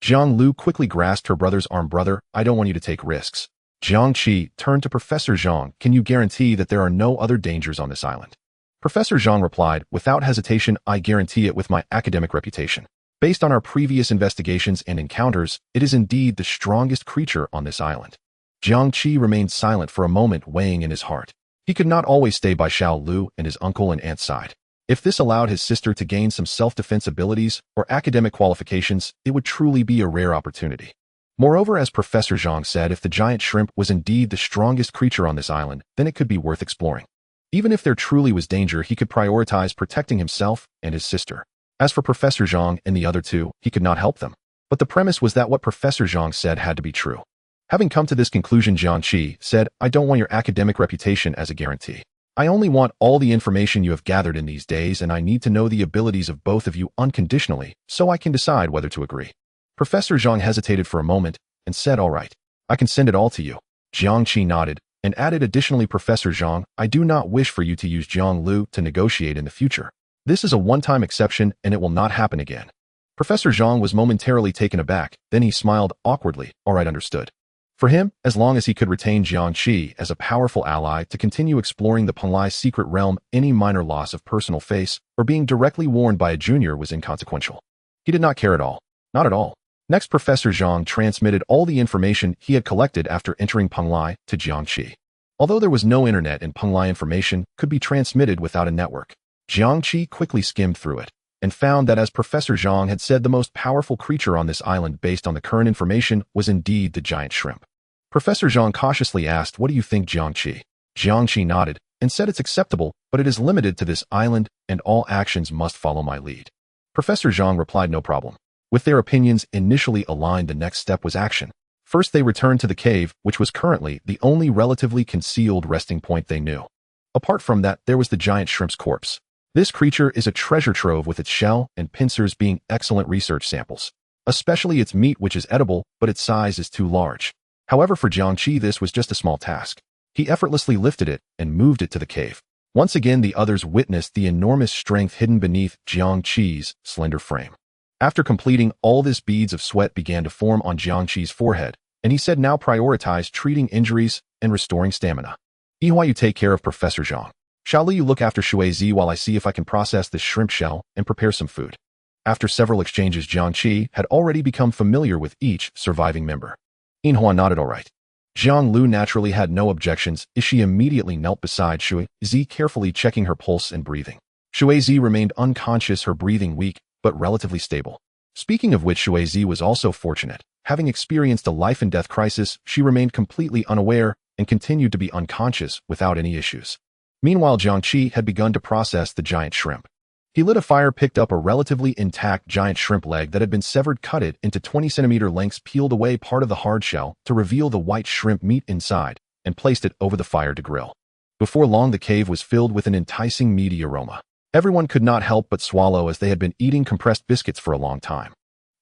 Jiang Lu quickly grasped her brother's arm. "Brother, I don't want you to take risks." Jiang Qi turned to Professor Zhang. "Can you guarantee that there are no other dangers on this island?" Professor Zhang replied, "Without hesitation, I guarantee it with my academic reputation. Based on our previous investigations and encounters, it is indeed the strongest creature on this island." Jiang Qi remained silent for a moment, weighing in his heart. He could not always stay by Xiao Lu and his uncle and aunt's side. If this allowed his sister to gain some self-defense abilities or academic qualifications, it would truly be a rare opportunity. Moreover, as Professor Zhang said, if the giant shrimp was indeed the strongest creature on this island, then it could be worth exploring. Even if there truly was danger, he could prioritize protecting himself and his sister. As for Professor Zhang and the other 2, he could not help them. But the premise was that what Professor Zhang said had to be true. Having come to this conclusion, Jiang Qi said, "I don't want your academic reputation as a guarantee. I only want all the information you have gathered in these days, and I need to know the abilities of both of you unconditionally, so I can decide whether to agree." Professor Zhang hesitated for a moment and said, "All right, I can send it all to you." Jiang Qi nodded and added, "Additionally, Professor Zhang, I do not wish for you to use Jiang Lu to negotiate in the future. This is a one-time exception, and it will not happen again." Professor Zhang was momentarily taken aback, then he smiled awkwardly. "All right, understood." For him, as long as he could retain Jiang Qi as a powerful ally to continue exploring the Penglai secret realm, any minor loss of personal face or being directly warned by a junior was inconsequential. He did not care at all. Not at all. Next, Professor Zhang transmitted all the information he had collected after entering Penglai to Jiang Qi. Although there was no internet and Penglai information could be transmitted without a network, Jiang Qi quickly skimmed through it and found that, as Professor Zhang had said, the most powerful creature on this island based on the current information was indeed the giant shrimp. Professor Zhang cautiously asked, "What do you think, Jiang Qi?" Jiang Qi nodded and said, "It's acceptable, but it is limited to this island, and all actions must follow my lead." Professor Zhang replied, "No problem." With their opinions initially aligned, the next step was action. First, they returned to the cave, which was currently the only relatively concealed resting point they knew. Apart from that, there was the giant shrimp's corpse. This creature is a treasure trove with its shell and pincers being excellent research samples, especially its meat which is edible, but its size is too large. However, for Jiang Qi this was just a small task. He effortlessly lifted it and moved it to the cave. Once again the others witnessed the enormous strength hidden beneath Jiang Qi's slender frame. After completing all this, beads of sweat began to form on Jiang Qi's forehead, and he said now prioritize treating injuries and restoring stamina. Yihua, you take care of Professor Zhang. Shaoli, you look after Shuizi while I see if I can process this shrimp shell and prepare some food. After several exchanges, Jiang Qi had already become familiar with each surviving member. Yihua nodded all right. Zhang Lu naturally had no objections as she immediately knelt beside Shuizi, carefully checking her pulse and breathing. Shuizi remained unconscious, her breathing weak, but relatively stable. Speaking of which, Shuizi was also fortunate. Having experienced a life-and-death crisis, she remained completely unaware and continued to be unconscious without any issues. Meanwhile, Jiang Qi had begun to process the giant shrimp. He lit a fire, picked up a relatively intact giant shrimp leg that had been severed, cut it into 20-centimeter lengths, peeled away part of the hard shell to reveal the white shrimp meat inside, and placed it over the fire to grill. Before long, the cave was filled with an enticing meaty aroma. Everyone could not help but swallow as they had been eating compressed biscuits for a long time.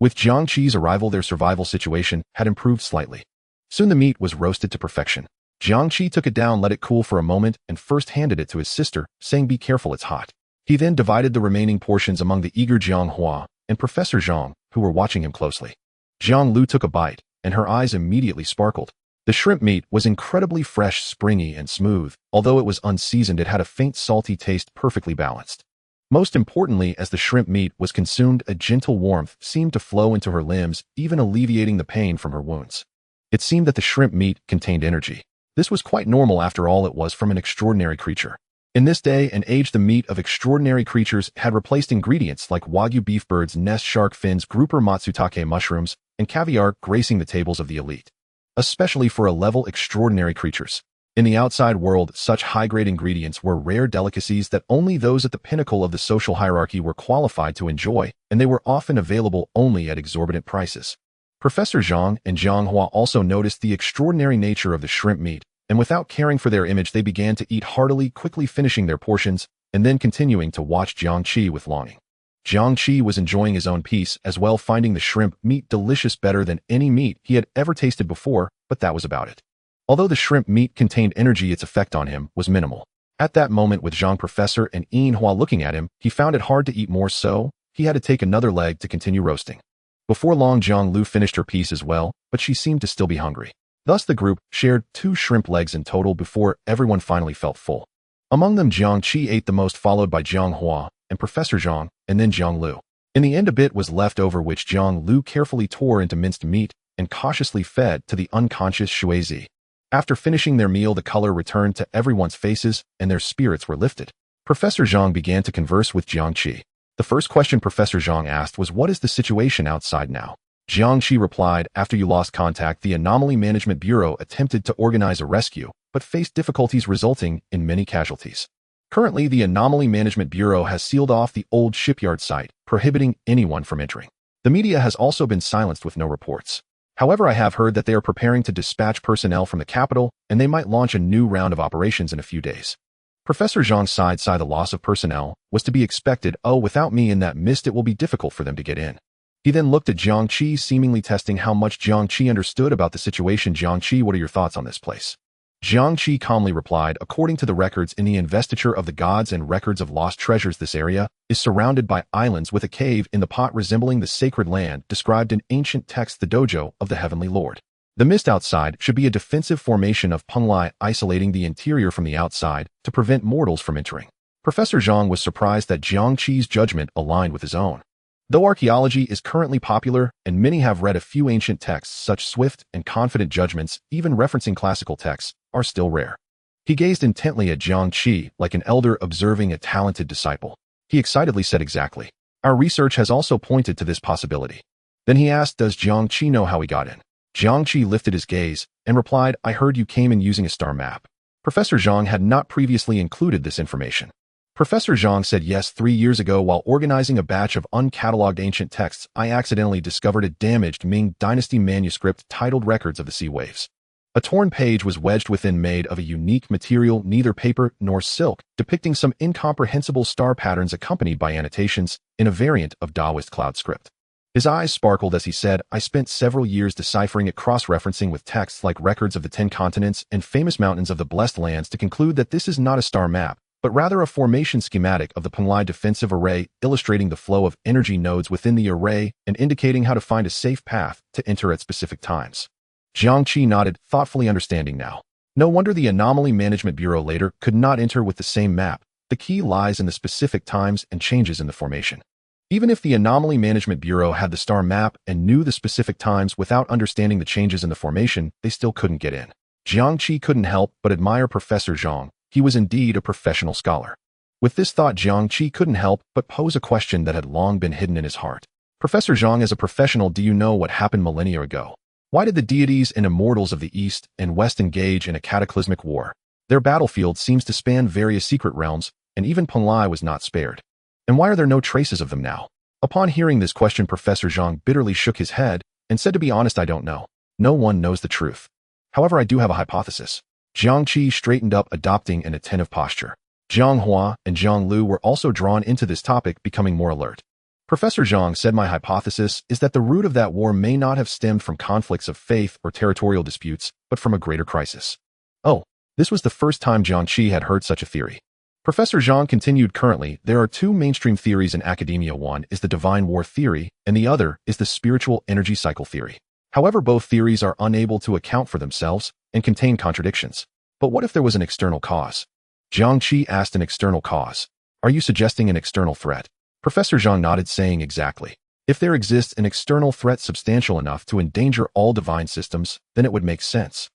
With Jiang Qi's arrival, their survival situation had improved slightly. Soon the meat was roasted to perfection. Jiang Qi took it down, let it cool for a moment, and first handed it to his sister, saying, "Be careful, it's hot." He then divided the remaining portions among the eager Jiang Hua and Professor Zhang, who were watching him closely. Jiang Lu took a bite, and her eyes immediately sparkled. The shrimp meat was incredibly fresh, springy, and smooth. Although it was unseasoned, it had a faint salty taste, perfectly balanced. Most importantly, as the shrimp meat was consumed, a gentle warmth seemed to flow into her limbs, even alleviating the pain from her wounds. It seemed that the shrimp meat contained energy. This was quite normal, after all it was from an extraordinary creature. In this day and age, the meat of extraordinary creatures had replaced ingredients like Wagyu beef, bird's nest, shark fins, grouper matsutake mushrooms, and caviar gracing the tables of the elite. Especially for a-level extraordinary creatures. In the outside world, such high-grade ingredients were rare delicacies that only those at the pinnacle of the social hierarchy were qualified to enjoy, and they were often available only at exorbitant prices. Professor Zhang and Jiang Hua also noticed the extraordinary nature of the shrimp meat, and without caring for their image, they began to eat heartily, quickly finishing their portions, and then continuing to watch Jiang Qi with longing. Jiang Qi was enjoying his own piece as well, finding the shrimp meat delicious, better than any meat he had ever tasted before, but that was about it. Although the shrimp meat contained energy, its effect on him was minimal. At that moment, with Zhang Professor and Yihua looking at him, he found it hard to eat more, so he had to take another leg to continue roasting. Before long, Jiang Lu finished her piece as well, but she seemed to still be hungry. Thus the group shared 2 shrimp legs in total before everyone finally felt full. Among them, Jiang Qi ate the most, followed by Jiang Hua and Professor Zhang, and then Jiang Lu. In the end, a bit was left over, which Jiang Lu carefully tore into minced meat and cautiously fed to the unconscious Shuizi. After finishing their meal, the color returned to everyone's faces and their spirits were lifted. Professor Zhang began to converse with Jiang Qi. The first question Professor Zhang asked was, "What is the situation outside now?" Jiang Qi replied, "After you lost contact, the Anomaly Management Bureau attempted to organize a rescue, but faced difficulties resulting in many casualties. Currently, the Anomaly Management Bureau has sealed off the old shipyard site, prohibiting anyone from entering. The media has also been silenced with no reports. However, I have heard that they are preparing to dispatch personnel from the capital, and they might launch a new round of operations in a few days." Professor Zhang sighed. The loss of personnel was to be expected. "Oh, without me in that mist, it will be difficult for them to get in." He then looked at Jiang Qi, seemingly testing how much Jiang Qi understood about the situation. "Jiang Qi, what are your thoughts on this place?" Jiang Qi calmly replied, "According to the records in the investiture of the gods and records of lost treasures, this area is surrounded by islands with a cave in the pot resembling the sacred land described in ancient texts, the dojo of the Heavenly Lord. The mist outside should be a defensive formation of punglai, isolating the interior from the outside to prevent mortals from entering." Professor Zhang was surprised that Jiang Qi's judgment aligned with his own. Though archaeology is currently popular and many have read a few ancient texts, such swift and confident judgments, even referencing classical texts, are still rare. He gazed intently at Jiang Qi like an elder observing a talented disciple. He excitedly said, "Exactly. Our research has also pointed to this possibility." Then he asked, "Does Jiang Qi know how he got in?" Jiang Qi lifted his gaze and replied, "I heard you came in using a star map." Professor Zhang had not previously included this information. Professor Zhang said, "Yes, 3 years ago, while organizing a batch of uncatalogued ancient texts, I accidentally discovered a damaged Ming Dynasty manuscript titled Records of the Sea Waves. A torn page was wedged within, made of a unique material, neither paper nor silk, depicting some incomprehensible star patterns accompanied by annotations in a variant of Taoist cloud script. His eyes sparkled as he said, "I spent several years deciphering it, cross-referencing with texts like records of the 10 continents and famous mountains of the Blessed Lands to conclude that this is not a star map, but rather a formation schematic of the Penglai defensive array, illustrating the flow of energy nodes within the array and indicating how to find a safe path to enter at specific times." Jiang Qi nodded, thoughtfully understanding now. No wonder the Anomaly Management Bureau later could not enter with the same map. The key lies in the specific times and changes in the formation. Even if the Anomaly Management Bureau had the star map and knew the specific times without understanding the changes in the formation, they still couldn't get in. Jiang Qi couldn't help but admire Professor Zhang. He was indeed a professional scholar. With this thought, Jiang Qi couldn't help but pose a question that had long been hidden in his heart. "Professor Zhang, as a professional, do you know what happened millennia ago? Why did the deities and immortals of the East and West engage in a cataclysmic war? Their battlefield seems to span various secret realms, and even Penglai was not spared. And why are there no traces of them now?" Upon hearing this question, Professor Zhang bitterly shook his head and said, "To be honest, I don't know. No one knows the truth. However, I do have a hypothesis." Jiang Qi straightened up, adopting an attentive posture. Zhang Hua and Zhang Lu were also drawn into this topic, becoming more alert. Professor Zhang said, "My hypothesis is that the root of that war may not have stemmed from conflicts of faith or territorial disputes, but from a greater crisis." Oh, this was the first time Jiang Qi had heard such a theory. Professor Zhang continued, "Currently, there are two mainstream theories in academia. One is the divine war theory, and the other is the spiritual energy cycle theory. However, both theories are unable to account for themselves and contain contradictions. But what if there was an external cause?" Jiang Qi asked. "An external cause? Are you suggesting an external threat?" Professor Zhang nodded, saying, "Exactly. If there exists an external threat substantial enough to endanger all divine systems, then it would make sense."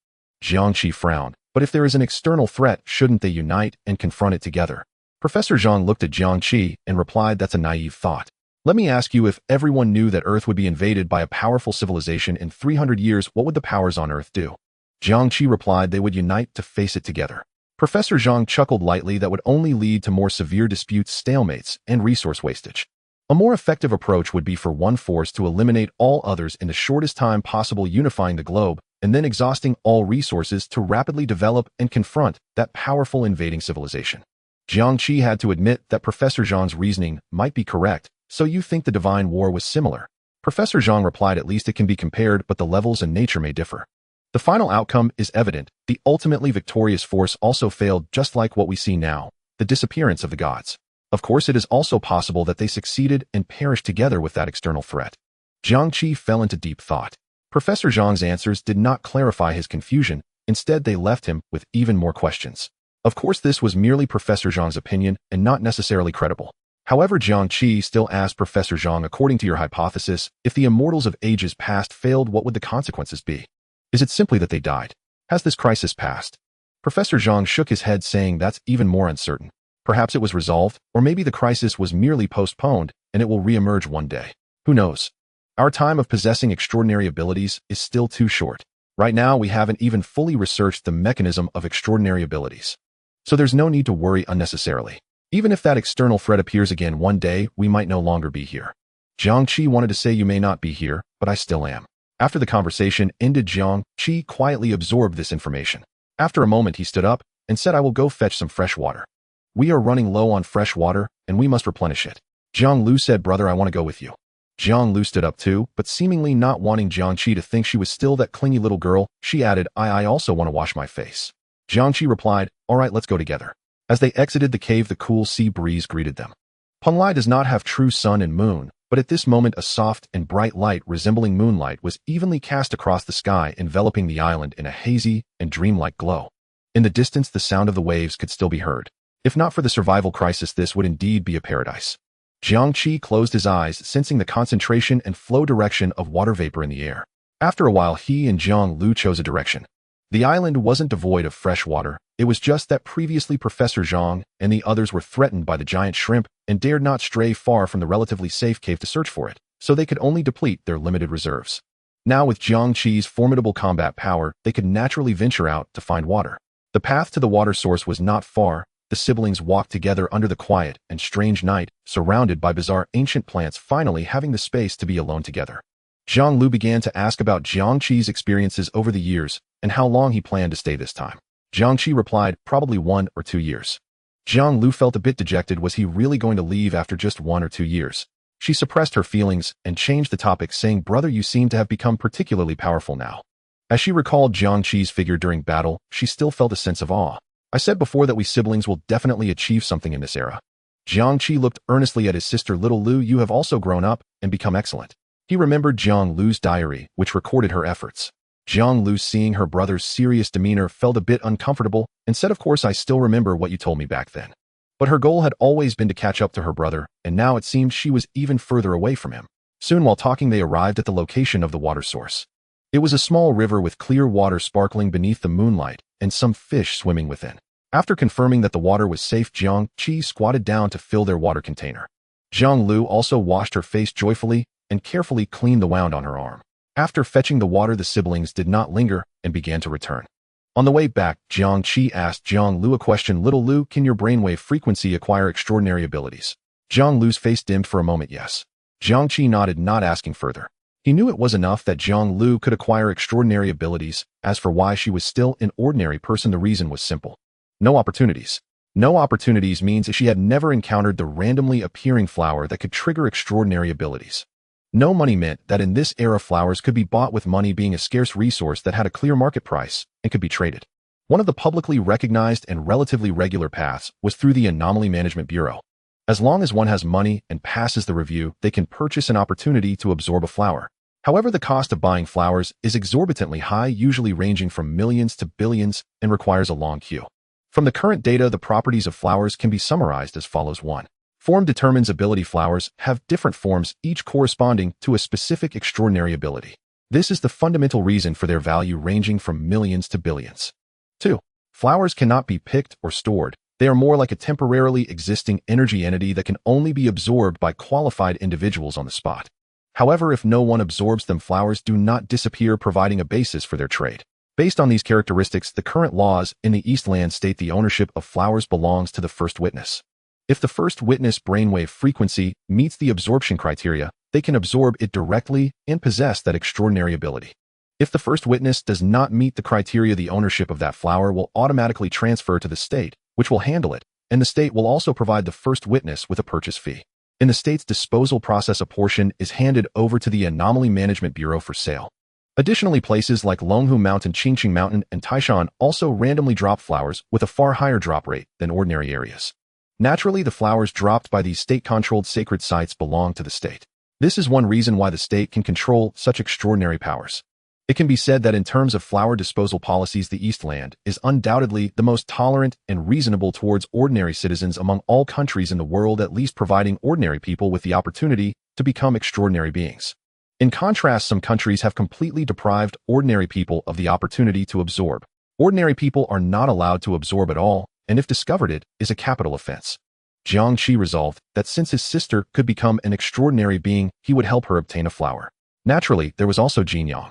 Jiang Qi frowned. "But if there is an external threat, shouldn't they unite and confront it together?" Professor Zhang looked at Jiang Qi and replied, "That's a naive thought. Let me ask you, if everyone knew that Earth would be invaded by a powerful civilization in 300 years, what would the powers on Earth do?" Jiang Qi replied, "They would unite to face it together." Professor Zhang chuckled lightly. "That would only lead to more severe disputes, stalemates, and resource wastage. A more effective approach would be for one force to eliminate all others in the shortest time possible, unifying the globe, and then exhausting all resources to rapidly develop and confront that powerful invading civilization." Jiang Qi had to admit that Professor Zhang's reasoning might be correct. "So you think the divine war was similar?" Professor Zhang replied, "At least it can be compared, but the levels and nature may differ. The final outcome is evident. The ultimately victorious force also failed, just like what we see now, the disappearance of the gods. Of course, it is also possible that they succeeded and perished together with that external threat." Jiang Qi fell into deep thought. Professor Zhang's answers did not clarify his confusion. Instead, they left him with even more questions. Of course, this was merely Professor Zhang's opinion and not necessarily credible. However, Jiang Qi still asked Professor Zhang, "According to your hypothesis, if the immortals of ages past failed, what would the consequences be? Is it simply that they died? Has this crisis passed?" Professor Zhang shook his head, saying, "That's even more uncertain. Perhaps it was resolved, or maybe the crisis was merely postponed, and it will re-emerge one day. Who knows? Our time of possessing extraordinary abilities is still too short. Right now, we haven't even fully researched the mechanism of extraordinary abilities. So there's no need to worry unnecessarily. Even if that external threat appears again one day, we might no longer be here." Jiang Qi wanted to say, "You may not be here, but I still am." After the conversation ended, Jiang Qi quietly absorbed this information. After a moment, he stood up and said, "I will go fetch some fresh water. We are running low on fresh water, and we must replenish it." Jiang Lu said, "Brother, I want to go with you." Jiang Lu stood up too, but seemingly not wanting Jiang Qi to think she was still that clingy little girl, she added, I also want to wash my face." Jiang Qi replied, "All right, let's go together." As they exited the cave, the cool sea breeze greeted them. Penglai does not have true sun and moon, but at this moment a soft and bright light resembling moonlight was evenly cast across the sky, enveloping the island in a hazy and dreamlike glow. In the distance, the sound of the waves could still be heard. If not for the survival crisis, this would indeed be a paradise. Jiang Qi closed his eyes, sensing the concentration and flow direction of water vapor in the air. After a while, he and Jiang Lu chose a direction. The island wasn't devoid of fresh water. It was just that previously Professor Zhang and the others were threatened by the giant shrimp and dared not stray far from the relatively safe cave to search for it, so they could only deplete their limited reserves. Now, with Jiang Qi's formidable combat power, they could naturally venture out to find water. The path to the water source was not far. The siblings walked together under the quiet and strange night, surrounded by bizarre ancient plants, finally having the space to be alone together. Zhang Lu began to ask about Jiang Qi's experiences over the years, and how long he planned to stay this time. Jiang Qi replied, probably 1 or 2 years. Jiang Lu felt a bit dejected. Was he really going to leave after just 1 or 2 years? She suppressed her feelings and changed the topic, saying, brother, you seem to have become particularly powerful now. As she recalled Jiang Qi's figure during battle, she still felt a sense of awe. I said before that we siblings will definitely achieve something in this era. Jiang Qi looked earnestly at his sister. Little Lu, you have also grown up and become excellent. He remembered Jiang Lu's diary, which recorded her efforts. Jiang Lu, seeing her brother's serious demeanor, felt a bit uncomfortable and said, of course I still remember what you told me back then. But her goal had always been to catch up to her brother, and now it seemed she was even further away from him. Soon, while talking, they arrived at the location of the water source. It was a small river with clear water sparkling beneath the moonlight and some fish swimming within. After confirming that the water was safe, Jiang Qi squatted down to fill their water container. Jiang Lu also washed her face joyfully and carefully cleaned the wound on her arm. After fetching the water, the siblings did not linger and began to return. On the way back, Jiang Qi asked Jiang Lu a question. Little Lu, can your brainwave frequency acquire extraordinary abilities? Jiang Lu's face dimmed for a moment. Yes. Jiang Qi nodded, not asking further. He knew it was enough that Jiang Lu could acquire extraordinary abilities. As for why she was still an ordinary person, the reason was simple. No opportunities. No opportunities means she had never encountered the randomly appearing flower that could trigger extraordinary abilities. No money meant that in this era flowers could be bought, with money being a scarce resource that had a clear market price and could be traded. One of the publicly recognized and relatively regular paths was through the Anomaly Management Bureau. As long as one has money and passes the review, they can purchase an opportunity to absorb a flower. However, the cost of buying flowers is exorbitantly high, usually ranging from millions to billions, and requires a long queue. From the current data, the properties of flowers can be summarized as follows. 1. Form determines ability. Flowers have different forms, each corresponding to a specific extraordinary ability. This is the fundamental reason for their value, ranging from millions to billions. 2. Flowers cannot be picked or stored. They are more like a temporarily existing energy entity that can only be absorbed by qualified individuals on the spot. However, if no one absorbs them, flowers do not disappear, providing a basis for their trade. Based on these characteristics, the current laws in the Eastland state the ownership of flowers belongs to the first witness. If the first witness brainwave frequency meets the absorption criteria, they can absorb it directly and possess that extraordinary ability. If the first witness does not meet the criteria, the ownership of that flower will automatically transfer to the state, which will handle it, and the state will also provide the first witness with a purchase fee. In the state's disposal process, a portion is handed over to the Anomaly Management Bureau for sale. Additionally, places like Longhu Mountain, Qingqing Mountain, and Taishan also randomly drop flowers with a far higher drop rate than ordinary areas. Naturally, the flowers dropped by these state-controlled sacred sites belong to the state. This is one reason why the state can control such extraordinary powers. It can be said that in terms of flower disposal policies, the Eastland is undoubtedly the most tolerant and reasonable towards ordinary citizens among all countries in the world, at least providing ordinary people with the opportunity to become extraordinary beings. In contrast, some countries have completely deprived ordinary people of the opportunity to absorb. Ordinary people are not allowed to absorb at all, and if discovered, it is a capital offense. Jiang Qi resolved that since his sister could become an extraordinary being, he would help her obtain a flower. Naturally, there was also Jin Yang.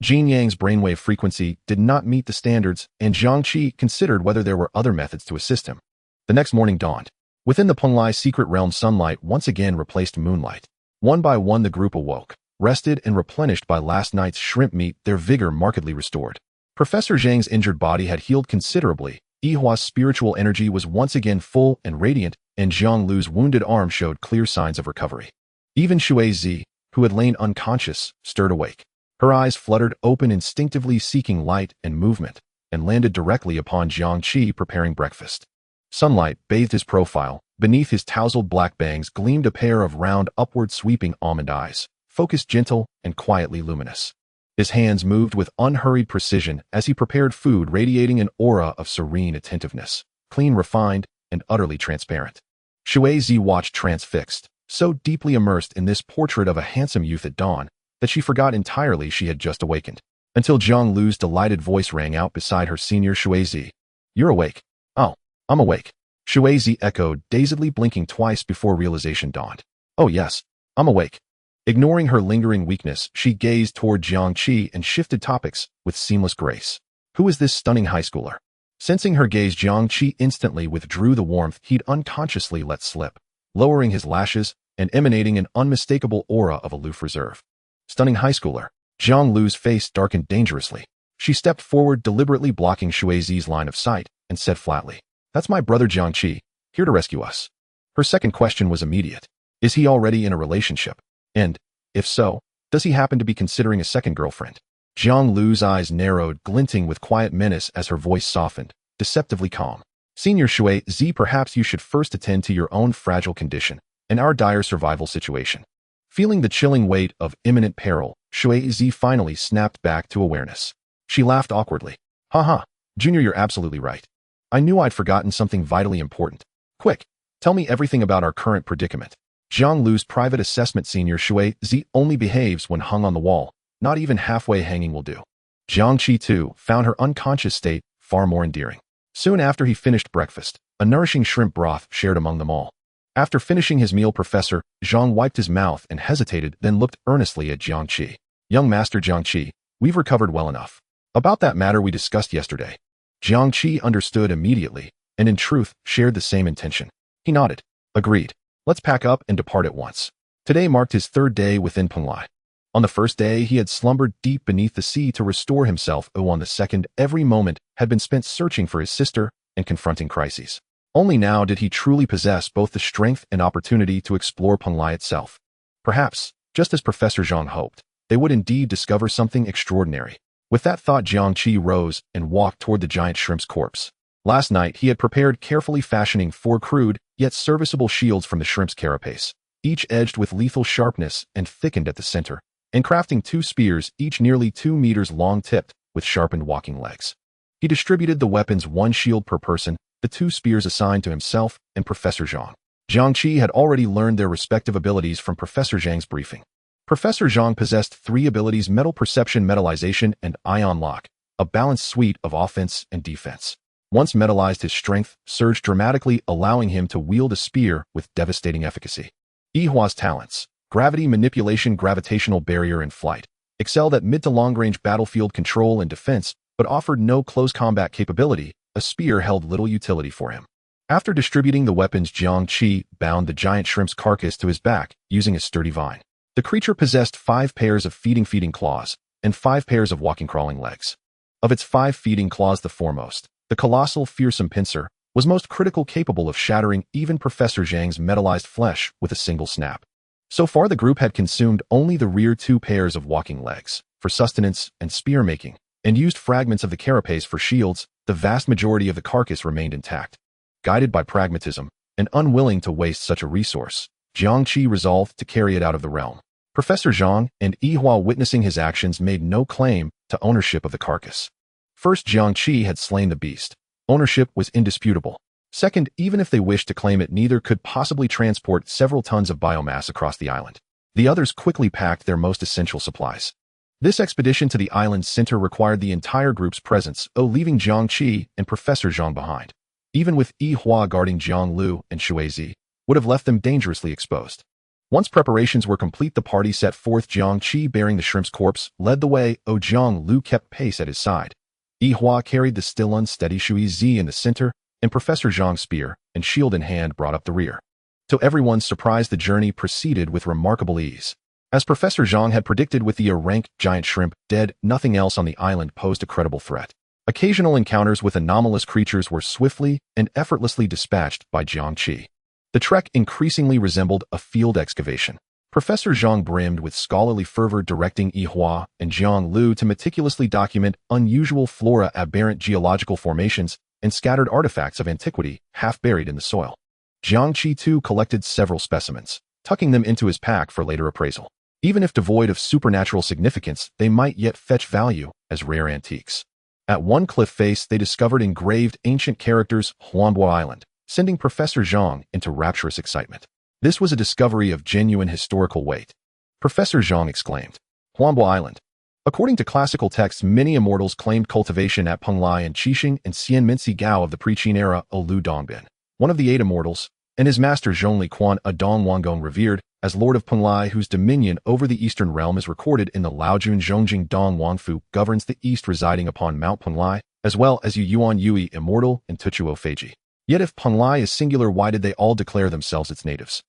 Jin Yang's brainwave frequency did not meet the standards, and Jiang Qi considered whether there were other methods to assist him. The next morning dawned. Within the Penglai secret realm, sunlight once again replaced moonlight. One by one, the group awoke, rested and replenished by last night's shrimp meat, their vigor markedly restored. Professor Zhang's injured body had healed considerably. Yihua's spiritual energy was once again full and radiant, and Jiang Lu's wounded arm showed clear signs of recovery. Even Shui Zi, who had lain unconscious, stirred awake. Her eyes fluttered open, instinctively seeking light and movement, and landed directly upon Jiang Qi preparing breakfast. Sunlight bathed his profile. Beneath his tousled black bangs gleamed a pair of round, upward-sweeping almond eyes, focused, gentle, and quietly luminous. His hands moved with unhurried precision as he prepared food, radiating an aura of serene attentiveness, clean, refined, and utterly transparent. Shui Zi watched transfixed, so deeply immersed in this portrait of a handsome youth at dawn, that she forgot entirely she had just awakened, until Jiang Lu's delighted voice rang out beside her. Senior Shui Zi, you're awake. Oh, I'm awake. Shui Zi echoed, dazedly blinking twice before realization dawned. Oh yes, I'm awake. Ignoring her lingering weakness, she gazed toward Jiang Qi and shifted topics with seamless grace. Who is this stunning high schooler? Sensing her gaze, Jiang Qi instantly withdrew the warmth he'd unconsciously let slip, lowering his lashes and emanating an unmistakable aura of aloof reserve. Stunning high schooler. Jiang Lu's face darkened dangerously. She stepped forward, deliberately blocking Shui Zi's line of sight, and said flatly, "That's my brother Jiang Qi, here to rescue us." Her second question was immediate. Is he already in a relationship? And, if so, does he happen to be considering a second girlfriend? Jiang Lu's eyes narrowed, glinting with quiet menace as her voice softened, deceptively calm. "Senior Shui Zi, perhaps you should first attend to your own fragile condition and our dire survival situation." Feeling the chilling weight of imminent peril, Shui Zi finally snapped back to awareness. She laughed awkwardly. "Haha, Junior, you're absolutely right. I knew I'd forgotten something vitally important. Quick, tell me everything about our current predicament." Jiang Lu's private assessment, Senior Shui Zi only behaves when hung on the wall. Not even halfway hanging will do. Jiang Qi, too, found her unconscious state far more endearing. Soon after he finished breakfast, a nourishing shrimp broth shared among them all. After finishing his meal, Professor Zhang wiped his mouth and hesitated, then looked earnestly at Jiang Qi. "Young Master Jiang Qi, we've recovered well enough. About that matter we discussed yesterday." Jiang Qi understood immediately, and in truth shared the same intention. He nodded. "Agreed. Let's pack up and depart at once." Today marked his third day within Penglai. On the first day, he had slumbered deep beneath the sea to restore himself. On the second, every moment had been spent searching for his sister and confronting crises. Only now did he truly possess both the strength and opportunity to explore Penglai itself. Perhaps, just as Professor Zhang hoped, they would indeed discover something extraordinary. With that thought, Jiang Qi rose and walked toward the giant shrimp's corpse. Last night, he had prepared, carefully fashioning 4 crude, yet serviceable shields from the shrimp's carapace, each edged with lethal sharpness and thickened at the center, and crafting 2 spears, each nearly 2 meters long, tipped with sharpened walking legs. He distributed the weapons, 1 shield per person, the 2 spears assigned to himself and Professor Zhang. Jiang Qi had already learned their respective abilities from Professor Zhang's briefing. Professor Zhang possessed 3 abilities: metal perception, metallization, and ion lock, a balanced suite of offense and defense. Once metallized, his strength surged dramatically, allowing him to wield a spear with devastating efficacy. Yihua's talents: gravity manipulation, gravitational barrier, and flight, excelled at mid to long-range battlefield control and defense, but offered no close combat capability. A spear held little utility for him. After distributing the weapons, Jiang Qi bound the giant shrimp's carcass to his back using a sturdy vine. The creature possessed 5 pairs of feeding claws and 5 pairs of walking-crawling legs. Of its 5 feeding claws, the foremost, the colossal, fearsome pincer, was most critical, capable of shattering even Professor Zhang's metallized flesh with a single snap. So far, the group had consumed only the rear 2 pairs of walking legs for sustenance and spear making, and used fragments of the carapace for shields. The vast majority of the carcass remained intact. Guided by pragmatism and unwilling to waste such a resource, Jiang Qi resolved to carry it out of the realm. Professor Zhang and Yihua, witnessing his actions, made no claim to ownership of the carcass. First, Jiang Qi had slain the beast. Ownership was indisputable. Second, even if they wished to claim it, neither could possibly transport several tons of biomass across the island. The others quickly packed their most essential supplies. This expedition to the island's center required the entire group's presence, leaving Jiang Qi and Professor Zhang behind. Even with Yihua guarding Jiang Lu and Shui Zi, would have left them dangerously exposed. Once preparations were complete, the party set forth. Jiang Qi, bearing the shrimp's corpse, led the way. Jiang Lu kept pace at his side. Yihua carried the still unsteady Shui Zi in the center, and Professor Zhang's spear and shield in hand brought up the rear. To everyone's surprise, the journey proceeded with remarkable ease. As Professor Zhang had predicted, with the rank giant shrimp dead, nothing else on the island posed a credible threat. Occasional encounters with anomalous creatures were swiftly and effortlessly dispatched by Jiang Qi. The trek increasingly resembled a field excavation. Professor Zhang brimmed with scholarly fervor, directing Yihua and Jiang Lu to meticulously document unusual flora, aberrant geological formations, and scattered artifacts of antiquity half buried in the soil. Jiang Qi too collected several specimens, tucking them into his pack for later appraisal. Even if devoid of supernatural significance, they might yet fetch value as rare antiques. At one cliff face, they discovered engraved ancient characters, Huanbo Island, sending Professor Zhang into rapturous excitement. This was a discovery of genuine historical weight. Professor Zhang exclaimed, "Huanbo Island." According to classical texts, many immortals claimed cultivation at Penglai and Qixing and Xianminci Gao of the pre-Qin era. Lu Dongbin, one of the 8 immortals, and his master Zhongli Quan Adong Wangong, revered as Lord of Penglai, whose dominion over the eastern realm is recorded in the Laojun Zhongjing Dong Wangfu, governs the east, residing upon Mount Penglai, as well as Yu Yuan Yui immortal and Tuchuo Feiji. Yet if Penglai is singular, why did they all declare themselves its natives?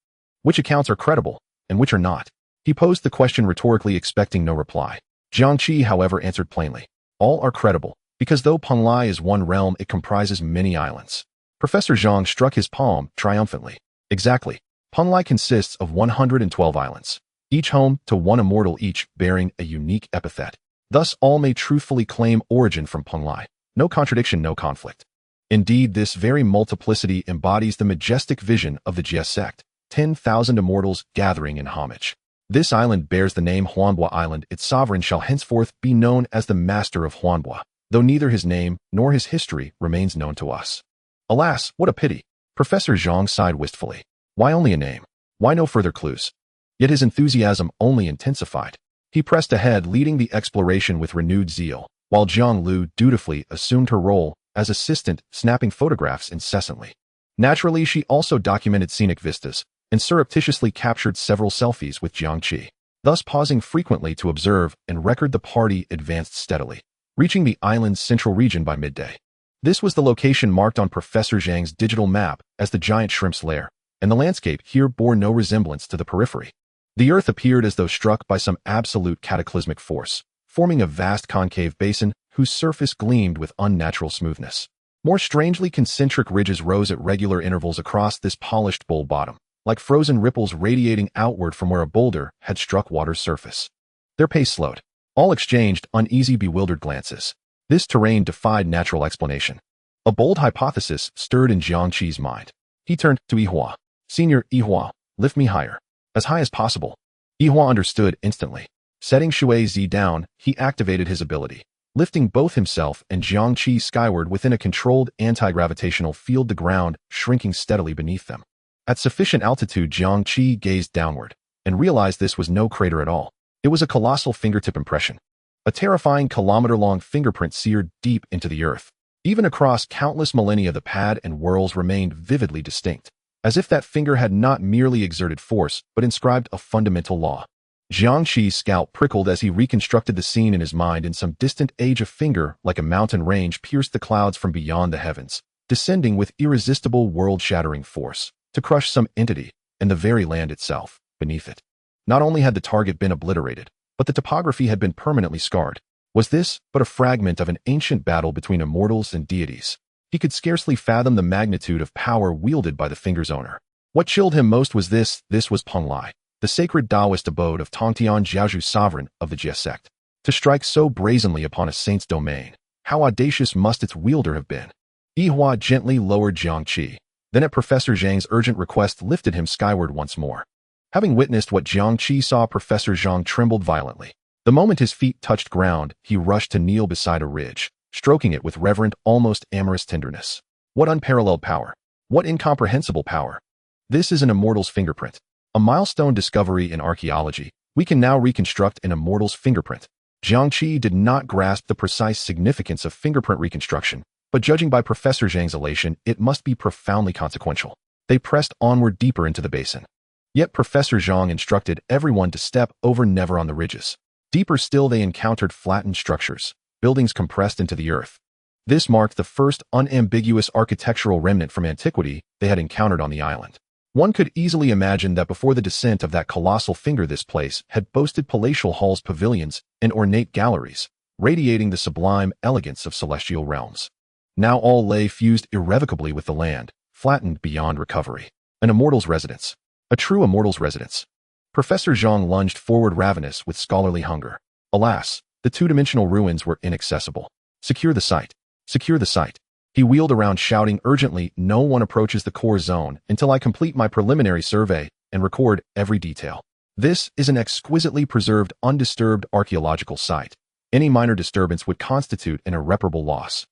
Which accounts are credible, and which are not? He posed the question rhetorically, expecting no reply. Jiang Qi, however, answered plainly. All are credible, because though Penglai is one realm, it comprises many islands. Professor Jiang struck his palm triumphantly. Exactly. Penglai consists of 112 islands, each home to one immortal, each bearing a unique epithet. Thus all may truthfully claim origin from Penglai. No contradiction, no conflict. Indeed, this very multiplicity embodies the majestic vision of the Jie sect, 10,000 immortals gathering in homage. This island bears the name Huanbua Island. Its sovereign shall henceforth be known as the Master of Huanbua, though neither his name nor his history remains known to us. Alas, what a pity! Professor Jiang sighed wistfully. Why only a name? Why no further clues? Yet his enthusiasm only intensified. He pressed ahead, leading the exploration with renewed zeal, while Jiang Lu dutifully assumed her role as assistant, snapping photographs incessantly. Naturally, she also documented scenic vistas and surreptitiously captured several selfies with Jiang Qi, thus pausing frequently to observe and record. The party advanced steadily, reaching the island's central region by midday. This was the location marked on Professor Zhang's digital map as the giant shrimp's lair, and the landscape here bore no resemblance to the periphery. The earth appeared as though struck by some absolute cataclysmic force, forming a vast concave basin whose surface gleamed with unnatural smoothness. More strangely, concentric ridges rose at regular intervals across this polished bowl bottom, like frozen ripples radiating outward from where a boulder had struck water's surface. Their pace slowed. All exchanged uneasy, bewildered glances. This terrain defied natural explanation. A bold hypothesis stirred in Jiang Qi's mind. He turned to Yihua. Senior Yihua, lift me higher. As high as possible. Yihua understood instantly. Setting Shui Zi down, he activated his ability, lifting both himself and Jiang Qi skyward within a controlled anti-gravitational field, the ground shrinking steadily beneath them. At sufficient altitude, Jiang Qi gazed downward and realized this was no crater at all. It was a colossal fingertip impression. A terrifying kilometer-long fingerprint seared deep into the earth. Even across countless millennia, the pad and whorls remained vividly distinct, as if that finger had not merely exerted force, but inscribed a fundamental law. Jiang Qi's scalp prickled as he reconstructed the scene in his mind. In some distant age, a finger, like a mountain range, pierced the clouds from beyond the heavens, descending with irresistible world-shattering force, to crush some entity, and the very land itself, beneath it. Not only had the target been obliterated, but the topography had been permanently scarred. Was this but a fragment of an ancient battle between immortals and deities? He could scarcely fathom the magnitude of power wielded by the finger's owner. What chilled him most was this was Penglai, the sacred Taoist abode of Tongtian Jiaozhu, sovereign of the Jie sect. To strike so brazenly upon a saint's domain, how audacious must its wielder have been? Yihua gently lowered Jiang Qi, then at Professor Zhang's urgent request lifted him skyward once more. Having witnessed what Jiang Qi saw, Professor Zhang trembled violently. The moment his feet touched ground, he rushed to kneel beside a ridge, stroking it with reverent, almost amorous tenderness. What unparalleled power! What incomprehensible power! This is an immortal's fingerprint. A milestone discovery in archaeology. We can now reconstruct an immortal's fingerprint. Jiang Qi did not grasp the precise significance of fingerprint reconstruction, but judging by Professor Zhang's elation, it must be profoundly consequential. They pressed onward deeper into the basin. Yet Professor Zhang instructed everyone to step over never on the ridges. Deeper still, they encountered flattened structures, buildings compressed into the earth. This marked the first unambiguous architectural remnant from antiquity they had encountered on the island. One could easily imagine that before the descent of that colossal finger, this place had boasted palatial halls, pavilions, and ornate galleries, radiating the sublime elegance of celestial realms. Now all lay fused irrevocably with the land, flattened beyond recovery. An immortal's residence. A true immortal's residence. Professor Zhang lunged forward, ravenous with scholarly hunger. Alas, the two-dimensional ruins were inaccessible. Secure the site. Secure the site. He wheeled around, shouting urgently, "No one approaches the core zone until I complete my preliminary survey and record every detail. This is an exquisitely preserved, undisturbed archaeological site. Any minor disturbance would constitute an irreparable loss."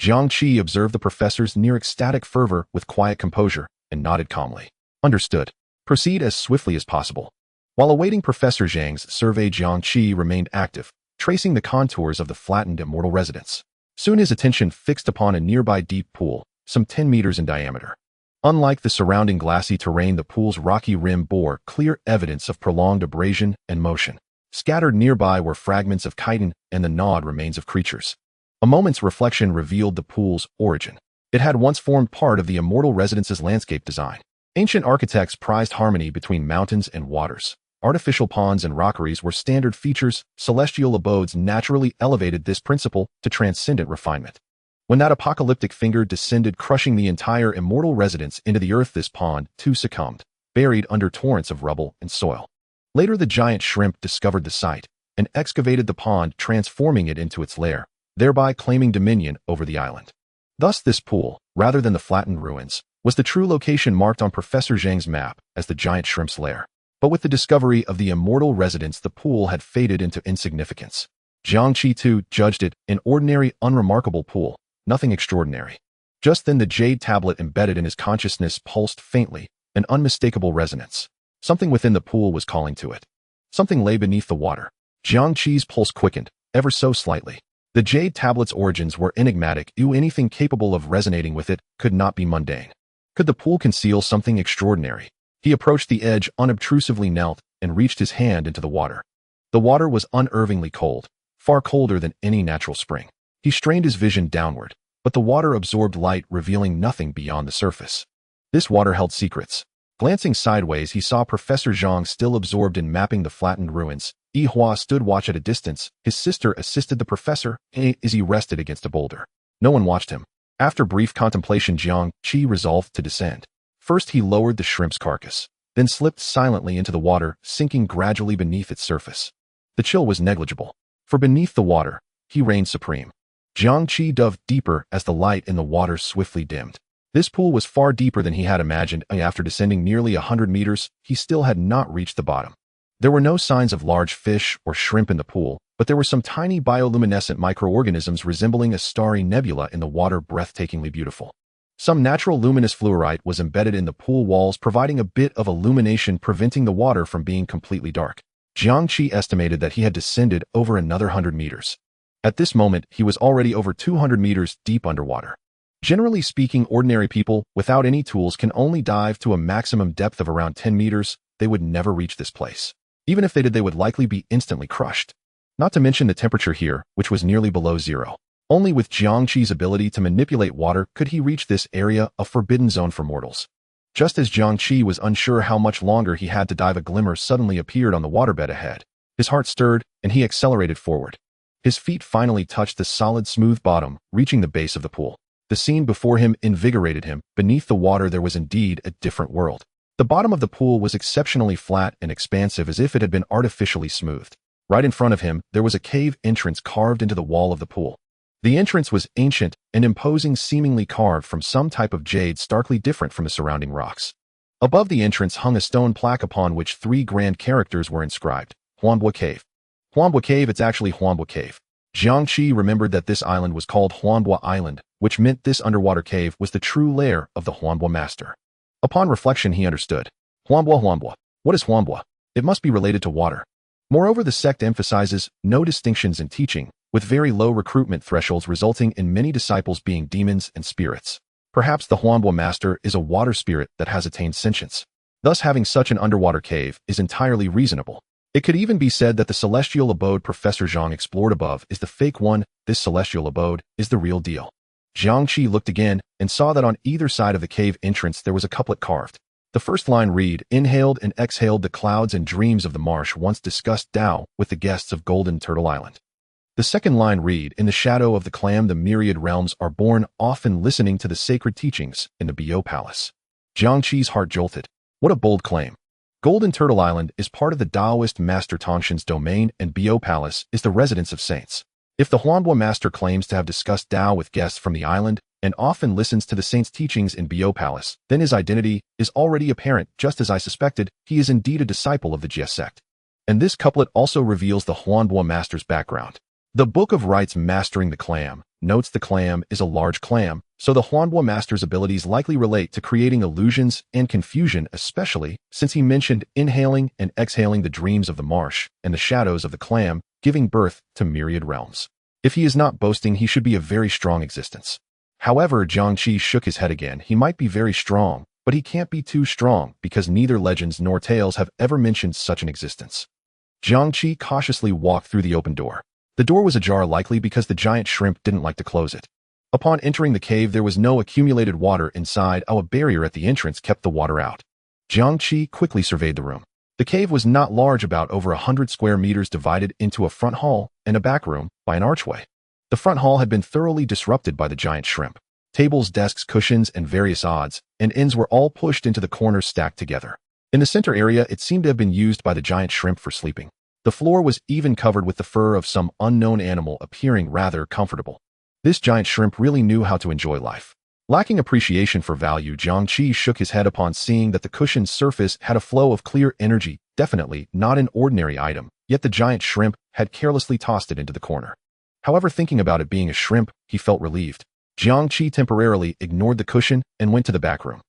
Jiang Qi observed the professor's near ecstatic fervor with quiet composure and nodded calmly. Understood. Proceed as swiftly as possible. While awaiting Professor Zhang's survey, Jiang Qi remained active, tracing the contours of the flattened immortal residence. Soon his attention fixed upon a nearby deep pool, some 10 meters in diameter. Unlike the surrounding glassy terrain, the pool's rocky rim bore clear evidence of prolonged abrasion and motion. Scattered nearby were fragments of chitin and the gnawed remains of creatures. A moment's reflection revealed the pool's origin. It had once formed part of the immortal residence's landscape design. Ancient architects prized harmony between mountains and waters, artificial ponds and rockeries were standard features, celestial abodes naturally elevated this principle to transcendent refinement. When that apocalyptic finger descended, crushing the entire immortal residence into the earth, this pond, too, succumbed, buried under torrents of rubble and soil. Later, the giant shrimp discovered the site and excavated the pond, transforming it into its lair, thereby claiming dominion over the island. Thus, this pool, rather than the flattened ruins, was the true location marked on Professor Jiang's map as the giant shrimp's lair. But with the discovery of the immortal residence, the pool had faded into insignificance. Jiang Qi too judged it an ordinary, unremarkable pool, nothing extraordinary. Just then the jade tablet embedded in his consciousness pulsed faintly, an unmistakable resonance. Something within the pool was calling to it. Something lay beneath the water. Jiang Qi's pulse quickened, ever so slightly. The jade tablet's origins were enigmatic. Anything capable of resonating with it could not be mundane. Could the pool conceal something extraordinary? He approached the edge, unobtrusively knelt, and reached his hand into the water. The water was unnervingly cold, far colder than any natural spring. He strained his vision downward, but the water absorbed light, revealing nothing beyond the surface. This water held secrets. Glancing sideways, he saw Professor Zhang still absorbed in mapping the flattened ruins. Yi Hua stood watch at a distance. His sister assisted the professor as he rested against a boulder. No one watched him. After brief contemplation, Jiang Qi resolved to descend. First, he lowered the shrimp's carcass, then slipped silently into the water, sinking gradually beneath its surface. The chill was negligible, for beneath the water, he reigned supreme. Jiang Qi dove deeper as the light in the water swiftly dimmed. This pool was far deeper than he had imagined. After descending nearly 100 meters, he still had not reached the bottom. There were no signs of large fish or shrimp in the pool, but there were some tiny bioluminescent microorganisms resembling a starry nebula in the water, breathtakingly beautiful. Some natural luminous fluorite was embedded in the pool walls, providing a bit of illumination, preventing the water from being completely dark. Jiang Qi estimated that he had descended over another 100 meters. At this moment, he was already over 200 meters deep underwater. Generally speaking, ordinary people, without any tools, can only dive to a maximum depth of around 10 meters. They would never reach this place. Even if they did, they would likely be instantly crushed. Not to mention the temperature here, which was nearly below zero. Only with Jiang Qi's ability to manipulate water could he reach this area, a forbidden zone for mortals. Just as Jiang Qi was unsure how much longer he had to dive, a glimmer suddenly appeared on the waterbed ahead. His heart stirred, and he accelerated forward. His feet finally touched the solid, smooth bottom, reaching the base of the pool. The scene before him invigorated him. Beneath the water there was indeed a different world. The bottom of the pool was exceptionally flat and expansive, as if it had been artificially smoothed. Right in front of him, there was a cave entrance carved into the wall of the pool. The entrance was ancient and imposing, seemingly carved from some type of jade, starkly different from the surrounding rocks. Above the entrance hung a stone plaque upon which 3 grand characters were inscribed. Huanbo Cave. Huanbo Cave, it's actually Huanbo Cave. Jiang Qi remembered that this island was called Huanbo Island, which meant this underwater cave was the true lair of the Huanbo master. Upon reflection, he understood. Huanbo. What is Huanbo? It must be related to water. Moreover, the sect emphasizes no distinctions in teaching, with very low recruitment thresholds resulting in many disciples being demons and spirits. Perhaps the Huanbo master is a water spirit that has attained sentience. Thus, having such an underwater cave is entirely reasonable. It could even be said that the celestial abode Professor Zhang explored above is the fake one. This celestial abode is the real deal. Jiang Qi looked again and saw that on either side of the cave entrance there was a couplet carved. The first line read, "Inhaled and exhaled the clouds and dreams of the marsh, once discussed Tao with the guests of Golden Turtle Island." The second line read, "In the shadow of the clam the myriad realms are born, often listening to the sacred teachings in the Bo Palace." Jiang Qi's heart jolted. What a bold claim. Golden Turtle Island is part of the Taoist Master Tongshan's domain, and Bo Palace is the residence of saints. If the Huanbo master claims to have discussed Tao with guests from the island and often listens to the saints' teachings in Bo Palace, then his identity is already apparent. Just as I suspected, he is indeed a disciple of the Jie sect. And this couplet also reveals the Huanbo master's background. The Book of Rites Mastering the Clam notes the clam is a large clam, so the Huanbo master's abilities likely relate to creating illusions and confusion, especially since he mentioned inhaling and exhaling the dreams of the marsh and the shadows of the clam, giving birth to myriad realms. If he is not boasting, he should be a very strong existence. However, Jiang Qi shook his head again. He might be very strong, but he can't be too strong, because neither legends nor tales have ever mentioned such an existence. Jiang Qi cautiously walked through the open door. The door was ajar, likely because the giant shrimp didn't like to close it. Upon entering the cave, there was no accumulated water inside. A barrier at the entrance kept the water out. Jiang Qi quickly surveyed the room. The cave was not large, about over 100 square meters, divided into a front hall and a back room by an archway. The front hall had been thoroughly disrupted by the giant shrimp. Tables, desks, cushions, and various odds and ends were all pushed into the corners, stacked together. In the center area, it seemed to have been used by the giant shrimp for sleeping. The floor was even covered with the fur of some unknown animal, appearing rather comfortable. This giant shrimp really knew how to enjoy life. Lacking appreciation for value, Jiang Qi shook his head upon seeing that the cushion's surface had a flow of clear energy, definitely not an ordinary item, yet the giant shrimp had carelessly tossed it into the corner. However, thinking about it being a shrimp, he felt relieved. Jiang Qi temporarily ignored the cushion and went to the back room.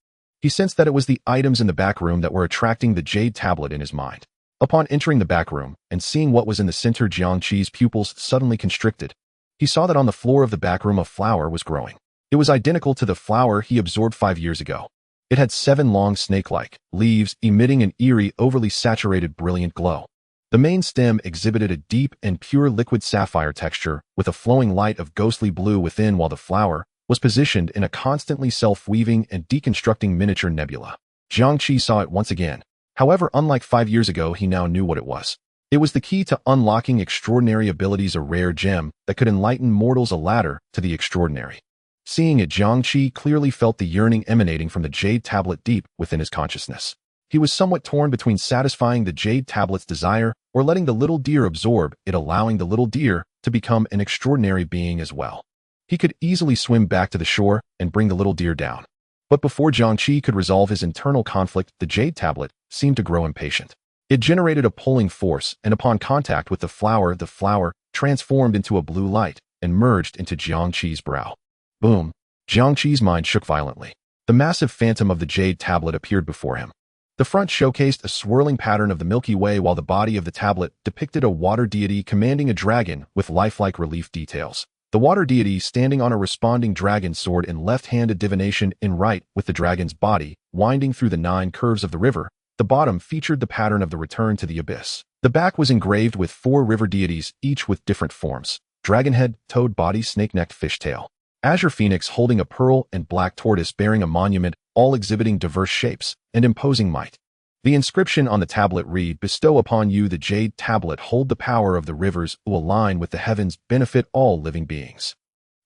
He sensed that it was the items in the back room that were attracting the jade tablet in his mind. Upon entering the back room and seeing what was in the center, Jiang Qi's pupils suddenly constricted. He saw that on the floor of the back room a flower was growing. It was identical to the flower he absorbed 5 years ago. It had 7 long snake-like leaves, emitting an eerie, overly saturated, brilliant glow. The main stem exhibited a deep and pure liquid sapphire texture with a flowing light of ghostly blue within, while the flower was positioned in a constantly self-weaving and deconstructing miniature nebula. Jiang Qi saw it once again. However, unlike 5 years ago, he now knew what it was. It was the key to unlocking extraordinary abilities, a rare gem that could enlighten mortals, a ladder to the extraordinary. Seeing it, Jiang Qi clearly felt the yearning emanating from the jade tablet deep within his consciousness. He was somewhat torn between satisfying the jade tablet's desire or letting the little deer absorb it, allowing the little deer to become an extraordinary being as well. He could easily swim back to the shore and bring the little deer down. But before Jiang Qi could resolve his internal conflict, the jade tablet seemed to grow impatient. It generated a pulling force, and upon contact with the flower transformed into a blue light and merged into Jiang Qi's brow. Boom! Jiang Qi's mind shook violently. The massive phantom of the jade tablet appeared before him. The front showcased a swirling pattern of the Milky Way, while the body of the tablet depicted a water deity commanding a dragon with lifelike relief details. The water deity standing on a responding dragon sword in left hand, a divination in right, with the dragon's body winding through the 9 curves of the river. The bottom featured the pattern of the return to the abyss. The back was engraved with 4 river deities, each with different forms: dragon head, toad body, snake-necked fishtail, azure phoenix holding a pearl, and black tortoise bearing a monument, all exhibiting diverse shapes and imposing might. The inscription on the tablet read, "Bestow upon you the jade tablet, hold the power of the rivers, who align with the heavens, benefit all living beings."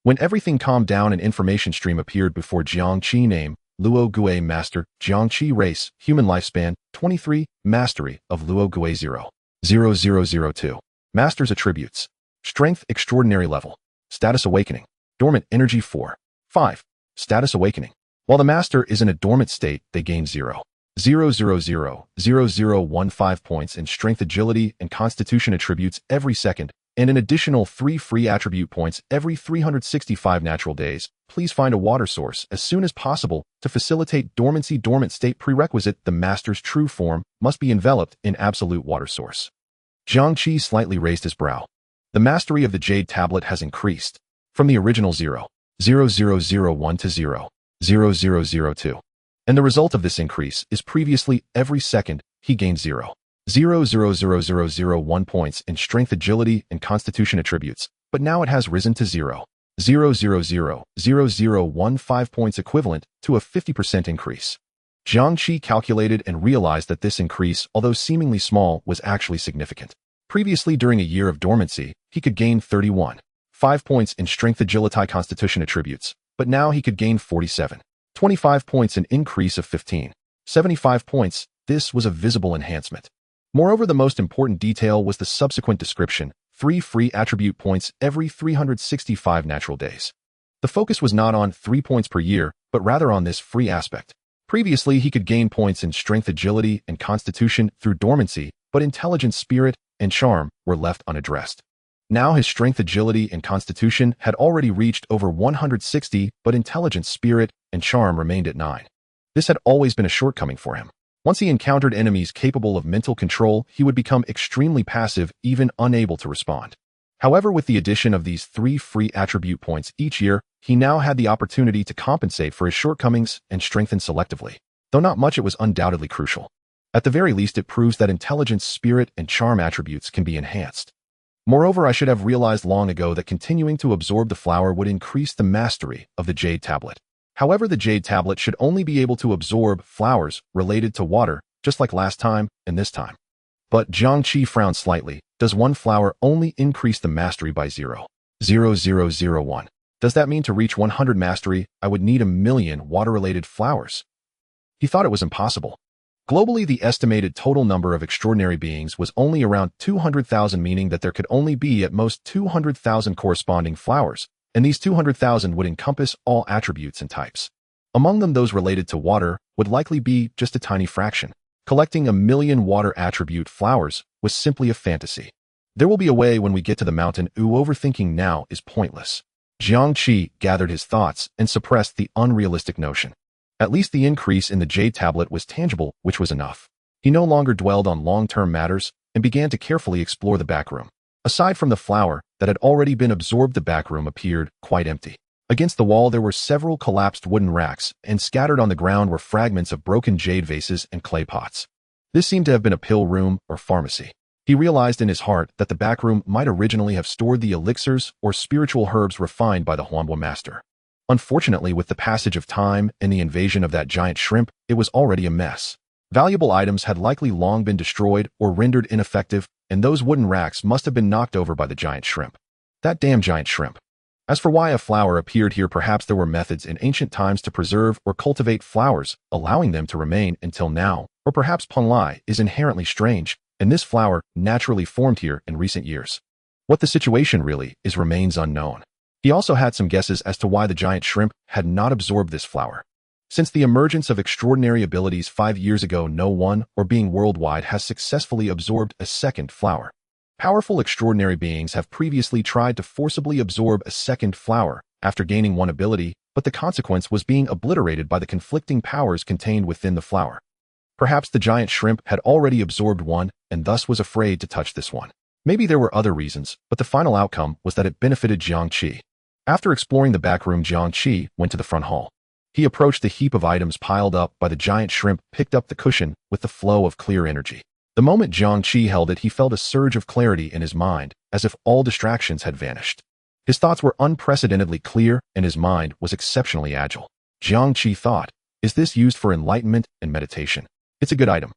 When everything calmed down, an information stream appeared before Jiang Qi. Name: Luo Gui, Master, Jiang Qi. Race: human, lifespan 23, mastery of Luo Gui 0.0002. Master's attributes: strength extraordinary level, status awakening, dormant energy 4.5, status awakening. While the master is in a dormant state, they gain 0.0000015 points in strength, agility, and constitution attributes every second, and an additional 3 free attribute points every 365 natural days. Please find a water source as soon as possible to facilitate dormancy. Dormant state prerequisite: the master's true form must be enveloped in absolute water source. Jiang Qi slightly raised his brow. The mastery of the jade tablet has increased from the original 0.0001 to 0.0002. And the result of this increase is previously every second he gained 0.000001 points in strength, agility, and constitution attributes, but now it has risen to 0.0000015 points, equivalent to a 50% increase. Jiang Qi calculated and realized that this increase, although seemingly small, was actually significant. Previously, during a year of dormancy, he could gain 31.5 points in strength, agility, constitution attributes, but now he could gain 47.25 points, an increase of 15.75 points. This was a visible enhancement. Moreover, the most important detail was the subsequent description: 3 free attribute points every 365 natural days. The focus was not on 3 points per year, but rather on this free aspect. Previously, he could gain points in strength, agility, and constitution through dormancy, but intelligence, spirit, and charm were left unaddressed. Now his strength, agility, and constitution had already reached over 160, but intelligence, spirit, and charm remained at 9. This had always been a shortcoming for him. Once he encountered enemies capable of mental control, he would become extremely passive, even unable to respond. However, with the addition of these 3 free attribute points each year, he now had the opportunity to compensate for his shortcomings and strengthen selectively. Though not much, it was undoubtedly crucial. At the very least, it proves that intelligence, spirit, and charm attributes can be enhanced. Moreover, I should have realized long ago that continuing to absorb the flower would increase the mastery of the jade tablet. However, the jade tablet should only be able to absorb flowers related to water, just like last time and this time. But Jiang Qi frowned slightly. Does one flower only increase the mastery by 0.0001? Does that mean to reach 100 mastery, I would need 1,000,000 water-related flowers? He thought it was impossible. Globally, the estimated total number of extraordinary beings was only around 200,000, meaning that there could only be at most 200,000 corresponding flowers, and these 200,000 would encompass all attributes and types. Among them, those related to water would likely be just a tiny fraction. Collecting 1,000,000 water attribute flowers was simply a fantasy. There will be a way when we get to the mountain. Overthinking now is pointless. Jiang Qi gathered his thoughts and suppressed the unrealistic notion. At least the increase in the jade tablet was tangible, which was enough. He no longer dwelled on long-term matters and began to carefully explore the back room. Aside from the flower that had already been absorbed, the back room appeared quite empty. Against the wall there were several collapsed wooden racks, and scattered on the ground were fragments of broken jade vases and clay pots. This seemed to have been a pill room or pharmacy. He realized in his heart that the back room might originally have stored the elixirs or spiritual herbs refined by the Huanbo master. Unfortunately, with the passage of time and the invasion of that giant shrimp, it was already a mess. Valuable items had likely long been destroyed or rendered ineffective, and those wooden racks must have been knocked over by the giant shrimp. That damn giant shrimp. As for why a flower appeared here, perhaps there were methods in ancient times to preserve or cultivate flowers, allowing them to remain until now, or perhaps Punlai is inherently strange, and this flower naturally formed here in recent years. What the situation really is remains unknown. He also had some guesses as to why the giant shrimp had not absorbed this flower. Since the emergence of extraordinary abilities 5 years ago, no one, or being worldwide, has successfully absorbed a second flower. Powerful extraordinary beings have previously tried to forcibly absorb a second flower after gaining one ability, but the consequence was being obliterated by the conflicting powers contained within the flower. Perhaps the giant shrimp had already absorbed one and thus was afraid to touch this one. Maybe there were other reasons, but the final outcome was that it benefited Jiang Qi. After exploring the back room, Jiang Qi went to the front hall. He approached the heap of items piled up by the giant shrimp, picked up the cushion with the flow of clear energy. The moment Jiang Qi held it, he felt a surge of clarity in his mind, as if all distractions had vanished. His thoughts were unprecedentedly clear, and his mind was exceptionally agile. Jiang Qi thought, is this used for enlightenment and meditation? It's a good item.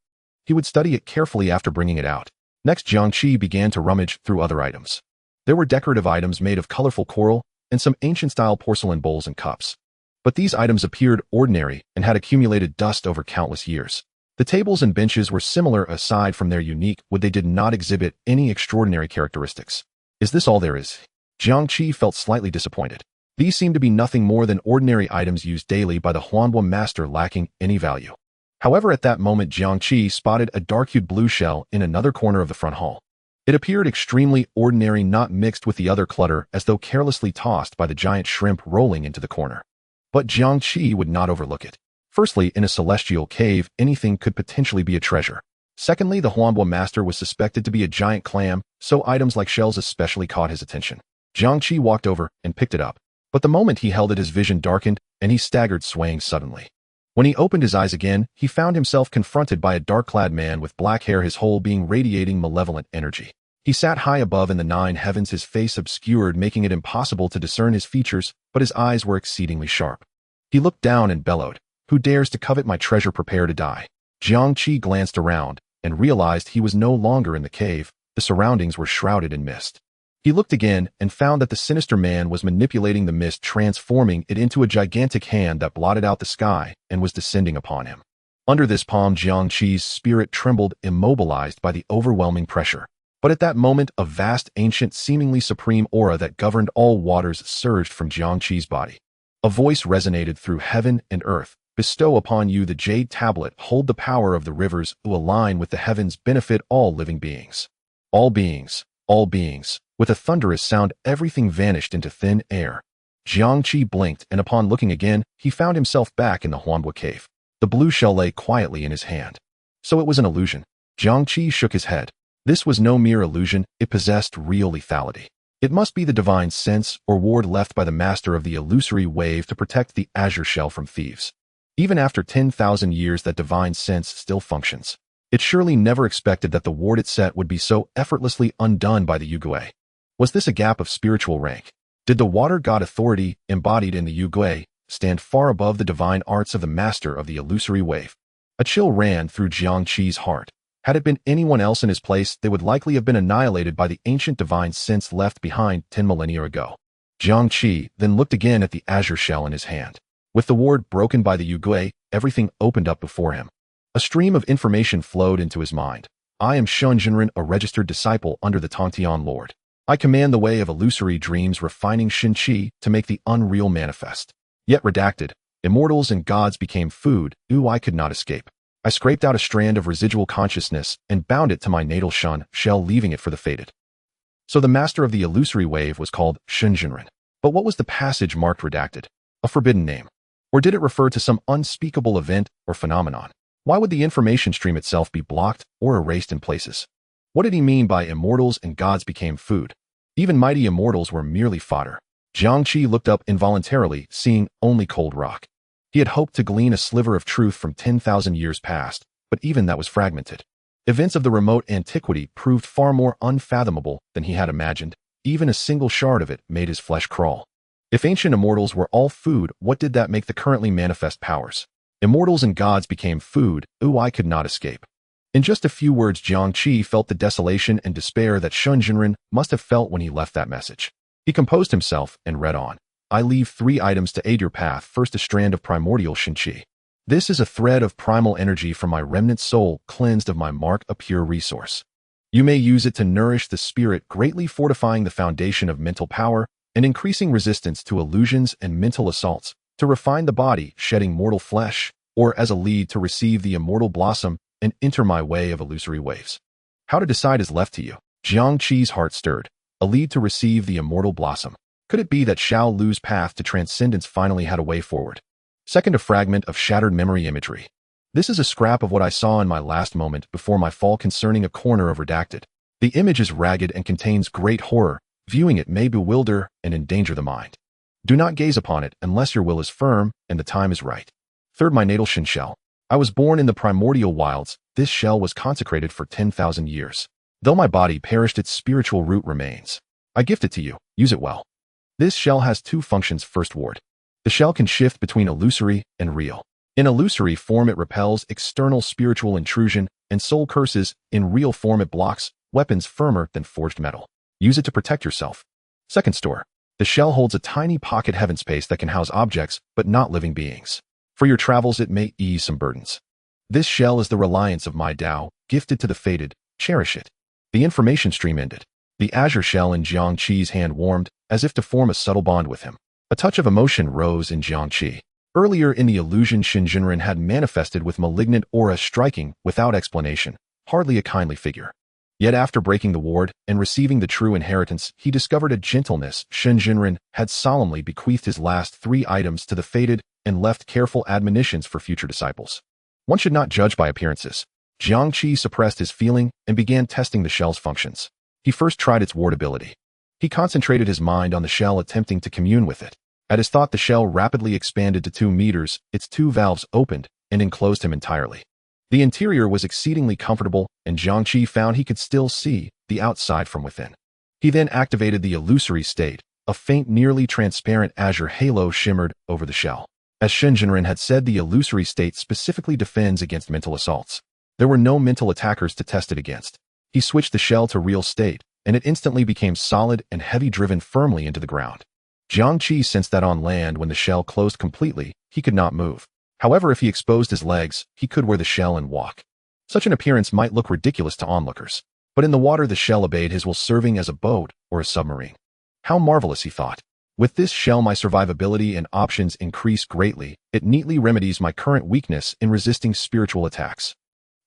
He would study it carefully after bringing it out. Next, Jiang Qi began to rummage through other items. There were decorative items made of colorful coral and some ancient-style porcelain bowls and cups. But these items appeared ordinary and had accumulated dust over countless years. The tables and benches were similar aside from their unique wood. They did not exhibit any extraordinary characteristics. Is this all there is? Jiang Qi felt slightly disappointed. These seemed to be nothing more than ordinary items used daily by the Huanbo master, lacking any value. However, at that moment, Jiang Qi spotted a dark-hued blue shell in another corner of the front hall. It appeared extremely ordinary, not mixed with the other clutter, as though carelessly tossed by the giant shrimp rolling into the corner. But Jiang Qi would not overlook it. Firstly, in a celestial cave, anything could potentially be a treasure. Secondly, the Huanbo master was suspected to be a giant clam, so items like shells especially caught his attention. Jiang Qi walked over and picked it up. But the moment he held it, his vision darkened, and he staggered, swaying suddenly. When he opened his eyes again, he found himself confronted by a dark-clad man with black hair, his whole being radiating malevolent energy. He sat high above in the 9 heavens, his face obscured, making it impossible to discern his features, but his eyes were exceedingly sharp. He looked down and bellowed, "Who dares to covet my treasure? Prepare to die." Jiang Qi glanced around and realized he was no longer in the cave. The surroundings were shrouded in mist. He looked again and found that the sinister man was manipulating the mist, transforming it into a gigantic hand that blotted out the sky and was descending upon him. Under this palm, Jiang Qi's spirit trembled, immobilized by the overwhelming pressure. But at that moment, a vast, ancient, seemingly supreme aura that governed all waters surged from Jiang Qi's body. A voice resonated through heaven and earth. "Bestow upon you the jade tablet. Hold the power of the rivers who align with the heavens. Benefit all living beings. All beings. All beings." With a thunderous sound, everything vanished into thin air. Jiang Qi blinked, and upon looking again, he found himself back in the Huanbo cave. The blue shell lay quietly in his hand. So it was an illusion. Jiang Qi shook his head. This was no mere illusion, it possessed real lethality. It must be the divine sense or ward left by the master of the illusory wave to protect the azure shell from thieves. Even after 10,000 years, that divine sense still functions. It surely never expected that the ward it set would be so effortlessly undone by the Yugui. Was this a gap of spiritual rank? Did the water god authority, embodied in the Yugui, stand far above the divine arts of the master of the illusory wave? A chill ran through Jiang Qi's heart. Had it been anyone else in his place, they would likely have been annihilated by the ancient divine sense left behind 10 millennia ago. Jiang Qi then looked again at the azure shell in his hand. With the ward broken by the Yugui, everything opened up before him. A stream of information flowed into his mind. I am Shun Jinren, a registered disciple under the Tongtian Lord. I command the way of illusory dreams, refining Shin Qi to make the unreal manifest. Yet redacted, immortals and gods became food, I could not escape. I scraped out a strand of residual consciousness and bound it to my natal Shun shell, leaving it for the fated. So the master of the illusory wave was called Shun Jinren. But what was the passage marked redacted? A forbidden name? Or did it refer to some unspeakable event or phenomenon? Why would the information stream itself be blocked or erased in places? What did he mean by immortals and gods became food? Even mighty immortals were merely fodder. Jiang Qi looked up involuntarily, seeing only cold rock. He had hoped to glean a sliver of truth from 10,000 years past, but even that was fragmented. Events of the remote antiquity proved far more unfathomable than he had imagined. Even a single shard of it made his flesh crawl. If ancient immortals were all food, what did that make the currently manifest powers? Immortals and gods became food, I could not escape. In just a few words, Jiang Qi felt the desolation and despair that Shun Jinren must have felt when he left that message. He composed himself and read on. I leave 3 items to aid your path. First, a strand of primordial Shin Qi. This is a thread of primal energy from my remnant soul, cleansed of my mark, a pure resource. You may use it to nourish the spirit, greatly fortifying the foundation of mental power and increasing resistance to illusions and mental assaults, to refine the body, shedding mortal flesh, or as a lead to receive the immortal blossom and enter my way of illusory waves. How to decide is left to you. Jiang Qi's heart stirred. A lead to receive the immortal blossom. Could it be that Xiao Lu's path to transcendence finally had a way forward? Second, a fragment of shattered memory imagery. This is a scrap of what I saw in my last moment before my fall concerning a corner of redacted. The image is ragged and contains great horror. Viewing it may bewilder and endanger the mind. Do not gaze upon it unless your will is firm and the time is right. Third, my natal Shin shell. I was born in the primordial wilds. This shell was consecrated for 10,000 years. Though my body perished, its spiritual root remains. I gift it to you. Use it well. This shell has 2 functions. First, ward. The shell can shift between illusory and real. In illusory form, it repels external spiritual intrusion and soul curses. In real form, it blocks weapons firmer than forged metal. Use it to protect yourself. Second, store. The shell holds a tiny pocket heaven space that can house objects, but not living beings. For your travels, it may ease some burdens. This shell is the reliance of my Tao, gifted to the fated. Cherish it. The information stream ended. The azure shell in Jiang Qi's hand warmed, as if to form a subtle bond with him. A touch of emotion rose in Jiang Qi. Earlier in the illusion, Shun Jinren had manifested with malignant aura, striking, without explanation, hardly a kindly figure. Yet after breaking the ward and receiving the true inheritance, he discovered a gentleness. Shun Jinren had solemnly bequeathed his last 3 items to the fated and left careful admonitions for future disciples. One should not judge by appearances. Jiang Qi suppressed his feeling and began testing the shell's functions. He first tried its wardability. He concentrated his mind on the shell, attempting to commune with it. At his thought, the shell rapidly expanded to 2 meters, its 2 valves opened and enclosed him entirely. The interior was exceedingly comfortable, and Jiang Qi found he could still see the outside from within. He then activated the illusory state. A faint, nearly transparent azure halo shimmered over the shell. As Shun Jinren had said, the illusory state specifically defends against mental assaults. There were no mental attackers to test it against. He switched the shell to real state, and it instantly became solid and heavy, driven firmly into the ground. Jiang Qi sensed that on land, when the shell closed completely, he could not move. However, if he exposed his legs, he could wear the shell and walk. Such an appearance might look ridiculous to onlookers, but in the water the shell obeyed his will, serving as a boat or a submarine. How marvelous, he thought. With this shell, my survivability and options increase greatly. It neatly remedies my current weakness in resisting spiritual attacks.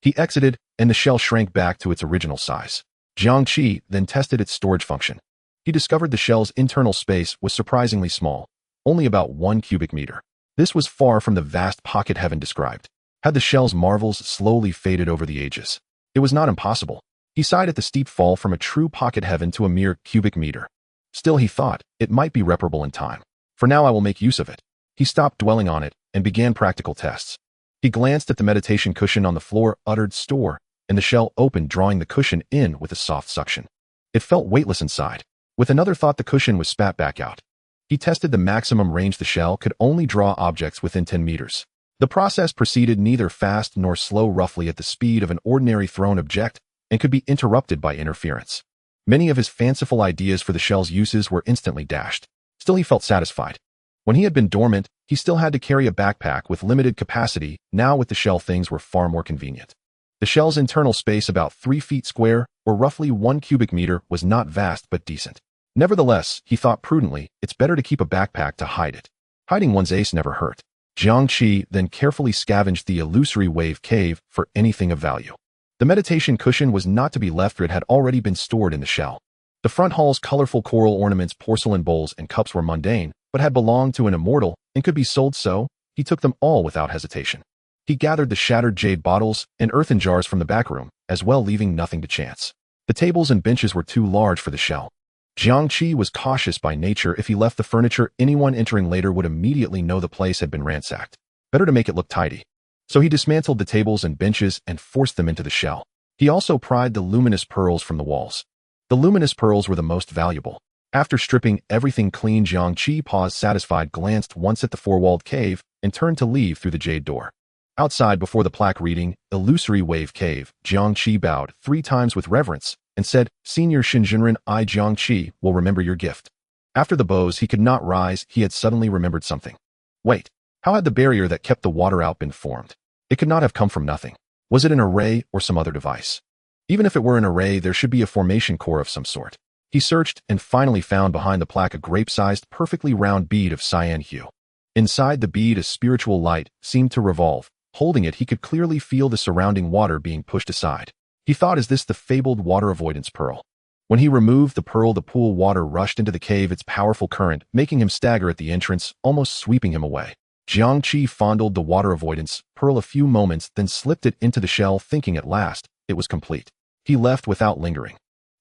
He exited, and the shell shrank back to its original size. Jiang Qi then tested its storage function. He discovered the shell's internal space was surprisingly small, only about 1 cubic meter. This was far from the vast pocket heaven described. Had the shell's marvels slowly faded over the ages? It was not impossible. He sighed at the steep fall from a true pocket heaven to a mere cubic meter. Still, he thought, it might be reparable in time. For now, I will make use of it. He stopped dwelling on it and began practical tests. He glanced at the meditation cushion on the floor, uttered store, and the shell opened, drawing the cushion in with a soft suction. It felt weightless inside. With another thought, the cushion was spat back out. He tested the maximum range. The shell could only draw objects within 10 meters. The process proceeded neither fast nor slow, roughly at the speed of an ordinary thrown object, and could be interrupted by interference. Many of his fanciful ideas for the shell's uses were instantly dashed. Still, he felt satisfied. When he had been dormant, he still had to carry a backpack with limited capacity. Now with the shell, things were far more convenient. The shell's internal space, about 3 feet square, or roughly 1 cubic meter, was not vast but decent. Nevertheless, he thought prudently, it's better to keep a backpack to hide it. Hiding one's ace never hurt. Jiang Qi then carefully scavenged the illusory wave cave for anything of value. The meditation cushion was not to be left, for it had already been stored in the shell. The front hall's colorful coral ornaments, porcelain bowls, and cups were mundane, but had belonged to an immortal and could be sold, so he took them all without hesitation. He gathered the shattered jade bottles and earthen jars from the back room, as well, leaving nothing to chance. The tables and benches were too large for the shell. Jiang Qi was cautious by nature. If he left the furniture, anyone entering later would immediately know the place had been ransacked. Better to make it look tidy. So he dismantled the tables and benches and forced them into the shell. He also pried the luminous pearls from the walls. The luminous pearls were the most valuable. After stripping everything clean, Jiang Qi paused, satisfied, glanced once at the four-walled cave, and turned to leave through the jade door. Outside, before the plaque reading, "Illusory Wave Cave," Jiang Qi bowed 3 times with reverence and said, "Senior Shinjunren, I, Jiang Qi, will remember your gift." After the bows, he could not rise. He had suddenly remembered something. Wait. How had the barrier that kept the water out been formed? It could not have come from nothing. Was it an array or some other device? Even if it were an array, there should be a formation core of some sort. He searched and finally found behind the plaque a grape-sized, perfectly round bead of cyan hue. Inside the bead, a spiritual light seemed to revolve. Holding it, he could clearly feel the surrounding water being pushed aside. He thought, is this the fabled water avoidance pearl? When he removed the pearl, the pool water rushed into the cave, its powerful current making him stagger at the entrance, almost sweeping him away. Jiang Qi fondled the water avoidance pearl a few moments, then slipped it into the shell, thinking at last it was complete. He left without lingering.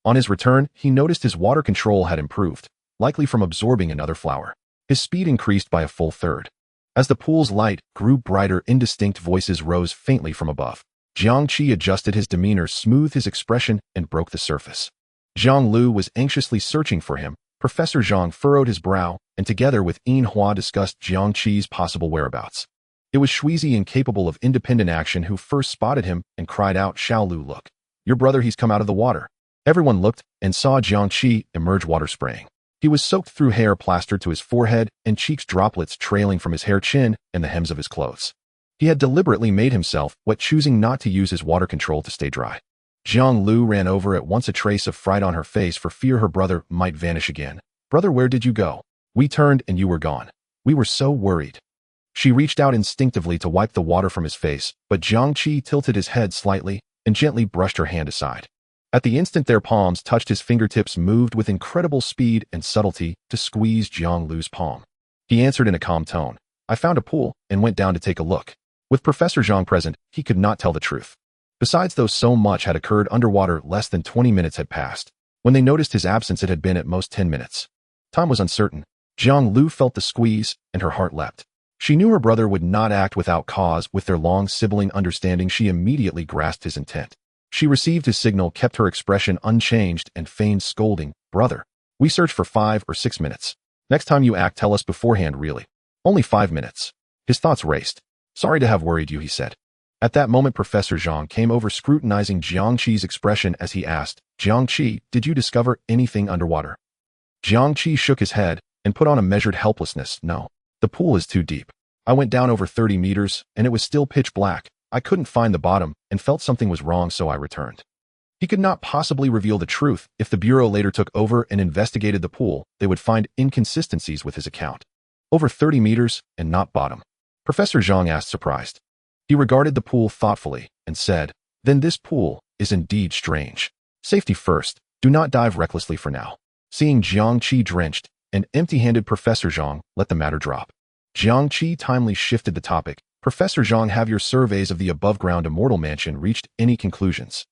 On his return, he noticed his water control had improved, likely from absorbing another flower. His speed increased by a full third. As the pool's light grew brighter, indistinct voices rose faintly from above. Jiang Qi adjusted his demeanor, smoothed his expression, and broke the surface. Zhang Lu was anxiously searching for him. Professor Zhang furrowed his brow, and together with Yin Hua discussed Jiang Qi's possible whereabouts. It was Shuizi, incapable of independent action, who first spotted him and cried out, "Xiao Lu, look. Your brother, he's come out of the water." Everyone looked and saw Jiang Qi emerge, water spraying. He was soaked through, hair plastered to his forehead and cheeks, droplets trailing from his hair, chin, and the hems of his clothes. He had deliberately made himself wet, choosing not to use his water control to stay dry. Zhang Lu ran over at once, a trace of fright on her face for fear her brother might vanish again. "Brother, where did you go? We turned and you were gone. We were so worried." She reached out instinctively to wipe the water from his face, but Jiang Qi tilted his head slightly and gently brushed her hand aside. At the instant their palms touched, his fingertips moved with incredible speed and subtlety to squeeze Zhang Lu's palm. He answered in a calm tone, "I found a pool and went down to take a look." With Professor Zhang present, he could not tell the truth. Besides, though so much had occurred underwater, less than 20 minutes had passed. When they noticed his absence, it had been at most 10 minutes. Time was uncertain. Zhang Lu felt the squeeze, and her heart leapt. She knew her brother would not act without cause. With their long sibling understanding, she immediately grasped his intent. She received his signal, kept her expression unchanged, and feigned scolding. "Brother, we searched for 5 or 6 minutes. Next time you act, tell us beforehand, really. Only 5 minutes." His thoughts raced. "Sorry to have worried you," he said. At that moment, Professor Zhang came over, scrutinizing Jiang Qi's expression as he asked, "Jiang Qi, did you discover anything underwater?" Jiang Qi shook his head and put on a measured helplessness. "No. The pool is too deep. I went down over 30 meters, and it was still pitch black. I couldn't find the bottom and felt something was wrong, so I returned." He could not possibly reveal the truth. If the Bureau later took over and investigated the pool, they would find inconsistencies with his account. Over 30 meters and not bottom. Professor Zhang asked, surprised. He regarded the pool thoughtfully and said, "Then this pool is indeed strange. Safety first. Do not dive recklessly for now." Seeing Jiang Qi drenched and empty-handed, Professor Zhang let the matter drop. Jiang Qi timely shifted the topic. "Professor Zhang, have your surveys of the above-ground immortal mansion reached any conclusions?"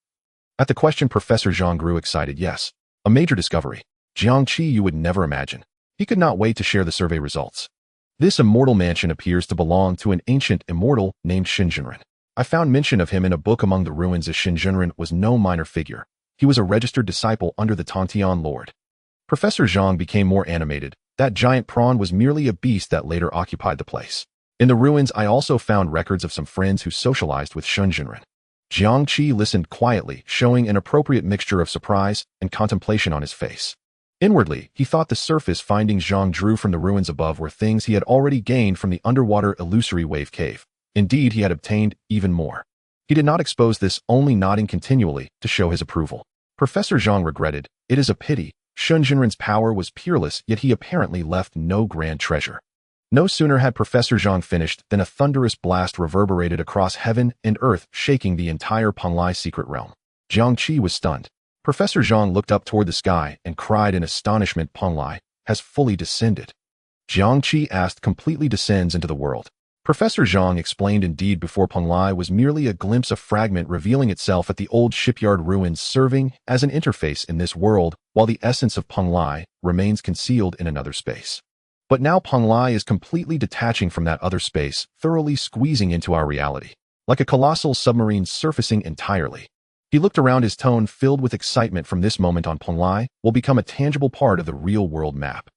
At the question, Professor Zhang grew excited. "Yes. A major discovery. Jiang Qi, you would never imagine." He could not wait to share the survey results. "This immortal mansion appears to belong to an ancient immortal named Shinjunren. I found mention of him in a book among the ruins, as Shinjunren was no minor figure. He was a registered disciple under the Tantian Lord." Professor Zhang became more animated. That giant prawn was merely a beast that later occupied the place. In the ruins, I also found records of some friends who socialized with Shunjinren. Jiang Qi listened quietly, showing an appropriate mixture of surprise and contemplation on his face. Inwardly, he thought the surface findings Zhang drew from the ruins above were things he had already gained from the underwater illusory wave cave. Indeed, he had obtained even more. He did not expose this, only nodding continually to show his approval. Professor Zhang regretted, it is a pity. Shunjinren's power was peerless, yet he apparently left no grand treasure. No sooner had Professor Zhang finished than a thunderous blast reverberated across heaven and earth, shaking the entire Panglai secret realm. Jiang Qi was stunned. Professor Zhang looked up toward the sky and cried in astonishment, Panglai has fully descended. Jiang Qi asked, completely descends into the world. Professor Zhang explained, indeed, before Panglai was merely a glimpse, a fragment revealing itself at the old shipyard ruins, serving as an interface in this world, while the essence of Panglai remains concealed in another space. But now Panglai is completely detaching from that other space, thoroughly squeezing into our reality, like a colossal submarine surfacing entirely. He looked around, his tone filled with excitement. From this moment on, Panglai will become a tangible part of the real-world map.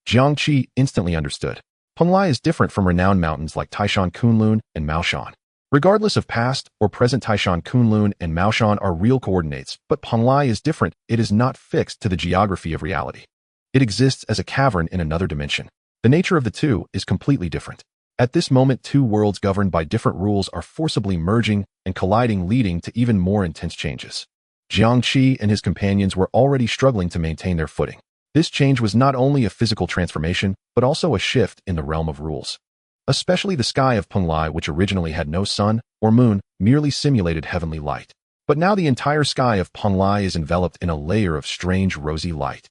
Jiang Qi instantly understood. Panglai is different from renowned mountains like Taishan Kunlun and Maoshan. Regardless of past or present, Taishan Kunlun and Maoshan are real coordinates, but Panglai is different. It is not fixed to the geography of reality. It exists as a cavern in another dimension. The nature of the two is completely different. At this moment, two worlds governed by different rules are forcibly merging and colliding, leading to even more intense changes. Jiang Qi and his companions were already struggling to maintain their footing. This change was not only a physical transformation, but also a shift in the realm of rules. Especially the sky of Panglai, which originally had no sun or moon, merely simulated heavenly light. But now the entire sky of Panglai is enveloped in a layer of strange rosy light.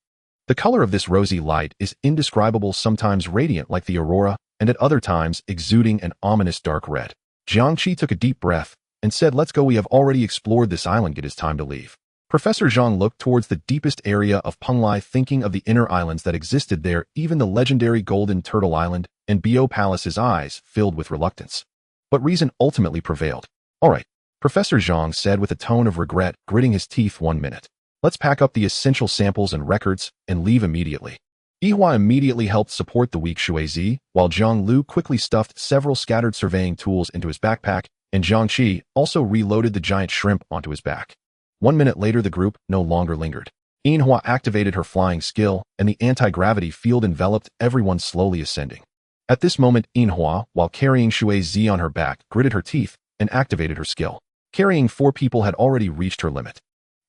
The color of this rosy light is indescribable, sometimes radiant like the aurora, and at other times exuding an ominous dark red. Jiang Qi took a deep breath and said, let's go, we have already explored this island, it is time to leave. Professor Zhang looked towards the deepest area of Panglai, thinking of the inner islands that existed there, even the legendary Golden Turtle Island and Bio Palace, his eyes filled with reluctance. But reason ultimately prevailed. All right, Professor Zhang said with a tone of regret, gritting his teeth, 1 minute. Let's pack up the essential samples and records and leave immediately. Yihua immediately helped support the weak Shuizi, while Zhang Lu quickly stuffed several scattered surveying tools into his backpack, and Jiang Qi also reloaded the giant shrimp onto his back. 1 minute later, the group no longer lingered. Yihua activated her flying skill, and the anti-gravity field enveloped everyone, slowly ascending. At this moment, Yihua, while carrying Shuizi on her back, gritted her teeth and activated her skill. Carrying 4 people had already reached her limit,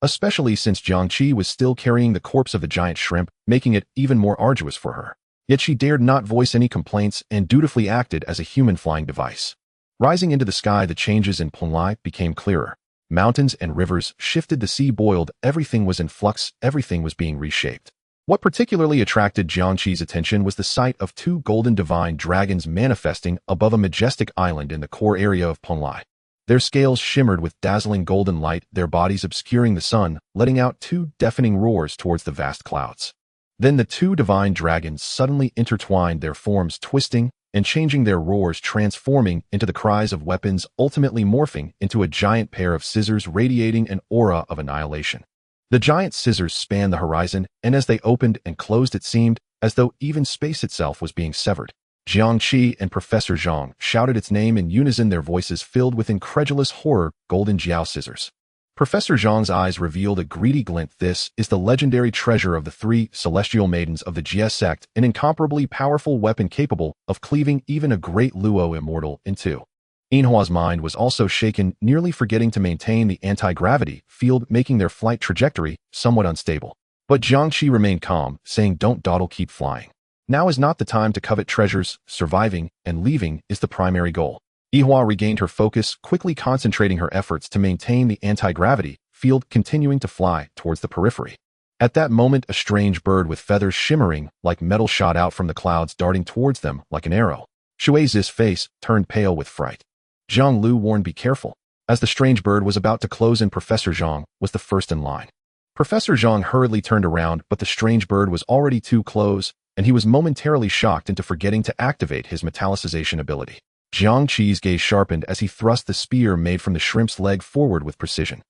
especially since Jiang Qi was still carrying the corpse of the giant shrimp, making it even more arduous for her. Yet she dared not voice any complaints and dutifully acted as a human flying device. Rising into the sky, the changes in Panglai became clearer. Mountains and rivers shifted, the sea boiled, everything was in flux, everything was being reshaped. What particularly attracted Jiang Qi's attention was the sight of 2 golden divine dragons manifesting above a majestic island in the core area of Panglai. Their scales shimmered with dazzling golden light, their bodies obscuring the sun, letting out 2 deafening roars towards the vast clouds. Then the 2 divine dragons suddenly intertwined, their forms twisting and changing, their roars transforming into the cries of weapons, ultimately morphing into a giant pair of scissors radiating an aura of annihilation. The giant scissors spanned the horizon, and as they opened and closed, it seemed as though even space itself was being severed. Jiang Qi and Professor Zhang shouted its name in unison, their voices filled with incredulous horror. Golden Jiao scissors. Professor Zhang's eyes revealed a greedy glint. This is the legendary treasure of the 3 celestial maidens of the Jie sect, an incomparably powerful weapon capable of cleaving even a great Luo immortal in 2. Yinhua's mind was also shaken, nearly forgetting to maintain the anti-gravity field, making their flight trajectory somewhat unstable. But Jiang Qi remained calm, saying, don't dawdle, keep flying. Now is not the time to covet treasures. Surviving and leaving is the primary goal. Yihua regained her focus, quickly concentrating her efforts to maintain the anti-gravity field, continuing to fly towards the periphery. At that moment, a strange bird with feathers shimmering like metal shot out from the clouds, darting towards them like an arrow. Shuizi's face turned pale with fright. Zhang Lu warned, be careful. As the strange bird was about to close in, Professor Zhang was the first in line. Professor Zhang hurriedly turned around, but the strange bird was already too close, and he was momentarily shocked into forgetting to activate his metallicization ability. Jiang Qi's gaze sharpened as he thrust the spear made from the shrimp's leg forward with precision.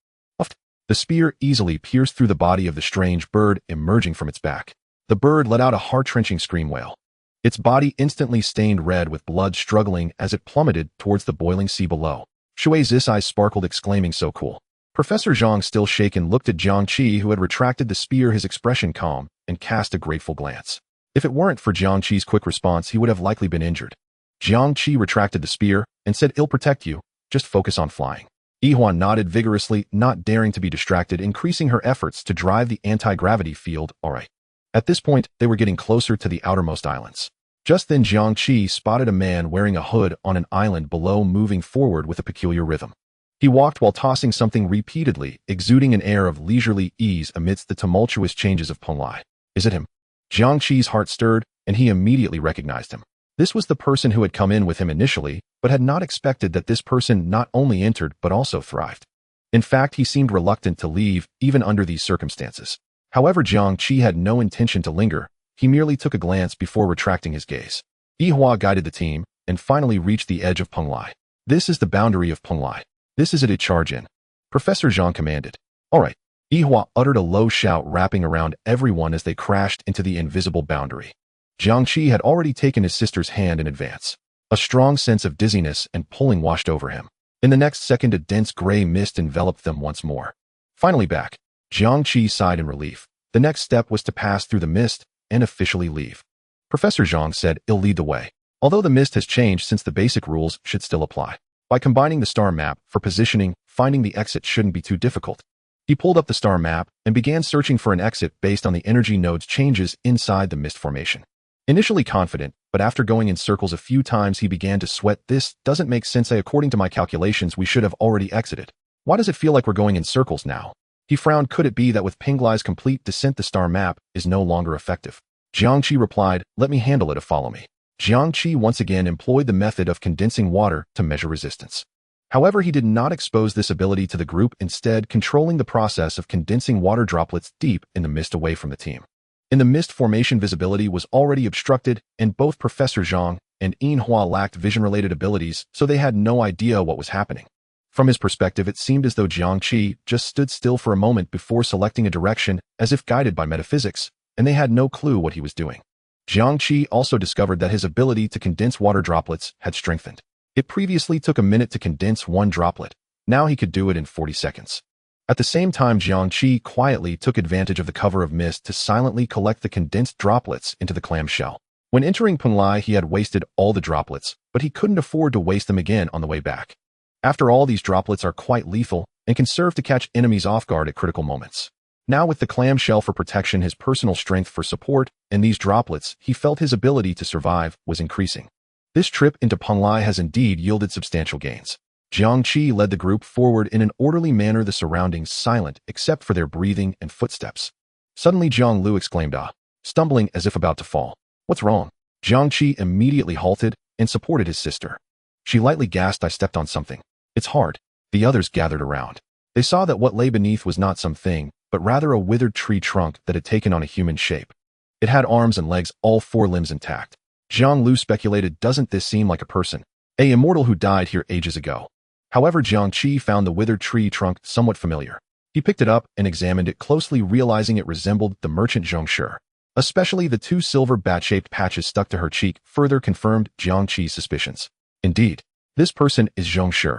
The spear easily pierced through the body of the strange bird, emerging from its back. The bird let out a heart-wrenching scream wail. Its body instantly stained red with blood struggling as it plummeted towards the boiling sea below. Shui's eyes sparkled, exclaiming, "So cool." Professor Zhang, still shaken, looked at Jiang Qi, who had retracted the spear, his expression calm, and cast a grateful glance. If it weren't for Jiang Qi's quick response, he would have likely been injured. Jiang Qi retracted the spear and said, "It'll protect you, just focus on flying." Yihua nodded vigorously, not daring to be distracted, increasing her efforts to drive the anti-gravity field. All right. At this point, they were getting closer to the outermost islands. Just then Jiang Qi spotted a man wearing a hood on an island below, moving forward with a peculiar rhythm. He walked while tossing something repeatedly, exuding an air of leisurely ease amidst the tumultuous changes of Penglai. Is it him? Jiang Qi's heart stirred, and he immediately recognized him. This was the person who had come in with him initially, but had not expected that this person not only entered but also thrived. In fact, he seemed reluctant to leave, even under these circumstances. However, Jiang Qi had no intention to linger. He merely took a glance before retracting his gaze. Yihua guided the team, and finally reached the edge of Penglai. "This is the boundary of Penglai. This is it, charge in," Professor Zhang commanded. "All right." Yihua uttered a low shout, wrapping around everyone as they crashed into the invisible boundary. Jiang Qi had already taken his sister's hand in advance. A strong sense of dizziness and pulling washed over him. In the next second, a dense gray mist enveloped them once more. Finally back, Jiang Qi sighed in relief. The next step was to pass through the mist and officially leave. Professor Zhang said, "It'll lead the way." Although the mist has changed since, the basic rules should still apply. By combining the star map for positioning, finding the exit shouldn't be too difficult. He pulled up the star map and began searching for an exit based on the energy node's changes inside the mist formation. Initially confident, but after going in circles a few times, he began to sweat. "This doesn't make sense. According to my calculations, we should have already exited. Why does it feel like we're going in circles now?" He frowned. Could it be that with Penglai's complete descent, the star map is no longer effective? Jiang Qi replied, "Let me handle it if follow me." Jiang Qi once again employed the method of condensing water to measure resistance. However, he did not expose this ability to the group, instead controlling the process of condensing water droplets deep in the mist away from the team. In the mist formation, visibility was already obstructed, and both Professor Zhang and Yihua lacked vision-related abilities, so they had no idea what was happening. From his perspective, it seemed as though Jiang Qi just stood still for a moment before selecting a direction, as if guided by metaphysics, and they had no clue what he was doing. Jiang Qi also discovered that his ability to condense water droplets had strengthened. It previously took a minute to condense one droplet. Now he could do it in 40 seconds. At the same time, Jiang Qi quietly took advantage of the cover of mist to silently collect the condensed droplets into the clamshell. When entering Penglai, he had wasted all the droplets, but he couldn't afford to waste them again on the way back. After all, these droplets are quite lethal and can serve to catch enemies off guard at critical moments. Now, with the clamshell for protection, his personal strength for support, and these droplets, he felt his ability to survive was increasing. This trip into Penglai has indeed yielded substantial gains. Jiang Qi led the group forward in an orderly manner, the surroundings silent except for their breathing and footsteps. Suddenly Jiang Lu exclaimed, "Ah," stumbling as if about to fall. "What's wrong?" Jiang Qi immediately halted and supported his sister. She lightly gasped, "I stepped on something. It's hard." The others gathered around. They saw that what lay beneath was not something, but rather a withered tree trunk that had taken on a human shape. It had arms and legs, all four limbs intact. Jiang Lu speculated, "Doesn't this seem like a person? A immortal who died here ages ago?" However, Jiang Qi found the withered tree trunk somewhat familiar. He picked it up and examined it closely, realizing it resembled the merchant Zhong Shi. Especially the two silver bat-shaped patches stuck to her cheek further confirmed Jiang Qi's suspicions. Indeed, this person is Zhong Shi.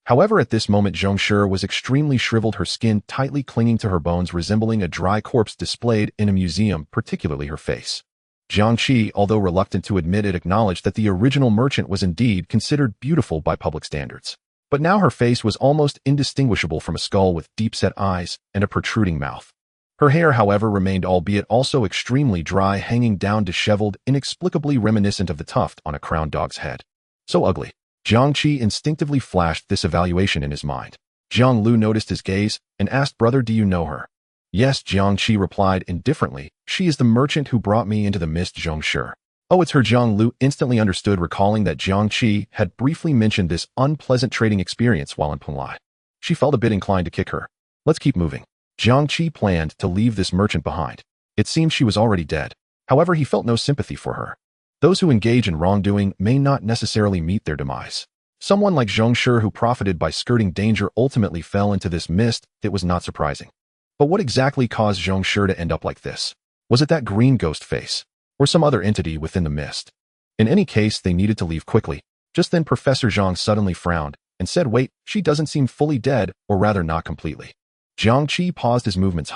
However, at this moment Zhong Shi was extremely shriveled, her skin tightly clinging to her bones, resembling a dry corpse displayed in a museum, particularly her face. Jiang Qi, although reluctant to admit it, acknowledged that the original merchant was indeed considered beautiful by public standards. But now her face was almost indistinguishable from a skull with deep-set eyes and a protruding mouth. Her hair, however, remained, albeit also extremely dry, hanging down disheveled, inexplicably reminiscent of the tuft on a crowned dog's head. So ugly. Jiang Qi instinctively flashed this evaluation in his mind. Jiang Lu noticed his gaze and asked, "Brother, do you know her?" "Yes," Jiang Qi replied indifferently. "She is the merchant who brought me into the mist, Zhong Shi." "Oh, it's her." Jiang Lu instantly understood, recalling that Jiang Qi had briefly mentioned this unpleasant trading experience while in Penglai. She felt a bit inclined to kick her. "Let's keep moving." Jiang Qi planned to leave this merchant behind. It seemed she was already dead. However, he felt no sympathy for her. Those who engage in wrongdoing may not necessarily meet their demise. Someone like Zhong Shi, who profited by skirting danger, ultimately fell into this mist. It was not surprising. But what exactly caused Zhong Shi to end up like this? Was it that green ghost face? or some other entity within the mist. In any case, they needed to leave quickly. Just then Professor Jiang suddenly frowned and said, "Wait, she doesn't seem fully dead, or rather not completely." Jiang Qi paused his movements.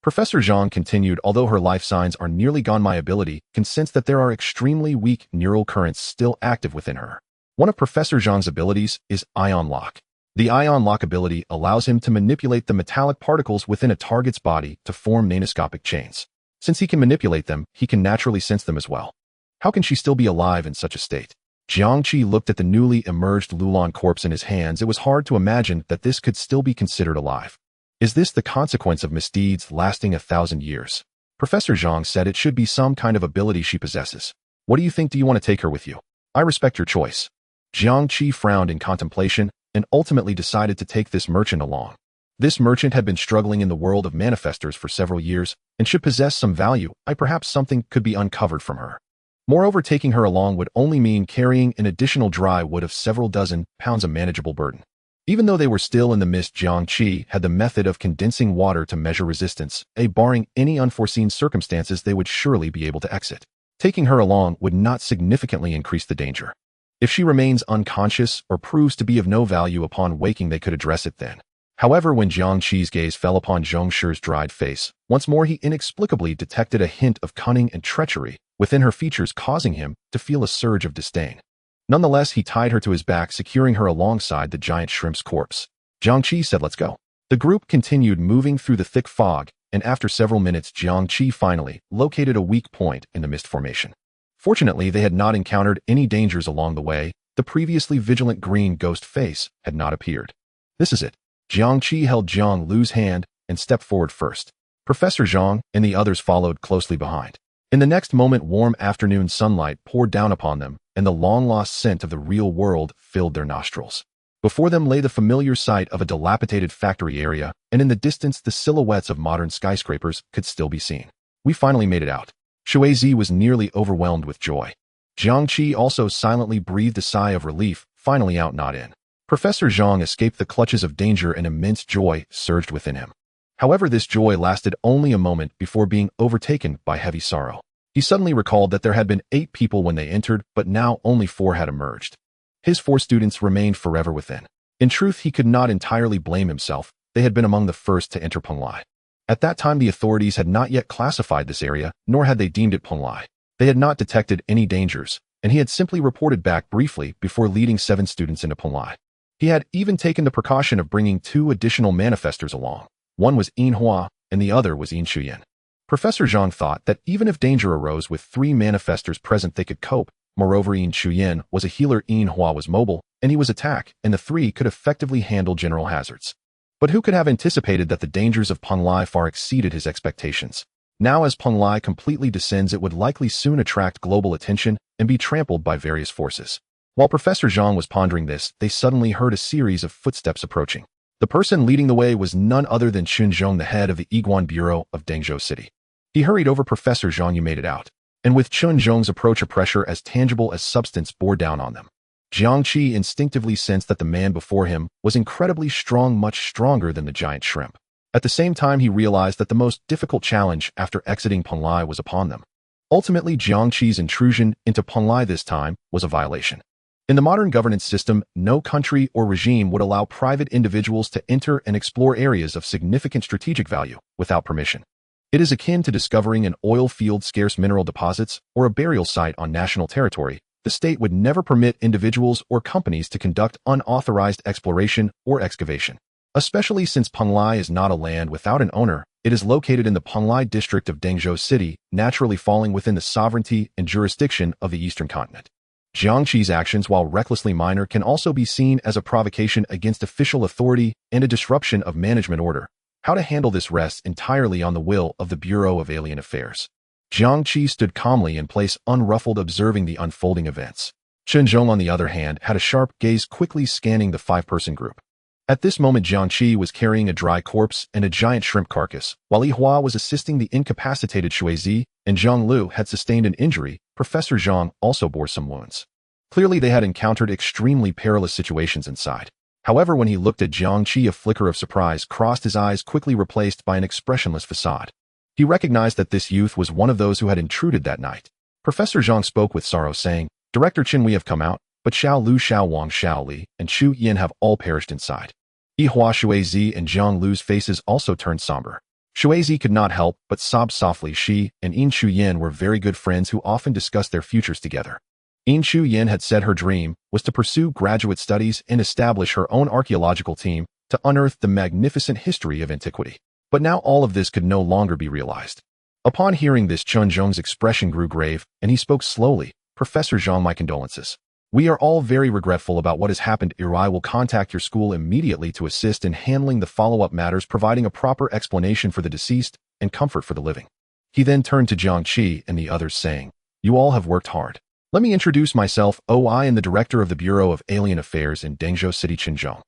Professor Jiang continued, "Although her life signs are nearly gone, my ability can sense that there are extremely weak neural currents still active within her." One of Professor Jiang's abilities is Ion Lock. The Ion Lock ability allows him to manipulate the metallic particles within a target's body to form nanoscopic chains. Since he can manipulate them, he can naturally sense them as well. How can she still be alive in such a state? Jiang Qi looked at the newly emerged Lulan corpse in his hands. It was hard to imagine that this could still be considered alive. Is this the consequence of misdeeds lasting 1,000 years? Professor Jiang said it should be some kind of ability she possesses. What do you think? Do you want to take her with you? I respect your choice. Jiang Qi frowned in contemplation and ultimately decided to take this merchant along. This merchant had been struggling in the world of manifestors for several years and should possess some value. Perhaps something could be uncovered from her. Moreover, taking her along would only mean carrying an additional dry wood of several dozen pounds, a manageable burden. Even though they were still in the mist, Jiang Qi had the method of condensing water to measure resistance. Barring any unforeseen circumstances, they would surely be able to exit. Taking her along would not significantly increase the danger. If she remains unconscious or proves to be of no value upon waking, they could address it then. However, when Jiang Qi's gaze fell upon Zhong Shi's dried face, once more he inexplicably detected a hint of cunning and treachery within her features, causing him to feel a surge of disdain. Nonetheless, he tied her to his back, securing her alongside the giant shrimp's corpse. Jiang Qi said, "Let's go." The group continued moving through the thick fog, and after several minutes, Jiang Qi finally located a weak point in the mist formation. Fortunately, they had not encountered any dangers along the way. The previously vigilant green ghost face had not appeared. "This is it." Jiang Qi held Zhang Lu's hand and stepped forward first. Professor Zhang and the others followed closely behind. In the next moment, warm afternoon sunlight poured down upon them, and the long-lost scent of the real world filled their nostrils. Before them lay the familiar sight of a dilapidated factory area, and in the distance the silhouettes of modern skyscrapers could still be seen. "We finally made it out." Shuizi was nearly overwhelmed with joy. Jiang Qi also silently breathed a sigh of relief, finally out, not in. Professor Zhang escaped the clutches of danger, and immense joy surged within him. However, this joy lasted only a moment before being overtaken by heavy sorrow. He suddenly recalled that there had been 8 people when they entered, but now only 4 had emerged. His 4 students remained forever within. In truth, he could not entirely blame himself. They had been among the first to enter Penglai. At that time, the authorities had not yet classified this area, nor had they deemed it Penglai. They had not detected any dangers, and he had simply reported back briefly before leading 7 students into Penglai. He had even taken the precaution of bringing 2 additional manifestors along. One was Yin Hua, and the other was Yin Shuyan. Professor Zhang thought that even if danger arose with 3 manifestors present, they could cope. Moreover, Yin Shuyan was a healer, Yin Hua was mobile, and he was attack, and the 3 could effectively handle general hazards. But who could have anticipated that the dangers of Penglai far exceeded his expectations? Now, as Penglai completely descends, it would likely soon attract global attention and be trampled by various forces. While Professor Zhang was pondering this, they suddenly heard a series of footsteps approaching. The person leading the way was none other than Chun Zhong, the head of the Iguan Bureau of Dengzhou City. He hurried over. "Professor Zhang, you made it out." And with Chun Zhong's approach, a pressure as tangible as substance bore down on them. Jiang Qi instinctively sensed that the man before him was incredibly strong, much stronger than the giant shrimp. At the same time, he realized that the most difficult challenge after exiting Penglai was upon them. Ultimately, Jiang Qi's intrusion into Penglai this time was a violation. In the modern governance system, no country or regime would allow private individuals to enter and explore areas of significant strategic value without permission. It is akin to discovering an oil field, scarce mineral deposits, or a burial site on national territory. The state would never permit individuals or companies to conduct unauthorized exploration or excavation. Especially since Penglai is not a land without an owner, it is located in the Penglai district of Dengzhou City, naturally falling within the sovereignty and jurisdiction of the Eastern continent. Jiang Qi's actions, while recklessly minor, can also be seen as a provocation against official authority and a disruption of management order. How to handle this rests entirely on the will of the Bureau of Alien Affairs. Jiang Qi stood calmly in place, unruffled, observing the unfolding events. Chun Zhong, on the other hand, had a sharp gaze, quickly scanning the 5-person group. At this moment, Jiang Qi was carrying a dry corpse and a giant shrimp carcass, while Yi Hua was assisting the incapacitated Shuizi, and Zhang Lu had sustained an injury. Professor Zhang also bore some wounds. Clearly, they had encountered extremely perilous situations inside. However, when he looked at Jiang Qi, a flicker of surprise crossed his eyes, quickly replaced by an expressionless facade. He recognized that this youth was one of those who had intruded that night. Professor Zhang spoke with sorrow, saying, Director Qin, we have come out, but Xiao Lu, Xiao Wang, Xiao Li, and Chu Yin have all perished inside. Yihua, Shuizi, and Zhang Lu's faces also turned somber. Shuizi could not help but sob softly. She and Yin Chu Yin were very good friends who often discussed their futures together. Yin Chu Yin had said her dream was to pursue graduate studies and establish her own archaeological team to unearth the magnificent history of antiquity. But now all of this could no longer be realized. Upon hearing this, Chun Zhong's expression grew grave, and he spoke slowly. Professor Zhang, my condolences. We are all very regretful about what has happened. I will contact your school immediately to assist in handling the follow-up matters, providing a proper explanation for the deceased and comfort for the living. He then turned to Jiang Qi and the others, saying, You all have worked hard. Let me introduce myself. I am the director of the Bureau of Alien Affairs in Dengzhou City, Qinzhou.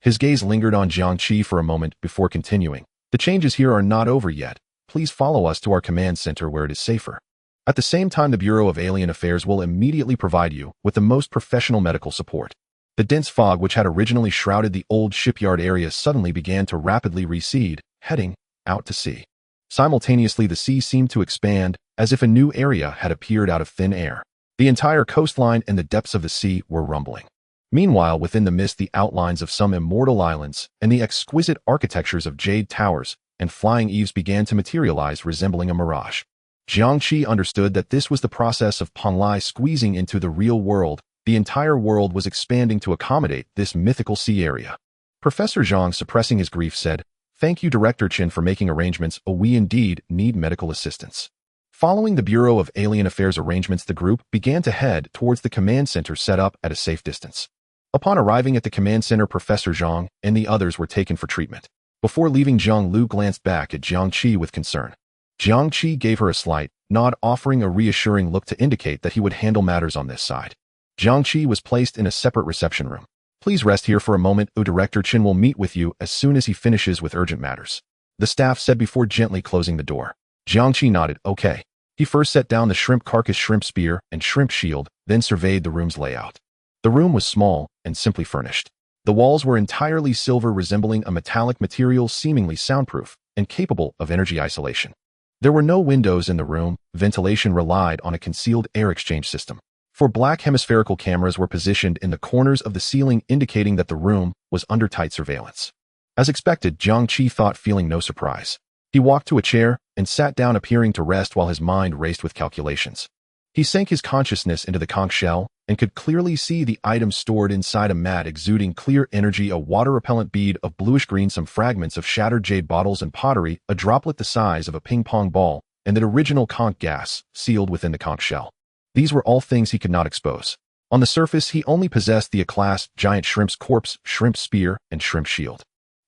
His gaze lingered on Jiang Qi for a moment before continuing. The changes here are not over yet. Please follow us to our command center where it is safer. At the same time, the Bureau of Alien Affairs will immediately provide you with the most professional medical support. The dense fog which had originally shrouded the old shipyard area suddenly began to rapidly recede, heading out to sea. Simultaneously, the sea seemed to expand, as if a new area had appeared out of thin air. The entire coastline and the depths of the sea were rumbling. Meanwhile, within the mist, the outlines of some immortal islands and the exquisite architectures of jade towers and flying eaves began to materialize, resembling a mirage. Jiang Qi understood that this was the process of Panlai squeezing into the real world. The entire world was expanding to accommodate this mythical sea area. Professor Zhang, suppressing his grief, said, Thank you, Director Qin, for making arrangements. We indeed need medical assistance. Following the Bureau of Alien Affairs arrangements, the group began to head towards the command center set up at a safe distance. Upon arriving at the command center, Professor Zhang and the others were taken for treatment. Before leaving, Zhang Lu glanced back at Jiang Qi with concern. Jiang Qi gave her a slight nod, offering a reassuring look to indicate that he would handle matters on this side. Jiang Qi was placed in a separate reception room. Please rest here for a moment. Director Qin will meet with you as soon as he finishes with urgent matters. The staff said before gently closing the door. Jiang Qi nodded. Okay. He first set down the shrimp carcass, shrimp spear, and shrimp shield, then surveyed the room's layout. The room was small and simply furnished. The walls were entirely silver, resembling a metallic material, seemingly soundproof and capable of energy isolation. There were no windows in the room. Ventilation relied on a concealed air exchange system. Four black hemispherical cameras were positioned in the corners of the ceiling, indicating that the room was under tight surveillance. As expected, Jiang Qi thought, feeling no surprise. He walked to a chair and sat down, appearing to rest while his mind raced with calculations. He sank his consciousness into the conch shell and could clearly see the items stored inside: a mat exuding clear energy, a water-repellent bead of bluish-green, some fragments of shattered jade bottles and pottery, a droplet the size of a ping-pong ball, and the original conch gas sealed within the conch shell. These were all things he could not expose. On the surface, he only possessed the A-class giant shrimp's corpse, shrimp spear, and shrimp shield.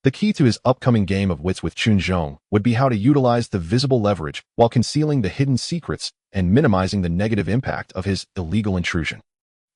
The key to his upcoming game of wits with Chun Zhong would be how to utilize the visible leverage while concealing the hidden secrets and minimizing the negative impact of his illegal intrusion.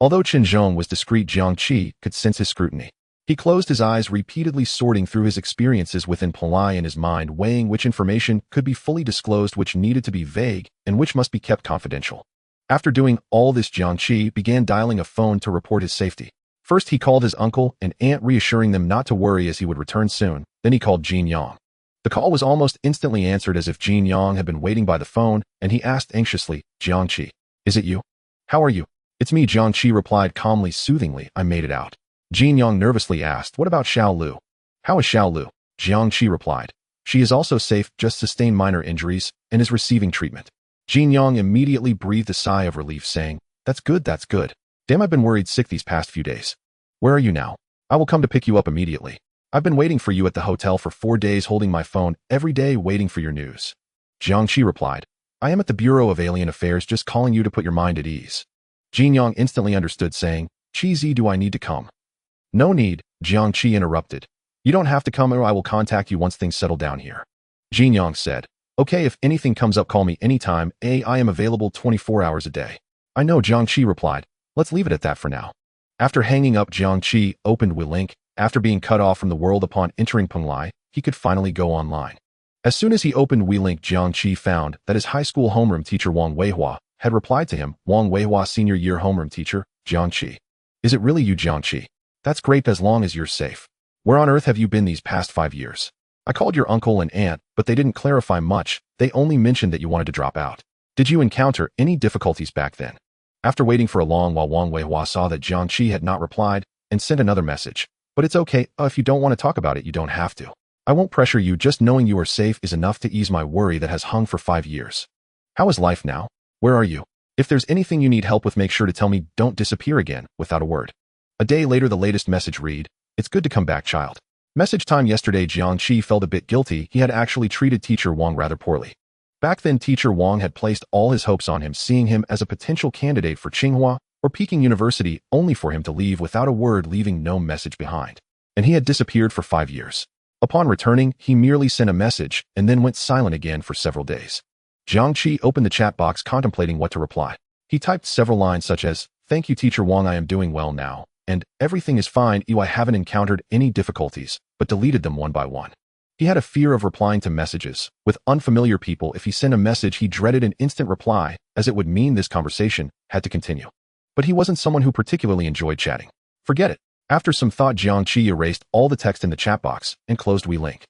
Although Chun Zhong was discreet, Jiang Qi could sense his scrutiny. He closed his eyes, repeatedly sorting through his experiences within Palai in his mind, weighing which information could be fully disclosed, which needed to be vague, and which must be kept confidential. After doing all this, Jiang Qi began dialing a phone to report his safety. First, he called his uncle and aunt, reassuring them not to worry as he would return soon. Then he called Jin Yang. The call was almost instantly answered, as if Jin Yang had been waiting by the phone, and he asked anxiously, Jiang Qi, is it you? How are you? It's me, Jiang Qi replied calmly, soothingly. I made it out. Jin Yang nervously asked, What about Xiao Lu? How is Xiao Lu? Jiang Qi replied, She is also safe, just sustained minor injuries, and is receiving treatment. Jin Yang immediately breathed a sigh of relief, saying, That's good, that's good. Damn, I've been worried sick these past few days. Where are you now? I will come to pick you up immediately. I've been waiting for you at the hotel for 4 days, holding my phone every day, waiting for your news. Jiang Qi replied, I am at the Bureau of Alien Affairs, just calling you to put your mind at ease. Jin Yang instantly understood, saying, Qi, do I need to come? No need, Jiang Qi interrupted. You don't have to come, or I will contact you once things settle down here. Jin Yang said, Okay, if anything comes up, call me anytime. I am available 24 hours a day. I know, Jiang Qi replied. Let's leave it at that for now. After hanging up, Jiang Qi opened WeLink. After being cut off from the world upon entering Penglai, he could finally go online. As soon as he opened WeLink, Jiang Qi found that his high school homeroom teacher Wang Weihua had replied to him. Wang Weihua, senior year homeroom teacher, Jiang Qi. Is it really you, Jiang Qi? That's great, as long as you're safe. Where on earth have you been these past 5 years? I called your uncle and aunt, but they didn't clarify much. They only mentioned that you wanted to drop out. Did you encounter any difficulties back then? After waiting for a long while, Wang Weihua saw that Jiang Qi had not replied and sent another message. But it's okay, if you don't want to talk about it, you don't have to. I won't pressure you, just knowing you are safe is enough to ease my worry that has hung for 5 years. How is life now? Where are you? If there's anything you need help with, make sure to tell me. Don't disappear again, without a word. A day later, the latest message read, "It's good to come back, child." Message time yesterday. Jiang Qi felt a bit guilty. He had actually treated teacher Wang rather poorly. Back then, teacher Wang had placed all his hopes on him, seeing him as a potential candidate for Tsinghua or Peking University, only for him to leave without a word, leaving no message behind. And he had disappeared for 5 years. Upon returning, he merely sent a message and then went silent again for several days. Jiang Qi opened the chat box, contemplating what to reply. He typed several lines such as, "Thank you, teacher Wang, I am doing well now," and "Everything is fine, I haven't encountered any difficulties," but deleted them one by one. He had a fear of replying to messages with unfamiliar people. If he sent a message, he dreaded an instant reply, as it would mean this conversation had to continue. But he wasn't someone who particularly enjoyed chatting. Forget it. After some thought, Jiang Qi erased all the text in the chat box and closed WeLink.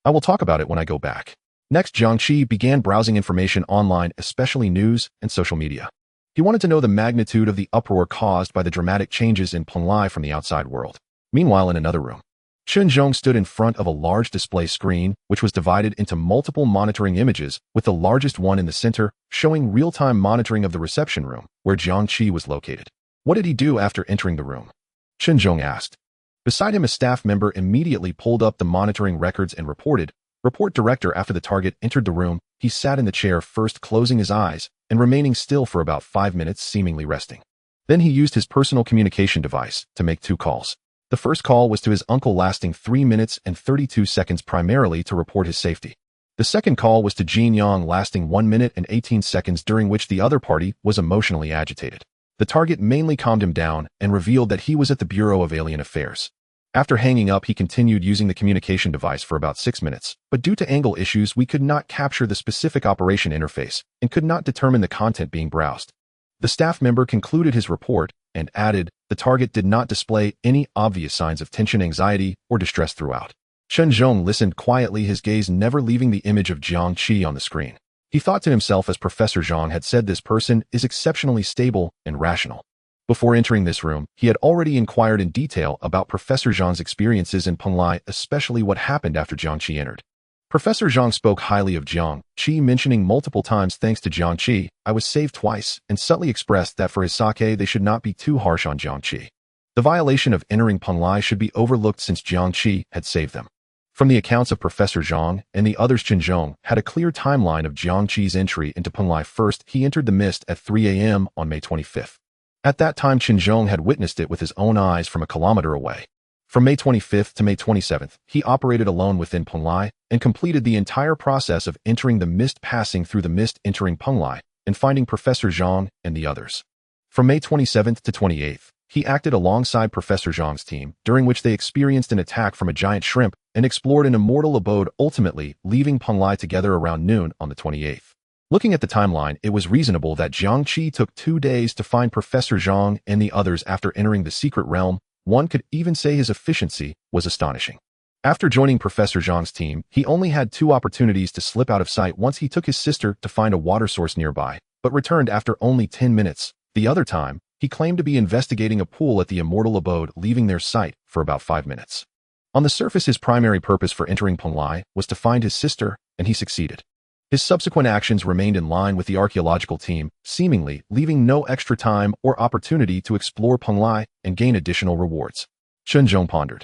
"I will talk about it when I go back." Next, Jiang Qi began browsing information online, especially news and social media. He wanted to know the magnitude of the uproar caused by the dramatic changes in Penglai from the outside world. Meanwhile, in another room, Chen Zhong stood in front of a large display screen, which was divided into multiple monitoring images, with the largest one in the center, showing real-time monitoring of the reception room, where Jiang Qi was located. What did he do after entering the room? Chen Zhong asked. Beside him, a staff member immediately pulled up the monitoring records and reported, "Report director." After the target entered the room, he sat in the chair, first closing his eyes and remaining still for about 5 minutes, seemingly resting. Then he used his personal communication device to make 2 calls. The first call was to his uncle, lasting 3 minutes and 32 seconds, primarily to report his safety. The second call was to Jin Yang, lasting 1 minute and 18 seconds, during which the other party was emotionally agitated. The target mainly calmed him down and revealed that he was at the Bureau of Alien Affairs. After hanging up, he continued using the communication device for about 6 minutes, but due to angle issues, we could not capture the specific operation interface and could not determine the content being browsed. The staff member concluded his report and added, "The target did not display any obvious signs of tension, anxiety, or distress throughout." Chen Zhong listened quietly, his gaze never leaving the image of Jiang Qi on the screen. He thought to himself, as Professor Zhang had said, this person is exceptionally stable and rational. Before entering this room, he had already inquired in detail about Professor Zhang's experiences in Penglai, especially what happened after Jiang Qi entered. Professor Zhang spoke highly of Jiang Qi, mentioning multiple times, "Thanks to Jiang Qi, I was saved twice," and subtly expressed that for his sake they should not be too harsh on Jiang Qi. The violation of entering Penglai should be overlooked since Jiang Qi had saved them. From the accounts of Professor Zhang and the others, Chen Zhong had a clear timeline of Jiang Qi's entry into Penglai. First, he entered the mist at 3 a.m. on May 25th. At that time, Chen Zhong had witnessed it with his own eyes from a kilometer away. From May 25th to May 27th, he operated alone within Penglai and completed the entire process of entering the mist, passing through the mist, entering Penglai, and finding Professor Zhang and the others. From May 27th to 28th, he acted alongside Professor Zhang's team, during which they experienced an attack from a giant shrimp and explored an immortal abode, ultimately leaving Penglai together around noon on the 28th. Looking at the timeline, it was reasonable that Jiang Qi took 2 days to find Professor Zhang and the others after entering the secret realm. One could even say his efficiency was astonishing. After joining Professor Zhang's team, he only had 2 opportunities to slip out of sight. Once he took his sister to find a water source nearby, but returned after only 10 minutes. The other time, he claimed to be investigating a pool at the immortal abode, leaving their sight for about 5 minutes. On the surface, his primary purpose for entering Penglai was to find his sister, and he succeeded. His subsequent actions remained in line with the archaeological team, seemingly leaving no extra time or opportunity to explore Penglai and gain additional rewards. Chen Zhong pondered.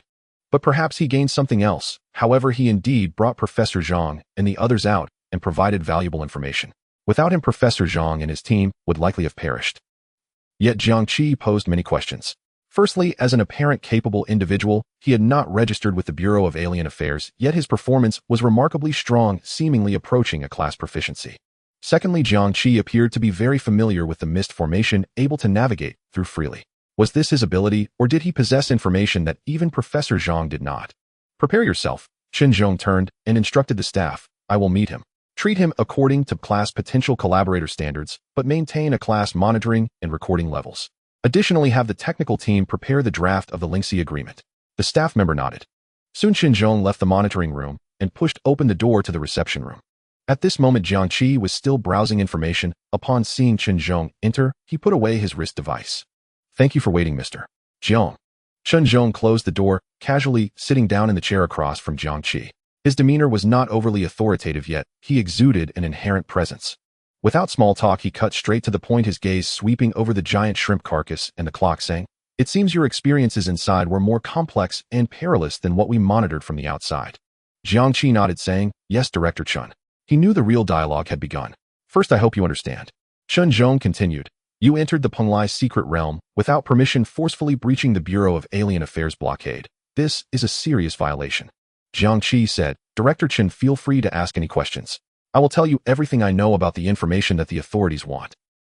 But perhaps he gained something else. However, he indeed brought Professor Zhang and the others out and provided valuable information. Without him, Professor Zhang and his team would likely have perished. Yet Jiang Qi posed many questions. Firstly, as an apparent capable individual, he had not registered with the Bureau of Alien Affairs, yet his performance was remarkably strong, seemingly approaching a class proficiency. Secondly, Jiang Qi appeared to be very familiar with the mist formation, able to navigate through freely. Was this his ability, or did he possess information that even Professor Zhang did not? "Prepare yourself." Chen Zhong turned and instructed the staff. "I will meet him. Treat him according to class potential collaborator standards, but maintain a class monitoring and recording levels. Additionally, have the technical team prepare the draft of the Lingxi agreement." The staff member nodded. Soon Chen Zhong left the monitoring room and pushed open the door to the reception room. At this moment, Jiang Qi was still browsing information. Upon seeing Chen Zhong enter, he put away his wrist device. Thank you for waiting, Mr. Jiang. Chen Zhong closed the door, casually sitting down in the chair across from Jiang Qi. His demeanor was not overly authoritative yet, he exuded an inherent presence. Without small talk, he cut straight to the point, his gaze sweeping over the giant shrimp carcass and the clock, saying, "It seems your experiences inside were more complex and perilous than what we monitored from the outside." Jiang Qi nodded, saying, "Yes, Director Chen." He knew the real dialogue had begun. "First, I hope you understand." Chen Zhong continued, "You entered the Penglai secret realm without permission, forcefully breaching the Bureau of Alien Affairs blockade. This is a serious violation." Jiang Qi said, "Director Chen, feel free to ask any questions. I will tell you everything I know about the information that the authorities want."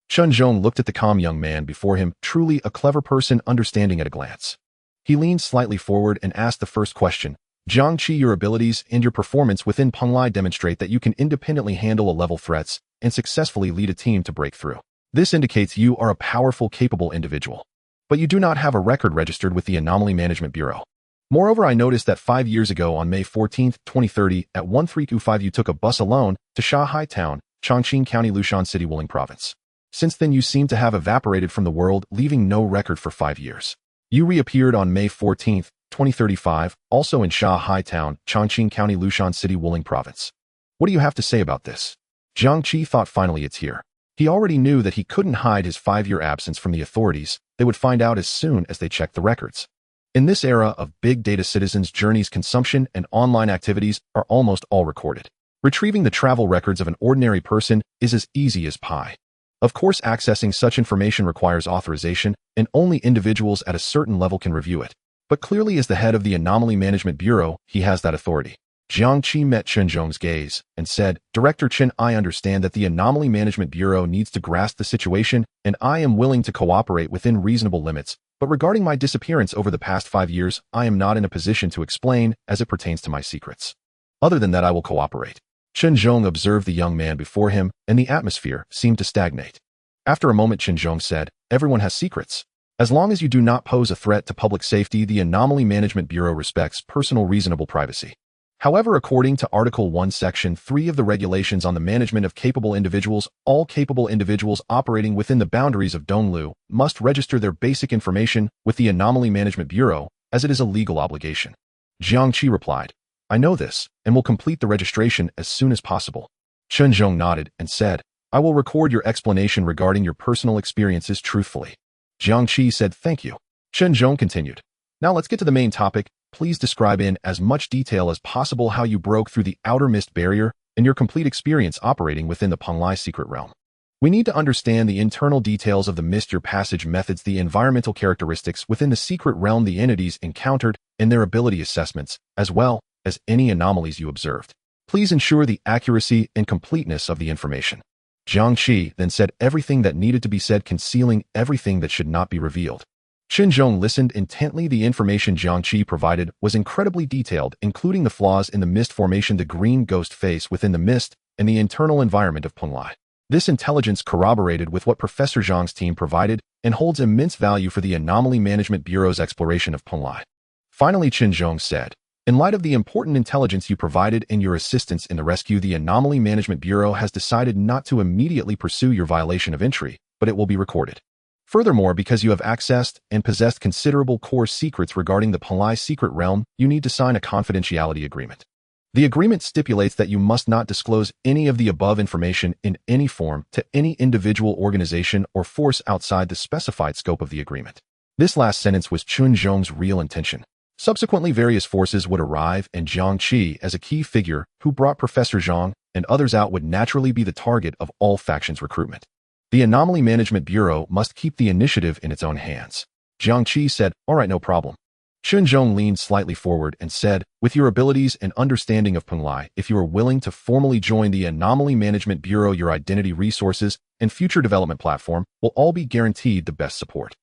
Chen Zhong looked at the calm young man before him, truly a clever person understanding at a glance. He leaned slightly forward and asked the first question. "Jiang Qi, your abilities and your performance within Penglai demonstrate that you can independently handle A-level threats and successfully lead a team to break through. This indicates you are a powerful, capable individual. But you do not have a record registered with the Anomaly Management Bureau. Moreover, I noticed that 5 years ago on May 14, 2030, at 1325 you took a bus alone to Shanghai Town, Chongqing County, Lushan City, Wuling Province. Since then you seem to have evaporated from the world, leaving no record for 5 years. You reappeared on May 14, 2035, also in Shanghai Town, Chongqing County, Lushan City, Wuling Province. What do you have to say about this?" Jiang Qi thought, finally it's here. He already knew that he couldn't hide his 5-year absence from the authorities. They would find out as soon as they checked the records. In this era of big data, citizens' journeys, consumption, and online activities are almost all recorded. Retrieving the travel records of an ordinary person is as easy as pie. Of course, accessing such information requires authorization, and only individuals at a certain level can review it. But clearly, as the head of the Anomaly Management Bureau, he has that authority. Jiang Qi met Chen Zhong's gaze and said, "Director Chen, I understand that the Anomaly Management Bureau needs to grasp the situation, and I am willing to cooperate within reasonable limits. But regarding my disappearance over the past 5 years, I am not in a position to explain as it pertains to my secrets. Other than that, I will cooperate." Chen Zhong observed the young man before him, and the atmosphere seemed to stagnate. After a moment, Chen Zhong said, "Everyone has secrets. As long as you do not pose a threat to public safety, the Anomaly Management Bureau respects personal reasonable privacy. However, according to Article 1, Section 3 of the Regulations on the Management of Capable Individuals, all capable individuals operating within the boundaries of Donglu must register their basic information with the Anomaly Management Bureau, as it is a legal obligation." Jiang Qi replied, "I know this, and will complete the registration as soon as possible." Chen Zhong nodded and said, "I will record your explanation regarding your personal experiences truthfully." Jiang Qi said, "Thank you." Chen Zhong continued, "Now let's get to the main topic. Please describe in as much detail as possible how you broke through the outer mist barrier and your complete experience operating within the Penglai secret realm. We need to understand the internal details of the mist, your passage methods, the environmental characteristics within the secret realm, the entities encountered, and their ability assessments, as well as any anomalies you observed. Please ensure the accuracy and completeness of the information." Jiang Qi then said everything that needed to be said, concealing everything that should not be revealed. Chen Zhong listened intently. The information Jiang Qi provided was incredibly detailed, including the flaws in the mist formation, the green ghost face within the mist, and the internal environment of Penglai. This intelligence corroborated with what Professor Zhang's team provided and holds immense value for the Anomaly Management Bureau's exploration of Penglai. Finally, Chen Zhong said, "In light of the important intelligence you provided and your assistance in the rescue, the Anomaly Management Bureau has decided not to immediately pursue your violation of entry, but it will be recorded. Furthermore, because you have accessed and possessed considerable core secrets regarding the Penglai secret realm, you need to sign a confidentiality agreement. The agreement stipulates that you must not disclose any of the above information in any form to any individual, organization, or force outside the specified scope of the agreement." This last sentence was Chen Zhong's real intention. Subsequently, various forces would arrive, and Jiang Qi, as a key figure who brought Professor Zhang and others out, would naturally be the target of all factions' recruitment. The Anomaly Management Bureau must keep the initiative in its own hands. Jiang Qi said, "All right, no problem." Chen Zhong leaned slightly forward and said, "With your abilities and understanding of Penglai, if you are willing to formally join the Anomaly Management Bureau, your identity, resources, and future development platform will all be guaranteed the best support."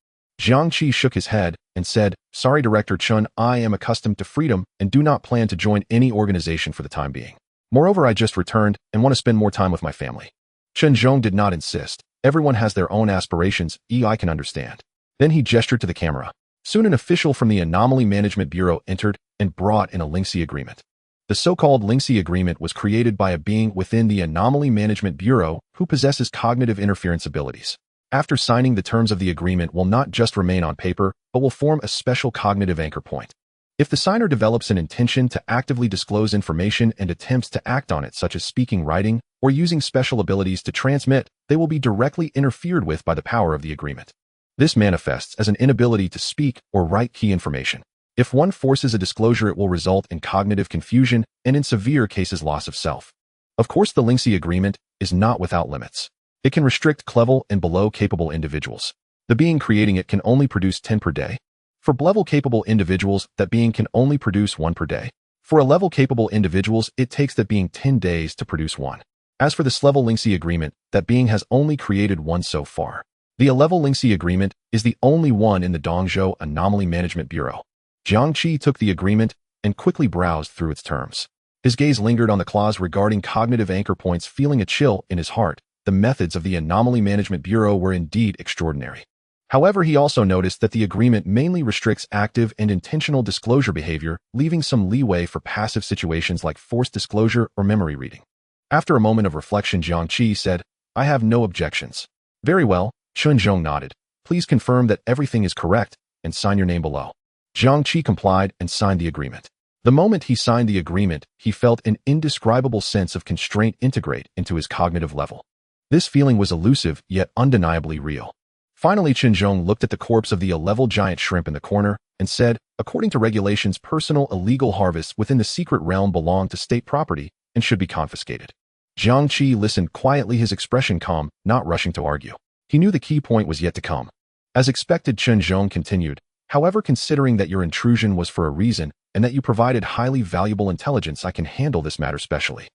Jiang Qi shook his head and said, "Sorry, Director Chen, I am accustomed to freedom and do not plan to join any organization for the time being. Moreover, I just returned and want to spend more time with my family." Chen Zhong did not insist. Everyone has their own aspirations, I can understand. Then he gestured to the camera. Soon an official from the Anomaly Management Bureau entered and brought in a lengthy agreement. The so-called Lingxi Agreement was created by a being within the Anomaly Management Bureau who possesses cognitive interference abilities. After signing, the terms of the agreement will not just remain on paper, but will form a special cognitive anchor point. If the signer develops an intention to actively disclose information and attempts to act on it, such as speaking, writing, or using special abilities to transmit, they will be directly interfered with by the power of the agreement. This manifests as an inability to speak or write key information. If one forces a disclosure, it will result in cognitive confusion and, in severe cases, loss of self. Of course, the Lingxi Agreement is not without limits. It can restrict level and below capable individuals. The being creating it can only produce 10 per day. For level capable individuals, that being can only produce 1 per day. For a level capable individuals, it takes that being 10 days to produce 1. As for this level Lingxi Agreement, that being has only created 1 so far. The level Lingxi Agreement is the only one in the Dongzhou Anomaly Management Bureau. Jiang Qi took the agreement and quickly browsed through its terms. His gaze lingered on the clause regarding cognitive anchor points, feeling a chill in his heart. The methods of the Anomaly Management Bureau were indeed extraordinary. However, he also noticed that the agreement mainly restricts active and intentional disclosure behavior, leaving some leeway for passive situations like forced disclosure or memory reading. After a moment of reflection, Jiang Qi said, "I have no objections." "Very well," Chen Zhong nodded. "Please confirm that everything is correct and sign your name below." Jiang Qi complied and signed the agreement. The moment he signed the agreement, he felt an indescribable sense of constraint integrate into his cognitive level. This feeling was elusive, yet undeniably real. Finally, Chen Zhong looked at the corpse of the level giant shrimp in the corner and said, "According to regulations, personal illegal harvests within the secret realm belong to state property and should be confiscated." Jiang Qi listened quietly, his expression calm, not rushing to argue. He knew the key point was yet to come. As expected, Chen Zhong continued, "However, considering that your intrusion was for a reason and that you provided highly valuable intelligence, I can handle this matter specially.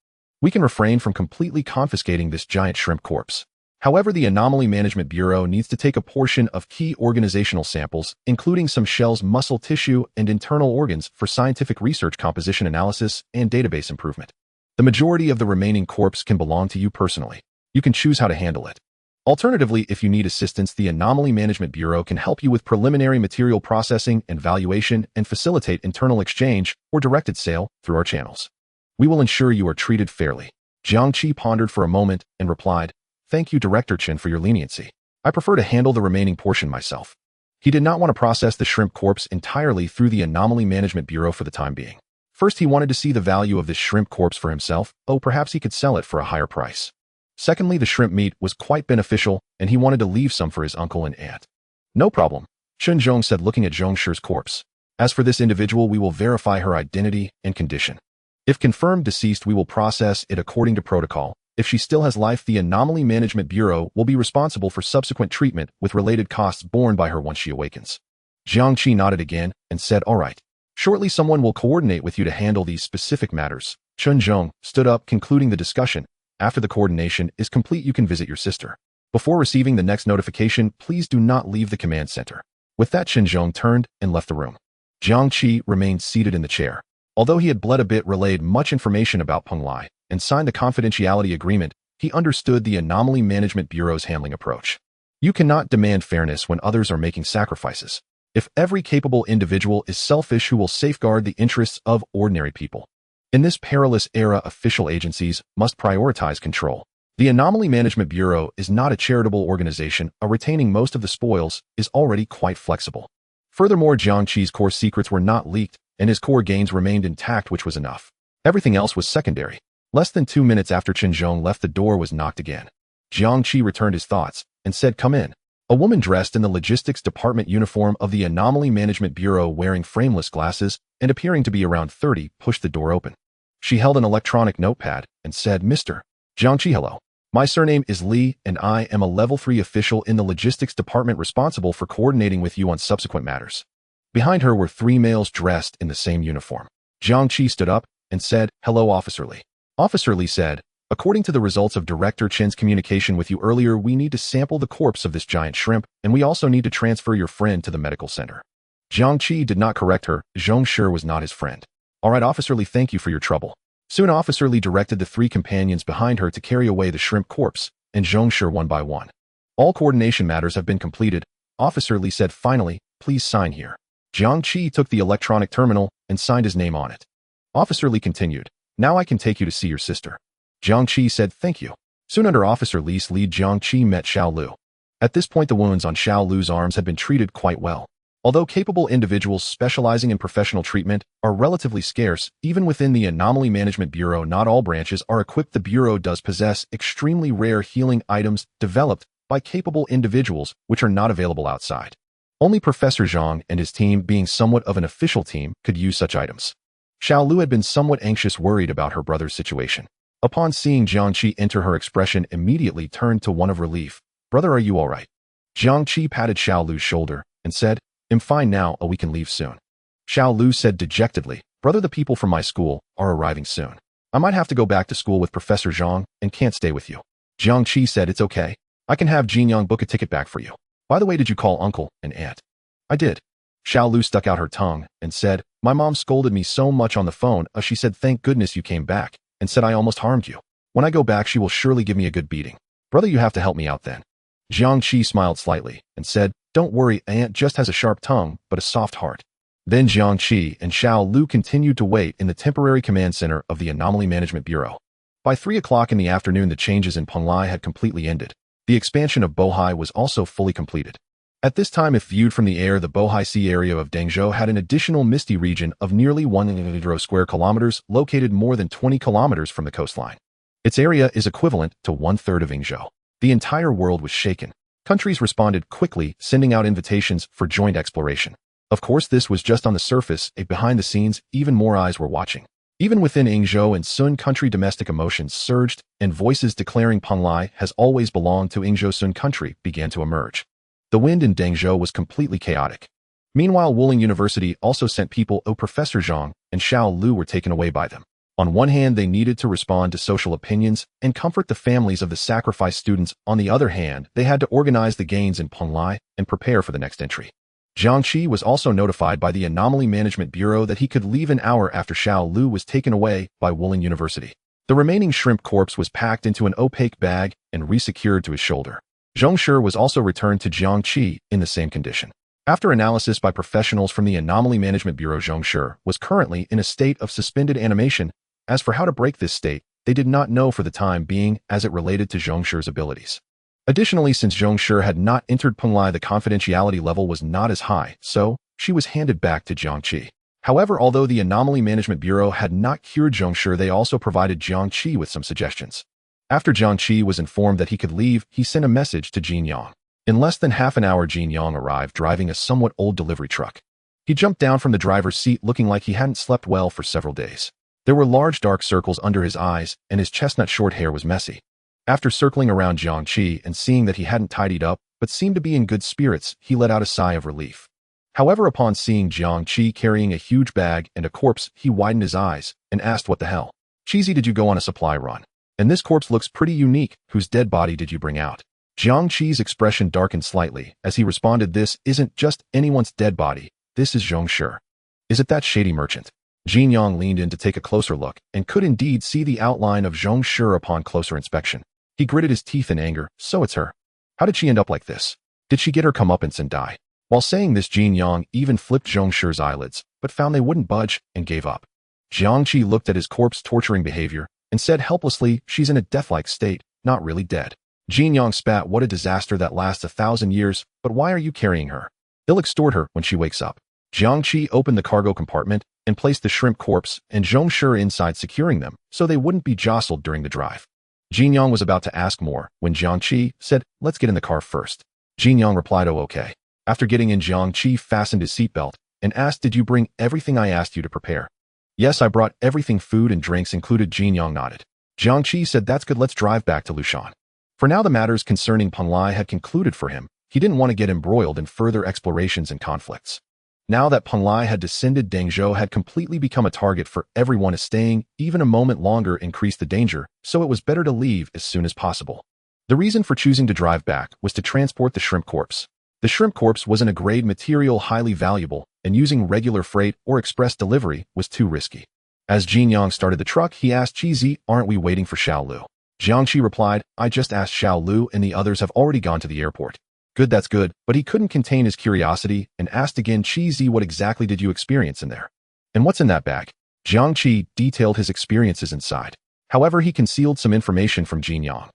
We can refrain from completely confiscating this giant shrimp corpse. However, the Anomaly Management Bureau needs to take a portion of key organizational samples, including some shells, muscle tissue, and internal organs for scientific research, composition analysis, and database improvement. The majority of the remaining corpse can belong to you personally. You can choose how to handle it. Alternatively, if you need assistance, the Anomaly Management Bureau can help you with preliminary material processing and valuation and facilitate internal exchange or directed sale through our channels. We will ensure you are treated fairly." Jiang Qi pondered for a moment and replied, "Thank you, Director Chen, for your leniency. I prefer to handle the remaining portion myself." He did not want to process the shrimp corpse entirely through the Anomaly Management Bureau for the time being. First, he wanted to see the value of this shrimp corpse for himself. Perhaps he could sell it for a higher price. Secondly, the shrimp meat was quite beneficial, and he wanted to leave some for his uncle and aunt. "No problem," Chen Zhong said, looking at Zhong Shi's corpse. "As for this individual, we will verify her identity and condition. If confirmed deceased, we will process it according to protocol. If she still has life, the Anomaly Management Bureau will be responsible for subsequent treatment with related costs borne by her once she awakens." Jiang Qi nodded again and said, "All right. Shortly, someone will coordinate with you to handle these specific matters." Chen Zhong stood up, concluding the discussion. "After the coordination is complete, you can visit your sister. Before receiving the next notification, please do not leave the command center." With that, Chen Zhong turned and left the room. Jiang Qi remained seated in the chair. Although he had bled a bit, relayed much information about Peng Lai, and signed the confidentiality agreement, he understood the Anomaly Management Bureau's handling approach. You cannot demand fairness when others are making sacrifices. If every capable individual is selfish, who will safeguard the interests of ordinary people? In this perilous era, official agencies must prioritize control. The Anomaly Management Bureau is not a charitable organization. Retaining most of the spoils is already quite flexible. Furthermore, Jiang Qi's core secrets were not leaked, and his core gains remained intact, which was enough. Everything else was secondary. Less than 2 minutes after Chen Zhong left, the door was knocked again. Jiang Qi returned his thoughts and said, "Come in." A woman dressed in the logistics department uniform of the Anomaly Management Bureau, wearing frameless glasses and appearing to be around 30, pushed the door open. She held an electronic notepad and said, "Mr. Jiang Qi, hello. My surname is Li, and I am a level 3 official in the logistics department responsible for coordinating with you on subsequent matters." Behind her were 3 males dressed in the same uniform. Jiang Qi stood up and said, "Hello, Officer Li." Officer Li said, "According to the results of Director Chen's communication with you earlier, we need to sample the corpse of this giant shrimp, and we also need to transfer your friend to the medical center." Jiang Qi did not correct her. Zhong Shi was not his friend. "All right, Officer Li, thank you for your trouble." Soon, Officer Li directed the 3 companions behind her to carry away the shrimp corpse, and Zhong Shi one by one. "All coordination matters have been completed," Officer Li said finally. "Please sign here." Jiang Qi took the electronic terminal and signed his name on it. Officer Li continued, now I can take you to see your sister. Jiang Qi said thank you. Soon under Officer Li's lead, Jiang Qi met Xiao Lu. At this point, the wounds on Xiao Lu's arms had been treated quite well. Although capable individuals specializing in professional treatment are relatively scarce, even within the Anomaly Management Bureau, not all branches are equipped. The Bureau does possess extremely rare healing items developed by capable individuals which are not available outside. Only Professor Zhang and his team, being somewhat of an official team, could use such items. Xiao Lu had been somewhat anxious, worried about her brother's situation. Upon seeing Jiang Qi enter, her expression immediately turned to one of relief. Brother, are you all right? Jiang Qi patted Xiao Lu's shoulder and said, I'm fine now, we can leave soon. Xiao Lu said dejectedly, brother, the people from my school are arriving soon. I might have to go back to school with Professor Zhang and can't stay with you. Jiang Qi said, it's okay. I can have Jinyang book a ticket back for you. By the way, did you call uncle and aunt? I did. Xiao Lu stuck out her tongue and said, my mom scolded me so much on the phone. She said, thank goodness you came back, and said I almost harmed you. When I go back, she will surely give me a good beating. Brother, you have to help me out then. Jiang Qi smiled slightly and said, don't worry, aunt just has a sharp tongue, but a soft heart. Then Jiang Qi and Xiao Lu continued to wait in the temporary command center of the Anomaly Management Bureau. By 3 o'clock in the afternoon, the changes in Penglai had completely ended. The expansion of Bohai was also fully completed. At this time, if viewed from the air, the Bohai Sea area of Dengzhou had an additional misty region of nearly 100 square kilometers, located more than 20 kilometers from the coastline. Its area is equivalent to 1/3 of Yingzhou. The entire world was shaken. Countries responded quickly, sending out invitations for joint exploration. Of course, this was just on the surface. Behind the scenes, even more eyes were watching. Even within Yingzhou and Sun country, domestic emotions surged, and voices declaring Penglai has always belonged to Yingzhou Sun country began to emerge. The wind in Dengzhou was completely chaotic. Meanwhile, Wuling University also sent people. Professor Zhang and Xiao Lu were taken away by them. On one hand, they needed to respond to social opinions and comfort the families of the sacrificed students. On the other hand, they had to organize the gains in Penglai and prepare for the next entry. Jiang Qi was also notified by the Anomaly Management Bureau that he could leave an hour after Xiao Lu was taken away by Wuling University. The remaining shrimp corpse was packed into an opaque bag and resecured to his shoulder. Zhong Shi was also returned to Jiang Qi in the same condition. After analysis by professionals from the Anomaly Management Bureau, Zhong Shi was currently in a state of suspended animation. As for how to break this state, they did not know for the time being, as it related to Zhong Shi's abilities. Additionally, since Zhong Shi had not entered Penglai, the confidentiality level was not as high, so she was handed back to Jiang Qi. However, although the Anomaly Management Bureau had not cured Zhong Shi, they also provided Jiang Qi with some suggestions. After Jiang Qi was informed that he could leave, he sent a message to Jin Yang. In less than half an hour, Jin Yang arrived driving a somewhat old delivery truck. He jumped down from the driver's seat looking like he hadn't slept well for several days. There were large dark circles under his eyes, and his chestnut short hair was messy. After circling around Jiang Qi and seeing that he hadn't tidied up but seemed to be in good spirits, he let out a sigh of relief. However, upon seeing Jiang Qi carrying a huge bag and a corpse, he widened his eyes and asked, what the hell? Cheesy, did you go on a supply run? And this corpse looks pretty unique. Whose dead body did you bring out? Jiang Qi's expression darkened slightly as he responded, this isn't just anyone's dead body. This is Zhong Shi. Is it that shady merchant? Jin Yang leaned in to take a closer look and could indeed see the outline of Zhong Shi upon closer inspection. He gritted his teeth in anger. So it's her. How did she end up like this? Did she get her comeuppance and die? While saying this, Jin Yang even flipped Zhong Shi's eyelids, but found they wouldn't budge and gave up. Jiang Qi looked at his corpse torturing behavior and said helplessly, she's in a death-like state, not really dead. Jin Yang spat, what a disaster that lasts 1,000 years, but why are you carrying her? They'll extort her when she wakes up. Jiang Qi opened the cargo compartment and placed the shrimp corpse and Zhong Shi inside, securing them so they wouldn't be jostled during the drive. Jin Yang was about to ask more when Jiang Qi said, let's get in the car first. Jin Yang replied, oh okay. After getting in, Jiang Qi fastened his seatbelt and asked, did you bring everything I asked you to prepare? Yes, I brought everything, food and drinks included. Jin Yang nodded. Jiang Qi said, that's good, let's drive back to Lushan. For now, the matters concerning Penglai had concluded for him. He didn't want to get embroiled in further explorations and conflicts. Now that Penglai had descended, Dengzhou had completely become a target for everyone. Staying even a moment longer increased the danger, so it was better to leave as soon as possible. The reason for choosing to drive back was to transport the shrimp corpse. The shrimp corpse was in a grade material highly valuable, and using regular freight or express delivery was too risky. As Jin Yang started the truck, he asked Qizi, aren't we waiting for Xiao Lu? Jiang Qi replied, I just asked Xiao Lu and the others have already gone to the airport. Good, that's good, but he couldn't contain his curiosity and asked again, Qizi, what exactly did you experience in there? And what's in that bag? Jiang Qi detailed his experiences inside. However, he concealed some information from Jiang.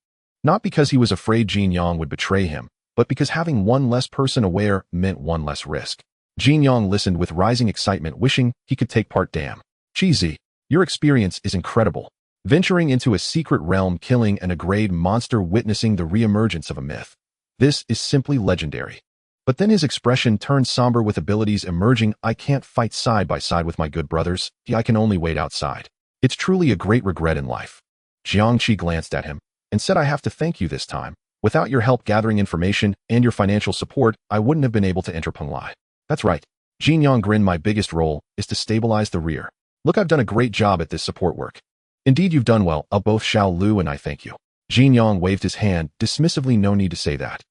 Not because he was afraid Jiang would betray him, but because having one less person aware meant one less risk. Jiang listened with rising excitement, wishing he could take part. Damn. Cheesy, your experience is incredible. Venturing into a secret realm, killing an aggrade monster, witnessing the reemergence of a myth. This is simply legendary. But then his expression turned somber with abilities emerging. I can't fight side by side with my good brothers. I can only wait outside. It's truly a great regret in life. Jiang Qi glanced at him and said, I have to thank you this time. Without your help gathering information and your financial support, I wouldn't have been able to enter Penglai. That's right. Jiang grinned. My biggest role is to stabilize the rear. Look, I've done a great job at this support work. Indeed, you've done well. Both Xiao Lu and I thank you. Jiang waved his hand dismissively. No need to say that.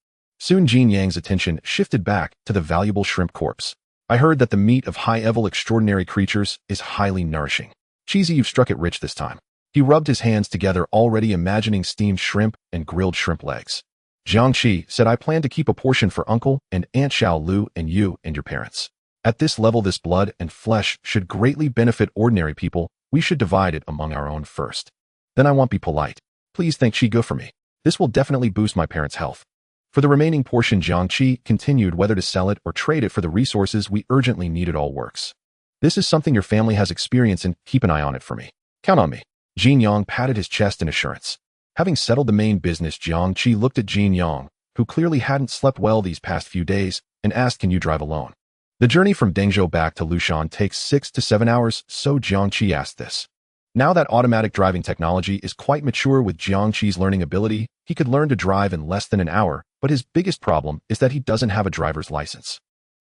Soon Jiang's attention shifted back to the valuable shrimp corpse. I heard that the meat of high-level extraordinary creatures is highly nourishing. Cheesy, you've struck it rich this time. He rubbed his hands together, already imagining steamed shrimp and grilled shrimp legs. Jiang Qi said, I plan to keep a portion for Uncle and Aunt Xiao Lu and you and your parents. At this level, this blood and flesh should greatly benefit ordinary people. We should divide it among our own first. Then I won't be polite. Please thank Shigo for me. This will definitely boost my parents' health. For the remaining portion, Jiang Qi continued, whether to sell it or trade it for the resources we urgently need. It all works. This is something your family has experience in. Keep an eye on it for me. Count on me. Jiang patted his chest in assurance. Having settled the main business, Jiang Qi looked at Jiang, who clearly hadn't slept well these past few days, and asked, can you drive alone? The journey from Dengzhou back to Lushan takes 6 to 7 hours, so Jiang Qi asked this. Now that automatic driving technology is quite mature with Jiang Qi's learning ability, he could learn to drive in less than an hour, but his biggest problem is that he doesn't have a driver's license.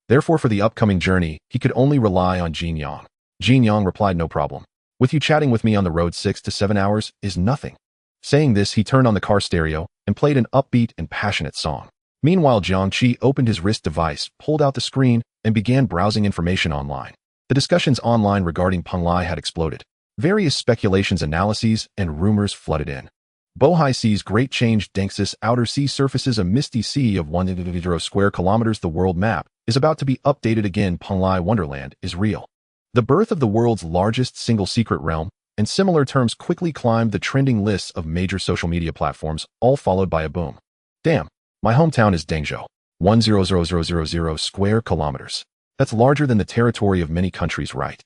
Therefore, for the upcoming journey, he could only rely on Jiang. Jiang replied, no problem. With you chatting with me on the road, 6 to 7 hours is nothing. Saying this, he turned on the car stereo and played an upbeat and passionate song. Meanwhile, Jiang Qi opened his wrist device, pulled out the screen, and began browsing information online. The discussions online regarding Penglai had exploded. Various speculations, analyses, and rumors flooded in. Bohai Sea's great change. Denxus outer sea surfaces a misty sea of 100 square kilometers. The world map is about to be updated again. Penglai Wonderland is real. The birth of the world's largest single secret realm and similar terms quickly climbed the trending lists of major social media platforms, all followed by a boom. Damn, my hometown is Dengzhou. 100,000 square kilometers. That's larger than the territory of many countries, right?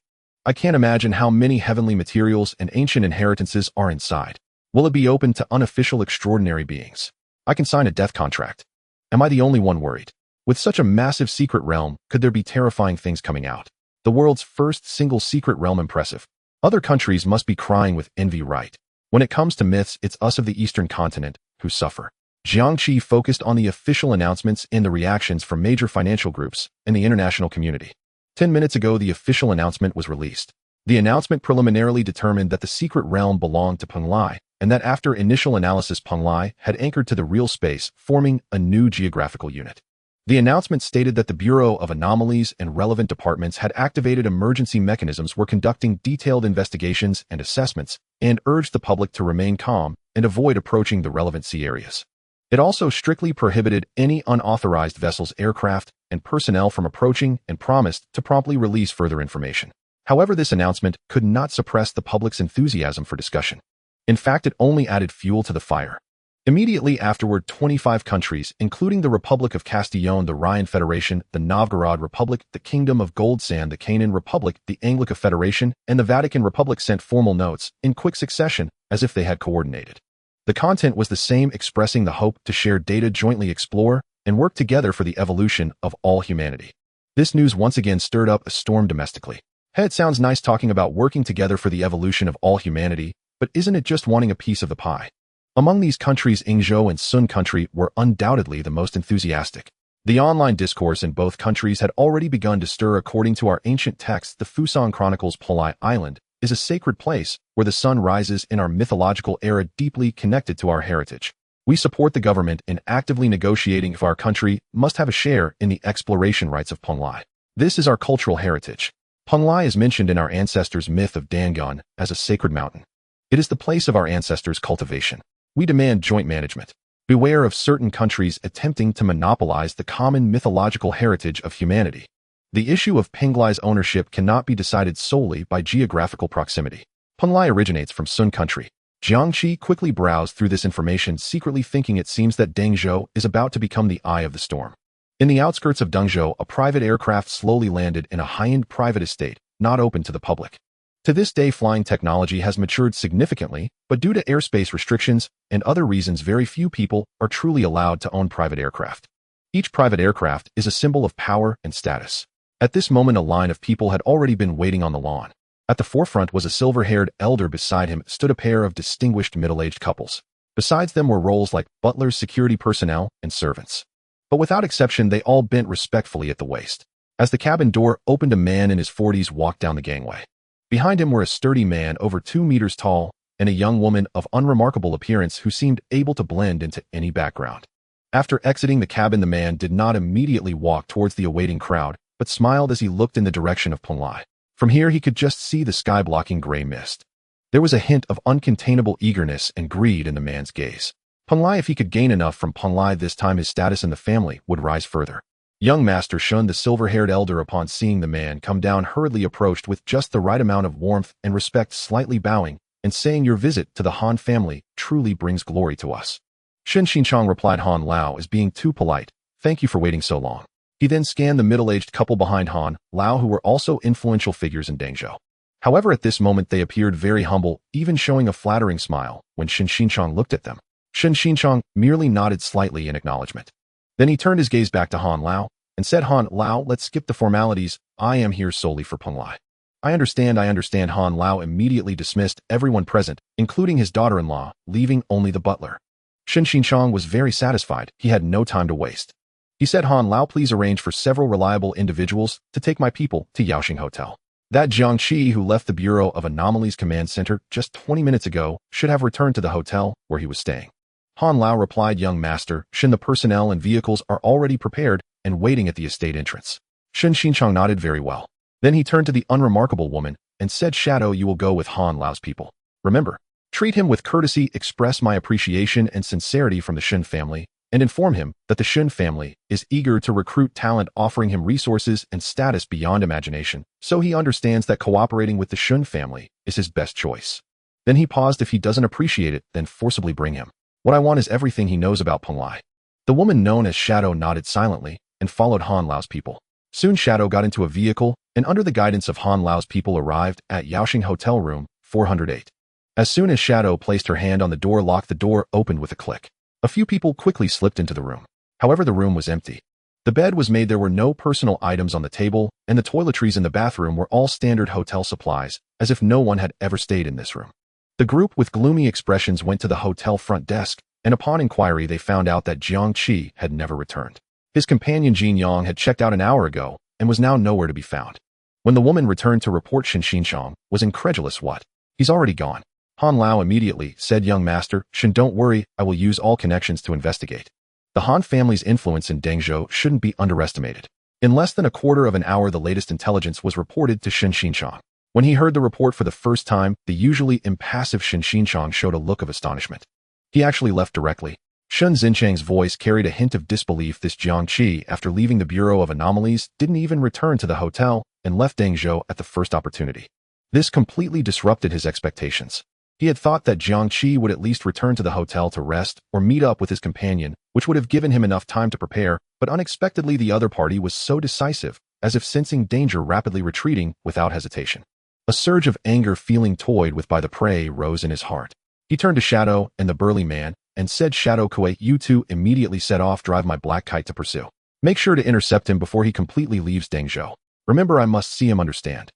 I can't imagine how many heavenly materials and ancient inheritances are inside. Will it be open to unofficial extraordinary beings? I can sign a death contract. Am I the only one worried? With such a massive secret realm, could there be terrifying things coming out? The world's first single secret realm, impressive. Other countries must be crying with envy, right? When it comes to myths, it's us of the Eastern continent who suffer. Jiang Qi focused on the official announcements and the reactions from major financial groups and the international community. 10 minutes ago, the official announcement was released. The announcement preliminarily determined that the secret realm belonged to Penglai, and that after initial analysis, Penglai had anchored to the real space, forming a new geographical unit. The announcement stated that the Bureau of Anomalies and relevant departments had activated emergency mechanisms, were conducting detailed investigations and assessments, and urged the public to remain calm and avoid approaching the relevant sea areas. It also strictly prohibited any unauthorized vessels, aircraft, and personnel from approaching and promised to promptly release further information. However, this announcement could not suppress the public's enthusiasm for discussion. In fact, it only added fuel to the fire. Immediately afterward, 25 countries, including the Republic of Castillon, the Ryan Federation, the Novgorod Republic, the Kingdom of Gold Sand, the Canaan Republic, the Anglican Federation, and the Vatican Republic, sent formal notes in quick succession, as if they had coordinated. The content was the same, expressing the hope to share data, jointly explore, and work together for the evolution of all humanity. This news once again stirred up a storm domestically. Hey, it sounds nice talking about working together for the evolution of all humanity, but isn't it just wanting a piece of the pie? Among these countries, Yingzhou and Sun country were undoubtedly the most enthusiastic. The online discourse in both countries had already begun to stir. According to our ancient texts, the Fusang Chronicles, Penglai Island is a sacred place where the sun rises in our mythological era, deeply connected to our heritage. We support the government in actively negotiating if our country must have a share in the exploration rights of Penglai. This is our cultural heritage. Penglai is mentioned in our ancestors' myth of Dangun as a sacred mountain. It is the place of our ancestors' cultivation. We demand joint management. Beware of certain countries attempting to monopolize the common mythological heritage of humanity. The issue of Penglai's ownership cannot be decided solely by geographical proximity. Penglai originates from Sun country. Jiang Qi quickly browsed through this information, secretly thinking it seems that Dengzhou is about to become the eye of the storm. In the outskirts of Dengzhou, a private aircraft slowly landed in a high-end private estate, not open to the public. To this day, flying technology has matured significantly, but due to airspace restrictions and other reasons, very few people are truly allowed to own private aircraft. Each private aircraft is a symbol of power and status. At this moment, a line of people had already been waiting on the lawn. At the forefront was a silver-haired elder. Beside him stood a pair of distinguished middle-aged couples. Besides them were roles like butlers, security personnel, and servants. But without exception, they all bent respectfully at the waist. As the cabin door opened, a man in his 40s walked down the gangway. Behind him were a sturdy man over 2 meters tall and a young woman of unremarkable appearance who seemed able to blend into any background. After exiting the cabin, the man did not immediately walk towards the awaiting crowd, but smiled as he looked in the direction of Penglai. From here, he could just see the sky-blocking gray mist. There was a hint of uncontainable eagerness and greed in the man's gaze. Penglai, if he could gain enough from Penglai this time, his status in the family would rise further. Young Master shunned the silver-haired elder. Upon seeing the man come down, hurriedly approached with just the right amount of warmth and respect, slightly bowing and saying, "Your visit to the Han family truly brings glory to us." Shen Xinchang replied, "Han Lao is being too polite. Thank you for waiting so long." He then scanned the middle-aged couple behind Han Lao, who were also influential figures in Dengzhou. However, at this moment they appeared very humble, even showing a flattering smile when Shen Xinchang looked at them. Shen Xinchang merely nodded slightly in acknowledgement. Then he turned his gaze back to Han Lao and said, "Han Lao, let's skip the formalities. I am here solely for Penglai." I understand. Han Lao immediately dismissed everyone present, including his daughter-in-law, leaving only the butler. Shen Xinchang was very satisfied. He had no time to waste. He said, "Han Lao, please arrange for several reliable individuals to take my people to Yaoxing Hotel. That Jiang Qi, who left the Bureau of Anomalies Command Center just 20 minutes ago, should have returned to the hotel where he was staying." Han Lao replied, "Young Master, Shen, the personnel and vehicles are already prepared and waiting at the estate entrance." Shen Xinchang nodded very well. Then he turned to the unremarkable woman and said, "Shadow, you will go with Han Lao's people. Remember, treat him with courtesy, express my appreciation and sincerity from the Shen family, and inform him that the Shen family is eager to recruit talent, offering him resources and status beyond imagination, so he understands that cooperating with the Shen family is his best choice." Then he paused. "If he doesn't appreciate it, then forcibly bring him. What I want is everything he knows about Penglai." The woman known as Shadow nodded silently and followed Han Lao's people. Soon Shadow got into a vehicle and under the guidance of Han Lao's people arrived at Yaoxing Hotel Room 408. As soon as Shadow placed her hand on the door lock, the door opened with a click. A few people quickly slipped into the room. However, the room was empty. The bed was made. There were no personal items on the table, and the toiletries in the bathroom were all standard hotel supplies, as if no one had ever stayed in this room. The group with gloomy expressions went to the hotel front desk, and upon inquiry they found out that Jiang Qi had never returned. His companion Jin Yang had checked out an hour ago and was now nowhere to be found. When the woman returned to report, Shen Xinchang was incredulous. "What? He's already gone." Han Lao immediately said, "Young Master, Shen, don't worry, I will use all connections to investigate." The Han family's influence in Dengzhou shouldn't be underestimated. In less than a quarter of an hour, the latest intelligence was reported to Shen Xinchang. When he heard the report for the first time, the usually impassive Shen Xinchang showed a look of astonishment. He actually left directly. Shen Xinchang's voice carried a hint of disbelief. This Jiang Qi, after leaving the Bureau of Anomalies, didn't even return to the hotel and left Dengzhou at the first opportunity. This completely disrupted his expectations. He had thought that Jiang Qi would at least return to the hotel to rest or meet up with his companion, which would have given him enough time to prepare, but unexpectedly the other party was so decisive, as if sensing danger, rapidly retreating without hesitation. A surge of anger, feeling toyed with by the prey, rose in his heart. He turned to Shadow and the burly man and said, "Shadow Kuei, you two immediately set off, drive my black kite to pursue. Make sure to intercept him before he completely leaves Dengzhou. Remember, I must see him, understand?"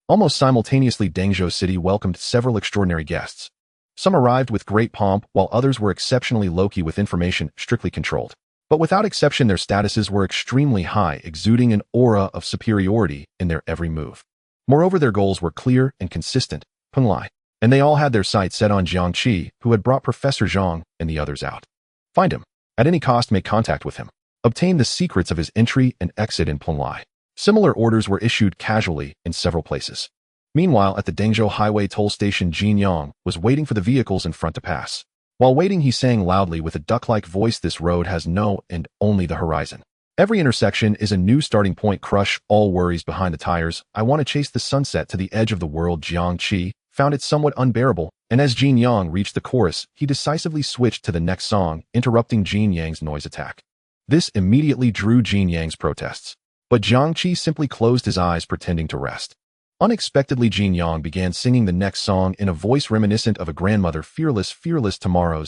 Almost simultaneously, Dengzhou City welcomed several extraordinary guests. Some arrived with great pomp, while others were exceptionally low-key with information strictly controlled. But without exception, their statuses were extremely high, exuding an aura of superiority in their every move. Moreover, their goals were clear and consistent, Penglai, and they all had their sights set on Jiang Qi, who had brought Professor Zhang and the others out. Find him. At any cost, make contact with him. Obtain the secrets of his entry and exit in Penglai. Similar orders were issued casually in several places. Meanwhile, at the Dengzhou Highway toll station, Jin Yang was waiting for the vehicles in front to pass. While waiting, he sang loudly with a duck-like voice, "This road has no and only the horizon. Every intersection is a new starting point. Crush all worries behind the tires. I want to chase the sunset to the edge of the world. Jiang Qi found it somewhat unbearable, and as Jin Yang reached the chorus, he decisively switched to the next song, interrupting Jin Yang's noise attack. This immediately drew Jin Yang's protests, but Jiang Qi simply closed his eyes, pretending to rest. Unexpectedly, Jin Yang began singing the next song in a voice reminiscent of a grandmother. Fearless, fearless tomorrow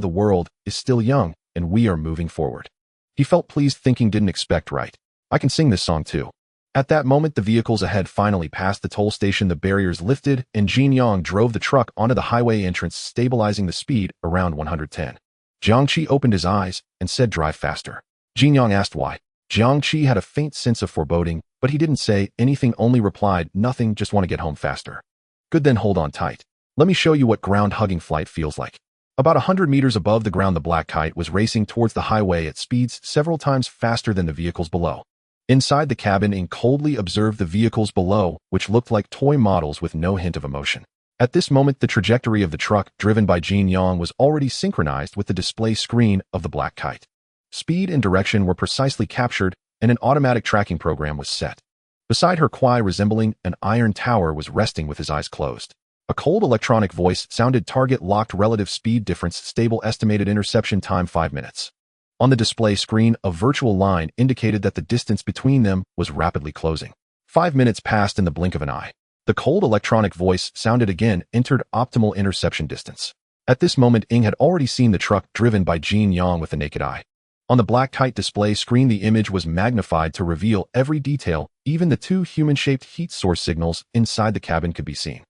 the world is still young, and we are moving forward. He felt pleased, thinking, didn't expect right. I can sing this song too. At that moment, the vehicles ahead finally passed the toll station. The barriers lifted, and Jin Yang drove the truck onto the highway entrance, stabilizing the speed around 110. Jiang Qi opened his eyes and said, drive faster. Jin Yang asked why. Jiang Qi had a faint sense of foreboding, but he didn't say anything, only replied, nothing, just want to get home faster. Good, then hold on tight. Let me show you what ground-hugging flight feels like. About 100 meters above the ground, the black kite was racing towards the highway at speeds several times faster than the vehicles below. Inside the cabin, Ing coldly observed the vehicles below, which looked like toy models with no hint of emotion. At this moment, the trajectory of the truck, driven by Jin Yang, was already synchronized with the display screen of the black kite. Speed and direction were precisely captured, and an automatic tracking program was set. Beside her, Qi, resembling an iron tower, was resting with his eyes closed. A cold electronic voice sounded, target locked, relative speed difference stable, estimated interception time 5 minutes. On the display screen, a virtual line indicated that the distance between them was rapidly closing. 5 minutes passed in the blink of an eye. The cold electronic voice sounded again, entered optimal interception distance. At this moment, Ing had already seen the truck driven by Jin Yang with the naked eye. On the black kite display screen, the image was magnified to reveal every detail. Even the two human-shaped heat source signals inside the cabin could be seen.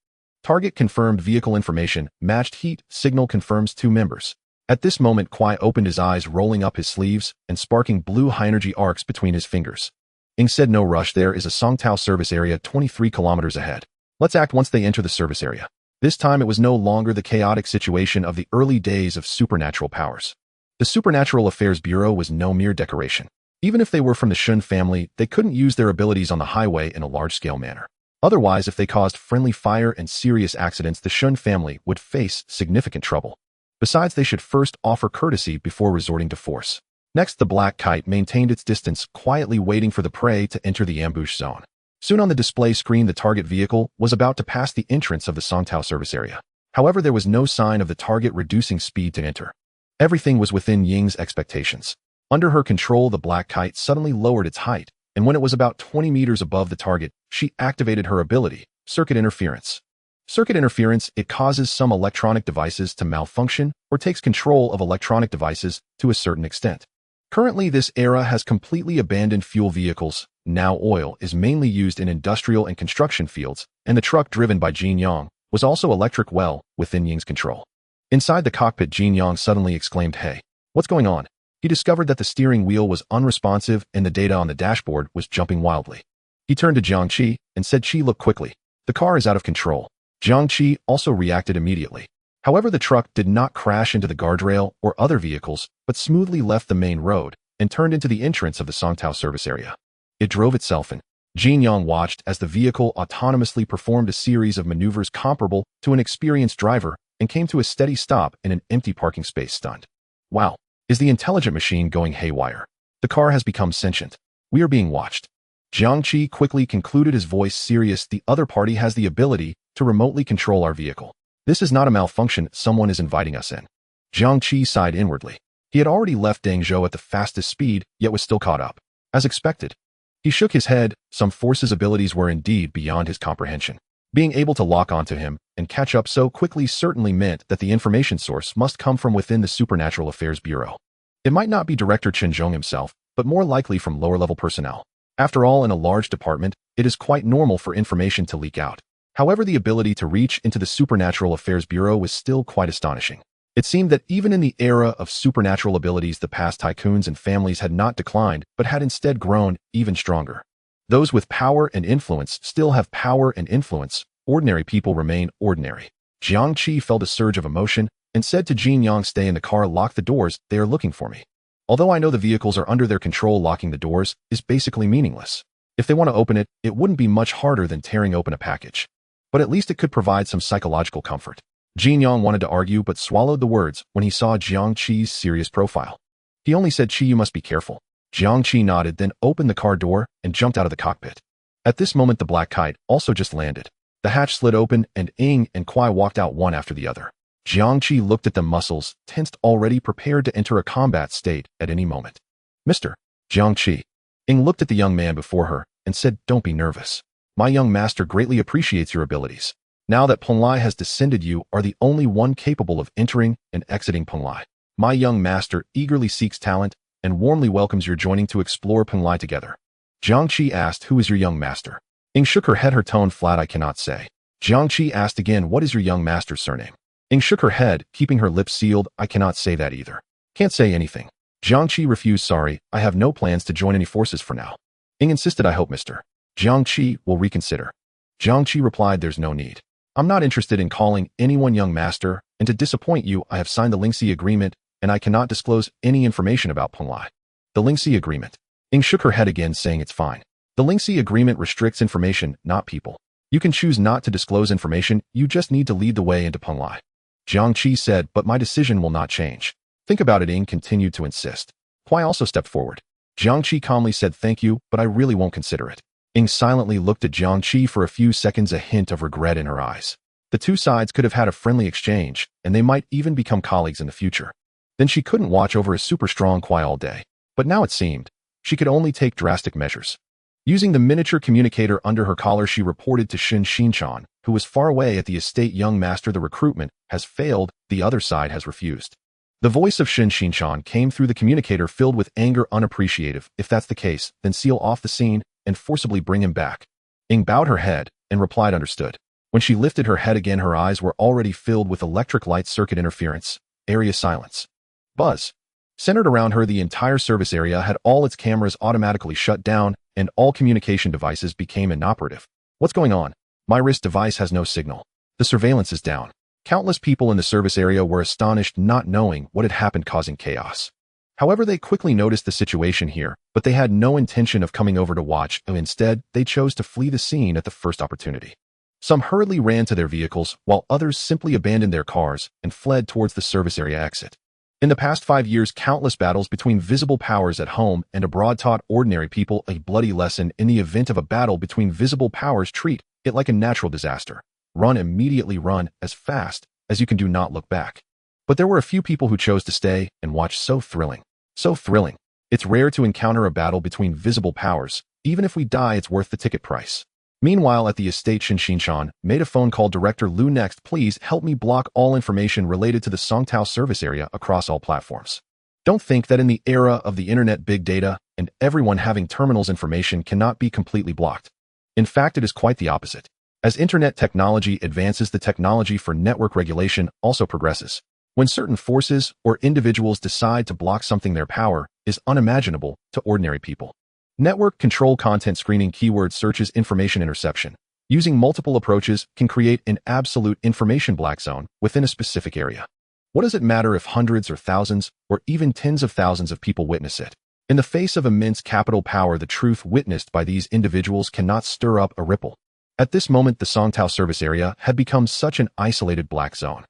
Target confirmed, vehicle information matched, heat signal confirms 2 members. At this moment, Qi opened his eyes, rolling up his sleeves and sparking blue high-energy arcs between his fingers. Ing said, no rush, there is a Songtao service area 23 kilometers ahead. Let's act once they enter the service area. This time it was no longer the chaotic situation of the early days of supernatural powers. The Supernatural Affairs Bureau was no mere decoration. Even if they were from the Shun family, they couldn't use their abilities on the highway in a large-scale manner. Otherwise, if they caused friendly fire and serious accidents, the Shun family would face significant trouble. Besides, they should first offer courtesy before resorting to force. Next, the black kite maintained its distance, quietly waiting for the prey to enter the ambush zone. Soon on the display screen, the target vehicle was about to pass the entrance of the Songtao service area. However, there was no sign of the target reducing speed to enter. Everything was within Ying's expectations. Under her control, the black kite suddenly lowered its height, and when it was about 20 meters above the target, she activated her ability, circuit interference. Circuit interference, it causes some electronic devices to malfunction or takes control of electronic devices to a certain extent. Currently, this era has completely abandoned fuel vehicles. Now oil is mainly used in industrial and construction fields, and the truck driven by Jin Yang was also electric, well within Ying's control. Inside the cockpit, Jin Yang suddenly exclaimed, hey, what's going on? He discovered that the steering wheel was unresponsive and the data on the dashboard was jumping wildly. He turned to Jiang Qi and said, Qi, look quickly. The car is out of control. Jiang Qi also reacted immediately. However, the truck did not crash into the guardrail or other vehicles, but smoothly left the main road and turned into the entrance of the Songtao service area. It drove itself in. Jin Yang watched as the vehicle autonomously performed a series of maneuvers comparable to an experienced driver and came to a steady stop in an empty parking space, stunned. Wow, is the intelligent machine going haywire? The car has become sentient. We are being watched. Jiang Qi quickly concluded, his voice serious, the other party has the ability to remotely control our vehicle. This is not a malfunction, someone is inviting us in. Jiang Qi sighed inwardly. He had already left Dangzhou at the fastest speed, yet was still caught up. As expected. He shook his head. Some force's abilities were indeed beyond his comprehension. Being able to lock onto him and catch up so quickly certainly meant that the information source must come from within the Supernatural Affairs Bureau. It might not be Director Chen Zhong himself, but more likely from lower-level personnel. After all, in a large department, it is quite normal for information to leak out. However, the ability to reach into the Supernatural Affairs Bureau was still quite astonishing. It seemed that even in the era of supernatural abilities, the past tycoons and families had not declined, but had instead grown even stronger. Those with power and influence still have power and influence. Ordinary people remain ordinary. Jiang Qi felt a surge of emotion and said to Jin Yang, stay in the car, lock the doors, they are looking for me. Although I know the vehicles are under their control, locking the doors is basically meaningless. If they want to open it, it wouldn't be much harder than tearing open a package. But at least it could provide some psychological comfort. Jin Yang wanted to argue but swallowed the words when he saw Jiang Qi's serious profile. He only said, Qi, you must be careful. Jiang Qi nodded, then opened the car door and jumped out of the cockpit. At this moment, the black kite also just landed. The hatch slid open, and Ying and Kuai walked out one after the other. Jiang Qi looked at them, muscles tensed, already prepared to enter a combat state at any moment. Mr. Jiang Qi. Ying looked at the young man before her and said, "Don't be nervous. My young master greatly appreciates your abilities. Now that Penglai has descended, you are the only one capable of entering and exiting Penglai. My young master eagerly seeks talent and warmly welcomes your joining to explore Penglai together." Jiang Qi asked, "Who is your young master?" Ying shook her head, her tone flat. "I cannot say." Jiang Qi asked again, "What is your young master's surname?" Ying shook her head, keeping her lips sealed. "I cannot say that either. Can't say anything." Jiang Qi refused. "Sorry, I have no plans to join any forces for now." Ying insisted, "I hope Mr. Jiang Qi will reconsider." Jiang Qi replied, "There's no need. I'm not interested in calling anyone young master, and to disappoint you, I have signed the Lingxi agreement, and I cannot disclose any information about Penglai." The Lingxi agreement. Ying shook her head again, saying, "It's fine. The Lingxi agreement restricts information, not people. You can choose not to disclose information, you just need to lead the way into Penglai." Jiang Qi said, "But my decision will not change." "Think about it," Ying continued to insist. Kuai also stepped forward. Jiang Qi calmly said, "Thank you, but I really won't consider it." Ying silently looked at Jiang Qi for a few seconds, a hint of regret in her eyes. The two sides could have had a friendly exchange, and they might even become colleagues in the future. Then she couldn't watch over a super strong Kuai all day. But now it seemed she could only take drastic measures. Using the miniature communicator under her collar, she reported to Shen Xinchan, who was far away at the estate. "Young master, the recruitment has failed. The other side has refused." The voice of Shen Xinchan came through the communicator, filled with anger. "Unappreciative. If that's the case, then seal off the scene and forcibly bring him back." Ying bowed her head and replied, "Understood." When she lifted her head again, her eyes were already filled with electric light circuit interference. Area silence. Buzz. Centered around her, the entire service area had all its cameras automatically shut down, and all communication devices became inoperative. "What's going on? My wrist device has no signal. The surveillance is down." Countless people in the service area were astonished, not knowing what had happened, causing chaos. However, they quickly noticed the situation here, but they had no intention of coming over to watch, and instead, they chose to flee the scene at the first opportunity. Some hurriedly ran to their vehicles, while others simply abandoned their cars and fled towards the service area exit. In the past 5 years, countless battles between visible powers at home and abroad taught ordinary people a bloody lesson. In the event of a battle between visible powers, treat it like a natural disaster. Run, immediately run, as fast as you can, do not look back. But there were a few people who chose to stay and watch. So thrilling. So thrilling. It's rare to encounter a battle between visible powers. Even if we die, it's worth the ticket price. Meanwhile, at the estate, Shen Xinchan made a phone call. "Director Lu, next, please help me block all information related to the Songtao service area across all platforms." Don't think that in the era of the internet, big data, and everyone having terminals, information cannot be completely blocked. In fact, it is quite the opposite. As internet technology advances, the technology for network regulation also progresses. When certain forces or individuals decide to block something, their power is unimaginable to ordinary people. Network control, content screening, keyword searches, information interception. Using multiple approaches can create an absolute information black zone within a specific area. What does it matter if hundreds or thousands or even tens of thousands of people witness it? In the face of immense capital power, the truth witnessed by these individuals cannot stir up a ripple. At this moment, the Songtao service area had become such an isolated black zone.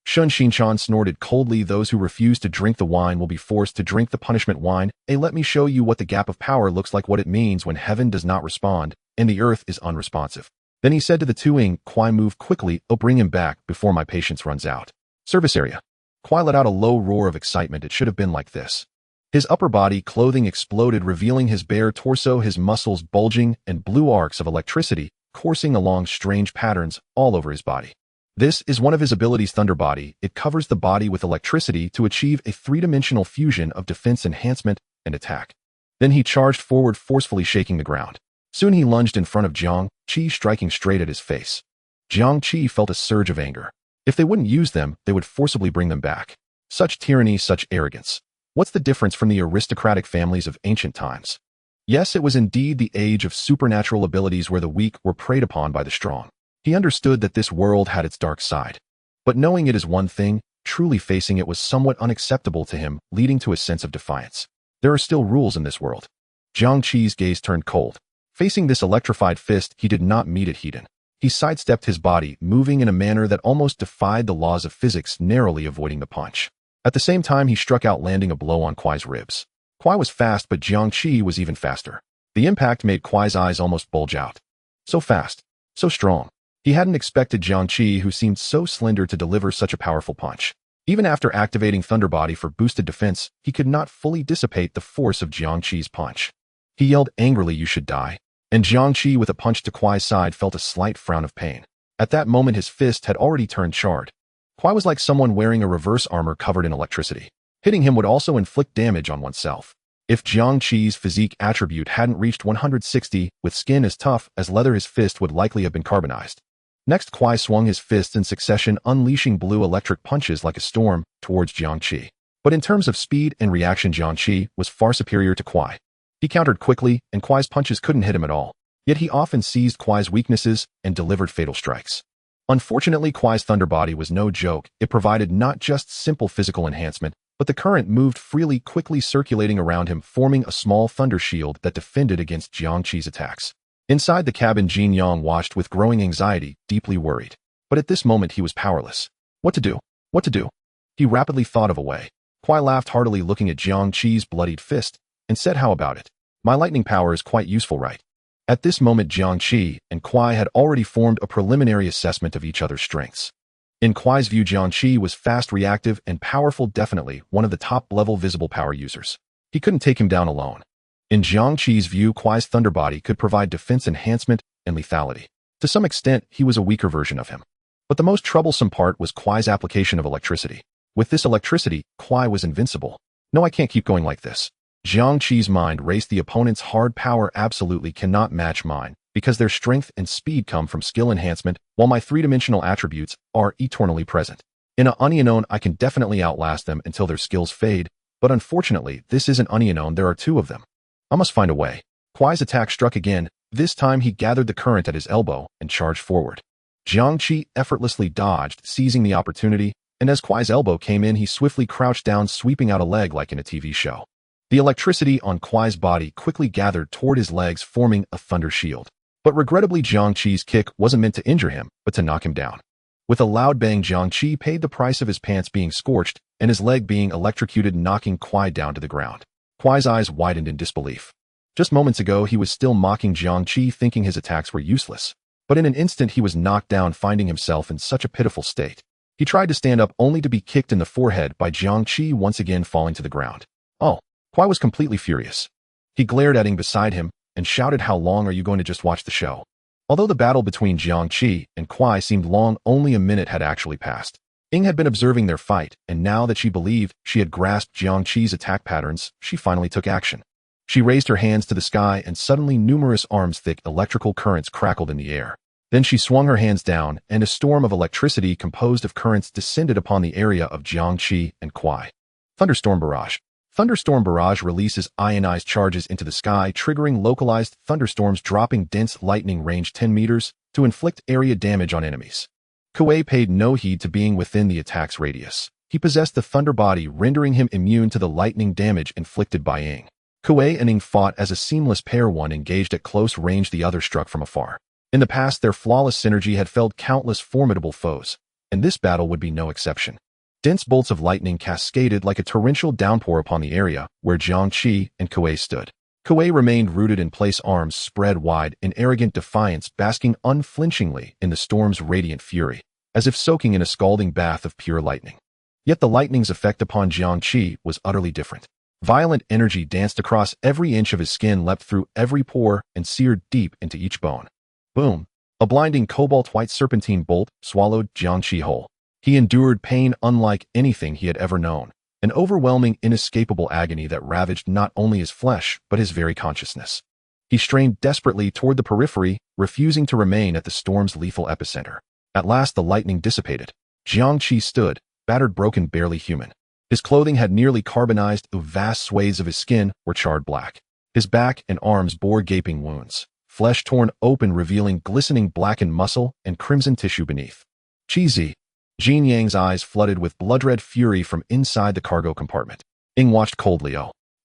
Shen Xinchan snorted coldly. "Those who refuse to drink the wine will be forced to drink the punishment wine. Let me show you what the gap of power looks like, what it means when heaven does not respond and the earth is unresponsive." Then he said to the two, "Ying, Kuai, move quickly. Oh, bring him back before my patience runs out." Service area. Kuai let out a low roar of excitement. It should have been like this. His upper body clothing exploded, revealing his bare torso, his muscles bulging, and blue arcs of electricity coursing along strange patterns all over his body. This is one of his abilities, Thunder Body. It covers the body with electricity to achieve a three-dimensional fusion of defense, enhancement, and attack. Then he charged forward, forcefully shaking the ground. Soon he lunged in front of Jiang Qi, striking straight at his face. Jiang Qi felt a surge of anger. If they wouldn't use them, they would forcibly bring them back. Such tyranny, such arrogance. What's the difference from the aristocratic families of ancient times? Yes, it was indeed the age of supernatural abilities where the weak were preyed upon by the strong. He understood that this world had its dark side. But knowing it is one thing, truly facing it was somewhat unacceptable to him, leading to a sense of defiance. There are still rules in this world. Jiang Qi's gaze turned cold. Facing this electrified fist, he did not meet it heat. He sidestepped his body, moving in a manner that almost defied the laws of physics, narrowly avoiding the punch. At the same time, he struck out, landing a blow on Kuai's ribs. Kuai was fast, but Jiang Qi was even faster. The impact made Kuai's eyes almost bulge out. So fast. So strong. He hadn't expected Jiang Qi, who seemed so slender, to deliver such a powerful punch. Even after activating Thunder Body for boosted defense, he could not fully dissipate the force of Jiang Qi's punch. He yelled angrily, "You should die." And Jiang Qi, with a punch to Kuai's side, felt a slight frown of pain. At that moment, his fist had already turned charred. Kuai was like someone wearing a reverse armor covered in electricity. Hitting him would also inflict damage on oneself. If Jiang Qi's physique attribute hadn't reached 160, with skin as tough as leather, his fist would likely have been carbonized. Next, Kuai swung his fists in succession, unleashing blue electric punches like a storm towards Jiang Qi. But in terms of speed and reaction, Jiang Qi was far superior to Kuai. He countered quickly, and Kuai's punches couldn't hit him at all. Yet he often seized Kuai's weaknesses and delivered fatal strikes. Unfortunately, Kuai's Thunder Body was no joke. It provided not just simple physical enhancement, but the current moved freely, quickly circulating around him, forming a small thunder shield that defended against Jiang Qi's attacks. Inside the cabin, Jin Yang watched with growing anxiety, deeply worried. But at this moment, he was powerless. What to do? What to do? He rapidly thought of a way. Kuai laughed heartily, looking at Jiang Qi's bloodied fist, and said, "How about it? My lightning power is quite useful, right?" At this moment, Jiang Qi and Kuai had already formed a preliminary assessment of each other's strengths. In Kuai's view, Jiang Qi was fast, reactive, and powerful, definitely one of the top-level visible power users. He couldn't take him down alone. In Jiang Qi's view, Kuai's Thunder Body could provide defense enhancement and lethality. To some extent, he was a weaker version of him. But the most troublesome part was Kuai's application of electricity. With this electricity, Kuai was invincible. No, I can't keep going like this. Jiang Qi's mind raced. The opponent's hard power absolutely cannot match mine, because their strength and speed come from skill enhancement, while my three-dimensional attributes are eternally present. In a unknown, I can definitely outlast them until their skills fade, but unfortunately, this isn't unknown. There are two of them. I must find a way. Kuai's attack struck again. This time he gathered the current at his elbow and charged forward. Jiang Qi effortlessly dodged, seizing the opportunity, and as Kuai's elbow came in, he swiftly crouched down, sweeping out a leg like in a TV show. The electricity on Kuai's body quickly gathered toward his legs, forming a thunder shield. But regrettably, Jiang Qi's kick wasn't meant to injure him, but to knock him down. With a loud bang, Jiang Qi paid the price of his pants being scorched and his leg being electrocuted, knocking Kuai down to the ground. Kuai's eyes widened in disbelief. Just moments ago, he was still mocking Jiang Qi, thinking his attacks were useless. But in an instant, he was knocked down, finding himself in such a pitiful state. He tried to stand up, only to be kicked in the forehead by Jiang Qi, once again falling to the ground. Oh, Kuai was completely furious. He glared at Ing beside him and shouted, "How long are you going to just watch the show?" Although the battle between Jiang Qi and Kuai seemed long, only a minute had actually passed. Ing had been observing their fight, and now that she believed she had grasped Jiang Qi's attack patterns, she finally took action. She raised her hands to the sky, and suddenly numerous arms-thick electrical currents crackled in the air. Then she swung her hands down, and a storm of electricity composed of currents descended upon the area of Jiang Qi and Kuai. Thunderstorm Barrage. Thunderstorm Barrage releases ionized charges into the sky, triggering localized thunderstorms, dropping dense lightning range 10 meters to inflict area damage on enemies. Kuai paid no heed to being within the attack's radius. He possessed the Thunder Body, rendering him immune to the lightning damage inflicted by Ing. Kuai and Ing fought as a seamless pair, one engaged at close range, the other struck from afar. In the past, their flawless synergy had felled countless formidable foes, and this battle would be no exception. Dense bolts of lightning cascaded like a torrential downpour upon the area where Jiang Qi and Kuai stood. Kuai remained rooted in place, arms spread wide in arrogant defiance, basking unflinchingly in the storm's radiant fury, as if soaking in a scalding bath of pure lightning. Yet the lightning's effect upon Jiang Qi was utterly different. Violent energy danced across every inch of his skin, leapt through every pore, and seared deep into each bone. Boom! A blinding cobalt-white serpentine bolt swallowed Jiang Qi whole. He endured pain unlike anything he had ever known, an overwhelming, inescapable agony that ravaged not only his flesh, but his very consciousness. He strained desperately toward the periphery, refusing to remain at the storm's lethal epicenter. At last the lightning dissipated. Jiang Qi stood, battered, broken, barely human. His clothing had nearly carbonized, vast swathes of his skin were charred black. His back and arms bore gaping wounds, flesh torn open, revealing glistening blackened muscle and crimson tissue beneath. Cheesy. Jin Yang's eyes flooded with blood-red fury from inside the cargo compartment. Ing watched coldly,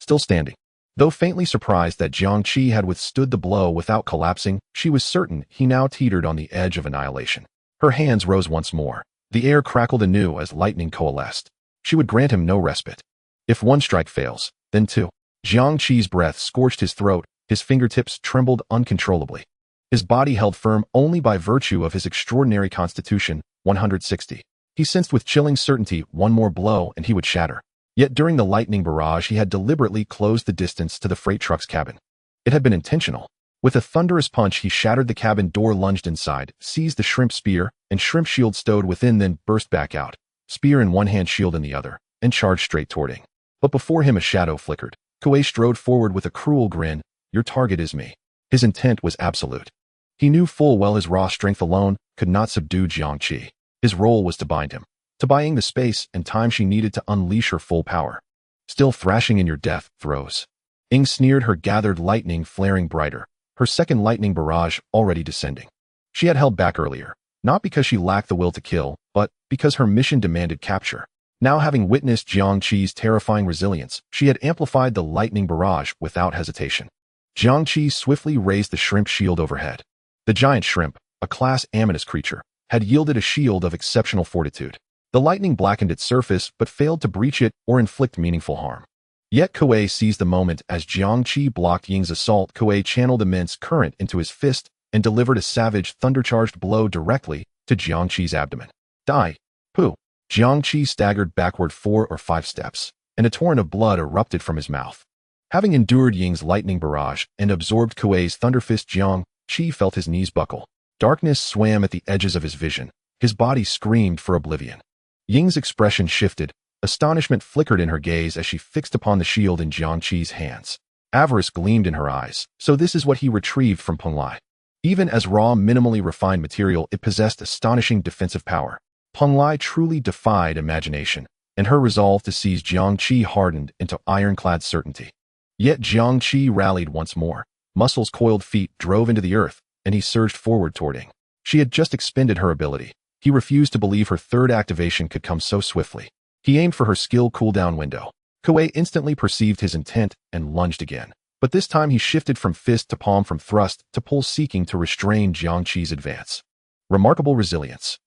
still standing. Though faintly surprised that Jiang Qi had withstood the blow without collapsing, she was certain he now teetered on the edge of annihilation. Her hands rose once more. The air crackled anew as lightning coalesced. She would grant him no respite. If one strike fails, then two. Jiang Qi's breath scorched his throat, his fingertips trembled uncontrollably. His body held firm only by virtue of his extraordinary constitution, 160. He sensed with chilling certainty one more blow and he would shatter. Yet during the lightning barrage he had deliberately closed the distance to the freight truck's cabin. It had been intentional. With a thunderous punch he shattered the cabin door, lunged inside, seized the shrimp spear and shrimp shield stowed within, then burst back out, spear in one hand, shield in the other, and charged straight toward Ing. But before him a shadow flickered. Kuei strode forward with a cruel grin. Your target is me. His intent was absolute. He knew full well his raw strength alone could not subdue Jiang Qi. His role was to bind him, to buy Ing the space and time she needed to unleash her full power. Still thrashing in your death throes. Ing sneered, her gathered lightning flaring brighter, her second lightning barrage already descending. She had held back earlier, not because she lacked the will to kill, but because her mission demanded capture. Now, having witnessed Jiang Qi's terrifying resilience, she had amplified the lightning barrage without hesitation. Jiang Qi swiftly raised the shrimp shield overhead. The giant shrimp, a class Amethyst creature, had yielded a shield of exceptional fortitude. The lightning blackened its surface but failed to breach it or inflict meaningful harm. Yet Kuei seized the moment. As Jiang Qi blocked Ying's assault, Kuei channeled immense current into his fist and delivered a savage thundercharged blow directly to Jiang Qi's abdomen. Die! Pooh! Jiang Qi staggered backward 4 or 5 steps, and a torrent of blood erupted from his mouth. Having endured Ying's lightning barrage and absorbed Kuei's thunderfist, Jiang Qi felt his knees buckle. Darkness swam at the edges of his vision. His body screamed for oblivion. Ying's expression shifted. Astonishment flickered in her gaze as she fixed upon the shield in Jiang Qi's hands. Avarice gleamed in her eyes. So this is what he retrieved from Peng Lai. Even as raw, minimally refined material, it possessed astonishing defensive power. Peng Lai truly defied imagination, and her resolve to seize Jiang Qi hardened into ironclad certainty. Yet Jiang Qi rallied once more. Muscles coiled, feet drove into the earth, and he surged forward toward Ing. She had just expended her ability. He refused to believe her third activation could come so swiftly. He aimed for her skill cooldown window. Kuei instantly perceived his intent and lunged again. But this time he shifted from fist to palm, from thrust to pull, seeking to restrain Jiang Qi's advance. Remarkable resilience.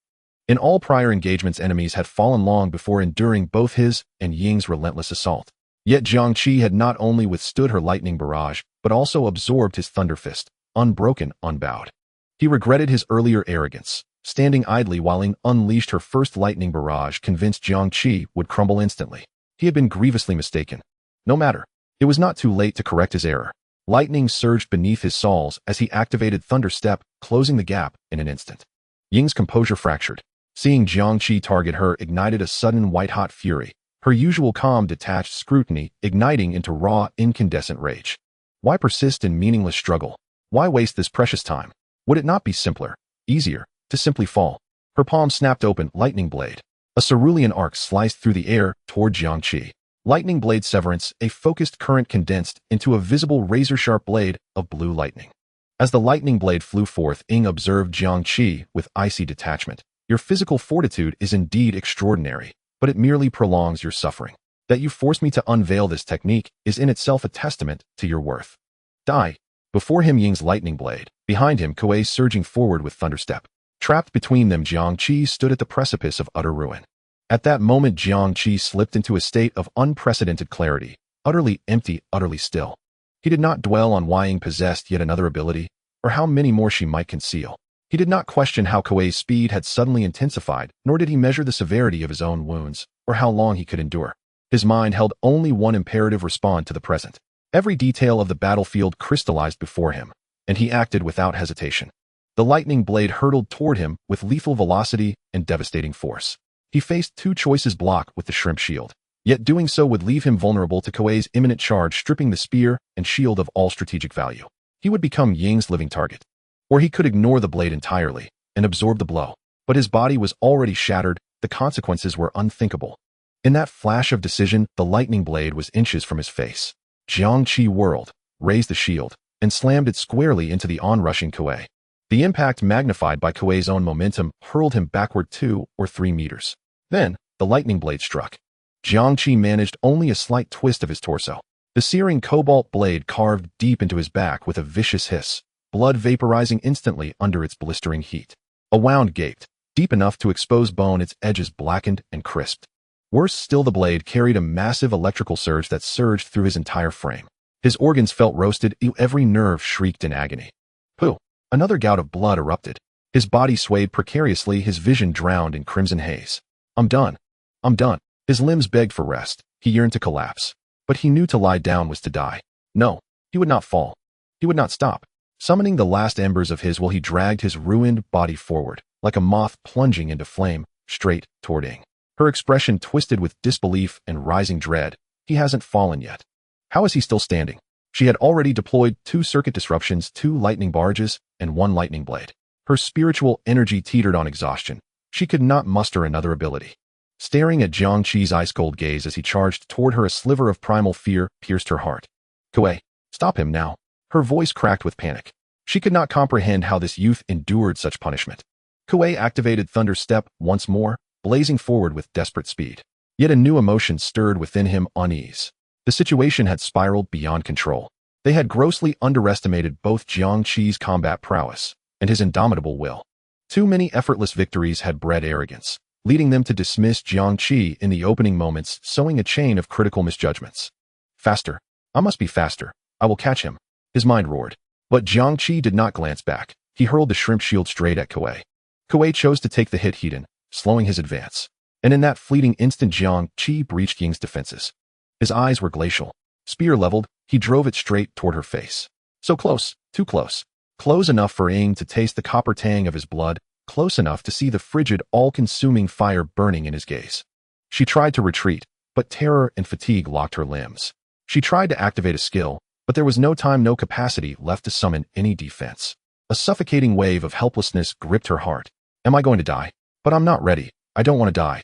In all prior engagements, enemies had fallen long before enduring both his and Ying's relentless assault. Yet Jiang Qi had not only withstood her lightning barrage, but also absorbed his thunderfist, unbroken, unbowed. He regretted his earlier arrogance. Standing idly while Ing unleashed her first lightning barrage, convinced Jiang Qi would crumble instantly. He had been grievously mistaken. No matter. It was not too late to correct his error. Lightning surged beneath his soles as he activated Thunder Step, closing the gap in an instant. Ying's composure fractured. Seeing Jiang Qi target her ignited a sudden white-hot fury. Her usual calm detached scrutiny igniting into raw, incandescent rage. Why persist in meaningless struggle? Why waste this precious time? Would it not be simpler, easier, to simply fall? Her palm snapped open, lightning blade. A cerulean arc sliced through the air toward Jiang Qi. Lightning blade severance, a focused current condensed into a visible razor-sharp blade of blue lightning. As the lightning blade flew forth, Ing observed Jiang Qi with icy detachment. Your physical fortitude is indeed extraordinary, but it merely prolongs your suffering. That you forced me to unveil this technique is in itself a testament to your worth. Die! Before him Ying's lightning blade. Behind him Kuei surging forward with thunderstep. Trapped between them, Jiang Qi stood at the precipice of utter ruin. At that moment Jiang Qi slipped into a state of unprecedented clarity, utterly empty, utterly still. He did not dwell on why Ing possessed yet another ability, or how many more she might conceal. He did not question how Kuei's speed had suddenly intensified, nor did he measure the severity of his own wounds, or how long he could endure. His mind held only one imperative: respond to the present. Every detail of the battlefield crystallized before him, and he acted without hesitation. The lightning blade hurtled toward him with lethal velocity and devastating force. He faced two choices: block with the shrimp shield. Yet doing so would leave him vulnerable to Kuei's imminent charge, stripping the spear and shield of all strategic value. He would become Ying's living target. Or he could ignore the blade entirely and absorb the blow. But his body was already shattered. The consequences were unthinkable. In that flash of decision, the lightning blade was inches from his face. Jiang Qi whirled, raised the shield, and slammed it squarely into the onrushing Kuei. The impact, magnified by Kuei's own momentum, hurled him backward 2 or 3 meters. Then, the lightning blade struck. Jiang Qi managed only a slight twist of his torso. The searing cobalt blade carved deep into his back with a vicious hiss, blood vaporizing instantly under its blistering heat. A wound gaped, deep enough to expose bone, its edges blackened and crisped. Worse still, the blade carried a massive electrical surge that surged through his entire frame. His organs felt roasted, every nerve shrieked in agony. Pooh! Another gout of blood erupted. His body swayed precariously, his vision drowned in crimson haze. I'm done. I'm done. His limbs begged for rest. He yearned to collapse. But he knew to lie down was to die. No, he would not fall. He would not stop. Summoning the last embers of his will, he dragged his ruined body forward, like a moth plunging into flame, straight toward Ying. Her expression twisted with disbelief and rising dread. He hasn't fallen yet. How is he still standing? She had already deployed 2 circuit disruptions, 2 lightning barrages, and 1 lightning blade. Her spiritual energy teetered on exhaustion. She could not muster another ability. Staring at Jiang Qi's ice-cold gaze as he charged toward her, a sliver of primal fear pierced her heart. Kuei, stop him now. Her voice cracked with panic. She could not comprehend how this youth endured such punishment. Kuei activated Thunder Step once more, blazing forward with desperate speed. Yet a new emotion stirred within him, unease. The situation had spiraled beyond control. They had grossly underestimated both Jiang Qi's combat prowess and his indomitable will. Too many effortless victories had bred arrogance, leading them to dismiss Jiang Qi in the opening moments, sowing a chain of critical misjudgments. Faster. I must be faster. I will catch him. His mind roared. But Jiang Qi did not glance back. He hurled the shrimp shield straight at Kuei. Kuei chose to take the hit head-on, slowing his advance. And in that fleeting instant, Jiang Qi breached Ying's defenses. His eyes were glacial. Spear leveled, he drove it straight toward her face. So close, too close. Close enough for Ying to taste the copper tang of his blood, close enough to see the frigid, all-consuming fire burning in his gaze. She tried to retreat, but terror and fatigue locked her limbs. She tried to activate a skill, but there was no time, no capacity left to summon any defense. A suffocating wave of helplessness gripped her heart. Am I going to die? But I'm not ready. I don't want to die.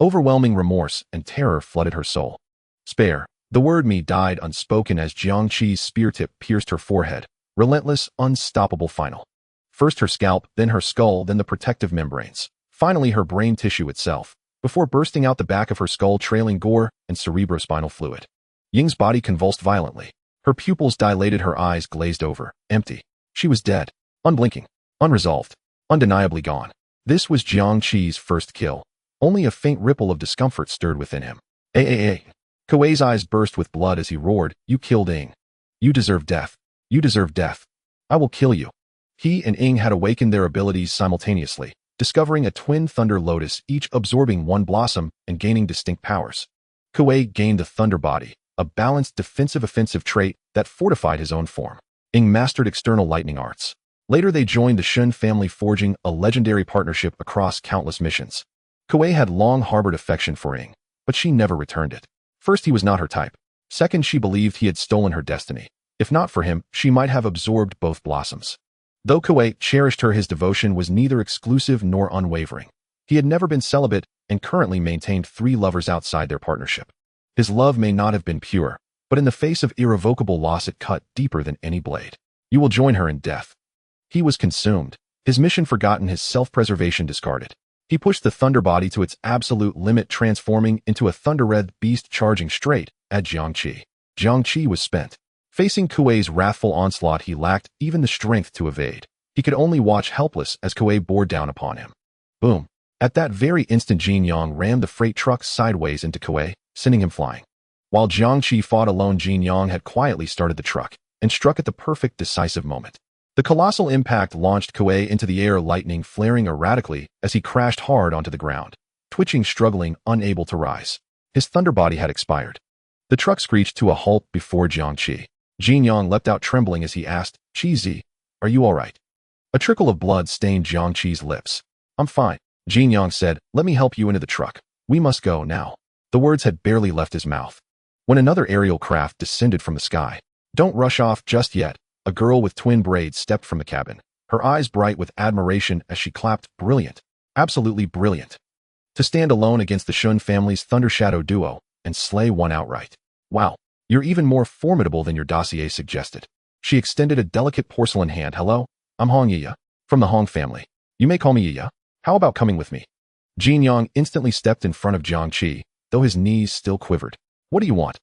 Overwhelming remorse and terror flooded her soul. Spare. The word "me" died unspoken as Jiang Qi's spear tip pierced her forehead. Relentless, unstoppable final. First her scalp, then her skull, then the protective membranes. Finally her brain tissue itself, before bursting out the back of her skull, trailing gore and cerebrospinal fluid. Ying's body convulsed violently. Her pupils dilated, her eyes glazed over, empty. She was dead, unblinking, unresolved, undeniably gone. This was Jiang Qi's first kill. Only a faint ripple of discomfort stirred within him. Kuei's eyes burst with blood as he roared, "You killed Ying. You deserve death. You deserve death. I will kill you." He and Ying had awakened their abilities simultaneously, discovering a twin thunder lotus, each absorbing 1 blossom and gaining distinct powers. Kuei gained the thunder body, a balanced defensive-offensive trait that fortified his own form. Ying mastered external lightning arts. Later they joined the Shun family, forging a legendary partnership across countless missions. Kuei had long harbored affection for Ying, but she never returned it. First, he was not her type. Second, she believed he had stolen her destiny. If not for him, she might have absorbed both blossoms. Though Kuei cherished her, his devotion was neither exclusive nor unwavering. He had never been celibate and currently maintained 3 lovers outside their partnership. His love may not have been pure, but in the face of irrevocable loss it cut deeper than any blade. You will join her in death. He was consumed, his mission forgotten, his self-preservation discarded. He pushed the thunder body to its absolute limit, transforming into a thunder-red beast charging straight at Jiang Qi. Jiang Qi was spent. Facing Kuei's wrathful onslaught, he lacked even the strength to evade. He could only watch helpless as Kuei bore down upon him. Boom. At that very instant, Jin Yang rammed the freight truck sideways into Kuei, sending him flying. While Jiang Qi fought alone, Jin Yang had quietly started the truck and struck at the perfect decisive moment. The colossal impact launched Kuei into the air, lightning flaring erratically as he crashed hard onto the ground, twitching, struggling, unable to rise. His thunder body had expired. The truck screeched to a halt before Jiang Qi. Jin Yang leapt out trembling as he asked, "Qi Zi, are you all right?" A trickle of blood stained Jiang Qi's lips. "I'm fine," Jin Yang said. "Let me help you into the truck. We must go now." The words had barely left his mouth when another aerial craft descended from the sky. "Don't rush off just yet." A girl with twin braids stepped from the cabin, her eyes bright with admiration as she clapped, "Brilliant. Absolutely brilliant. To stand alone against the Shun family's Thunder Shadow duo and slay one outright. Wow, you're even more formidable than your dossier suggested." She extended a delicate porcelain hand. "Hello, I'm Hong Yiya, from the Hong family. You may call me Yiya. How about coming with me?" Jin Yang instantly stepped in front of Jiang Qi, though his knees still quivered. "What do you want?"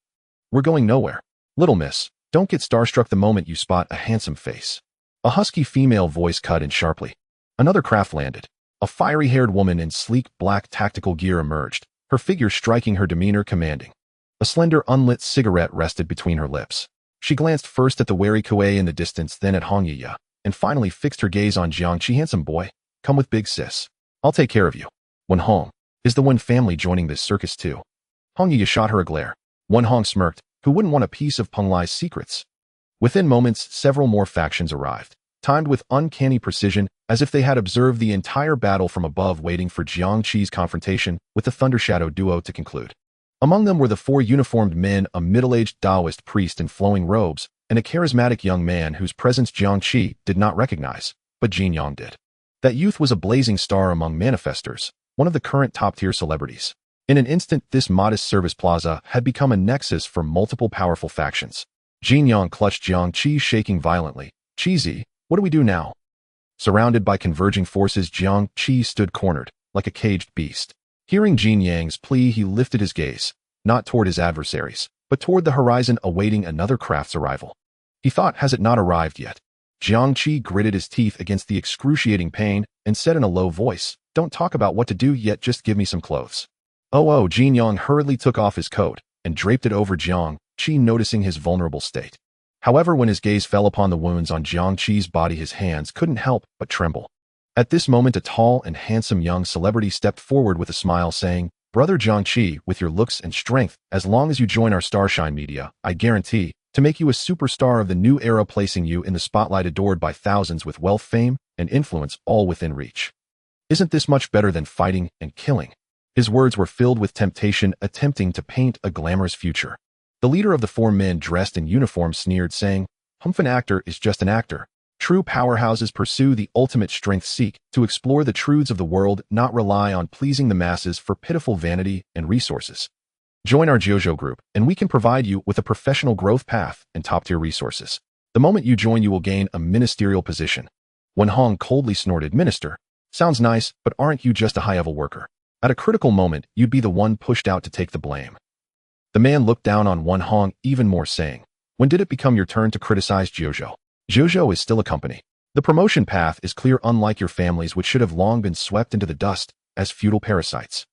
"We're going nowhere. Little miss, don't get starstruck the moment you spot a handsome face." A husky female voice cut in sharply. Another craft landed. A fiery-haired woman in sleek black tactical gear emerged, her figure striking her demeanor commanding. A slender, unlit cigarette rested between her lips. She glanced first at the wary Kuei in the distance, then at Hong Yiya, and finally fixed her gaze on Jiang Qi. Handsome boy, come with big sis. I'll take care of you. Wen Hong, is the Wen family joining this circus too? Hong Yiya shot her a glare. Wen Hong smirked. Who wouldn't want a piece of Peng Lai's secrets? Within moments, several more factions arrived, timed with uncanny precision, as if they had observed the entire battle from above, waiting for Jiang Qi's confrontation with the Thunder Shadow duo to conclude. Among them were the 4 uniformed men, a middle-aged Taoist priest in flowing robes, and a charismatic young man whose presence Jiang Qi did not recognize, but Jin Yang did. That youth was a blazing star among manifestors, one of the current top-tier celebrities. In an instant, this modest service plaza had become a nexus for multiple powerful factions. Jin Yang clutched Jiang Qi, shaking violently. Cheesy, what do we do now? Surrounded by converging forces, Jiang Qi stood cornered, like a caged beast. Hearing Jin Yang's plea, he lifted his gaze, not toward his adversaries, but toward the horizon, awaiting another craft's arrival. He thought, has it not arrived yet? Jiang Qi gritted his teeth against the excruciating pain and said in a low voice, don't talk about what to do yet, just give me some clothes. Oh, Jin Yang hurriedly took off his coat and draped it over Jiang Qi, noticing his vulnerable state. However, when his gaze fell upon the wounds on Jiang Qi's body, his hands couldn't help but tremble. At this moment, a tall and handsome young celebrity stepped forward with a smile, saying, Brother Jiang Qi, with your looks and strength, as long as you join our Starshine Media, I guarantee to make you a superstar of the new era, placing you in the spotlight, adored by thousands, with wealth, fame, and influence all within reach. Isn't this much better than fighting and killing? His words were filled with temptation, attempting to paint a glamorous future. The leader of the 4 men dressed in uniform sneered, saying, an actor is just an actor. True powerhouses pursue the ultimate strength, seek to explore the truths of the world, not rely on pleasing the masses for pitiful vanity and resources. Join our JoJo group, and we can provide you with a professional growth path and top-tier resources. The moment you join, you will gain a ministerial position. Wen Hong coldly snorted, Minister, sounds nice, but aren't you just a high-level worker? At a critical moment, you'd be the one pushed out to take the blame. The man looked down on Wen Hong even more, saying, when did it become your turn to criticize JoJo? JoJo is still a company. The promotion path is clear, unlike your families, which should have long been swept into the dust as feudal parasites.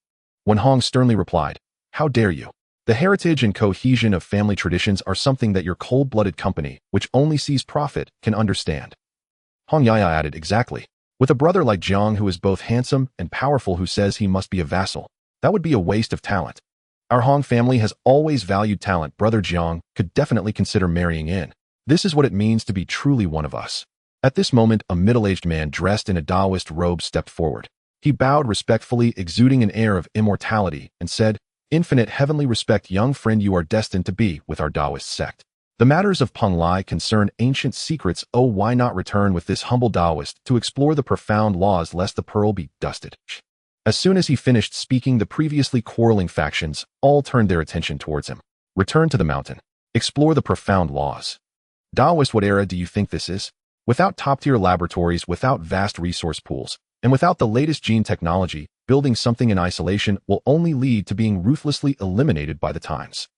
Wen Hong sternly replied, how dare you? The heritage and cohesion of family traditions are something that your cold-blooded company, which only sees profit, can understand. Hong Yiya added, exactly. With a brother like Jiang, who is both handsome and powerful, who says he must be a vassal, that would be a waste of talent. Our Hong family has always valued talent. Brother Jiang could definitely consider marrying in. This is what it means to be truly one of us. At this moment, a middle-aged man dressed in a Taoist robe stepped forward. He bowed respectfully, exuding an air of immortality, and said, Infinite heavenly respect, young friend, you are destined to be with our Taoist sect. The matters of Peng Lai concern ancient secrets. Oh, why not return with this humble Taoist to explore the profound laws, lest the pearl be dusted? As soon as he finished speaking, the previously quarreling factions all turned their attention towards him. Return to the mountain. Explore the profound laws. Taoist, what era do you think this is? Without top-tier laboratories, without vast resource pools, and without the latest gene technology, building something in isolation will only lead to being ruthlessly eliminated by the times.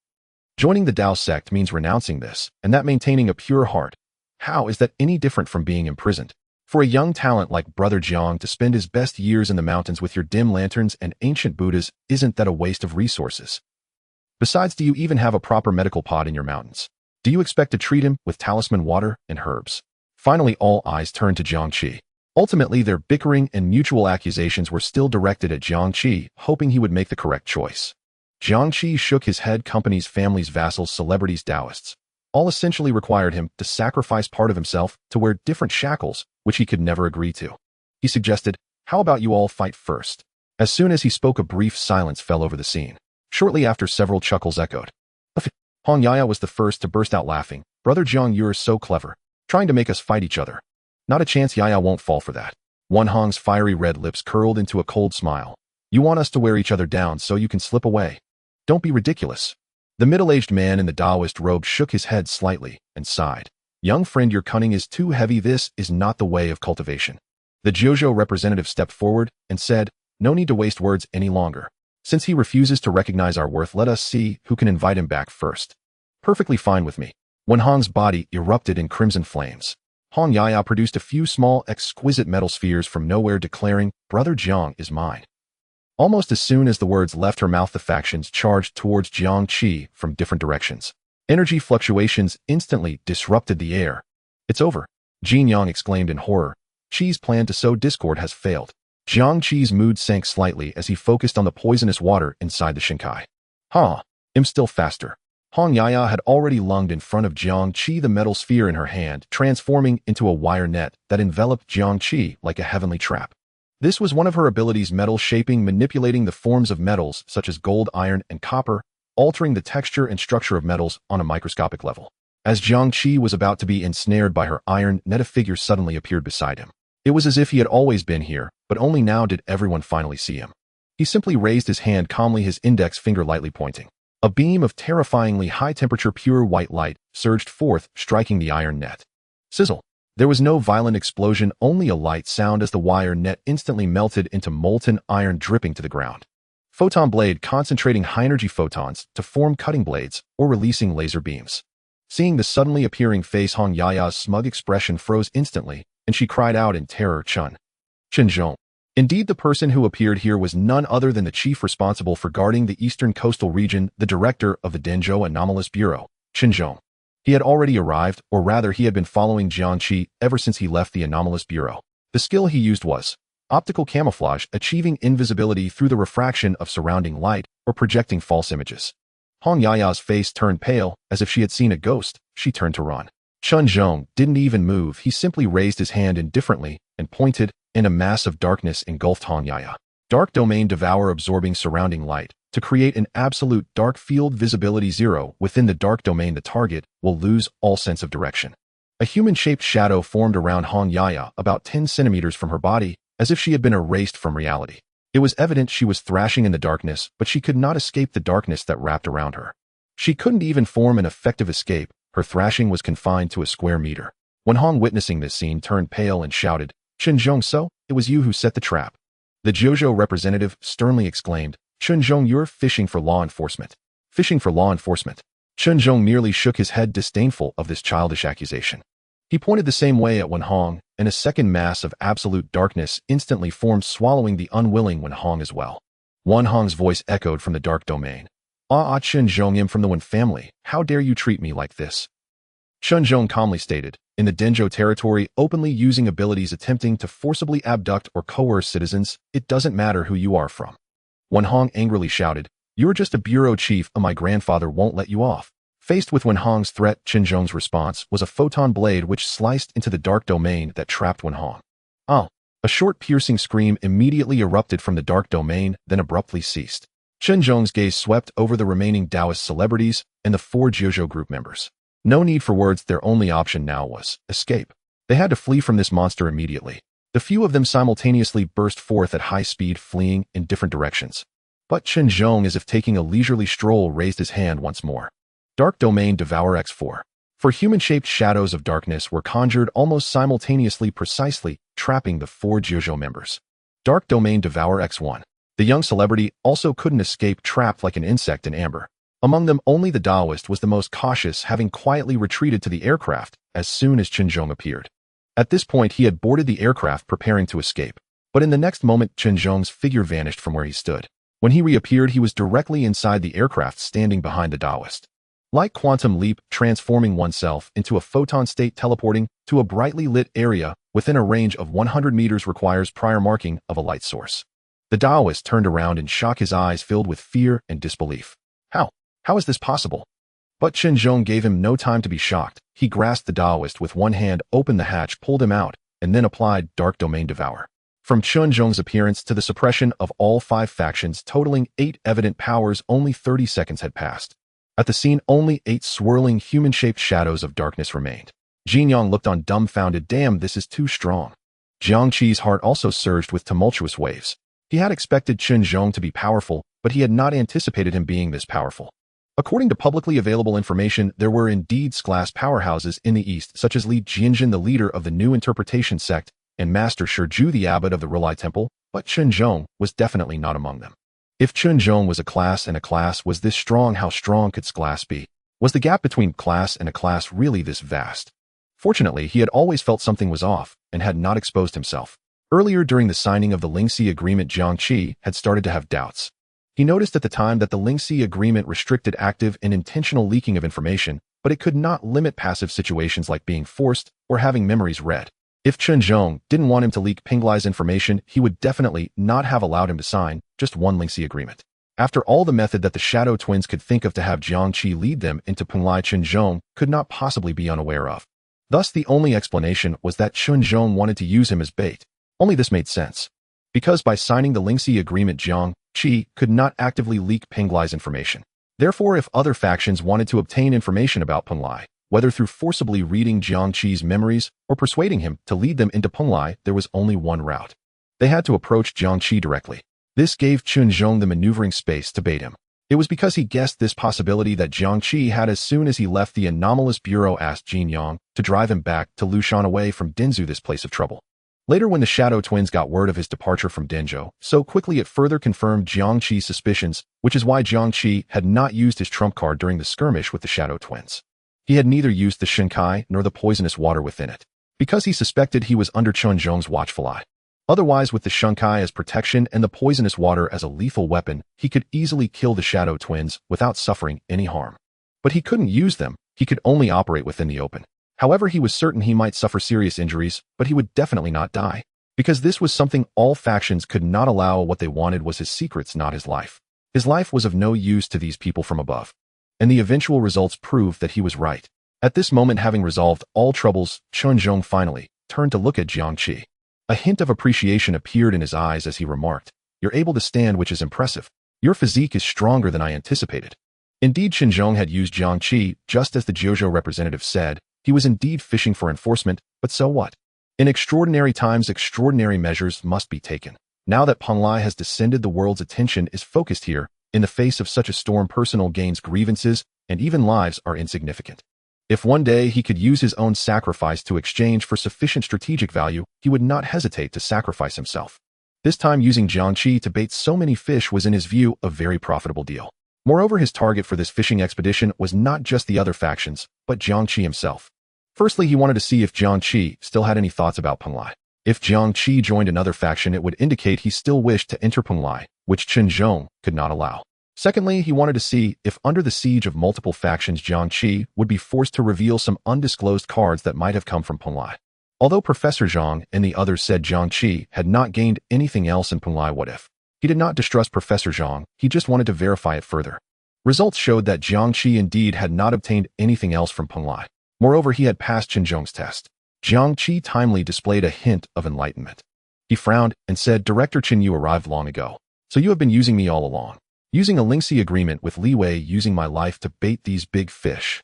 Joining the Tao sect means renouncing this, and that maintaining a pure heart. How is that any different from being imprisoned? For a young talent like Brother Jiang to spend his best years in the mountains with your dim lanterns and ancient Buddhas, isn't that a waste of resources? Besides, do you even have a proper medical pod in your mountains? Do you expect to treat him with talisman water and herbs? Finally, all eyes turned to Jiang Qi. Ultimately, their bickering and mutual accusations were still directed at Jiang Qi, hoping he would make the correct choice. Jiang Qi shook his head. Companies, families, vassals, celebrities, Taoists, all essentially required him to sacrifice part of himself to wear different shackles, which he could never agree to. He suggested, how about you all fight first? As soon as he spoke, a brief silence fell over the scene. Shortly after, several chuckles echoed. Hong Yiya was the first to burst out laughing. Brother Jiang, you're so clever, trying to make us fight each other. Not a chance. Yiya won't fall for that. Wen Hong's fiery red lips curled into a cold smile. You want us to wear each other down so you can slip away? Don't be ridiculous. The middle-aged man in the Taoist robe shook his head slightly and sighed. Young friend, your cunning is too heavy. This is not the way of cultivation. The JoJo representative stepped forward and said, no need to waste words any longer. Since he refuses to recognize our worth, let us see who can invite him back first. Perfectly fine with me. Wen Hong's body erupted in crimson flames. Hong Yiya produced a few small, exquisite metal spheres from nowhere, declaring, Brother Jiang is mine. Almost as soon as the words left her mouth, the factions charged towards Jiang Qi from different directions. Energy fluctuations instantly disrupted the air. "It's over," Jin Yang exclaimed in horror. Qi's plan to sow discord has failed. Jiang Qi's mood sank slightly as he focused on the poisonous water inside the Shinkai. I'm still faster. Hong Yaya had already lunged in front of Jiang Qi, the metal sphere in her hand, transforming into a wire net that enveloped Jiang Qi like a heavenly trap. This was one of her abilities: metal shaping, manipulating the forms of metals such as gold, iron, and copper, altering the texture and structure of metals on a microscopic level. As Jiang Qi was about to be ensnared by her iron net, a figure suddenly appeared beside him. It was as if he had always been here, but only now did everyone finally see him. He simply raised his hand calmly, his index finger lightly pointing. A beam of terrifyingly high-temperature pure white light surged forth, striking the iron net. Sizzle. There was no violent explosion, only a light sound as the wire net instantly melted into molten iron, dripping to the ground. Photon blade, concentrating high-energy photons to form cutting blades or releasing laser beams. Seeing the suddenly appearing face, Hong Yaya's smug expression froze instantly, and she cried out in terror, Chen Zhong. Indeed, the person who appeared here was none other than the chief responsible for guarding the eastern coastal region, the director of the Denzhou Anomalous Bureau, Chen Zhong. He had already arrived, or rather he had been following Jiang Qi ever since he left the Anomalous Bureau. The skill he used was optical camouflage, achieving invisibility through the refraction of surrounding light or projecting false images. Hong Yaya's face turned pale, as if she had seen a ghost. She turned to run. Chen Zhong didn't even move. He simply raised his hand indifferently and pointed, and a mass of darkness engulfed Hong Yaya. Dark domain devour, absorbing surrounding light. To create an absolute dark field, visibility 0. Within the dark domain, the target will lose all sense of direction. A human-shaped shadow formed around Hong Yaya about 10 centimeters from her body, as if she had been erased from reality. It was evident she was thrashing in the darkness, but she could not escape the darkness that wrapped around her. She couldn't even form an effective escape. Her thrashing was confined to a square meter. When Hong, witnessing this scene, turned pale and shouted, Chen Zhong, so it was you who set the trap. The Zhuzhou representative sternly exclaimed, Chen Zhong, you're fishing for law enforcement. Fishing for law enforcement. Chen Zhong merely shook his head, disdainful of this childish accusation. He pointed the same way at Wen Hong, and a second mass of absolute darkness instantly formed, swallowing the unwilling Wen Hong as well. Wen Hong's voice echoed from the dark domain. Chen Zhong, am from the Wen family. How dare you treat me like this? Chen Zhong calmly stated, in the Denzhou territory, openly using abilities attempting to forcibly abduct or coerce citizens, it doesn't matter who you are from. Wen Hong angrily shouted, you're just a bureau chief, and my grandfather won't let you off. Faced with Wen Hong's threat, Chen Zhong's response was a photon blade which sliced into the dark domain that trapped Wen Hong. A short piercing scream immediately erupted from the dark domain, then abruptly ceased. Chen Zhong's gaze swept over the remaining Taoist celebrities and the 4 Zhuzhou group members. No need for words, their only option now was escape. They had to flee from this monster immediately. The few of them simultaneously burst forth at high speed, fleeing in different directions. But Chen Zhong, as if taking a leisurely stroll, raised his hand once more. Dark Domain Devour X4. For human-shaped shadows of darkness were conjured almost simultaneously, precisely trapping the 4 Zhuzhou members. Dark Domain Devour X1. The young celebrity also couldn't escape, trapped like an insect in amber. Among them, only the Taoist was the most cautious, having quietly retreated to the aircraft as soon as Chen Zhong appeared. At this point, he had boarded the aircraft, preparing to escape. But in the next moment, Chen Zhong's figure vanished from where he stood. When he reappeared, he was directly inside the aircraft, standing behind the Taoist. Like quantum leap, transforming oneself into a photon state, teleporting to a brightly lit area within a range of 100 meters requires prior marking of a light source. The Taoist turned around in shock, his eyes filled with fear and disbelief. How is this possible? But Chen Zhong gave him no time to be shocked. He grasped the Taoist with one hand, opened the hatch, pulled him out, and then applied Dark Domain Devour. From Chen Zhong's appearance to the suppression of all 5 factions, totaling 8 evident powers, only 30 seconds had passed. At the scene, only 8 swirling human-shaped shadows of darkness remained. Jin Yang looked on, dumbfounded. Damn, this is too strong. Jiang Qi's heart also surged with tumultuous waves. He had expected Chen Zhong to be powerful, but he had not anticipated him being this powerful. According to publicly available information, there were indeed class powerhouses in the East, such as Li Jianjin, the leader of the New Interpretation sect, and Master Shizhu, the abbot of the Rulai Temple, but Chen Zhong was definitely not among them. If Chen Zhong was a class and a class was this strong, how strong could class be? Was the gap between class and a class really this vast? Fortunately, he had always felt something was off and had not exposed himself. Earlier during the signing of the Lingxi Agreement, Jiang Qi had started to have doubts. He noticed at the time that the Lingxi Agreement restricted active and intentional leaking of information, but it could not limit passive situations like being forced or having memories read. If Chen Zhong didn't want him to leak Penglai's information, he would definitely not have allowed him to sign just one Lingxi Agreement. After all, the method that the Shadow Twins could think of to have Jiang Qi lead them into Penglai, Chen Zhong could not possibly be unaware of. Thus, the only explanation was that Chen Zhong wanted to use him as bait. Only this made sense. Because by signing the Lingxi Agreement, Jiang Qi could not actively leak Penglai's information. Therefore, if other factions wanted to obtain information about Penglai, whether through forcibly reading Jiang Qi's memories or persuading him to lead them into Penglai, there was only one route. They had to approach Jiang Qi directly. This gave Chen Zhong the maneuvering space to bait him. It was because he guessed this possibility that Jiang Qi had as soon as he left the anomalous bureau asked Jin Yang to drive him back to Lushan away from Denzhou, this place of trouble. Later, when the Shadow Twins got word of his departure from Denzhou, so quickly it further confirmed Jiang Qi's suspicions, which is why Jiang Qi had not used his trump card during the skirmish with the Shadow Twins. He had neither used the Shinkai nor the poisonous water within it, because he suspected he was under Chen Zhong's watchful eye. Otherwise, with the Shinkai as protection and the poisonous water as a lethal weapon, he could easily kill the Shadow Twins without suffering any harm. But he couldn't use them, he could only operate within the open. However, he was certain he might suffer serious injuries, but he would definitely not die. Because this was something all factions could not allow. What they wanted was his secrets, not his life. His life was of no use to these people from above. And the eventual results proved that he was right. At this moment, having resolved all troubles, Chen Zhong finally turned to look at Jiang Qi. A hint of appreciation appeared in his eyes as he remarked, "You're able to stand, which is impressive. Your physique is stronger than I anticipated." Indeed, Chen Zhong had used Jiang Qi, just as the Jiuzhou representative said. He was indeed fishing for enforcement, but so what? In extraordinary times, extraordinary measures must be taken. Now that Penglai has descended, the world's attention is focused here. In the face of such a storm, personal gains, grievances, and even lives are insignificant. If one day he could use his own sacrifice to exchange for sufficient strategic value, he would not hesitate to sacrifice himself. This time, using Jiang Qi to bait so many fish was, in his view, a very profitable deal. Moreover, his target for this fishing expedition was not just the other factions, but Jiang Qi himself. Firstly, he wanted to see if Jiang Qi still had any thoughts about Penglai. If Jiang Qi joined another faction, it would indicate he still wished to enter Penglai, which Chen Zhong could not allow. Secondly, he wanted to see if under the siege of multiple factions, Jiang Qi would be forced to reveal some undisclosed cards that might have come from Penglai. Although Professor Zhang and the others said Jiang Qi had not gained anything else in Penglai, what if? He did not distrust Professor Zhang, he just wanted to verify it further. Results showed that Jiang Qi indeed had not obtained anything else from Penglai. Moreover, he had passed Chen Zhong's test. Jiang Qi timely displayed a hint of enlightenment. He frowned and said, "Director Chen, you arrived long ago. So you have been using me all along. Using a Lingxi agreement with Li Wei, using my life to bait these big fish."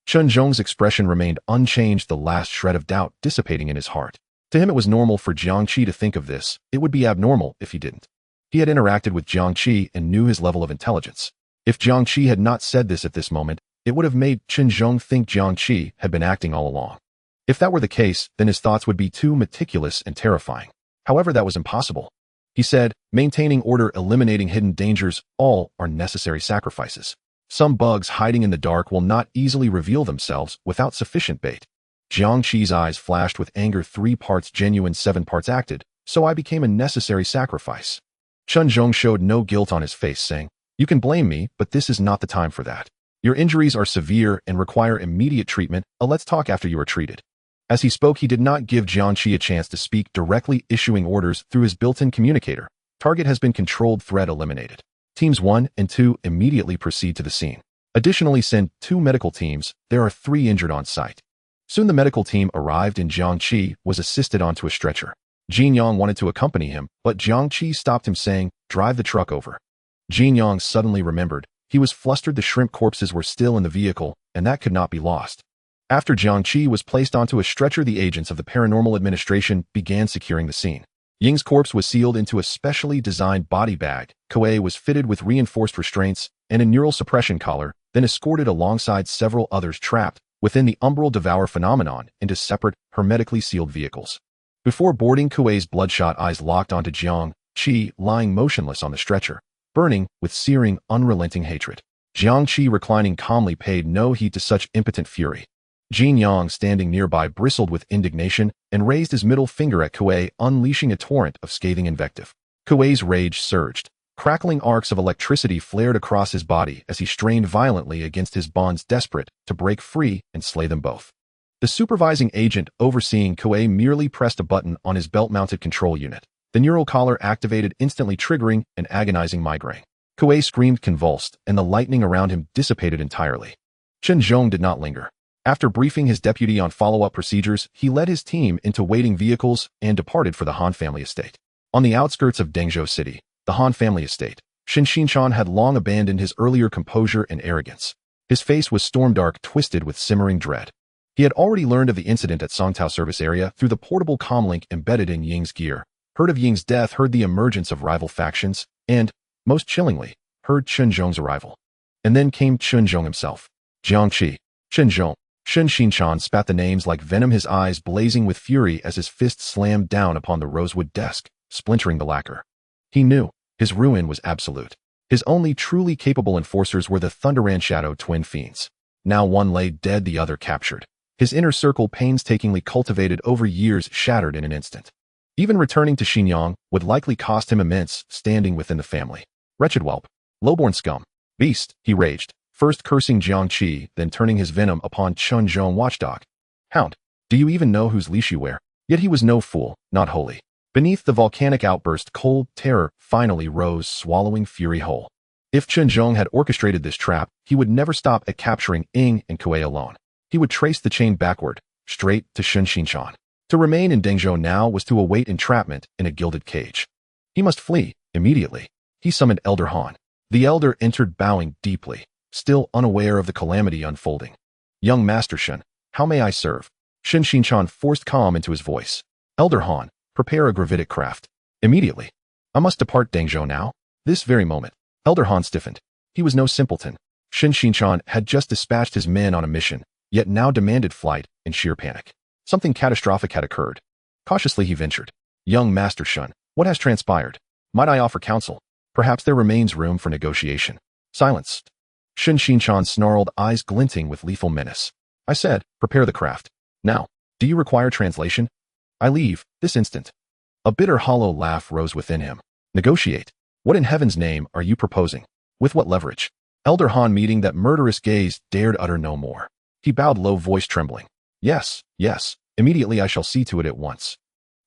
Chen Zhong's expression remained unchanged, the last shred of doubt dissipating in his heart. To him, it was normal for Jiang Qi to think of this. It would be abnormal if he didn't. He had interacted with Jiang Qi and knew his level of intelligence. If Jiang Qi had not said this at this moment, it would have made Chen Zhong think Jiang Qi had been acting all along. If that were the case, then his thoughts would be too meticulous and terrifying. However, that was impossible. He said, "Maintaining order, eliminating hidden dangers, all are necessary sacrifices. Some bugs hiding in the dark will not easily reveal themselves without sufficient bait." Jiang Qi's eyes flashed with anger. 3 parts genuine, 7 parts acted, so I became a necessary sacrifice. Chen Zhong showed no guilt on his face, saying, "You can blame me, but this is not the time for that. Your injuries are severe and require immediate treatment. Let's talk after you are treated." As he spoke, he did not give Jiang Qi a chance to speak, directly issuing orders through his built-in communicator. "Target has been controlled, threat eliminated. Teams 1 and 2 immediately proceed to the scene. Additionally, send 2 medical teams. There are 3 injured on site." Soon the medical team arrived and Jiang Qi was assisted onto a stretcher. Jin Yang wanted to accompany him, but Jiang Qi stopped him, saying, "Drive the truck over." Jin Yang suddenly remembered. He was flustered. The shrimp corpses were still in the vehicle, and that could not be lost. After Jiang Qi was placed onto a stretcher, the agents of the Paranormal Administration began securing the scene. Ying's corpse was sealed into a specially designed body bag. Kuei was fitted with reinforced restraints and a neural suppression collar, then escorted alongside several others trapped within the umbral devour phenomenon into separate, hermetically sealed vehicles. Before boarding, Kuei's bloodshot eyes locked onto Jiang Qi, lying motionless on the stretcher, burning with searing, unrelenting hatred. Jiang Qi, reclining calmly, paid no heed to such impotent fury. Jin Yang, standing nearby, bristled with indignation and raised his middle finger at Kuei, unleashing a torrent of scathing invective. Kuei's rage surged. Crackling arcs of electricity flared across his body as he strained violently against his bonds, desperate to break free and slay them both. The supervising agent overseeing Kuei merely pressed a button on his belt-mounted control unit. The neural collar activated, instantly triggering an agonizing migraine. Kuei screamed, convulsed, and the lightning around him dissipated entirely. Chen Zhong did not linger. After briefing his deputy on follow-up procedures, he led his team into waiting vehicles and departed for the Han family estate. On the outskirts of Dengzhou City, the Han family estate, Shen Xinshan had long abandoned his earlier composure and arrogance. His face was storm-dark, twisted with simmering dread. He had already learned of the incident at Songtao service area through the portable comlink embedded in Ying's gear, heard of Ying's death, heard the emergence of rival factions, and, most chillingly, heard Chen Zhong's arrival. And then came Chen Zhong himself. Jiang Qi, Chen Zhong. Shen Xinshan spat the names like venom, his eyes blazing with fury as his fist slammed down upon the rosewood desk, splintering the lacquer. He knew his ruin was absolute. His only truly capable enforcers were the Thunderous Shadow twin fiends. Now one lay dead, the other captured. His inner circle, painstakingly cultivated over years, shattered in an instant. Even returning to Xinyang would likely cost him immense standing within the family. Wretched whelp. Lowborn scum. Beast, he raged, first cursing Jiang Qi, then turning his venom upon Chen Zhong. Watchdog. Hound. Do you even know whose leash you wear? Yet he was no fool, not wholly. Beneath the volcanic outburst, cold terror finally rose, swallowing fury whole. If Chen Zhong had orchestrated this trap, he would never stop at capturing Ying and Kuei alone. He would trace the chain backward, straight to Shen Xinshan. To remain in Dengzhou now was to await entrapment in a gilded cage. He must flee, immediately. He summoned Elder Han. The elder entered, bowing deeply, still unaware of the calamity unfolding. Young Master Shen, how may I serve? Shen Xinshan forced calm into his voice. Elder Han, prepare a gravitic craft. Immediately. I must depart Dengzhou now. This very moment. Elder Han stiffened. He was no simpleton. Shen Xinshan had just dispatched his men on a mission, yet now demanded flight in sheer panic. Something catastrophic had occurred. Cautiously he ventured. Young Master Shen, what has transpired? Might I offer counsel? Perhaps there remains room for negotiation. Silence. Shen Xinshan snarled, eyes glinting with lethal menace. I said, prepare the craft. Now, do you require translation? I leave, this instant. A bitter hollow laugh rose within him. Negotiate? What in heaven's name are you proposing? With what leverage? Elder Han, meeting that murderous gaze, dared utter no more. He bowed low, voice trembling. Yes, yes, immediately I shall see to it at once.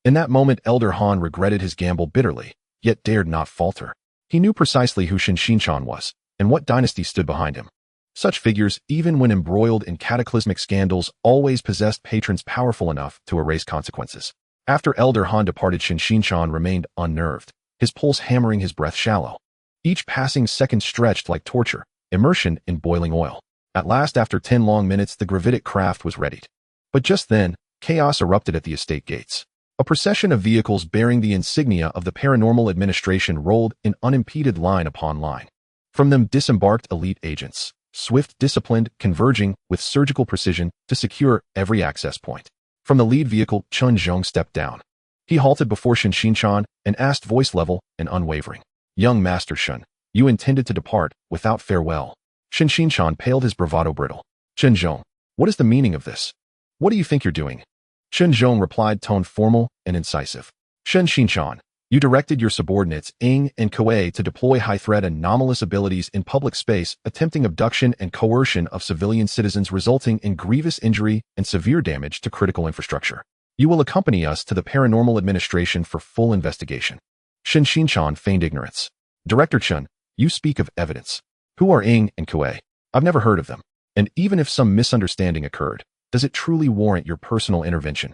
In that moment Elder Han regretted his gamble bitterly, yet dared not falter. He knew precisely who Shen Xinshan was, and what dynasty stood behind him. Such figures, even when embroiled in cataclysmic scandals, always possessed patrons powerful enough to erase consequences. After Elder Han departed, Shen Xinshan remained unnerved, his pulse hammering, his breath shallow. Each passing second stretched like torture, immersion in boiling oil. At last, after 10 long minutes, the gravitic craft was readied. But just then, chaos erupted at the estate gates. A procession of vehicles bearing the insignia of the Paranormal Administration rolled in unimpeded line upon line. From them disembarked elite agents, swift, disciplined, converging with surgical precision to secure every access point. From the lead vehicle, Chen Zhong stepped down. He halted before Shen Xinshan and asked, voice level and unwavering. Young Master Shen, you intended to depart without farewell. Shen Xinshan paled, his bravado brittle. Chen Zhong, what is the meaning of this? What do you think you're doing? Chen Zhong replied, tone formal and incisive. Shen Xinshan, you directed your subordinates, Ying and Kuei, to deploy high-threat anomalous abilities in public space, attempting abduction and coercion of civilian citizens, resulting in grievous injury and severe damage to critical infrastructure. You will accompany us to the Paranormal Administration for full investigation. Shen Xinshan feigned ignorance. Director Chen, you speak of evidence. Who are Ying and Kuei? I've never heard of them. And even if some misunderstanding occurred, does it truly warrant your personal intervention?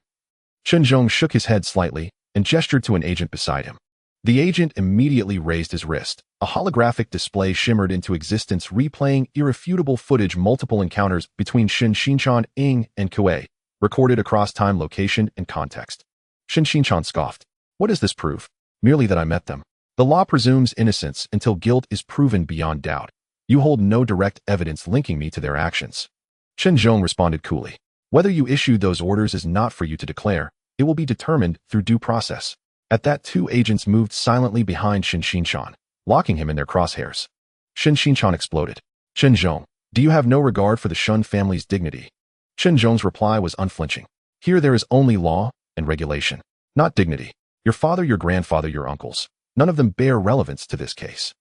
Chen Zhong shook his head slightly and gestured to an agent beside him. The agent immediately raised his wrist. A holographic display shimmered into existence, replaying irrefutable footage, multiple encounters between Shen Xinshan, Ying, and Kuei, recorded across time, location, and context. Shen Xinshan scoffed. What does this prove? Merely that I met them. The law presumes innocence until guilt is proven beyond doubt. You hold no direct evidence linking me to their actions. Chen Zhong responded coolly. Whether you issued those orders is not for you to declare. It will be determined through due process. At that, 2 agents moved silently behind Shen Xinshan, locking him in their crosshairs. Shen Xinshan exploded. Chen Zhong, do you have no regard for the Shun family's dignity? Chen Zhong's reply was unflinching. Here there is only law and regulation, not dignity. Your father, your grandfather, your uncles, none of them bear relevance to this case.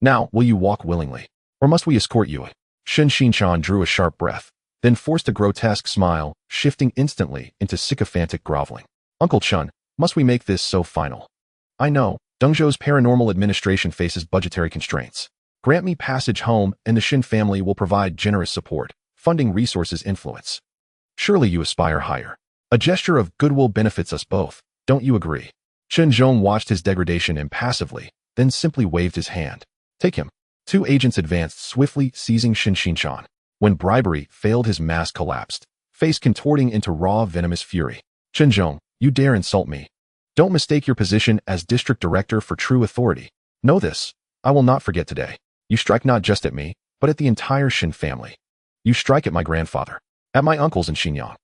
Now, will you walk willingly, or must we escort you? Shen Xinchan drew a sharp breath, then forced a grotesque smile, shifting instantly into sycophantic groveling. Uncle Chen, must we make this so final? I know, Dengzhou's paranormal administration faces budgetary constraints. Grant me passage home, and the Shen family will provide generous support, funding resources influence. Surely you aspire higher. A gesture of goodwill benefits us both, don't you agree? Chen Zhong watched his degradation impassively, then simply waved his hand. Take him. Two agents advanced swiftly, seizing Shen Xinchan. When bribery failed, his mask collapsed, face contorting into raw, venomous fury. Chen Zhong, you dare insult me. Don't mistake your position as district director for true authority. Know this, I will not forget today. You strike not just at me, but at the entire Shen family. You strike at my grandfather, at my uncles in Xinyang.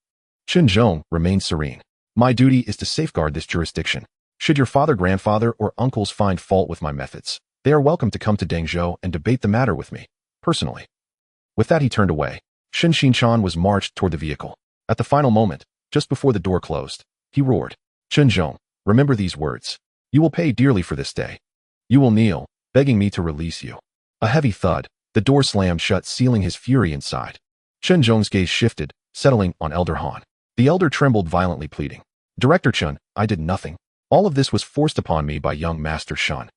Chen Zhong remained serene. My duty is to safeguard this jurisdiction. Should your father, grandfather, or uncles find fault with my methods, they are welcome to come to Dengzhou and debate the matter with me, personally. With that he turned away. Shen Xinchan was marched toward the vehicle. At the final moment, just before the door closed, he roared, Chen Zhong, remember these words. You will pay dearly for this day. You will kneel, begging me to release you. A heavy thud, the door slammed shut, sealing his fury inside. Chen Zhong's gaze shifted, settling on Elder Han. The elder trembled violently, pleading, Director Chen, I did nothing. All of this was forced upon me by young Master Shan.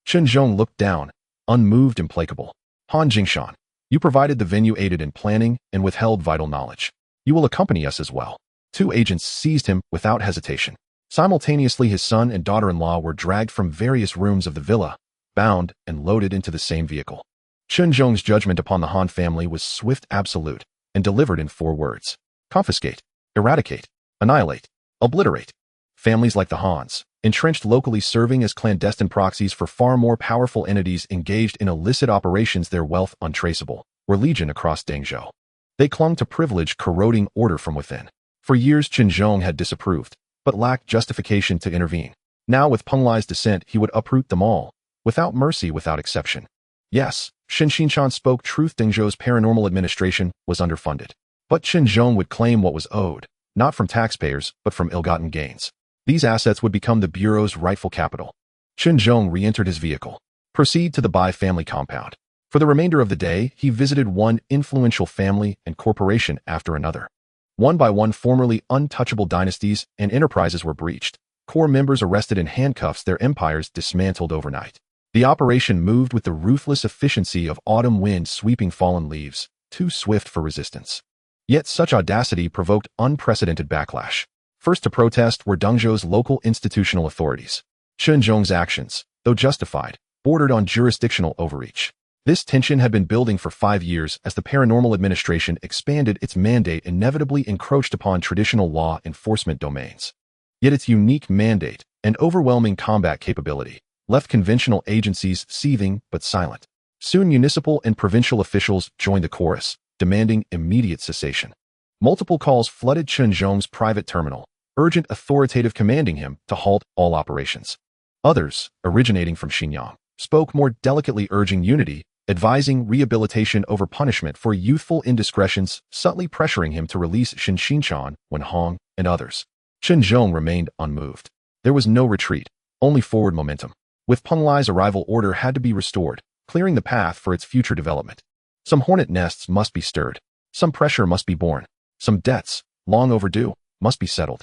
Chen Zhong looked down, unmoved, implacable. Han Jingshan, you provided the venue, aided in planning, and withheld vital knowledge. You will accompany us as well. Two agents seized him without hesitation. Simultaneously, his son and daughter-in-law were dragged from various rooms of the villa, bound and loaded into the same vehicle. Chen Zhong's judgment upon the Han family was swift, absolute, and delivered in 4 words. Confiscate, eradicate, annihilate, obliterate. Families like the Hans, entrenched locally, serving as clandestine proxies for far more powerful entities engaged in illicit operations, their wealth untraceable, were legion across Dengzhou. They clung to privilege, corroding order from within. For years Chen Zhong had disapproved, but lacked justification to intervene. Now with Peng Lai's descent he would uproot them all, without mercy, without exception. Yes, Shen Xinchan spoke truth. Dengzhou's paranormal administration was underfunded. But Chen Zhong would claim what was owed, not from taxpayers, but from ill-gotten gains. These assets would become the Bureau's rightful capital. Chen Zhong re-entered his vehicle. Proceed to the Bai family compound. For the remainder of the day, he visited one influential family and corporation after another. One by one, formerly untouchable dynasties and enterprises were breached, core members arrested in handcuffs, their empires dismantled overnight. The operation moved with the ruthless efficiency of autumn wind sweeping fallen leaves, too swift for resistance. Yet such audacity provoked unprecedented backlash. First to protest were Dengzhou's local institutional authorities. Chen Zhong's actions, though justified, bordered on jurisdictional overreach. This tension had been building for 5 years as the paranormal administration expanded its mandate, inevitably encroached upon traditional law enforcement domains. Yet its unique mandate and overwhelming combat capability left conventional agencies seething but silent. Soon municipal and provincial officials joined the chorus, demanding immediate cessation. Multiple calls flooded Chen Zhong's private terminal, urgent, authoritative, commanding him to halt all operations. Others, originating from Xinyang, spoke more delicately, urging unity, advising rehabilitation over punishment for youthful indiscretions, subtly pressuring him to release Shen Xinchan, Wen Hong, and others. Chen Zhong remained unmoved. There was no retreat, only forward momentum. With Peng Lai's arrival, order had to be restored, clearing the path for its future development. Some hornet nests must be stirred. Some pressure must be borne. Some debts, long overdue, must be settled.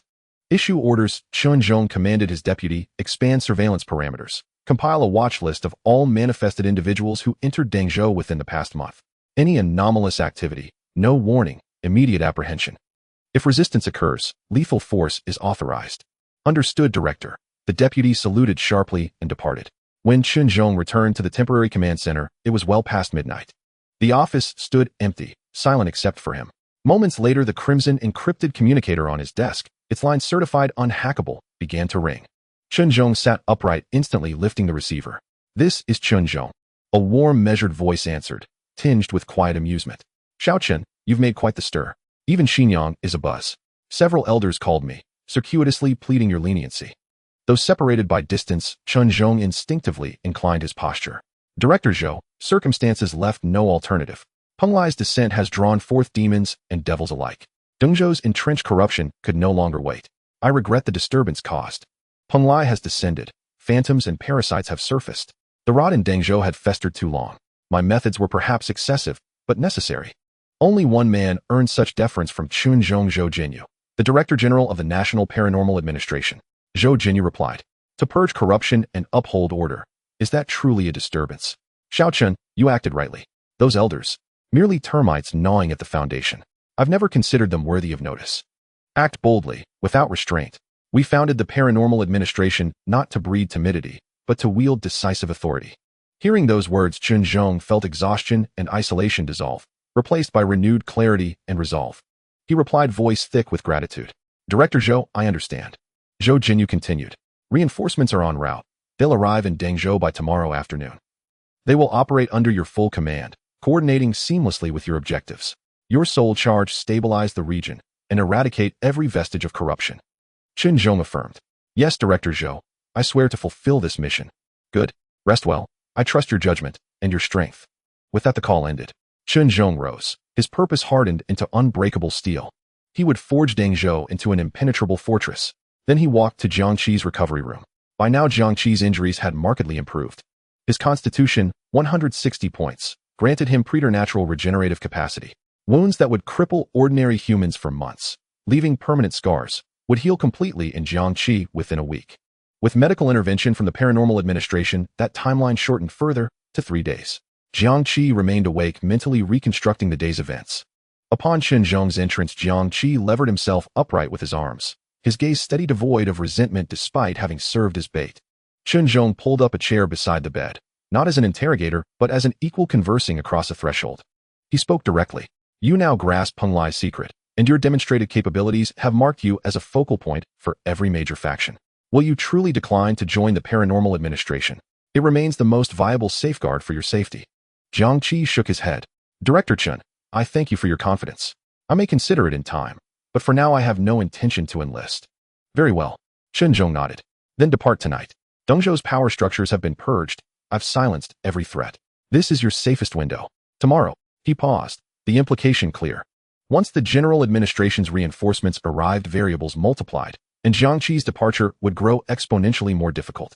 Issue orders. Chen Zhong commanded his deputy, expand surveillance parameters, compile a watch list of all manifested individuals who entered Dengzhou within the past month. Any anomalous activity, no warning, immediate apprehension. If resistance occurs, lethal force is authorized. Understood, Director. The deputy saluted sharply and departed. When Chen Zhong returned to the temporary command center, it was well past midnight. The office stood empty, silent except for him. Moments later, the crimson encrypted communicator on his desk, its line certified unhackable, began to ring. Chen Zhong sat upright, instantly lifting the receiver. This is Chen Zhong. A warm, measured voice answered, tinged with quiet amusement. Xiao Chen, you've made quite the stir. Even Xinyang is abuzz. Several elders called me, circuitously pleading your leniency. Though separated by distance, Chen Zhong instinctively inclined his posture. Director Zhou, circumstances left no alternative. Peng Lai's descent has drawn forth demons and devils alike. Dengzhou's entrenched corruption could no longer wait. I regret the disturbance caused. Peng Lai has descended. Phantoms and parasites have surfaced. The rot in Dengzhou had festered too long. My methods were perhaps excessive, but necessary. Only one man earned such deference from Chunzhong Zhou Jinyu, the Director General of the National Paranormal Administration. Zhou Jinyu replied, to purge corruption and uphold order. Is that truly a disturbance? Xiao Chun, you acted rightly. Those elders, merely termites gnawing at the foundation. I've never considered them worthy of notice. Act boldly, without restraint. We founded the Paranormal Administration not to breed timidity, but to wield decisive authority. Hearing those words, Chunzhong felt exhaustion and isolation dissolve, replaced by renewed clarity and resolve. He replied, voice thick with gratitude. Director Zhou, I understand. Zhou Jinyu continued. Reinforcements are en route. They'll arrive in Dengzhou by tomorrow afternoon. They will operate under your full command, coordinating seamlessly with your objectives. Your sole charge stabilize the region and eradicate every vestige of corruption. Chunzhong affirmed. Yes, Director Zhou, I swear to fulfill this mission. Good. Rest well. I trust your judgment and your strength. With that, the call ended. Chunzhong rose. His purpose hardened into unbreakable steel. He would forge Dengzhou into an impenetrable fortress. Then he walked to Jiang Qi's recovery room. By now, Jiang Qi's injuries had markedly improved. His constitution, 160 points, granted him preternatural regenerative capacity. Wounds that would cripple ordinary humans for months, leaving permanent scars, would heal completely in Jiang Qi within a week. With medical intervention from the Paranormal Administration, that timeline shortened further to 3 days. Jiang Qi remained awake, mentally reconstructing the day's events. Upon Chunzhong's entrance, Jiang Qi levered himself upright with his arms, his gaze steady, devoid of resentment despite having served as bait. Chunzhong pulled up a chair beside the bed, not as an interrogator, but as an equal conversing across a threshold. He spoke directly. You now grasp Peng Lai's secret, and your demonstrated capabilities have marked you as a focal point for every major faction. Will you truly decline to join the Paranormal Administration? It remains the most viable safeguard for your safety. Jiang Qi shook his head. Director Chun, I thank you for your confidence. I may consider it in time, but for now I have no intention to enlist. Very well. Chunzhong nodded. Then depart tonight. Dengzhou's power structures have been purged. I've silenced every threat. This is your safest window. Tomorrow. He paused. The implication clear. Once the General Administration's reinforcements arrived, variables multiplied, and Jiang Qi's departure would grow exponentially more difficult.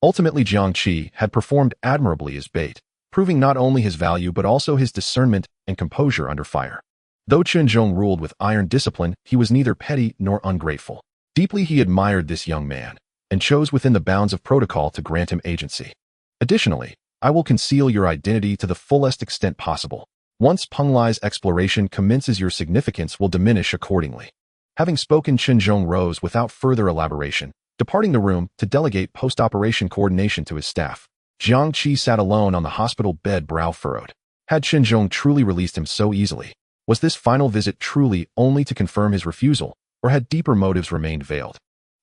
Ultimately, Jiang Qi had performed admirably as bait, proving not only his value but also his discernment and composure under fire. Though Chunzhong ruled with iron discipline, he was neither petty nor ungrateful. Deeply he admired this young man, and chose within the bounds of protocol to grant him agency. Additionally, I will conceal your identity to the fullest extent possible. Once Peng Lai's exploration commences, your significance will diminish accordingly. Having spoken, Chunzhong rose without further elaboration, departing the room to delegate post-operation coordination to his staff. Jiang Qi sat alone on the hospital bed, brow furrowed. Had Chunzhong truly released him so easily? Was this final visit truly only to confirm his refusal, or had deeper motives remained veiled?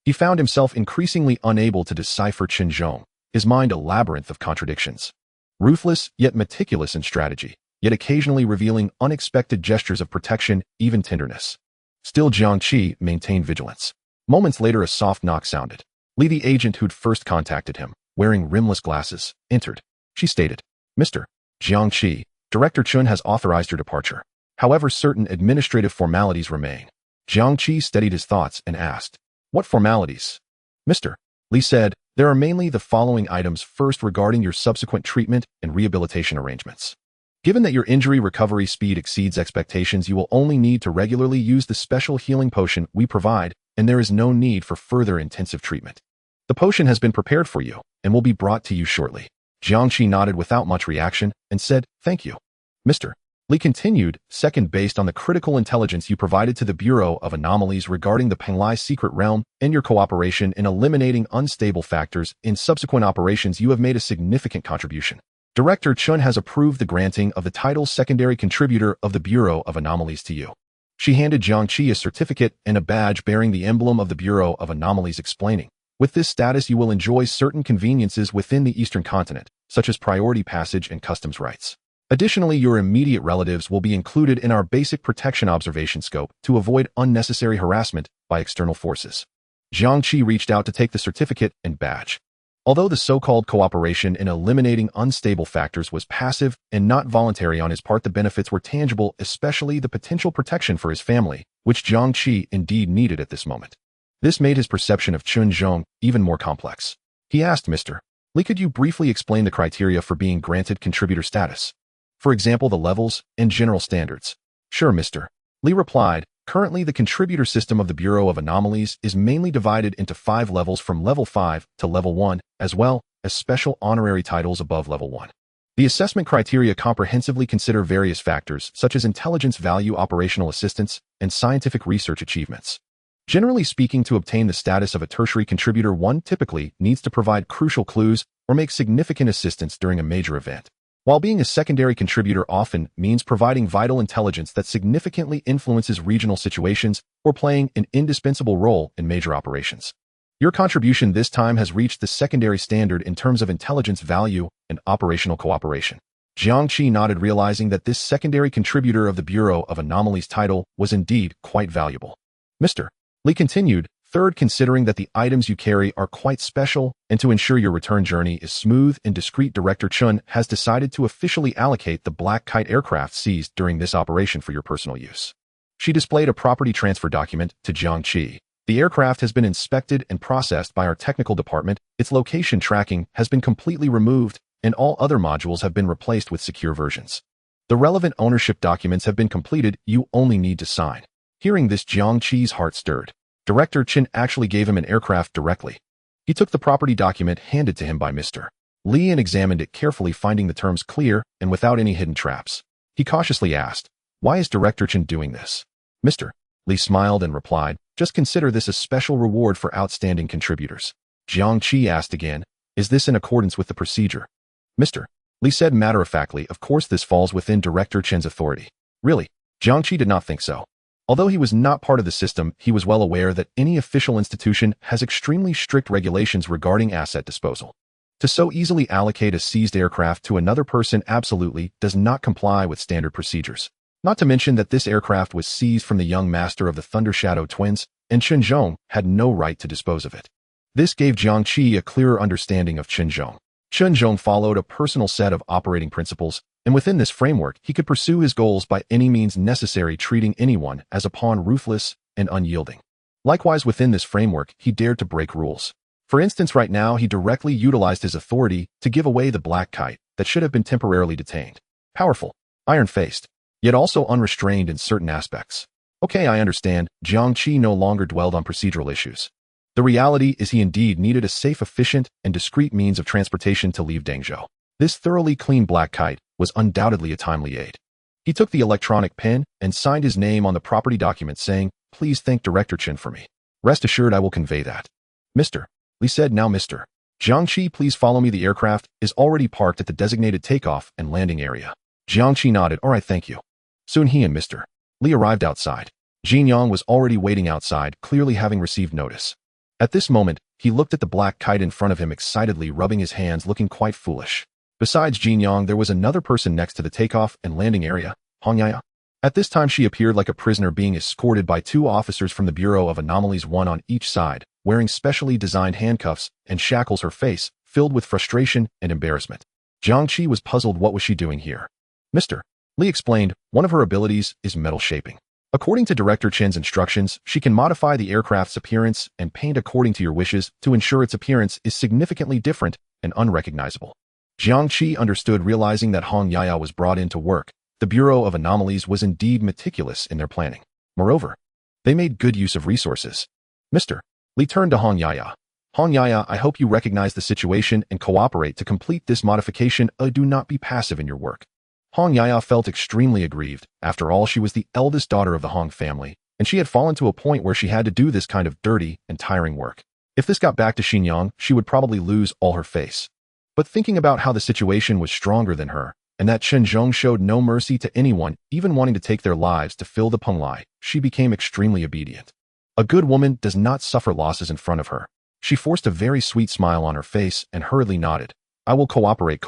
He found himself increasingly unable to decipher Chunzhong, his mind a labyrinth of contradictions. Ruthless, yet meticulous in strategy, yet occasionally revealing unexpected gestures of protection, even tenderness. Still, Jiang Qi maintained vigilance. Moments later, a soft knock sounded. Li, the agent who'd first contacted him, wearing rimless glasses, entered. She stated, Mr. Jiang Qi, Director Chun has authorized your departure. However, certain administrative formalities remain. Jiang Qi steadied his thoughts and asked, what formalities? Mr. Li said, there are mainly the following items. First, regarding your subsequent treatment and rehabilitation arrangements. Given that your injury recovery speed exceeds expectations, you will only need to regularly use the special healing potion we provide, and there is no need for further intensive treatment. The potion has been prepared for you and will be brought to you shortly. Jiang Qi nodded without much reaction and said, thank you. Mr. Li continued, second, based on the critical intelligence you provided to the Bureau of Anomalies regarding the Peng Lai secret realm and your cooperation in eliminating unstable factors in subsequent operations, you have made a significant contribution. Director Chun has approved the granting of the title Secondary Contributor of the Bureau of Anomalies to you. She handed Jiang Qi a certificate and a badge bearing the emblem of the Bureau of Anomalies, explaining, with this status you will enjoy certain conveniences within the Eastern continent, such as priority passage and customs rights. Additionally, your immediate relatives will be included in our basic protection observation scope to avoid unnecessary harassment by external forces. Jiang Qi reached out to take the certificate and badge. Although the so-called cooperation in eliminating unstable factors was passive and not voluntary on his part, the benefits were tangible, especially the potential protection for his family, which Jiang Qi indeed needed at this moment. This made his perception of Chun Zhong even more complex. He asked Mr. Li, could you briefly explain the criteria for being granted contributor status? For example, the levels and general standards. Sure, Mr. Li replied. Currently, the contributor system of the Bureau of Anomalies is mainly divided into 5 levels from level 5 to level 1, as well as special honorary titles above level 1. The assessment criteria comprehensively consider various factors such as intelligence value, operational assistance, and scientific research achievements. Generally speaking, to obtain the status of a tertiary contributor, one typically needs to provide crucial clues or make significant assistance during a major event, while being a secondary contributor often means providing vital intelligence that significantly influences regional situations or playing an indispensable role in major operations. Your contribution this time has reached the secondary standard in terms of intelligence value and operational cooperation. Jiang Qi nodded, realizing that this secondary contributor of the Bureau of Anomalies title was indeed quite valuable. Mr. Li continued, third, considering that the items you carry are quite special, and to ensure your return journey is smooth and discreet, Director Chun has decided to officially allocate the Black Kite aircraft seized during this operation for your personal use. She displayed a property transfer document to Jiang Qi. The aircraft has been inspected and processed by our technical department, its location tracking has been completely removed, and all other modules have been replaced with secure versions. The relevant ownership documents have been completed, you only need to sign. Hearing this, Jiang Qi's heart stirred. Director Chin actually gave him an aircraft directly. He took the property document handed to him by Mr. Li and examined it carefully, finding the terms clear and without any hidden traps. He cautiously asked, "Why is Director Chin doing this?" Mr. Li smiled and replied, "Just consider this a special reward for outstanding contributors." Jiang Qi asked again, "Is this in accordance with the procedure?" Mr. Li said matter-of-factly, "Of course this falls within Director Chin's authority." Really? Jiang Qi did not think so. Although he was not part of the system, he was well aware that any official institution has extremely strict regulations regarding asset disposal. To so easily allocate a seized aircraft to another person absolutely does not comply with standard procedures. Not to mention that this aircraft was seized from the young master of the Thunder Shadow twins, and Chen Zhong had no right to dispose of it. This gave Jiang Qi a clearer understanding of Chen Zhong. Chen Zhong followed a personal set of operating principles, and within this framework, he could pursue his goals by any means necessary, treating anyone as a pawn, ruthless and unyielding. Likewise, within this framework, he dared to break rules. For instance, right now, he directly utilized his authority to give away the Black Kite that should have been temporarily detained. Powerful, iron-faced, yet also unrestrained in certain aspects. Okay, I understand. Jiang Qi no longer dwelled on procedural issues. The reality is he indeed needed a safe, efficient, and discreet means of transportation to leave Dangzhou. This thoroughly clean Black Kite was undoubtedly a timely aid. He took the electronic pen and signed his name on the property document, saying, "Please thank Director Chin for me. Rest assured I will convey that." Mr. Li said, "Now Mr. Jiang Qi, please follow me. The aircraft is already parked at the designated takeoff and landing area." Jiang Qi nodded. "All right, thank you." Soon he and Mr. Li arrived outside. Jin Yang was already waiting outside, clearly having received notice. At this moment, he looked at the Black Kite in front of him excitedly, rubbing his hands, looking quite foolish. Besides Jin Yang, there was another person next to the takeoff and landing area, Hong Yaya. At this time, she appeared like a prisoner, being escorted by 2 officers from the Bureau of Anomalies, one on each side, wearing specially designed handcuffs and shackles, her face filled with frustration and embarrassment. Jiang Qi was puzzled. What was she doing here? Mr. Li explained, "One of her abilities is metal shaping. According to Director Chen's instructions, she can modify the aircraft's appearance and paint according to your wishes to ensure its appearance is significantly different and unrecognizable." Jiang Qi understood, realizing that Hong Yaya was brought in to work. The Bureau of Anomalies was indeed meticulous in their planning. Moreover, they made good use of resources. Mr. Li turned to Hong Yaya. "Hong Yaya, I hope you recognize the situation and cooperate to complete this modification. Do not be passive in your work." Hong Yaya felt extremely aggrieved. After all, she was the eldest daughter of the Hong family, and she had fallen to a point where she had to do this kind of dirty and tiring work. If this got back to Xinyang, she would probably lose all her face. But thinking about how the situation was stronger than her, and that Chen Zhong showed no mercy to anyone, even wanting to take their lives to fill the Penglai, she became extremely obedient. A good woman does not suffer losses in front of her. She forced a very sweet smile on her face and hurriedly nodded. "I will cooperate.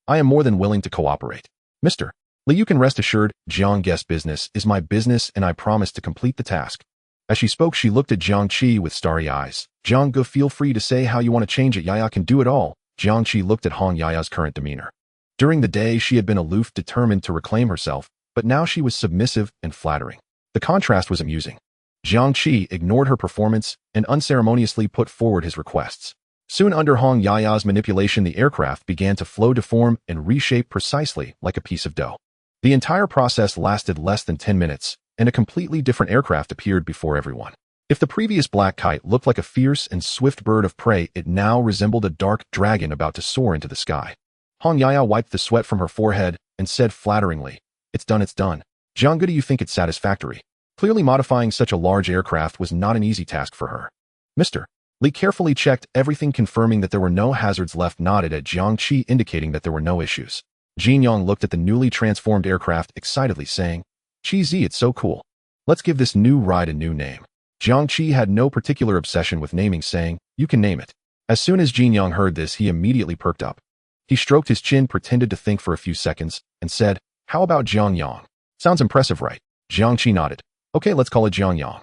I am more than willing to cooperate. Mr. Li, you can rest assured, Jiang guest business is my business, and I promise to complete the task." As she spoke, she looked at Jiang Qi with starry eyes. Jiang Ge, feel free to say how you want to change it. Yaya can do it all. Jiang Qi looked at Hong Yaya's current demeanor. During the day, she had been aloof, determined to reclaim herself, but now she was submissive and flattering. The contrast was amusing. Jiang Qi ignored her performance and unceremoniously put forward his requests. Soon under Hong Yaya's manipulation, the aircraft began to flow, deform, and reshape precisely like a piece of dough. The entire process lasted less than 10 minutes, and a completely different aircraft appeared before everyone. If the previous black kite looked like a fierce and swift bird of prey, it now resembled a dark dragon about to soar into the sky. Hong Yaya wiped the sweat from her forehead and said flatteringly, "It's done, it's done. Jiang Ge, do you think it's satisfactory?" Clearly modifying such a large aircraft was not an easy task for her. Mr. Li carefully checked everything, confirming that there were no hazards left, nodded at Jiang Qi, indicating that there were no issues. Jin Yang looked at the newly transformed aircraft excitedly, saying, "Qi Zi, it's so cool. Let's give this new ride a new name." Jiang Qi had no particular obsession with naming, saying, "You can name it." As soon as Jin Yang heard this, he immediately perked up. He stroked his chin, pretended to think for a few seconds, and said, "How about Jiang Yang? Sounds impressive, right?" Jiang Qi nodded. "Okay, let's call it Jiang Yang."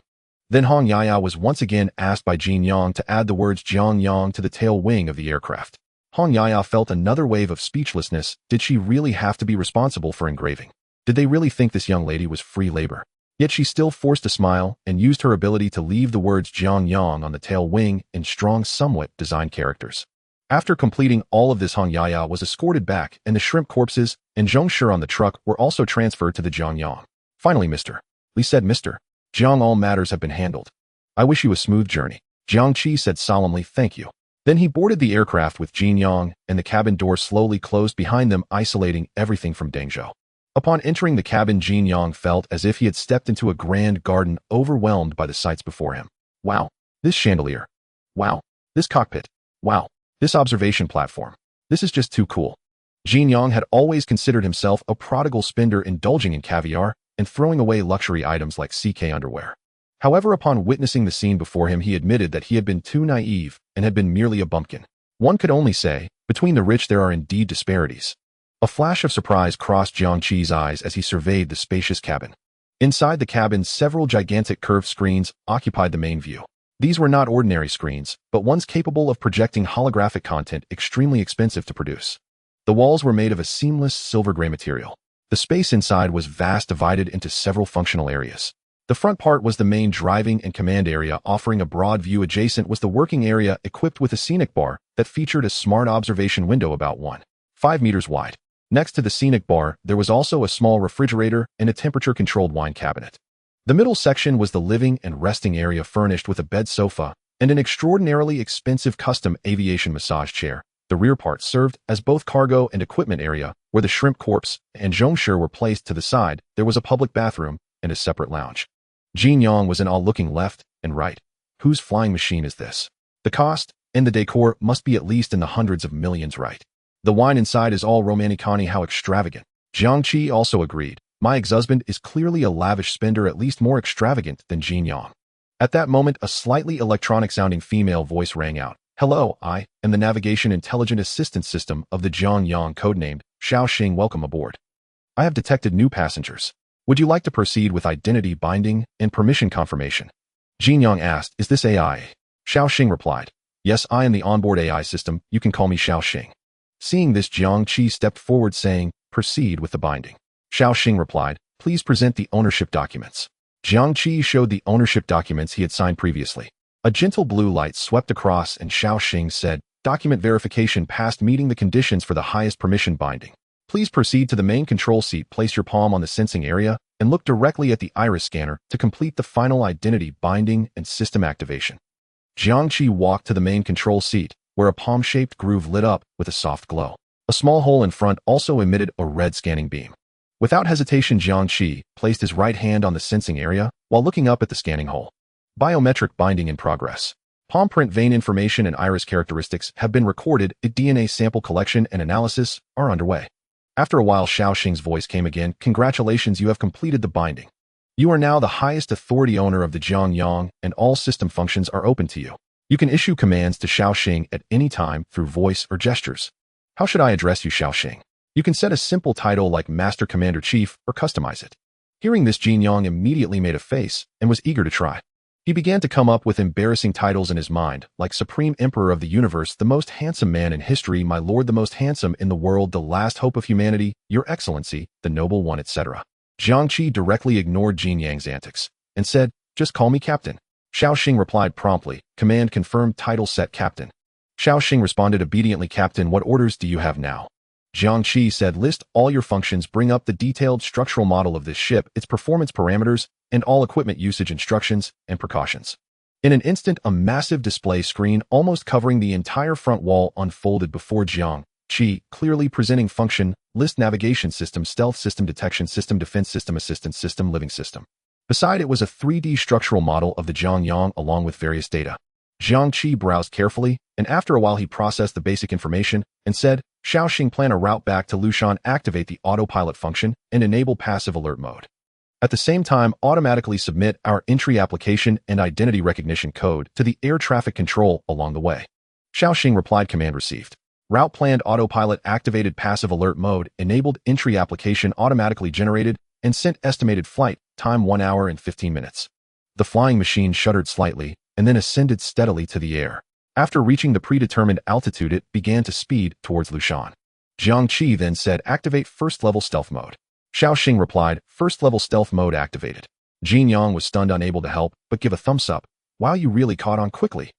Then Hong Yaya was once again asked by Jin Yang to add the words Jiang Yang to the tail wing of the aircraft. Hong Yaya felt another wave of speechlessness. Did she really have to be responsible for engraving? Did they really think this young lady was free labor? Yet she still forced a smile and used her ability to leave the words Jiang Yang on the tail wing in strong, somewhat designed characters. After completing all of this, Hong Yaya was escorted back, and the shrimp corpses and Zhongshi on the truck were also transferred to the Jiang Yang. Finally, Mr. Li said, "Mr. Jiang, all matters have been handled. I wish you a smooth journey." Jiang Qi said solemnly, "Thank you." Then he boarded the aircraft with Jin Yang, and the cabin door slowly closed behind them, isolating everything from Deng Zhou. Upon entering the cabin, Jin Yang felt as if he had stepped into a grand garden, overwhelmed by the sights before him. Wow, this chandelier. Wow, this cockpit. Wow, this observation platform. This is just too cool. Jin Yang had always considered himself a prodigal spender, indulging in caviar and throwing away luxury items like CK underwear. However, upon witnessing the scene before him, he admitted that he had been too naive and had been merely a bumpkin. One could only say, between the rich there are indeed disparities. A flash of surprise crossed Jiang Qi's eyes as he surveyed the spacious cabin. Inside the cabin, several gigantic curved screens occupied the main view. These were not ordinary screens, but ones capable of projecting holographic content extremely expensive to produce. The walls were made of a seamless silver-gray material. The space inside was vast, divided into several functional areas. The front part was the main driving and command area, offering a broad view. Adjacent was the working area, equipped with a scenic bar that featured a smart observation window about 1.5 meters wide. Next to the scenic bar, there was also a small refrigerator and a temperature-controlled wine cabinet. The middle section was the living and resting area, furnished with a bed, sofa, and an extraordinarily expensive custom aviation massage chair. The rear part served as both cargo and equipment area, where the shrimp corpse and Zhongshi were placed. To the side, there was a public bathroom and a separate lounge. Jin Yang was in awe, looking left and right. Whose flying machine is this? The cost and the decor must be at least in the hundreds of millions, right? The wine inside is all romanticani, how extravagant. Jiang Qi also agreed. My ex-husband is clearly a lavish spender, at least more extravagant than Jin Yang. At that moment, a slightly electronic-sounding female voice rang out. "Hello, I am the Navigation Intelligent Assistance System of the Jiang Yang, codenamed Xiaoxing. Welcome aboard. I have detected new passengers. Would you like to proceed with identity binding and permission confirmation?" Jin Yang asked, "Is this AI?" Xiaoxing replied, "Yes, I am the onboard AI system. You can call me Xiaoxing." Seeing this, Jiang Qi stepped forward, saying, "Proceed with the binding." Xiaoxing replied, "Please present the ownership documents." Jiang Qi showed the ownership documents he had signed previously. A gentle blue light swept across, and Xiaoxing said, "Document verification passed, meeting the conditions for the highest permission binding. Please proceed to the main control seat. Place your palm on the sensing area and look directly at the iris scanner to complete the final identity binding and system activation." Jiang Qi walked to the main control seat, where a palm-shaped groove lit up with a soft glow. A small hole in front also emitted a red scanning beam. Without hesitation, Jiang Qi placed his right hand on the sensing area while looking up at the scanning hole. Biometric binding in progress. Palm print, vein information, and iris characteristics have been recorded. A DNA sample collection and analysis are underway. After a while, Xiaoxing's voice came again. "Congratulations, you have completed the binding. You are now the highest authority owner of the Jiang Yang, and all system functions are open to you. You can issue commands to Xiaoxing at any time through voice or gestures. How should I address you, Xiaoxing? You can set a simple title like Master Commander Chief or customize it." Hearing this, Jin Yang immediately made a face and was eager to try. He began to come up with embarrassing titles in his mind, like Supreme Emperor of the Universe, the most handsome man in history, my lord, the most handsome in the world, the last hope of humanity, your excellency, the noble one, etc. Jiang Qi directly ignored Jin Yang's antics and said, "Just call me captain." Shaoxing replied promptly, "Command confirmed, title set, captain." Shaoxing responded obediently, "Captain, what orders do you have now?" Jiang Qi said, "List all your functions, bring up the detailed structural model of this ship, its performance parameters, and all equipment usage instructions and precautions." In an instant, a massive display screen almost covering the entire front wall unfolded before Jiang Qi, clearly presenting function, list, navigation system, stealth system, detection system, defense system, assistance system, living system. Beside it was a 3D structural model of the Zhongyang along with various data. Jiang Qi browsed carefully, and after a while he processed the basic information and said, "Shaoxing, plan a route back to Lushan, activate the autopilot function, and enable passive alert mode. At the same time, automatically submit our entry application and identity recognition code to the air traffic control along the way." Shaoxing replied, "Command received." Route planned, autopilot activated, passive alert mode enabled, entry application automatically generated, and sent estimated flight time 1 hour and 15 minutes. The flying machine shuddered slightly and then ascended steadily to the air. After reaching the predetermined altitude, it began to speed towards Lushan. Jiang Qi then said, "Activate first-level stealth mode." Shaoxing replied, "First-level stealth mode activated." Jin Yang was stunned, unable to help but give a thumbs up. "Wow, you really caught on quickly."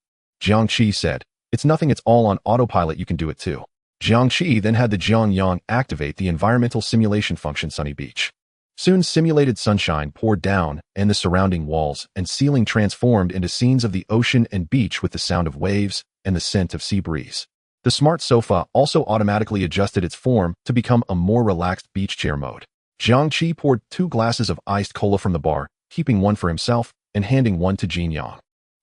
Jiang Qi said, "It's nothing, it's all on autopilot, you can do it too." Jiang Qi then had the Zhongyang activate the environmental simulation function, Sunny Beach. Soon simulated sunshine poured down, and the surrounding walls and ceiling transformed into scenes of the ocean and beach with the sound of waves and the scent of sea breeze. The smart sofa also automatically adjusted its form to become a more relaxed beach chair mode. Jiang Qi poured 2 glasses of iced cola from the bar, keeping one for himself and handing one to Jin Yang.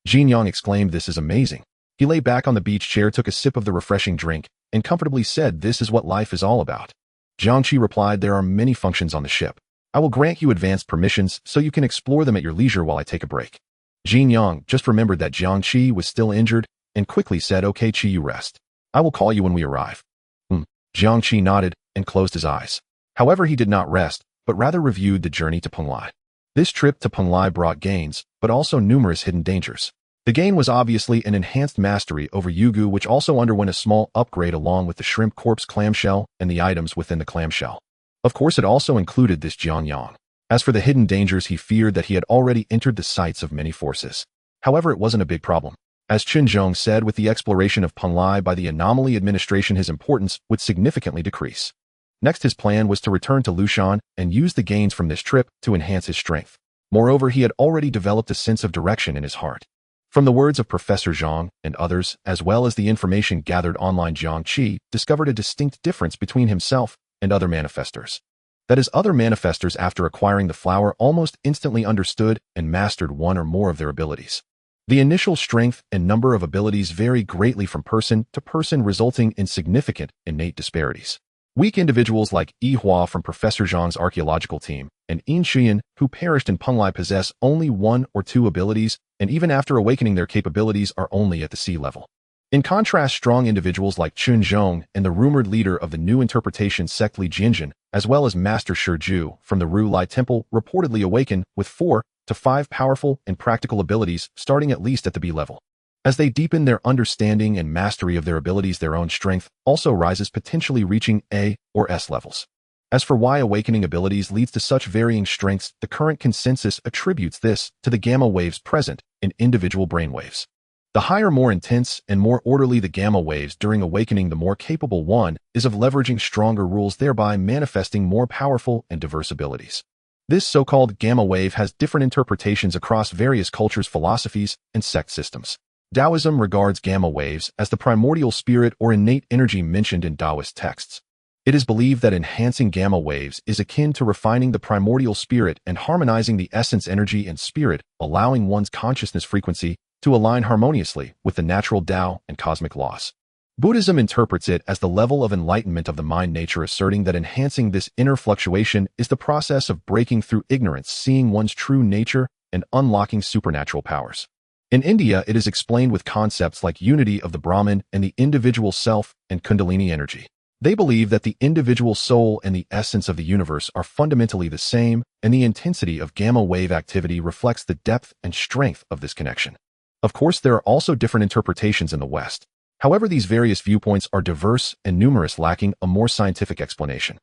Jin Yang exclaimed, "This is amazing." He lay back on the beach chair, took a sip of the refreshing drink, and comfortably said, "This is what life is all about." Jiang Qi replied, "There are many functions on the ship. I will grant you advanced permissions so you can explore them at your leisure while I take a break." Jin Yang just remembered that Jiang Qi was still injured and quickly said, "Okay, Qi, you rest. I will call you when we arrive." Jiang Qi nodded and closed his eyes. However, he did not rest, but rather reviewed the journey to Penglai. This trip to Penglai brought gains, but also numerous hidden dangers. The gain was obviously an enhanced mastery over Yugu, which also underwent a small upgrade along with the shrimp corpse clamshell and the items within the clamshell. Of course, it also included this Zhongyang. As for the hidden dangers, he feared that he had already entered the sights of many forces. However, it wasn't a big problem. As Chunzhong said, with the exploration of Penglai by the anomaly administration, his importance would significantly decrease. Next, his plan was to return to Lushan and use the gains from this trip to enhance his strength. Moreover, he had already developed a sense of direction in his heart. From the words of Professor Zhang and others, as well as the information gathered online, Jiang Qi discovered a distinct difference between himself and other manifestors. That is, other manifestors, after acquiring the flower, almost instantly understood and mastered one or more of their abilities. The initial strength and number of abilities vary greatly from person to person, resulting in significant innate disparities. Weak individuals like Yi Hua from Professor Zhang's archaeological team and Yin Xuyan, who perished in Penglai, possess only 1 or 2 abilities, and even after awakening their capabilities are only at the sea level. In contrast, strong individuals like Chunzhong and the rumored leader of the new interpretation sect Li Jinjin, as well as Master Shiju from the Ru Lai Temple, reportedly awaken with 4 to 5 powerful and practical abilities, starting at least at the B level. As they deepen their understanding and mastery of their abilities, their own strength also rises, potentially reaching A or S levels. As for why awakening abilities leads to such varying strengths, the current consensus attributes this to the gamma waves present in individual brainwaves. The higher, more intense, and more orderly the gamma waves during awakening, the more capable one is of leveraging stronger rules, thereby manifesting more powerful and diverse abilities. This so-called gamma wave has different interpretations across various cultures, philosophies, and sect systems. Taoism regards gamma waves as the primordial spirit or innate energy mentioned in Taoist texts. It is believed that enhancing gamma waves is akin to refining the primordial spirit and harmonizing the essence, energy, and spirit, allowing one's consciousness frequency to align harmoniously with the natural Tao and cosmic laws. Buddhism interprets it as the level of enlightenment of the mind nature, asserting that enhancing this inner fluctuation is the process of breaking through ignorance, seeing one's true nature, and unlocking supernatural powers. In India, it is explained with concepts like unity of the Brahman and the individual self and Kundalini energy. They believe that the individual soul and the essence of the universe are fundamentally the same, and the intensity of gamma wave activity reflects the depth and strength of this connection. Of course, there are also different interpretations in the West. However, these various viewpoints are diverse and numerous, lacking a more scientific explanation.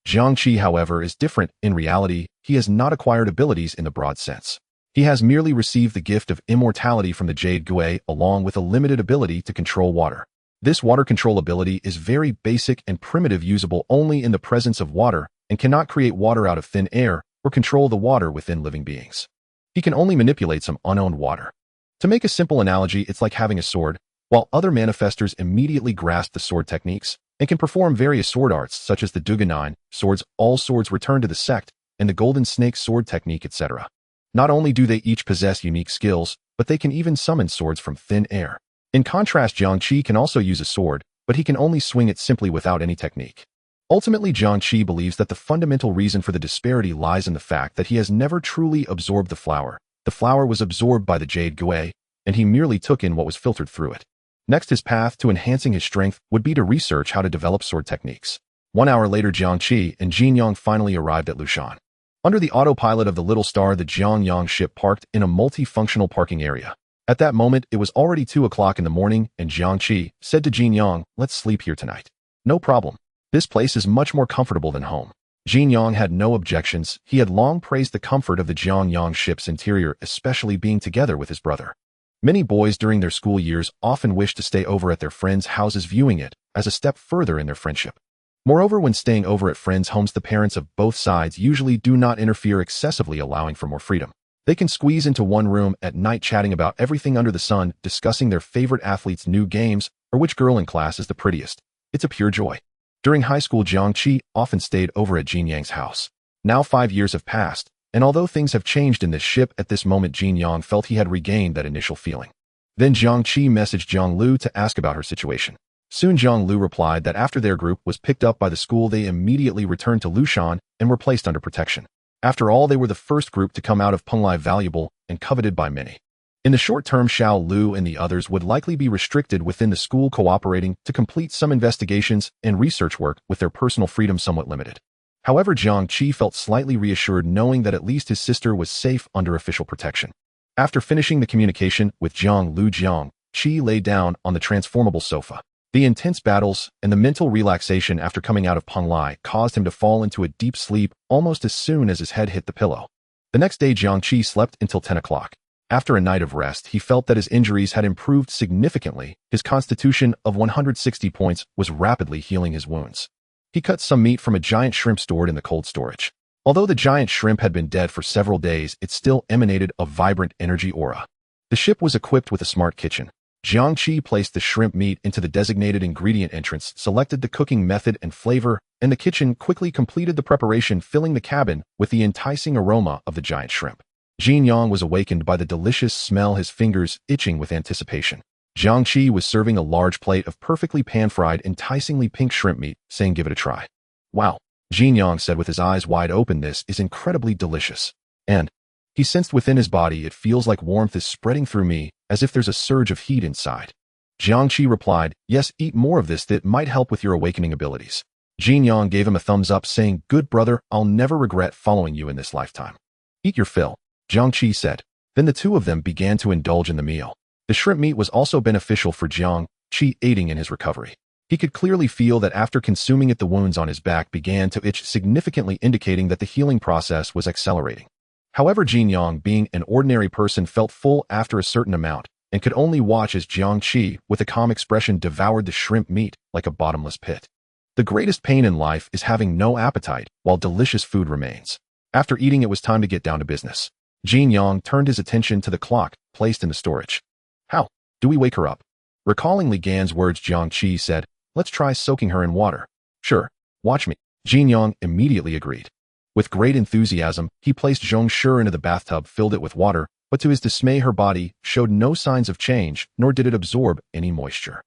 Jiang Qi, however, is different. In reality, he has not acquired abilities in the broad sense. He has merely received the gift of immortality from the Jade Gui, along with a limited ability to control water. This water control ability is very basic and primitive, usable only in the presence of water, and cannot create water out of thin air or control the water within living beings. He can only manipulate some unowned water. To make a simple analogy, it's like having a sword, while other manifestors immediately grasp the sword techniques and can perform various sword arts such as the Duga-9 swords, all swords return to the sect, and the Golden Snake sword technique, etc. Not only do they each possess unique skills, but they can even summon swords from thin air. In contrast, Jiang Qi can also use a sword, but he can only swing it simply without any technique. Ultimately, Jiang Qi believes that the fundamental reason for the disparity lies in the fact that he has never truly absorbed the flower. The flower was absorbed by the Jade Gui, and he merely took in what was filtered through it. Next, his path to enhancing his strength would be to research how to develop sword techniques. 1 hour later, Jiang Qi and Jianyang finally arrived at Lushan. Under the autopilot of the Little Star, the Jiangyang ship parked in a multifunctional parking area. At that moment, it was already 2 o'clock in the morning, and Jiang Qi said to Jianyang, "Let's sleep here tonight." "No problem. This place is much more comfortable than home." Jianyang had no objections. He had long praised the comfort of the Jiangyang ship's interior, especially being together with his brother. Many boys during their school years often wish to stay over at their friends' houses, viewing it as a step further in their friendship. Moreover, when staying over at friends' homes, the parents of both sides usually do not interfere excessively, allowing for more freedom. They can squeeze into one room at night, chatting about everything under the sun, discussing their favorite athletes' new games, or which girl in class is the prettiest. It's a pure joy. During high school, Jiang Qi often stayed over at Jianyang's house. Now 5 years have passed, and although things have changed in this ship, at this moment Jianyang felt he had regained that initial feeling. Then Jiang Qi messaged Jiang Lu to ask about her situation. Soon Jiang Lu replied that after their group was picked up by the school, they immediately returned to Lushan and were placed under protection. After all, they were the first group to come out of Penglai, valuable and coveted by many. In the short term, Xiao Lu and the others would likely be restricted within the school, cooperating to complete some investigations and research work, with their personal freedom somewhat limited. However, Jiang Qi felt slightly reassured knowing that at least his sister was safe under official protection. After finishing the communication with Jiang Lu, Jiang Qi lay down on the transformable sofa. The intense battles and the mental relaxation after coming out of Penglai caused him to fall into a deep sleep almost as soon as his head hit the pillow. The next day, Jiang Qi slept until 10 o'clock. After a night of rest, he felt that his injuries had improved significantly. His constitution of 160 points was rapidly healing his wounds. He cut some meat from a giant shrimp stored in the cold storage. Although the giant shrimp had been dead for several days, it still emanated a vibrant energy aura. The ship was equipped with a smart kitchen. Jiang Qi placed the shrimp meat into the designated ingredient entrance, selected the cooking method and flavor, and the kitchen quickly completed the preparation, filling the cabin with the enticing aroma of the giant shrimp. Jianyang was awakened by the delicious smell, his fingers itching with anticipation. Jiang Qi was serving a large plate of perfectly pan-fried, enticingly pink shrimp meat, saying, "Give it a try." "Wow," Jianyang said with his eyes wide open, "this is incredibly delicious." And he sensed within his body, "It feels like warmth is spreading through me, as if there's a surge of heat inside." Jiang Qi replied, "Yes, eat more of this, that might help with your awakening abilities." Jianyang gave him a thumbs up, saying, "Good brother, I'll never regret following you in this lifetime." "Eat your fill," Jiang Qi said. Then the two of them began to indulge in the meal. The shrimp meat was also beneficial for Jiang Qi, aiding in his recovery. He could clearly feel that after consuming it, the wounds on his back began to itch significantly, indicating that the healing process was accelerating. However, Jianyang, being an ordinary person, felt full after a certain amount and could only watch as Jiang Qi, with a calm expression, devoured the shrimp meat like a bottomless pit. The greatest pain in life is having no appetite while delicious food remains. After eating, it was time to get down to business. Jianyang turned his attention to the clock placed in the storage. "How do we wake her up?" Recalling Li Gan's words, Jiang Qi said, "Let's try soaking her in water." "Sure, watch me." Jianyang immediately agreed. With great enthusiasm, he placed Zhong Shi into the bathtub, filled it with water, but to his dismay, her body showed no signs of change, nor did it absorb any moisture.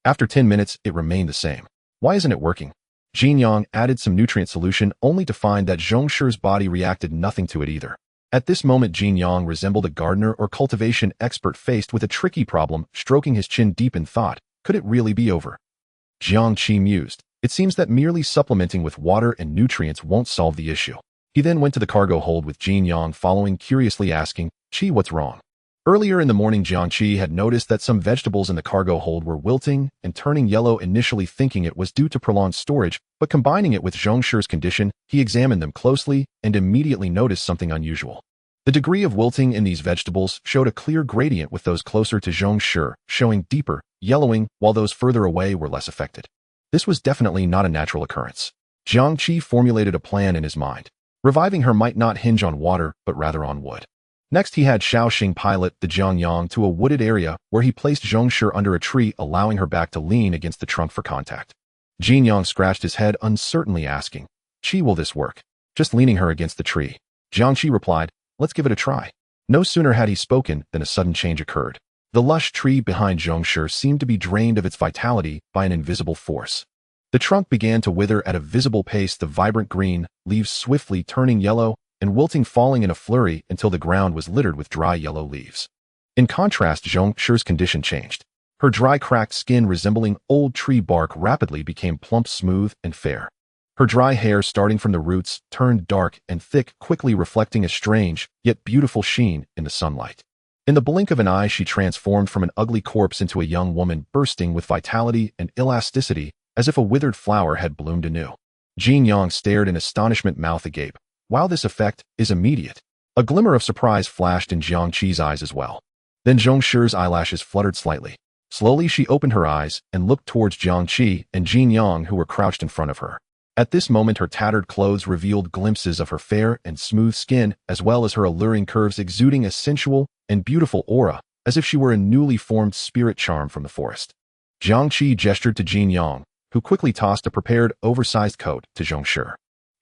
After 10 minutes, it remained the same. "Why isn't it working?" Jianyang added some nutrient solution, only to find that Zhong Shi's body reacted nothing to it either. At this moment, Jianyang resembled a gardener or cultivation expert faced with a tricky problem, stroking his chin deep in thought. Could it really be over? Jiang Qi mused. It seems that merely supplementing with water and nutrients won't solve the issue. He then went to the cargo hold with Jiang following, curiously asking, Qi, what's wrong? Earlier in the morning, Jiang Qi had noticed that some vegetables in the cargo hold were wilting and turning yellow, initially thinking it was due to prolonged storage, but combining it with Zhong Shi's condition, he examined them closely and immediately noticed something unusual. The degree of wilting in these vegetables showed a clear gradient, with those closer to Zhong Shi showing deeper yellowing, while those further away were less affected. This was definitely not a natural occurrence. Jiang Qi formulated a plan in his mind. Reviving her might not hinge on water, but rather on wood. Next, he had Shaoxing pilot the Jiangyang to a wooded area where he placed Zhong Shi under a tree, allowing her back to lean against the trunk for contact. Jianyang scratched his head, uncertainly asking, Qi, will this work? Just leaning her against the tree. Jiang Qi replied, let's give it a try. No sooner had he spoken than a sudden change occurred. The lush tree behind Zhong Shi seemed to be drained of its vitality by an invisible force. The trunk began to wither at a visible pace, the vibrant green leaves swiftly turning yellow, and wilting, falling in a flurry until the ground was littered with dry yellow leaves. In contrast, Zhong Shi's condition changed. Her dry, cracked skin, resembling old tree bark, rapidly became plump, smooth, and fair. Her dry hair, starting from the roots, turned dark and thick, quickly reflecting a strange, yet beautiful sheen in the sunlight. In the blink of an eye, she transformed from an ugly corpse into a young woman, bursting with vitality and elasticity, as if a withered flower had bloomed anew. Jianyang stared in astonishment, mouth agape. Wow, this effect is immediate. A glimmer of surprise flashed in Jiang Qi's eyes as well. Then Zhong Shi's eyelashes fluttered slightly. Slowly, she opened her eyes and looked towards Jiang Qi and Jianyang, who were crouched in front of her. At this moment, her tattered clothes revealed glimpses of her fair and smooth skin, as well as her alluring curves, exuding a sensual and beautiful aura, as if she were a newly formed spirit charm from the forest. Jiang Qi gestured to Jianyang, who quickly tossed a prepared, oversized coat to Zhong Shi.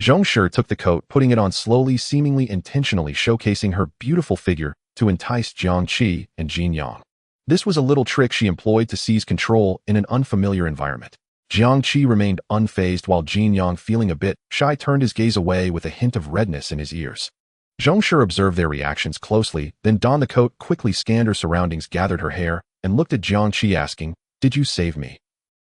Zhong Shi took the coat, putting it on slowly, seemingly intentionally showcasing her beautiful figure to entice Jiang Qi and Jianyang. This was a little trick she employed to seize control in an unfamiliar environment. Jiang Qi remained unfazed, while Jianyang, feeling a bit shy, turned his gaze away with a hint of redness in his ears. Zhong Shi observed their reactions closely, then donned the coat, quickly scanned her surroundings, gathered her hair, and looked at Jiang Qi, asking, Did you save me?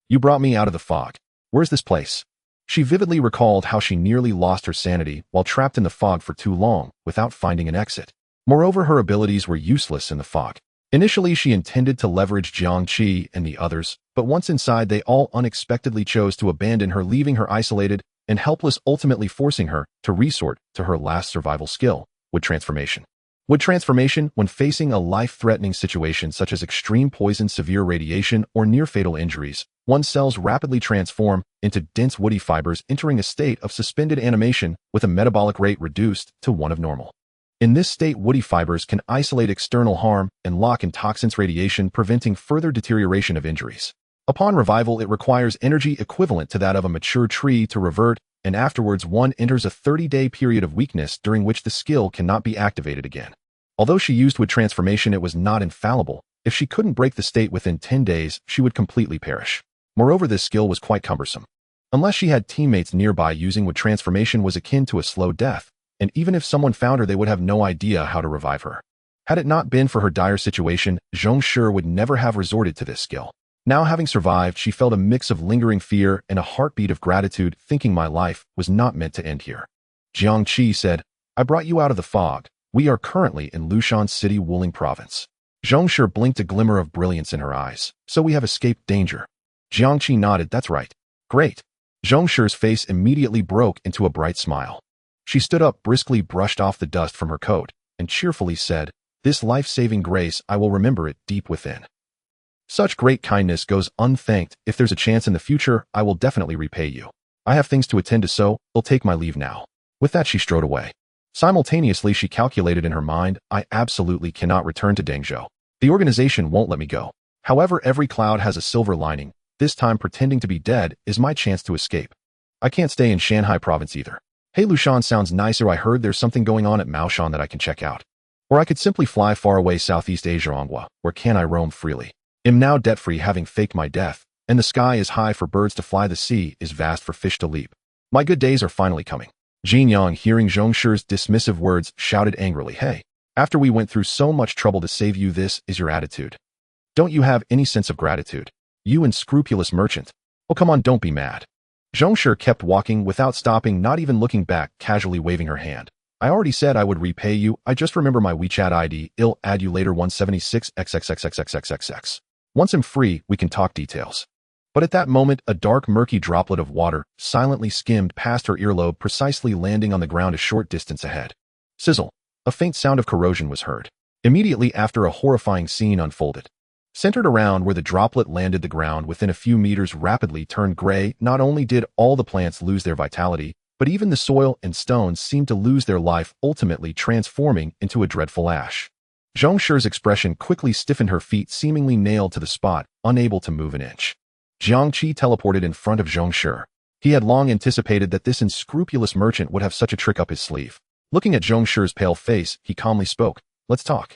You brought me out of the fog. Where's this place? She vividly recalled how she nearly lost her sanity while trapped in the fog for too long without finding an exit. Moreover, her abilities were useless in the fog. Initially, she intended to leverage Jiang Qi and the others, but once inside, they all unexpectedly chose to abandon her, leaving her isolated and helpless, ultimately forcing her to resort to her last survival skill, wood transformation. Wood transformation, when facing a life-threatening situation such as extreme poison, severe radiation, or near-fatal injuries, one's cells rapidly transform into dense woody fibers, entering a state of suspended animation with a metabolic rate reduced to one of normal. In this state, woody fibers can isolate external harm and lock in toxins radiation, preventing further deterioration of injuries. Upon revival, it requires energy equivalent to that of a mature tree to revert, and afterwards one enters a 30-day period of weakness during which the skill cannot be activated again. Although she used wood transformation, it was not infallible. If she couldn't break the state within 10 days, she would completely perish. Moreover, this skill was quite cumbersome. Unless she had teammates nearby, using wood transformation was akin to a slow death, and even if someone found her, they would have no idea how to revive her. Had it not been for her dire situation, Zhong Shi would never have resorted to this skill. Now, having survived, she felt a mix of lingering fear and a heartbeat of gratitude, thinking my life was not meant to end here. Jiang Qi said, I brought you out of the fog. We are currently in Lushan City, Wuling Province. Zhong Shi blinked, a glimmer of brilliance in her eyes. So we have escaped danger. Jiang Qi nodded. That's right. Great. Zhong Shi's face immediately broke into a bright smile. She stood up, briskly brushed off the dust from her coat, and cheerfully said, This life-saving grace, I will remember it deep within. Such great kindness goes unthanked. If there's a chance in the future, I will definitely repay you. I have things to attend to, so I'll take my leave now. With that, she strode away. Simultaneously, she calculated in her mind, I absolutely cannot return to Dangzhou. The organization won't let me go. However, every cloud has a silver lining. This time, pretending to be dead is my chance to escape. I can't stay in Shanghai province either. Hey, Lushan sounds nicer. I heard there's something going on at Maoshan that I can check out. Or I could simply fly far away, Southeast Asia, Onghua, where can I roam freely? Am now debt-free, having faked my death, and the sky is high for birds to fly, the sea is vast for fish to leap. My good days are finally coming. Jianyang, hearing Zhong Shi's dismissive words, shouted angrily, Hey, after we went through so much trouble to save you, this is your attitude. Don't you have any sense of gratitude? You unscrupulous merchant. Oh, come on, don't be mad. Zhongshi kept walking without stopping, not even looking back, casually waving her hand. I already said I would repay you. I just remember my WeChat ID. I'll add you later 176 XXXXXXXX. Once I'm free, we can talk details. But at that moment, a dark, murky droplet of water silently skimmed past her earlobe, precisely landing on the ground a short distance ahead. Sizzle. A faint sound of corrosion was heard. Immediately after, a horrifying scene unfolded. Centered around where the droplet landed, the ground within a few meters rapidly turned gray. Not only did all the plants lose their vitality, but even the soil and stones seemed to lose their life, ultimately transforming into a dreadful ash. Zhongshi's expression quickly stiffened, her feet seemingly nailed to the spot, unable to move an inch. Jiang Qi teleported in front of Zhongshi. He had long anticipated that this unscrupulous merchant would have such a trick up his sleeve. Looking at Zhongshi's pale face, he calmly spoke, "Let's talk."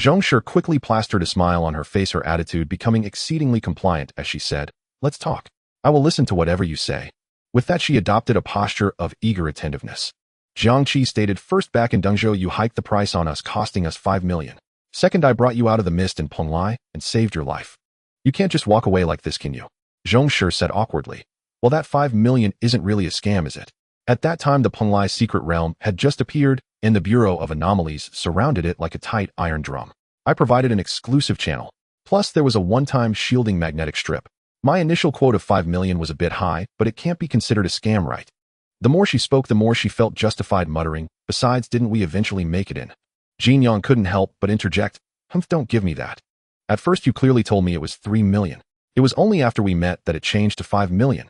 Zhongshi quickly plastered a smile on her face, her attitude becoming exceedingly compliant as she said, "Let's talk. I will listen to whatever you say." With that, she adopted a posture of eager attentiveness. Jiang Qi stated, "First, back in Dengzhou, you hiked the price on us, costing us 5 million. Second, I brought you out of the mist in Penglai and saved your life. You can't just walk away like this, can you?" Zhongshi said awkwardly, "Well, that 5 million isn't really a scam, is it?" At that time, the Penglai secret realm had just appeared, and the Bureau of Anomalies surrounded it like a tight iron drum. I provided an exclusive channel. Plus, there was a one-time shielding magnetic strip. My initial quote of 5 million was a bit high, but it can't be considered a scam, right? The more she spoke, the more she felt justified, muttering, "Besides, didn't we eventually make it in?" Jin Yang couldn't help but interject, "Humph, don't give me that. At first you clearly told me it was 3 million. It was only after we met that it changed to 5 million.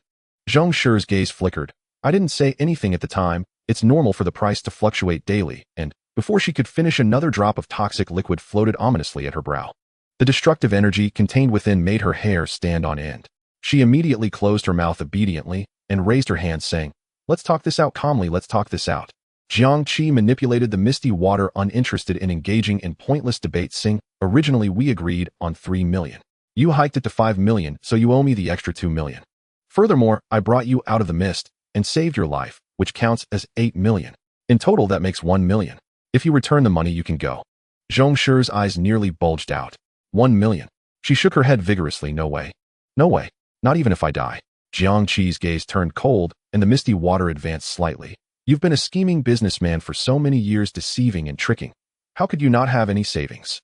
Zhongshi's gaze flickered. "I didn't say anything at the time. It's normal for the price to fluctuate daily," and before she could finish, another drop of toxic liquid floated ominously at her brow. The destructive energy contained within made her hair stand on end. She immediately closed her mouth obediently and raised her hand, saying, "Let's talk this out calmly, let's talk this out." Jiang Qi manipulated the misty water, uninterested in engaging in pointless debate, saying, "Originally we agreed on 3 million. You hiked it to 5 million, so you owe me the extra 2 million. Furthermore, I brought you out of the mist and saved your life, which counts as 8 million. In total, that makes 1 million. If you return the money, you can go." Zhongshi's eyes nearly bulged out. 1 million. She shook her head vigorously. "No way. No way. Not even if I die." Jiang Qi's gaze turned cold, and the misty water advanced slightly. "You've been a scheming businessman for so many years, deceiving and tricking. How could you not have any savings?"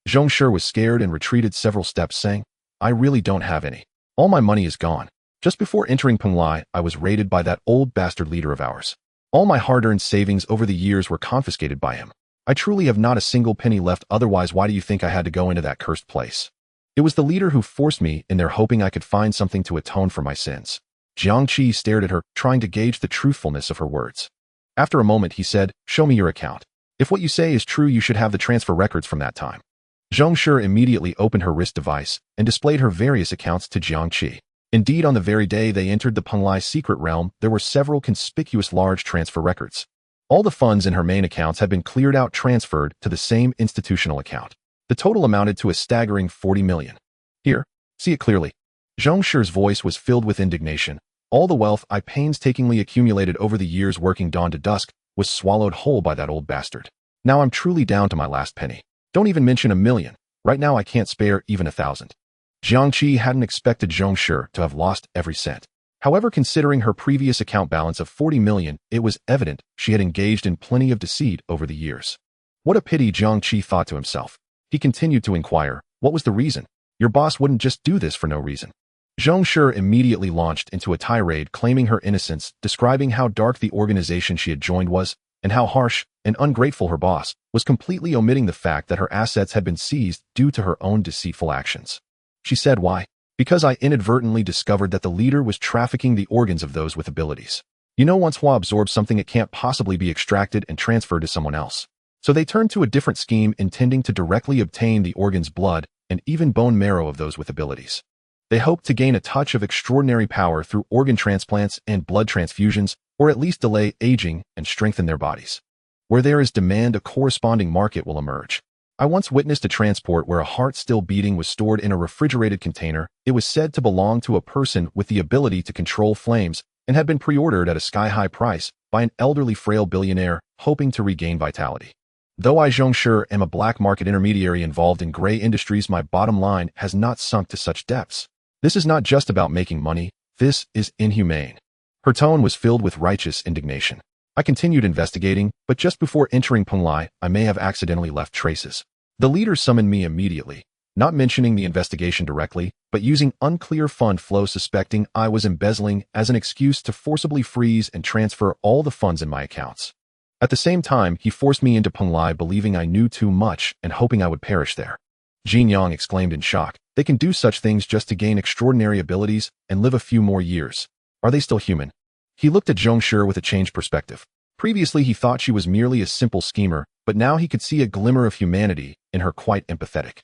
Zhongshi was scared and retreated several steps, saying, "I really don't have any. All my money is gone. Just before entering Penglai, I was raided by that old bastard leader of ours. All my hard-earned savings over the years were confiscated by him. I truly have not a single penny left. Otherwise, why do you think I had to go into that cursed place? It was the leader who forced me in there, hoping I could find something to atone for my sins." Jiang Qi stared at her, trying to gauge the truthfulness of her words. After a moment, he said, "Show me your account. If what you say is true, you should have the transfer records from that time." Zhongshi immediately opened her wrist device and displayed her various accounts to Jiang Qi. Indeed, on the very day they entered the Penglai secret realm, there were several conspicuous large transfer records. All the funds in her main accounts had been cleared out, transferred to the same institutional account. The total amounted to a staggering 40 million. "Here, see it clearly." Zhongshi's voice was filled with indignation. "All the wealth I painstakingly accumulated over the years working dawn to dusk was swallowed whole by that old bastard. Now I'm truly down to my last penny. Don't even mention 1 million. Right now I can't spare even 1,000. Jiang Qi hadn't expected Zhongshi to have lost every cent. However, considering her previous account balance of 40 million, it was evident she had engaged in plenty of deceit over the years. What a pity, Jiang Qi thought to himself. He continued to inquire, "What was the reason? Your boss wouldn't just do this for no reason." Zhongshi immediately launched into a tirade claiming her innocence, describing how dark the organization she had joined was, and how harsh and ungrateful her boss was, completely omitting the fact that her assets had been seized due to her own deceitful actions. She said, "Why? Because I inadvertently discovered that the leader was trafficking the organs of those with abilities. You know, once Hua absorbs something, it can't possibly be extracted and transferred to someone else. So they turned to a different scheme, intending to directly obtain the organs, blood, and even bone marrow of those with abilities. They hoped to gain a touch of extraordinary power through organ transplants and blood transfusions, or at least delay aging and strengthen their bodies. Where there is demand, a corresponding market will emerge. I once witnessed a transport where a heart still beating was stored in a refrigerated container. It was said to belong to a person with the ability to control flames and had been pre-ordered at a sky-high price by an elderly frail billionaire hoping to regain vitality. Though I, Zhongshi, am a black market intermediary involved in gray industries, my bottom line has not sunk to such depths. This is not just about making money. This is inhumane. Her tone was filled with righteous indignation. I continued investigating, but just before entering Penglai, I may have accidentally left traces. The leader summoned me immediately, not mentioning the investigation directly, but using unclear fund flow suspecting I was embezzling as an excuse to forcibly freeze and transfer all the funds in my accounts. At the same time, he forced me into Penglai believing I knew too much and hoping I would perish there. Jiang exclaimed in shock. They can do such things just to gain extraordinary abilities and live a few more years. Are they still human? He looked at Jiang Qi with a changed perspective. Previously, he thought she was merely a simple schemer, but now he could see a glimmer of humanity in her, quite empathetic.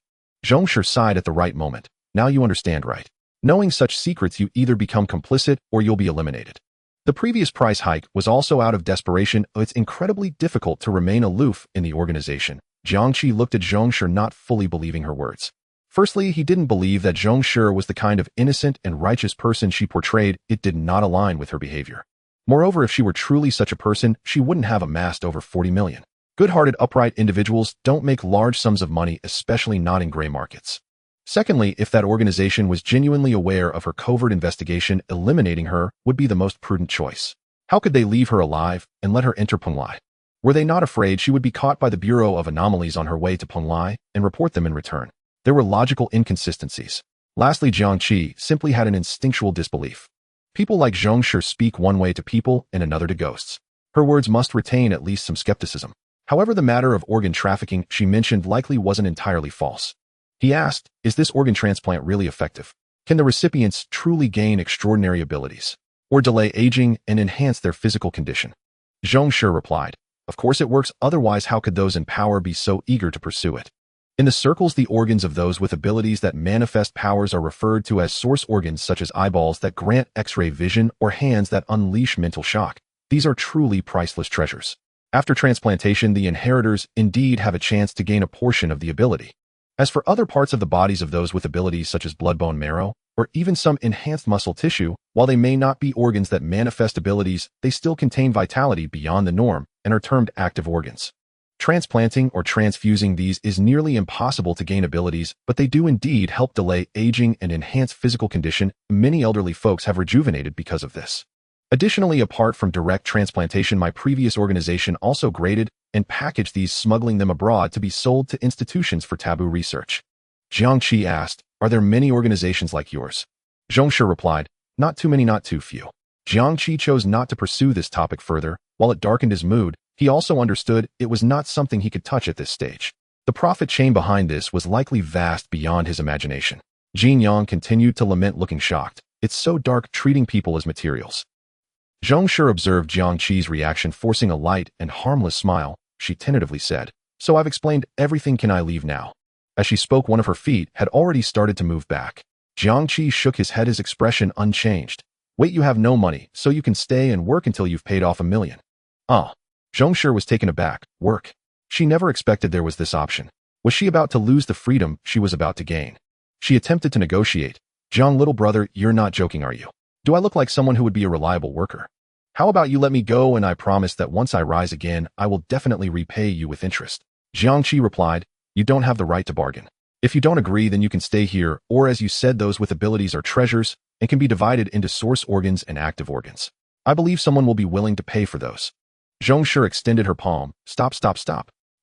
Jiang Qi sighed at the right moment. Now you understand, right? Knowing such secrets, you either become complicit or you'll be eliminated. The previous price hike was also out of desperation. It's incredibly difficult to remain aloof in the organization. Jiang Qi looked at Jiang Qi, not fully believing her words. Firstly, he didn't believe that Jiang Qi was the kind of innocent and righteous person she portrayed. It did not align with her behavior. Moreover, if she were truly such a person, she wouldn't have amassed over 40 million. Good-hearted, upright individuals don't make large sums of money, especially not in gray markets. Secondly, if that organization was genuinely aware of her covert investigation, eliminating her would be the most prudent choice. How could they leave her alive and let her enter Penglai? Were they not afraid she would be caught by the Bureau of Anomalies on her way to Penglai and report them in return? There were logical inconsistencies. Lastly, Jiang Qi simply had an instinctual disbelief. People like Jiang Qi speak one way to people and another to ghosts. Her words must retain at least some skepticism. However, the matter of organ trafficking she mentioned likely wasn't entirely false. He asked, is this organ transplant really effective? Can the recipients truly gain extraordinary abilities, or delay aging and enhance their physical condition? Jiang Qi replied, of course it works, otherwise how could those in power be so eager to pursue it? In the circles, the organs of those with abilities that manifest powers are referred to as source organs, such as eyeballs that grant X-ray vision or hands that unleash mental shock. These are truly priceless treasures. After transplantation, the inheritors indeed have a chance to gain a portion of the ability. As for other parts of the bodies of those with abilities such as blood, bone marrow, or even some enhanced muscle tissue, while they may not be organs that manifest abilities, they still contain vitality beyond the norm and are termed active organs. Transplanting or transfusing these is nearly impossible to gain abilities, but they do indeed help delay aging and enhance physical condition. Many elderly folks have rejuvenated because of this. Additionally, apart from direct transplantation, my previous organization also graded and packaged these, smuggling them abroad to be sold to institutions for taboo research. Jiang Qi asked, are there many organizations like yours? Jiang Qi replied, not too many, not too few. Jiang Qi chose not to pursue this topic further. While it darkened his mood, he also understood it was not something he could touch at this stage. The profit chain behind this was likely vast beyond his imagination. Jiang continued to lament, looking shocked. It's so dark, treating people as materials. Jiang Qi observed Jiang Qi's reaction, forcing a light and harmless smile. She tentatively said, so I've explained everything, can I leave now? As she spoke, one of her feet had already started to move back. Jiang Qi shook his head, his expression unchanged. Wait, you have no money, so you can stay and work until you've paid off 1 million. Ah. Jiang Qi was taken aback. Work? She never expected there was this option. Was she about to lose the freedom she was about to gain? She attempted to negotiate. Jiang, little brother, you're not joking, are you? Do I look like someone who would be a reliable worker? How about you let me go and I promise that once I rise again, I will definitely repay you with interest. Jiang Qi replied, you don't have the right to bargain. If you don't agree, then you can stay here, or as you said, those with abilities are treasures and can be divided into source organs and active organs. I believe someone will be willing to pay for those. Jiang Qi extended her palm. Stop.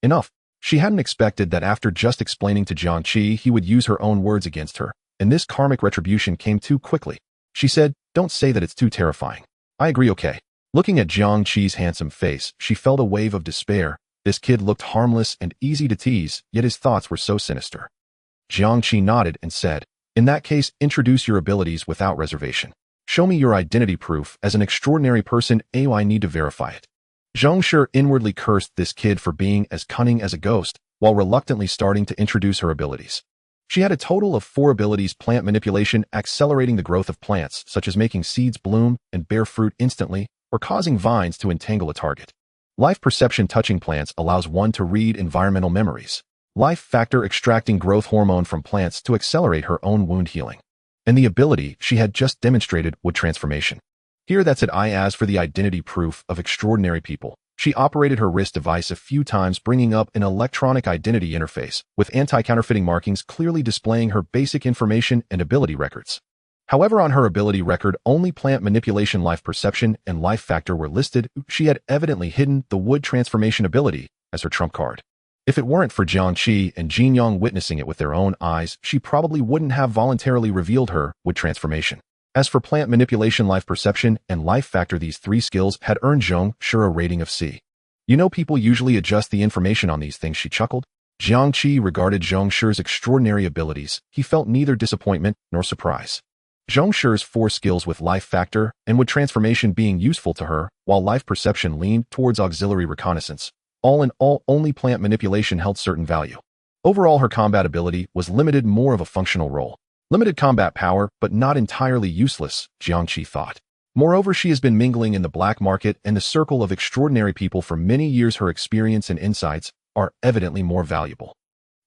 Enough. She hadn't expected that after just explaining to Jiang Qi, he would use her own words against her, and this karmic retribution came too quickly. She said, don't say that, it's too terrifying. I agree, okay. Looking at Jiang Qi's handsome face, she felt a wave of despair. This kid looked harmless and easy to tease, yet his thoughts were so sinister. Jiang Qi nodded and said, in that case, introduce your abilities without reservation. Show me your identity proof as an extraordinary person. I need to verify it. Jiang Qi inwardly cursed this kid for being as cunning as a ghost, while reluctantly starting to introduce her abilities. She had a total of 4 abilities: plant manipulation, accelerating the growth of plants, such as making seeds bloom and bear fruit instantly, or causing vines to entangle a target. Life perception, touching plants allows one to read environmental memories. Life factor, extracting growth hormone from plants to accelerate her own wound healing. And the ability she had just demonstrated, wood transformation. Here, that's it. As for the identity proof of extraordinary people, she operated her wrist device a few times, bringing up an electronic identity interface with anti-counterfeiting markings clearly displaying her basic information and ability records. However, on her ability record, only plant manipulation, life perception, and life factor were listed. She had evidently hidden the wood transformation ability as her trump card. If it weren't for Jiang Qi and Jiang witnessing it with their own eyes, she probably wouldn't have voluntarily revealed her wood transformation. As for plant manipulation, life perception, and life factor, these three skills had earned Jiang Qi a rating of C. You know, people usually adjust the information on these things, she chuckled. Jiang Qi regarded Jiang Shi's extraordinary abilities. He felt neither disappointment nor surprise. Jiang Shi's 4 skills with life factor and wood transformation being useful to her, while life perception leaned towards auxiliary reconnaissance. All in all, only plant manipulation held certain value. Overall, her combat ability was limited, more of a functional role. Limited combat power, but not entirely useless, Jiang Qi thought. Moreover, she has been mingling in the black market and the circle of extraordinary people for many years. Her experience and insights are evidently more valuable.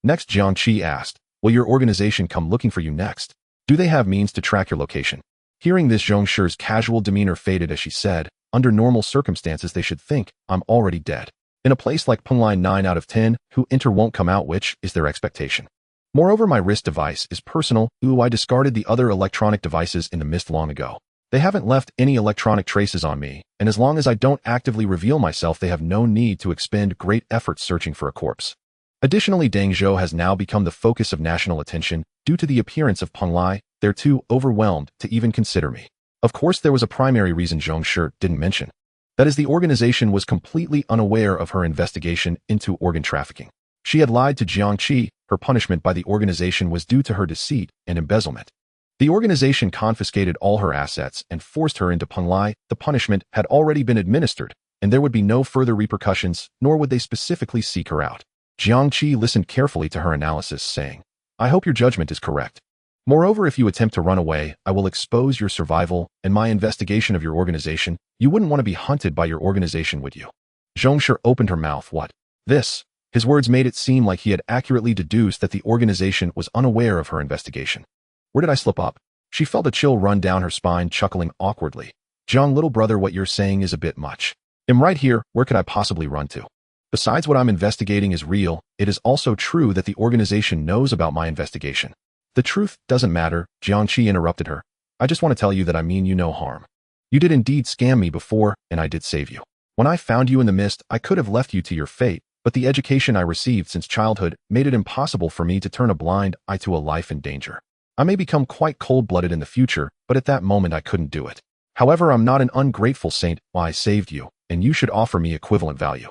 Next, Jiang Qi asked, will your organization come looking for you next? Do they have means to track your location? Hearing this, Jiang Shi's casual demeanor faded as she said, under normal circumstances they should think I'm already dead. In a place like Pengline, 9 out of 10 who enter won't come out, which is their expectation. Moreover, my wrist device is personal. I discarded the other electronic devices in the mist long ago. They haven't left any electronic traces on me, and as long as I don't actively reveal myself, they have no need to expend great efforts searching for a corpse. Additionally, Dangzhou has now become the focus of national attention due to the appearance of Peng Lai. They're too overwhelmed to even consider me. Of course, there was a primary reason Jiang Qi didn't mention. That is, the organization was completely unaware of her investigation into organ trafficking. She had lied to Jiang Qi. Her punishment by the organization was due to her deceit and embezzlement. The organization confiscated all her assets and forced her into Peng Lai. The punishment had already been administered, and there would be no further repercussions, nor would they specifically seek her out. Jiang Qi listened carefully to her analysis, saying, I hope your judgment is correct. Moreover, if you attempt to run away, I will expose your survival and my investigation of your organization. You wouldn't want to be hunted by your organization, would you? Jiang Qi opened her mouth. What? This? His words made it seem like he had accurately deduced that the organization was unaware of her investigation. Where did I slip up? She felt a chill run down her spine, chuckling awkwardly. Jiang, little brother, what you're saying is a bit much. I'm right here. Where could I possibly run to? Besides, what I'm investigating is real. It is also true that the organization knows about my investigation. The truth doesn't matter, Jiang Qi interrupted her. I just want to tell you that I mean you no harm. You did indeed scam me before, and I did save you. When I found you in the mist, I could have left you to your fate, but the education I received since childhood made it impossible for me to turn a blind eye to a life in danger. I may become quite cold-blooded in the future, but at that moment I couldn't do it. However, I'm not an ungrateful saint. I saved you, and you should offer me equivalent value.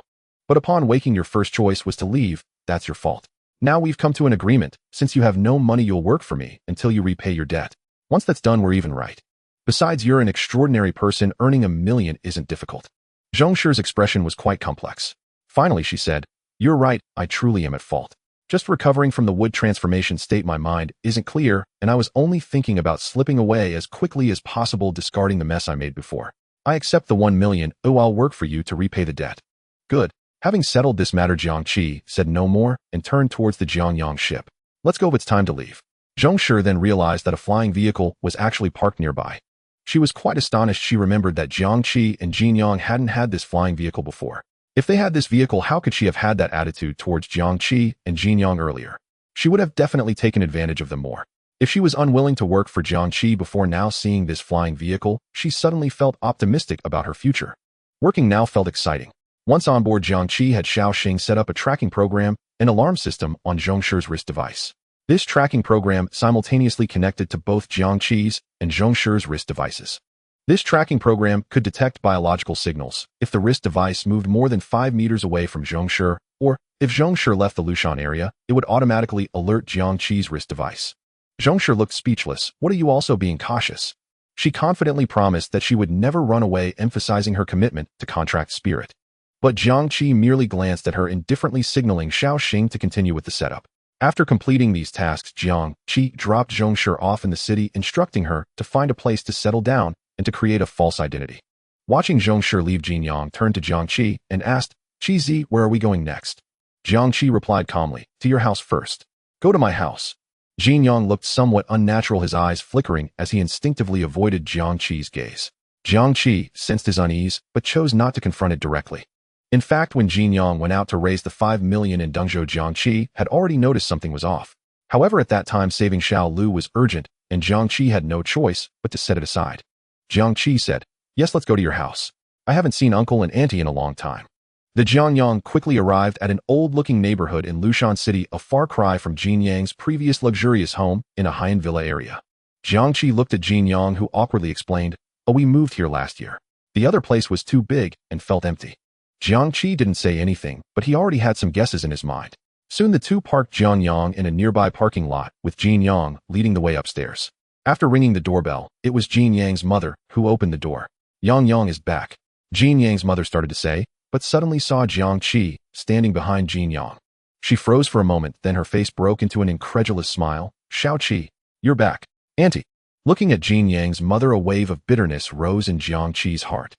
But upon waking, your first choice was to leave. That's your fault. Now we've come to an agreement. Since you have no money, you'll work for me until you repay your debt. Once that's done, we're even, right? Besides, you're an extraordinary person. Earning $1 million isn't difficult. Jiang Shi's expression was quite complex. Finally, she said, you're right, I truly am at fault. Just recovering from the wood transformation state, my mind isn't clear, and I was only thinking about slipping away as quickly as possible, discarding the mess I made before. I accept the $1 million. I'll work for you to repay the debt. Good. Having settled this matter, Jiang Qi said no more and turned towards the Jiangyang ship. Let's go, it's time to leave. Jiang Qi then realized that a flying vehicle was actually parked nearby. She was quite astonished. She remembered that Jiang Qi and Jianyang hadn't had this flying vehicle before. If they had this vehicle, how could she have had that attitude towards Jiang Qi and Jianyang earlier? She would have definitely taken advantage of them more. If she was unwilling to work for Jiang Qi before, now seeing this flying vehicle, she suddenly felt optimistic about her future. Working now felt exciting. Once on board, Jiang Qi had Xiaoxing set up a tracking program, an alarm system on Jiang Shi's wrist device. This tracking program simultaneously connected to both Jiang Qi's and Jiang Shi's wrist devices. This tracking program could detect biological signals if the wrist device moved more than 5 meters away from Jiang Qi, or if Jiang Qi left the Lushan area, it would automatically alert Jiang Qi's wrist device. Jiang Qi looked speechless. What, are you also being cautious? She confidently promised that she would never run away, emphasizing her commitment to contract spirit. But Jiang Qi merely glanced at her, indifferently signaling Xiaoxing to continue with the setup. After completing these tasks, Jiang Qi dropped Jiang Qi off in the city, instructing her to find a place to settle down and to create a false identity. Watching Jiang Qi leave, Jianyang turned to Jiang Qi and asked, Qi, where are we going next? Jiang Qi replied calmly, to your house first. Go to my house. Jianyang looked somewhat unnatural, his eyes flickering as he instinctively avoided Jiang Qi's gaze. Jiang Qi sensed his unease, but chose not to confront it directly. In fact, when Jianyang went out to raise the 5 million in Dengzhou, Jiang Qi had already noticed something was off. However, at that time, saving Xiao Lu was urgent, and Jiang Qi had no choice but to set it aside. Jiang Qi said, "Yes, let's go to your house. I haven't seen uncle and auntie in a long time." The Jiangyang quickly arrived at an old-looking neighborhood in Lushan City, a far cry from Jin Yang's previous luxurious home in a high-end villa area. Jiang Qi looked at Jin Yang, who awkwardly explained, "Oh, we moved here last year. The other place was too big and felt empty." Jiang Qi didn't say anything, but he already had some guesses in his mind. Soon the two parked Jiang Yang in a nearby parking lot, with Jin Yang leading the way upstairs. After ringing the doorbell, it was Jin Yang's mother who opened the door. "Yang Yang is back," Jin Yang's mother started to say, but suddenly saw Jiang Qi standing behind Jin Yang. She froze for a moment, then her face broke into an incredulous smile. "Xiao Qi, you're back, auntie." Looking at Jin Yang's mother, a wave of bitterness rose in Jiang Qi's heart.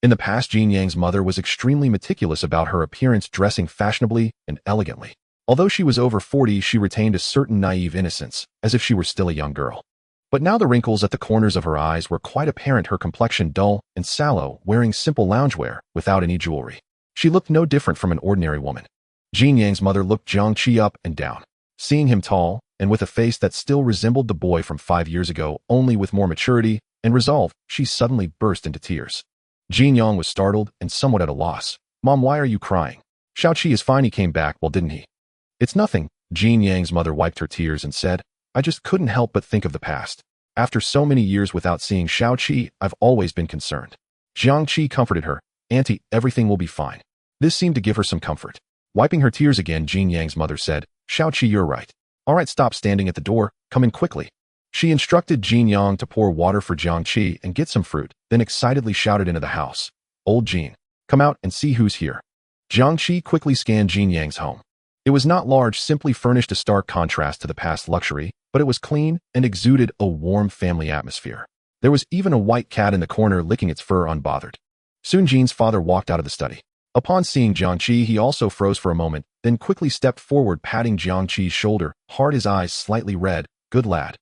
In the past, Jin Yang's mother was extremely meticulous about her appearance, dressing fashionably and elegantly. Although she was over 40, she retained a certain naive innocence, as if she were still a young girl. But now the wrinkles at the corners of her eyes were quite apparent, her complexion dull and sallow, wearing simple loungewear without any jewelry. She looked no different from an ordinary woman. Jin Yang's mother looked Jiang Qi up and down. Seeing him tall, and with a face that still resembled the boy from 5 years ago, only with more maturity and resolve, she suddenly burst into tears. Jin Yang was startled and somewhat at a loss. "Mom, why are you crying? Xiao Qi is fine, he came back, well, didn't he?" "It's nothing." Jin Yang's mother wiped her tears and said, "I just couldn't help but think of the past. After so many years without seeing Xiao Qi, I've always been concerned." Jiang Qi comforted her. "Auntie, everything will be fine." This seemed to give her some comfort. Wiping her tears again, Jin Yang's mother said, "Xiao Qi, you're right. All right, stop standing at the door, come in quickly." She instructed Jin Yang to pour water for Jiang Qi and get some fruit, then excitedly shouted into the house, "Old Jin, come out and see who's here." Jiang Qi quickly scanned Jin Yang's home. It was not large, simply furnished, a stark contrast to the past luxury, but it was clean and exuded a warm family atmosphere. There was even a white cat in the corner licking its fur unbothered. Soon Jin's father walked out of the study. Upon seeing Jiang Qi, he also froze for a moment, then quickly stepped forward, patting Jiang Qi's shoulder, hard, his eyes slightly red. "Good lad.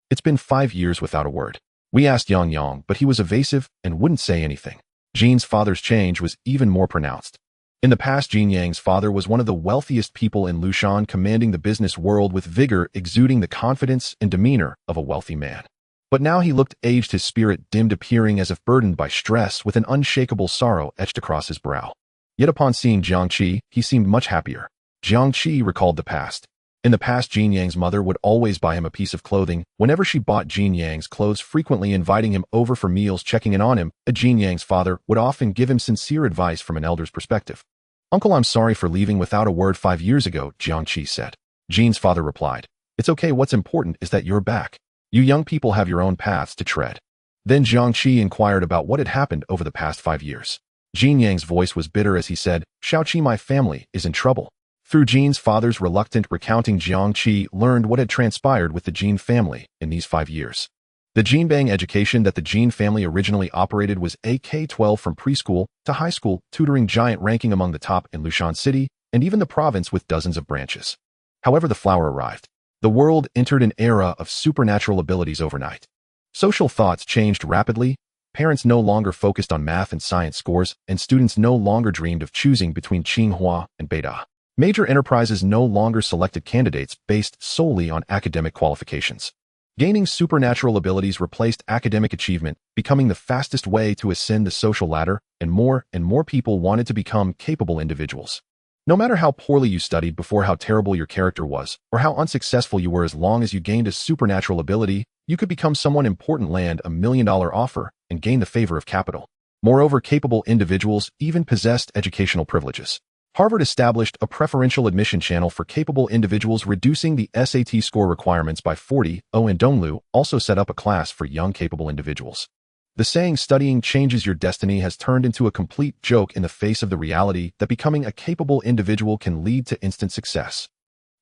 It's been 5 years without a word." We asked Yang Yang, but he was evasive and wouldn't say anything. Jin's father's change was even more pronounced. In the past, Jin Yang's father was one of the wealthiest people in Lushan, commanding the business world with vigor, exuding the confidence and demeanor of a wealthy man. But now he looked aged, his spirit dimmed, appearing as if burdened by stress, with an unshakable sorrow etched across his brow. Yet upon seeing Jiang Qi, he seemed much happier. Jiang Qi recalled the past. In the past, Jin Yang's mother would always buy him a piece of clothing. Whenever she bought Jin Yang's clothes, frequently inviting him over for meals, checking in on him, Jin Yang's father would often give him sincere advice from an elder's perspective. "Uncle, I'm sorry for leaving without a word 5 years ago," Jiang Qi said. Jin's father replied, "It's okay, what's important is that you're back. You young people have your own paths to tread." Then Jiang Qi inquired about what had happened over the past 5 years. Jin Yang's voice was bitter as he said, "Xiao Qi, my family is in trouble." Through Jin's father's reluctant recounting, Jiang Qi learned what had transpired with the Jin family in these 5 years. The Jinbang education that the Jin family originally operated was a K-12 from preschool to high school, tutoring giant, ranking among the top in Lushan City and even the province, with dozens of branches. However, the flower arrived. The world entered an era of supernatural abilities overnight. Social thoughts changed rapidly. Parents no longer focused on math and science scores, and students no longer dreamed of choosing between Tsinghua and Beida. Major enterprises no longer selected candidates based solely on academic qualifications. Gaining supernatural abilities replaced academic achievement, becoming the fastest way to ascend the social ladder, and more people wanted to become capable individuals. No matter how poorly you studied before, how terrible your character was, or how unsuccessful you were, as long as you gained a supernatural ability, you could become someone important, land a $1 million offer, and gain the favor of capital. Moreover, capable individuals even possessed educational privileges. Harvard established a preferential admission channel for capable individuals, reducing the SAT score requirements by 40. And Donglu also set up a class for young capable individuals. The saying, "studying changes your destiny," has turned into a complete joke in the face of the reality that becoming a capable individual can lead to instant success.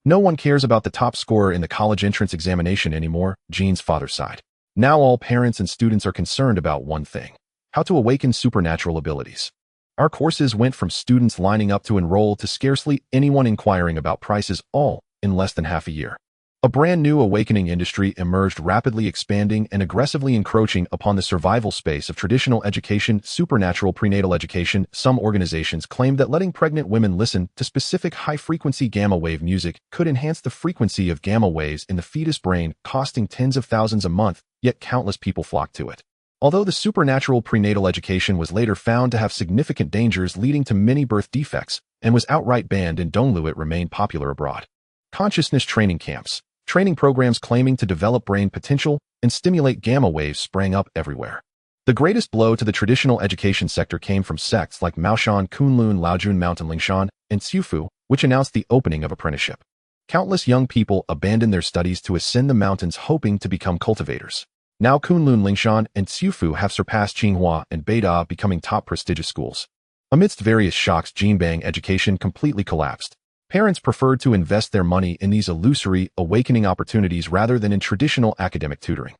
No one cares about the top scorer in the college entrance examination anymore, Jin's father sighed. Now all parents and students are concerned about one thing: how to awaken supernatural abilities. Our courses went from students lining up to enroll to scarcely anyone inquiring about prices, all in less than half a year. A brand new awakening industry emerged, rapidly expanding and aggressively encroaching upon the survival space of traditional education, supernatural prenatal education. Some organizations claimed that letting pregnant women listen to specific high-frequency gamma wave music could enhance the frequency of gamma waves in the fetus brain, costing tens of thousands a month, yet countless people flocked to it. Although the supernatural prenatal education was later found to have significant dangers leading to many birth defects and was outright banned in Donglu, it remained popular abroad. Consciousness training camps. Training programs claiming to develop brain potential and stimulate gamma waves sprang up everywhere. The greatest blow to the traditional education sector came from sects like Maoshan, Kunlun, Laojun Mountain Lingshan, and Xiufu, which announced the opening of apprenticeship. Countless young people abandoned their studies to ascend the mountains, hoping to become cultivators. Now Kunlun, Lingshan, and Xiufu have surpassed Tsinghua and Beida, becoming top prestigious schools. Amidst various shocks, Jinbang education completely collapsed. Parents preferred to invest their money in these illusory, awakening opportunities rather than in traditional academic tutoring.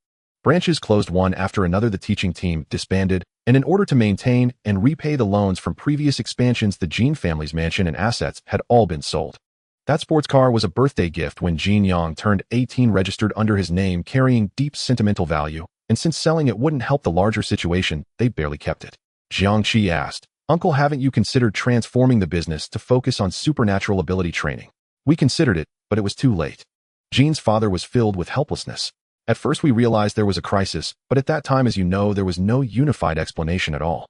Branches closed one after another. The teaching team disbanded, and in order to maintain and repay the loans from previous expansions, the Jin family's mansion and assets had all been sold. That sports car was a birthday gift when Jin Yang turned 18, registered under his name, carrying deep sentimental value, and since selling it wouldn't help the larger situation, they barely kept it. Jiang Qi asked, "Uncle, haven't you considered transforming the business to focus on supernatural ability training?" "We considered it, but it was too late." Jin's father was filled with helplessness. "At first we realized there was a crisis, but at that time, as you know, there was no unified explanation at all.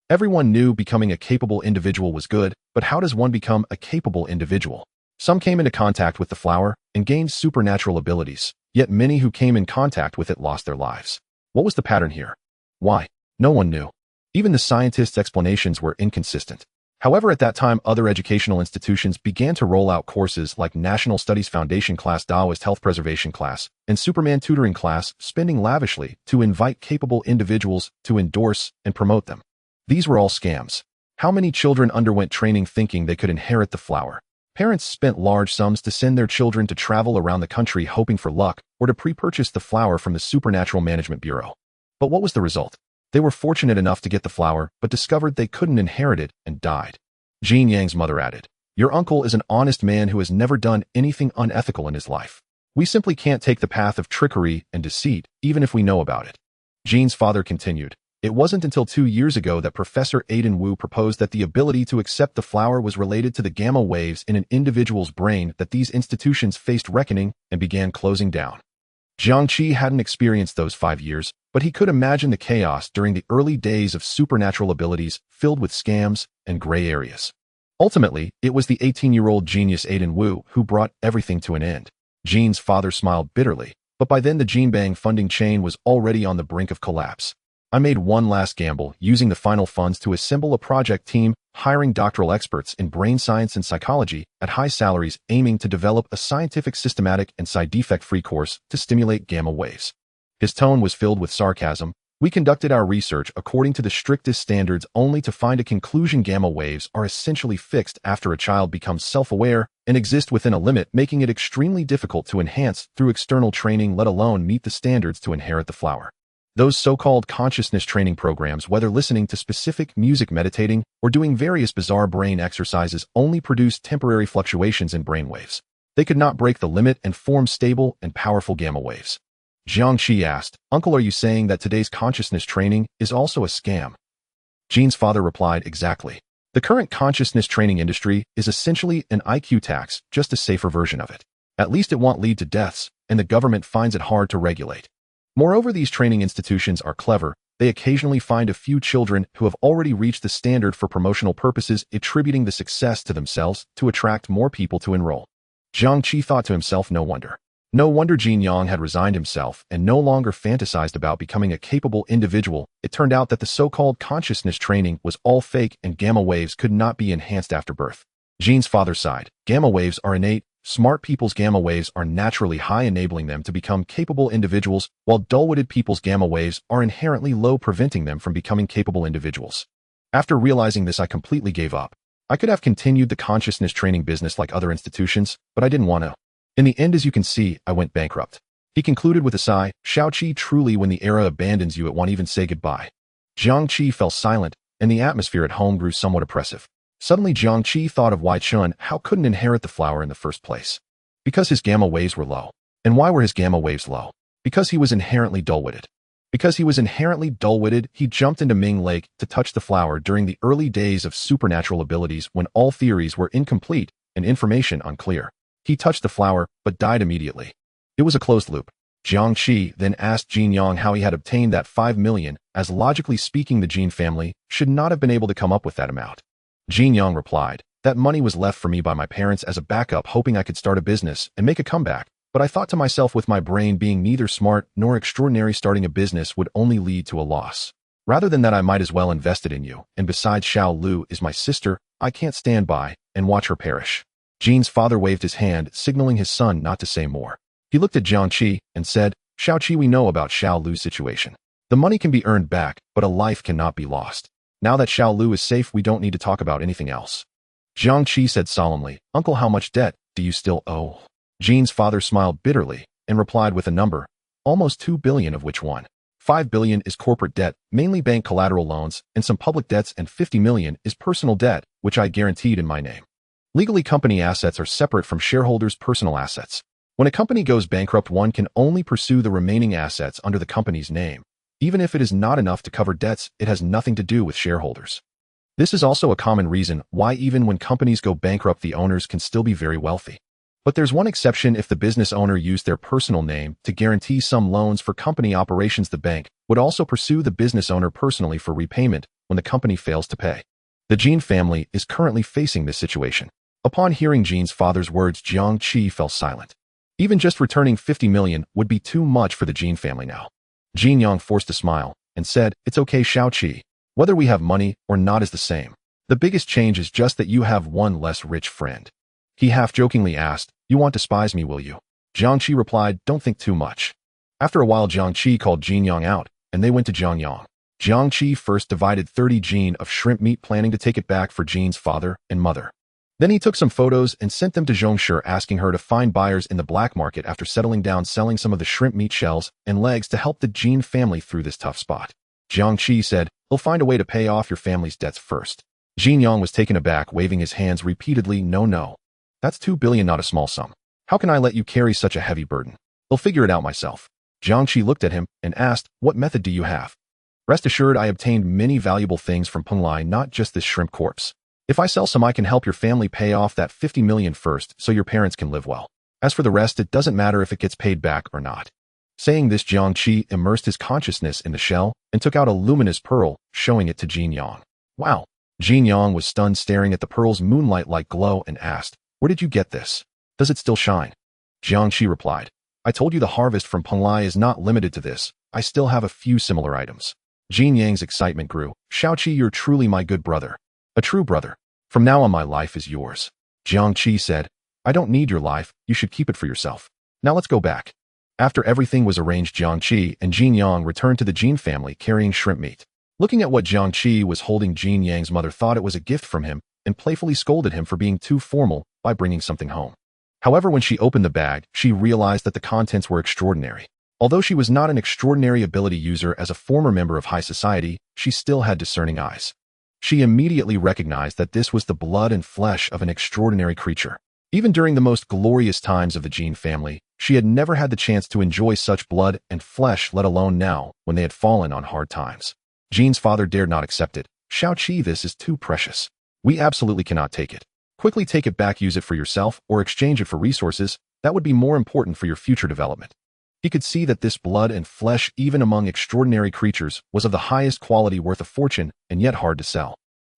Everyone knew becoming a capable individual was good, but how does one become a capable individual? Some came into contact with the flower and gained supernatural abilities, yet many who came in contact with it lost their lives. What was the pattern here? Why? No one knew. Even the scientists' explanations were inconsistent. However, at that time, other educational institutions began to roll out courses like National Studies Foundation class, Taoist Health Preservation class, and Superman tutoring class, spending lavishly to invite capable individuals to endorse and promote them. These were all scams. How many children underwent training thinking they could inherit the flower? Parents spent large sums to send their children to travel around the country hoping for luck or to pre-purchase the flower from the Supernatural Management Bureau. But what was the result? They were fortunate enough to get the flower, but discovered they couldn't inherit it and died. Jin Yang's mother added, "Your uncle is an honest man who has never done anything unethical in his life. We simply can't take the path of trickery and deceit, even if we know about it." Jin's father continued, "It wasn't until 2 years ago that Professor Aiden Wu proposed that the ability to accept the flower was related to the gamma waves in an individual's brain that these institutions faced reckoning and began closing down." Jiang Qi hadn't experienced those 5 years, but he could imagine the chaos during the early days of supernatural abilities filled with scams and gray areas. Ultimately, it was the 18-year-old genius Aiden Wu who brought everything to an end. Jin's father smiled bitterly, but by then the Jinbang funding chain was already on the brink of collapse. "I made one last gamble, using the final funds to assemble a project team, hiring doctoral experts in brain science and psychology at high salaries, aiming to develop a scientific, systematic, and side defect-free course to stimulate gamma waves." His tone was filled with sarcasm. "We conducted our research according to the strictest standards, only to find a conclusion: gamma waves are essentially fixed after a child becomes self-aware and exist within a limit, making it extremely difficult to enhance through external training, let alone meet the standards to inherit the flower. Those so-called consciousness training programs, whether listening to specific music, meditating, or doing various bizarre brain exercises, only produced temporary fluctuations in brain waves. They could not break the limit and form stable and powerful gamma waves." Jiang Qi asked, "Uncle, are you saying that today's consciousness training is also a scam?" Jin's father replied, "Exactly. The current consciousness training industry is essentially an IQ tax, just a safer version of it. At least it won't lead to deaths, and the government finds it hard to regulate. Moreover, these training institutions are clever. They occasionally find a few children who have already reached the standard for promotional purposes, attributing the success to themselves to attract more people to enroll." Jiang Qi thought to himself, no wonder Jin Yang had resigned himself and no longer fantasized about becoming a capable individual. It turned out that the so-called consciousness training was all fake and gamma waves could not be enhanced after birth. Jin's father sighed. "Gamma waves are innate. Smart people's gamma waves are naturally high, enabling them to become capable individuals, while dull-witted people's gamma waves are inherently low, preventing them from becoming capable individuals. After realizing this, I completely gave up. I could have continued the consciousness training business like other institutions, but I didn't want to. In the end, as you can see, I went bankrupt." He concluded with a sigh, "Shaoqi, truly when the era abandons you, it won't even say goodbye." Jiang Qi fell silent, and the atmosphere at home grew somewhat oppressive. Suddenly, Jiang Qi thought of Wei Chun. How couldn't inherit the flower in the first place? Because his gamma waves were low. And why were his gamma waves low? Because he was inherently dull-witted. Because he was inherently dull-witted, he jumped into Ming Lake to touch the flower during the early days of supernatural abilities when all theories were incomplete and information unclear. He touched the flower, but died immediately. It was a closed loop. Jiang Qi then asked Jin Yang how he had obtained that 5 million, as logically speaking the Jin family should not have been able to come up with that amount. Jin Yang replied, "That money was left for me by my parents as a backup, hoping I could start a business and make a comeback. But I thought to myself, with my brain being neither smart nor extraordinary, starting a business would only lead to a loss. Rather than that, I might as well invest it in you, and besides, Xiao Lu is my sister, I can't stand by and watch her perish." Jin's father waved his hand, signaling his son not to say more. He looked at Jiang Qi and said, "Xiao Qi, we know about Xiao Lu's situation. The money can be earned back, but a life cannot be lost. Now that Xiao Lu is safe, we don't need to talk about anything else." Jiang Qi said solemnly, "Uncle, how much debt do you still owe?" Jin's father smiled bitterly and replied with a number, almost 2 billion, of which 1.5 billion is corporate debt, mainly bank collateral loans, and some public debts, and 50 million is personal debt, which I guaranteed in my name. Legally, company assets are separate from shareholders' personal assets. When a company goes bankrupt, one can only pursue the remaining assets under the company's name. Even if it is not enough to cover debts, it has nothing to do with shareholders. This is also a common reason why even when companies go bankrupt, the owners can still be very wealthy. But there's one exception: if the business owner used their personal name to guarantee some loans for company operations, the bank would also pursue the business owner personally for repayment when the company fails to pay. The Jin family is currently facing this situation. Upon hearing Jin's father's words, Jiang Qi fell silent. Even just returning 50 million would be too much for the Jin family now. Jin Yang forced a smile and said, "It's okay, Xiao Qi. Whether we have money or not is the same. The biggest change is just that you have one less rich friend." He half-jokingly asked, "You want to despise me, will you?" Jiang Qi replied, "Don't think too much." After a while, Jiang Qi called Jin Yang out, and they went to Jiang Yang. Jiang Qi first divided 30 jin of shrimp meat, planning to take it back for Jin's father and mother. Then he took some photos and sent them to Zhongshi, asking her to find buyers in the black market after settling down selling some of the shrimp meat shells and legs to help the Jin family through this tough spot. Jiang Qi said, "He'll find a way to pay off your family's debts first." Jin Yang was taken aback, waving his hands repeatedly, "No. That's 2 billion, not a small sum. How can I let you carry such a heavy burden? I'll figure it out myself." Jiang Qi looked at him and asked, "What method do you have?" "Rest assured, I obtained many valuable things from Penglai, not just this shrimp corpse. If I sell some, I can help your family pay off that 50 million first so your parents can live well. As for the rest, it doesn't matter if it gets paid back or not." Saying this, Jiang Qi immersed his consciousness in the shell and took out a luminous pearl, showing it to Jin Yang. "Wow." Jin Yang was stunned, staring at the pearl's moonlight-like glow, and asked, "Where did you get this? Does it still shine?" Jiang Qi replied, "I told you the harvest from Penglai is not limited to this. I still have a few similar items." Jin Yang's excitement grew. "Xiao Qi, you're truly my good brother. A true brother. From now on, my life is yours." Jiang Qi said, "I don't need your life, you should keep it for yourself. Now let's go back." After everything was arranged, Jiang Qi and Jin Yang returned to the Jin family carrying shrimp meat. Looking at what Jiang Qi was holding, Jin Yang's mother thought it was a gift from him and playfully scolded him for being too formal by bringing something home. However, when she opened the bag, she realized that the contents were extraordinary. Although she was not an extraordinary ability user, as a former member of high society, she still had discerning eyes. She immediately recognized that this was the blood and flesh of an extraordinary creature. Even during the most glorious times of the Jin family, she had never had the chance to enjoy such blood and flesh, let alone now, when they had fallen on hard times. Jin's father dared not accept it. "Xiao Qi, this is too precious. We absolutely cannot take it. Quickly take it back, use it for yourself, or exchange it for resources. That would be more important for your future development." He could see that this blood and flesh, even among extraordinary creatures, was of the highest quality, worth a fortune, and yet hard to sell.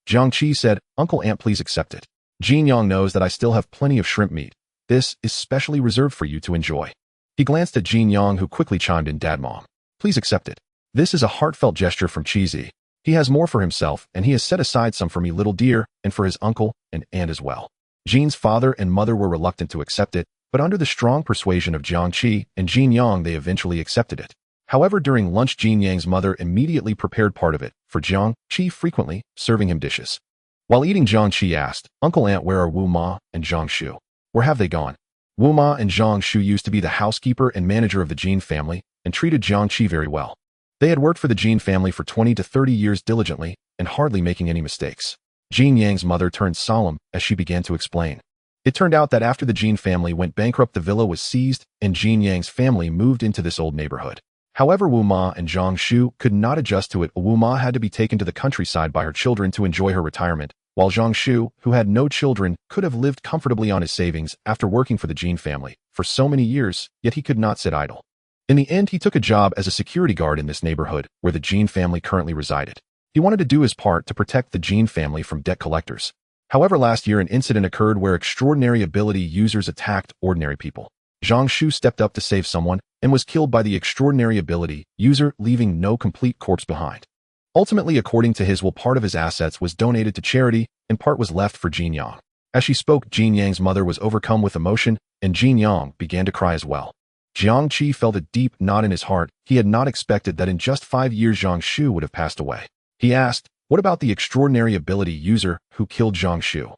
Jiang Qi said, "Uncle Aunt, please accept it. Jin Yang knows that I still have plenty of shrimp meat. This is specially reserved for you to enjoy." He glanced at Jin Yang, who quickly chimed in, "Dad, Mom, please accept it. This is a heartfelt gesture from Qizi. He has more for himself, and he has set aside some for me, little dear, and for his uncle and aunt as well." Jin's father and mother were reluctant to accept it, but under the strong persuasion of Jiang Qi and Jin Yang, they eventually accepted it. However, during lunch, Jin Yang's mother immediately prepared part of it for Jiang Qi, frequently serving him dishes. While eating, Jiang Qi asked, "Uncle Aunt, where are Wu Ma and Zhang Shu? Where have they gone?" Wu Ma and Zhang Shu used to be the housekeeper and manager of the Jin family and treated Jiang Qi very well. They had worked for the Jin family for 20 to 30 years diligently and hardly making any mistakes. Jin Yang's mother turned solemn as she began to explain. It turned out that after the Jin family went bankrupt, the villa was seized, and Jin Yang's family moved into this old neighborhood. However, Wu Ma and Jiang Qi could not adjust to it. Wu Ma had to be taken to the countryside by her children to enjoy her retirement, while Jiang Qi, who had no children, could have lived comfortably on his savings after working for the Jin family for so many years, yet he could not sit idle. In the end, he took a job as a security guard in this neighborhood where the Jin family currently resided. He wanted to do his part to protect the Jin family from debt collectors. However, last year an incident occurred where extraordinary ability users attacked ordinary people. Jiang Qi stepped up to save someone and was killed by the extraordinary ability user, leaving no complete corpse behind. Ultimately, according to his will, part of his assets was donated to charity and part was left for Jin Yang. As she spoke, Jin Yang's mother was overcome with emotion and Jin Yang began to cry as well. Jiang Qi felt a deep knot in his heart. He had not expected that in just 5 years Jiang Qi would have passed away. He asked, "What about the extraordinary ability user who killed Jiang Qi?"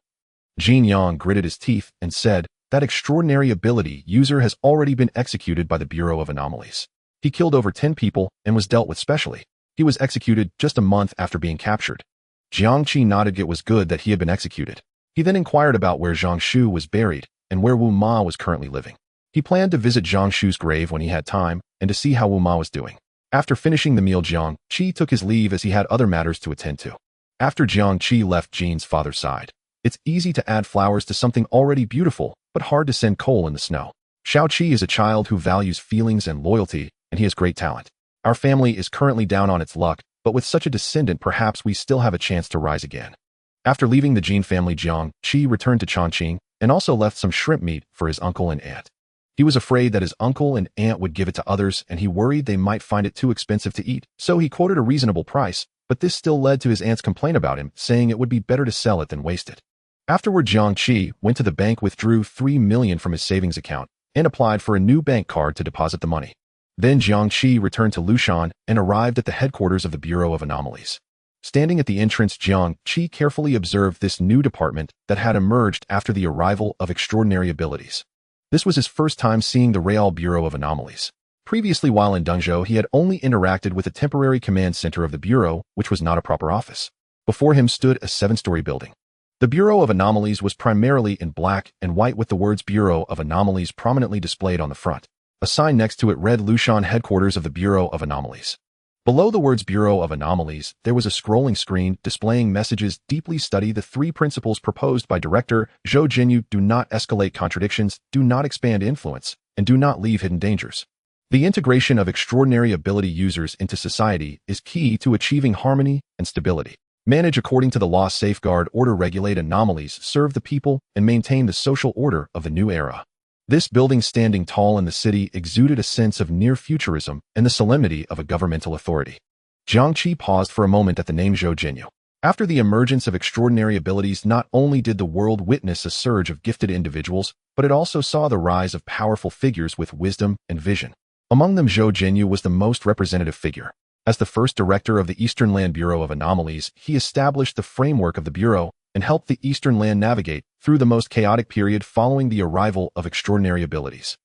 Jin Yang gritted his teeth and said, "That extraordinary ability user has already been executed by the Bureau of Anomalies. He killed over 10 people and was dealt with specially. He was executed just a month after being captured." Jiang Qi nodded. It was good that he had been executed. He then inquired about where Jiang Qi was buried and where Wu Ma was currently living. He planned to visit Jiang Qi's grave when he had time and to see how Wu Ma was doing. After finishing the meal, Jiang Qi took his leave as he had other matters to attend to. After Jiang Qi left Jin's father's side, it's easy to add flowers to something already beautiful, but hard to send coal in the snow. Xiao Qi is a child who values feelings and loyalty, and he has great talent. Our family is currently down on its luck, but with such a descendant, perhaps we still have a chance to rise again. After leaving the Jin family, Jiang Qi returned to Chongqing and also left some shrimp meat for his uncle and aunt. He was afraid that his uncle and aunt would give it to others, and he worried they might find it too expensive to eat, so he quoted a reasonable price, but this still led to his aunt's complaint about him, saying it would be better to sell it than waste it. Afterward, Jiang Qi went to the bank, withdrew 3 million from his savings account, and applied for a new bank card to deposit the money. Then Jiang Qi returned to Lushan and arrived at the headquarters of the Bureau of Anomalies. Standing at the entrance, Jiang Qi carefully observed this new department that had emerged after the arrival of extraordinary abilities. This was his first time seeing the Real Bureau of Anomalies. Previously, while in Dengzhou, he had only interacted with a temporary command center of the Bureau, which was not a proper office. Before him stood a 7-story building. The Bureau of Anomalies was primarily in black and white with the words Bureau of Anomalies prominently displayed on the front. A sign next to it read Lushan Headquarters of the Bureau of Anomalies. Below the words Bureau of Anomalies, there was a scrolling screen displaying messages. Deeply study the 3 principles proposed by Director Zhou Jinyu. Do not escalate contradictions, do not expand influence, and do not leave hidden dangers. The integration of extraordinary ability users into society is key to achieving harmony and stability. Manage according to the law, safeguard order, regulate anomalies, serve the people, and maintain the social order of the new era. This building, standing tall in the city, exuded a sense of near-futurism and the solemnity of a governmental authority. Jiang Qi paused for a moment at the name Zhou Jinyu. After the emergence of extraordinary abilities, not only did the world witness a surge of gifted individuals, but it also saw the rise of powerful figures with wisdom and vision. Among them, Zhou Jinyu was the most representative figure. As the first director of the Eastern Land Bureau of Anomalies, he established the framework of the Bureau and helped the Eastern Land navigate through the most chaotic period following the arrival of extraordinary abilities.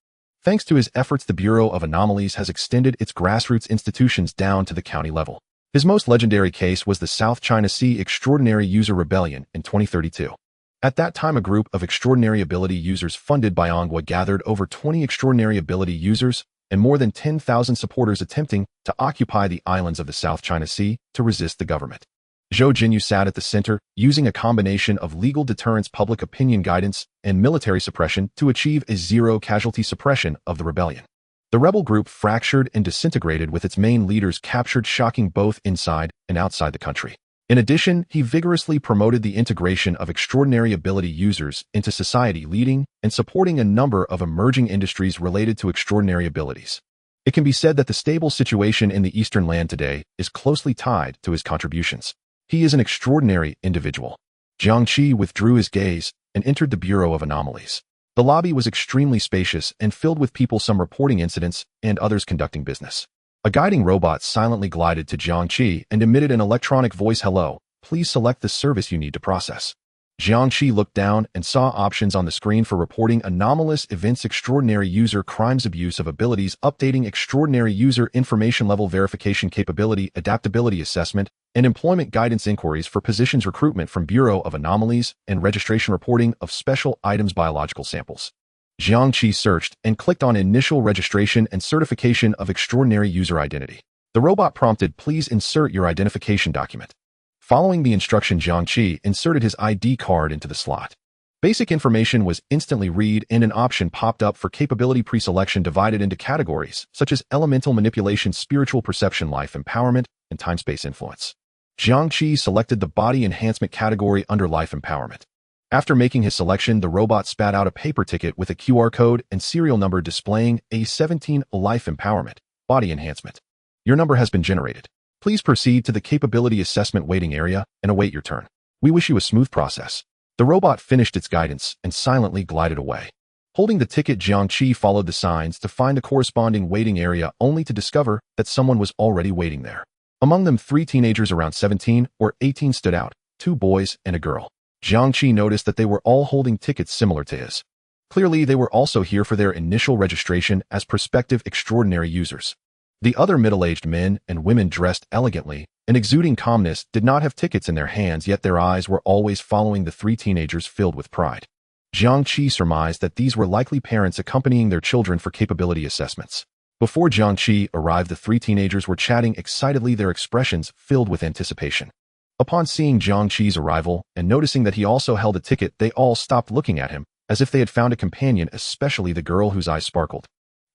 Thanks to his efforts, the Bureau of Anomalies has extended its grassroots institutions down to the county level. His most legendary case was the South China Sea Extraordinary User Rebellion in 2032. At that time, a group of extraordinary ability users funded by Ongwa gathered over 20 extraordinary ability users and more than 10,000 supporters attempting to occupy the islands of the South China Sea to resist the government. Zhou Jinyu sat at the center, using a combination of legal deterrence, public opinion guidance, and military suppression to achieve a zero-casualty suppression of the rebellion. The rebel group fractured and disintegrated with its main leaders captured, shocking both inside and outside the country. In addition, he vigorously promoted the integration of extraordinary ability users into society, leading and supporting a number of emerging industries related to extraordinary abilities. It can be said that the stable situation in the Eastern Land today is closely tied to his contributions. He is an extraordinary individual. Jiang Qi withdrew his gaze and entered the Bureau of Anomalies. The lobby was extremely spacious and filled with people, some reporting incidents and others conducting business. A guiding robot silently glided to Jiang Qi and emitted an electronic voice, "Hello, please select the service you need to process." Jiang Qi looked down and saw options on the screen for reporting anomalous events, extraordinary user crimes, abuse of abilities, updating extraordinary user information level verification capability, adaptability assessment, and employment guidance inquiries for positions, recruitment from Bureau of Anomalies, and registration reporting of special items, biological samples. Jiang Qi searched and clicked on initial registration and certification of extraordinary user identity. The robot prompted, "Please insert your identification document." Following the instruction, Jiang Qi inserted his ID card into the slot. Basic information was instantly read, and an option popped up for capability preselection divided into categories, such as elemental manipulation, spiritual perception, life empowerment, and time-space influence. Jiang Qi selected the body enhancement category under life empowerment. After making his selection, the robot spat out a paper ticket with a QR code and serial number displaying A17 life empowerment, body enhancement. Your number has been generated. Please proceed to the capability assessment waiting area and await your turn. We wish you a smooth process. The robot finished its guidance and silently glided away. Holding the ticket, Jiang Qi followed the signs to find the corresponding waiting area, only to discover that someone was already waiting there. Among them, 3 teenagers around 17 or 18 stood out, 2 boys and a girl. Jiang Qi noticed that they were all holding tickets similar to his. Clearly, they were also here for their initial registration as prospective extraordinary users. The other middle-aged men and women, dressed elegantly and exuding calmness, did not have tickets in their hands, yet their eyes were always following the 3 teenagers filled with pride. Jiang Qi surmised that these were likely parents accompanying their children for capability assessments. Before Jiang Qi arrived, the 3 teenagers were chatting excitedly, their expressions filled with anticipation. Upon seeing Jiang Qi's arrival and noticing that he also held a ticket, they all stopped looking at him, as if they had found a companion, especially the girl whose eyes sparkled.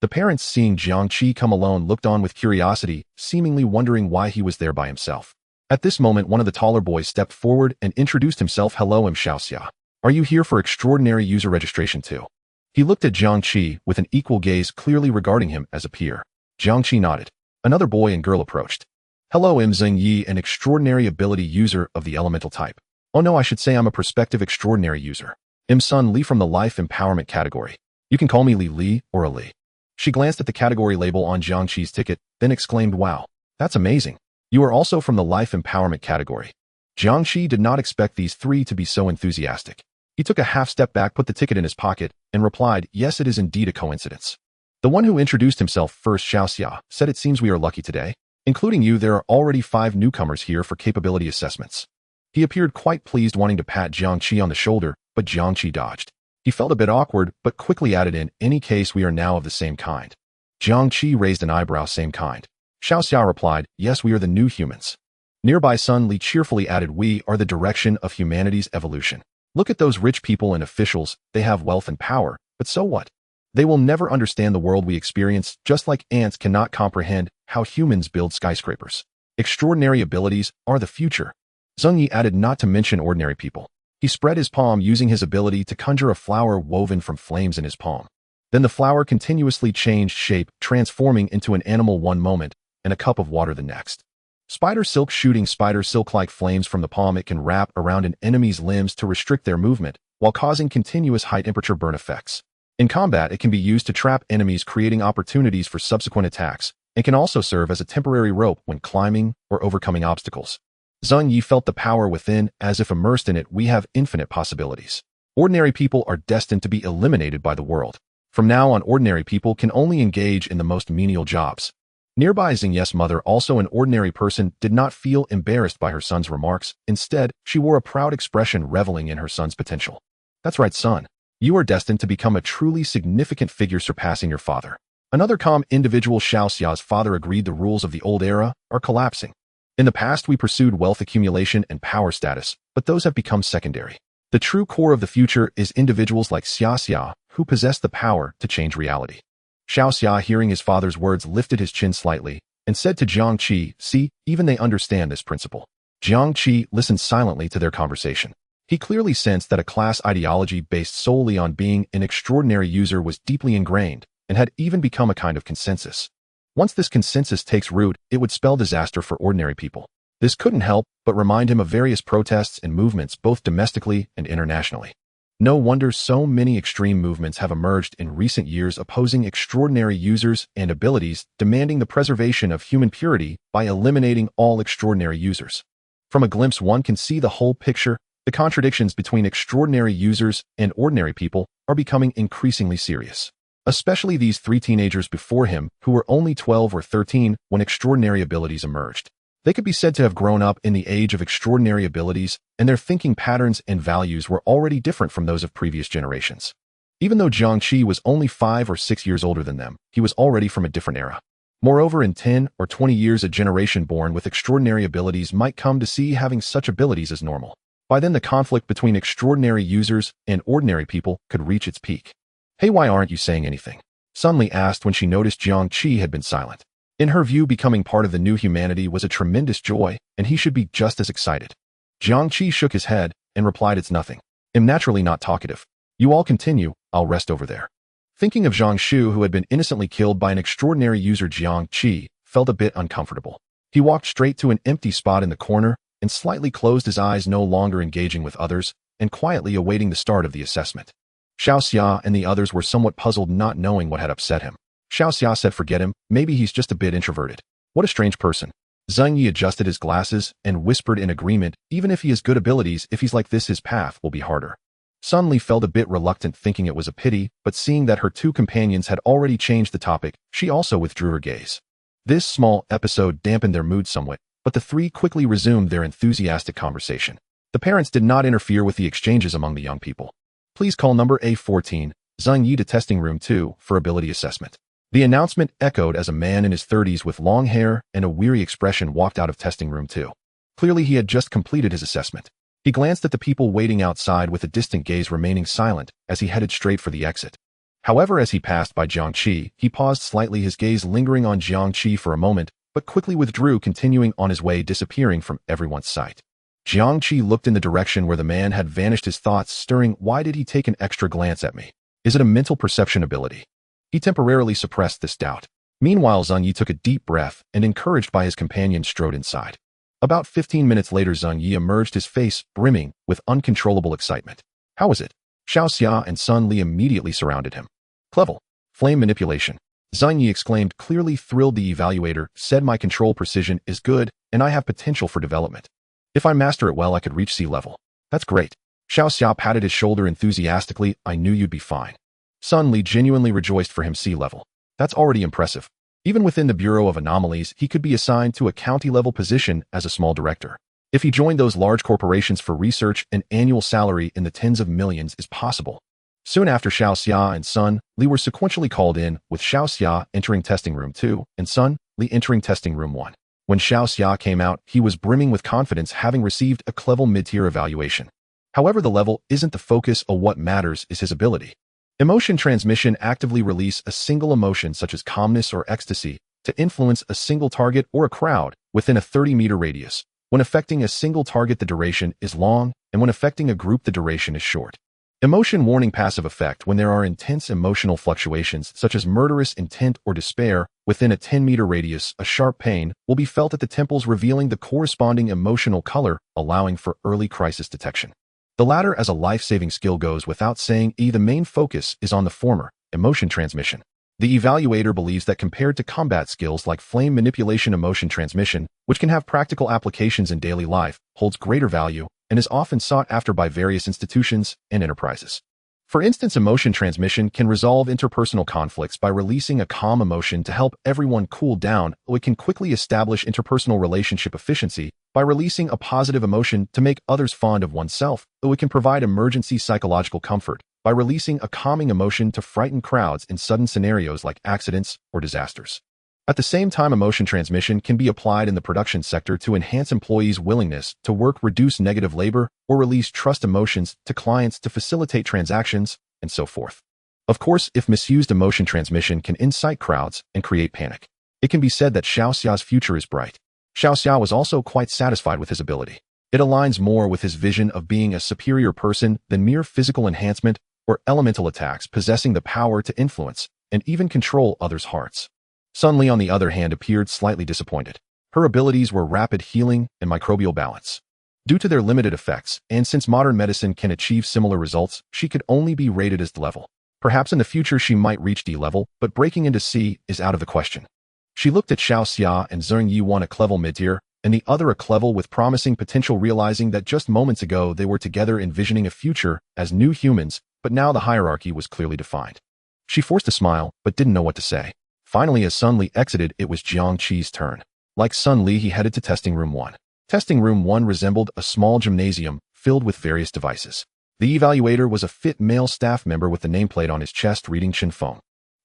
The parents, seeing Jiang Qi come alone, looked on with curiosity, seemingly wondering why he was there by himself. At this moment, one of the taller boys stepped forward and introduced himself. "Hello, I'm Xiaoxia. Are you here for extraordinary user registration too?" He looked at Jiang Qi with an equal gaze, clearly regarding him as a peer. Jiang Qi nodded. Another boy and girl approached. "Hello, I'm Zheng Yi, an extraordinary ability user of the elemental type." "Oh no, I should say I'm a prospective extraordinary user. I'm Sun Li from the life empowerment category. You can call me Li or a Li." She glanced at the category label on Jiang Qi's ticket, then exclaimed, "Wow, that's amazing. You are also from the life empowerment category." Jiang Qi did not expect these 3 to be so enthusiastic. He took a half step back, put the ticket in his pocket, and replied, "Yes, it is indeed a coincidence." The one who introduced himself first, Xiaoxia, said, "It seems we are lucky today. Including you, there are already 5 newcomers here for capability assessments." He appeared quite pleased, wanting to pat Jiang Qi on the shoulder, but Jiang Qi dodged. He felt a bit awkward, but quickly added, "In any case, we are now of the same kind." Jiang Qi raised an eyebrow. "Same kind?" Xiaoxia replied, "Yes, we are the new humans." Nearby, Sun Li cheerfully added, "We are the direction of humanity's evolution. Look at those rich people and officials. They have wealth and power, but so what? They will never understand the world we experience, just like ants cannot comprehend how humans build skyscrapers. Extraordinary abilities are the future." Zheng Yi added, "Not to mention ordinary people." He spread his palm, using his ability to conjure a flower woven from flames in his palm. Then the flower continuously changed shape, transforming into an animal one moment and a cup of water the next. Spider silk, shooting spider silk-like flames from the palm, it can wrap around an enemy's limbs to restrict their movement, while causing continuous high temperature burn effects. In combat, it can be used to trap enemies, creating opportunities for subsequent attacks, and can also serve as a temporary rope when climbing or overcoming obstacles. Zheng Yi felt the power within, as if immersed in it. "We have infinite possibilities. Ordinary people are destined to be eliminated by the world. From now on, ordinary people can only engage in the most menial jobs." Nearby, Zheng Yi's mother, also an ordinary person, did not feel embarrassed by her son's remarks. Instead, she wore a proud expression, reveling in her son's potential. "That's right, son. You are destined to become a truly significant figure, surpassing your father." Another calm individual, Xiaoxia's father, agreed. "The rules of the old era are collapsing. In the past, we pursued wealth accumulation and power status, but those have become secondary. The true core of the future is individuals like Xiaoxia, who possess the power to change reality." Xiaoxia, hearing his father's words, lifted his chin slightly and said to Jiang Qi, "See, even they understand this principle." Jiang Qi listened silently to their conversation. He clearly sensed that a class ideology based solely on being an extraordinary user was deeply ingrained and had even become a kind of consensus. Once this consensus takes root, it would spell disaster for ordinary people. This couldn't help but remind him of various protests and movements, both domestically and internationally. No wonder so many extreme movements have emerged in recent years, opposing extraordinary users and abilities, demanding the preservation of human purity by eliminating all extraordinary users. From a glimpse, one can see the whole picture. The contradictions between extraordinary users and ordinary people are becoming increasingly serious. Especially these three teenagers before him who were only 12 or 13 when extraordinary abilities emerged. They could be said to have grown up in the age of extraordinary abilities, and their thinking patterns and values were already different from those of previous generations. Even though Jiang Qi was only 5 or 6 years older than them, he was already from a different era. Moreover, in 10 or 20 years, a generation born with extraordinary abilities might come to see having such abilities as normal. By then, the conflict between extraordinary users and ordinary people could reach its peak. "Hey, why aren't you saying anything?" Sun Li asked when she noticed Jiang Qi had been silent. In her view, becoming part of the new humanity was a tremendous joy, and he should be just as excited. Jiang Qi shook his head and replied, "It's nothing. I'm naturally not talkative. You all continue, I'll rest over there." Thinking of Zhang Shu, who had been innocently killed by an extraordinary user, Jiang Qi felt a bit uncomfortable. He walked straight to an empty spot in the corner and slightly closed his eyes, no longer engaging with others and quietly awaiting the start of the assessment. Xiao Xia and the others were somewhat puzzled, not knowing what had upset him. Xiao Xia said, "Forget him, maybe he's just a bit introverted." "What a strange person." Zheng Yi adjusted his glasses and whispered in agreement, "Even if he has good abilities, if he's like this, his path will be harder." Sun Li felt a bit reluctant, thinking it was a pity, but seeing that her two companions had already changed the topic, she also withdrew her gaze. This small episode dampened their mood somewhat, but the three quickly resumed their enthusiastic conversation. The parents did not interfere with the exchanges among the young people. "Please call number A14, Zheng Yi, to testing room 2 for ability assessment." The announcement echoed as a man in his 30s with long hair and a weary expression walked out of testing room 2. Clearly, he had just completed his assessment. He glanced at the people waiting outside with a distant gaze, remaining silent as he headed straight for the exit. However, as he passed by Jiang Qi, he paused slightly, his gaze lingering on Jiang Qi for a moment, but quickly withdrew, continuing on his way, disappearing from everyone's sight. Jiang Qi looked in the direction where the man had vanished, his thoughts stirring. Why did he take an extra glance at me? Is it a mental perception ability? He temporarily suppressed this doubt. Meanwhile, Zheng Yi took a deep breath and, encouraged by his companion, strode inside. About 15 minutes later, Zheng Yi emerged, his face brimming with uncontrollable excitement. "How is it?" Xiao Xia and Sun Li immediately surrounded him. "Clever. Flame manipulation." Zheng Yi exclaimed, clearly thrilled. "The evaluator said my control precision is good and I have potential for development. If I master it well, I could reach sea level." "That's great." Xiao Xia patted his shoulder enthusiastically. "I knew you'd be fine." Sun Li genuinely rejoiced for him. "Sea level. That's already impressive. Even within the Bureau of Anomalies, he could be assigned to a county-level position as a small director. If he joined those large corporations for research, an annual salary in the tens of millions is possible." Soon after, Xiao Xia and Sun Li were sequentially called in, with Xiao Xia entering testing room 2 and Sun Li entering testing room 1. When Xiao Xia came out, he was brimming with confidence, having received a clever mid-tier evaluation. However, the level isn't the focus, or what matters is his ability. Emotion transmission actively release a single emotion such as calmness or ecstasy to influence a single target or a crowd within a 30-meter radius. When affecting a single target, the duration is long, and when affecting a group, the duration is short. Emotion warning passive effect: when there are intense emotional fluctuations such as murderous intent or despair within a 10-meter radius, a sharp pain will be felt at the temples, revealing the corresponding emotional color, allowing for early crisis detection. The latter, as a life-saving skill, goes without saying. The main focus is on the former, emotion transmission. The evaluator believes that compared to combat skills like flame manipulation, emotion transmission, which can have practical applications in daily life, holds greater value and is often sought after by various institutions and enterprises. For instance, emotion transmission can resolve interpersonal conflicts by releasing a calm emotion to help everyone cool down, or it can quickly establish interpersonal relationship efficiency by releasing a positive emotion to make others fond of oneself, or it can provide emergency psychological comfort by releasing a calming emotion to frighten crowds in sudden scenarios like accidents or disasters. At the same time, emotion transmission can be applied in the production sector to enhance employees' willingness to work, reduce negative labor, or release trust emotions to clients to facilitate transactions, and so forth. Of course, if misused, emotion transmission can incite crowds and create panic. It can be said that Xiao Xia's future is bright. Xiao Xia was also quite satisfied with his ability. It aligns more with his vision of being a superior person than mere physical enhancement or elemental attacks, possessing the power to influence and even control others' hearts. Sun Li, on the other hand, appeared slightly disappointed. Her abilities were rapid healing and microbial balance. Due to their limited effects, and since modern medicine can achieve similar results, she could only be rated as D level. Perhaps in the future she might reach D level, but breaking into C is out of the question. She looked at Xiao Xia and Zheng Yi, won a clever mid-tier and the other a clever with promising potential, realizing that just moments ago they were together envisioning a future as new humans, but now the hierarchy was clearly defined. She forced a smile, but didn't know what to say. Finally, as Sun Li exited, it was Jiang Qi's turn. Like Sun Li, he headed to Testing Room 1. Testing Room 1 resembled a small gymnasium filled with various devices. The evaluator was a fit male staff member with the nameplate on his chest reading Chen Feng.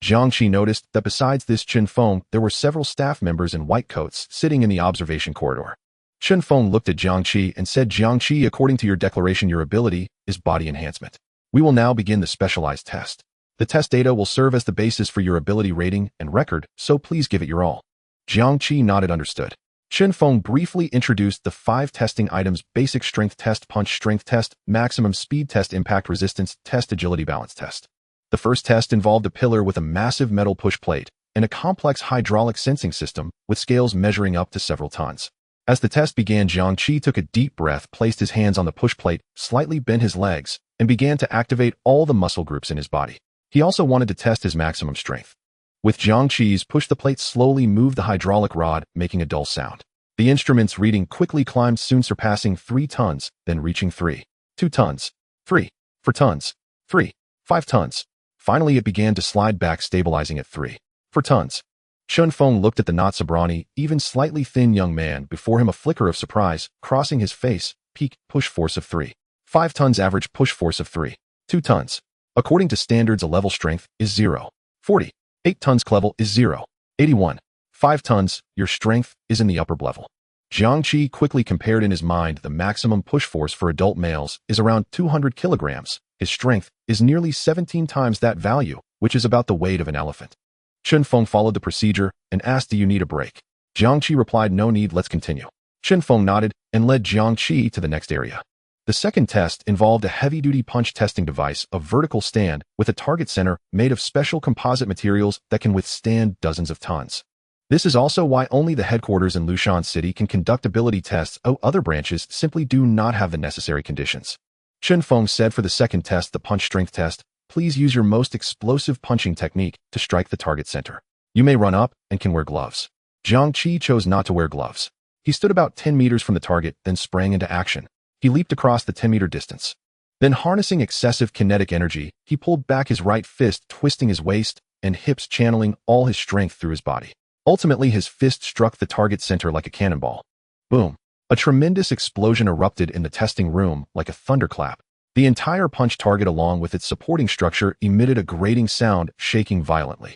Jiang Qi noticed that besides this Chen Feng, there were several staff members in white coats sitting in the observation corridor. Chen Feng looked at Jiang Qi and said, "Jiang Qi, according to your declaration, your ability is body enhancement. We will now begin the specialized test. The test data will serve as the basis for your ability rating and record, so please give it your all." Jiang Qi nodded, understood. Chen Feng briefly introduced the 5 testing items: basic strength test, punch strength test, maximum speed test, impact resistance test, agility balance test. The first test involved a pillar with a massive metal push plate and a complex hydraulic sensing system with scales measuring up to several tons. As the test began, Jiang Qi took a deep breath, placed his hands on the push plate, slightly bent his legs, and began to activate all the muscle groups in his body. He also wanted to test his maximum strength. With Jiang Qi's push, the plate slowly moved the hydraulic rod, making a dull sound. The instrument's reading quickly climbed, soon surpassing 3 tons, then reaching 3, 2 tons, 3, 4 tons, 3, 5 tons. Finally, it began to slide back, stabilizing at 3, 4 tons. Chen Feng looked at the not so brawny, even slightly thin young man before him, a flicker of surprise crossing his face. Peak push force of 3, 5 tons, average push force of 3, 2 tons. According to standards, a level strength is 0, 40. 8 tons level is 0, 81. 5 tons, your strength is in the upper level. Jiang Qi quickly compared in his mind. The maximum push force for adult males is around 200 kilograms. His strength is nearly 17 times that value, which is about the weight of an elephant. Chen Feng followed the procedure and asked, "Do you need a break?" Jiang Qi replied, "No need, let's continue." Chen Feng nodded and led Jiang Qi to the next area. The second test involved a heavy-duty punch testing device, a vertical stand with a target center made of special composite materials that can withstand dozens of tons. This is also why only the headquarters in Lushan City can conduct ability tests. Other branches simply do not have the necessary conditions. Chen Feng said, for the second test, the punch strength test, please use your most explosive punching technique to strike the target center. You may run up and can wear gloves. Jiang Qi chose not to wear gloves. He stood about 10 meters from the target, then sprang into action. He leaped across the 10-meter distance. Then, harnessing excessive kinetic energy, he pulled back his right fist, twisting his waist and hips, channeling all his strength through his body. Ultimately, his fist struck the target center like a cannonball. Boom! A tremendous explosion erupted in the testing room like a thunderclap. The entire punch target, along with its supporting structure, emitted a grating sound, shaking violently.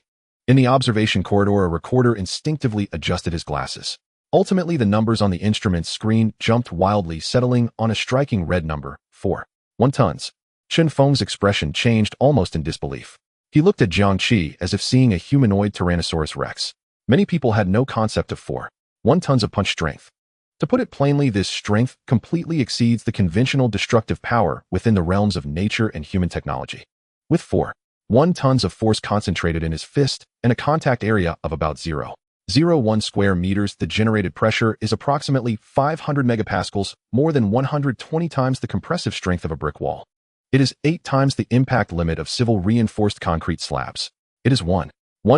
In the observation corridor, a recorder instinctively adjusted his glasses. Ultimately, the numbers on the instrument screen jumped wildly, settling on a striking red number, 4, 1 tons. Chen Feng's expression changed almost in disbelief. He looked at Jiang Qi as if seeing a humanoid Tyrannosaurus Rex. Many people had no concept of 4, 1 tons of punch strength. To put it plainly, this strength completely exceeds the conventional destructive power within the realms of nature and human technology. With 4, 1 tons of force concentrated in his fist and a contact area of about 0.01 square meters, the generated pressure is approximately 500 megapascals, more than 120 times the compressive strength of a brick wall. It is 8 times the impact limit of civil reinforced concrete slabs. It is 1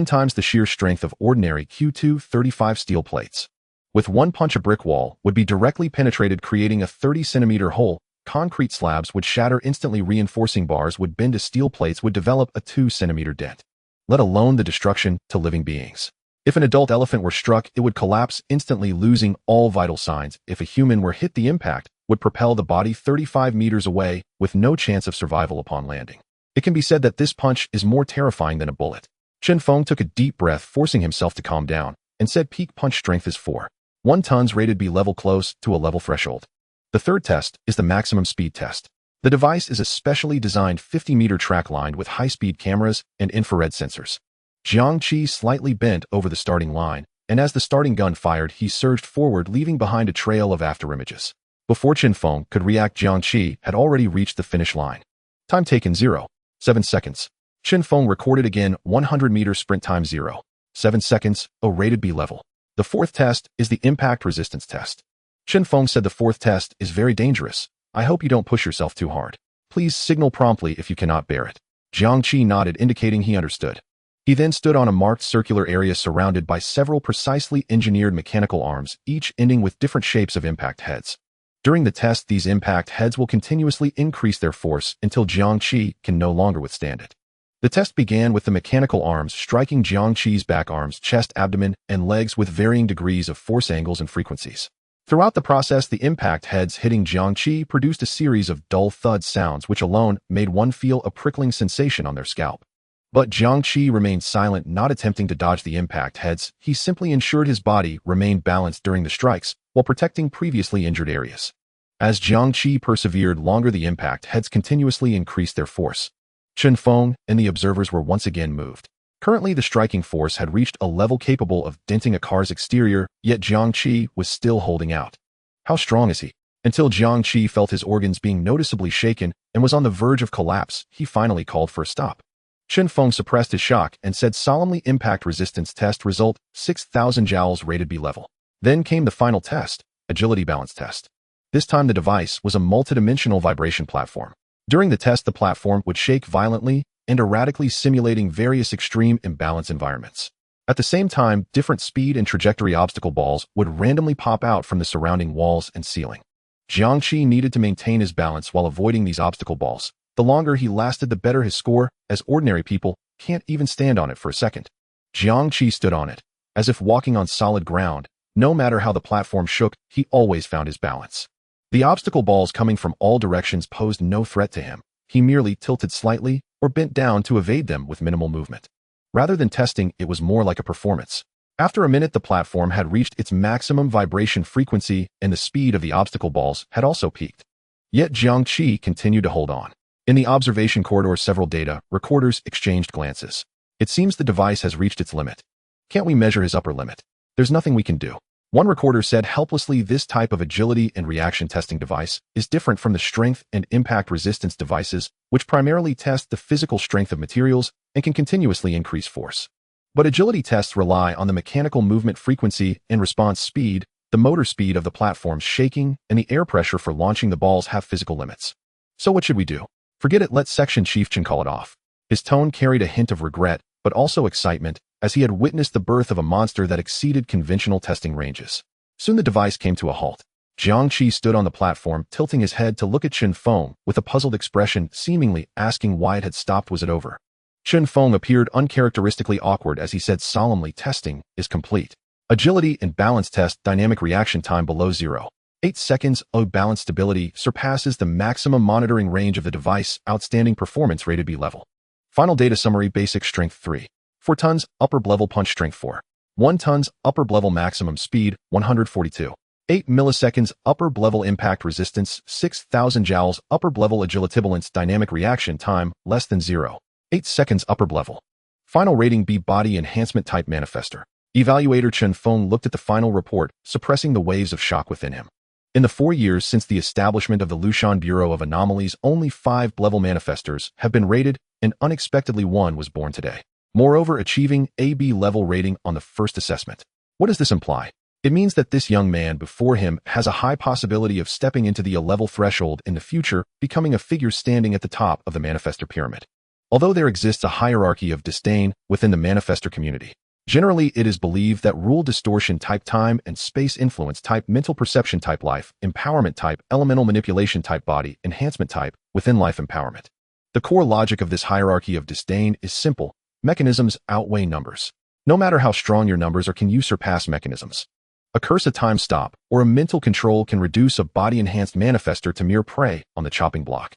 times the shear strength of ordinary Q235 steel plates. With one punch, a brick wall would be directly penetrated, creating a 30-centimeter hole. Concrete slabs would shatter instantly, reinforcing bars would bend as steel plates would develop a 2-centimeter dent. Let alone the destruction to living beings. If an adult elephant were struck, it would collapse instantly, losing all vital signs. If a human were hit, the impact would propel the body 35 meters away with no chance of survival upon landing. It can be said that this punch is more terrifying than a bullet. Chen Feng took a deep breath, forcing himself to calm down, and said, peak punch strength is 4, 1 tons, rated B level, close to a level threshold. The third test is the maximum speed test. The device is a specially designed 50-meter track lined with high-speed cameras and infrared sensors. Jiang Qi slightly bent over the starting line, and as the starting gun fired, he surged forward, leaving behind a trail of afterimages. Before Chen Feng could react, Jiang Qi had already reached the finish line. Time taken 0.7 seconds. Chen Feng recorded again 100-meter sprint time 0.7 seconds, a rated B level. The fourth test is the impact resistance test. Chen Feng said, the fourth test is very dangerous. I hope you don't push yourself too hard. Please signal promptly if you cannot bear it. Jiang Qi nodded, indicating he understood. He then stood on a marked circular area surrounded by several precisely engineered mechanical arms, each ending with different shapes of impact heads. During the test, these impact heads will continuously increase their force until Jiang Qi can no longer withstand it. The test began with the mechanical arms striking Jiang Qi's back arms, chest, abdomen, and legs with varying degrees of force angles and frequencies. Throughout the process, the impact heads hitting Jiang Qi produced a series of dull thud sounds which alone made one feel a prickling sensation on their scalp. But Jiang Qi remained silent, not attempting to dodge the impact heads. He simply ensured his body remained balanced during the strikes while protecting previously injured areas. As Jiang Qi persevered longer, the impact heads continuously increased their force. Chen Feng and the observers were once again moved. Currently, the striking force had reached a level capable of denting a car's exterior, yet Jiang Qi was still holding out. How strong is he? Until Jiang Qi felt his organs being noticeably shaken and was on the verge of collapse, he finally called for a stop. Chen Feng suppressed his shock and said solemnly, impact resistance test result, 6,000 joules rated B level. Then came the final test, agility balance test. This time the device was a multidimensional vibration platform. During the test, the platform would shake violently and erratically, simulating various extreme imbalance environments. At the same time, different speed and trajectory obstacle balls would randomly pop out from the surrounding walls and ceiling. Jiang Qi needed to maintain his balance while avoiding these obstacle balls. The longer he lasted, the better his score, as ordinary people can't even stand on it for a second. Jiang Qi stood on it, as if walking on solid ground. No matter how the platform shook, he always found his balance. The obstacle balls coming from all directions posed no threat to him. He merely tilted slightly or bent down to evade them with minimal movement. Rather than testing, it was more like a performance. After a minute, the platform had reached its maximum vibration frequency and the speed of the obstacle balls had also peaked. Yet Jiang Qi continued to hold on. In the observation corridor, several data recorders exchanged glances. It seems the device has reached its limit. Can't we measure his upper limit? There's nothing we can do. One recorder said helplessly, this type of agility and reaction testing device is different from the strength and impact resistance devices, which primarily test the physical strength of materials and can continuously increase force. But agility tests rely on the mechanical movement frequency and response speed, the motor speed of the platform's shaking, and the air pressure for launching the balls have physical limits. So what should we do? Forget it, let Section Chief Chen call it off. His tone carried a hint of regret, but also excitement, as he had witnessed the birth of a monster that exceeded conventional testing ranges. Soon the device came to a halt. Jiang Qi stood on the platform, tilting his head to look at Chen Feng with a puzzled expression, seemingly asking why it had stopped. Was it over? Chen Feng appeared uncharacteristically awkward as he said solemnly, testing is complete. Agility and balance test, dynamic reaction time below 0.8 seconds. Balance stability surpasses the maximum monitoring range of the device. Outstanding performance rated B level. Final data summary, basic strength 3. 4 tons, upper level punch strength 4. 1 tons, upper level maximum speed, 142. 8 milliseconds, upper level impact resistance, 6,000 joules, upper level agility balance, dynamic reaction time, less than 0.8 seconds, upper level. Final rating B, body enhancement type manifester. Evaluator Chen Feng looked at the final report, suppressing the waves of shock within him. In the 4 years since the establishment of the Lushan Bureau of Anomalies, only 5 level manifestors have been rated, and unexpectedly one was born today. Moreover, achieving a B level rating on the first assessment. What does this imply? It means that this young man before him has a high possibility of stepping into the A-level threshold in the future, becoming a figure standing at the top of the manifestor pyramid. Although there exists a hierarchy of disdain within the manifestor community, generally it is believed that rule distortion type time and space influence type mental perception type life empowerment type elemental manipulation type body enhancement type within life empowerment. The core logic of this hierarchy of disdain is simple. Mechanisms outweigh numbers. No matter how strong your numbers are, can you surpass mechanisms? A curse, a time stop, or a mental control can reduce a body-enhanced manifestor to mere prey on the chopping block.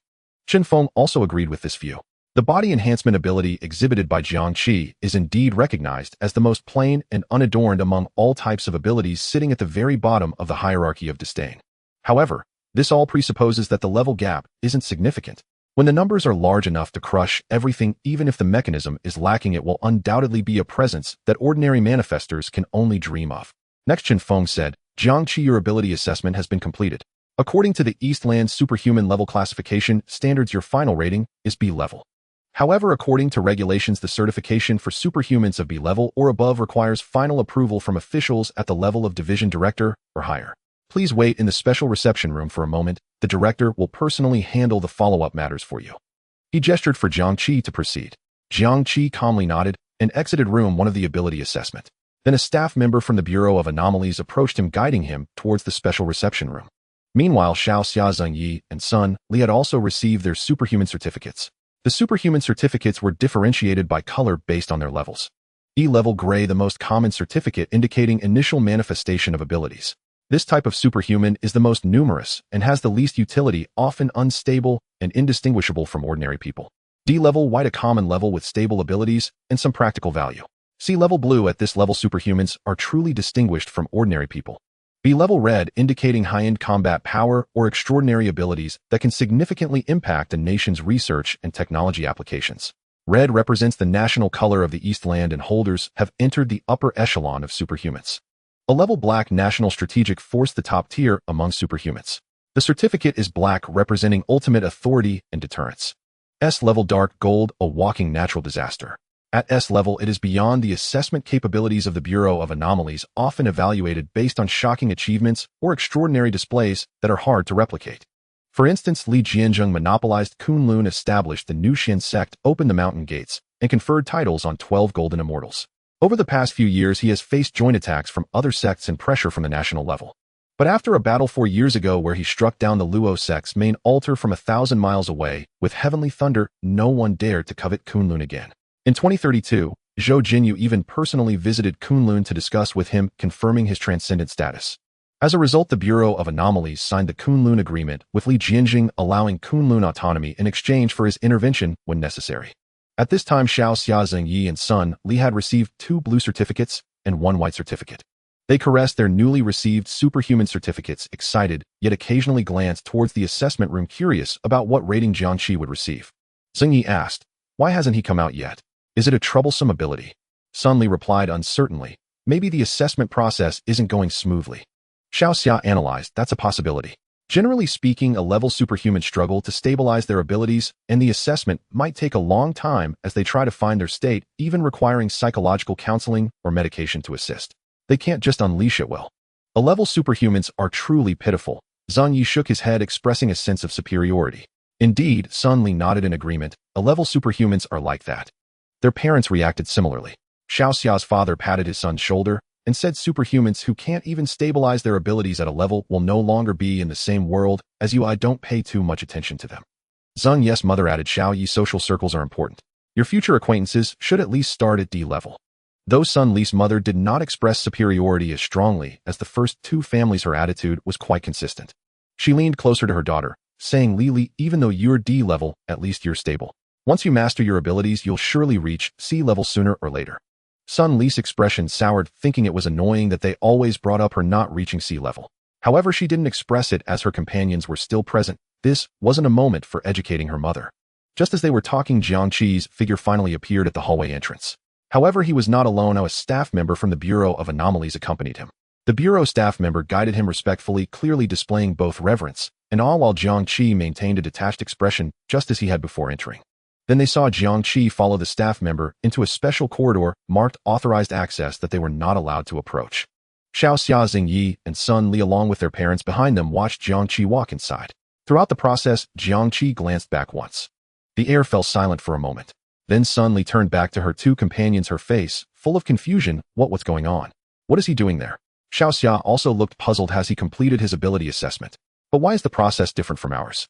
Chen Feng also agreed with this view. The body enhancement ability exhibited by Jiang Qi is indeed recognized as the most plain and unadorned among all types of abilities, sitting at the very bottom of the hierarchy of disdain. However, this all presupposes that the level gap isn't significant. When the numbers are large enough to crush everything, even if the mechanism is lacking, it will undoubtedly be a presence that ordinary manifestors can only dream of. Next, Chen Feng said, Jiang Qi, your ability assessment has been completed. According to the Eastland Superhuman Level Classification Standards, your final rating is B level. However, according to regulations, the certification for superhumans of B level or above requires final approval from officials at the level of division director or higher. Please wait in the special reception room for a moment. The director will personally handle the follow-up matters for you. He gestured for Jiang Qi to proceed. Jiang Qi calmly nodded, and exited room 1 of the ability assessment. Then a staff member from the Bureau of Anomalies approached him, guiding him towards the special reception room. Meanwhile, Xiao Xia, Zheng Yi, and Sun Li had also received their superhuman certificates. The superhuman certificates were differentiated by color based on their levels. E-level gray, the most common certificate, indicating initial manifestation of abilities. This type of superhuman is the most numerous and has the least utility, often unstable and indistinguishable from ordinary people. D-level white, a common level with stable abilities and some practical value. C-level blue, at this level superhumans are truly distinguished from ordinary people. B-level red, indicating high-end combat power or extraordinary abilities that can significantly impact a nation's research and technology applications. Red represents the national color of the Eastland, and holders have entered the upper echelon of superhumans. A level black, national strategic force, the top tier among superhumans. The certificate is black, representing ultimate authority and deterrence. S-level dark gold, a walking natural disaster. At S-level, it is beyond the assessment capabilities of the Bureau of Anomalies, often evaluated based on shocking achievements or extraordinary displays that are hard to replicate. For instance, Li Jianzheng monopolized Kunlun, established the New Xin sect, opened the mountain gates, and conferred titles on 12 golden immortals. Over the past few years, he has faced joint attacks from other sects and pressure from the national level. But after a battle 4 years ago where he struck down the Luo sect's main altar from 1,000 miles away with heavenly thunder, no one dared to covet Kunlun again. In 2032, Zhou Jinyu even personally visited Kunlun to discuss with him, confirming his transcendent status. As a result, the Bureau of Anomalies signed the Kunlun Agreement with Li Jianzheng, allowing Kunlun autonomy in exchange for his intervention when necessary. At this time, Xiao Xia, Zheng Yi, and Sun Li had received 2 blue certificates and 1 white certificate. They caressed their newly received superhuman certificates, excited, yet occasionally glanced towards the assessment room, curious about what rating Jiang Qi would receive. Zheng Yi asked, "Why hasn't he come out yet? Is it a troublesome ability?" Sun Li replied uncertainly, "Maybe the assessment process isn't going smoothly." Xiao Xia analyzed, "That's a possibility. Generally speaking, a level superhuman struggle to stabilize their abilities, and the assessment might take a long time as they try to find their state, even requiring psychological counseling or medication to assist. They can't just unleash it well. A level superhumans are truly pitiful." Zhang Yi shook his head, expressing a sense of superiority. Indeed, Sun Li nodded in agreement. A level superhumans are like that. Their parents reacted similarly. Xiao Xia's father patted his son's shoulder and said, "Superhumans who can't even stabilize their abilities at a level will no longer be in the same world as you. I don't pay too much attention to them." Zhang Yi's mother added, "Xiao Yi, social circles are important. Your future acquaintances should at least start at D level." Though Sun Li's mother did not express superiority as strongly as the first 2 families, her attitude was quite consistent. She leaned closer to her daughter, saying, "Li, even though you're D level, at least you're stable. Once you master your abilities, you'll surely reach C level sooner or later." Sun Li's expression soured, thinking it was annoying that they always brought up her not reaching C level. However, she didn't express it as her companions were still present. This wasn't a moment for educating her mother. Just as they were talking, Jiang Qi's figure finally appeared at the hallway entrance. However, he was not alone. A staff member from the Bureau of Anomalies accompanied him. The Bureau staff member guided him respectfully, clearly displaying both reverence and awe, while Jiang Qi maintained a detached expression, just as he had before entering. Then they saw Jiang Qi follow the staff member into a special corridor marked authorized access that they were not allowed to approach. Xiao Xia, Zheng Yi, and Sun Li, along with their parents behind them, watched Jiang Qi walk inside. Throughout the process, Jiang Qi glanced back once. The air fell silent for a moment. Then Sun Li turned back to her 2 companions, her face full of confusion. What's going on? What is he doing there?" Xiao Xia also looked puzzled. "Has he completed his ability assessment? But why is the process different from ours?"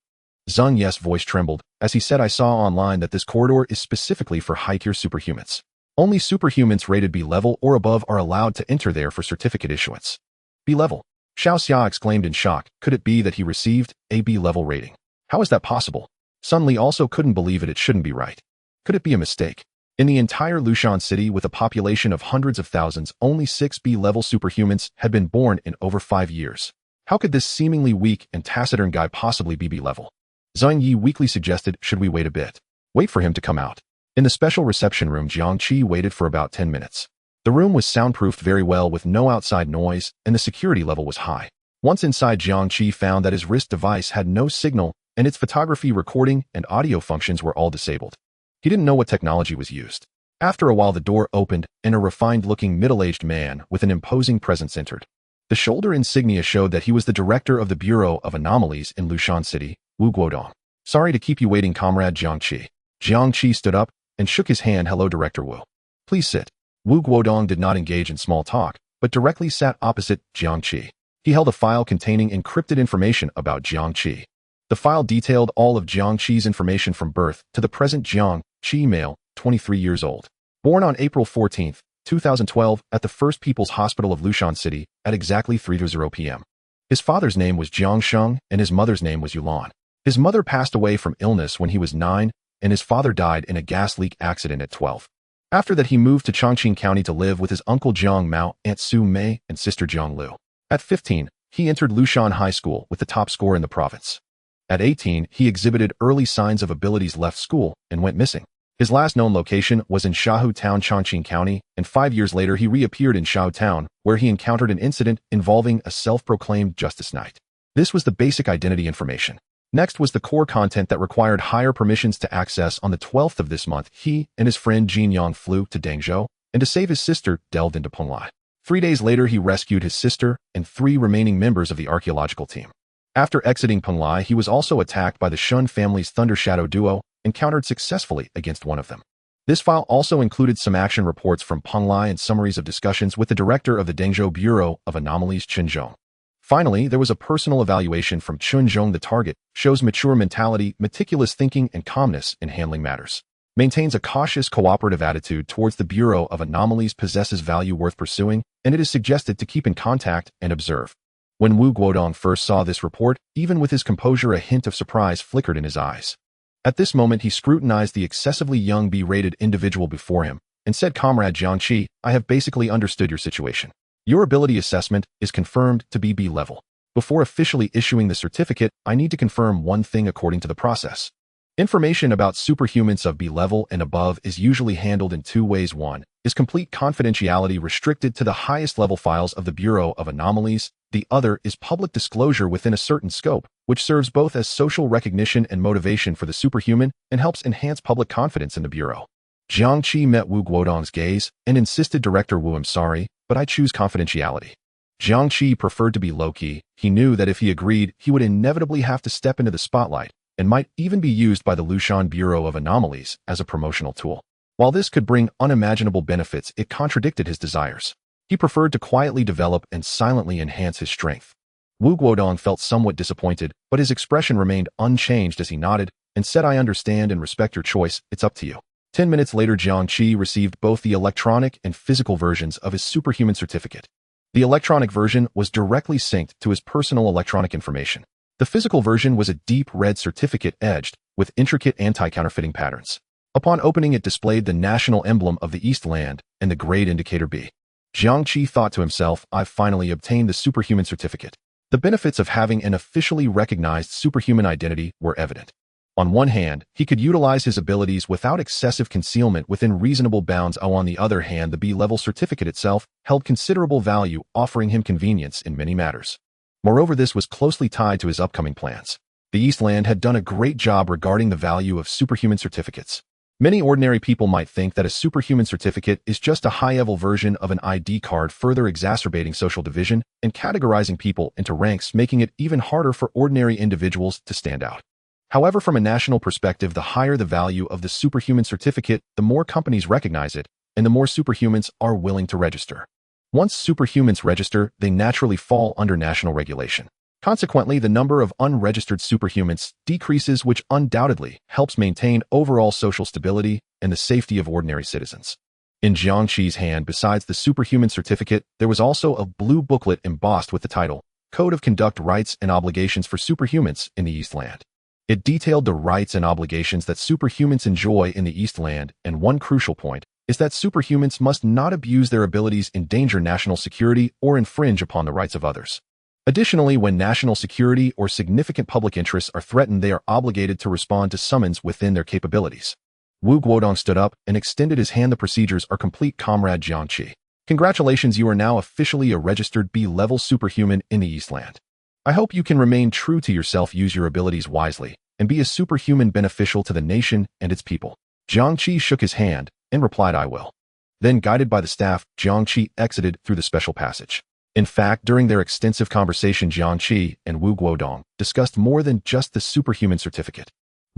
Zhang Yi's voice trembled as he said, "I saw online that this corridor is specifically for high-tier superhumans. Only superhumans rated B level or above are allowed to enter there for certificate issuance." "B level?" Xiao Xia exclaimed in shock. Could it be that he received a B level rating? How is that possible? Sun Li also couldn't believe it. It shouldn't be right. Could it be a mistake? In the entire Lushan city, with a population of hundreds of thousands, only 6 B-level superhumans had been born in over 5 years. How could this seemingly weak and taciturn guy possibly be B-level? Zhang Yi weakly suggested, "Should we wait a bit? Wait for him to come out?" In the special reception room, Jiang Qi waited for about 10 minutes. The room was soundproofed very well with no outside noise, and the security level was high. Once inside, Jiang Qi found that his wrist device had no signal, and its photography, recording, and audio functions were all disabled. He didn't know what technology was used. After a while, the door opened, and a refined-looking middle-aged man with an imposing presence entered. The shoulder insignia showed that he was the director of the Bureau of Anomalies in Lushan City, Wu Guodong. "Sorry to keep you waiting, Comrade Jiang Qi." Jiang Qi stood up and shook his hand. "Hello, Director Wu. Please sit. Wu Guodong did not engage in small talk, but directly sat opposite Jiang Qi. He held a file containing encrypted information about Jiang Qi. The file detailed all of Jiang Qi's information from birth to the present. Jiang Qi, male, 23 years old. Born on April 14, 2012, at the First People's Hospital of Lushan City at exactly 3:30 p.m. His father's name was Jiang Sheng and his mother's name was Yulan. His mother passed away from illness when he was 9, and his father died in a gas leak accident at 12. After that, he moved to Chongqing County to live with his uncle Jiang Mao, Aunt Su Mei, and sister Jiang Lu. At 15, he entered Lushan High School with the top score in the province. At 18, he exhibited early signs of abilities, left school, and went missing. His last known location was in Shahu Town, Chongqing County, and 5 years later he reappeared in Shahu Town, where he encountered an incident involving a self-proclaimed Justice Knight. This was the basic identity information. Next was the core content that required higher permissions to access. On the 12th of this month, he and his friend Jin Yang flew to Dangzhou, and to save his sister, delved into Penglai. 3 days later, he rescued his sister and 3 remaining members of the archaeological team. After exiting Penglai, he was also attacked by the Shun family's Thunder Shadow duo, and countered successfully against one of them. This file also included some action reports from Penglai and summaries of discussions with the director of the Dengzhou Bureau of Anomalies, Chen Zhong. Finally, there was a personal evaluation from Chen Zhong. The target shows mature mentality, meticulous thinking, and calmness in handling matters. Maintains a cautious, cooperative attitude towards the Bureau of Anomalies, possesses value worth pursuing, and it is suggested to keep in contact and observe. When Wu Guodong first saw this report, even with his composure, a hint of surprise flickered in his eyes. At this moment, he scrutinized the excessively young B-rated individual before him, and said, "Comrade Jiang Qi, I have basically understood your situation. Your ability assessment is confirmed to be B-level. Before officially issuing the certificate, I need to confirm one thing according to the process. Information about superhumans of B-level and above is usually handled in 2 ways. 1 is complete confidentiality restricted to the highest level files of the Bureau of Anomalies. The other is public disclosure within a certain scope, which serves both as social recognition and motivation for the superhuman and helps enhance public confidence in the Bureau." Jiang Qi met Wu Guodong's gaze and insisted, "Director Wu, I'm sorry, but I choose confidentiality." Jiang Qi preferred to be low-key. He knew that if he agreed, he would inevitably have to step into the spotlight, and might even be used by the Lushan Bureau of Anomalies as a promotional tool. While this could bring unimaginable benefits, it contradicted his desires. He preferred to quietly develop and silently enhance his strength. Wu Guodong felt somewhat disappointed, but his expression remained unchanged as he nodded and said, "I understand and respect your choice. It's up to you." 10 minutes later, Jiang Qi received both the electronic and physical versions of his superhuman certificate. The electronic version was directly synced to his personal electronic information. The physical version was a deep red certificate edged with intricate anti-counterfeiting patterns. Upon opening, it displayed the national emblem of the East Land and the grade indicator B. Jiang Qi thought to himself, "I've finally obtained the superhuman certificate." The benefits of having an officially recognized superhuman identity were evident. On one hand, he could utilize his abilities without excessive concealment within reasonable bounds. On the other hand, the B-level certificate itself held considerable value, offering him convenience in many matters. Moreover, this was closely tied to his upcoming plans. The East Land had done a great job regarding the value of superhuman certificates. Many ordinary people might think that a superhuman certificate is just a high-level version of an ID card, further exacerbating social division and categorizing people into ranks, making it even harder for ordinary individuals to stand out. However, from a national perspective, the higher the value of the superhuman certificate, the more companies recognize it, and the more superhumans are willing to register. Once superhumans register, they naturally fall under national regulation. Consequently, the number of unregistered superhumans decreases, which undoubtedly helps maintain overall social stability and the safety of ordinary citizens. In Jiang Qi's hand, besides the superhuman certificate, there was also a blue booklet embossed with the title, Code of Conduct, Rights and Obligations for Superhumans in the East Land. It detailed the rights and obligations that superhumans enjoy in the East Land, and one crucial point is that superhumans must not abuse their abilities, endanger national security, or infringe upon the rights of others. Additionally, when national security or significant public interests are threatened, they are obligated to respond to summons within their capabilities. Wu Guodong stood up and extended his hand. "The procedures are complete, Comrade Jiang Qi. Congratulations, you are now officially a registered B-level superhuman in the East Land. I hope you can remain true to yourself, use your abilities wisely, and be a superhuman beneficial to the nation and its people." Jiang Qi shook his hand and replied, "I will." Then, guided by the staff, Jiang Qi exited through the special passage. In fact, during their extensive conversation, Jiang Qi and Wu Guodong discussed more than just the superhuman certificate.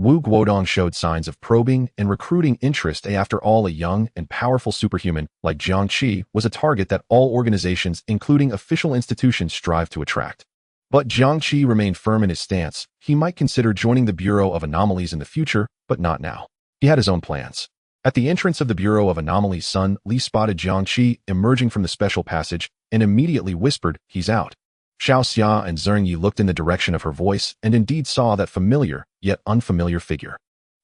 Wu Guodong showed signs of probing and recruiting interest. After all, a young and powerful superhuman like Jiang Qi was a target that all organizations, including official institutions, strive to attract. But Jiang Qi remained firm in his stance. He might consider joining the Bureau of Anomalies in the future, but not now. He had his own plans. At the entrance of the Bureau of Anomalies, Sun Li spotted Jiang Qi emerging from the special passage and immediately whispered, "He's out." Xiao Xia and Zheng Yi looked in the direction of her voice and indeed saw that familiar, yet unfamiliar figure.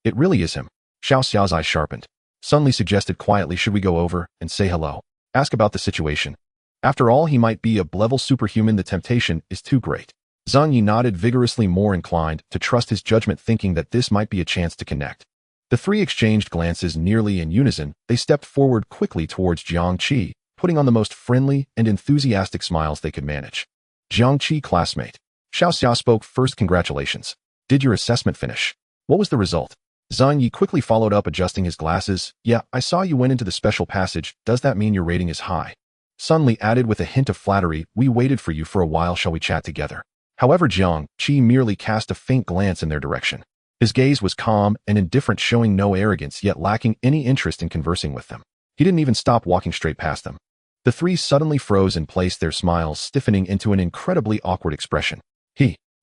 It really is him. Xiao Xia's eyes sharpened. Sun Li suggested quietly, "Should we go over and say hello? Ask about the situation? After all, he might be a level superhuman. The temptation is too great." Zheng Yi nodded vigorously, more inclined to trust his judgment, thinking that this might be a chance to connect. The three exchanged glances nearly in unison. They stepped forward quickly towards Jiang Qi, putting on the most friendly and enthusiastic smiles they could manage. "Jiang Qi, classmate." Xiao Xia spoke first. "Congratulations. Did your assessment finish? What was the result?" Zheng Yi quickly followed up, adjusting his glasses. "Yeah, I saw you went into the special passage. Does that mean your rating is high?" Sun Li added with a hint of flattery, "We waited for you for a while. Shall we chat together?" However, Jiang Qi merely cast a faint glance in their direction. His gaze was calm and indifferent, showing no arrogance, yet lacking any interest in conversing with them. He didn't even stop, walking straight past them. The three suddenly froze in place, their smiles stiffening into an incredibly awkward expression.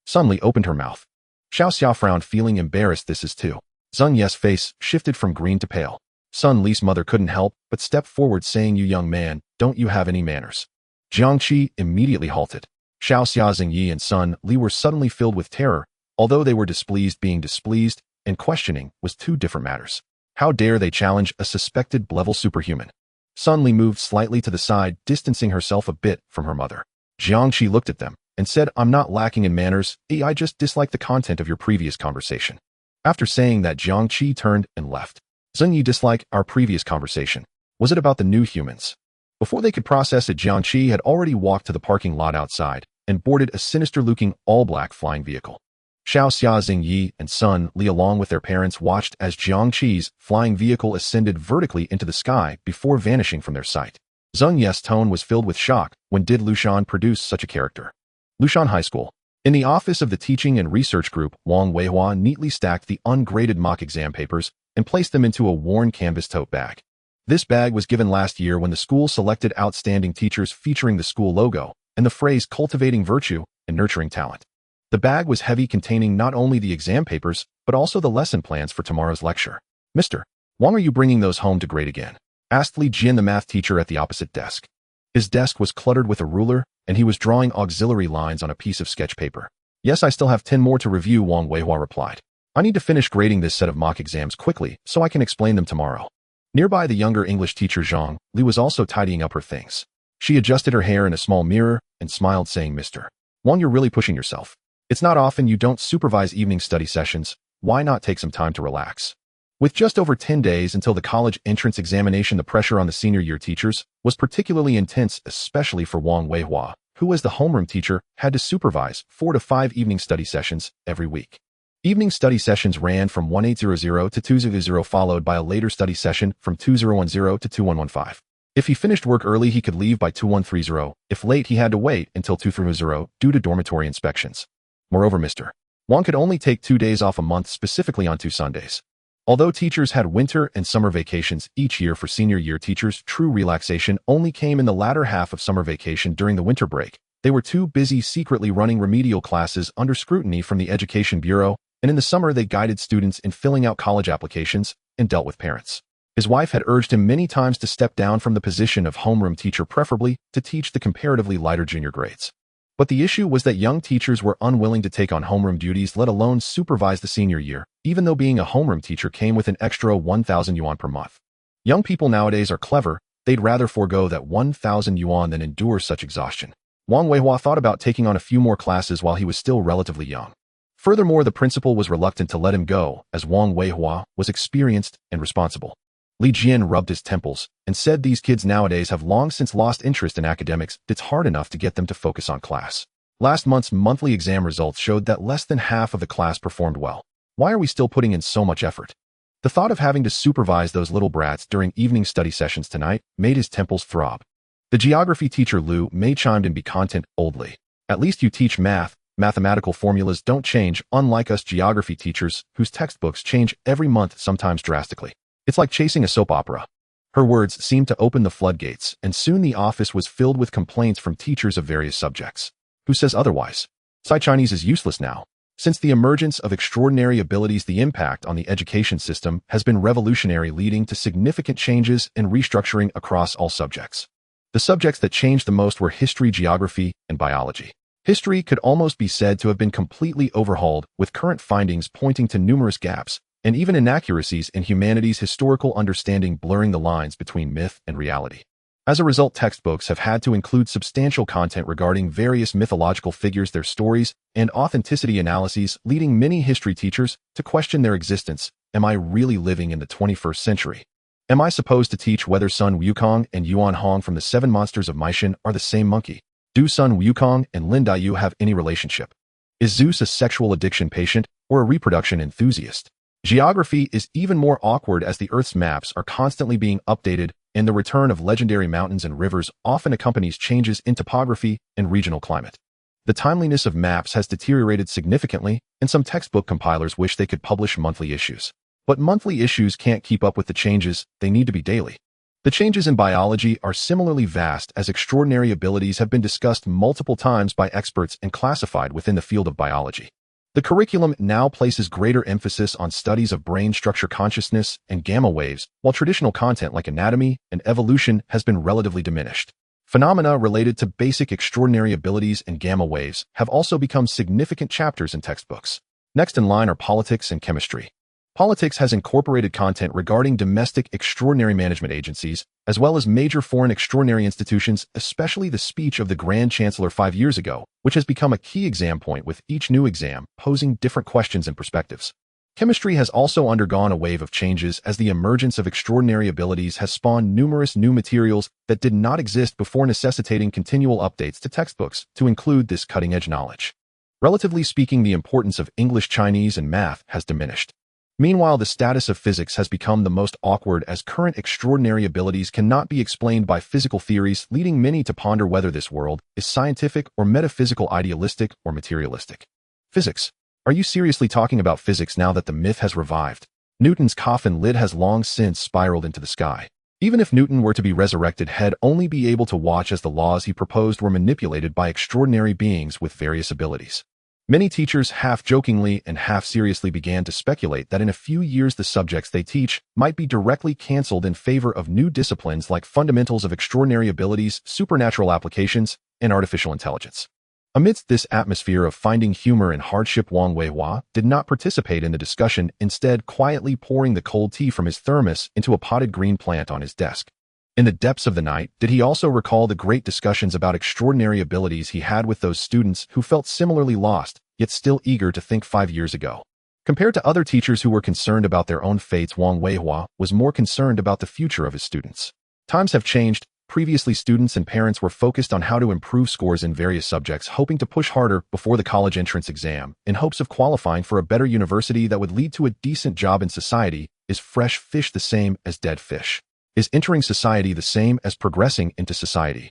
Sun Li opened her mouth. Xiao Xia frowned, feeling embarrassed. "This is too." Zheng Yi's face shifted from green to pale. Sun Li's mother couldn't help but step forward, saying, "You young man, don't you have any manners?" Jiang Qi immediately halted. Xiao Xia, Zheng Yi, and Sun Li were suddenly filled with terror. Although they were displeased, being displeased and questioning was two different matters. How dare they challenge a suspected level superhuman? Sun Li moved slightly to the side, distancing herself a bit from her mother. Jiang Qi looked at them and said, "I'm not lacking in manners. I just dislike the content of your previous conversation." After saying that, Jiang Qi turned and left. "Zheng Yi, dislike our previous conversation. Was it about the new humans?" Before they could process it, Jiang Qi had already walked to the parking lot outside and boarded a sinister-looking all-black flying vehicle. Xiao Xia, Zheng Yi, and Sun Li, along with their parents, watched as Jiang Qi's flying vehicle ascended vertically into the sky before vanishing from their sight. Zheng Yi's tone was filled with shock. When did Lushan produce such a character? Lushan High School. In the office of the Teaching and Research Group, Wang Weihua neatly stacked the ungraded mock exam papers and placed them into a worn canvas tote bag. This bag was given last year when the school selected outstanding teachers, featuring the school logo and the phrase "cultivating virtue and nurturing talent." The bag was heavy, containing not only the exam papers, but also the lesson plans for tomorrow's lecture. "Mr. Wang, are you bringing those home to grade again?" asked Li Jian, the math teacher, at the opposite desk. His desk was cluttered with a ruler, and he was drawing auxiliary lines on a piece of sketch paper. "Yes, I still have 10 more to review," Wang Weihua replied. "I need to finish grading this set of mock exams quickly so I can explain them tomorrow." Nearby, the younger English teacher Zhang Li was also tidying up her things. She adjusted her hair in a small mirror and smiled, saying, "Mr. Wang, you're really pushing yourself. It's not often you don't supervise evening study sessions. Why not take some time to relax?" With just over 10 days until the college entrance examination, the pressure on the senior year teachers was particularly intense, especially for Wang Weihua, who as the homeroom teacher had to supervise 4 to 5 evening study sessions every week. Evening study sessions ran from 1800 to 2000, followed by a later study session from 2010 to 2115. If he finished work early, he could leave by 2130. If late, he had to wait until 2300 due to dormitory inspections. Moreover, Mr. Wang could only take 2 days off a month, specifically on 2 Sundays. Although teachers had winter and summer vacations each year, for senior year teachers, true relaxation only came in the latter half of summer vacation. During the winter break, they were too busy secretly running remedial classes under scrutiny from the Education Bureau, and in the summer they guided students in filling out college applications and dealt with parents. His wife had urged him many times to step down from the position of homeroom teacher, preferably to teach the comparatively lighter junior grades. But the issue was that young teachers were unwilling to take on homeroom duties, let alone supervise the senior year, even though being a homeroom teacher came with an extra 1,000 yuan per month. Young people nowadays are clever. They'd rather forego that 1,000 yuan than endure such exhaustion. Wang Weihua thought about taking on a few more classes while he was still relatively young. Furthermore, the principal was reluctant to let him go, as Wang Weihua was experienced and responsible. Li Jian rubbed his temples and said, "These kids nowadays have long since lost interest in academics. It's hard enough to get them to focus on class." Last month's monthly exam results showed that less than half of the class performed well. Why are we still putting in so much effort? The thought of having to supervise those little brats during evening study sessions tonight made his temples throb. The geography teacher Lu Mei chimed in, "Be content, old Li. At least you teach math. Mathematical formulas don't change, unlike us geography teachers, whose textbooks change every month, sometimes drastically. It's like chasing a soap opera. Her words seemed to open the floodgates, and soon the office was filled with complaints from teachers of various subjects. Who says otherwise? Sci Chinese is useless now. Since the emergence of extraordinary abilities, the impact on the education system has been revolutionary, leading to significant changes and restructuring across all subjects. The subjects that changed the most were history, geography, and biology. History could almost be said to have been completely overhauled, with current findings pointing to numerous gaps and even inaccuracies in humanity's historical understanding, blurring the lines between myth and reality. As a result, textbooks have had to include substantial content regarding various mythological figures, their stories, and authenticity analyses, leading many history teachers to question their existence. Am I really living in the 21st century? Am I supposed to teach whether Sun Wukong and Yuan Hong from the Seven Monsters of Meishan are the same monkey? Do Sun Wukong and Lin Daiyu have any relationship? Is Zeus a sexual addiction patient or a reproduction enthusiast? Geography is even more awkward as the Earth's maps are constantly being updated, and the return of legendary mountains and rivers often accompanies changes in topography and regional climate. The timeliness of maps has deteriorated significantly, and some textbook compilers wish they could publish monthly issues. But monthly issues can't keep up with the changes, they need to be daily. The changes in biology are similarly vast, as extraordinary abilities have been discussed multiple times by experts and classified within the field of biology. The curriculum now places greater emphasis on studies of brain structure, consciousness, and gamma waves, while traditional content like anatomy and evolution has been relatively diminished. Phenomena related to basic extraordinary abilities and gamma waves have also become significant chapters in textbooks. Next in line are politics and chemistry. Politics has incorporated content regarding domestic extraordinary management agencies, as well as major foreign extraordinary institutions, especially the speech of the Grand Chancellor 5 years ago, which has become a key exam point, with each new exam posing different questions and perspectives. Chemistry has also undergone a wave of changes, as the emergence of extraordinary abilities has spawned numerous new materials that did not exist before, necessitating continual updates to textbooks to include this cutting-edge knowledge. Relatively speaking, the importance of English, Chinese, and math has diminished. Meanwhile, the status of physics has become the most awkward, as current extraordinary abilities cannot be explained by physical theories, leading many to ponder whether this world is scientific or metaphysical, idealistic or materialistic. Physics. Are you seriously talking about physics now that the myth has revived? Newton's coffin lid has long since spiraled into the sky. Even if Newton were to be resurrected, he'd only be able to watch as the laws he proposed were manipulated by extraordinary beings with various abilities. Many teachers, half-jokingly and half-seriously, began to speculate that in a few years the subjects they teach might be directly cancelled in favor of new disciplines like fundamentals of extraordinary abilities, supernatural applications, and artificial intelligence. Amidst this atmosphere of finding humor in hardship, Wang Weihua did not participate in the discussion, instead quietly pouring the cold tea from his thermos into a potted green plant on his desk. In the depths of the night, did he also recall the great discussions about extraordinary abilities he had with those students who felt similarly lost, yet still eager to think 5 years ago. Compared to other teachers who were concerned about their own fates, Wang Weihua was more concerned about the future of his students. Times have changed. Previously, students and parents were focused on how to improve scores in various subjects, hoping to push harder before the college entrance exam, in hopes of qualifying for a better university that would lead to a decent job in society. Is fresh fish the same as dead fish? Is entering society the same as progressing into society?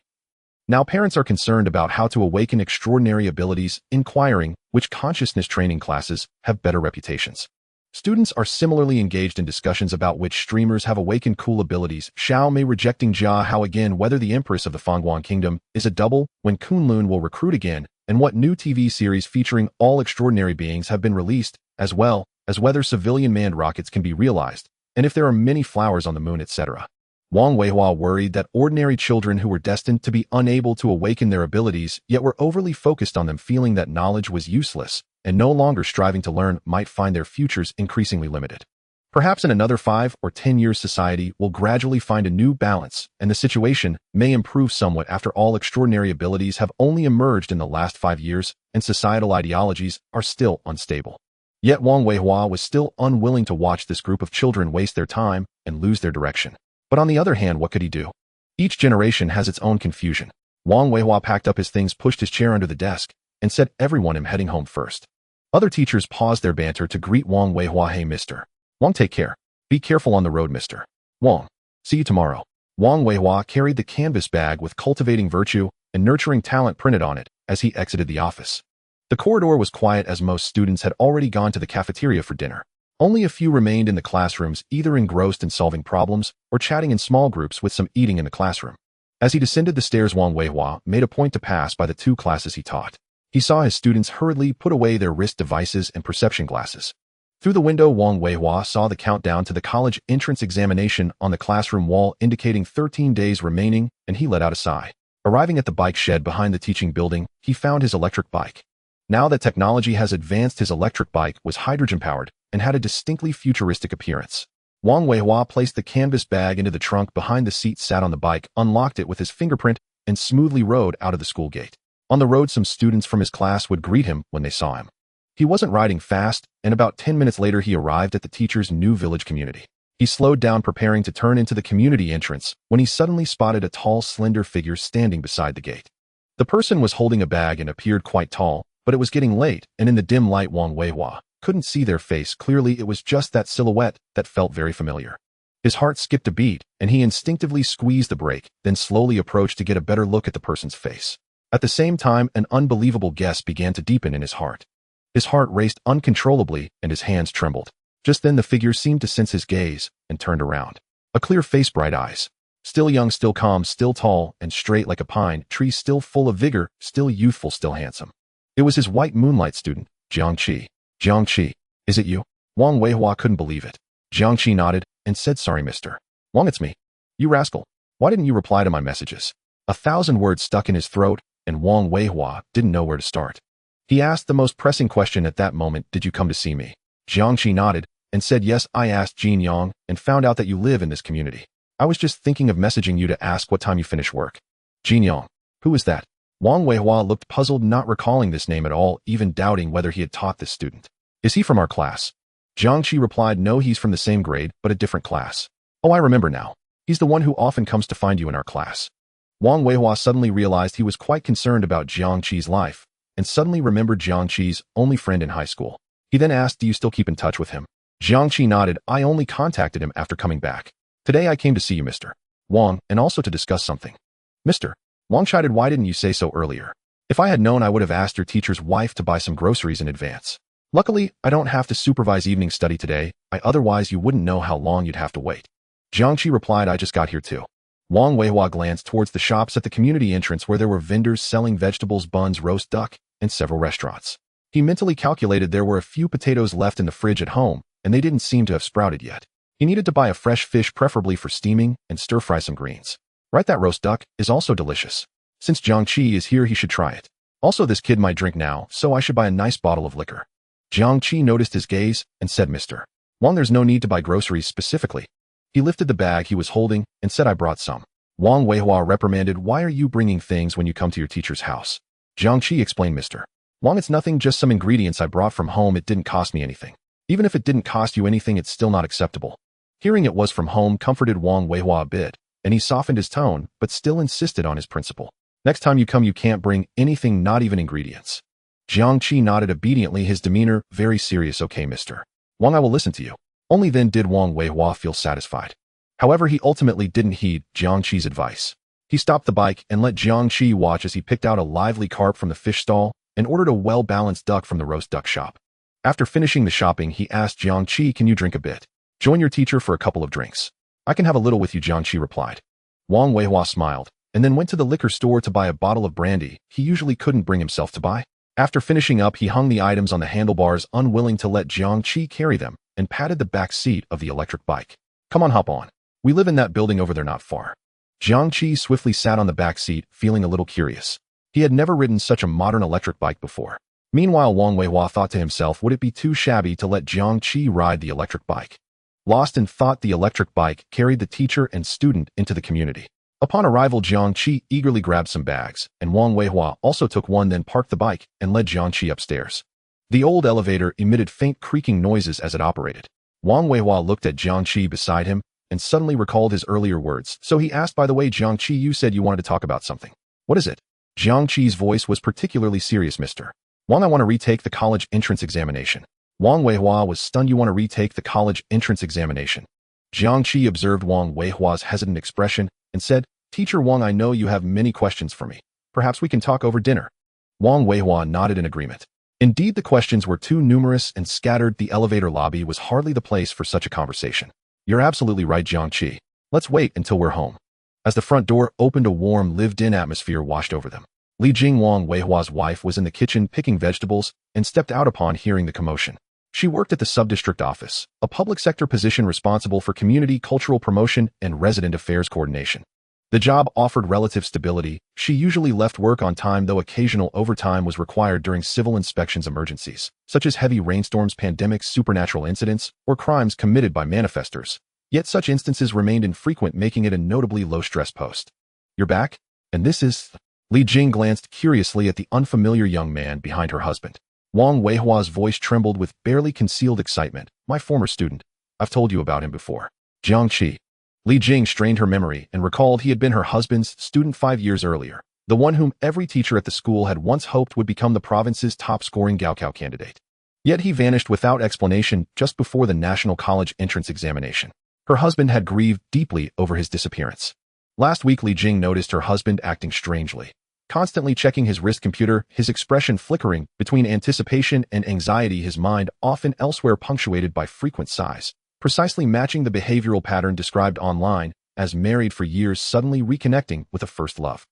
Now parents are concerned about how to awaken extraordinary abilities, inquiring which consciousness training classes have better reputations. Students are similarly engaged in discussions about which streamers have awakened cool abilities. Xiao Mei rejecting Jia Hao again, whether the Empress of the Fangguan Kingdom is a double, when Kunlun will recruit again, and what new TV series featuring all extraordinary beings have been released, as well as whether civilian manned rockets can be realized, and if there are many flowers on the moon, etc. Wang Weihua worried that ordinary children who were destined to be unable to awaken their abilities, yet were overly focused on them, feeling that knowledge was useless and no longer striving to learn, might find their futures increasingly limited. Perhaps in another 5 or 10 years, society will gradually find a new balance, and the situation may improve somewhat. After all, extraordinary abilities have only emerged in the last 5 years, and societal ideologies are still unstable. Yet Wang Weihua was still unwilling to watch this group of children waste their time and lose their direction. But on the other hand, what could he do? Each generation has its own confusion. Wang Weihua packed up his things, pushed his chair under the desk, and said, "Everyone, I'm heading home first." Other teachers paused their banter to greet Wang Weihua. "Hey, Mr. Wang, take care. Be careful on the road, Mr. Wang. See you tomorrow." Wang Weihua carried the canvas bag with cultivating virtue and nurturing talent printed on it as he exited the office. The corridor was quiet as most students had already gone to the cafeteria for dinner. Only a few remained in the classrooms, either engrossed in solving problems or chatting in small groups with some eating in the classroom. As he descended the stairs, Wang Weihua made a point to pass by the 2 classes he taught. He saw his students hurriedly put away their wrist devices and perception glasses. Through the window, Wang Weihua saw the countdown to the college entrance examination on the classroom wall indicating 13 days remaining, and he let out a sigh. Arriving at the bike shed behind the teaching building, he found his electric bike. Now that technology has advanced, his electric bike was hydrogen-powered and had a distinctly futuristic appearance. Wang Weihua placed the canvas bag into the trunk behind the seat, sat on the bike, unlocked it with his fingerprint, and smoothly rode out of the school gate. On the road, some students from his class would greet him when they saw him. He wasn't riding fast, and about 10 minutes later he arrived at the teacher's new village community. He slowed down, preparing to turn into the community entrance, when he suddenly spotted a tall, slender figure standing beside the gate. The person was holding a bag and appeared quite tall, but it was getting late, and in the dim light Wang Weihua couldn't see their face clearly. It was just that silhouette that felt very familiar. His heart skipped a beat, and he instinctively squeezed the brake, then slowly approached to get a better look at the person's face. At the same time, an unbelievable guess began to deepen in his heart. His heart raced uncontrollably, and his hands trembled. Just then the figure seemed to sense his gaze and turned around. A clear face, bright eyes. Still young, still calm, still tall and straight like a pine tree, still full of vigor, still youthful, still handsome. It was his white moonlight student, Jiang Qi. Jiang Qi, is it you? Wang Weihua couldn't believe it. Jiang Qi nodded and said, "Sorry, Mr. Wang, it's me. You rascal. Why didn't you reply to my messages?" 1,000 words stuck in his throat, and Wang Weihua didn't know where to start. He asked the most pressing question at that moment, "Did you come to see me?" Jiang Qi nodded and said, "Yes, I asked Jin Yang and found out that you live in this community. I was just thinking of messaging you to ask what time you finish work." Jin Yang. Who is that? Wang Weihua looked puzzled, not recalling this name at all, even doubting whether he had taught this student. "Is he from our class?" Jiang Qi replied, "No, he's from the same grade, but a different class." "Oh, I remember now. He's the one who often comes to find you in our class." Wang Weihua suddenly realized he was quite concerned about Jiang Qi's life, and suddenly remembered Jiang Qi's only friend in high school. He then asked, "Do you still keep in touch with him?" Jiang Qi nodded. "I only contacted him after coming back. Today I came to see you, Mr. Wang, and also to discuss something." "Mr. Wang chided, "Why didn't you say so earlier? If I had known, I would have asked your teacher's wife to buy some groceries in advance. Luckily, I don't have to supervise evening study today. Otherwise you wouldn't know how long you'd have to wait." Jiang Qi replied, "I just got here too." Wang Weihua glanced towards the shops at the community entrance where there were vendors selling vegetables, buns, roast duck, and several restaurants. He mentally calculated there were a few potatoes left in the fridge at home, and they didn't seem to have sprouted yet. He needed to buy a fresh fish, preferably for steaming, and stir-fry some greens. Right, that roast duck is also delicious. Since Jiang Qi is here, he should try it. Also, this kid might drink now, so I should buy a nice bottle of liquor. Jiang Qi noticed his gaze and said, "Mr. Wang, there's no need to buy groceries specifically." He lifted the bag he was holding and said, "I brought some." Wang Weihua reprimanded, "Why are you bringing things when you come to your teacher's house?" Jiang Qi explained, "Mr. Wang, it's nothing, just some ingredients I brought from home. It didn't cost me anything. Even if it didn't cost you anything, it's still not acceptable." Hearing it was from home comforted Wang Weihua a bit, and he softened his tone, but still insisted on his principle. "Next time you come, you can't bring anything, not even ingredients." Jiang Qi nodded obediently, his demeanor very serious. "Okay, Mr. Wang, I will listen to you." Only then did Wang Weihua feel satisfied. However, he ultimately didn't heed Jiang Qi's advice. He stopped the bike and let Jiang Qi watch as he picked out a lively carp from the fish stall and ordered a well-balanced duck from the roast duck shop. After finishing the shopping, he asked Jiang Qi, "Can you drink a bit? Join your teacher for a couple of drinks." "I can have a little with you," Jiang Qi replied. Wang Weihua smiled and then went to the liquor store to buy a bottle of brandy he usually couldn't bring himself to buy. After finishing up, he hung the items on the handlebars, unwilling to let Jiang Qi carry them, and patted the back seat of the electric bike. "Come on, hop on. We live in that building over there not far." Jiang Qi swiftly sat on the back seat, feeling a little curious. He had never ridden such a modern electric bike before. Meanwhile, Wang Weihua thought to himself, would it be too shabby to let Jiang Qi ride the electric bike? Lost in thought, the electric bike carried the teacher and student into the community. Upon arrival, Jiang Qi eagerly grabbed some bags, and Wang Weihua also took one, then parked the bike and led Jiang Qi upstairs. The old elevator emitted faint creaking noises as it operated. Wang Weihua looked at Jiang Qi beside him and suddenly recalled his earlier words, so he asked, "By the way, Jiang Qi, you said you wanted to talk about something. What is it?" Jiang Qi's voice was particularly serious. "Mr. Wang, I want to retake the college entrance examination." Wang Weihua was stunned. "You want to retake the college entrance examination?" Jiang Qi observed Wang Weihua's hesitant expression and said, "Teacher Wang, I know you have many questions for me. Perhaps we can talk over dinner." Wang Weihua nodded in agreement. Indeed, the questions were too numerous and scattered. The elevator lobby was hardly the place for such a conversation. You're absolutely right, Jiang Qi. Let's wait until we're home. As the front door opened, a warm, lived-in atmosphere washed over them. Li Jing, Wang Weihua's wife, was in the kitchen picking vegetables and stepped out upon hearing the commotion. She worked at the sub-district office, a public sector position responsible for community cultural promotion and resident affairs coordination. The job offered relative stability. She usually left work on time, though occasional overtime was required during civil inspections emergencies, such as heavy rainstorms, pandemics, supernatural incidents, or crimes committed by manifestors. Yet such instances remained infrequent, making it a notably low-stress post. You're back? And this is... Li Jing glanced curiously at the unfamiliar young man behind her husband. Wang Weihua's voice trembled with barely concealed excitement. My former student. I've told you about him before. Jiang Qi. Li Jing strained her memory and recalled he had been her husband's student 5 years earlier, the one whom every teacher at the school had once hoped would become the province's top-scoring Gaokao candidate. Yet he vanished without explanation just before the national college entrance examination. Her husband had grieved deeply over his disappearance. Last week, Li Jing noticed her husband acting strangely, constantly checking his wrist computer, his expression flickering between anticipation and anxiety, his mind often elsewhere, punctuated by frequent sighs, precisely matching the behavioral pattern described online as married for years suddenly reconnecting with a first love.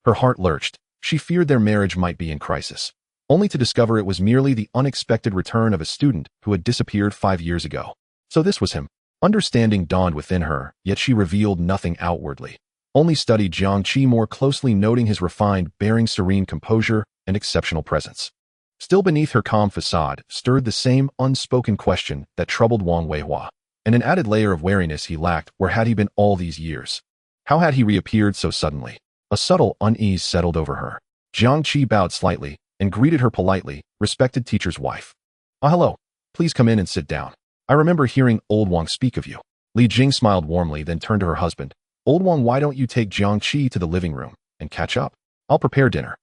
Her heart lurched. She feared their marriage might be in crisis, only to discover it was merely the unexpected return of a student who had disappeared 5 years ago. So this was him. Understanding dawned within her, yet she revealed nothing outwardly. Only studied Jiang Qi more closely, noting his refined bearing, serene composure, and exceptional presence. Still beneath her calm facade stirred the same unspoken question that troubled Wang Weihua, and an added layer of wariness he lacked. Where had he been all these years? How had he reappeared so suddenly? A subtle unease settled over her. Jiang Qi bowed slightly and greeted her politely. Respected teacher's wife. Hello. Please come in and sit down. I remember hearing old Wang speak of you. Li Jing smiled warmly, then turned to her husband. Old Wang, why don't you take Jiang Qi to the living room and catch up? I'll prepare dinner.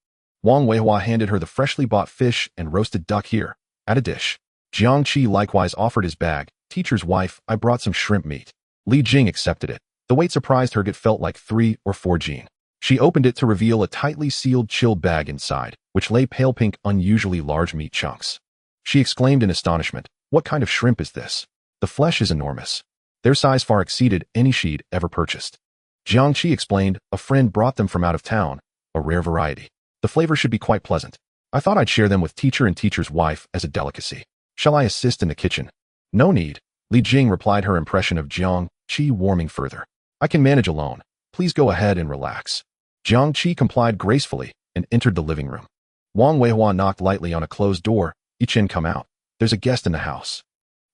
Wang Weihua handed her the freshly bought fish and roasted duck. Here, add a dish. Jiang Qi likewise offered his bag. Teacher's wife, I brought some shrimp meat. Li Jing accepted it. The weight surprised her. It felt like 3 or 4 Jin. She opened it to reveal a tightly sealed chilled bag inside, which lay pale pink, unusually large meat chunks. She exclaimed in astonishment, what kind of shrimp is this? The flesh is enormous. Their size far exceeded any she'd ever purchased. Jiang Qi explained, a friend brought them from out of town, a rare variety. The flavor should be quite pleasant. I thought I'd share them with teacher and teacher's wife as a delicacy. Shall I assist in the kitchen? No need, Li Jing replied, her impression of Jiang Qi warming further. I can manage alone. Please go ahead and relax. Jiang Qi complied gracefully and entered the living room. Wang Weihua knocked lightly on a closed door. Yichen, come out. There's a guest in the house.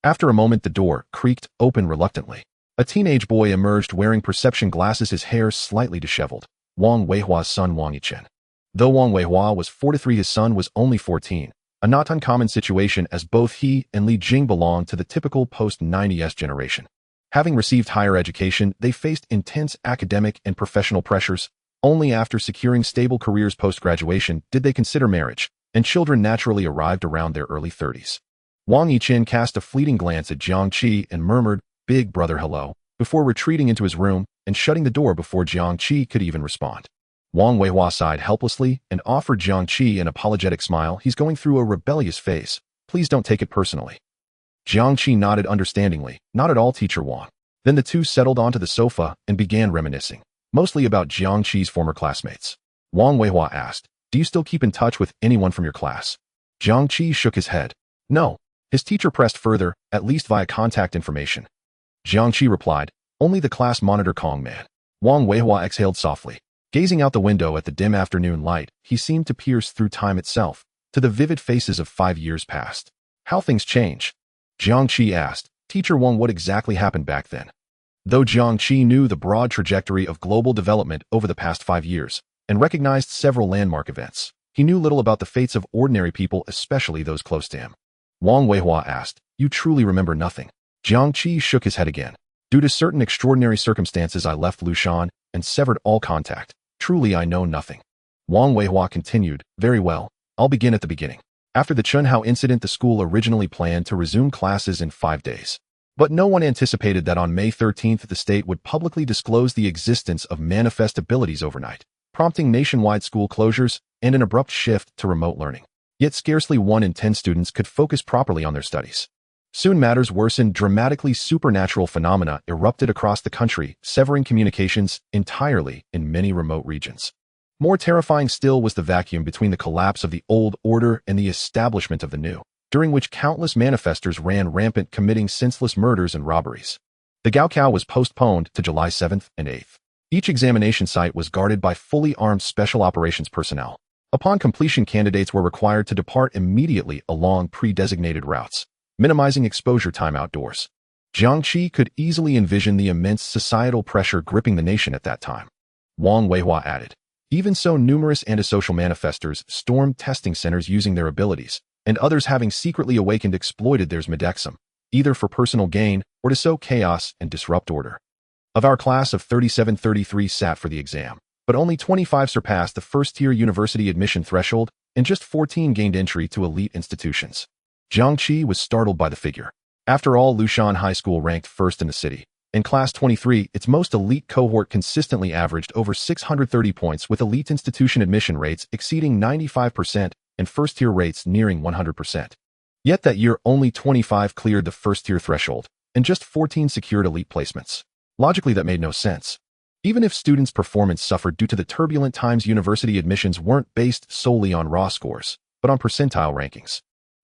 After a moment, the door creaked open reluctantly. A teenage boy emerged wearing perception glasses, his hair slightly disheveled. Wang Weihua's son, Wang Yichen. Though Wang Weihua was 43, his son was only 14, a not uncommon situation as both he and Li Jing belonged to the typical post-90s generation. Having received higher education, they faced intense academic and professional pressures. Only after securing stable careers post-graduation did they consider marriage, and children naturally arrived around their early 30s. Wang Yichen cast a fleeting glance at Jiang Qi and murmured, Big brother, hello, before retreating into his room and shutting the door before Jiang Qi could even respond. Wang Weihua sighed helplessly and offered Jiang Qi an apologetic smile. He's going through a rebellious phase. Please don't take it personally. Jiang Qi nodded understandingly. Not at all, teacher Wang. Then the two settled onto the sofa and began reminiscing, mostly about Jiang Qi's former classmates. Wang Weihua asked, do you still keep in touch with anyone from your class? Jiang Qi shook his head. No. His teacher pressed further, at least via contact information. Jiang Qi replied, only the class monitor Kong man. Wang Weihua exhaled softly. Gazing out the window at the dim afternoon light, he seemed to pierce through time itself, to the vivid faces of 5 years past. How things change. Jiang Qi asked, Teacher Wang, what exactly happened back then? Though Jiang Qi knew the broad trajectory of global development over the past 5 years, and recognized several landmark events, he knew little about the fates of ordinary people, especially those close to him. Wang Weihua asked, you truly remember nothing? Jiang Qi shook his head again. Due to certain extraordinary circumstances, I left Lushan and severed all contact. Truly, I know nothing. Wang Weihua continued, very well, I'll begin at the beginning. After the Chunhao incident, the school originally planned to resume classes in 5 days. But no one anticipated that on May 13th, the state would publicly disclose the existence of manifest abilities overnight, prompting nationwide school closures and an abrupt shift to remote learning. Yet scarcely 1 in 10 students could focus properly on their studies. Soon matters worsened. Dramatically supernatural phenomena erupted across the country, severing communications entirely in many remote regions. More terrifying still was the vacuum between the collapse of the old order and the establishment of the new, during which countless manifestors ran rampant, committing senseless murders and robberies. The Gaokao was postponed to July 7th and 8th. Each examination site was guarded by fully armed special operations personnel. Upon completion, candidates were required to depart immediately along pre-designated routes, minimizing exposure time outdoors. Jiang Qi could easily envision the immense societal pressure gripping the nation at that time. Wang Weihua added, even so, numerous antisocial manifestors stormed testing centers using their abilities, and others, having secretly awakened, exploited theirs midexum, either for personal gain or to sow chaos and disrupt order. Of our class of 37, 33 sat for the exam, but only 25 surpassed the first-tier university admission threshold, and just 14 gained entry to elite institutions. Jiang Qi was startled by the figure. After all, Lushan High School ranked first in the city. In Class 23, its most elite cohort consistently averaged over 630 points, with elite institution admission rates exceeding 95% and first-tier rates nearing 100%. Yet that year, only 25 cleared the first-tier threshold, and just 14 secured elite placements. Logically, that made no sense. Even if students' performance suffered due to the turbulent times, university admissions weren't based solely on raw scores, but on percentile rankings.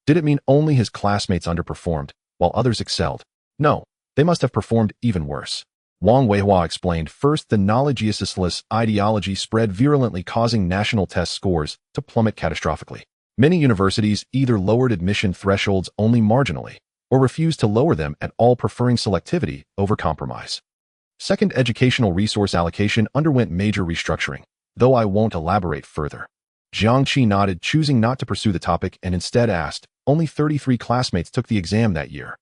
Did it mean only his classmates underperformed, while others excelled? No, they must have performed even worse. Wang Weihua explained, first, the knowledgeism ideology spread virulently, causing national test scores to plummet catastrophically. Many universities either lowered admission thresholds only marginally, or refused to lower them at all, preferring selectivity over compromise. Second, educational resource allocation underwent major restructuring, though I won't elaborate further. Jiang Qi nodded, choosing not to pursue the topic, and instead asked, only 33 classmates took the exam that year.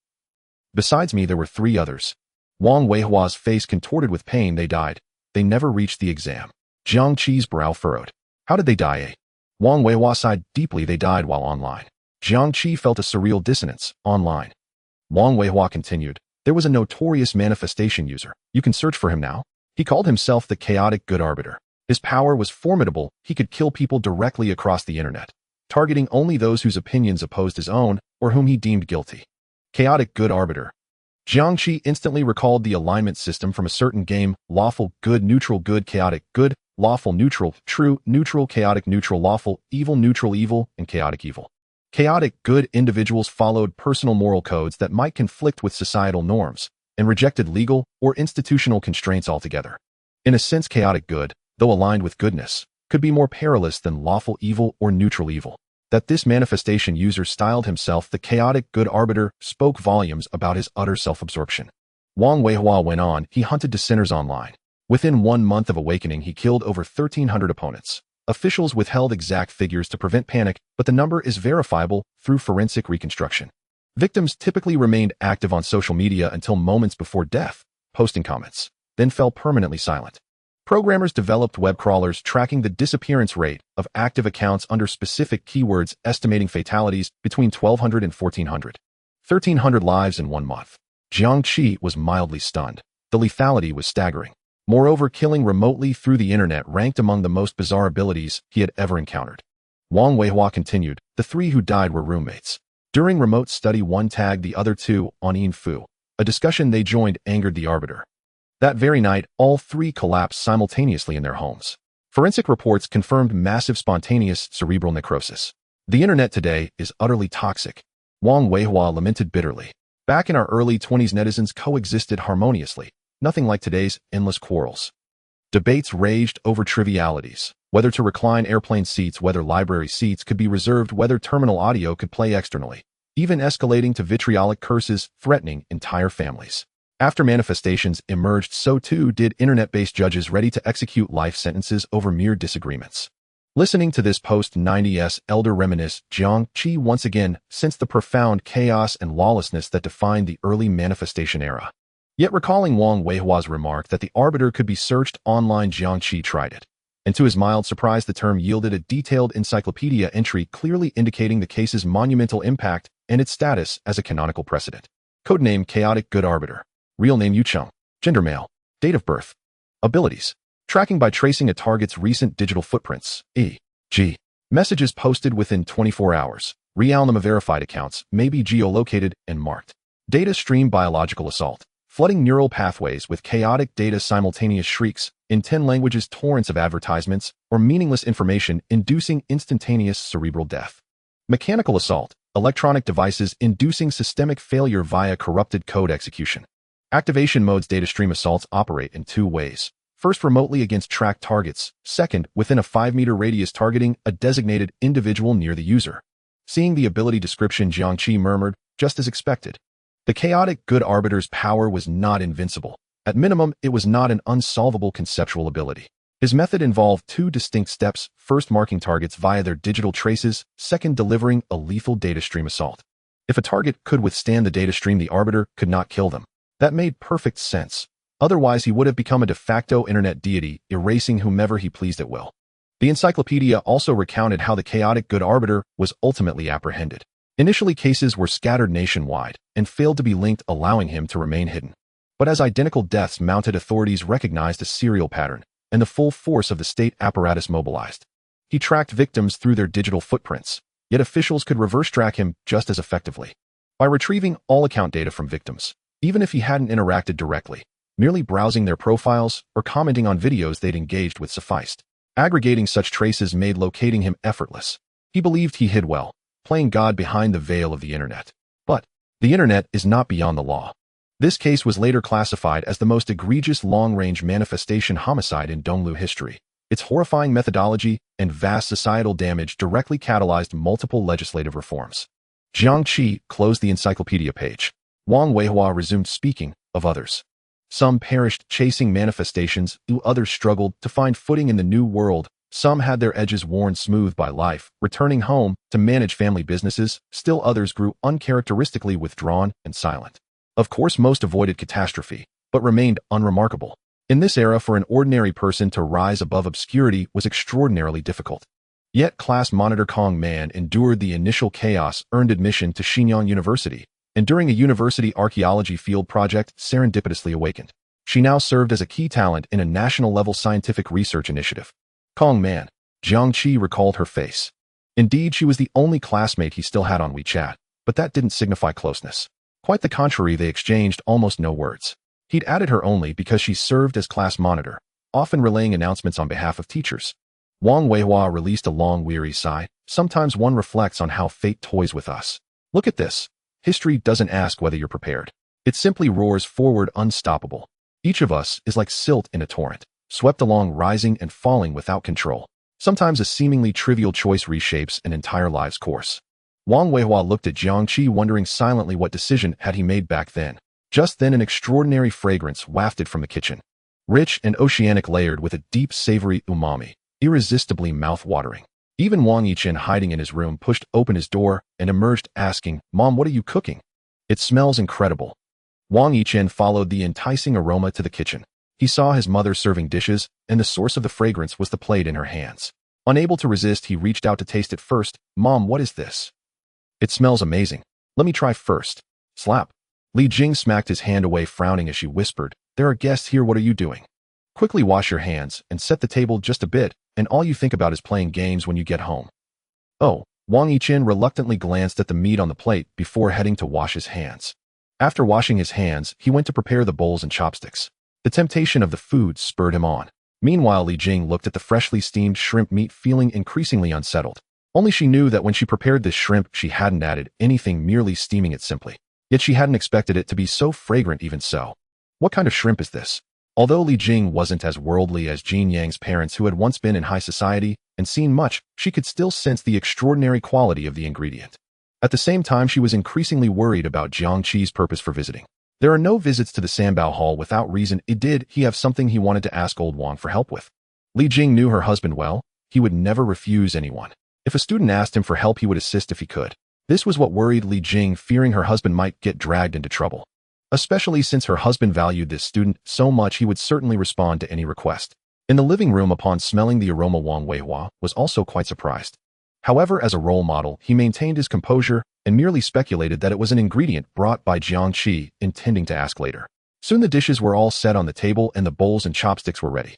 Besides me, there were 3 others. Wang Weihua's face contorted with pain. They died. They never reached the exam. Jiang Qi's brow furrowed. How did they die? Wang Weihua sighed deeply. They died while online. Jiang Qi felt a surreal dissonance. Online. Wang Weihua continued. There was a notorious manifestation user. You can search for him now. He called himself the chaotic good arbiter. His power was formidable. He could kill people directly across the internet, targeting only those whose opinions opposed his own or whom he deemed guilty. Chaotic good arbiter. Jiang Qi instantly recalled the alignment system from a certain game: lawful, good, neutral, good, chaotic, good, lawful, neutral, true, neutral, chaotic, neutral, lawful, evil, neutral, evil, and chaotic, evil. Chaotic good individuals followed personal moral codes that might conflict with societal norms and rejected legal or institutional constraints altogether. In a sense, chaotic good, though aligned with goodness, could be more perilous than lawful evil or neutral evil. That this manifestation user styled himself the chaotic good arbiter spoke volumes about his utter self-absorption. Wang Weihua went on. He hunted dissenters online. Within 1 month of awakening, he killed over 1,300 opponents. Officials withheld exact figures to prevent panic, but the number is verifiable through forensic reconstruction. Victims typically remained active on social media until moments before death, posting comments, then fell permanently silent. Programmers developed web crawlers tracking the disappearance rate of active accounts under specific keywords, estimating fatalities between 1,200 and 1,400. 1,300 lives in 1 month. Jiang Qi was mildly stunned. The lethality was staggering. Moreover, killing remotely through the internet ranked among the most bizarre abilities he had ever encountered. Wang Weihua continued. The 3 who died were roommates. During remote study, one tagged the other 2 on Yin Fu. A discussion they joined angered the arbiter. That very night, all 3 collapsed simultaneously in their homes. Forensic reports confirmed massive spontaneous cerebral necrosis. The internet today is utterly toxic. Wang Weihua lamented bitterly. Back in our early 20s, netizens coexisted harmoniously. Nothing like today's endless quarrels. Debates raged over trivialities. Whether to recline airplane seats, whether library seats could be reserved, whether terminal audio could play externally, even escalating to vitriolic curses threatening entire families. After manifestations emerged, so too did internet-based judges ready to execute life sentences over mere disagreements. Listening to this post-90s elder reminisce, Jiang Qi once again sensed the profound chaos and lawlessness that defined the early manifestation era. Yet recalling Wang Weihua's remark that the arbiter could be searched online, Jiang Qi tried it. And to his mild surprise, the term yielded a detailed encyclopedia entry clearly indicating the case's monumental impact and its status as a canonical precedent. Codename Chaotic Good Arbiter. Real name Yucheng. Gender male. Date of birth. Abilities. Tracking by tracing a target's recent digital footprints, e.g., Messages posted within 24 hours. Realm verified accounts may be geolocated and marked. Data stream biological assault. Flooding neural pathways with chaotic data simultaneous shrieks, in 10 languages torrents of advertisements, or meaningless information inducing instantaneous cerebral death. Mechanical assault. Electronic devices inducing systemic failure via corrupted code execution. Activation modes. Data stream assaults operate in two ways. First, remotely against tracked targets. Second, within a 5-meter radius targeting a designated individual near the user. Seeing the ability description, Jiang Qi murmured, just as expected. The chaotic good arbiter's power was not invincible. At minimum, it was not an unsolvable conceptual ability. His method involved two distinct steps, first marking targets via their digital traces, second delivering a lethal data stream assault. If a target could withstand the data stream, the arbiter could not kill them. That made perfect sense. Otherwise, he would have become a de facto internet deity, erasing whomever he pleased at will. The encyclopedia also recounted how the chaotic good arbiter was ultimately apprehended. Initially, cases were scattered nationwide and failed to be linked, allowing him to remain hidden. But as identical deaths mounted, authorities recognized a serial pattern, and the full force of the state apparatus mobilized. He tracked victims through their digital footprints, yet officials could reverse track him just as effectively. By retrieving all account data from victims, even if he hadn't interacted directly, merely browsing their profiles or commenting on videos they'd engaged with sufficed. Aggregating such traces made locating him effortless. He believed he hid well, playing God behind the veil of the internet. But the internet is not beyond the law. This case was later classified as the most egregious long-range manifestation homicide in Donglu history. Its horrifying methodology and vast societal damage directly catalyzed multiple legislative reforms. Jiang Qi closed the encyclopedia page. Wang Weihua resumed speaking of others. Some perished chasing manifestations, others struggled to find footing in the new world. Some had their edges worn smooth by life, returning home to manage family businesses. Still others grew uncharacteristically withdrawn and silent. Of course, most avoided catastrophe, but remained unremarkable. In this era, for an ordinary person to rise above obscurity was extraordinarily difficult. Yet class monitor Kong Man endured the initial chaos, earned admission to Xinyang University, and during a university archaeology field project serendipitously awakened. She now served as a key talent in a national-level scientific research initiative. Kong Man. Jiang Qi recalled her face. Indeed, she was the only classmate he still had on WeChat, but that didn't signify closeness. Quite the contrary, they exchanged almost no words. He'd added her only because she served as class monitor, often relaying announcements on behalf of teachers. Wang Weihua released a long, weary sigh. Sometimes one reflects on how fate toys with us. Look at this. History doesn't ask whether you're prepared. It simply roars forward unstoppable. Each of us is like silt in a torrent, swept along, rising and falling without control. Sometimes a seemingly trivial choice reshapes an entire life's course. Wang Weihua looked at Jiang Qi, wondering silently what decision had he made back then. Just then, an extraordinary fragrance wafted from the kitchen. Rich and oceanic, layered with a deep, savory umami, irresistibly mouth-watering. Even Wang Yichen, hiding in his room, pushed open his door and emerged, asking, "Mom, what are you cooking? It smells incredible." Wang Yichen followed the enticing aroma to the kitchen. He saw his mother serving dishes, and the source of the fragrance was the plate in her hands. Unable to resist, he reached out to taste it first. "Mom, what is this?" "It smells amazing. Let me try first." Slap. Li Jing smacked his hand away, frowning as she whispered, "There are guests here. What are you doing? Quickly wash your hands and set the table just a bit, and all you think about is playing games when you get home." "Oh." Wang Yichen reluctantly glanced at the meat on the plate before heading to wash his hands. After washing his hands, he went to prepare the bowls and chopsticks. The temptation of the food spurred him on. Meanwhile, Li Jing looked at the freshly steamed shrimp meat, feeling increasingly unsettled. Only she knew that when she prepared this shrimp, she hadn't added anything, merely steaming it simply. Yet she hadn't expected it to be so fragrant even so. What kind of shrimp is this? Although Li Jing wasn't as worldly as Jean Yang's parents, who had once been in high society and seen much, she could still sense the extraordinary quality of the ingredient. At the same time, she was increasingly worried about Jiang Qi's purpose for visiting. There are no visits to the Sanbao Hall without reason. Did he have something he wanted to ask old Wang for help with? Li Jing knew her husband well. He would never refuse anyone. If a student asked him for help, he would assist if he could. This was what worried Li Jing, fearing her husband might get dragged into trouble. Especially since her husband valued this student so much, he would certainly respond to any request. In the living room, upon smelling the aroma, Wang Weihua was also quite surprised. However, as a role model, he maintained his composure and merely speculated that it was an ingredient brought by Jiang Qi, intending to ask later. Soon the dishes were all set on the table and the bowls and chopsticks were ready.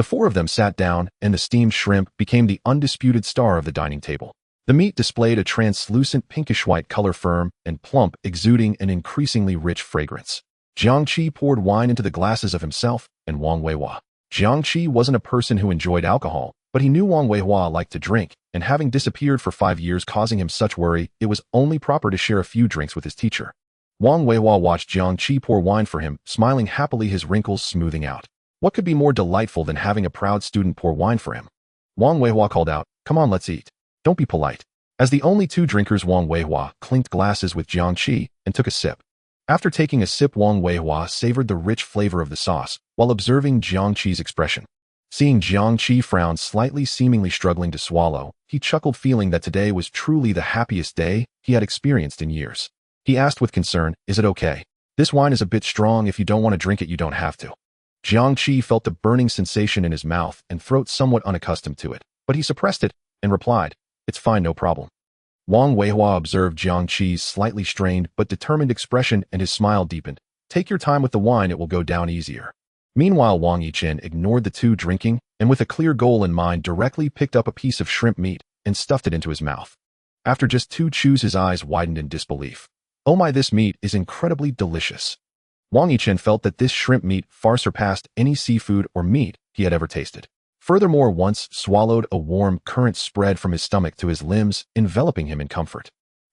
The four of them sat down, and the steamed shrimp became the undisputed star of the dining table. The meat displayed a translucent pinkish-white color, firm and plump, exuding an increasingly rich fragrance. Jiang Qi poured wine into the glasses of himself and Wang Weihua. Jiang Qi wasn't a person who enjoyed alcohol, but he knew Wang Weihua liked to drink, and having disappeared for 5 years causing him such worry, it was only proper to share a few drinks with his teacher. Wang Weihua watched Jiang Qi pour wine for him, smiling happily, his wrinkles smoothing out. What could be more delightful than having a proud student pour wine for him? Wang Weihua called out, "Come on, let's eat. Don't be polite." As the only two drinkers, Wang Weihua clinked glasses with Jiang Qi and took a sip. After taking a sip, Wang Weihua savored the rich flavor of the sauce while observing Jiang Qi's expression. Seeing Jiang Qi frown slightly, seemingly struggling to swallow, he chuckled, feeling that today was truly the happiest day he had experienced in years. He asked with concern, "Is it okay? This wine is a bit strong. If you don't want to drink it, you don't have to." Jiang Qi felt a burning sensation in his mouth and throat, somewhat unaccustomed to it, but he suppressed it and replied, "It's fine, no problem." Wang Weihua observed Jiang Qi's slightly strained but determined expression, and his smile deepened. "Take your time with the wine, it will go down easier." Meanwhile, Wang Yichen ignored the two drinking and with a clear goal in mind directly picked up a piece of shrimp meat and stuffed it into his mouth. After just 2 chews, his eyes widened in disbelief. "Oh my, this meat is incredibly delicious." Wang Yichen felt that this shrimp meat far surpassed any seafood or meat he had ever tasted. Furthermore, once swallowed, a warm current spread from his stomach to his limbs, enveloping him in comfort.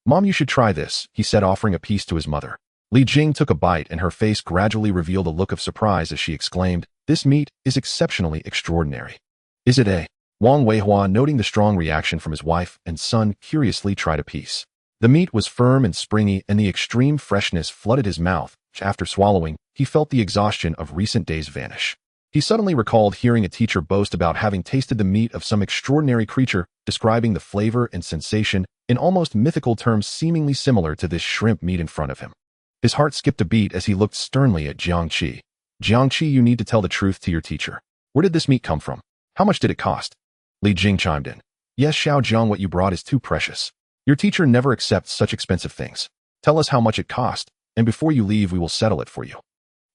"Mom, you should try this," he said, offering a piece to his mother. Li Jing took a bite, and her face gradually revealed a look of surprise as she exclaimed, "This meat is exceptionally extraordinary." "Is it, eh?" Wang Weihua, noting the strong reaction from his wife and son, curiously tried a piece. The meat was firm and springy, and the extreme freshness flooded his mouth. After swallowing, he felt the exhaustion of recent days vanish. He suddenly recalled hearing a teacher boast about having tasted the meat of some extraordinary creature, describing the flavor and sensation in almost mythical terms seemingly similar to this shrimp meat in front of him. His heart skipped a beat as he looked sternly at Jiang Qi. "Jiang Qi, you need to tell the truth to your teacher. Where did this meat come from? How much did it cost?" Li Jing chimed in. "Yes, Xiao Zhang, what you brought is too precious. Your teacher never accepts such expensive things. Tell us how much it cost, and before you leave we will settle it for you."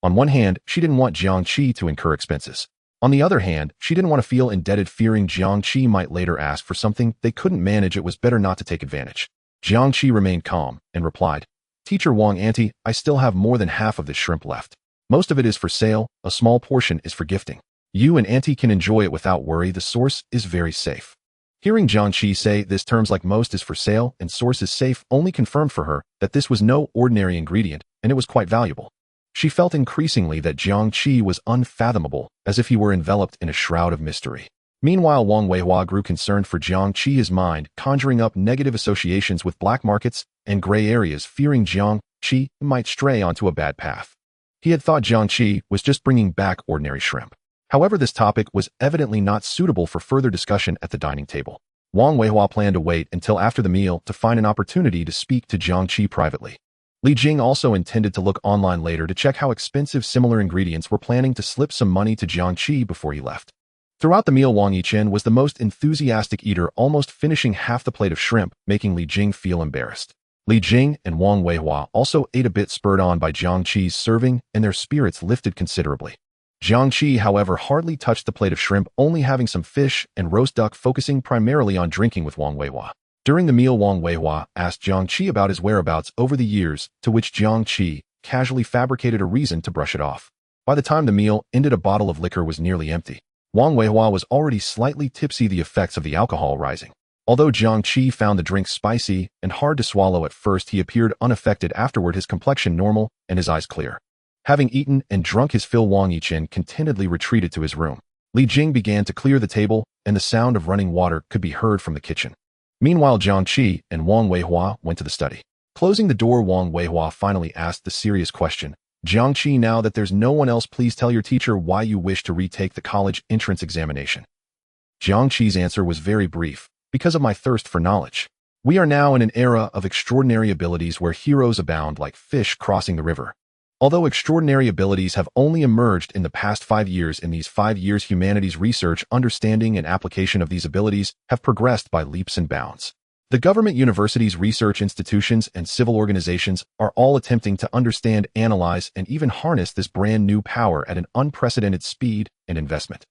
On one hand, she didn't want Jiang Qi to incur expenses. On the other hand, she didn't want to feel indebted, fearing Jiang Qi might later ask for something they couldn't manage. It was better not to take advantage. Jiang Qi remained calm and replied, "Teacher Wang, Auntie, I still have more than half of this shrimp left. Most of it is for sale, a small portion is for gifting. You and Auntie can enjoy it without worry. The source is very safe." Hearing Jiang Qi say this, terms like "most is for sale" and "source is safe" only confirmed for her that this was no ordinary ingredient, and it was quite valuable. She felt increasingly that Jiang Qi was unfathomable, as if he were enveloped in a shroud of mystery. Meanwhile, Wang Weihua grew concerned for Jiang Qi, his mind conjuring up negative associations with black markets and gray areas, fearing Jiang Qi might stray onto a bad path. He had thought Jiang Qi was just bringing back ordinary shrimp. However, this topic was evidently not suitable for further discussion at the dining table. Wang Weihua planned to wait until after the meal to find an opportunity to speak to Jiang Qi privately. Li Jing also intended to look online later to check how expensive similar ingredients were, planning to slip some money to Jiang Qi before he left. Throughout the meal, Wang Yichen was the most enthusiastic eater, almost finishing half the plate of shrimp, making Li Jing feel embarrassed. Li Jing and Wang Weihua also ate a bit, spurred on by Jiang Qi's serving, and their spirits lifted considerably. Jiang Qi, however, hardly touched the plate of shrimp, only having some fish and roast duck, focusing primarily on drinking with Wang Weihua. During the meal, Wang Weihua asked Jiang Qi about his whereabouts over the years, to which Jiang Qi casually fabricated a reason to brush it off. By the time the meal ended, a bottle of liquor was nearly empty. Wang Weihua was already slightly tipsy, the effects of the alcohol rising. Although Jiang Qi found the drink spicy and hard to swallow at first, he appeared unaffected afterward, his complexion normal and his eyes clear. Having eaten and drunk his fill, Wang Yichen contentedly retreated to his room. Li Jing began to clear the table, and the sound of running water could be heard from the kitchen. Meanwhile, Jiang Qi and Wang Weihua went to the study. Closing the door, Wang Weihua finally asked the serious question, "Jiang Qi, now that there's no one else, please tell your teacher why you wish to retake the college entrance examination." Jiang Qi's answer was very brief, "Because of my thirst for knowledge. We are now in an era of extraordinary abilities where heroes abound like fish crossing the river. Although extraordinary abilities have only emerged in the past 5 years, in these 5 years humanity's research, understanding, and application of these abilities have progressed by leaps and bounds. The government, universities, research institutions, and civil organizations are all attempting to understand, analyze, and even harness this brand new power at an unprecedented speed and investment.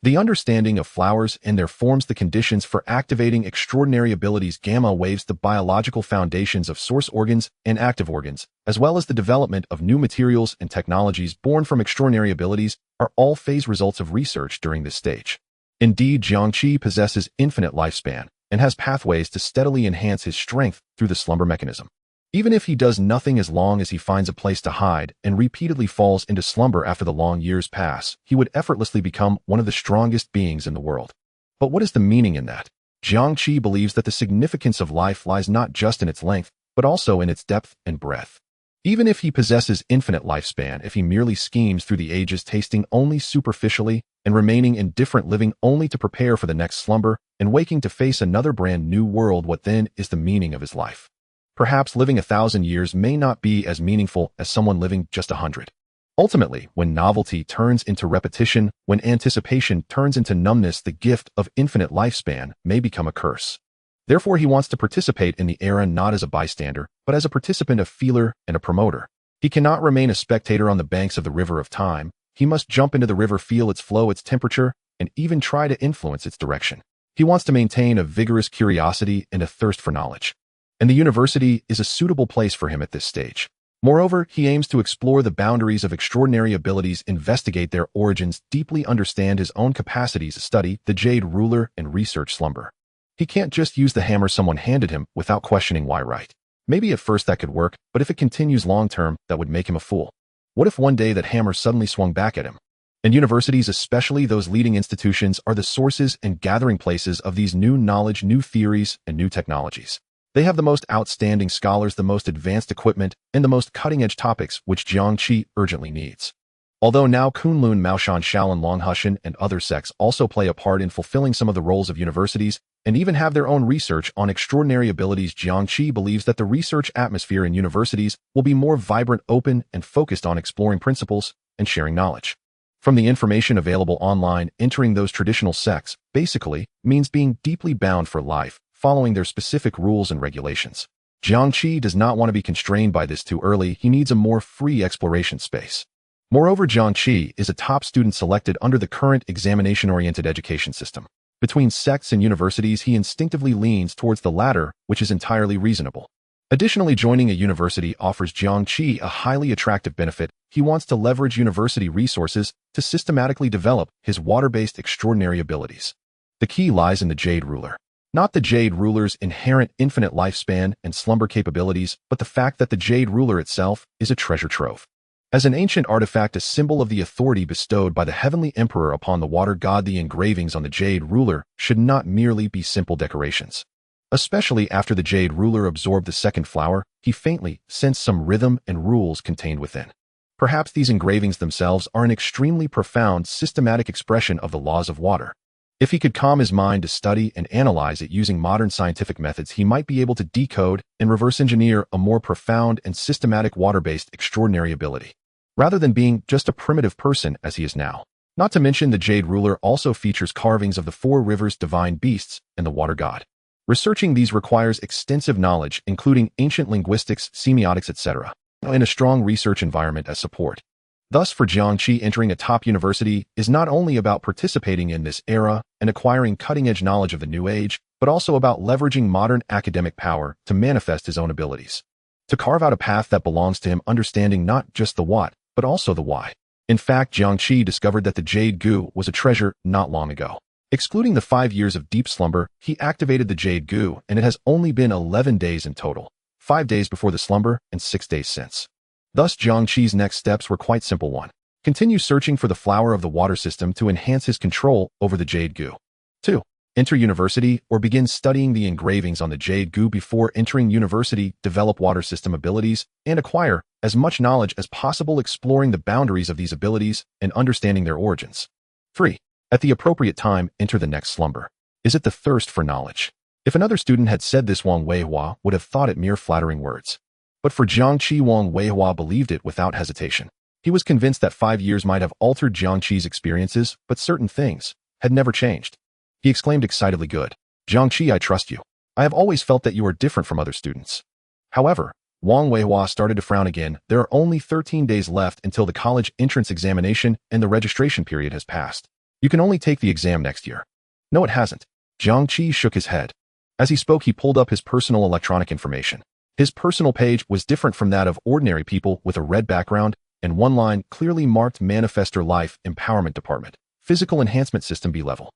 The understanding of flowers and their forms the conditions for activating extraordinary abilities. Gamma waves the biological foundations of source organs and active organs, as well as the development of new materials and technologies born from extraordinary abilities, are all phase results of research during this stage. Indeed, Jiang Qi possesses infinite lifespan and has pathways to steadily enhance his strength through the slumber mechanism. Even if he does nothing, as long as he finds a place to hide and repeatedly falls into slumber after the long years pass, he would effortlessly become one of the strongest beings in the world. But what is the meaning in that? Jiang Qi believes that the significance of life lies not just in its length, but also in its depth and breadth. Even if he possesses infinite lifespan, if he merely schemes through the ages, tasting only superficially and remaining indifferent, living only to prepare for the next slumber and waking to face another brand new world, what then is the meaning of his life? Perhaps living 1,000 years may not be as meaningful as someone living just 100. Ultimately, when novelty turns into repetition, when anticipation turns into numbness, the gift of infinite lifespan may become a curse. Therefore, he wants to participate in the era not as a bystander, but as a participant, a feeler, and a promoter. He cannot remain a spectator on the banks of the river of time. He must jump into the river, feel its flow, its temperature, and even try to influence its direction. He wants to maintain a vigorous curiosity and a thirst for knowledge. And the university is a suitable place for him at this stage. Moreover, he aims to explore the boundaries of extraordinary abilities, investigate their origins, deeply understand his own capacities, study the jade ruler, and research slumber. He can't just use the hammer someone handed him without questioning why, right? Maybe at first that could work, but if it continues long-term, that would make him a fool. What if one day that hammer suddenly swung back at him? And universities, especially those leading institutions, are the sources and gathering places of these new knowledge, new theories, and new technologies. They have the most outstanding scholars, the most advanced equipment, and the most cutting-edge topics, which Jiang Qi urgently needs. Although now Kunlun, Maoshan, Shaolin, Longhushan, and other sects also play a part in fulfilling some of the roles of universities, and even have their own research on extraordinary abilities, Jiang Qi believes that the research atmosphere in universities will be more vibrant, open, and focused on exploring principles and sharing knowledge. From the information available online, entering those traditional sects, basically, means being deeply bound for life, following their specific rules and regulations. Jiang Qi does not want to be constrained by this too early. He needs a more free exploration space. Moreover, Jiang Qi is a top student selected under the current examination-oriented education system. Between sects and universities, he instinctively leans towards the latter, which is entirely reasonable. Additionally, joining a university offers Jiang Qi a highly attractive benefit. He wants to leverage university resources to systematically develop his water-based extraordinary abilities. The key lies in the Jade Ruler. Not the Jade Ruler's inherent infinite lifespan and slumber capabilities, but the fact that the Jade Ruler itself is a treasure trove. As an ancient artifact, a symbol of the authority bestowed by the heavenly emperor upon the water god, the engravings on the Jade Ruler should not merely be simple decorations. Especially after the Jade Ruler absorbed the second flower, he faintly sensed some rhythm and rules contained within. Perhaps these engravings themselves are an extremely profound, systematic expression of the laws of water. If he could calm his mind to study and analyze it using modern scientific methods, he might be able to decode and reverse engineer a more profound and systematic water-based extraordinary ability, rather than being just a primitive person as he is now. Not to mention, the Jade Ruler also features carvings of the 4 rivers, divine beasts, and the water god. Researching these requires extensive knowledge, including ancient linguistics, semiotics, etc., and a strong research environment as support. Thus, for Jiang Qi, entering a top university is not only about participating in this era and acquiring cutting-edge knowledge of the new age, but also about leveraging modern academic power to manifest his own abilities. To carve out a path that belongs to him, understanding not just the what, but also the why. In fact, Jiang Qi discovered that the Jade Goo was a treasure not long ago. Excluding the 5 years of deep slumber, he activated the Jade Goo, and it has only been 11 days in total, 5 days before the slumber and 6 days since. Thus, Jiang Qi's next steps were quite simple. 1. Continue searching for the flower of the water system to enhance his control over the Jade Goo. 2. Enter university or begin studying the engravings on the Jade Goo. Before entering university, develop water system abilities and acquire as much knowledge as possible, exploring the boundaries of these abilities and understanding their origins. 3. At the appropriate time, enter the next slumber. Is it the thirst for knowledge? If another student had said this, Wang Weihua would have thought it mere flattering words. But for Jiang Qi, Wang Weihua believed it without hesitation. He was convinced that 5 years might have altered Jiang Qi's experiences, but certain things had never changed. He exclaimed excitedly, "Good. Jiang Qi, I trust you. I have always felt that you are different from other students." However, Wang Weihua started to frown again. There are only 13 days left until the college entrance examination, and the registration period has passed. You can only take the exam next year. No, it hasn't. Jiang Qi shook his head. As he spoke, he pulled up his personal electronic information. His personal page was different from that of ordinary people, with a red background and one line clearly marked Manifestor Life Empowerment Department, Physical Enhancement System B level.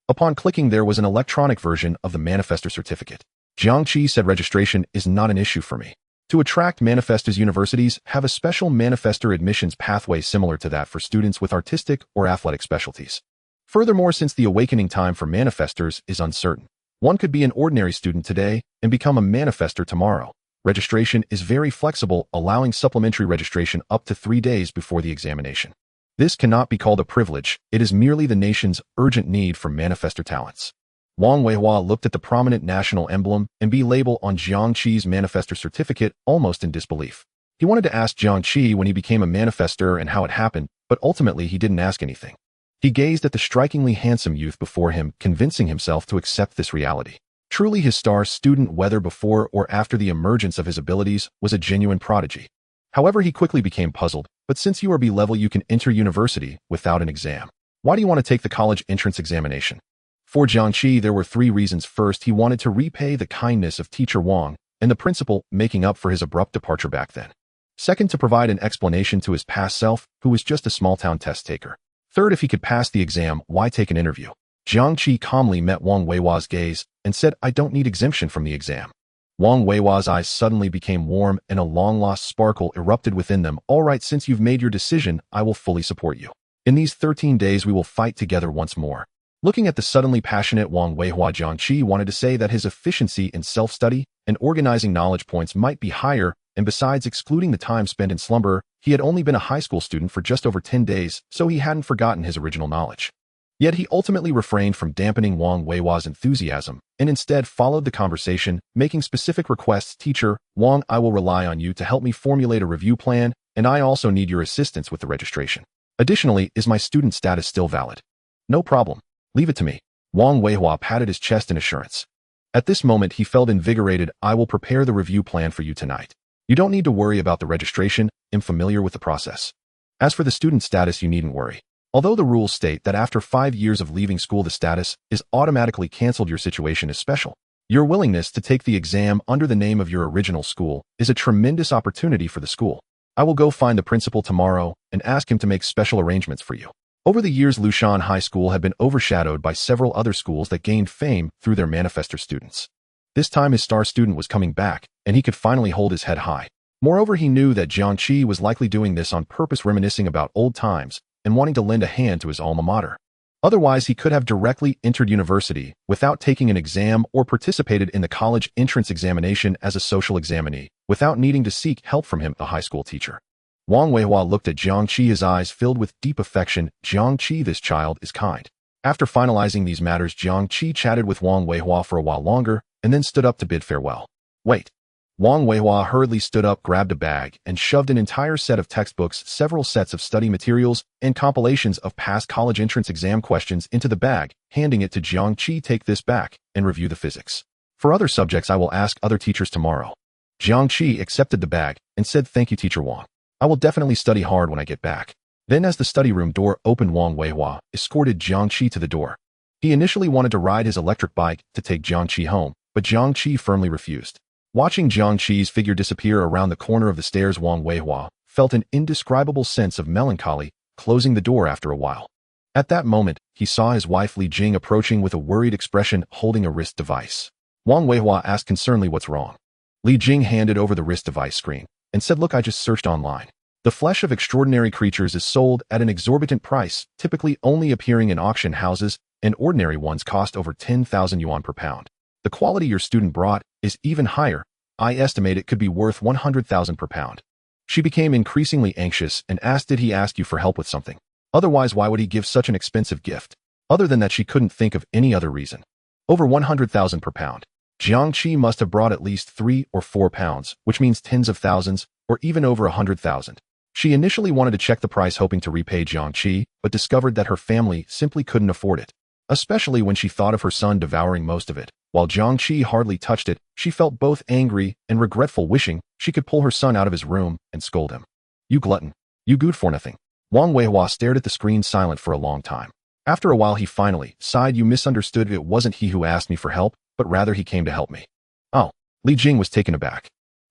Upon clicking, there was an electronic version of the Manifestor certificate. Jiang Qi said, registration is not an issue for me. To attract Manifestors, universities have a special Manifestor admissions pathway similar to that for students with artistic or athletic specialties. Furthermore, since the awakening time for Manifestors is uncertain, one could be an ordinary student today and become a Manifestor tomorrow. Registration is very flexible, allowing supplementary registration up to 3 days before the examination. This cannot be called a privilege. It is merely the nation's urgent need for Manifestor talents. Wang Weihua looked at the prominent national emblem and B label on Jiang Qi's Manifestor certificate almost in disbelief. He wanted to ask Jiang Qi when he became a Manifestor and how it happened, but ultimately he didn't ask anything. He gazed at the strikingly handsome youth before him, convincing himself to accept this reality. Truly, his star student, whether before or after the emergence of his abilities, was a genuine prodigy. However, he quickly became puzzled. But since you are B level, you can enter university without an exam. Why do you want to take the college entrance examination? For Jiang Qi, there were 3 reasons. First, he wanted to repay the kindness of teacher Wang and the principal, making up for his abrupt departure back then. Second, to provide an explanation to his past self, who was just a small-town test taker. Third, if he could pass the exam, why take an interview? Jiang Qi calmly met Wang Weihua's gaze and said, I don't need exemption from the exam. Wang Weihua's eyes suddenly became warm and a long-lost sparkle erupted within them. All right, since you've made your decision, I will fully support you. In these 13 days, we will fight together once more. Looking at the suddenly passionate Wang Weihua, Jiang Qi wanted to say that his efficiency in self-study and organizing knowledge points might be higher, and besides, excluding the time spent in slumber, he had only been a high school student for just over 10 days, so he hadn't forgotten his original knowledge. Yet he ultimately refrained from dampening Wang Weihua's enthusiasm and instead followed the conversation, making specific requests. Teacher Wang, I will rely on you to help me formulate a review plan, and I also need your assistance with the registration. Additionally, is my student status still valid? No problem. Leave it to me. Wang Weihua patted his chest in assurance. At this moment, he felt invigorated. I will prepare the review plan for you tonight. You don't need to worry about the registration. I'm familiar with the process. As for the student status, you needn't worry. Although the rules state that after 5 years of leaving school, the status is automatically canceled, your situation is special. Your willingness to take the exam under the name of your original school is a tremendous opportunity for the school. I will go find the principal tomorrow and ask him to make special arrangements for you. Over the years, Lushan High School had been overshadowed by several other schools that gained fame through their Manifestor students. This time, his star student was coming back, and he could finally hold his head high. Moreover, he knew that Jiang Qi was likely doing this on purpose, reminiscing about old times and wanting to lend a hand to his alma mater. Otherwise, he could have directly entered university without taking an exam or participated in the college entrance examination as a social examinee, without needing to seek help from him, a high school teacher. Wang Weihua looked at Jiang Qi, his eyes filled with deep affection. Jiang Qi, this child is kind. After finalizing these matters, Jiang Qi chatted with Wang Weihua for a while longer and then stood up to bid farewell. Wait. Wang Weihua hurriedly stood up, grabbed a bag, and shoved an entire set of textbooks, several sets of study materials, and compilations of past college entrance exam questions into the bag, handing it to Jiang Qi. Take this back and review the physics. For other subjects, I will ask other teachers tomorrow. Jiang Qi accepted the bag and said, thank you, Teacher Wang. I will definitely study hard when I get back. Then, as the study room door opened, Wang Weihua escorted Jiang Qi to the door. He initially wanted to ride his electric bike to take Jiang Qi home, but Jiang Qi firmly refused. Watching Jiang Qi's figure disappear around the corner of the stairs, Wang Weihua felt an indescribable sense of melancholy, closing the door after a while. At that moment, he saw his wife Li Jing approaching with a worried expression, holding a wrist device. Wang Weihua asked concernedly, what's wrong? Li Jing handed over the wrist device screen and said, look, I just searched online. The flesh of extraordinary creatures is sold at an exorbitant price, typically only appearing in auction houses, and ordinary ones cost over 10,000 yuan per pound. The quality your student brought is even higher. I estimate it could be worth 100,000 per pound. She became increasingly anxious and asked, did he ask you for help with something? Otherwise, why would he give such an expensive gift? Other than that, she couldn't think of any other reason. Over 100,000 per pound. Jiang Qi must have brought at least 3 or 4 pounds, which means tens of thousands, or even over 100,000. She initially wanted to check the price, hoping to repay Jiang Qi, but discovered that her family simply couldn't afford it, especially when she thought of her son devouring most of it. While Jiang Qi hardly touched it, she felt both angry and regretful, wishing she could pull her son out of his room and scold him. You glutton. You good for nothing. Wang Weihua stared at the screen, silent for a long time. After a while he finally sighed. You misunderstood. It wasn't he who asked me for help, but rather he came to help me. Oh. Li Jing was taken aback.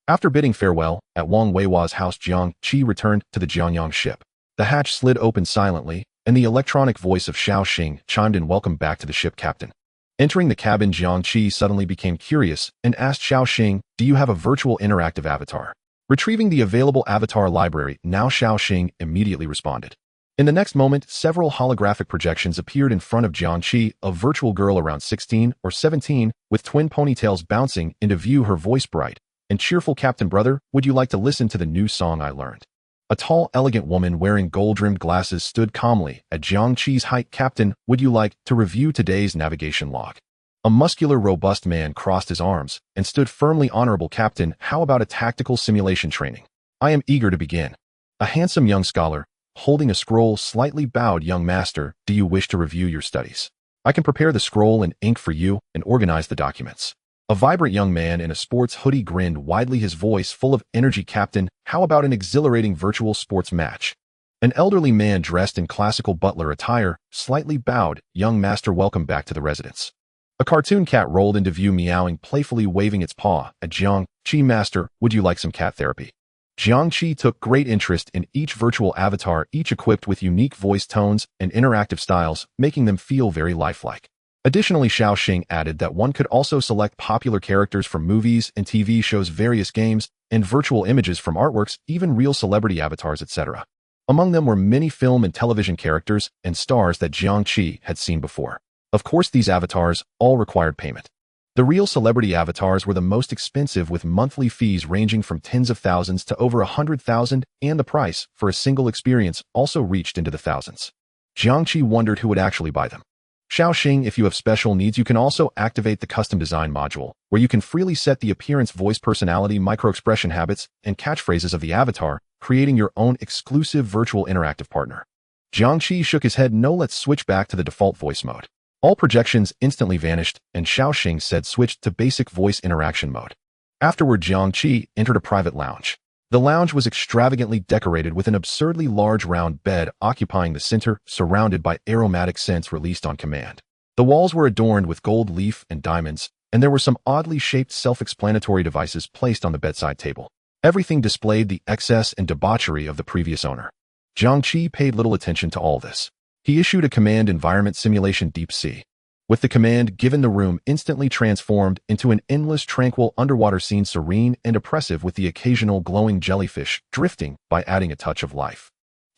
After bidding farewell, at Wang Weiwa's house Jiang Qi returned to the Jiangyang ship. The hatch slid open silently, and the electronic voice of Xiao Xing chimed in, "Welcome back to the ship, Captain." Entering the cabin, Jiang Qi suddenly became curious and asked Xiao Xing, "Do you have a virtual interactive avatar?" Retrieving the available avatar library, now Xiao Xing immediately responded. In the next moment, several holographic projections appeared in front of Jiang Qi, a virtual girl around 16 or 17, with twin ponytails bouncing into view, her voice bright and cheerful. "Captain brother, would you like to listen to the new song I learned?" A tall, elegant woman wearing gold-rimmed glasses stood calmly at Jiang Qi's height. "Captain, would you like to review today's navigation log?" A muscular, robust man crossed his arms and stood firmly. "Honorable Captain, how about a tactical simulation training? I am eager to begin." A handsome young scholar, holding a scroll, slightly bowed. "Young master, do you wish to review your studies? I can prepare the scroll and ink for you and organize the documents." A vibrant young man in a sports hoodie grinned widely, his voice full of energy. "Captain, how about an exhilarating virtual sports match?" An elderly man dressed in classical butler attire slightly bowed. "Young master, welcome back to the residence." A cartoon cat rolled into view, meowing playfully, waving its paw at Jiang Qi. "Master, would you like some cat therapy?" Jiang Qi took great interest in each virtual avatar, each equipped with unique voice tones and interactive styles, making them feel very lifelike. Additionally, Xiao Xing added that one could also select popular characters from movies and TV shows, various games, and virtual images from artworks, even real celebrity avatars, etc. Among them were many film and television characters and stars that Jiang Qi had seen before. Of course, these avatars all required payment. The real celebrity avatars were the most expensive, with monthly fees ranging from tens of thousands to over 100,000, and the price for a single experience also reached into the thousands. Jiang Qi wondered who would actually buy them. Xiao Xing, if you have special needs, you can also activate the custom design module, where you can freely set the appearance, voice, personality, micro-expression habits, and catchphrases of the avatar, creating your own exclusive virtual interactive partner. Jiang Qi shook his head. "No, let's switch back to the default voice mode." All projections instantly vanished, and Xiao Xing said, "Switch to basic voice interaction mode." Afterward, Jiang Qi entered a private lounge. The lounge was extravagantly decorated with an absurdly large round bed occupying the center, surrounded by aromatic scents released on command. The walls were adorned with gold leaf and diamonds, and there were some oddly shaped self-explanatory devices placed on the bedside table. Everything displayed the excess and debauchery of the previous owner. Jiang Qi paid little attention to all this. He issued a command: environment simulation deep sea. With the command given, the room instantly transformed into an endless, tranquil underwater scene, serene and oppressive, with the occasional glowing jellyfish drifting by adding a touch of life.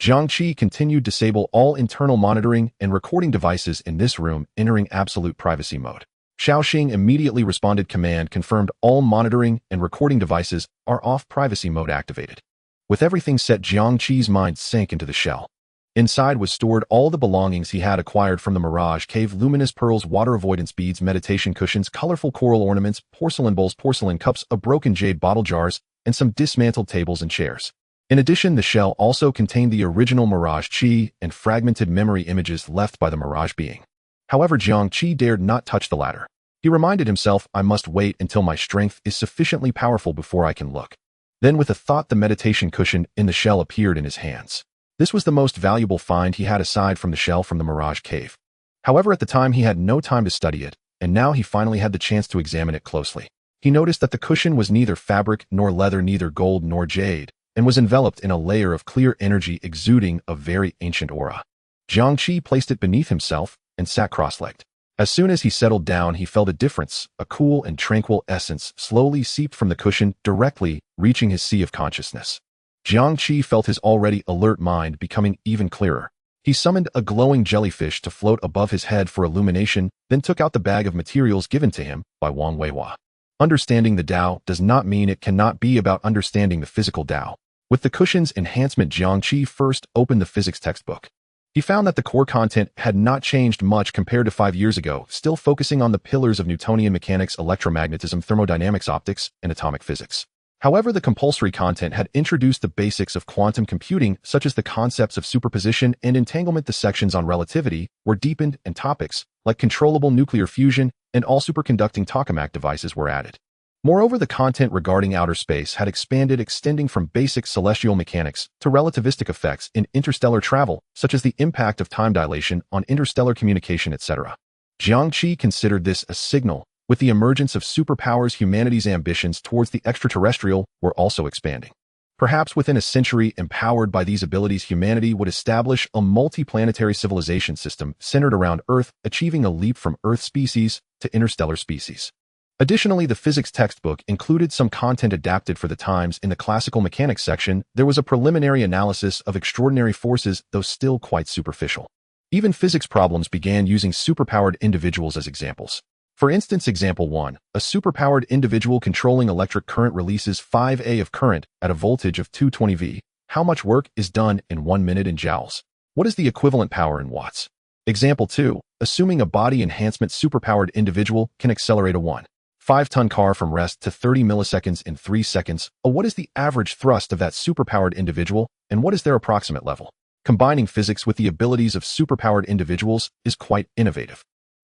Jiang Qi continued to disable all internal monitoring and recording devices in this room, entering absolute privacy mode. Xiao Xing immediately responded, "Command confirmed, all monitoring and recording devices are off, privacy mode activated." With everything set, Jiang Qi's mind sank into the shell. Inside was stored all the belongings he had acquired from the Mirage Cave: luminous pearls, water avoidance beads, meditation cushions, colorful coral ornaments, porcelain bowls, porcelain cups, a broken jade bottle jars, and some dismantled tables and chairs. In addition, the shell also contained the original Mirage Qi and fragmented memory images left by the Mirage being. However, Jiang Qi dared not touch the latter. He reminded himself, "I must wait until my strength is sufficiently powerful before I can look." Then, with a thought, the meditation cushion in the shell appeared in his hands. This was the most valuable find he had aside from the shell from the Mirage Cave. However, at the time he had no time to study it, and now he finally had the chance to examine it closely. He noticed that the cushion was neither fabric nor leather, neither gold nor jade, and was enveloped in a layer of clear energy exuding a very ancient aura. Jiang Qi placed it beneath himself and sat cross-legged. As soon as he settled down, he felt a difference. A cool and tranquil essence slowly seeped from the cushion, directly reaching his sea of consciousness. Jiang Qi felt his already alert mind becoming even clearer. He summoned a glowing jellyfish to float above his head for illumination, then took out the bag of materials given to him by Wang Weiwa. Understanding the Tao does not mean it cannot be about understanding the physical Tao. With the cushion's enhancement, Jiang Qi first opened the physics textbook. He found that the core content had not changed much compared to 5 years ago, still focusing on the pillars of Newtonian mechanics, electromagnetism, thermodynamics, optics, and atomic physics. However, the compulsory content had introduced the basics of quantum computing, such as the concepts of superposition and entanglement. The sections on relativity were deepened, and topics like controllable nuclear fusion and all superconducting tokamak devices were added. Moreover, the content regarding outer space had expanded, extending from basic celestial mechanics to relativistic effects in interstellar travel, such as the impact of time dilation on interstellar communication, etc. Jiang Qi considered this a signal. With the emergence of superpowers, humanity's ambitions towards the extraterrestrial were also expanding. Perhaps within a century, empowered by these abilities, humanity would establish a multi-planetary civilization system centered around Earth, achieving a leap from Earth species to interstellar species. Additionally, the physics textbook included some content adapted for the times. In the classical mechanics section, there was a preliminary analysis of extraordinary forces, though still quite superficial. Even physics problems began using superpowered individuals as examples. For instance, example 1, a superpowered individual controlling electric current releases 5A of current at a voltage of 220 V. How much work is done in 1 minute in joules? What is the equivalent power in watts? Example 2, assuming a body enhancement superpowered individual can accelerate a 1.5-ton car from rest to 30 milliseconds in 3 seconds. What is the average thrust of that superpowered individual, and what is their approximate level? Combining physics with the abilities of superpowered individuals is quite innovative.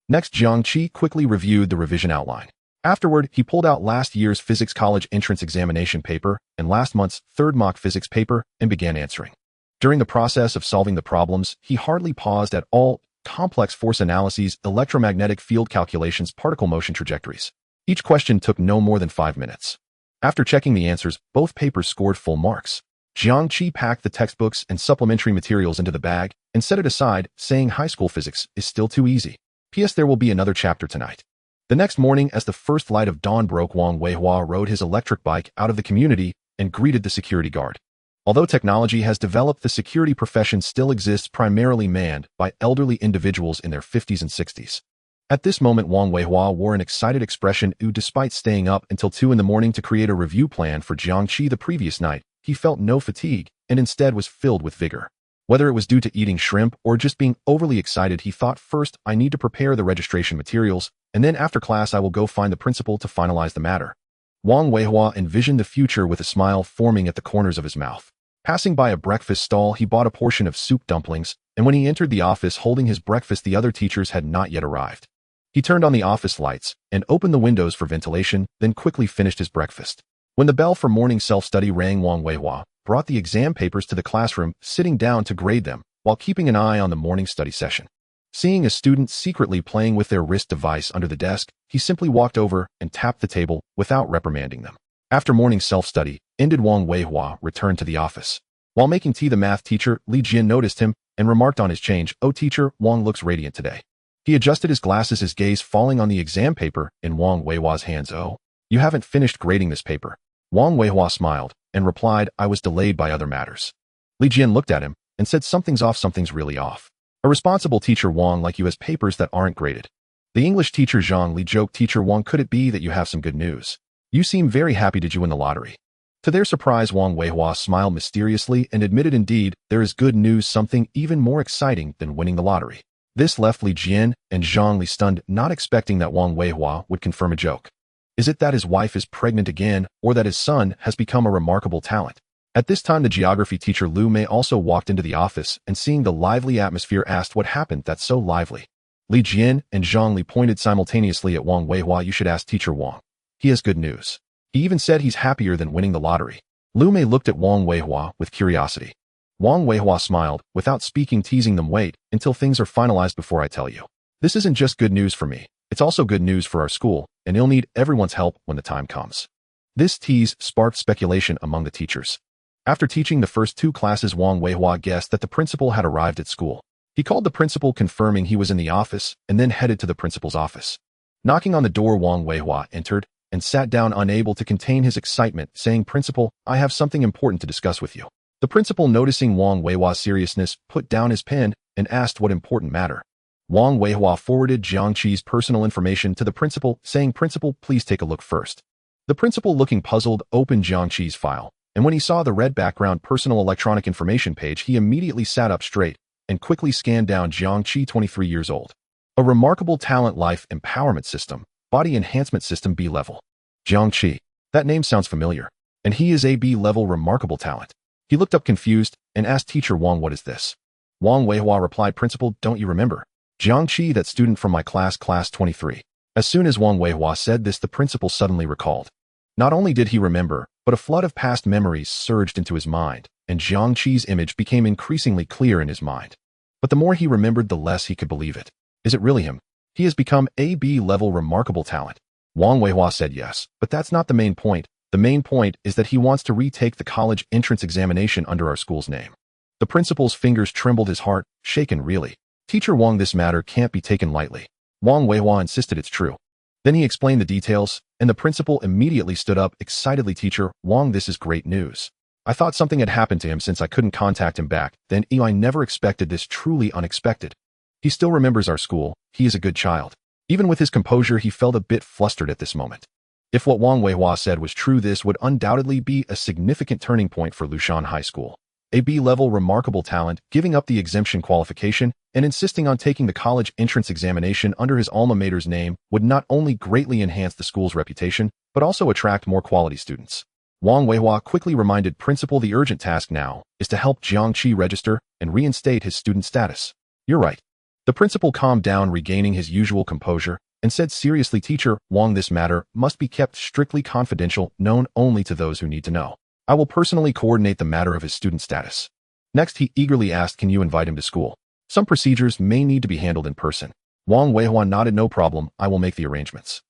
Next, Jiang Qi quickly reviewed the revision outline. Afterward, he pulled out last year's physics college entrance examination paper and last month's third mock physics paper and began answering. During the process of solving the problems, he hardly paused at all. Complex force analyses, electromagnetic field calculations, particle motion trajectories. Each question took no more than 5 minutes. After checking the answers, both papers scored full marks. Jiang Qi packed the textbooks and supplementary materials into the bag and set it aside, saying high school physics is still too easy. P.S. There will be another chapter tonight. The next morning, as the first light of dawn broke, Wang Weihua rode his electric bike out of the community and greeted the security guard. Although technology has developed, the security profession still exists, primarily manned by elderly individuals in their 50s and 60s. At this moment, Wang Weihua wore an excited expression. Despite staying up until 2 in the morning to create a review plan for Jiang Qi the previous night, he felt no fatigue and instead was filled with vigor. Whether it was due to eating shrimp or just being overly excited, he thought, first, I need to prepare the registration materials, and then after class I will go find the principal to finalize the matter. Wang Weihua envisioned the future with a smile forming at the corners of his mouth. Passing by a breakfast stall, he bought a portion of soup dumplings, and when he entered the office holding his breakfast, the other teachers had not yet arrived. He turned on the office lights and opened the windows for ventilation, then quickly finished his breakfast. When the bell for morning self-study rang, Wang Weihua brought the exam papers to the classroom, sitting down to grade them while keeping an eye on the morning study session. Seeing a student secretly playing with their wrist device under the desk, he simply walked over and tapped the table without reprimanding them. After morning self-study ended, Wang Weihua returned to the office. While making tea, the math teacher, Li Jian, noticed him and remarked on his change. "Oh, teacher, Wang looks radiant today." He adjusted his glasses, his gaze falling on the exam paper in Wang Weihua's hands. "Oh, you haven't finished grading this paper?" Wang Weihua smiled and replied, "I was delayed by other matters." Li Jian looked at him and said, "Something's off, something's really off. A responsible teacher, Wang, like you, has papers that aren't graded." The English teacher Zhang Li joked, "Teacher Wang, could it be that you have some good news? You seem very happy. Did you win the lottery?" To their surprise, Wang Weihua smiled mysteriously and admitted, "Indeed, there is good news, something even more exciting than winning the lottery." This left Li Jian and Zhang Li stunned, not expecting that Wang Weihua would confirm a joke. Is it that his wife is pregnant again, or that his son has become a remarkable talent? At this time, the geography teacher Lu Mei also walked into the office and, seeing the lively atmosphere, asked, "What happened that's so lively?" Li Jian and Zhang Li pointed simultaneously at Wang Weihua. "You should ask Teacher Wang. He has good news. He even said he's happier than winning the lottery." Lu Mei looked at Wang Weihua with curiosity. Wang Weihua smiled, without speaking, teasing them, "Wait until things are finalized before I tell you. This isn't just good news for me. It's also good news for our school, and he'll need everyone's help when the time comes." This tease sparked speculation among the teachers. After teaching the first 2 classes, Wang Weihua guessed that the principal had arrived at school. He called the principal, confirming he was in the office, and then headed to the principal's office. Knocking on the door, Wang Weihua entered and sat down, unable to contain his excitement, saying, "Principal, I have something important to discuss with you." The principal, noticing Wang Weihua's seriousness, put down his pen and asked what important matter. Wang Weihua forwarded Jiang Qi's personal information to the principal, saying, "Principal, please take a look first." The principal, looking puzzled, opened Jiang Qi's file, and when he saw the red background personal electronic information page, he immediately sat up straight and quickly scanned down Jiang Qi, 23 years old. A remarkable talent, life empowerment system, body enhancement system, B level. Jiang Qi. That name sounds familiar. And he is a B level remarkable talent. He looked up confused and asked Teacher Wang, "What is this?" Wang Weihua replied, "Principal, don't you remember? Jiang Qi, that student from my class 23. As soon as Wang Weihua said this, the principal suddenly recalled. Not only did he remember, but a flood of past memories surged into his mind, and Jiang Qi's image became increasingly clear in his mind. But the more he remembered, the less he could believe it. Is it really him? He has become AB-level remarkable talent. Wang Weihua said yes, but that's not the main point. The main point is that he wants to retake the college entrance examination under our school's name. The principal's fingers trembled, his heart shaken. Really? Teacher Wang, this matter can't be taken lightly. Wang Weihua insisted it's true. Then he explained the details, and the principal immediately stood up excitedly. Teacher Wang, this is great news. I thought something had happened to him since I couldn't contact him back. Then I never expected this, truly unexpected. He still remembers our school. He is a good child. Even with his composure, he felt a bit flustered at this moment. If what Wang Weihua said was true, this would undoubtedly be a significant turning point for Lushan High School. A B-level remarkable talent, giving up the exemption qualification and insisting on taking the college entrance examination under his alma mater's name would not only greatly enhance the school's reputation, but also attract more quality students. Wang Weihua quickly reminded principal the urgent task now is to help Jiang Qi register and reinstate his student status. You're right. The principal calmed down, regaining his usual composure, and said seriously, Teacher Wang, this matter must be kept strictly confidential, known only to those who need to know. I will personally coordinate the matter of his student status. Next, he eagerly asked, can you invite him to school? Some procedures may need to be handled in person. Wang Weihua nodded, no problem, I will make the arrangements.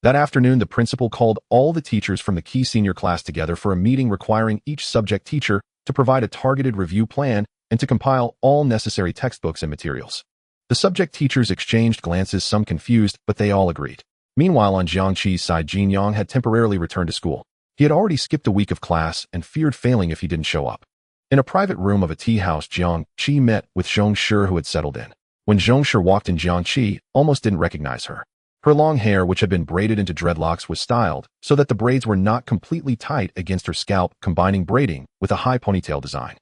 That afternoon, the principal called all the teachers from the Qi senior class together for a meeting requiring each subject teacher to provide a targeted review plan and to compile all necessary textbooks and materials. The subject teachers exchanged glances, some confused, but they all agreed. Meanwhile, on Jiang Qi's side, Jin Yang had temporarily returned to school. He had already skipped a week of class and feared failing if he didn't show up. In a private room of a tea house, Jiang Qi met with Zhong Shi, who had settled in. When Zhong Shi walked in, Jiang Qi almost didn't recognize her. Her long hair, which had been braided into dreadlocks, was styled so that the braids were not completely tight against her scalp, combining braiding with a high ponytail design.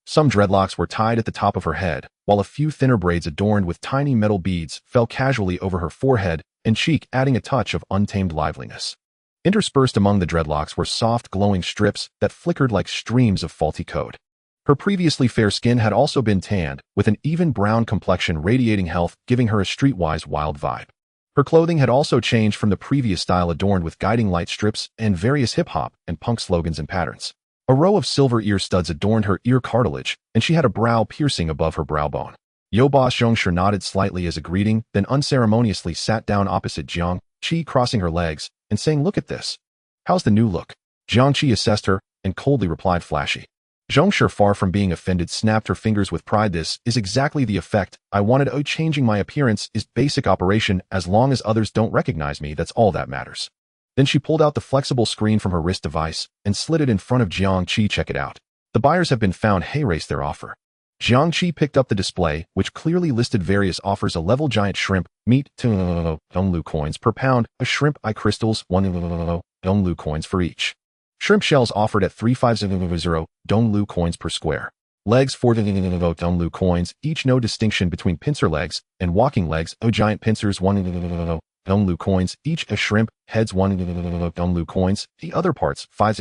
Some dreadlocks were tied at the top of her head, while a few thinner braids adorned with tiny metal beads fell casually over her forehead and cheek, adding a touch of untamed liveliness. Interspersed among the dreadlocks were soft, glowing strips that flickered like streams of faulty code. Her previously fair skin had also been tanned, with an even brown complexion radiating health, giving her a streetwise wild vibe. Her clothing had also changed from the previous style, adorned with guiding light strips and various hip-hop and punk slogans and patterns. A row of silver ear studs adorned her ear cartilage, and she had a brow piercing above her brow bone. Yo boss, Zhong Shi nodded slightly as a greeting, then unceremoniously sat down opposite Jiang Qi, crossing her legs and saying, look at this. How's the new look? Jiang Qi assessed her and coldly replied, flashy. Zhong Shi, far from being offended, snapped her fingers with pride. This is exactly the effect I wanted. Oh, changing my appearance is basic operation. As long as others don't recognize me, that's all that matters. Then she pulled out the flexible screen from her wrist device and slid it in front of Jiang Qi. Check it out. The buyers have been found. Hey, raise their offer. Jiang Qi picked up the display, which clearly listed various offers: a level giant shrimp, meat, 2 Donglu coins per pound, a shrimp eye crystals, 1 Donglu coins for each. Shrimp shells offered at 350 Donglu coins per square. Legs, 4 Donglu coins, each. No distinction between pincer legs and walking legs. Giant pincers, 1 Donglu coins each. A shrimp heads, 1 Donglu coins. The other parts, 5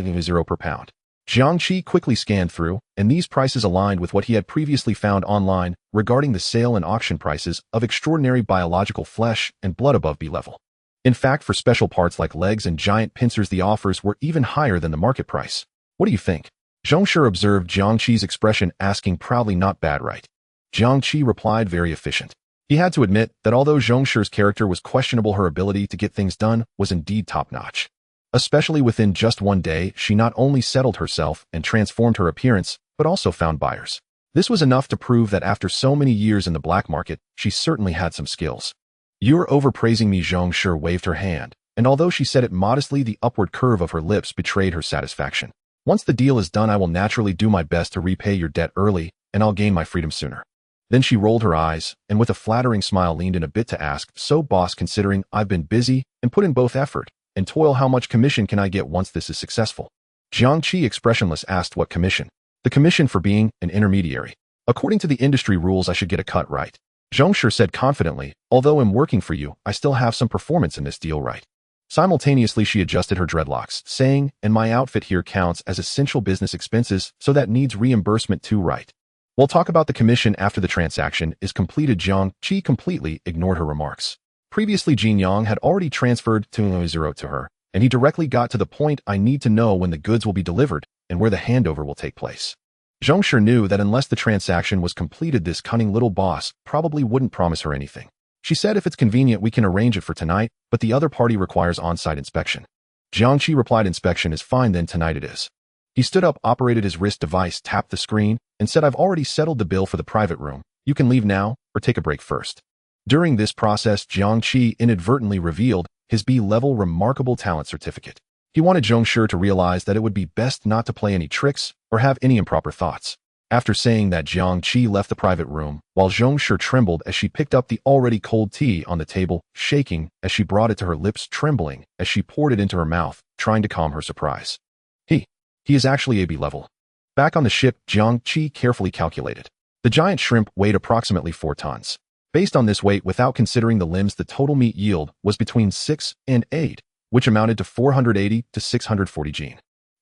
per pound. Jiang Qi quickly scanned through, and these prices aligned with what he had previously found online regarding the sale and auction prices of extraordinary biological flesh and blood above B-level. In fact, for special parts like legs and giant pincers, the offers were even higher than the market price. What do you think? Zhong Shi observed Jiang Qi's expression, asking proudly, not bad, right? Jiang Qi replied, very efficient. He had to admit that although Zhong Shi's character was questionable, her ability to get things done was indeed top-notch. Especially within just one day, she not only settled herself and transformed her appearance, but also found buyers. This was enough to prove that after so many years in the black market, she certainly had some skills. You're overpraising me. Zhong Shi waved her hand, and although she said it modestly, the upward curve of her lips betrayed her satisfaction. Once the deal is done, I will naturally do my best to repay your debt early, and I'll gain my freedom sooner. Then she rolled her eyes, and with a flattering smile leaned in a bit to ask, so boss, considering I've been busy and put in both effort and toil, how much commission can I get once this is successful? Jiang Qi, expressionless, asked, what commission? The commission for being an intermediary. According to the industry rules, I should get a cut, right? Zhong Shi said confidently, although I'm working for you, I still have some performance in this deal, right? Simultaneously, she adjusted her dreadlocks, saying, and my outfit here counts as essential business expenses, so that needs reimbursement too, right? We'll talk about the commission after the transaction is completed. Jiang Qi completely ignored her remarks. Previously, Jin Yang had already transferred 2 to her, and he directly got to the point. I need to know when the goods will be delivered and where the handover will take place. Jiang Qi knew that unless the transaction was completed, this cunning little boss probably wouldn't promise her anything. She said, if it's convenient, we can arrange it for tonight, but the other party requires on-site inspection. Jiang Qi replied, inspection is fine, then tonight it is. He stood up, operated his wrist device, tapped the screen, and said, I've already settled the bill for the private room. You can leave now or take a break first. During this process, Jiang Qi inadvertently revealed his B-level remarkable talent certificate. He wanted Jiang Qi to realize that it would be best not to play any tricks or have any improper thoughts. After saying that, Jiang Qi left the private room, while Jiang Qi trembled as she picked up the already cold tea on the table, shaking as she brought it to her lips, trembling as she poured it into her mouth, trying to calm her surprise. He is actually a B-level. Back on the ship, Jiang Qi carefully calculated. The giant shrimp weighed approximately 4 tons. Based on this weight, without considering the limbs, the total meat yield was between 6 and 8, which amounted to 480 to 640 jin.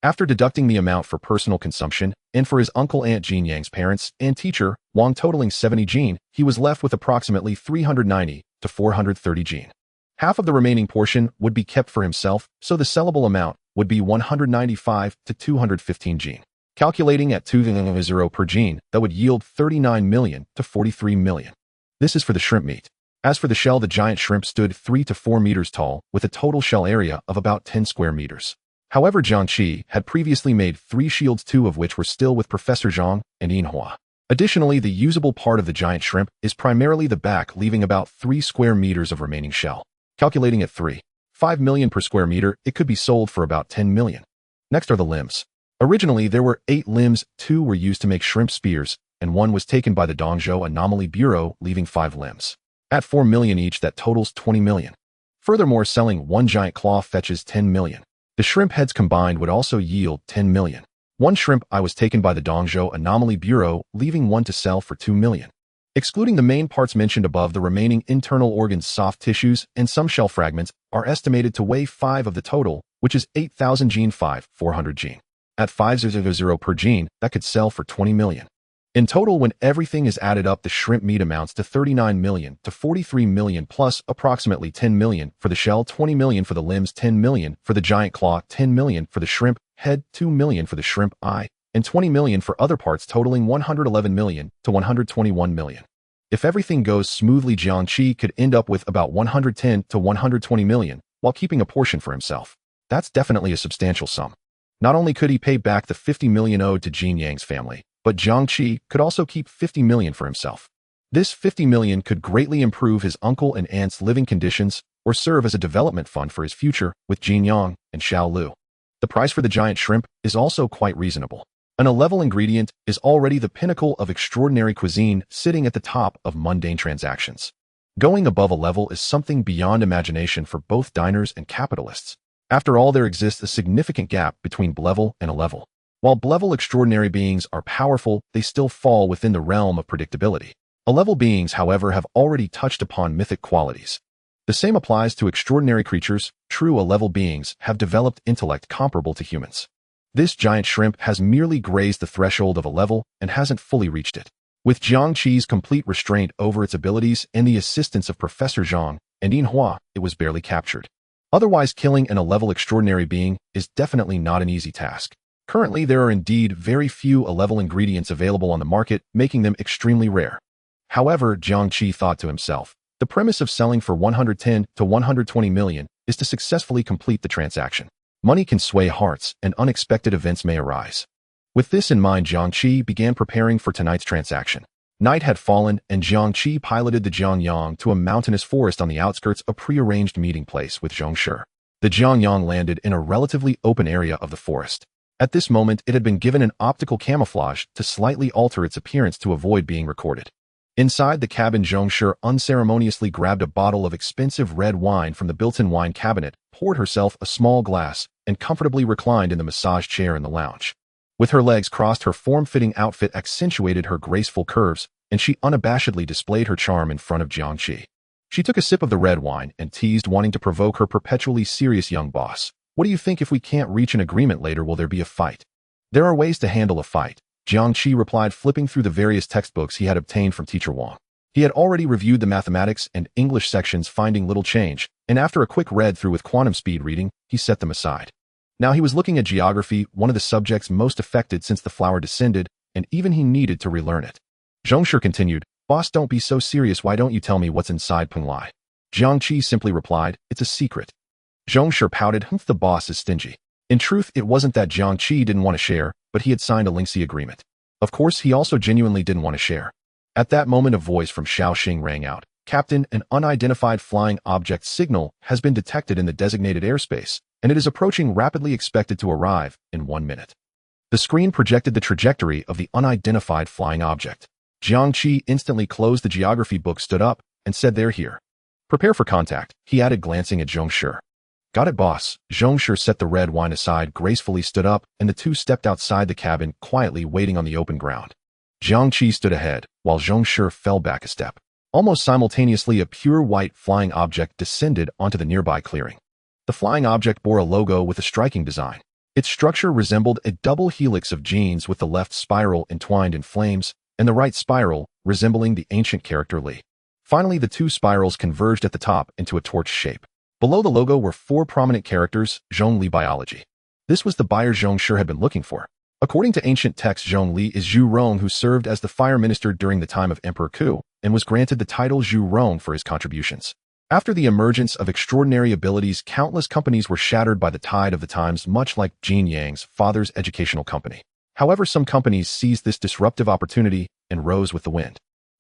After deducting the amount for personal consumption and for his uncle Aunt Jin Yang's parents and teacher, Wang, totaling 70 jin, he was left with approximately 390 to 430 jin. Half of the remaining portion would be kept for himself, so the sellable amount would be 195 to 215 jin. Calculating at 2.0 per jin, that would yield 39 million to 43 million. This is for the shrimp meat. As for the shell, the giant shrimp stood 3 to 4 meters tall, with a total shell area of about 10 square meters. However, Jiang Qi had previously made 3 shields, 2 of which were still with Professor Zhang and Yinhua. Additionally, the usable part of the giant shrimp is primarily the back, leaving about 3 square meters of remaining shell. Calculating at 3.5 million per square meter, it could be sold for about 10 million. Next are the limbs. Originally, there were 8 limbs, 2 were used to make shrimp spears, and 1 was taken by the Dongzhou Anomaly Bureau, leaving 5 limbs. At 4 million each, that totals 20 million. Furthermore, selling 1 giant claw fetches 10 million. The shrimp heads combined would also yield 10 million. 1 shrimp eye was taken by the Dongzhou Anomaly Bureau, leaving 1 to sell for 2 million. Excluding the main parts mentioned above, the remaining internal organs, soft tissues, and some shell fragments are estimated to weigh 5 of the total, which is 8,000 jin, 400 jin. At 5,000 per jin, that could sell for 20 million. In total, when everything is added up, the shrimp meat amounts to 39 million to 43 million, plus approximately 10 million for the shell, 20 million for the limbs, 10 million for the giant claw, 10 million for the shrimp head, 2 million for the shrimp eye, and 20 million for other parts, totaling 111 million to 121 million. If everything goes smoothly, Jiang Qi could end up with about 110 to 120 million, while keeping a portion for himself. That's definitely a substantial sum. Not only could he pay back the 50 million owed to Jin Yang's family, but Jiang Qi could also keep 50 million for himself. This 50 million could greatly improve his uncle and aunt's living conditions or serve as a development fund for his future with Jin Yang and Xiao Lu. The price for the giant shrimp is also quite reasonable. An A-level ingredient is already the pinnacle of extraordinary cuisine, sitting at the top of mundane transactions. Going above a level is something beyond imagination for both diners and capitalists. After all, there exists a significant gap between B-level and A-level. While B-level extraordinary beings are powerful, they still fall within the realm of predictability. A-level beings, however, have already touched upon mythic qualities. The same applies to extraordinary creatures. True A-level beings have developed intellect comparable to humans. This giant shrimp has merely grazed the threshold of A-level and hasn't fully reached it. With Jiang Qi's complete restraint over its abilities and the assistance of Professor Zhang and Yinhua, it was barely captured. Otherwise, killing an A-level extraordinary being is definitely not an easy task. Currently, there are indeed very few A-level ingredients available on the market, making them extremely rare. However, Jiang Qi thought to himself, the premise of selling for 110 to 120 million is to successfully complete the transaction. Money can sway hearts, and unexpected events may arise. With this in mind, Jiang Qi began preparing for tonight's transaction. Night had fallen, and Jiang Qi piloted the Jiangyang to a mountainous forest on the outskirts, a prearranged meeting place with Zhong Shi. The Jiangyang landed in a relatively open area of the forest. At this moment, it had been given an optical camouflage to slightly alter its appearance to avoid being recorded. Inside the cabin, Zhong Shi unceremoniously grabbed a bottle of expensive red wine from the built-in wine cabinet, poured herself a small glass, and comfortably reclined in the massage chair in the lounge. With her legs crossed, her form-fitting outfit accentuated her graceful curves, and she unabashedly displayed her charm in front of Jiang Qi. She took a sip of the red wine and teased, wanting to provoke her perpetually serious young boss. What do you think? If we can't reach an agreement later, will there be a fight? There are ways to handle a fight, Jiang Qi replied, flipping through the various textbooks he had obtained from Teacher Wang. He had already reviewed the mathematics and English sections, finding little change, and after a quick read through with quantum speed reading, he set them aside. Now he was looking at geography, one of the subjects most affected since the flower descended, and even he needed to relearn it. Jiang Qi continued, "Boss, don't be so serious, why don't you tell me what's inside Peng Lai?" Jiang Qi simply replied, "It's a secret." Jiang Qi pouted, "The boss is stingy." In truth, it wasn't that Jiang Qi didn't want to share, but he had signed a lengthy agreement. Of course, he also genuinely didn't want to share. At that moment, a voice from Shaoxing rang out. "Captain, an unidentified flying object signal has been detected in the designated airspace, and it is approaching rapidly, expected to arrive in 1 minute." The screen projected the trajectory of the unidentified flying object. Jiang Qi instantly closed the geography book, stood up, and said, "They're here. Prepare for contact," he added, glancing at Zhong Shi. "Got it, boss." Zhong Shi set the red wine aside, gracefully stood up, and the two stepped outside the cabin, quietly waiting on the open ground. Jiang Qi stood ahead, while Zhong Shi fell back a step. Almost simultaneously, a pure white flying object descended onto the nearby clearing. The flying object bore a logo with a striking design. Its structure resembled a double helix of genes, with the left spiral entwined in flames, and the right spiral resembling the ancient character Li. Finally, the two spirals converged at the top into a torch shape. Below the logo were 4 prominent characters, Zhong Li biology. This was the buyer Zhong Shi had been looking for. According to ancient texts, Zhong Li is Zhu Rong, who served as the fire minister during the time of Emperor Ku, and was granted the title Zhu Rong for his contributions. After the emergence of extraordinary abilities, countless companies were shattered by the tide of the times, much like Jin Yang's father's educational company. However, some companies seized this disruptive opportunity and rose with the wind.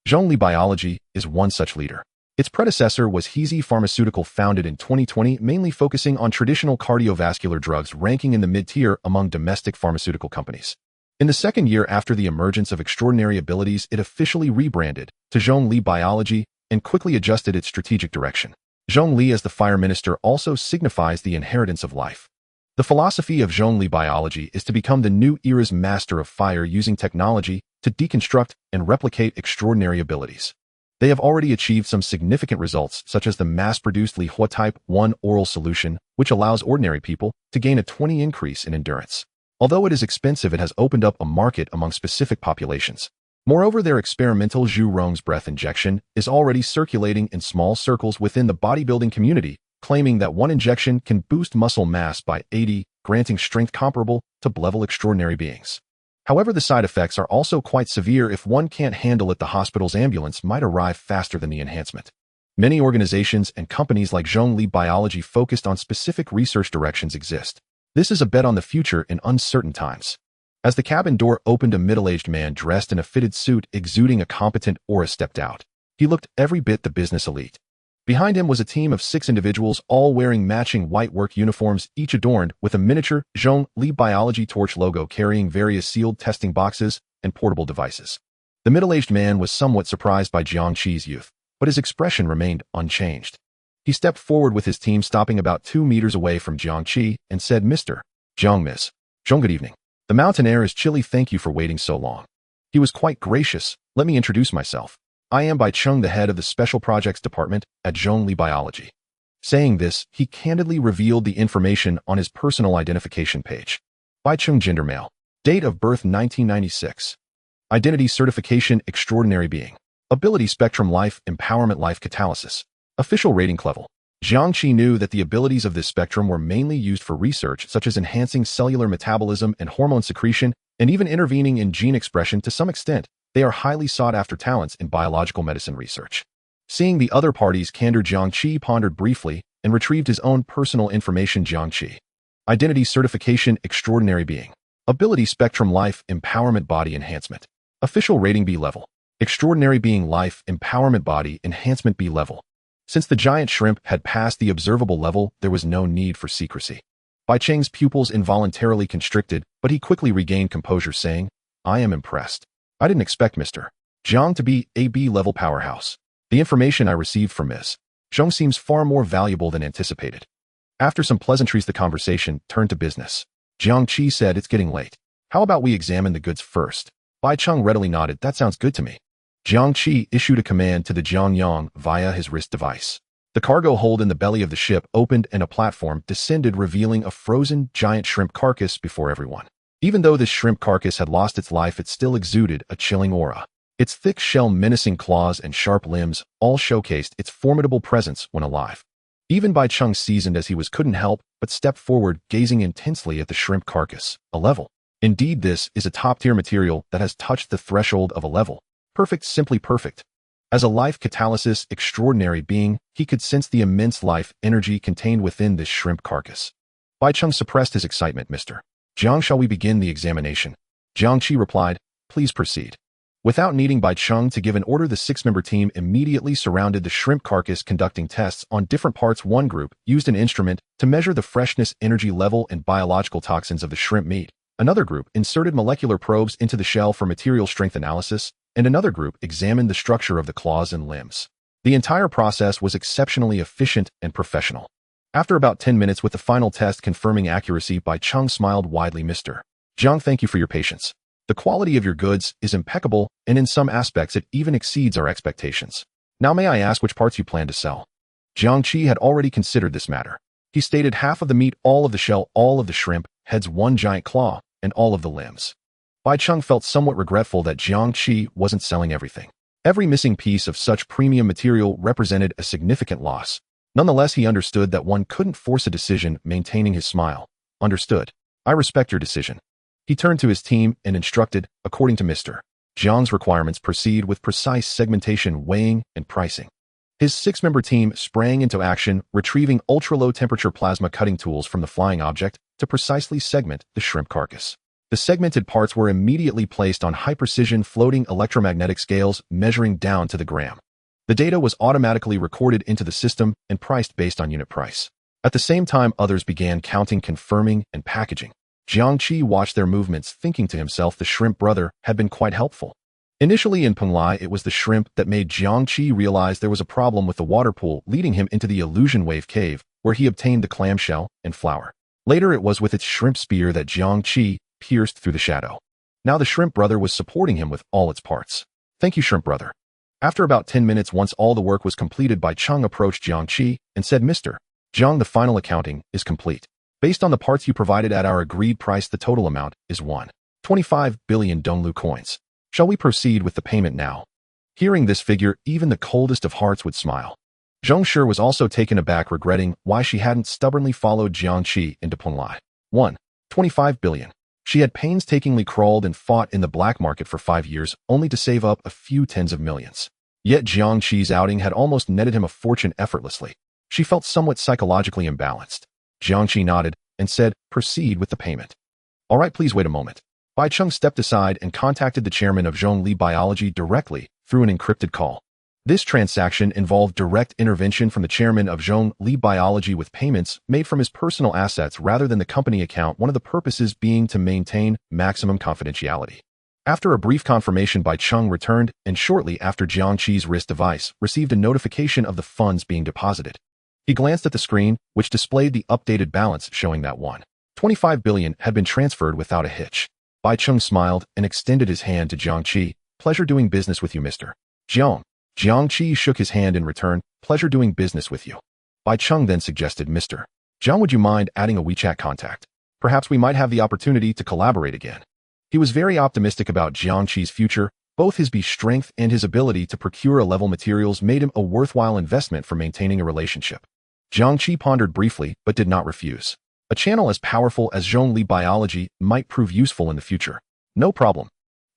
Zhong Li Biology is one such leader. Its predecessor was Heezy Pharmaceutical, founded in 2020, mainly focusing on traditional cardiovascular drugs, ranking in the mid-tier among domestic pharmaceutical companies. In the second year after the emergence of extraordinary abilities, it officially rebranded to Zhong Li Biology and quickly adjusted its strategic direction. Zhong Li as the fire minister also signifies the inheritance of life. The philosophy of Zhong Li Biology is to become the new era's master of fire, using technology to deconstruct and replicate extraordinary abilities. They have already achieved some significant results, such as the mass-produced Li Hua Type 1 oral solution, which allows ordinary people to gain a 20 increase in endurance. Although it is expensive, it has opened up a market among specific populations. Moreover, their experimental Zhu Rong's breath injection is already circulating in small circles within the bodybuilding community, claiming that one injection can boost muscle mass by 80, granting strength comparable to level extraordinary beings. However, the side effects are also quite severe. If one can't handle it, the hospital's ambulance might arrive faster than the enhancement. Many organizations and companies like Zhong Li Biology focused on specific research directions exist. This is a bet on the future in uncertain times. As the cabin door opened, a middle-aged man dressed in a fitted suit exuding a competent aura stepped out. He looked every bit the business elite. Behind him was a team of 6 individuals, all wearing matching white work uniforms, each adorned with a miniature Zhong Li Biology torch logo, carrying various sealed testing boxes and portable devices. The middle-aged man was somewhat surprised by Jiang Qi's youth, but his expression remained unchanged. He stepped forward with his team, stopping about 2 meters away from Jiang Qi, and said, "Mr. Jiang, Miss Zhong, good evening. The mountain air is chilly. Thank you for waiting so long." He was quite gracious. "Let me introduce myself. I am Bai Cheng, the head of the Special Projects Department at Zhong Li Biology." Saying this, he candidly revealed the information on his personal identification page. Bai Cheng, gender male. Date of birth 1996. Identity certification extraordinary being. Ability spectrum life empowerment life catalysis. Official rating level. Jiang Qi knew that the abilities of this spectrum were mainly used for research, such as enhancing cellular metabolism and hormone secretion, and even intervening in gene expression to some extent. They are highly sought-after talents in biological medicine research. Seeing the other party's candor, Jiang Qi pondered briefly and retrieved his own personal information. Jiang Qi. Identity certification extraordinary being. Ability spectrum life empowerment body enhancement. Official rating B level. Extraordinary being life empowerment body enhancement B level. Since the giant shrimp had passed the observable level, there was no need for secrecy. Bai Cheng's pupils involuntarily constricted, but he quickly regained composure, saying, "I am impressed. I didn't expect Mr. Jiang to be a B-level powerhouse. The information I received from Ms. Zhong seems far more valuable than anticipated." After some pleasantries, the conversation turned to business. Jiang Qi said, "It's getting late. How about we examine the goods first?" Bai Cheng readily nodded. "That sounds good to me." Jiang Qi issued a command to the Jiangyang via his wrist device. The cargo hold in the belly of the ship opened and a platform descended, revealing a frozen giant shrimp carcass before everyone. Even though this shrimp carcass had lost its life, it still exuded a chilling aura. Its thick shell, menacing claws, and sharp limbs all showcased its formidable presence when alive. Even Bai Chung, seasoned as he was, couldn't help but step forward, gazing intensely at the shrimp carcass. A level. Indeed, this is a top-tier material that has touched the threshold of a level. Perfect, simply perfect. As a life catalysis extraordinary being, he could sense the immense life energy contained within this shrimp carcass. Bai Chung suppressed his excitement. Mr. Jiang, shall we begin the examination? Jiang Qi replied, please proceed. Without needing Bai Chung to give an order, the six-member team immediately surrounded the shrimp carcass, conducting tests on different parts. One group used an instrument to measure the freshness, energy level, and biological toxins of the shrimp meat. Another group inserted molecular probes into the shell for material strength analysis, and another group examined the structure of the claws and limbs. The entire process was exceptionally efficient and professional. After about 10 minutes with the final test confirming accuracy, Bai Chung smiled widely. Mr. Jiang, thank you for your patience. The quality of your goods is impeccable, and in some aspects it even exceeds our expectations. Now may I ask which parts you plan to sell? Jiang Qi had already considered this matter. He stated half of the meat, all of the shell, all of the shrimp, heads, one giant claw, and all of the limbs. Bai Chung felt somewhat regretful that Jiang Qi wasn't selling everything. Every missing piece of such premium material represented a significant loss. Nonetheless, he understood that one couldn't force a decision, maintaining his smile. Understood. I respect your decision. He turned to his team and instructed, according to Mr. Jiang's requirements, proceed with precise segmentation, weighing, and pricing. His six-member team sprang into action, retrieving ultra-low temperature plasma cutting tools from the flying object to precisely segment the shrimp carcass. The segmented parts were immediately placed on high-precision floating electromagnetic scales, measuring down to the gram. The data was automatically recorded into the system and priced based on unit price. At the same time, others began counting, confirming, and packaging. Jiang Qi watched their movements, thinking to himself the shrimp brother had been quite helpful. Initially in Penglai, it was the shrimp that made Jiang Qi realize there was a problem with the water pool, leading him into the illusion wave cave, where he obtained the clamshell and flour. Later it was with its shrimp spear that Jiang Qi pierced through the shadow. Now the shrimp brother was supporting him with all its parts. Thank you, shrimp brother. After about 10 minutes, once all the work was completed, Bai Chung approached Jiang Qi and said, Mr. Jiang, the final accounting is complete. Based on the parts you provided at our agreed price, the total amount is 1.25 billion Donglu coins. Shall we proceed with the payment now? Hearing this figure, even the coldest of hearts would smile. Zhong Shi was also taken aback, regretting why she hadn't stubbornly followed Jiang Qi into Penglai. 1.25 billion. She had painstakingly crawled and fought in the black market for 5 years, only to save up a few tens of millions. Yet Jiang Qi's outing had almost netted him a fortune effortlessly. She felt somewhat psychologically imbalanced. Jiang Qi nodded and said, proceed with the payment. All right, please wait a moment. Bai Chung stepped aside and contacted the chairman of Zhongli Biology directly through an encrypted call. This transaction involved direct intervention from the chairman of Zhongli Biology, with payments made from his personal assets rather than the company account, one of the purposes being to maintain maximum confidentiality. After a brief confirmation, Bai Chung returned, and shortly after, Jiang Qi's wrist device received a notification of the funds being deposited. He glanced at the screen, which displayed the updated balance, showing that 1.25 billion had been transferred without a hitch. Bai Chung smiled and extended his hand to Jiang Qi. Pleasure doing business with you, Mr. Jiang. Jiang Qi shook his hand in return. Pleasure doing business with you. Bai Chung then suggested, Mr. Jiang, would you mind adding a WeChat contact? Perhaps we might have the opportunity to collaborate again. He was very optimistic about Jiang Qi's future. Both his strength and his ability to procure a-level materials made him a worthwhile investment for maintaining a relationship. Jiang Qi pondered briefly, but did not refuse. A channel as powerful as Zhongli Biology might prove useful in the future. No problem.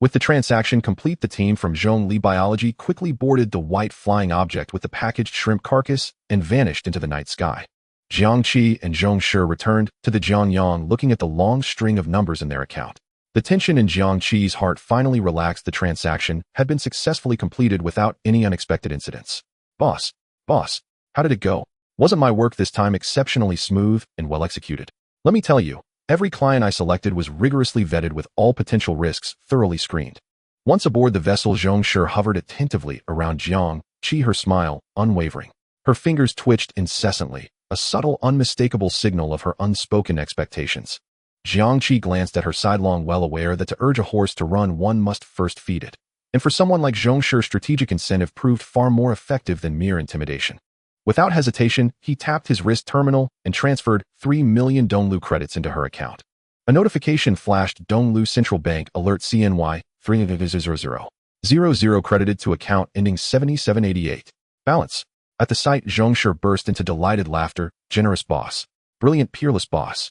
With the transaction complete, the team from Zhongli Biology quickly boarded the white flying object with the packaged shrimp carcass and vanished into the night sky. Jiang Qi and Zhong Shi returned to the Jiangyang, looking at the long string of numbers in their account. The tension in Jiang Qi's heart finally relaxed. The transaction had been successfully completed without any unexpected incidents. Boss, how did it go? Wasn't my work this time exceptionally smooth and well executed? Let me tell you, every client I selected was rigorously vetted, with all potential risks thoroughly screened. Once aboard the vessel, Zhong Shi hovered attentively around Jiang Qi, her smile unwavering. Her fingers twitched incessantly, a subtle, unmistakable signal of her unspoken expectations. Jiang Qi glanced at her sidelong, well aware that to urge a horse to run, one must first feed it. And for someone like Zhong Shi, strategic incentive proved far more effective than mere intimidation. Without hesitation, he tapped his wrist terminal and transferred 3 million Donglu credits into her account. A notification flashed: Donglu Central Bank alert, CNY 30000 credited to account ending 7788. Balance At the sight, Jiang Qi burst into delighted laughter. Generous boss. Brilliant, peerless boss.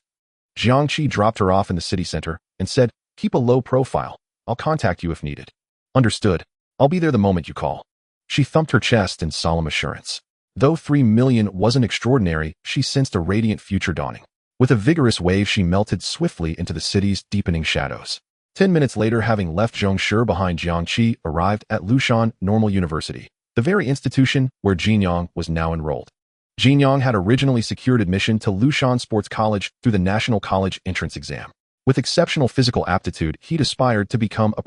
Jiang Qi dropped her off in the city center and said, "Keep a low profile. I'll contact you if needed." "Understood. I'll be there the moment you call." She thumped her chest in solemn assurance. Though 3 million wasn't extraordinary, she sensed a radiant future dawning. With a vigorous wave, she melted swiftly into the city's deepening shadows. 10 minutes later, having left Jiang Qi behind, Jiang Qi arrived at Lushan Normal University, the very institution where Jinyang was now enrolled. Jinyang had originally secured admission to Lushan Sports College through the National College entrance exam. With exceptional physical aptitude, he'd aspired to become a